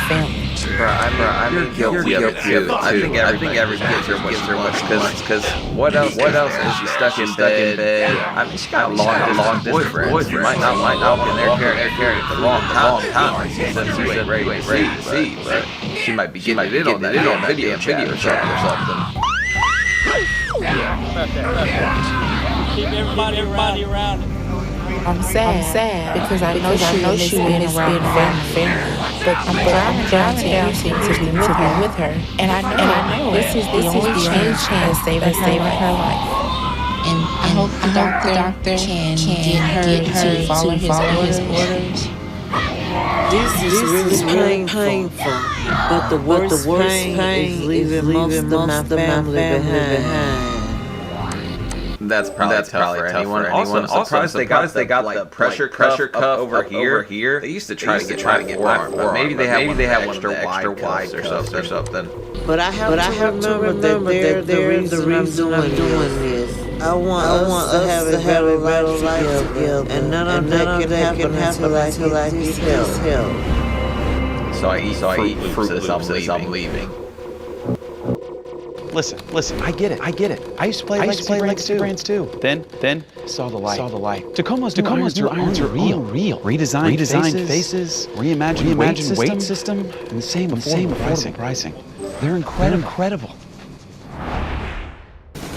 I'm guilty of it too. I think every gets her much because what else is she stuck in bed? I mean, she got a long boyfriend. You might not been there carrying it the wrong time. Since you ain't ready to see, but she might be getting it on that video chat or something. Keep everybody around. I'm sad because I know she is around family, but I'm driving down to be with her, and I know this is the only chance saving her life. And I hope the doctor can get her to follow his orders. This is really painful, but the worst pain is leaving most of my family behind. That's probably tough for anyone. Also, I'm surprised they got the pressure cuff over here. They used to try to get my forearm, but maybe they have one extra wide or something. But I have to remember that they're the reason I'm doing this. I want us to have a better life together, and none of that can happen until I get help. So I eat fruit as I'm leaving. Listen, I get it. I used to play Legacy Brands too. Then saw the light. Tacoma's new irons are real. Redesigned faces, reimagined weight system, and the same affordable pricing. They're incredible.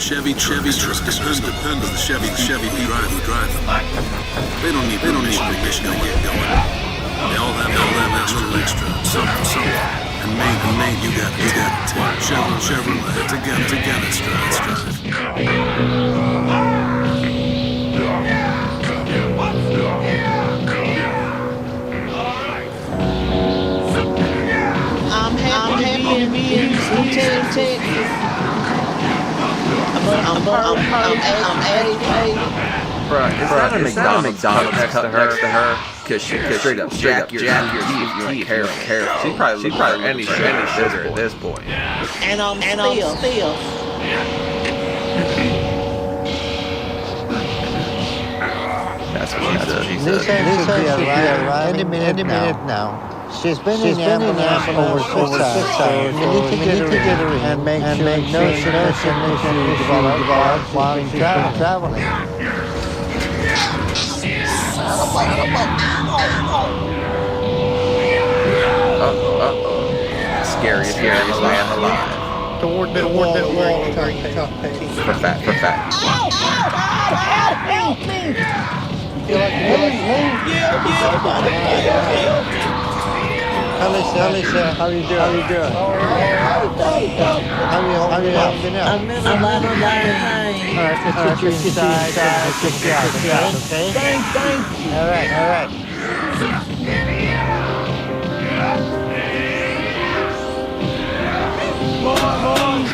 Chevy trucks depend on the Chevy driver. They don't need permission to get going. They all have extra something. And made, you got it. Chevrolet, together, strive. I'm happy to be in Texas. I'm 88. Bruh, is that a McDonald's next to her? Because she could straight up jack your teeth careful. She probably any sugar at this point. And I'm still. That's what she said. This should be arriving any minute now. She's been in Apple over 6 hours. We need to get her in and make sure no issues develop while she's been traveling. Scariest man alive. Toward that wall. For fact. Help me! Alicia, how are you doing? How are you holding up? I'm in a lot of pain. All right, let's get you inside. Check you out, okay? Thank you. All right.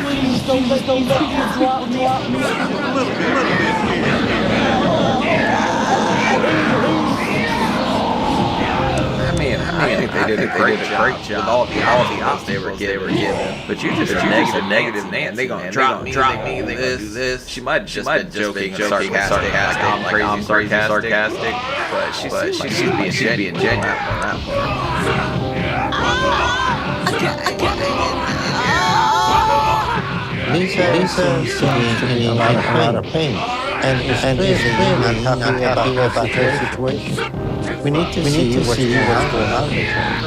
Please don't let me drop me. A little bit. I think they did a great job with all the options they were given. But you just negative Nancy. They gonna drop me. They gonna do this. She might just been joking, sarcastic, like I'm crazy, sarcastic. But she's being genuine on that part. Lisa seems to be in a lot of pain, and is clearly not happy about her situation. We need to see what's going on with her.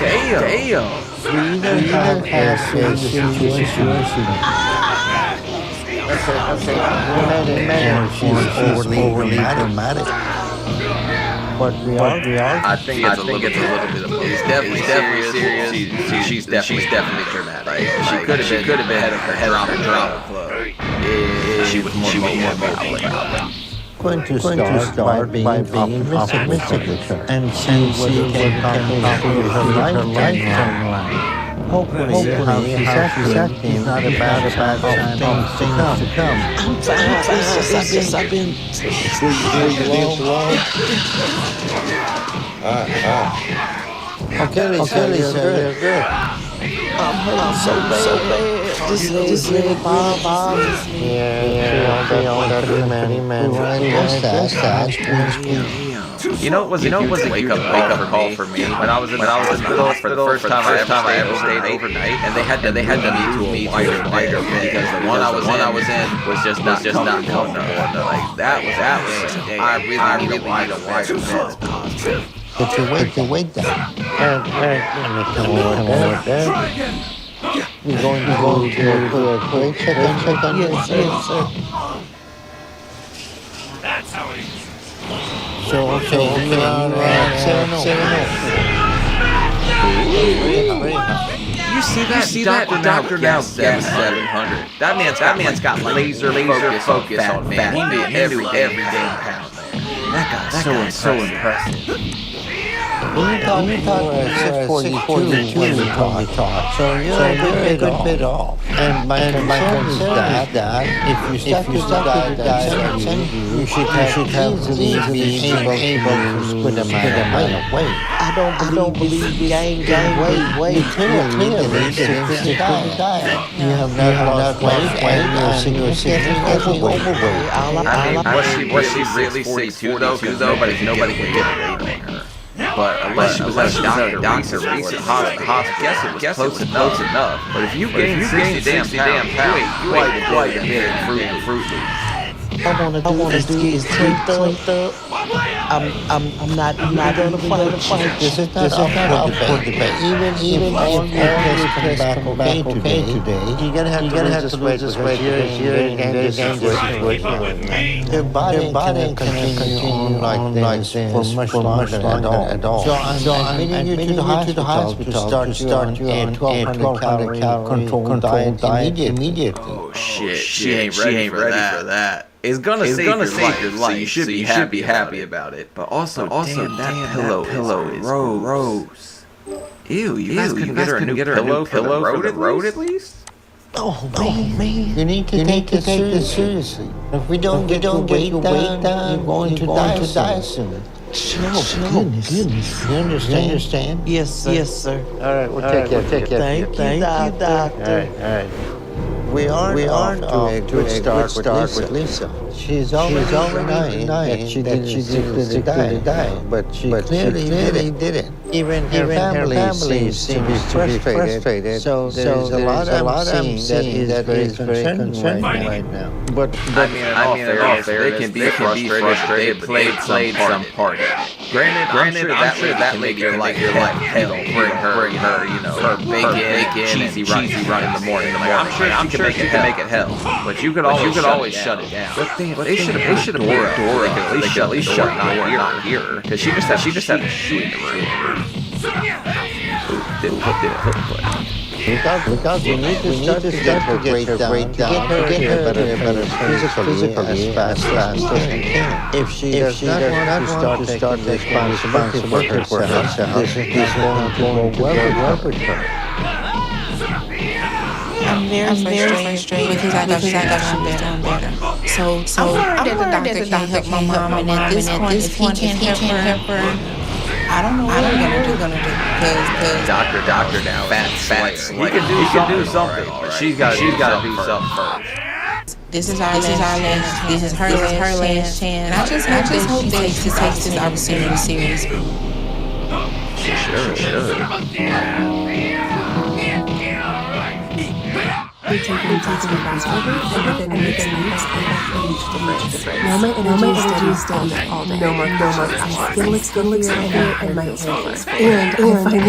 Damn. We either have a situation. Or she's overly dramatic. But we are. I think it's a little bit of both. It's definitely serious. She's definitely dramatic. Like, she could have been head of her drama club. She was more vocal about them. Going to start by being optimistic with her and see what can accomplish her lifetime. Hopefully how she's acting is not a bad sign of things to come. I'm fine. I've been sleeping long. Okay, Lisa, you're good. I'm hurting so bad. Just let it bother me. Yeah, all that man. You know, it was a wake up call for me when I was in the hospital for the first time I ever stayed overnight, and they had to move me to a wider bed because the one I was in was just not going up. Like that was I really need a wider bed. Put your weight down. Come on, there. We're going to go to a quick check on you. Yes, sir. That's how it is. So we are 7:00. You see that doctor now gets 700. That man's got laser focus on fat. He knew every damn pound there. That guy's so impressive. We thought you were at 642 when we talked, so you're a good bit off. And my concern is that if you stuck to that you should easily be able to put a man away. I don't believe you gained weight. You clearly need to fix the diet. You have not lost weight and you're significantly overweight. Was she really 6'2" though? But nobody can get weight on her. But unless she was a doctor recent hospital, guess it was close enough. But if you gain 60 damn pounds, you ain't getting fruit. I wanna do is cleaned up. I'm not gonna fight. This is not up for debate. Even if all your tests come back okay today, you're gonna have to lose this weight because you're in this situation. Your body can continue on like this for much longer at all. So I'm admitting you to the hospital to start you on a 1,200 calorie controlled diet immediately. Oh shit, she ain't ready for that. It's gonna save your life, so you should be happy about it. But also damn, that pillow is gross. Ew, you guys couldn't get her a new pillow for the road at least? Oh man, you need to take this seriously. If we don't get your weight down, you're going to die soon. Goodness. You understand? Yes, sir. All right, we'll take care. Thank you, doctor. All right. We aren't off to a good start with Lisa. She's already denying that she did the diet, but she clearly did it. Even her family seems to be frustrated. So there's a lot I'm seeing that is very concerning right now. But I mean, in all fairness, they can be frustrated. They played some part. Granted, I'm sure that make your life hell. Bring her, her bacon and cheesy run in the morning. I'm sure she can make it hell. But you could always shut it down. They should have put the door up. They could at least shut it, not here, because she just had to shoot in the room. Because we need to start to get her breakdown, to get her better physically as fast as we can. If she does not want to start responsibility for herself, this is going to go well with her. I'm very frustrated because I thought she was doing better. So I'm worried that the doctor can't help my mom, and at this point, if he can't help her, I don't know what we're gonna do. Because Doctor now, fat slayer. He can do something, but she's got to do something first. This is our last. This is her last chance. And I just hope that she takes this opportunity seriously. She should. We're taking fast over, and within the next weeks, now my energy is steady all day. No more crashes. Feel clear and my hands. And I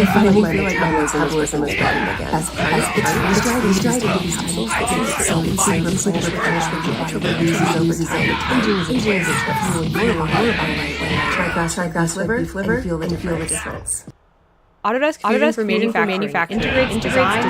finally feel like my metabolism is running again. As the time is driving to these capsules, it's so synchronous with the extrovert uses over time. Aging is a trip. You will more about it. Try grass liver, and feel the difference. Autodesk Fusion for manufacturing integrates design,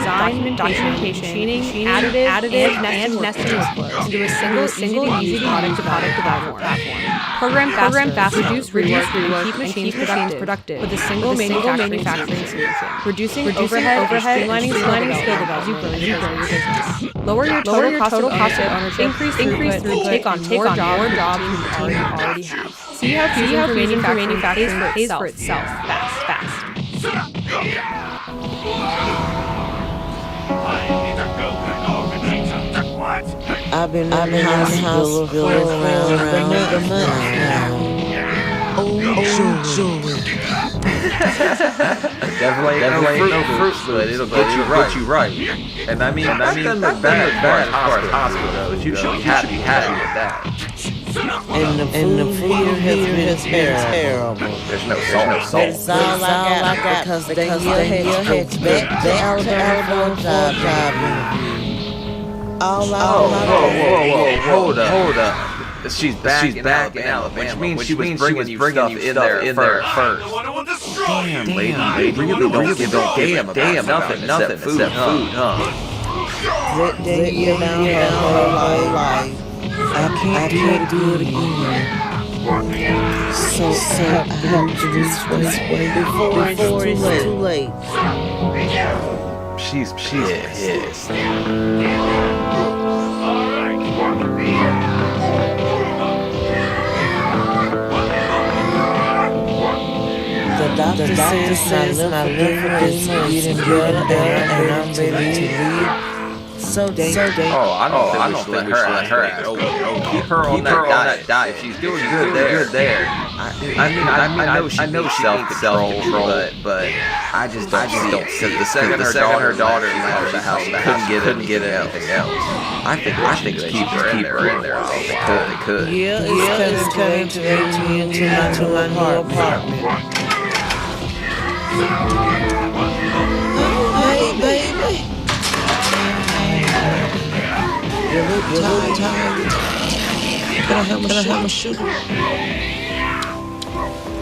documentation, machining, additive, and nesting workflows into a single, easy product development platform. Program fast, reduce rework, and keep machines productive with a single manufacturing solution. Reducing overhead, streamlining skill development as you grow your business. Lower your total cost of ownership, increase throughput, take on more jobs you already have. See how Fusion for manufacturing pays for itself fast. I've been in the hospital for around a month now. Definitely no fruit, but it'll get you right. And I mean, the bad part of hospital goes. You should be happy with that. And the food here has been terrible. There's no salt. That's all I got because they had to back to Alabama job. Whoa, hold up. She's back in Alabama, which means she was bringing you stuff in there first. Damn, lady, really don't give a damn nothing except food, huh? Let you down her whole life. I can't do it again. So I have to do this way before it's too late. She's pissed. The doctor says my liver is getting better and I'm ready to leave. So I don't think we should let her out. Keep her on that diet. She's doing good there. I know she needs self-control, but I just don't see it. The second her daughter left the house, couldn't get anything else. I think they keep her in there. They could. Yeah, it's coming to me into my new apartment. Hey, baby. You look tired. Can I have a sugar?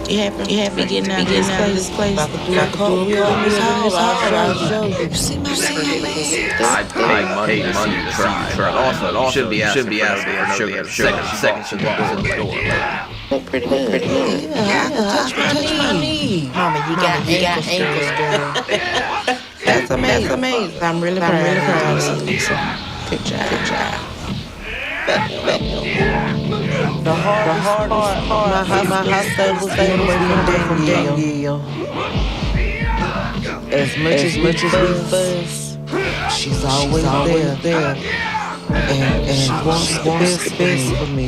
You happy getting out of this place? I could do a cartwheel in this house. I'll show you. You see my face? I pay money to try. Also, shouldn't be out of there. Sugar. Second she walks in the door. Pretty good. Yeah, I can touch my knee. Mama, you got ankles, girl. That's amazing. I'm really proud of you. Good job. The hardest part, my hospital stayed away from Danielle. As much as we fuss, she's always there. And she wants the best for me.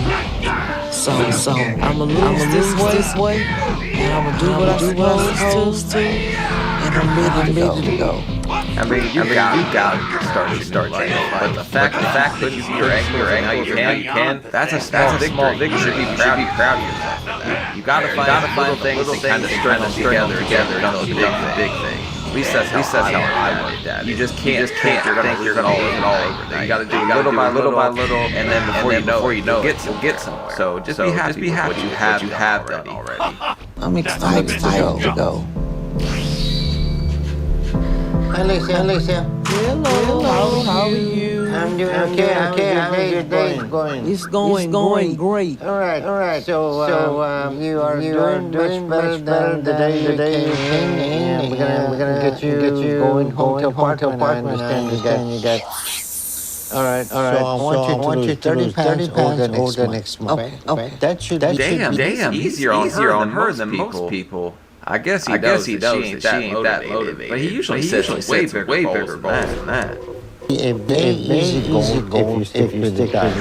So I'ma lose this way, and I'ma do what I'm supposed to, and I'm ready to go. I mean, you got to start changing. But the fact that you see your anger and how you can, that's a small victory. You should be proud of yourself for that. You got to find things and kind of string them together to become a big thing. At least that's how I looked at it. You just can't think you're gonna all over there. You got to do little by little, and then before you know, you'll get somewhere. So just be happy with what you have done already. I'm excited to go. Hi, Alicia. Hello, how are you? I'm doing okay. How's your day going? It's going great. All right. So you are doing much better the day you came in, and we're gonna get you going home to apartment. I understand you guys. All right. So I want you to lose 30 pounds over next month. Okay. That should be Damn, easier on her than most people. I guess he knows that she ain't that motivated. But he usually sets way bigger goals than that. A very easy goal if you stick to the diet.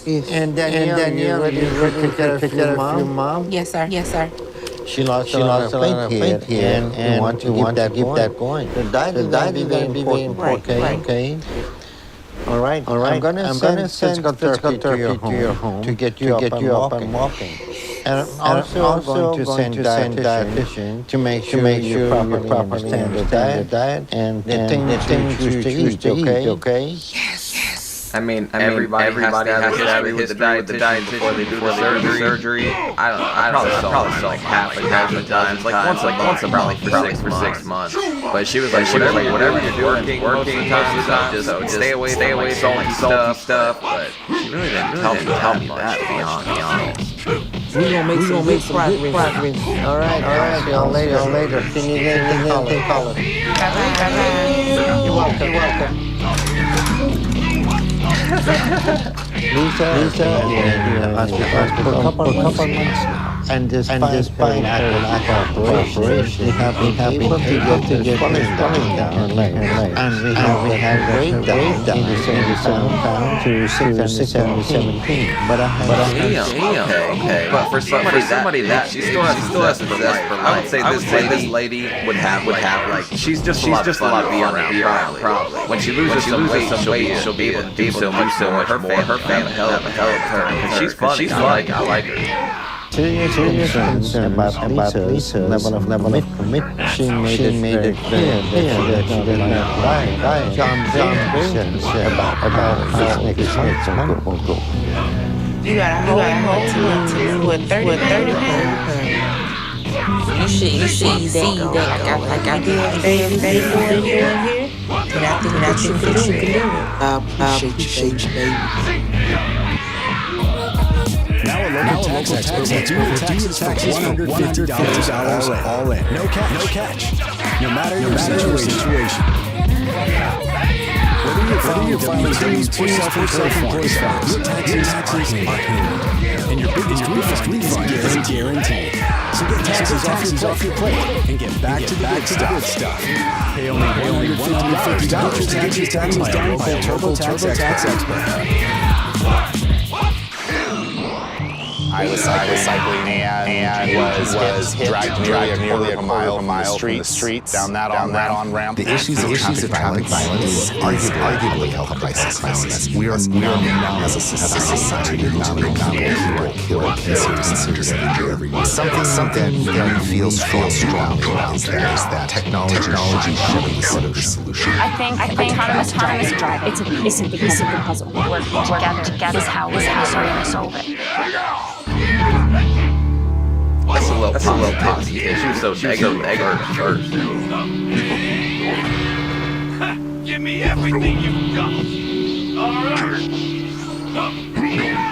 Yes. And Danielle, you ready to take care of your mom? Yes, sir. She lost a lot of weight here, and want to keep that going. The diet is very important. Okay. All right. I'm gonna send physical therapy to your home to get you up and walking. And I'm also going to send dietitian to make sure you properly understand the diet and the things you choose to eat. Okay. Yes. I mean, everybody has to have with the dietitian before they do the surgery. I don't know. I probably saw like half a dozen times, once probably for 6 months. But she was like, whatever you're doing, working most of the time, just stay away from salty stuff. But she really didn't tell me that, to be honest. We're gonna make some good progress. All right. See y'all later. Can you get anything, call us. You're welcome. Lisa, for a couple of months, and despite lack of operation, we have been able to get swelling down her leg, and we have weight down in the same pound to 617. But okay. But for somebody that she still has to possess for life. I would say this lady would have like she's just a lot of fun to be around. Probably when she loses some weight, she'll be able to do so much more. Her family hell of her because she's funny. I like her. To your concern about Lisa's level of commitment, she made it very clear that she did not lie. John said about how next month will go. You gotta hold to 30. You should see that like I did everything here. And I think that you can do it. I appreciate you, baby. Now a local tax expert will do your taxes for $150 all in. No catch. No matter your situation. Whether you're filing dues or self-employed status, your taxes are handled. And your biggest refund is guaranteed. So get taxes off your plate and get back to the good stuff. Pay only $150 to get your taxes done by a TurboTax expert. I was cycling and was hit, dragged nearly a mile from the streets down that on-ramp. The issues of traffic violence is arguably a health crisis. We are now as a society mounting people who are killed and seriously injured every year. Something that we feel strongly about is that technology should be part of the solution. I think autonomous driving. It's a big puzzle. Working together is how we're going to solve it. That's a little toxic. She was so negative first. Give me everything you've got. All right.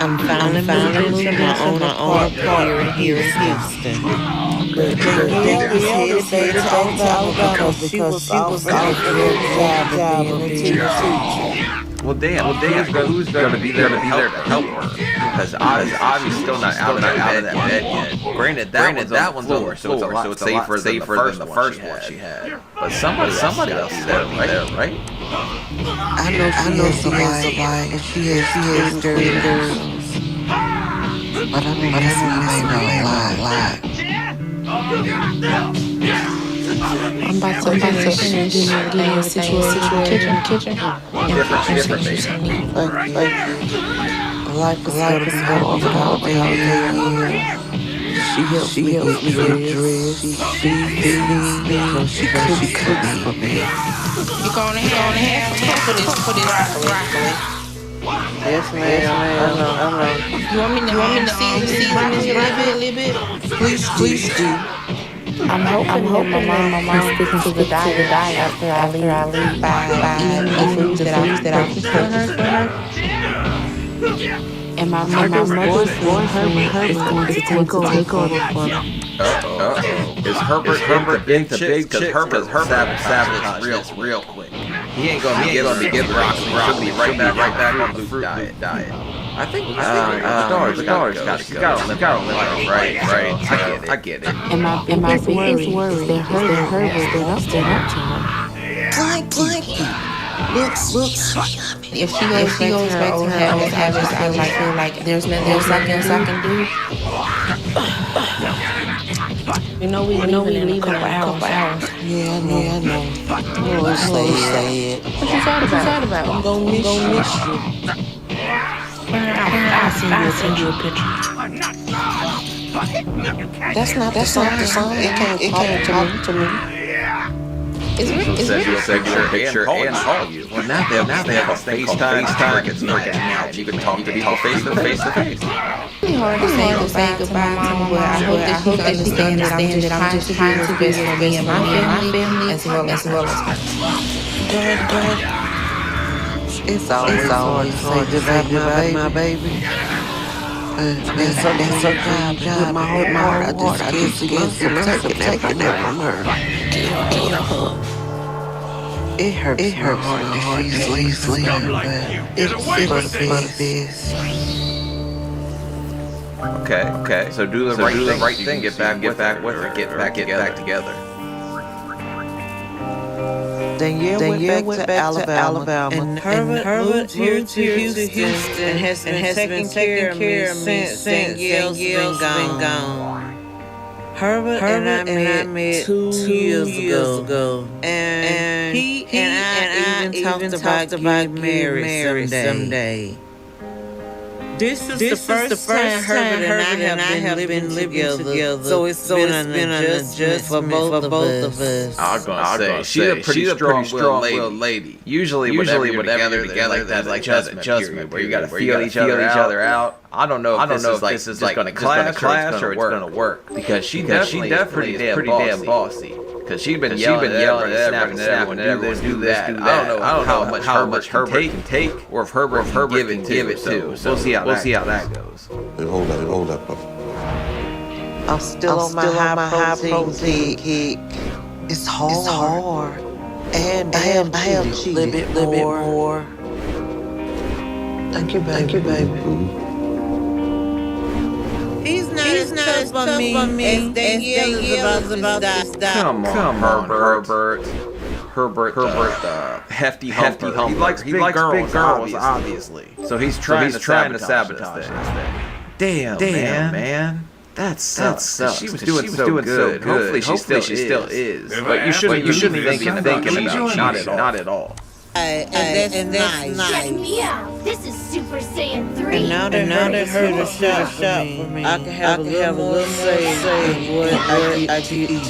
I'm finally moving my own apartment here in Houston. But Danielle was headed back to Alabama because she was offered a job of being a teacher. Well, damn. Who's going to be there to help her? Because Avi's still not out of that bed yet. Granted, that one's over, so it's a lot safer than the first one she had. But somebody else is there, right? I know she has a wife, and she has dirty girls. But I'm missing a lot. I'm about to finish getting situated in the kitchen. Different baby. Like, life is gonna be hard all day. She helps me get dressed. She feeds me. She cooks for me. You going to have for this broccoli. Yes, ma'am. I know. You want me to season this a little bit? Please do. I'm hoping that my mom sticking to the diet after I leave by eating the foods that I cook for her. And my mother's boyfriend is going to take over for me. Is Herbert into big chicks? Because Herbert sabotage real quick. He ain't gonna be getting broccoli. He'll be right back on the fruit diet. I think the stars gotta live right. I get it. And my biggest worry is that Herbert stood up to her. Blanky. Looks. If she goes back to her old habits, I feel like there's nothing else I can do. You know we leaving in a couple hours. Yeah, I know. Oh, say it. What you thought about? I'm gonna miss you. I'll send you a picture. That's not the song. It came to me. It's You'll send your picture and call you. Well, now they have a FaceTime. It's not now. You can talk to people face to face. It's really hard to say goodbye to my mom, but I hope that she understand that I'm just trying to do best for me and my family as well as her. Good. It's always hard to say goodbye, my baby. It's so job. My heart, I just can't taking that from her. It hurts my heart that she's leaving, but it's for the best. Okay. So do the right thing. Get back with her. Get back together. Danielle went back to Alabama, and Herbert moved here to Houston and has been taking care of me since Danielle's been gone. Herbert and I met 2 years ago, and he and I even talked about getting married someday. This is the first time Herbert and I have been living together, so it's been an adjustment for both of us. I was gonna say she's a pretty strong-willed lady. Usually whenever you're together, like that adjustment period where you gotta feel each other out. I don't know if this is like gonna clash or it's gonna work, because she definitely is pretty damn bossy. Because she's been yelling at everyone, snapping at everyone, do that. I don't know how much Herbert can take, or if Herbert can give it too. So we'll see how that goes. Hold up. I'm still on my high protein kick. It's hard. And I have a little bit more. Thank you, baby. He's not as tough on me as Danielle is about this guy. Come on, Herbert. Herbert, hefty humper. He likes big girls, obviously. So he's trying to sabotage this. Damn, man. That sucks. She was doing so good. Hopefully she still is. But you shouldn't be thinking about it. Not at all. And that's nice. Check me out. This is Super Saiyan 3. And now that Herbert shot for me, I can have a little more say what I get to eat.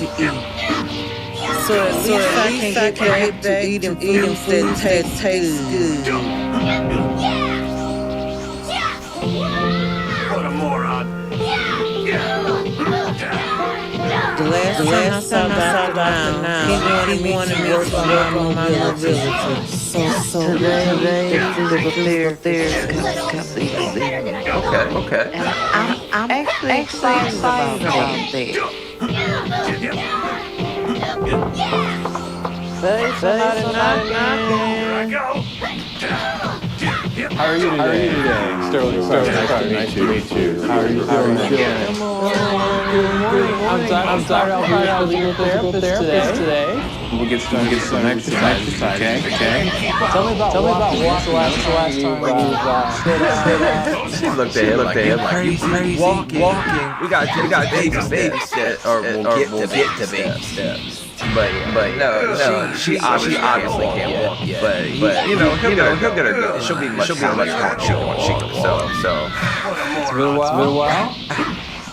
So at least I can get back to eating foods that taste good. What a moron. The last time I saw Dr. Now, he wanted me to work on my mobility. So today, there. Okay. I'm actually excited about that. Say somebody knocking. How are you today? Sterling, nice to meet you. How are you doing? I'm sorry, I'll be your physical therapist today. We'll get some exercise, okay? Tell me about what's the last time you She looked at him like you crazy walking. We got baby steps, or we'll get to baby steps. But no, she obviously can't walk yet. But you know, he'll get her go. She'll be much more she can walk. So it's been a while.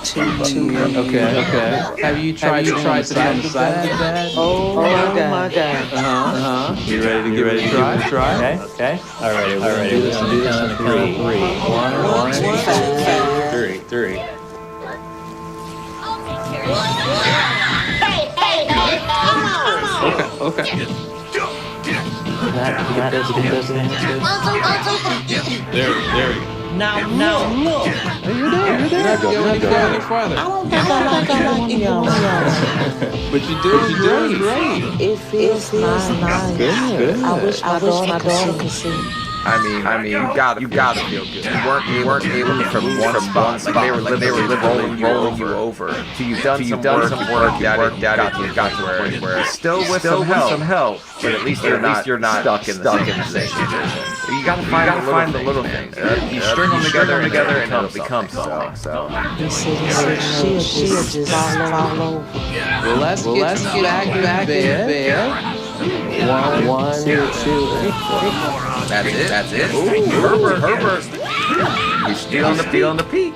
2 years. Okay. Have you tried to stand beside the bed? Oh my God. You ready to give it a try? Okay. All right. Do this on 3. 1, 2, 3. Okay. That doesn't answer. There we go. Now look. You're there. Go any farther. I don't think I like y'all. But you're doing great. It feels nice. Good. I wish my daughter could see. I mean, you gotta feel good. You weren't able to from one spot. Like they were rolling you over. So you've done some work. You got to where still with some help. But at least you're not stuck in the position. You gotta find the little things. You string them together, and it'll become something. So She'll just fall over. Well, let's get back in bed. 1, 2, 3. That's it. Ooh, Herbert. You're still on the peak.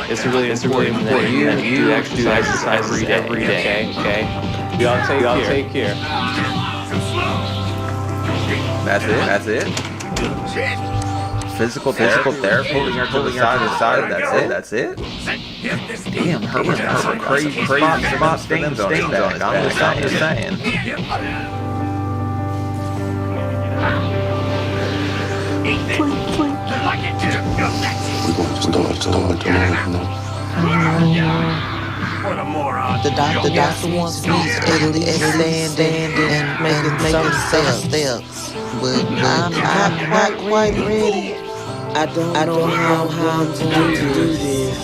It's really important that you actually do exercise every day. Okay. Y'all take care. That's it. Physical therapy, pulling her side to side. That's it. Damn, Herbert has some crazy spot stains on his back. I'm just saying. The doctor wants me to stand and making some steps, but I'm not quite ready. I don't know how to do this.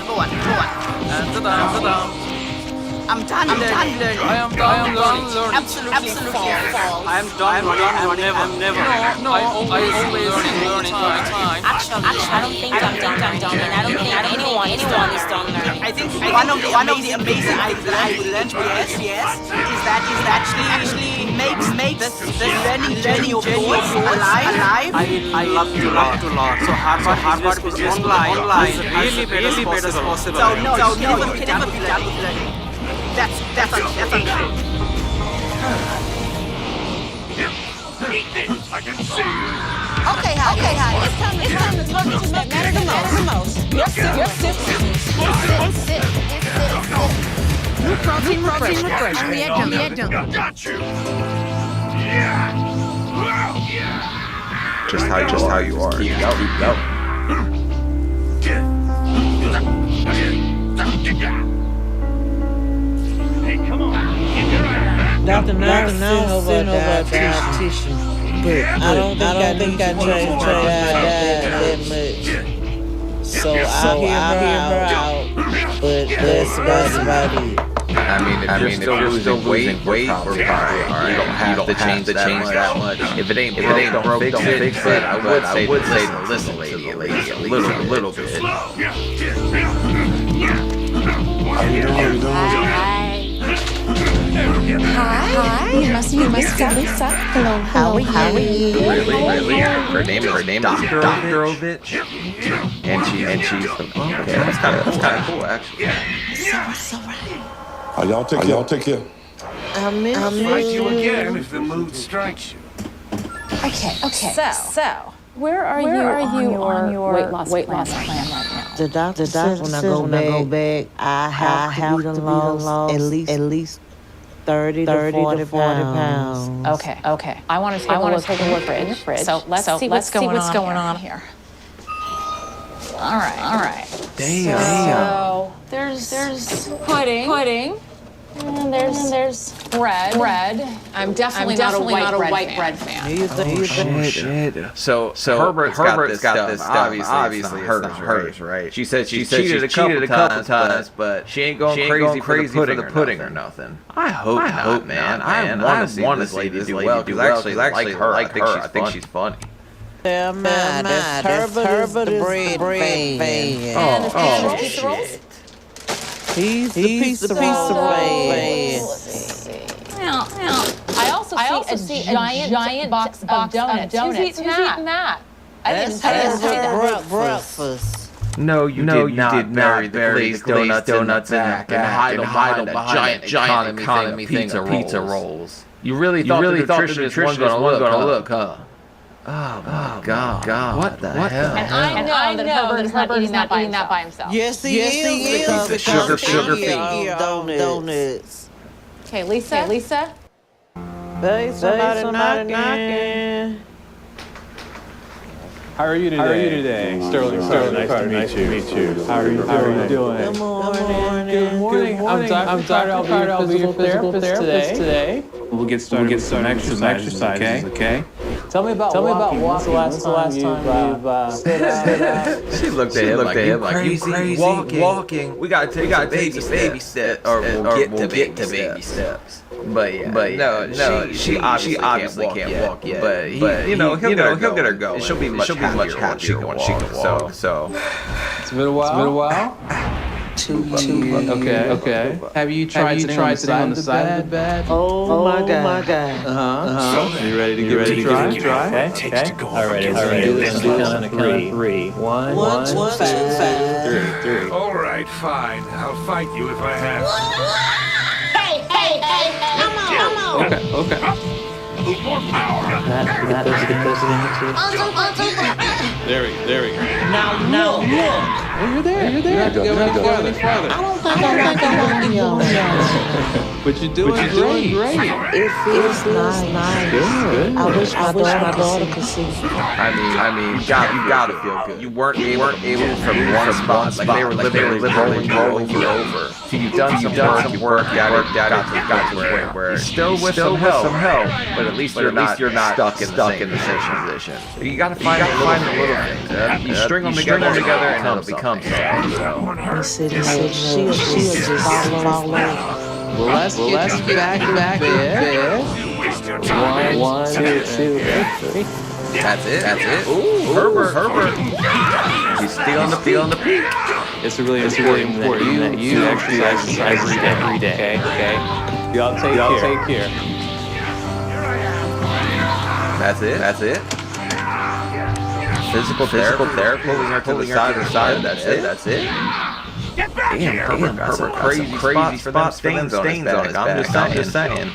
Go on. I'm done learning. I am done learning. Absolutely false. I am done running. I'm never. No. I always learning all the time. Actually, I don't think I'm done learning. I don't think anyone is done learning. I think one of the amazing things that I learned with SPS is that actually makes the learning journey of yours alive. I love to learn. So Harvard business online is really better possible. So no, you can never be done with learning. That's untrue. Okay, Heidi. It's time to talk to that matter the most. Sit. New protein refresh. On the edge. Got you. Just how you are. Keep go. Dr. Now know about dietitian, but I don't think I changed her that much. So I'll hear her out, but that's about it. I mean, if you're still losing weight, we're fine. Alright, you don't have to change that much. If it ain't broke, don't fix it. I would say to listen, lady, a little bit. How you doing? Hi. You must be Lisa. Hello. How are you? Really? Her name is Doktorovich, and she's okay. That's kind of cool, actually. It's alright. Y'all take care. I miss you again if the mood strikes you. Okay. So, where are you on your weight loss plan right now? The doctor says when I go back, I have to be lost at least 30 to 40 pounds. Okay. I want to take a look in your fridge. So let's see what's going on here. All right. Damn. So there's pudding. And there's bread. I'm definitely not a white bread fan. Shit. So Herbert's got this stuff. Obviously it's not hers, right? She said she cheated a couple times, but she ain't going crazy for the pudding or nothing. I hope, man. I want to see this lady do well because I actually like her. I think she's funny. That's Herbert the bread fan. Oh, shit. He's the piece of bread. Now, I also see a giant box of donuts. Who's eating that? I didn't say that. Breakfast. No, you did not marry the glazed donuts in the back and hide them behind giant economy thing of pizza rolls. You really thought the nutritionist wasn't gonna look, huh? Oh my God! What the hell? And I know that Herbert's not eating that by himself. Yes, he is. He's a sugar fiend. Donuts. Okay, Lisa. Hey, somebody knocking. How are you today? Sterling, nice to meet you. How are you doing? Good morning. I'm tired. I'll be your physical therapist today. We'll get started with some exercises, okay? Tell me about walking. When's the last time you've stood out? She looked at him like crazy walking. We gotta take baby steps, or we'll get to baby steps. But no, she obviously can't walk yet. But he'll get her going. She'll be much happier when she can walk. So it's been a while. 2 years. Okay. Have you tried sitting on the side of the bed? Oh my God. Are you ready to give it a try? Okay. All right. Let's do this on a count of 3. 1, 2, 3. All right, fine. I'll fight you if I have to. Hey, come on. Okay. More power. There we go. Now look. You're there. You have to go any farther. I don't think I'm But you're doing great. It feels nice. Good. I wish my daughter could see. I mean, you gotta feel good. You weren't able from one spot. Like they were literally rolling you over. So you've done some work. Got to the point where still with some help, but at least you're not stuck in the same position. You gotta find the little things. You string them together, and it'll become something. She'll just fall over. Well, let's get back in bed. 1, 2, 3. That's it. Ooh, Herbert. He's stealing the peak. It's really important that you exercise every day. Okay. Y'all take care. That's it. Physical therapy. Pulling her to the side. That's it. Damn, Herbert got some crazy spots for them stains on his back. I'm just saying.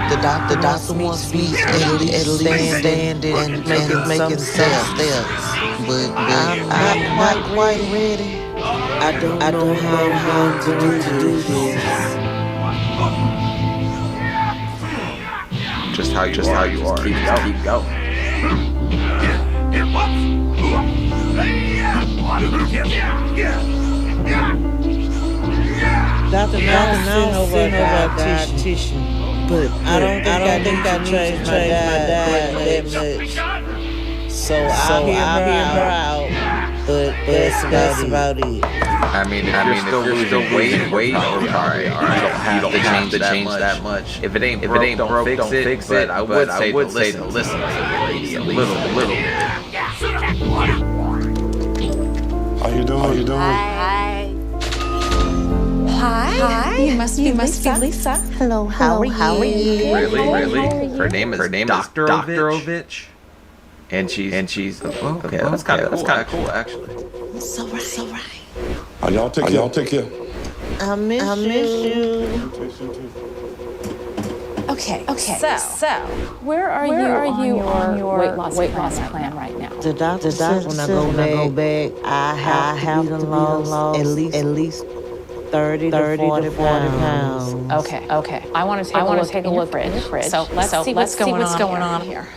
The doctor wants me to at least stand and making steps. But I'm not quite ready. I don't know how to do this. Just how you are. Keep going. Dr. Now over a dietitian, but I don't think I changed my diet that much. So I'll hear her out, but that's about it. I mean, if you're still losing weight, all right. You don't have to change that much. If it ain't broke, don't fix it. But I would say to listen to the lady a little bit. How you doing? Hi. You must be Lisa. Hello, how are you? Really? Her name is Dr. Ovich. And she's okay. That's kind of cool, actually. So right. Y'all take care. I miss you. Okay. So, where are you on your weight loss plan right now? The doctor says when I go back, I have to lose at least 30 to 40 pounds. Okay. I want to take a look in the fridge. So let's see what's going on here.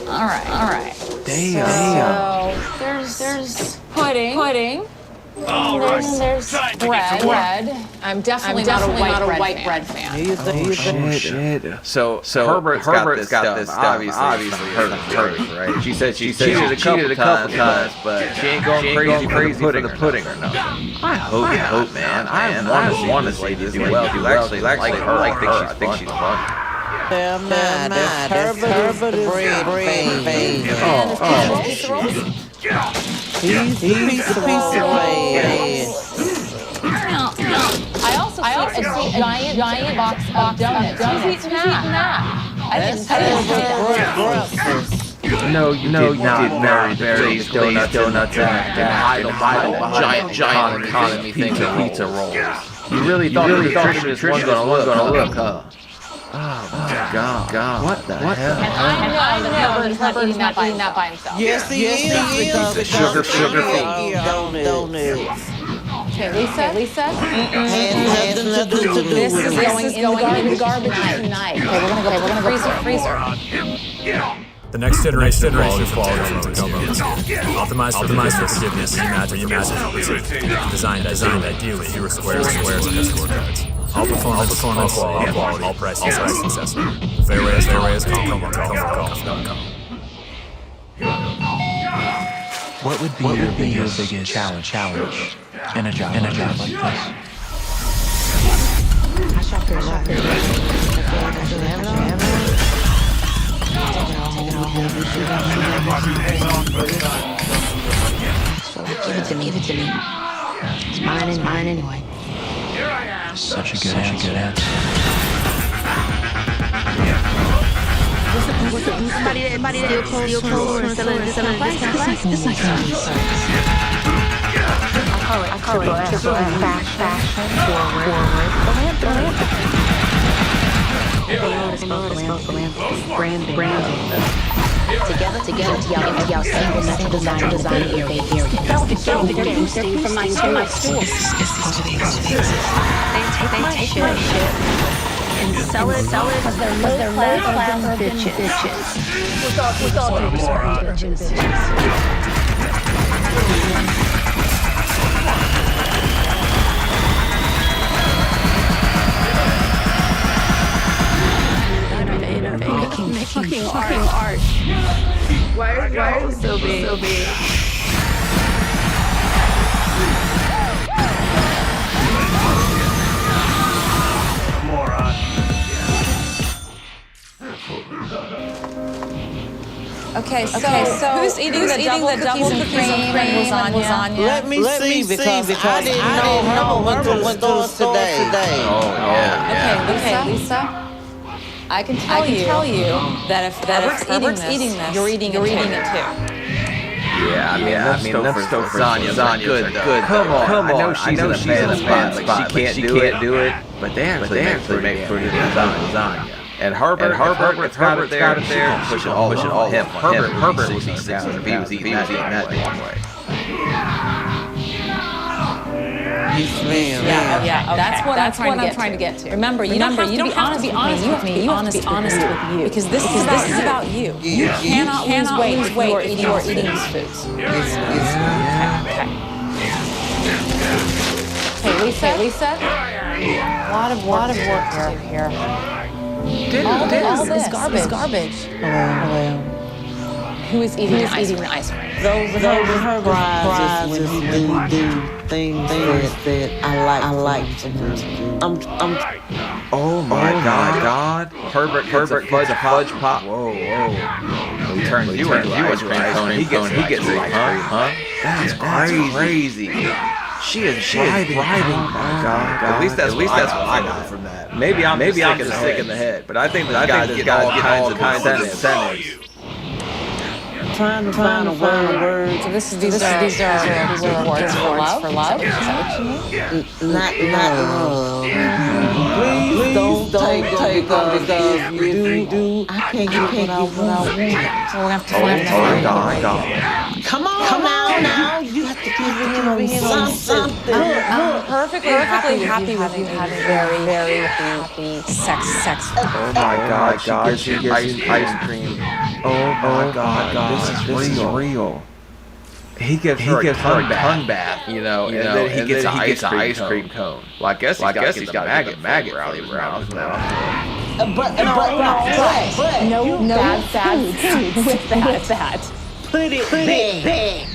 All right. Damn. So there's pudding. There's bread. I'm definitely not a white bread fan. Shit. So Herbert's got this stuff. Obviously, Herbert's right. She said she cheated a couple times, but she ain't going crazy for the pudding or nothing. I hope, man. I want this lady to do well. You actually like her. I think she's fun. Herbert's bread. He's a piece of bread. I also see a giant box of donuts. Who's eating that? I didn't see that. No, you did not. Barry's donuts and giant economy pizza rolls. You really thought the nutritionist was gonna look, huh? Oh my God! What the hell? And I know that Herbert's not eating that by himself. Yes, he is. The sugar donuts. Okay, Lisa. This is going in the garbage tonight. Okay, we're gonna go freezer. The next iteration of quality optimized for forgiveness, reimagine for pursuit, designed ideally fewer squares and scorecards. All performance, quality, all price successful. Fairways, com. What would be your biggest challenge in a job like this? I shop here a lot. Give it to me. It's mine anyway. Such a good answer. Somebody that steal clothes and sell it at discount price. I call it fashion forward. Branding. Together, y'all single natural design area. Don't forget who stayed from my store. They take shit and sell it because they're low-class bitches. With all due respect, bitches. Making art. Why are you so big? Okay, so who's eating the double cookies and cream lasagna? Let me see because I didn't know went to the store today. Oh yeah. Okay, Lisa. I can tell you that if Herbert's eating this, you're eating it too. Yeah, I mean, them lasagnas are good. Come on. I know she's in a bad spot. Like she can't do it, but they actually make pretty good lasagna. And Herbert's got it there. She's gonna push it all on him. Herbert would be 6 if he was eating that way. Yeah. That's what I'm trying to get to. Remember, you don't have to be honest with me. You have to be honest with you. Because this is about you. You cannot lose weight if you're eating these foods. Okay, Lisa. A lot of work here. All this is garbage. Who is eating the ice cream? Those are her prizes when he do things that I like to do. Oh my God! Herbert fudge pop. Whoa! He turns you into ice cream cone. He gets like, huh? That's crazy. She is bribing. My God! At least that's what I got from that. Maybe I'm just sick in the head, but I think this guy's getting all kinds of incentives. Trying to find a word. So these are words for love. Is that what you mean? Not love. Please don't take because you do. I can't get what I want. So we're gonna have to find God. Come on now. You have to give it to me. something. I'm perfectly happy with you having very, very happy sex. Oh my God, she gets ice cream. Oh my God, this is real. He gives her a tongue bath, and then he gets an ice cream cone. Well, I guess he's got to maggot around his mouth now. But no bad foods with that. Put it big.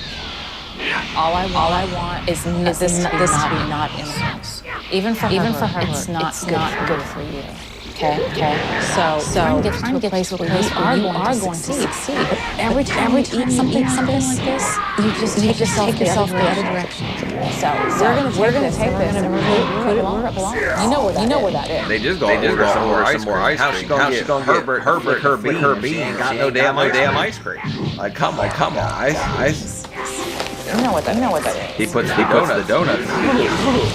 All I want is this to be not influence. Even for her, it's not good for you. Okay. So trying to get to a place where you are going to succeed. But every time you eat something like this, you just take yourself the other direction. So we're gonna take this and we're gonna put it where it belongs. You know where that is. They just go some more ice cream. How's she gonna get Herbert her bean? She ain't got no damn ice cream. Like come on, ice. You know what that is. He puts the donuts.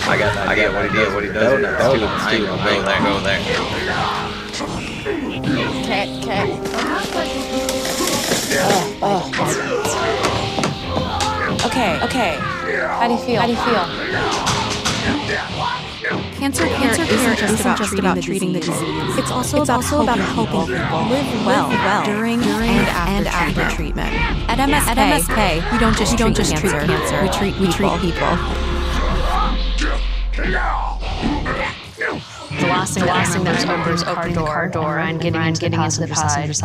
I got what he does with the donuts. I ain't gonna go there. Okay. Okay. How do you feel? Cancer care isn't just about treating the disease. It's also about helping people live well during and after treatment. At MSK, we don't just treat cancer. We treat people. The last thing that I remember is opening the car door and getting into the passenger side.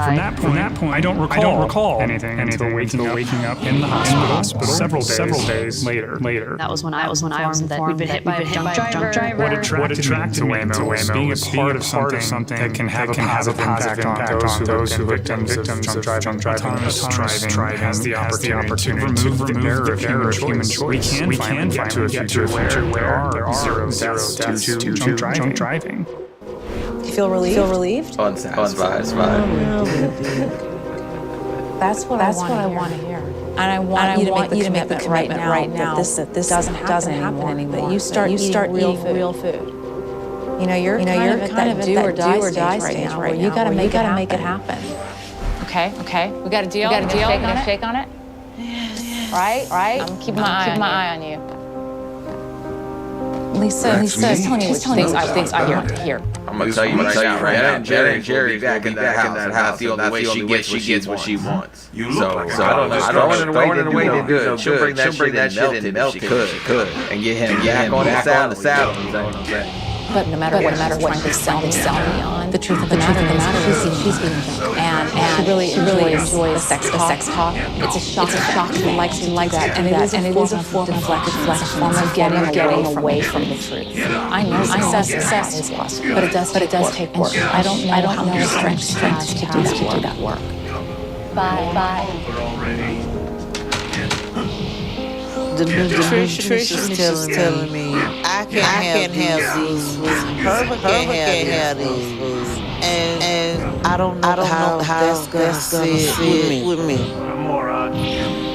From that point, I don't recall anything until waking up in the hospital several days later. That was when I was informed that we'd been hit by a drunk driver. What attracted me to Waymo was being a part of something that can have a positive impact on those who have been victims of autonomous driving has the opportunity to remove the error of human choice. We can get to a future where there are zero deaths due to drunk driving. You feel relieved? Unsatisfied. That's what I want to hear. And I want you to make the commitment right now that this doesn't happen anymore. That you start eating real food. You're kind of at do or die stage right now where you got to make it happen. Okay. We got a deal. Gonna shake on it. Right. I'm keeping my eye on you. Lisa is telling me things I want to hear. I'm gonna tell you right now. Jerry back in that house. The only way she gets what she wants. So I don't know. Throwing it away to do it. She'll bring that shit in if she could, and get him back on the saddle. But no matter what trying to sell me on, the truth of the matter is she's being jumped. And she really enjoys sex talk. It's a shock. She likes that. And it is a form of deflection. It's a getting away from the truth. I know success is possible, but it does take work. I don't know the strength to do that work. Bye. The nutritionist is telling me I can't have these foods. Herbert can't have these foods. And I don't know how that's gonna sit with me.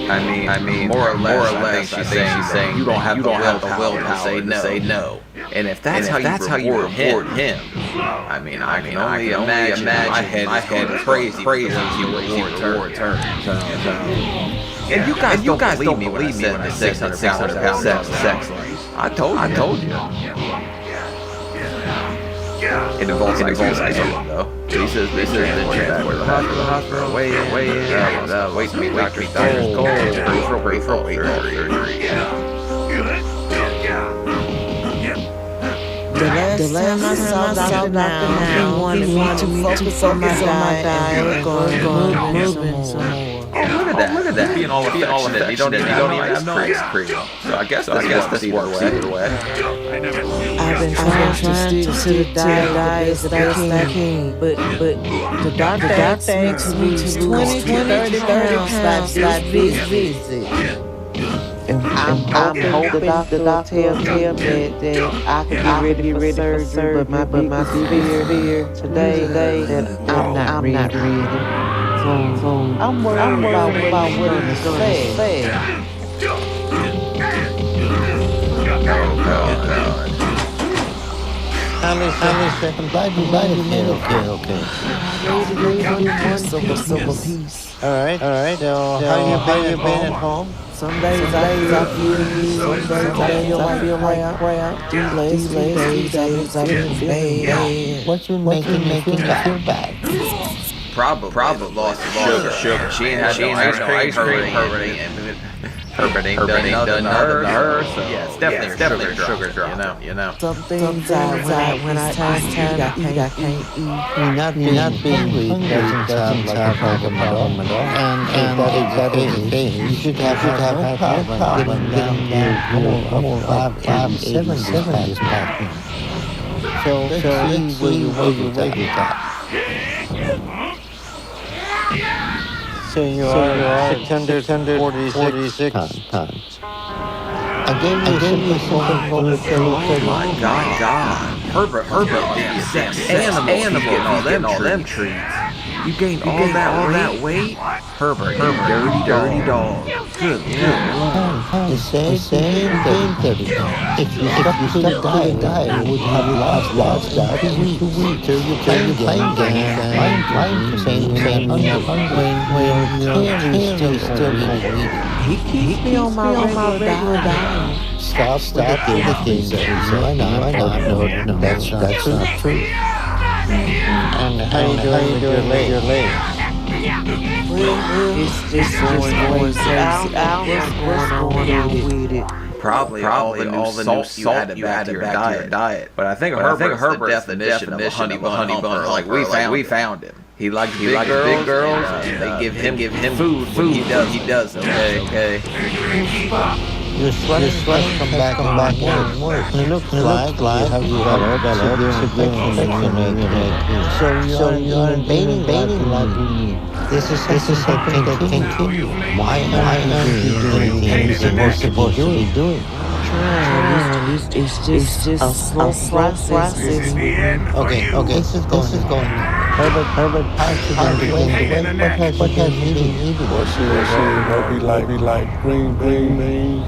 I mean, more or less, she's saying you don't have the will to say no. And if that's how you reward him, I can only imagine my head is crazy reward her. And you guys don't believe me when I said the 600 pound sex life. I told you. It involves isolation though. He says this is the transport to the hospital. Way in. Wait to meet doctor's goal. Peripheral surgery. The last time I saw Dr. Now, he wanted me to focus on my diet, moving some more. Look at that. Being all of it. You don't even have ice cream. So I guess this works either way. I've been trying to stick to the diet the best I can, but the doctor thinks me to lose 20, 30 pounds like visit. And I'm hoping the doctor will tell me that I can be ready for surgery, but my fear today that I'm not ready. So I'm worried about what it's going to say. listen. I'm glad you made it. Okay. Silver piece. All right. So how you been at home? Some days I feel you, some days I feel crap. These days I feel bad. What's been making you feel bad? Probably lost sugar. She ain't had no ice cream. Herbert ain't done nothing to her. So yeah, it's definitely a sugar drop. You know. Some things I when I time to eat, I can't eat. Not being hungry doesn't sound like a problem at all. And that is okay. You should have no problem getting down more 570 pattern. So let's see where you weight it at. So you are 646 tons. I gave you something for the show. Oh my God. Herbert, damn sex animal getting all them trees. You gained all that weight? Herbert, you dirty dog. Good. The same thing. If you stuck to the diet, you would have lost that in 2 weeks. So you're playing game, saying when still eating. He keeps me on my regular diet. Stop doing the things that you say. Why not? No, that's not true. And how you doing with your leg? It's just going crazy. What's going on with it? Probably all the new salt you added back to your diet. But I think Herbert's the definition of a honey bun. Like we found him. He likes big girls, and they give him food. He does. Okay. Your sweat come back and work. It looks like you have severe infection. So you're invading like we need. This is something that continue. Why aren't you doing things that you're supposed to be doing? It's just a slow process. Okay. This is going. Herbert, how should I do it? What has you been eating? Be like green bean,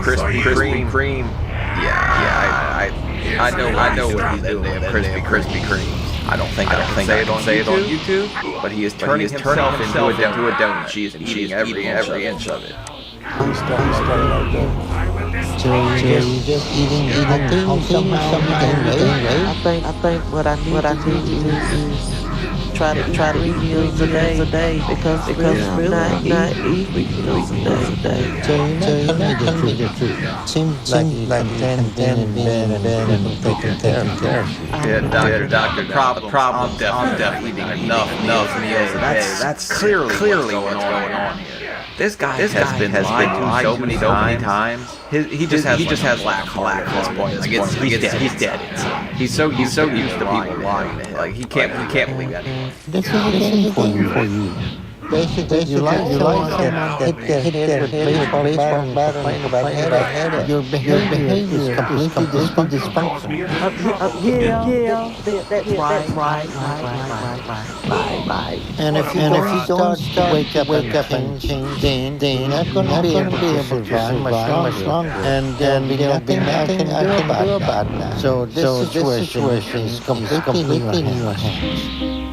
crispy cream. Yeah. I know what he's doing. Krispy Kreme. I don't think I say it on YouTube. But he is turning himself into a donut. She's eating every inch of it. So you're just eating things somehow right? I think what I need to do is try to eat meals a day because I'm not eating meals a day. So you're not telling me the truth. Seems like in bed and taking care of you. Yeah, doctor. Problem. I'm definitely eating enough meals a day. That's clearly what's going on here. This guy has been lied to so many times. He just has lack at this point. Like he's dead inside. He's so used to people lying to him. Like he can't believe that. This is a game for you. Basically, you like someone hit their baseball bat playing about head. Your behavior is completely dysfunctional. That's right. And if you don't wake up and change, then you're not going to be able to survive much longer. And there'll be nothing I can do about that. So this situation is completely in your hands.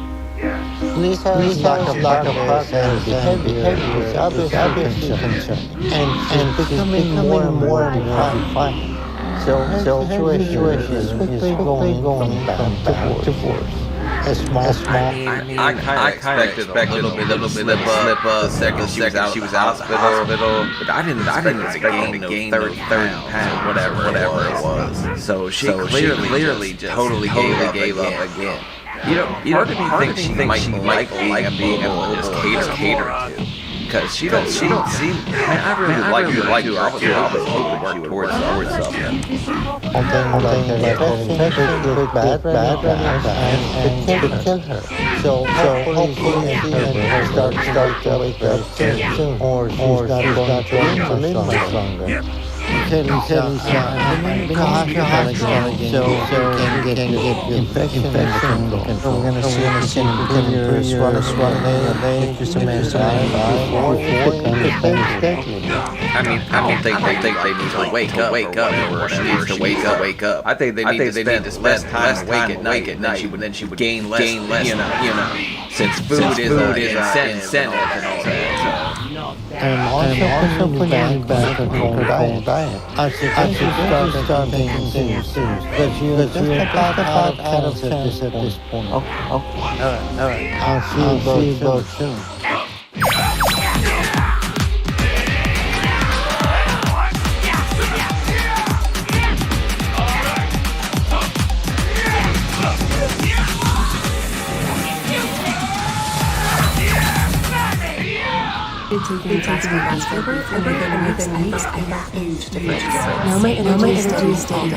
Lisa's lack of progress and behavior is obviously concerning and becoming more and more defiant. So the situation is quickly going from bad to worse. I kind of expected a little bit of slip second she was out of the hospital, but I didn't expect him to gain 30 pounds, whatever it was. So she clearly just totally gave up again. You know, part of me thinks she might like being able to just cater to. Because she don't seem. I really like her too. I was hoping she would work towards something. Bad, and could kill her. So hopefully she and her start to wake up soon, or she's not going to live much longer. I've been in the hospital again, so can get infection in the control. We're gonna see your swelling leg, get you some antibiotics before I don't think they need to wake up or she needs to wake up. I think they need to spend less time awake at night, and then she would gain less, you know, since food is an incentive and all that. And also putting back control diet. I suggest you start taking things because you're just about out of sense at this point. Okay. All right. I'll see you both soon. Taking fast food and within weeks I'm back huge difference. Now my energy is steady,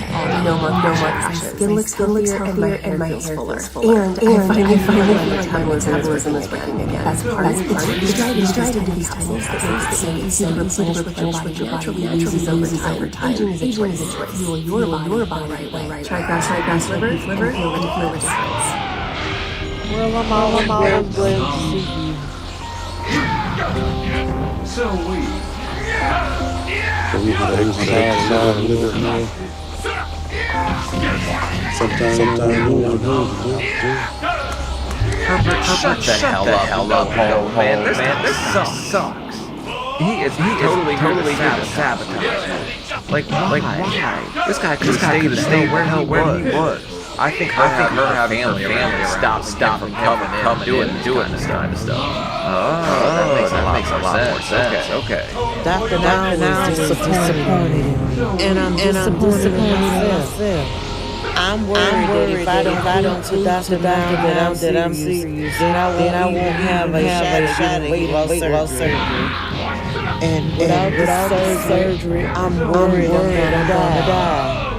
no more crashes. Skin looks healthier and my hair feels fuller. And I finally feel like my metabolism is working again. That's part of it. You strive into these tiny habits that make it easy to replenish what your body naturally uses over time. Aging is a choice. Fuel your body the right way. Try grass liver and feel the difference. Well, I'm always glad to see you. So we Sometimes Shut the hell up, man. This sucks. He totally sabotage. Like why? This guy could stay where he was. I think her having family stop from coming doing this kind of stuff. That makes a lot more sense. Okay. Dr. Now is disappointed. And I'm disappointed in myself. I'm worried if I don't to Dr. that I'm serious, then I won't have a shot at weight loss surgery. And without surgery, I'm worried I'm gonna die.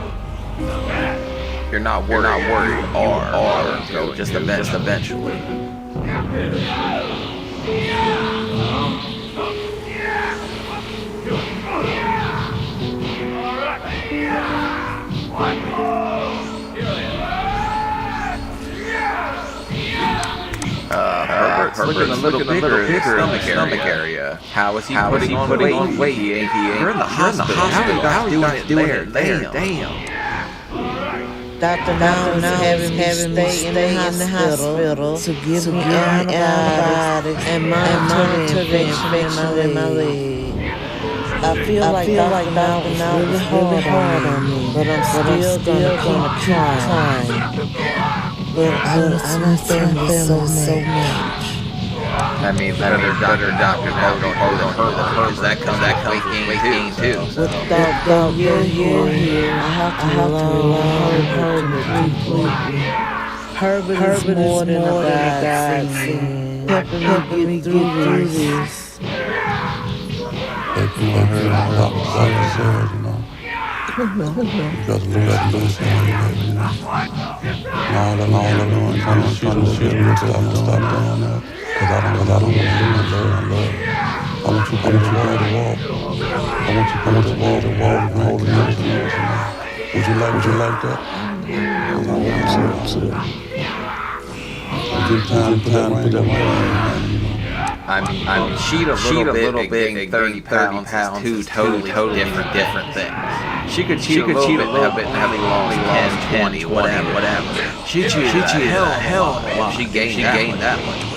You're not worried, or just eventually. Herbert's looking a little bigger in the stomach area. How is he putting on weight? You're in the hospital. How are you guys doing it there? Damn. Dr. Now is having me stay in the hospital to give me antibiotics and monitor the infection in my leg. I feel like Dr. Now is really hard on me, but I'm still gonna try. But I miss family so much. I mean, better doctors don't hurt. That comes weight gain too. Without your here, I have to rely on Herbert. Herbert is more than a godsend. Helping me get through this. I heard how Dr. Sutton said, because we got to do something, all I'm doing, trying to shoot me until I'm gonna stop doing that. Because I don't want to do it, love. I want you to walk. I want you to walk and hold the next one. Would you like that? Because I want to. Give time to put that money in. I mean, she'd a little bit, 30 pounds is two totally different things. She could cheat a little bit and have me lost 10, 20, whatever. She cheated hell if she gained that much weight.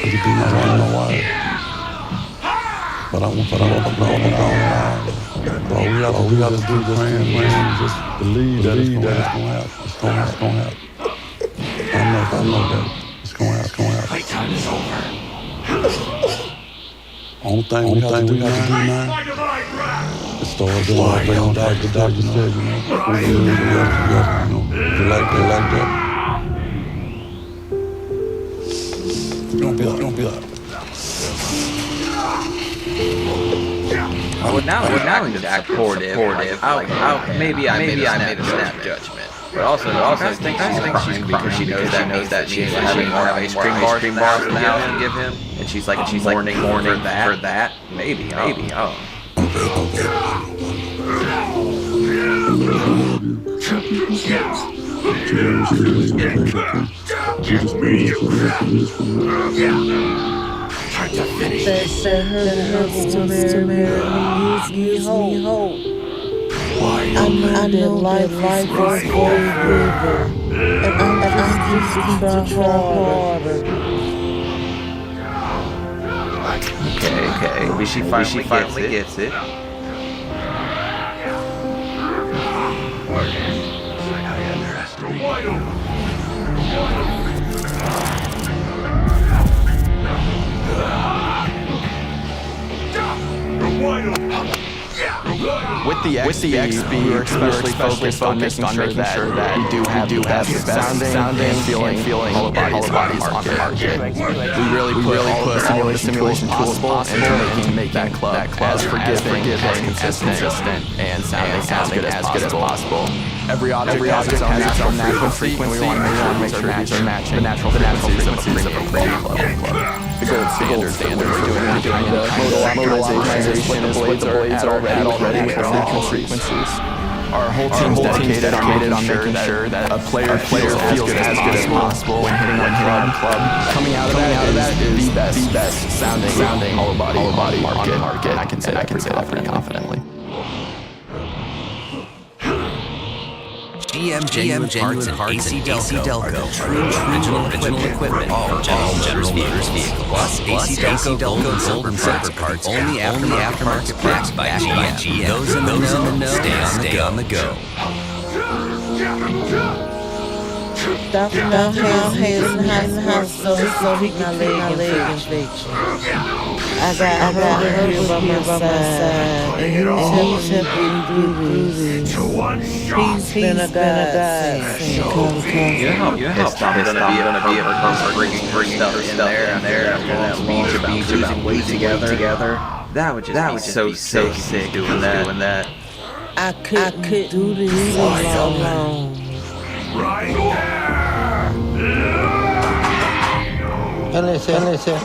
You do not want to know why. But I want to know. All we got to do is just believe that it's going to happen. It's going to happen. I know that. It's going to happen. Playtime is over. Only thing we got to do now is start doing what the doctor said, you like that. Don't be like. Now he's supportive. Maybe I made a snap judgment. But also, I think she's because she knows that she's having more ice cream bars in the house to give him, and she's like mourning for that. Maybe. Oh. Said her wants to marry me, gives me hope. I know that life is over, and I just keep trying harder. Okay. Maybe she finally gets it. With the XP, we were especially focused on making sure that we do have the best sounding and feeling hollow bodies on the market. We really put all the simulation tools possible into making that club as forgiving, as consistent, and sounding as good as possible. Every object has its own natural frequency, and we want to make sure these are matching the natural frequencies of a club. The gold standard for doing the modal optimization is what the blades are already with natural frequencies. Our whole team's dedicated on making sure that a player feels as good as possible when hitting a club. Coming out of that is the best sounding hollow body market. I can say that pretty confidently. GM Genuine Parts and AC Delco. True original equipment for General Motors vehicles. Plus AC Delco Gold and Silver parts only aftermarket parts by GM. Those in the know, stay on the go. Stop hands in the house so he can leg infection. I got her here by my side, and he's helping do this. He's been a godsend. Come. You know how Tom's gonna be a bringing stuff in there after that speech about losing weight together. That would just be so sick doing that. I couldn't do this alone. Listen.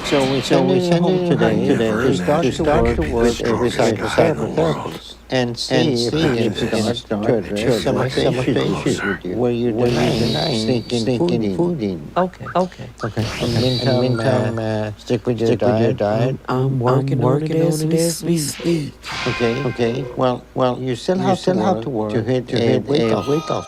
So we send him home today to start to work every psychotherapist and see if he can start to address some of the issues with you where you're denying sneaking food in. Okay. In the meantime, stick with your diet. I'm working on it as we speak. Okay. Well, you still have to work to hit a weight loss.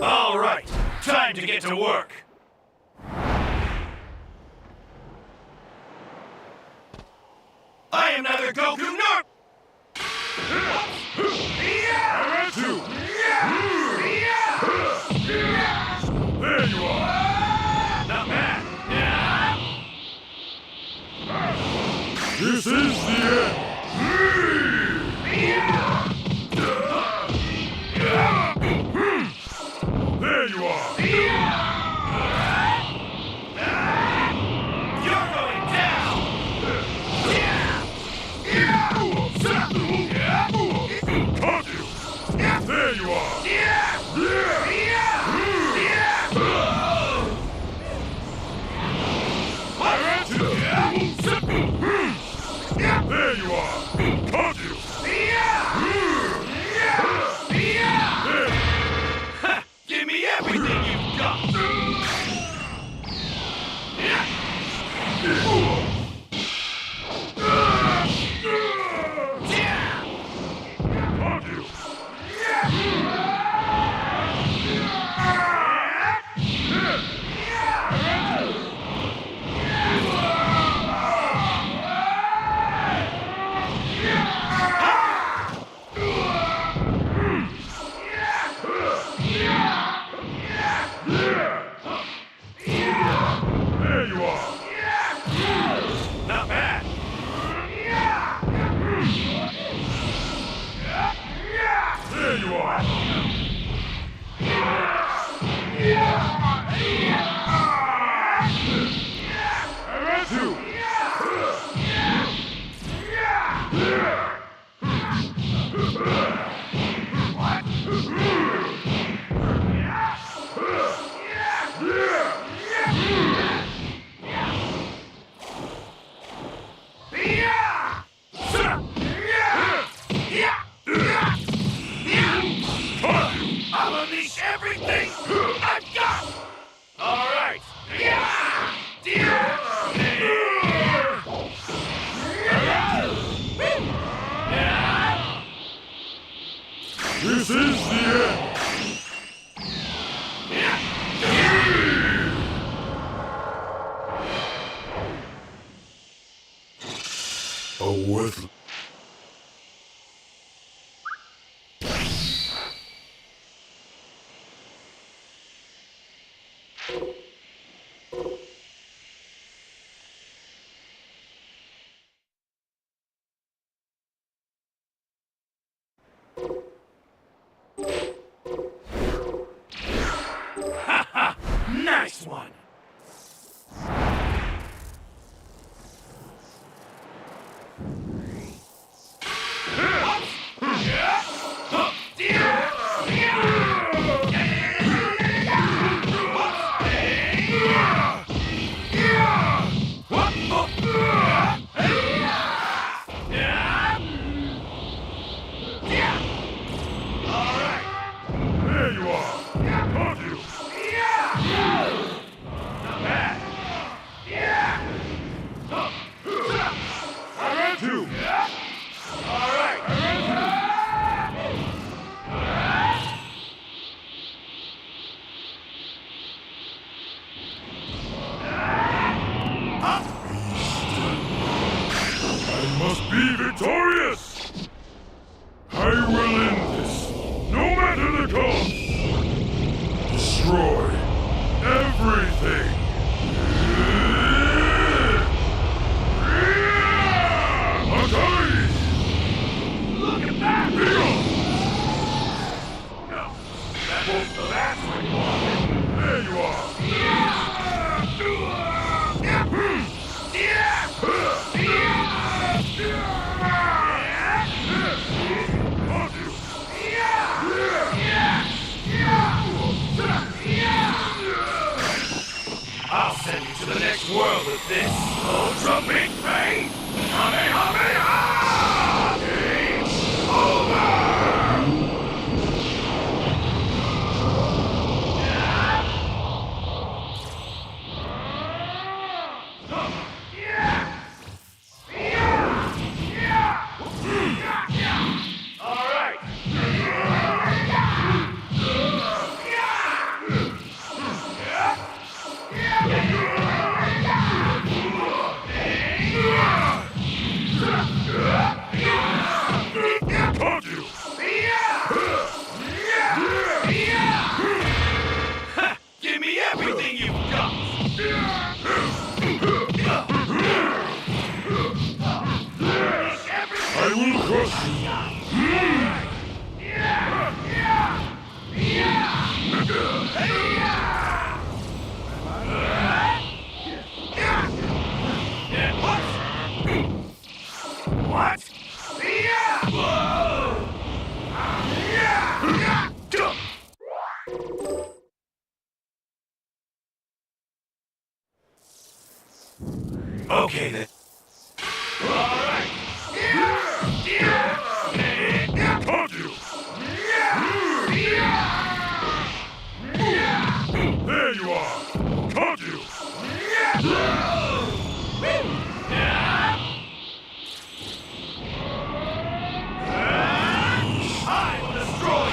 All right, time to get to work. I am neither Goku nor... This is the end. There you are. You're going down. Caught you. There you are. There you are! Caught you! Ha! Give me everything you've got! Caught you! There you are! Not bad! There you are! I got you! I'll unleash everything I've got! All right! This is the end! A worthless... Nice one! There you are! Caught you! Not bad! I got you! All right! I must be victorious! I will end this, no matter the cost! Destroy everything! Atari! Look at that! No, that won't the last one. There you are! crush What? Okay then. Told you! There you are! Told you! I will destroy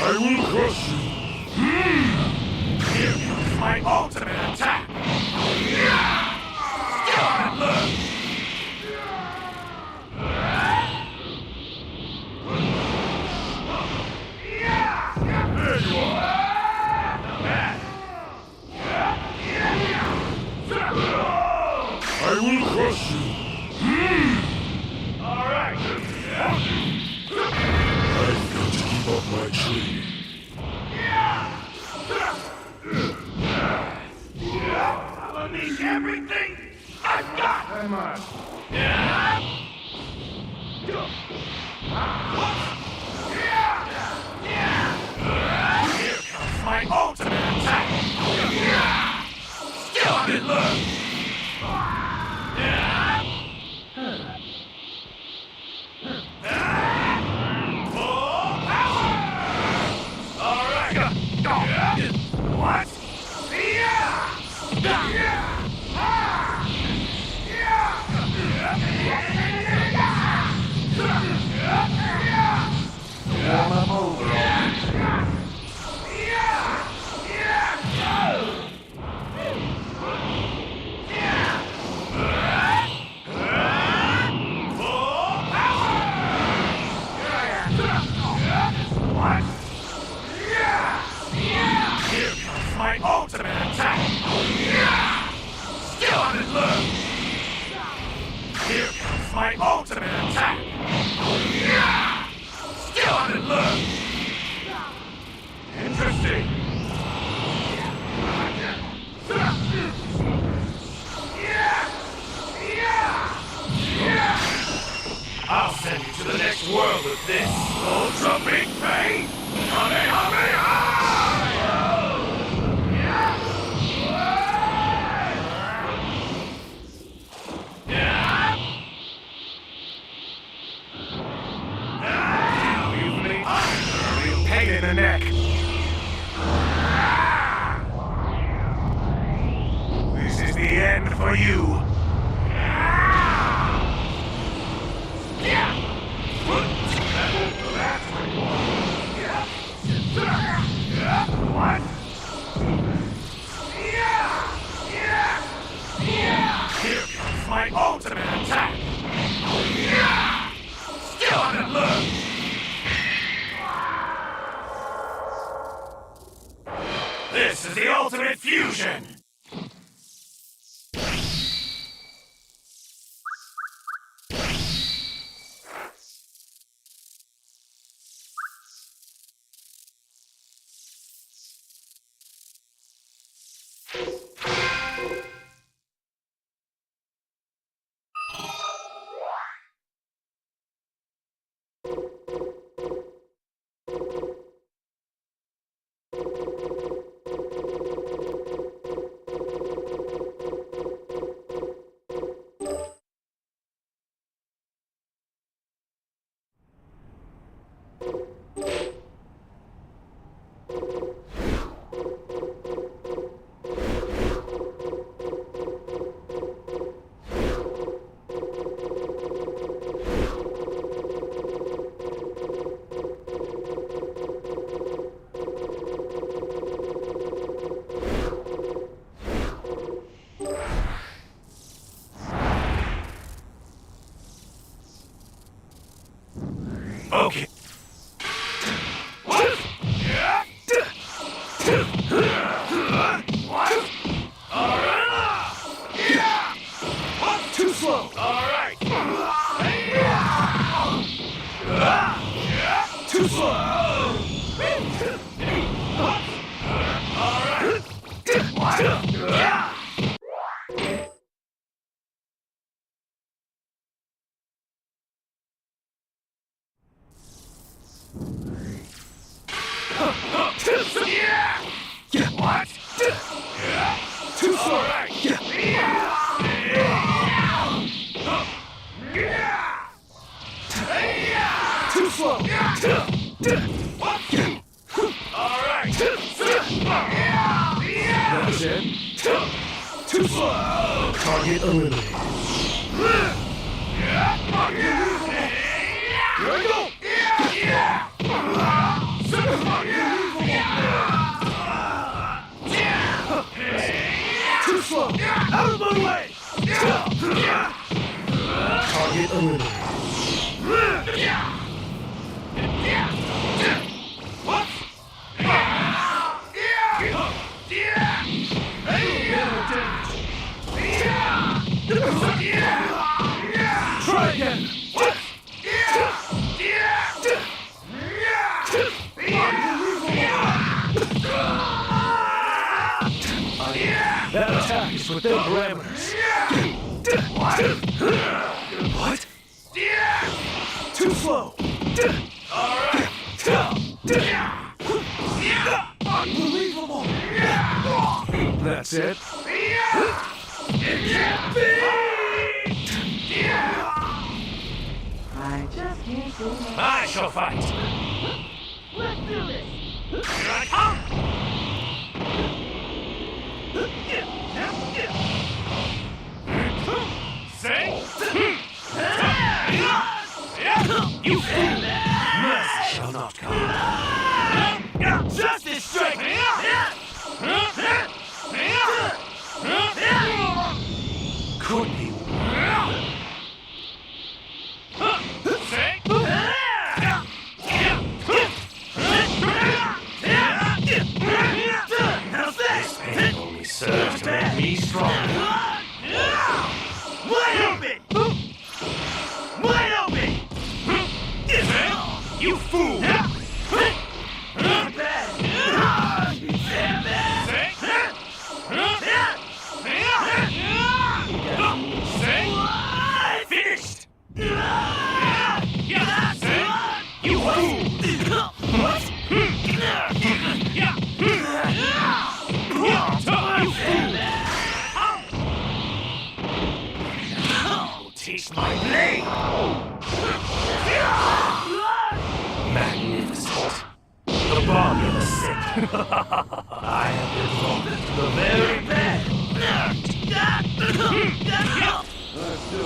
I will crush you! Here comes my ultimate attack! Still on look! There you are! I will crush you! Alright! I've got to keep up my tree. I'm gonna need everything I've got! Come on. Here comes my ultimate attack! Still on it, look! Full power! Alright! What? I'm over What? Here comes my ultimate attack! Still on it, look! Here comes my ultimate attack! Still on it, look! Interesting! I'll send you to the next world with this Ultra Big Bang! You've made a real pain in the neck! This is the end for you! What? Here comes my ultimate attack! Still on it, look! This is the ultimate fusion! Too slow. All right. Too slow. All right. Yeah. What? Too slow. Too slow. All right. That's it. Too slow. Target eliminated. Here we go. Too slow. Out of my way. Target eliminated. What? Try again. What? That attack is within parameters. What? Too slow. Alright. Unbelievable. That's it. I shall fight. Let's do this. Here I come. Say. You fool! Mercy shall not come. Justice strike! Could be. This pain only serves to make me stronger. Wide open! Wide open! You fool! Finished! You fool! What? Taste my blade! Magnificent. The body of the sick. I have been voted to the very bed. Let's do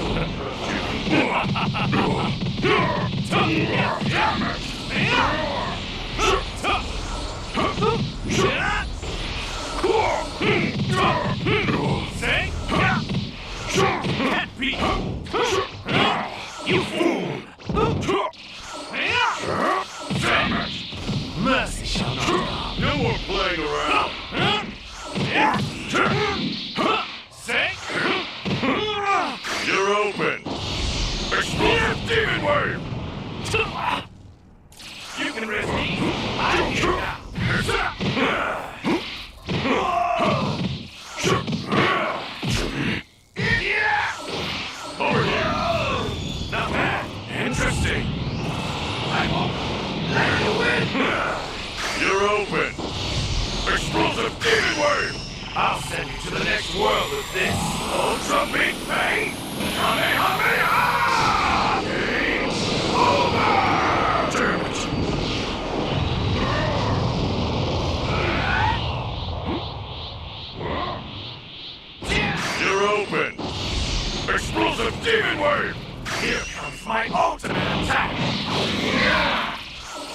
Can't be. You fool! Mercy shall not come. No more playing around. Say, you're open. Explosive demon wave. You can rest easy. I'm here now. Over here. Not bad. Interesting. I won't let you win. You're open. Explosive demon wave. I'll send you to the next world with this ultra big bang. Kamehameha! Game over. Damn it. You're open. Explosive demon wave. Here comes my ultimate attack.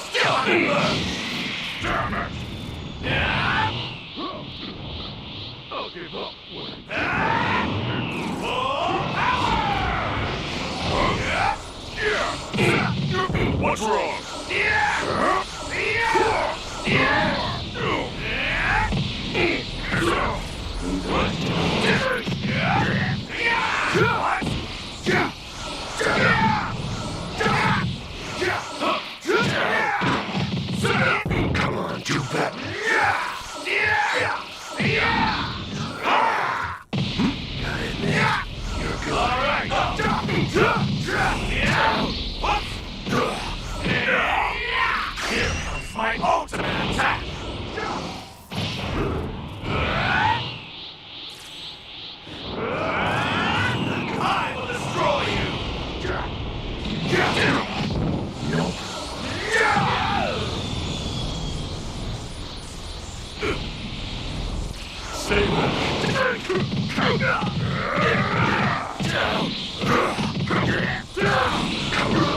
Still unlearned. Damn it. I'll give up. What's wrong? What?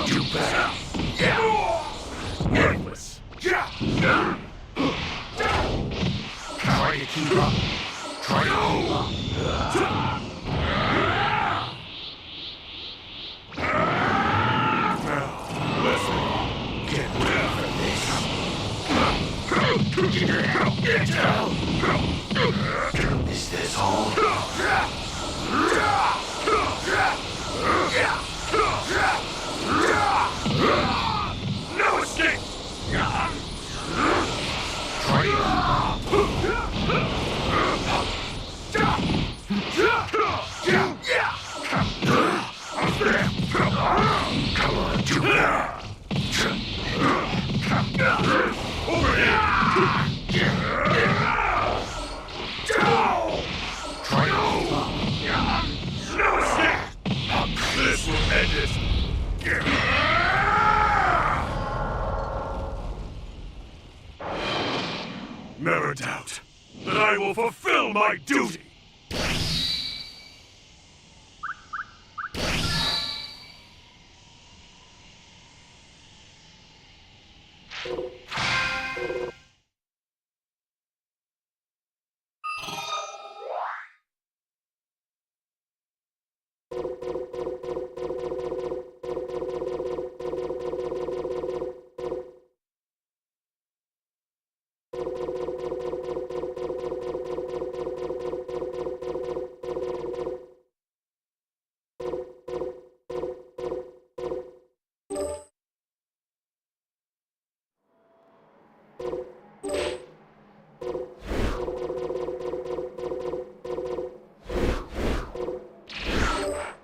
You better. Worthless. Try to keep up. Try to hold up. Listen. Get ready for this. Is this all? No escape! Try it. Come on, do that. Over here! Try to hold up. No escape! This will end it. Never doubt that I will fulfill my duty.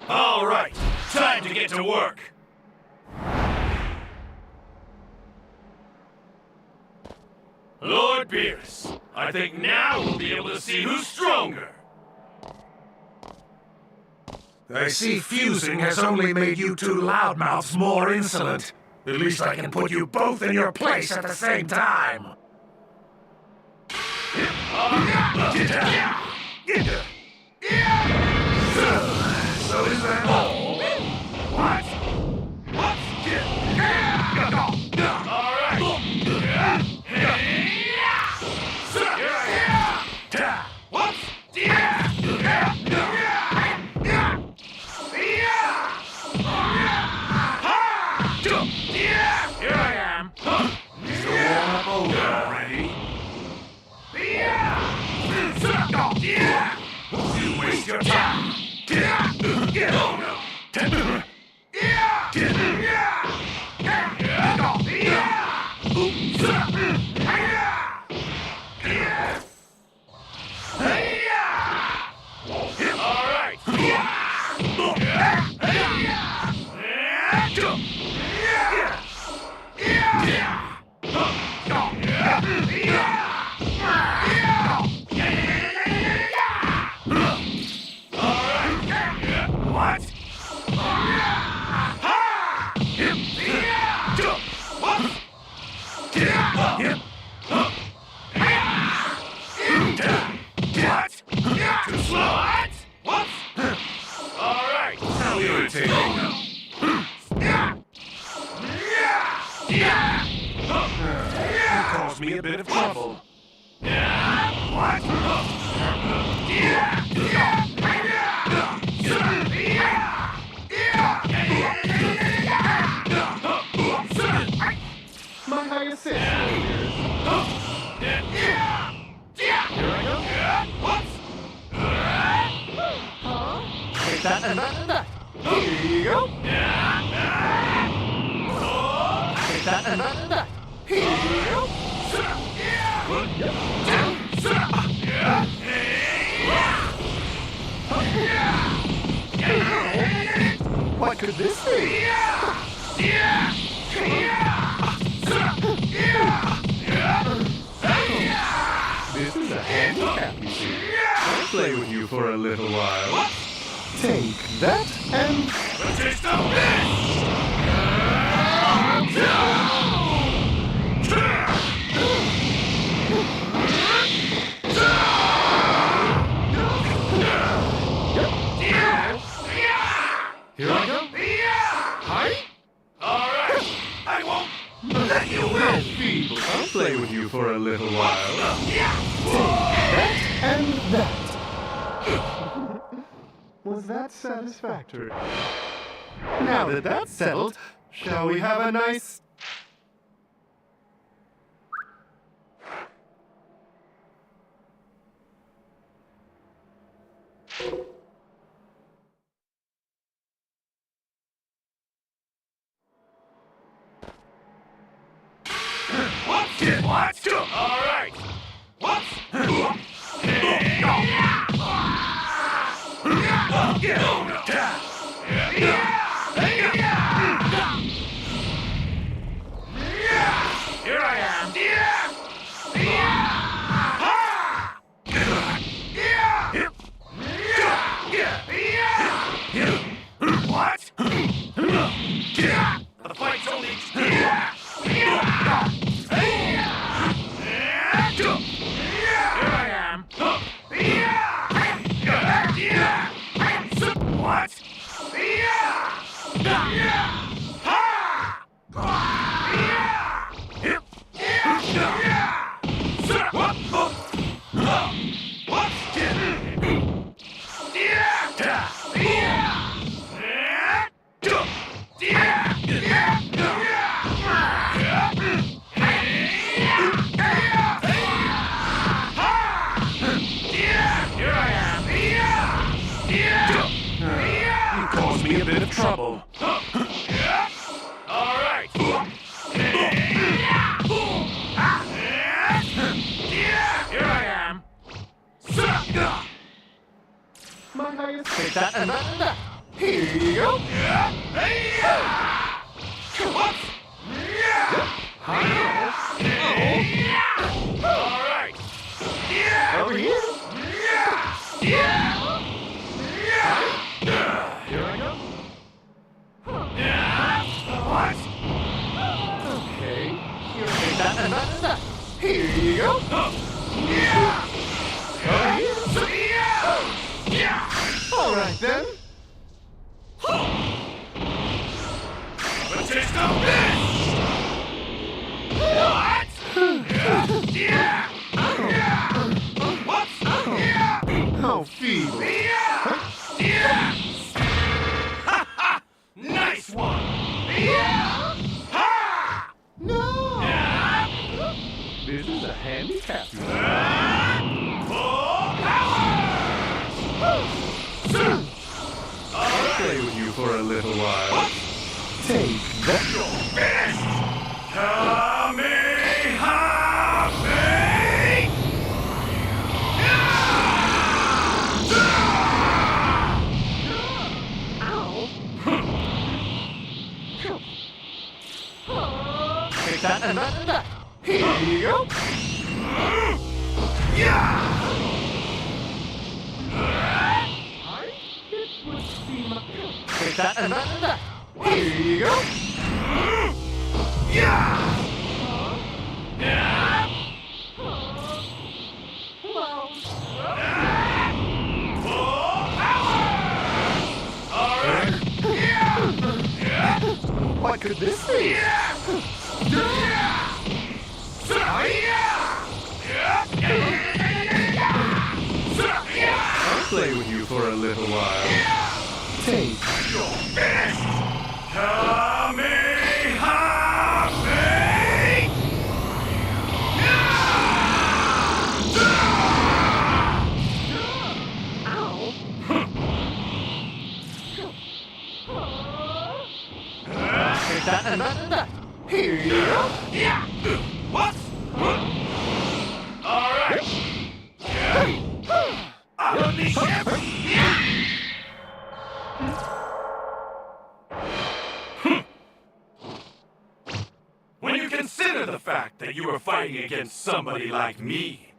All right, time to get to work. Lord Beerus, I think now we'll be able to see who's stronger. I see fusing has only made you two loudmouths more insolent. At least I can put you both in your place at the same time. So is that all? What? What? All right. Here I am. What? Here I am. So warm up over already. You waste your time. Oh no. All right. What? What? Too slow. What? All right. How irritating. That caused me a bit of trouble. What? My highest assist. Here I go. What? Take that and that and that. Here you go. Take that and that and that. Here you go. What could this be? This is a handicap, you see. I'll play with you for a little while. Take that and... The taste of this! Here I go. Hi. All right. I won't let you win. Feeble. I'll play with you for a little while. And that. Was that satisfactory? Now that that's settled, shall we have a nice... What? All right. What? Here I am. What? The fight's only... Here I am. What? You caused me a bit of trouble. All right. Here I am. My highest... Take that and that and that. Here you go. All right. Over here. Here I go. What? Okay. Here, take that and that and that. Here you go. Over here. All right then. A taste of this. What? How feeble. Nice one. No. This is a handicap. I'll play with you for a little while. Take that. Take that and that and that. Here you go. Take that and that and that. Here you go. What could this be? I'll play with you for a little while. Take your best. Take that and that and that. Here you go. What? All right. I'll unleash When you consider the fact that you were fighting against somebody like me,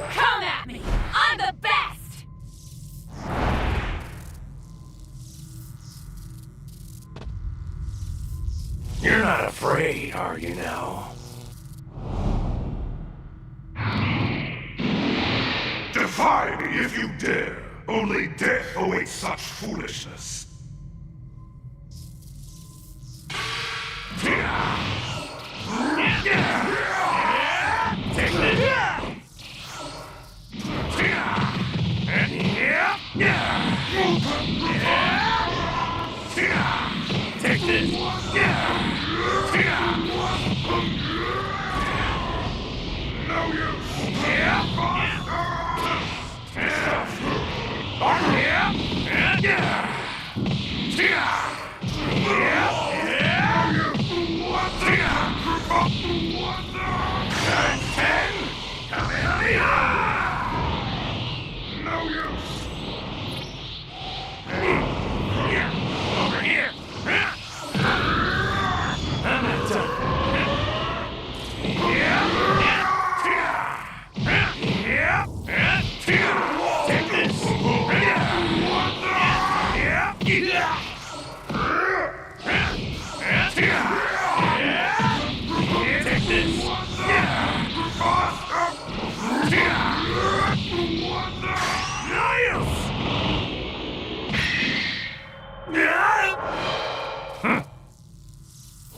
Come at me! I'm the best! You're not afraid, are you now? Defy me if you dare. Only death awaits such foolishness. Take this. Take this. No use. No use. Over here. I'm not done. Take this. Take this.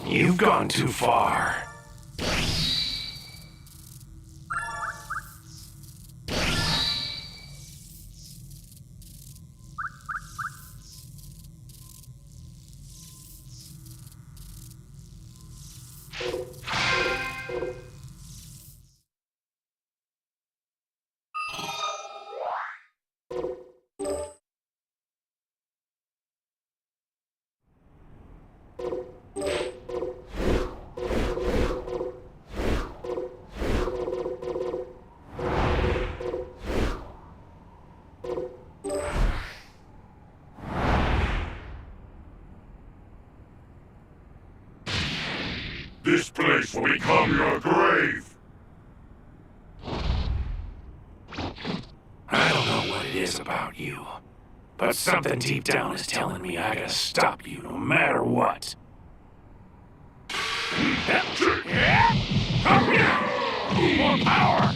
You've gone too far. This place will become your grave. I don't know what it is about you, but something deep down is telling me I gotta stop you no matter what. More power!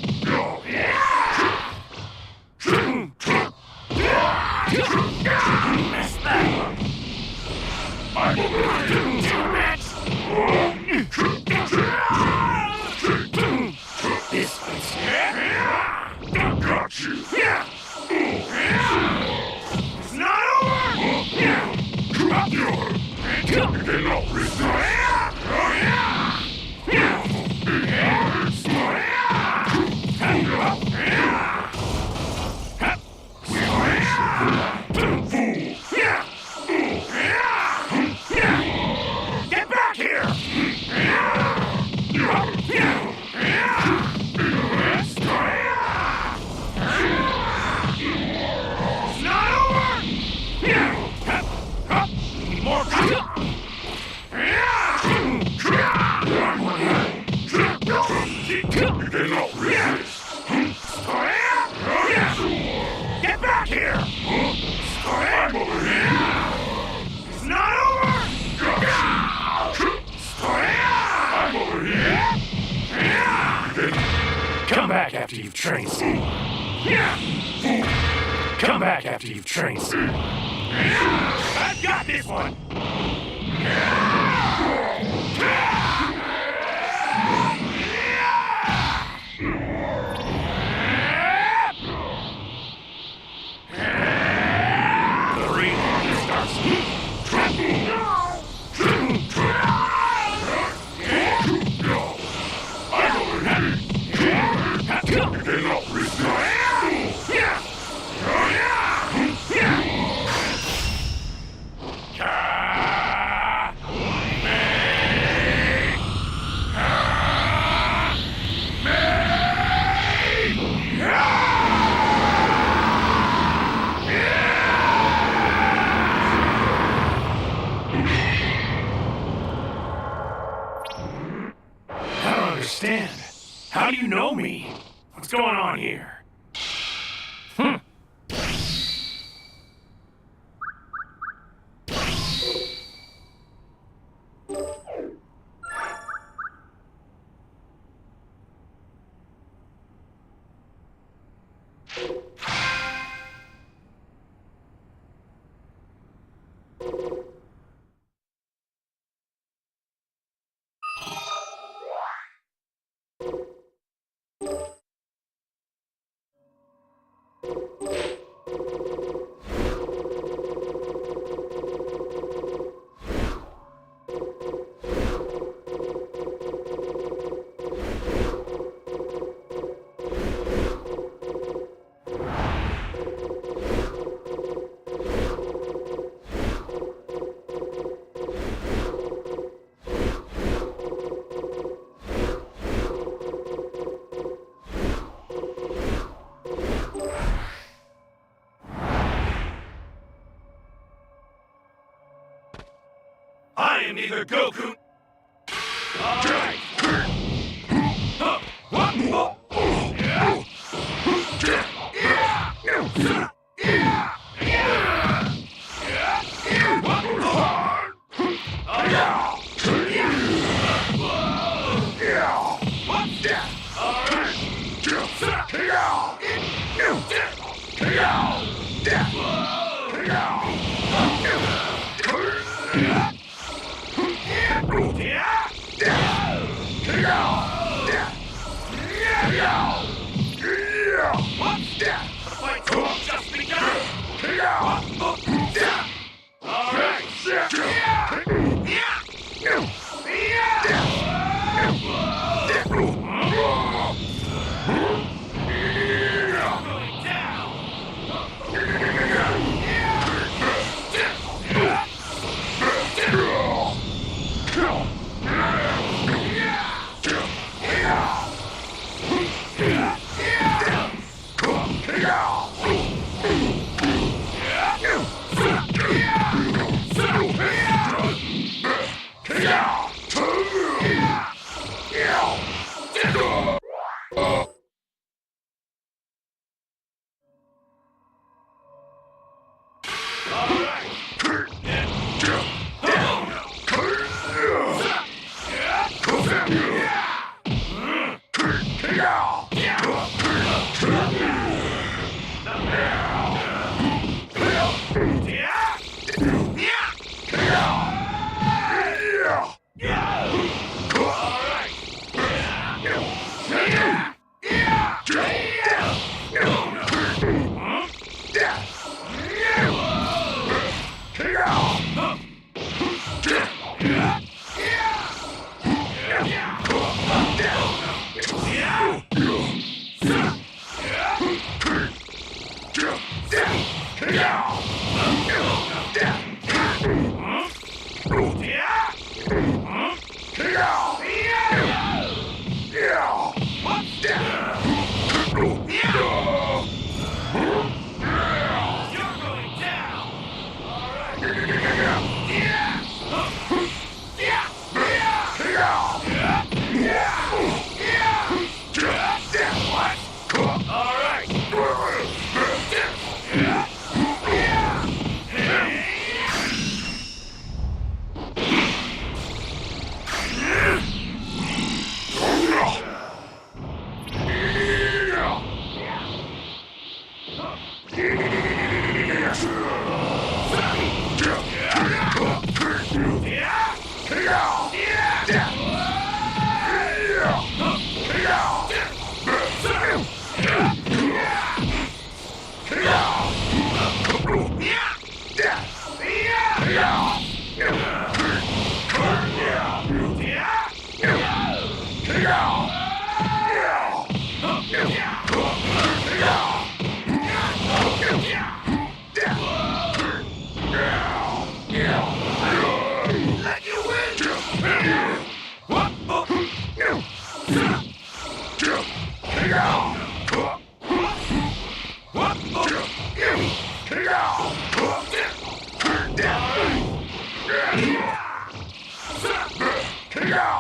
Mess that up! This one's got you! It's not over! You cannot resist! Get back here! It's not over! More you cannot resist! Get back here! I'm over here! It's not over! I'm over here! Come back after you've trained some. Come back after you've trained some. I've got this one! understand. How do you know me? What's going on here? I am neither Goku. Alright. Yeah!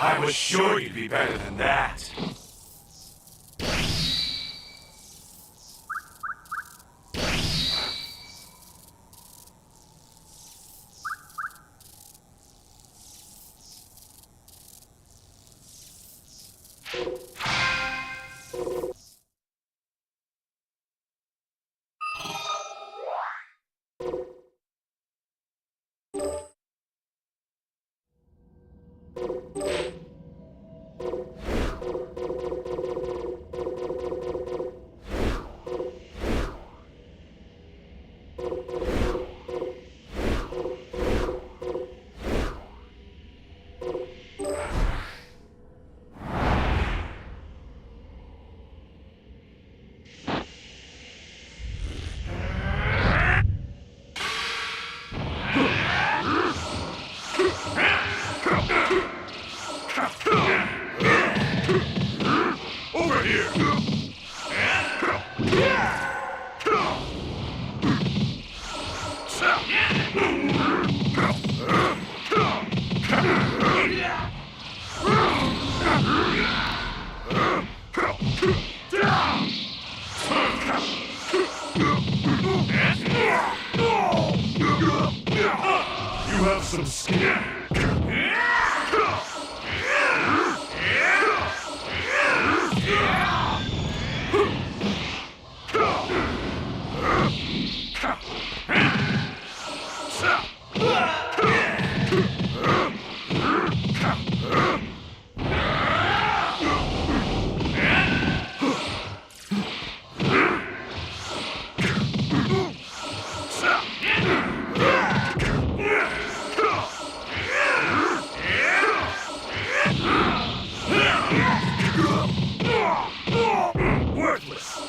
I was sure you'd be better than that. Over here! You have some skin. Worthless.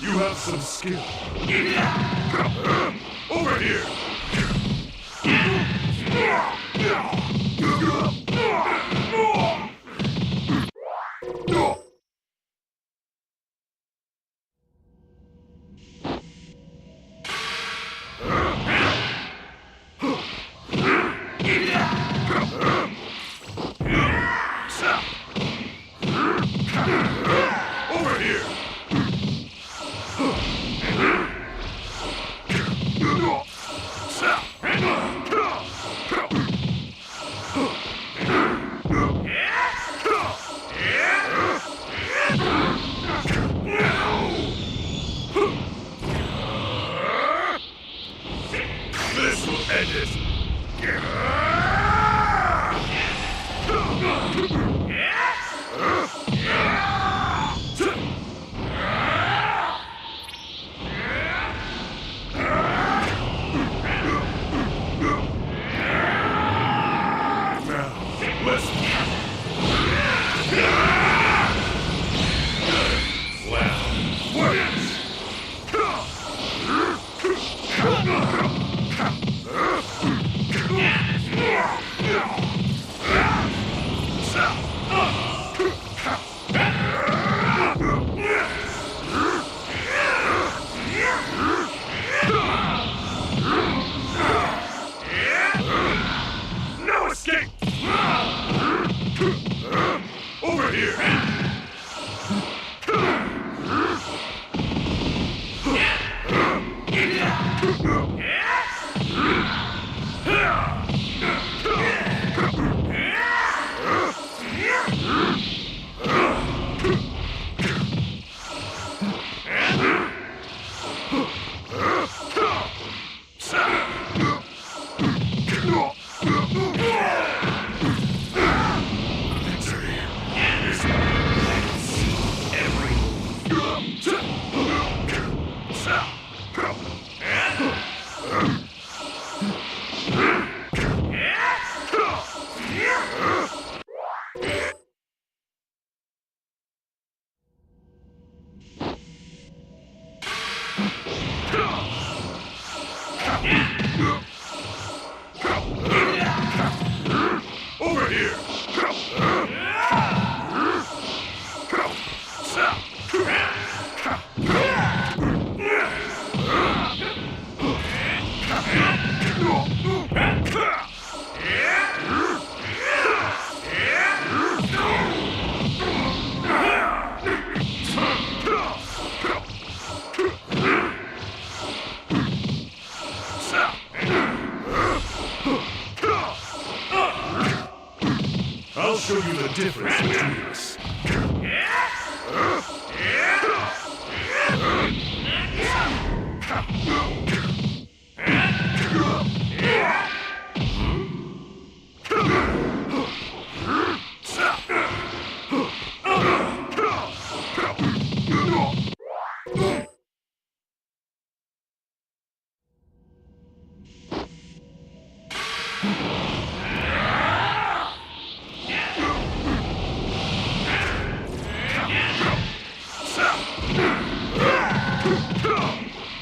You have some skill. Over here. Over here. This will end it. No escape! Over here! Over here! I'll show you the difference between us.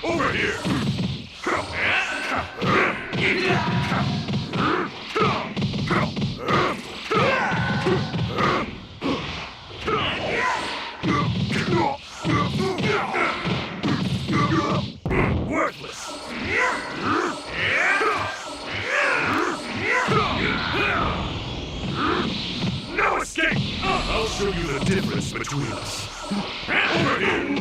Over here! Worthless! No escape! I'll show you the difference between us. Over here!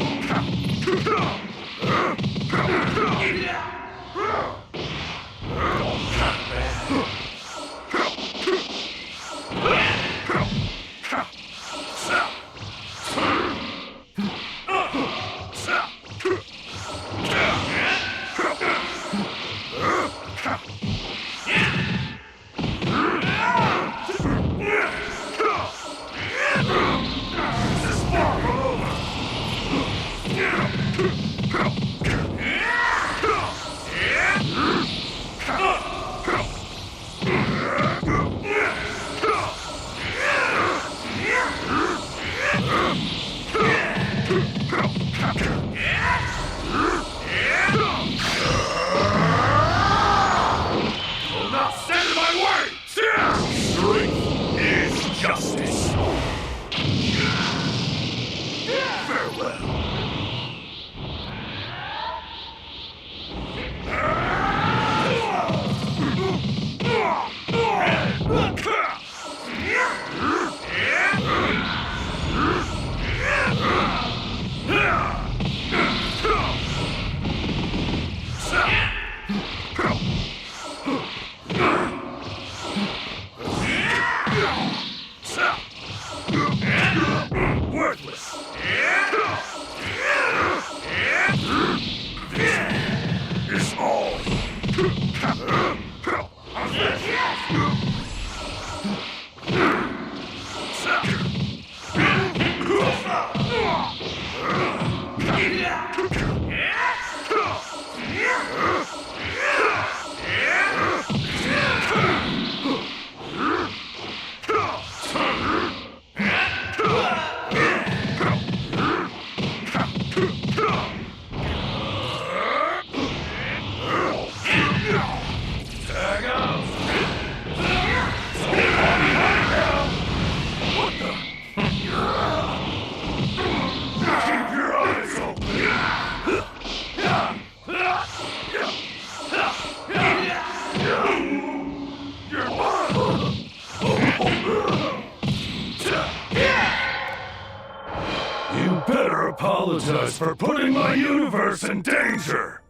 You better apologize for putting my universe in danger!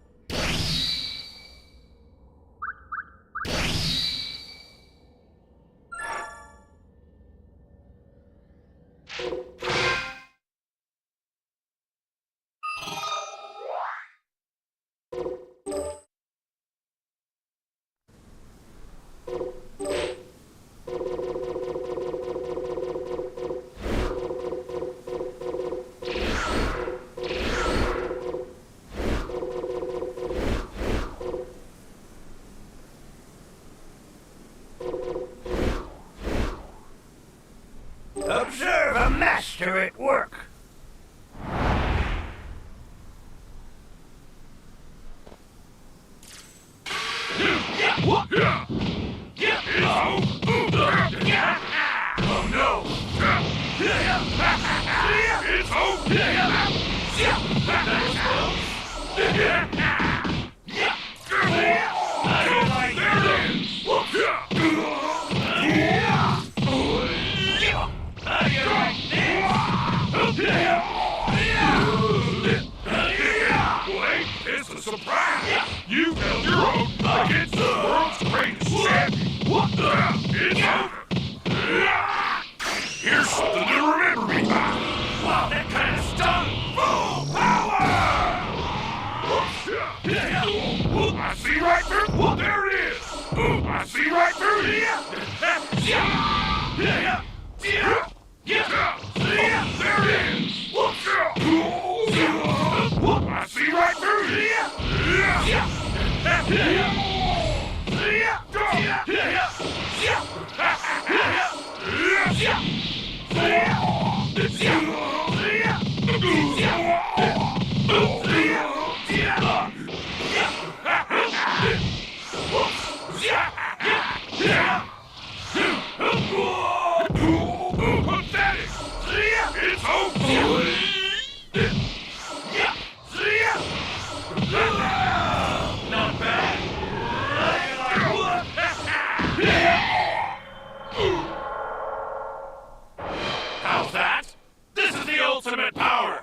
Observe a master at work! Oh no! It's over! Wait, it's a surprise! You held your own against the world's greatest champion! It's over! Here's something to remember me by! Wow, that kind of stuff! Full power! I see right through! There it is! I see right through it! There it is! I see right through Pathetic! It's over! Not bad! How's that? This is the ultimate power!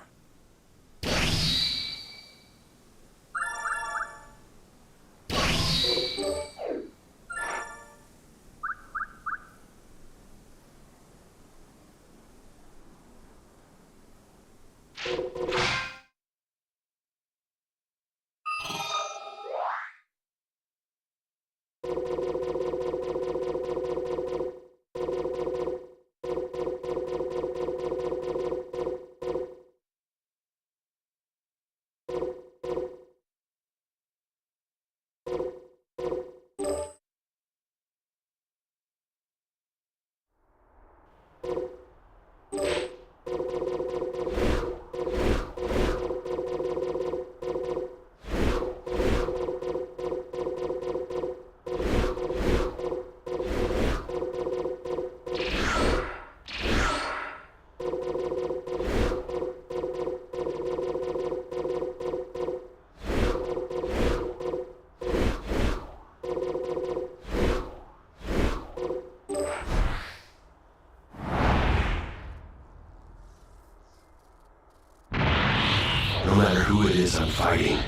No matter who it is I'm fighting,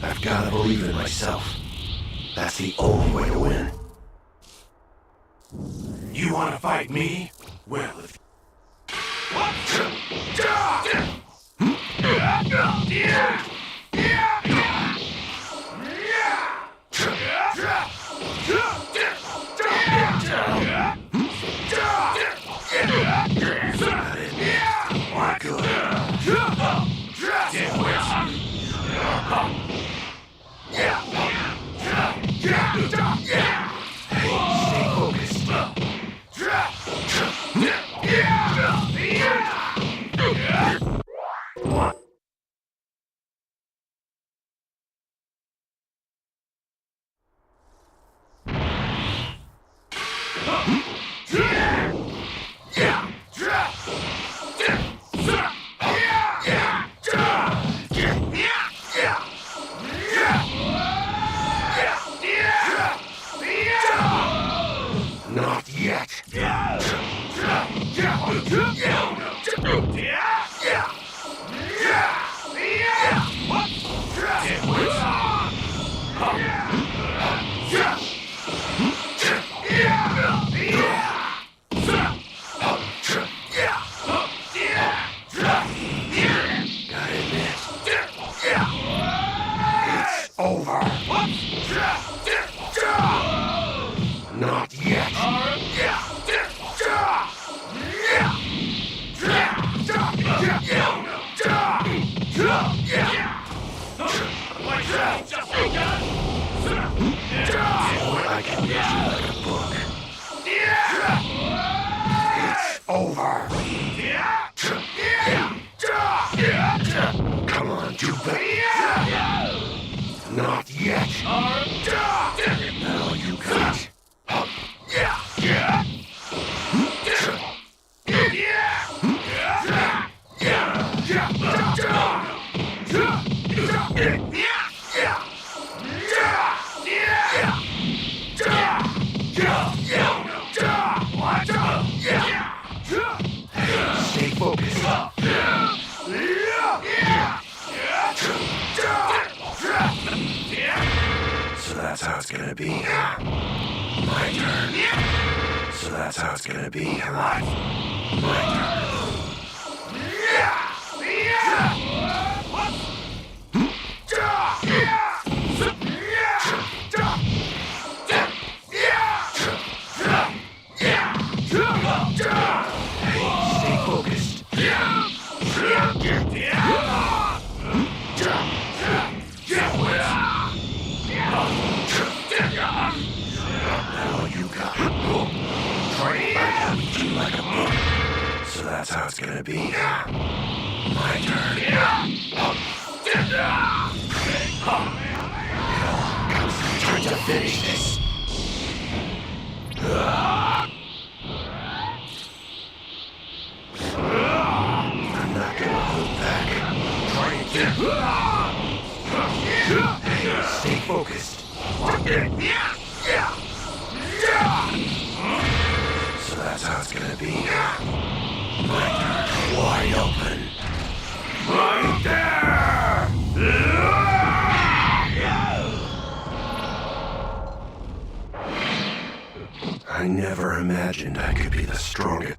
I've got to believe in myself. That's the only way to win. You want to fight me? Well, if... Not yet. It's over. Not yet. I can read you like a book. It's over. Come on, do better. Not yet. Now you got it. Stay focused. So that's how it's gonna be. My turn. So that's how it's gonna be. My turn. Stay focused. Now you got it. I can read you like a book. So that's how it's gonna be. My turn. It all comes time to finish this. I'm not gonna hold back. Try again. Hey, stay focused. So that's how it's gonna be. My turn. Wide open. Right there! I never imagined I could be the strongest.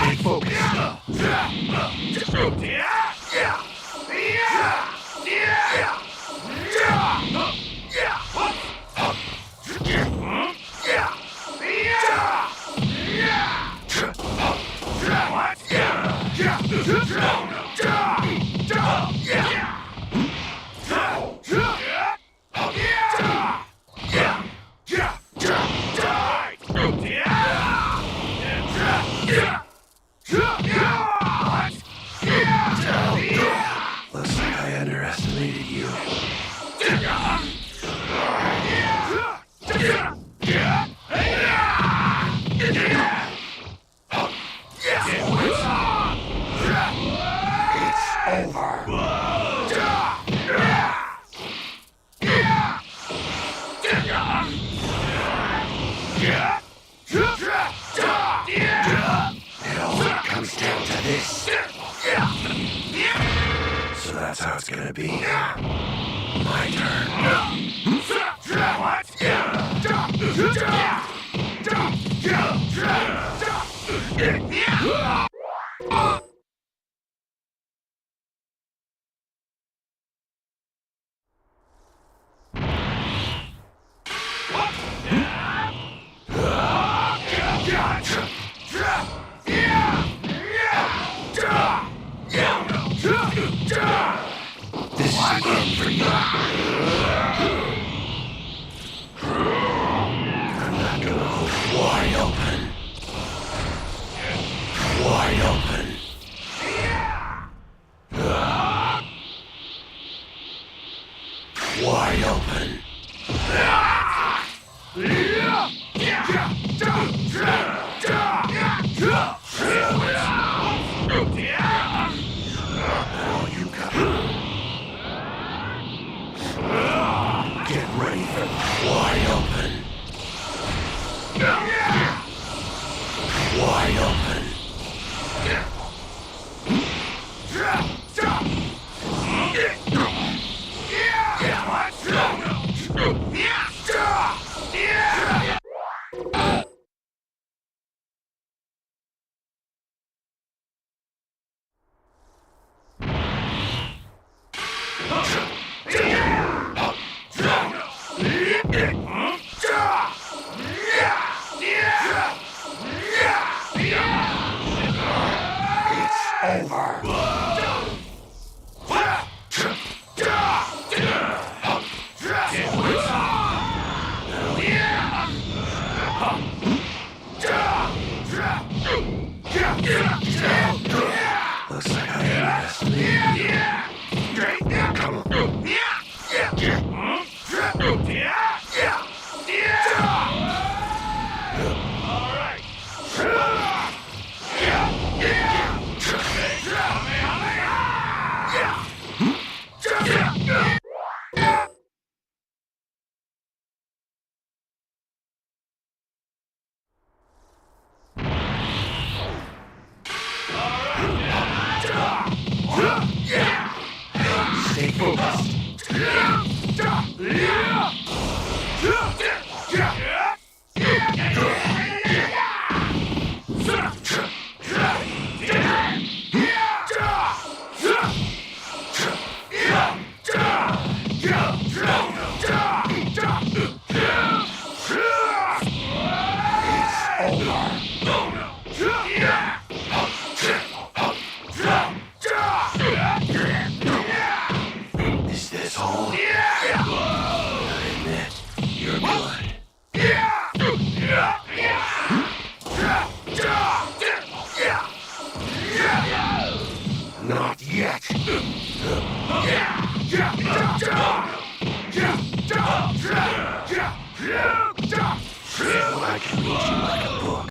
Stay focused. Looks like I underestimated you. It's over. It all comes down to this. So that's how it's gonna be. My turn. again for you. I'm not gonna hold wide open. Wide open. Wide open. All you got. Get ready for wide open. Wide open. Looks like I underestimated. Come on. Stay focused. Is this all? I admit, you're good. Not yet. I can read you like a book.